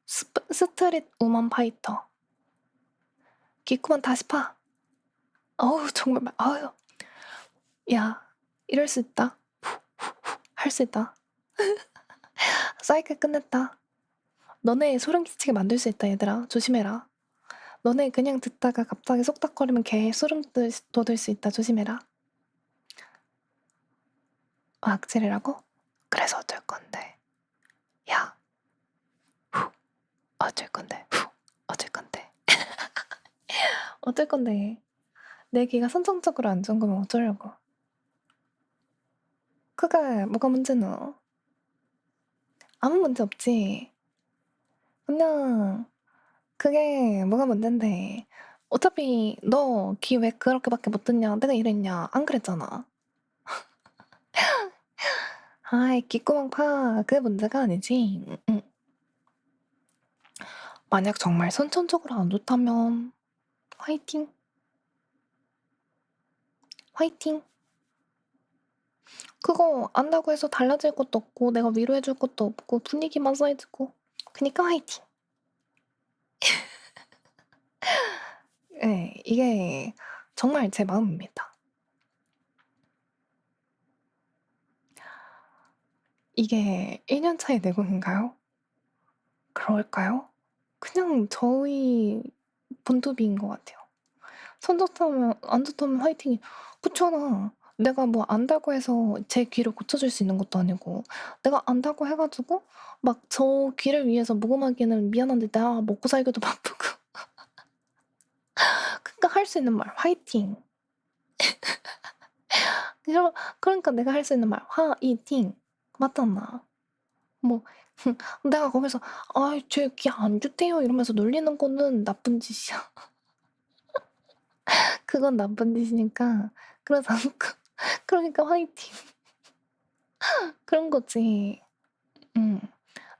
스트릿 우먼 파이터. 귓구멍 다시 파. 어우, 정말 어우. 야, 이럴 수 있다. 할 수 있다. 사이클 끝냈다. 너네 소름 끼치게 만들 수 있다, 얘들아. 조심해라. 너네 그냥 듣다가 갑자기 속닥거리면 개 소름 돋을 수 있다. 조심해라. 악질이라고? 그래서 어쩔 건데. 야, 어쩔 건데. 어쩔 건데. 어쩔 건데. 내 귀가 선정적으로 안 좋은 거면 어쩌려고. 그게 뭐가 문제노? 아무 문제 없지. 그냥 그게 뭐가 문제인데. 어차피 너 귀 왜 그렇게밖에 못 듣냐? 내가 이랬냐? 안 그랬잖아. 아이, 귓구멍 파. 그게 문제가 아니지. 만약 정말 선천적으로 안 좋다면 화이팅. 화이팅. 그거 안다고 해서 달라질 것도 없고 내가 위로해줄 것도 없고 분위기만 쌓여지고. 그니까 화이팅. 네, 이게 정말 제 마음입니다. 이게 1년 차의 내공인가요? 그럴까요? 그냥 저의 본투비인 것 같아요. 선 좋다면 안 좋다면 화이팅이. 그렇잖아. 내가 뭐 안다고 해서 제 귀를 고쳐줄 수 있는 것도 아니고 내가 안다고 해가지고 막 저 귀를 위해서 모금하기에는 미안한데 나 먹고 살기도 바쁘고. 그러니까 할 수 있는 말 화이팅. 그러니까 내가 할 수 있는 말 화이팅. 맞잖아. 뭐 내가 거기서 "아이 쟤 귀 안 좋대요." 이러면서 놀리는 거는 나쁜 짓이야. 그건 나쁜 짓이니까 그러지 않고 그러니까 화이팅. 그런 거지.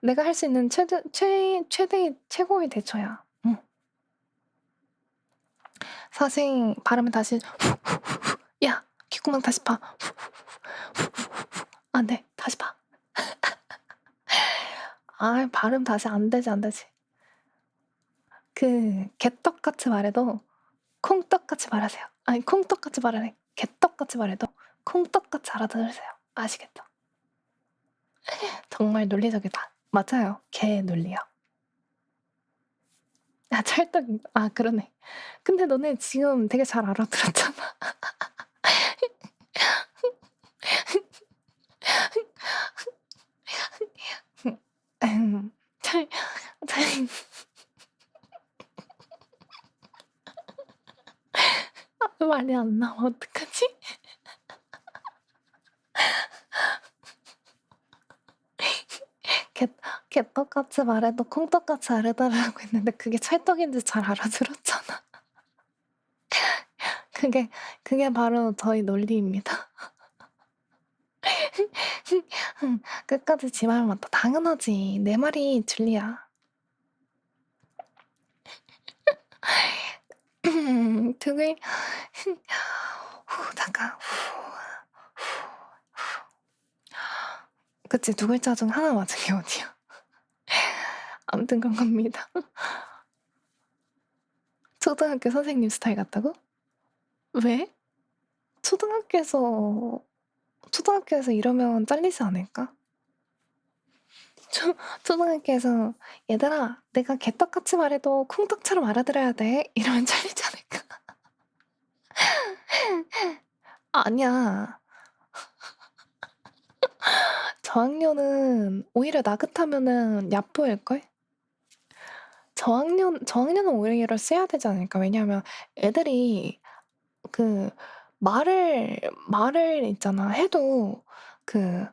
내가 할 수 있는 최대의 최고의 대처야. 사실 발음을 다시 야, 귓구멍 다시 파. 안 돼. 다시 파. 아, 발음 다시 안 되지. 개떡같이 말해도 콩떡같이 말하세요. 아니, 콩떡같이 말하네. 개떡같이 말해도 콩떡같이 알아들으세요. 아시겠죠? 정말 논리적이다. 맞아요. 개 논리요. 아, 찰떡인 아, 그러네. 근데 너네 지금 되게 잘 알아들었잖아. 잘 말이 안 나와. 어떡하지? 개떡같이 말해도 콩떡같이 알아달라고 했는데 그게 찰떡인지 잘 알아들었잖아. 그게 바로 저희 논리입니다. 끝까지 지 말 맞다. 당연하지. 내 말이 진리야. 등을 잠깐. 그치, 두 글자 중 하나 맞은 게 어디야. 아무튼 그런 겁니다. 초등학교 선생님 스타일 같다고? 왜? 초등학교에서 이러면 잘리지 않을까? 초등학교에서 얘들아, 내가 개떡같이 말해도 콩떡처럼 알아들어야 돼. 이러면 잘리지 않을까? 아니야. 저학년은 오히려 나긋하면은 얕보일걸? 저학년은 오히려 세야 되지 않을까? 왜냐하면 애들이 그 말을 있잖아. 해도 그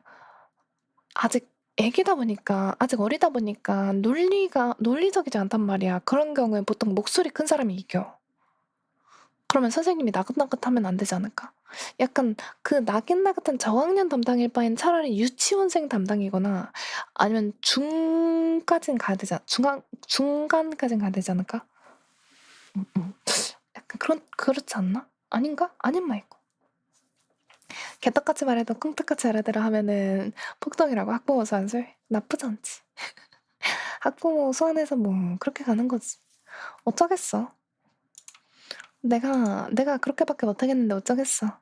아직 애기다 보니까, 아직 어리다 보니까 논리적이지 않단 말이야. 그런 경우에 보통 목소리 큰 사람이 이겨. 그러면 선생님이 나긋나긋하면 안 되지 않을까? 약간 그 나긋나긋한 저학년 담당일 바엔 차라리 유치원생 담당이거나 아니면 중간까진 가야 되지 않을까? 약간 그렇지 않나? 아닌가? 아닌 말고. 개떡같이 말해도 콩떡같이 알아들어 하면은 폭동이라고, 학부모 소환술? 나쁘지 않지. 학부모 소환해서 뭐 그렇게 가는 거지. 어쩌겠어. 내가 그렇게밖에 못하겠는데 어쩌겠어.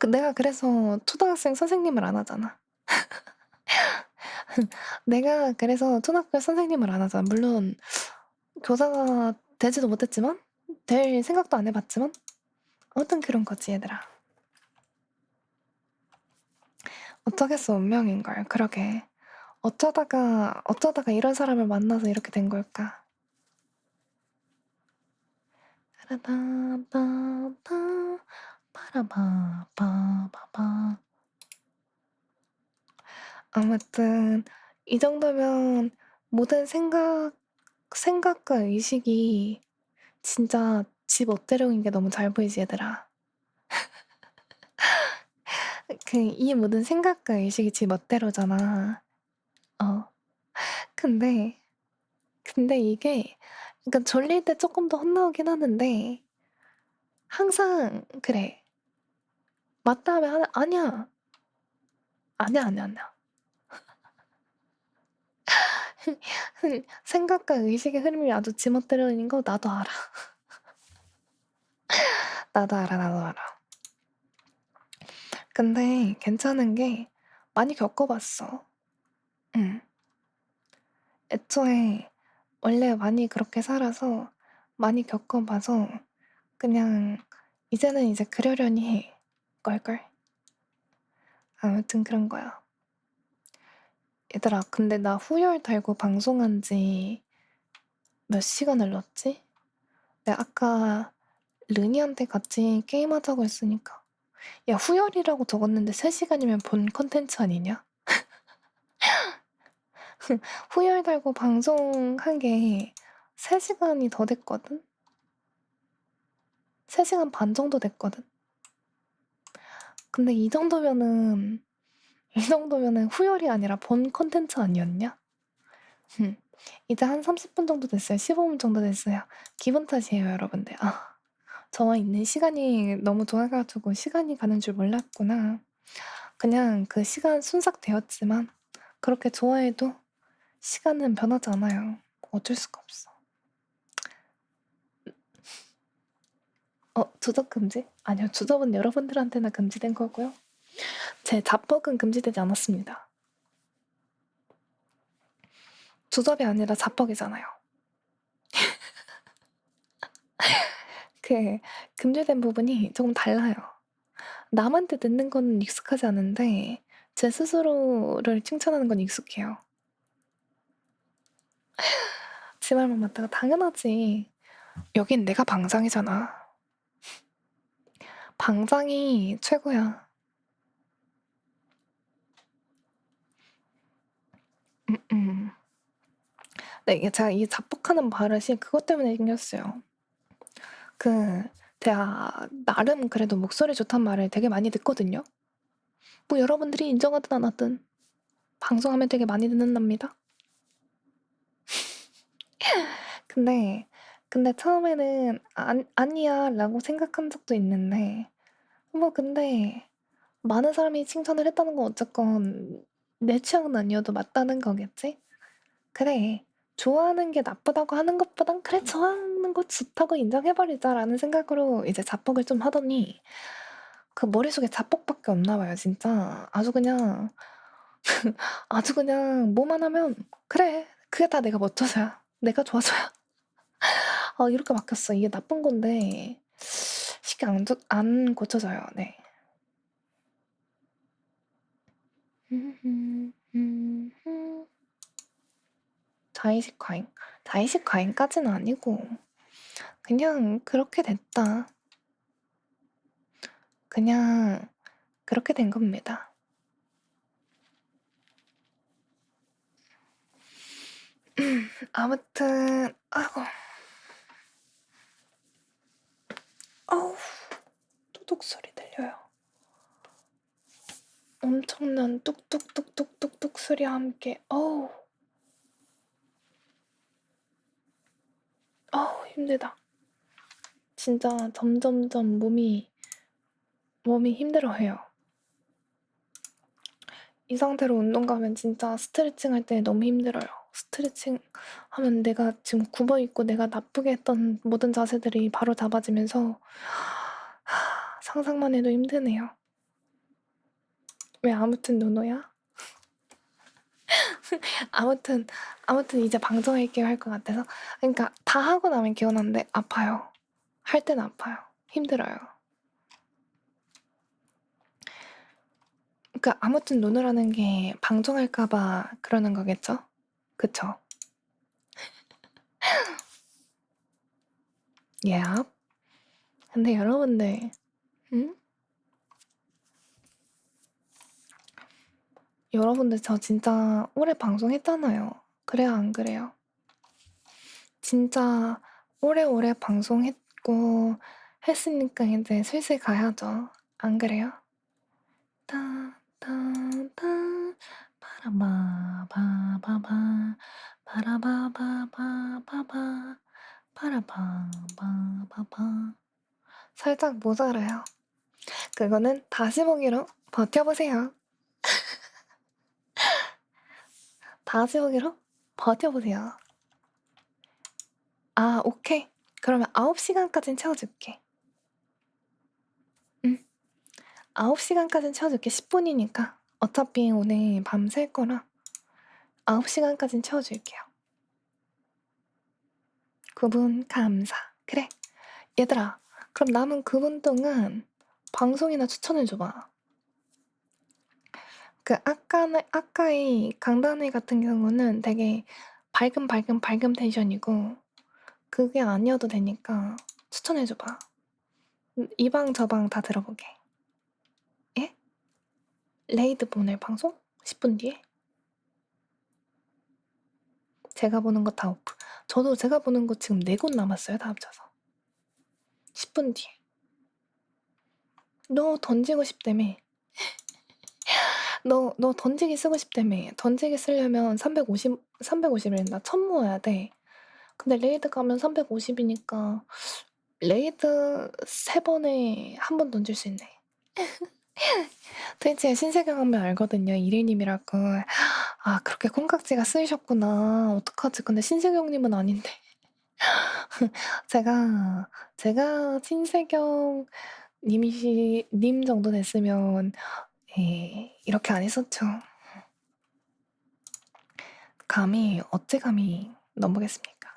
내가 그래서 초등학생 선생님을 안 하잖아. 내가 그래서 초등학교 선생님을 안 하잖아. 물론 교사가 되지도 못했지만, 될 생각도 안 해봤지만, 아무튼 그런 거지 얘들아. 어쩌겠어, 운명인걸. 그러게. 어쩌다가 이런 사람을 만나서 이렇게 된 걸까? 빠라바바바, 빠라바바바바. 아무튼 이 정도면 모든 생각과 의식이 진짜 지 멋대로인 게 너무 잘 보이지 얘들아. 이 모든 생각과 의식이 지 멋대로잖아. 근데 이게, 그러니까 졸릴 때 조금 더 혼나오긴 하는데 항상 그래. 맞다 하면 아니야. 아니야. 생각과 의식의 흐름이 아주 지멋대로인 거 나도 알아. 나도 알아. 근데 괜찮은 게 많이 겪어봤어. 응. 애초에 원래 많이 그렇게 살아서 많이 겪어봐서 그냥 이제는 이제 그러려니 해. 걸걸. 아무튼 그런 거야. 얘들아, 근데 나 후열 달고 방송한 지 몇 시간을 넣었지? 내가 아까 르니한테 같이 게임하자고 했으니까. 야, 후열이라고 적었는데 3시간이면 본 컨텐츠 아니냐? 후열 달고 방송한 게 3시간이 더 됐거든? 3시간 반 정도 됐거든? 근데 이 정도면은 후열이 아니라 본 컨텐츠 아니었냐? 이제 한 30분 정도 됐어요. 15분 정도 됐어요. 기분 탓이에요, 여러분들. 저와 있는 시간이 너무 좋아가지고 시간이 가는 줄 몰랐구나. 그냥 그 시간 순삭되었지만 그렇게 좋아해도 시간은 변하지 않아요. 어쩔 수가 없어. 주접 금지? 아니요, 주접은 여러분들한테나 금지된 거고요. 제 자뻑은 금지되지 않았습니다. 주접이 아니라 자뻑이잖아요. 금지된 부분이 조금 달라요. 남한테 듣는 건 익숙하지 않은데 제 스스로를 칭찬하는 건 익숙해요. 지 말만 맞다가 당연하지. 여긴 내가 방장이잖아. 방장이 최고야. 네, 제가 이 자뻑하는 버릇이 그것 때문에 생겼어요. 제가 나름 그래도 목소리 좋단 말을 되게 많이 듣거든요. 뭐 여러분들이 인정하든 안 하든 방송하면 되게 많이 듣는답니다. 근데 처음에는 아니야 라고 생각한 적도 있는데 뭐 근데 많은 사람이 칭찬을 했다는 건 어쨌건 내 취향은 아니어도 맞다는 거겠지? 그래, 좋아하는 게 나쁘다고 하는 것보단 그래, 좋아하는 거 좋다고 인정해버리자라는 생각으로 이제 자뻑을 좀 하더니 그 머릿속에 자뻑밖에 없나 봐요, 진짜. 아주 그냥 뭐만 하면 그래, 그게 다 내가 멋져서야. 내가 좋아서야. 이렇게 바뀌었어. 이게 나쁜 건데 쉽게 안 고쳐져요. 네. 자의식 과잉? 자의식 과잉까지는 아니고 그냥 그렇게 됐다. 그냥 그렇게 된 겁니다. 아무튼 아이고 어우 뚜둑 소리 들려요. 엄청난 뚝뚝뚝뚝뚝뚝 소리와 함께 어우 힘들다. 진짜 점점점 몸이 힘들어해요. 이 상태로 운동 가면 진짜 스트레칭 할 때 너무 힘들어요. 스트레칭 하면 내가 지금 굽어있고 내가 나쁘게 했던 모든 자세들이 바로 잡아지면서 상상만 해도 힘드네요. 왜 아무튼 노노야? 아무튼 이제 방송할게요 할 것 같아서. 그러니까 다 하고 나면 개운한데 아파요. 할 때는 아파요. 힘들어요. 그러니까 아무튼 노노라는 게 방송할까 봐 그러는 거겠죠? 그쵸? 예. 근데 여러분들 여러분들 저 진짜 오래 방송했잖아요. 그래요 안 그래요? 진짜 오래오래 방송했고 했으니까 이제 슬슬 가야죠. 안 그래요? 따따따 바라바바바바 바라바바바바바 바라바바바바 살짝 모자라요. 그거는 다시 보기로 버텨보세요. 다시 보기로 버텨보세요. 아, 오케이. 그러면 9시간까진 채워줄게. 9시간까진 채워줄게. 10분이니까. 어차피 오늘 밤 샐 거라 9시간까진 채워줄게요. 9분 감사. 그래. 얘들아, 그럼 남은 9분 동안 방송이나 추천해줘봐. 그 아까의 강단회 같은 경우는 되게 밝은 텐션이고 그게 아니어도 되니까 추천해줘봐. 이 방 저 방 다 들어보게. 예? 레이드 보낼 방송? 10분 뒤에? 제가 보는 거 다 오프. 저도 제가 보는 거 지금 4곳 남았어요. 다 합쳐서. 10분 뒤에. 너 던지고 싶다며. 너 던지기 쓰고 싶다며. 던지기 쓰려면 350이랬나? 1000 모아야 돼. 근데 레이드 가면 350이니까 레이드 3번에 한 번 던질 수 있네. 트위치에 신세경 하면 알거든요. 이래님이라고. 아, 그렇게 콩깍지가 쓰이셨구나. 어떡하지? 근데 신세경님은 아닌데. 제가 신세경 님 정도 됐으면 이렇게 안 했었죠. 어째 감히 넘보겠습니까?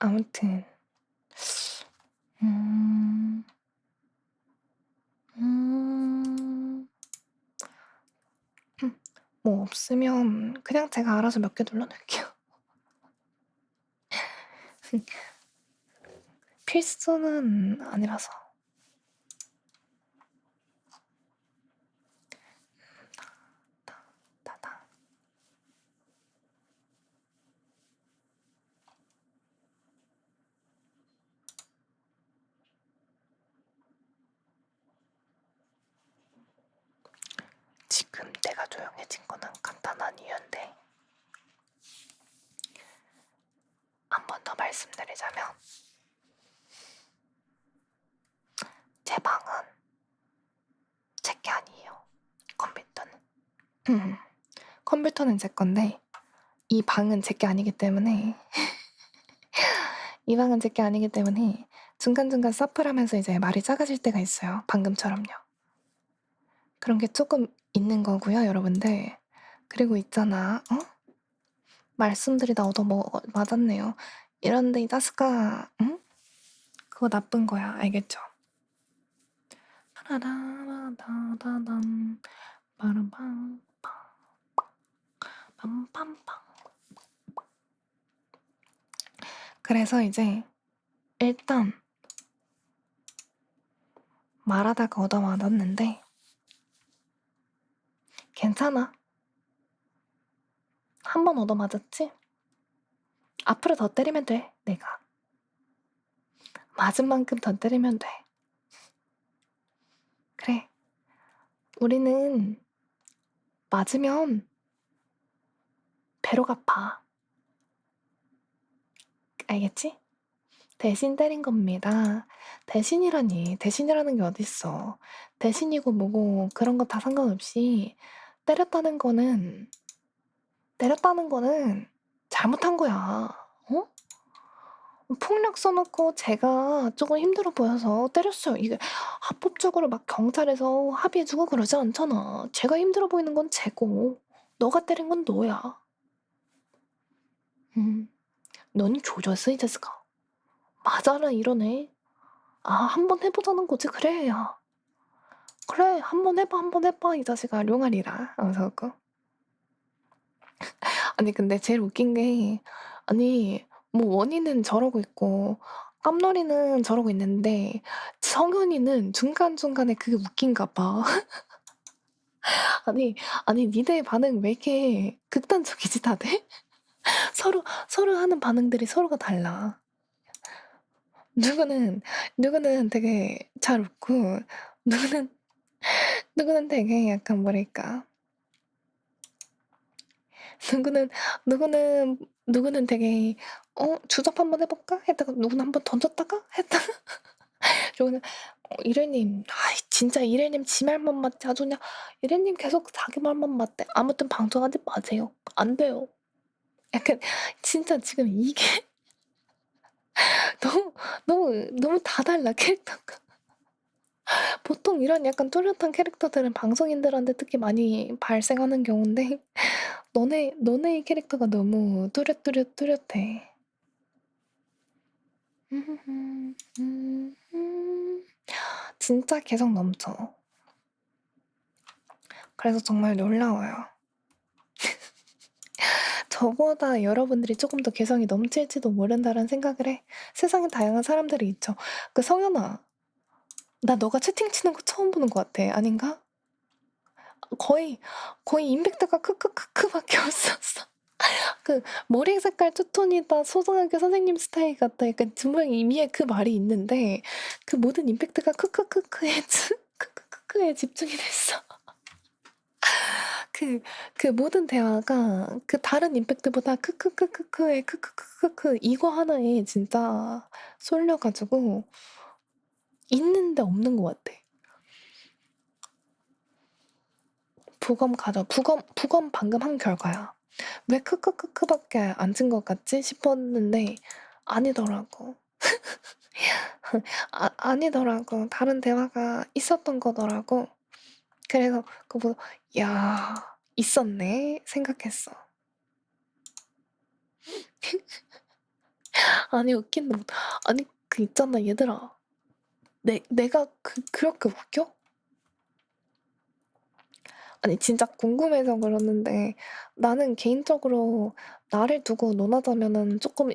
아무튼 뭐 없으면 그냥 제가 알아서 몇 개 눌러놓을게요. 필수는 아니라서. 내가 조용해진 거는 간단한 이유인데, 한 번 더 말씀드리자면 제 방은 제게 아니에요. 컴퓨터는 제 건데 이 방은 제게 아니기 때문에 이 방은 제게 아니기 때문에 중간중간 서플하면서 이제 말이 작아질 때가 있어요. 방금처럼요. 그런 게 조금 있는 거고요, 여러분들. 그리고 있잖아, 말씀들이 다 맞았네요. 이런데 이 자스카, 응? 그거 나쁜 거야, 알겠죠? 파라라라다다담, 빠르밤, 빰빰빰. 그래서 이제 일단 말하다가 얻어맞았는데 괜찮아. 한 번 얻어맞았지? 앞으로 더 때리면 돼, 내가. 맞은 만큼 더 때리면 돼. 그래. 우리는 맞으면 배로 갚아. 알겠지? 대신 때린 겁니다. 대신이라는 게 어딨어. 대신이고 뭐고 그런 거 다 상관없이 때렸다는 거는 잘못한 거야. 어? 폭력 써놓고 제가 조금 힘들어 보여서 때렸어요. 이게 합법적으로 막 경찰에서 합의해주고 그러지 않잖아. 제가 힘들어 보이는 건 쟤고 너가 때린 건 너야. 넌 조졌어, 이 자식아. 맞아라 이러네. 아, 한번 해보자는 거지. 그래, 야. 그래, 한번 해봐, 이 자식아. 룡아리라. 하면서 그 아니, 근데 제일 웃긴 게, 아니, 뭐, 원희는 저러고 있고, 깜놀이는 저러고 있는데, 성현이는 중간중간에 그게 웃긴가 봐. 아니, 니네 반응 왜 이렇게 극단적이지, 다들? 서로 하는 반응들이 서로가 달라. 누구는 되게 잘 웃고, 누구는 되게 약간 뭐랄까. 누구는 누구는 되게 주접 한번 해볼까? 했다가 누구는 한번 던졌다가 했다가 누구는 이래님 진짜 이래님 지 말만 맞지 아주 그냥 이래님 계속 자기 말만 맞대. 아무튼 방송하지 마세요. 안 돼요. 약간 진짜 지금 이게 너무 다 달라 캐릭터가. 보통 이런 약간 뚜렷한 캐릭터들은 방송인들한테 특히 많이 발생하는 경우인데 너네의 캐릭터가 너무 뚜렷해. 진짜 개성 넘쳐. 그래서 정말 놀라워요. 저보다 여러분들이 조금 더 개성이 넘칠지도 모른다는 생각을 해. 세상에 다양한 사람들이 있죠. 그 성현아, 나 너가 채팅 치는 거 처음 보는 것 같아. 아닌가? 거의 임팩트가 크크크크밖에 없었어. 그 머리 색깔 투톤이다 초등학교 선생님 스타일 같다. 약간 분명히 이미에 그 말이 있는데 그 모든 임팩트가 크크크크에 집중이 됐어. 그 모든 대화가 그 다른 임팩트보다 크크크크크에 크크크크크 이거 하나에 진짜 쏠려가지고 있는데 없는 것 같아. 부검 방금 한 결과야. 왜 크크크크밖에 안 찐 것 같지 싶었는데 아니더라고. 아니더라고. 다른 대화가 있었던 거더라고. 그래서 그거 보고 야 있었네 생각했어. 아니 웃긴다. 아니 그 있잖아 얘들아. 내가 그렇게 웃겨? 아니 진짜 궁금해서 그러는데 나는 개인적으로 나를 두고 논하자면은 조금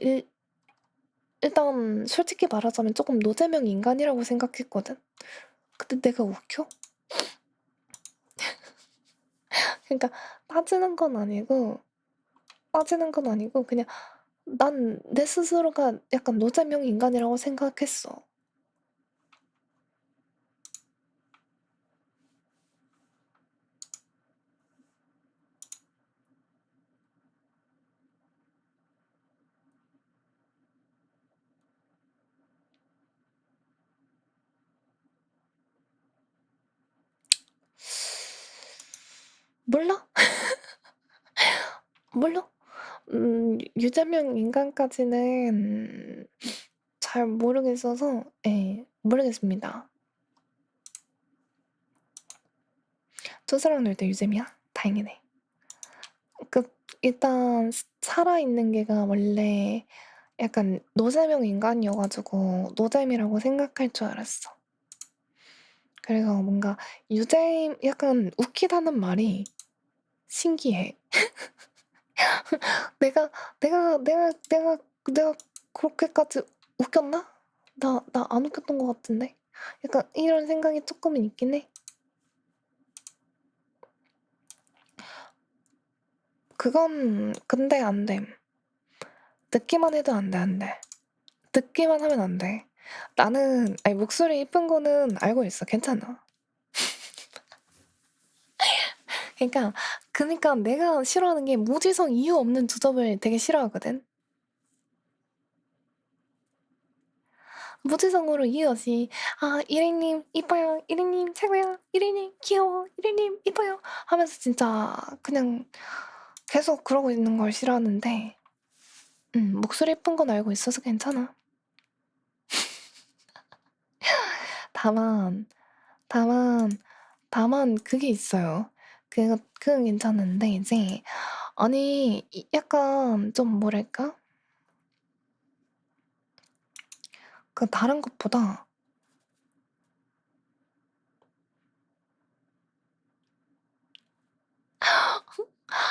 일단 솔직히 말하자면 조금 노재명 인간이라고 생각했거든. 근데 내가 웃겨? 그러니까 빠지는 건 아니고 그냥 난 내 스스로가 약간 노재명 인간이라고 생각했어. 몰라? 몰라? 유재명 인간까지는 잘 모르겠어서 예, 모르겠습니다. 첫사랑 놀 때 유잼이야? 다행이네. 일단 살아있는 개가 원래 약간 노재명 인간이어가지고 노잼이라고 생각할 줄 알았어. 그래서 뭔가 유잼 약간 웃기다는 말이 신기해. 내가 그렇게까지 웃겼나? 나 안 웃겼던 것 같은데? 약간 이런 생각이 조금은 있긴 해. 그건 근데 안 돼. 듣기만 해도 안 돼, 안 돼. 듣기만 하면 안 돼. 나는 아니 목소리 이쁜 거는 알고 있어. 괜찮아. 그러니까 내가 싫어하는 게 무지성 이유 없는 두접을 되게 싫어하거든. 무지성으로 이유 없이 이래님 이뻐요, 이래님 최고야, 이래님 귀여워, 이래님 이뻐요 하면서 진짜 그냥 계속 그러고 있는 걸 싫어하는데 목소리 예쁜 건 알고 있어서 괜찮아. 다만 그게 있어요. 그건 괜찮은데 이제 아니 약간 좀 뭐랄까? 그 다른 것보다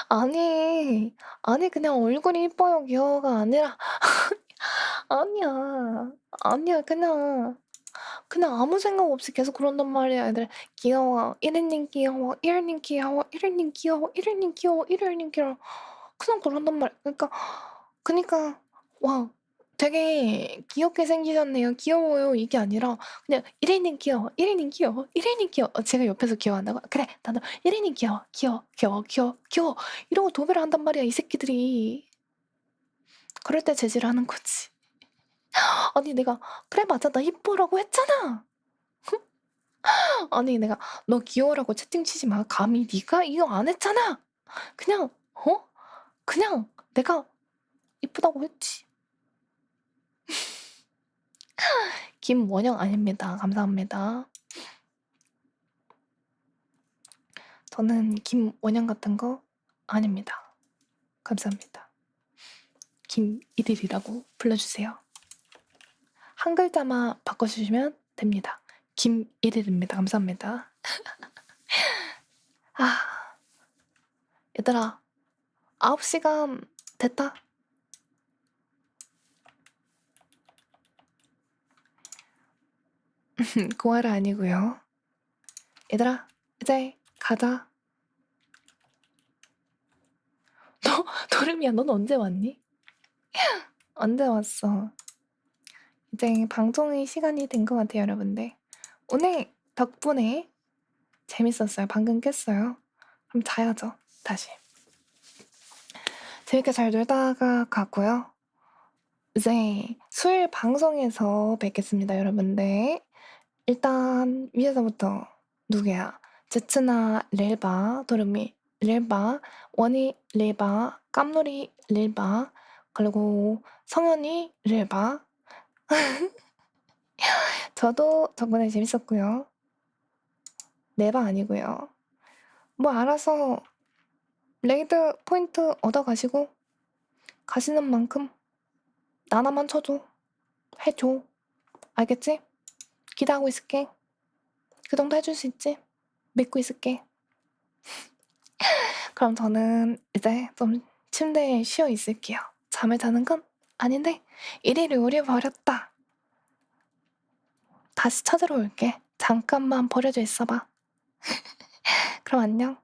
아니 그냥 얼굴이 이뻐요 귀여워가 아니라 아니야 그냥 아무 생각 없이 계속 그런단 말이야. 애들 귀여워, 이래님 귀여워, 이래님 귀여워, 이래님 귀여워, 이래님 귀여워, 이래님 귀여워. 그냥 그런단 말이야. 그니까 와 되게 귀엽게 생기셨네요. 귀여워요. 이게 아니라 그냥 이래님 귀여워, 이래님 귀여워, 이래님 귀여워. 제가 옆에서 귀여워한다고? 그래 나도 이래님 귀여워, 귀여워 이러고 도배를 한단 말이야 이 새끼들이. 그럴 때 제지를 하는 거지. 아니 내가 그래 맞아 나 이뻐라고 했잖아. 아니 내가 너 귀여워라고 채팅 치지 마. 감히 네가 이거 안 했잖아. 그냥 그냥 내가 이쁘다고 했지. 김원영 아닙니다. 감사합니다. 저는 김원영 같은 거 아닙니다. 감사합니다. 김이들이라고 불러주세요. 한 글자만 바꿔주시면 됩니다. 김이들입니다. 감사합니다. 얘들아 9시간 됐다. 고아라 아니고요. 얘들아 이제 가자. 도름이야 넌 언제 왔니? 언제 왔어? 이제 방송의 시간이 된 것 같아요 여러분들. 오늘 덕분에 재밌었어요. 방금 깼어요. 그럼 자야죠 다시. 재밌게 잘 놀다가 가고요. 이제 수요일 방송에서 뵙겠습니다 여러분들. 일단 위에서부터 누구야? 제츠나 렐바, 도르미 렐바, 원이 렐바, 깜놀이 렐바, 그리고 성현이 렐바. 저도 덕분에 재밌었고요. 네바 아니고요. 뭐 알아서 레이드 포인트 얻어가시고 가시는 만큼 나나만 쳐줘. 해줘. 알겠지? 기대하고 있을게. 그 정도 해줄 수 있지? 믿고 있을게. 그럼 저는 이제 좀 침대에 쉬어 있을게요. 잠을 자는 건 아닌데 일일이 우려버렸다. 다시 찾으러 올게. 잠깐만 버려져 있어봐. 그럼 안녕.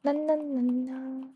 난난난난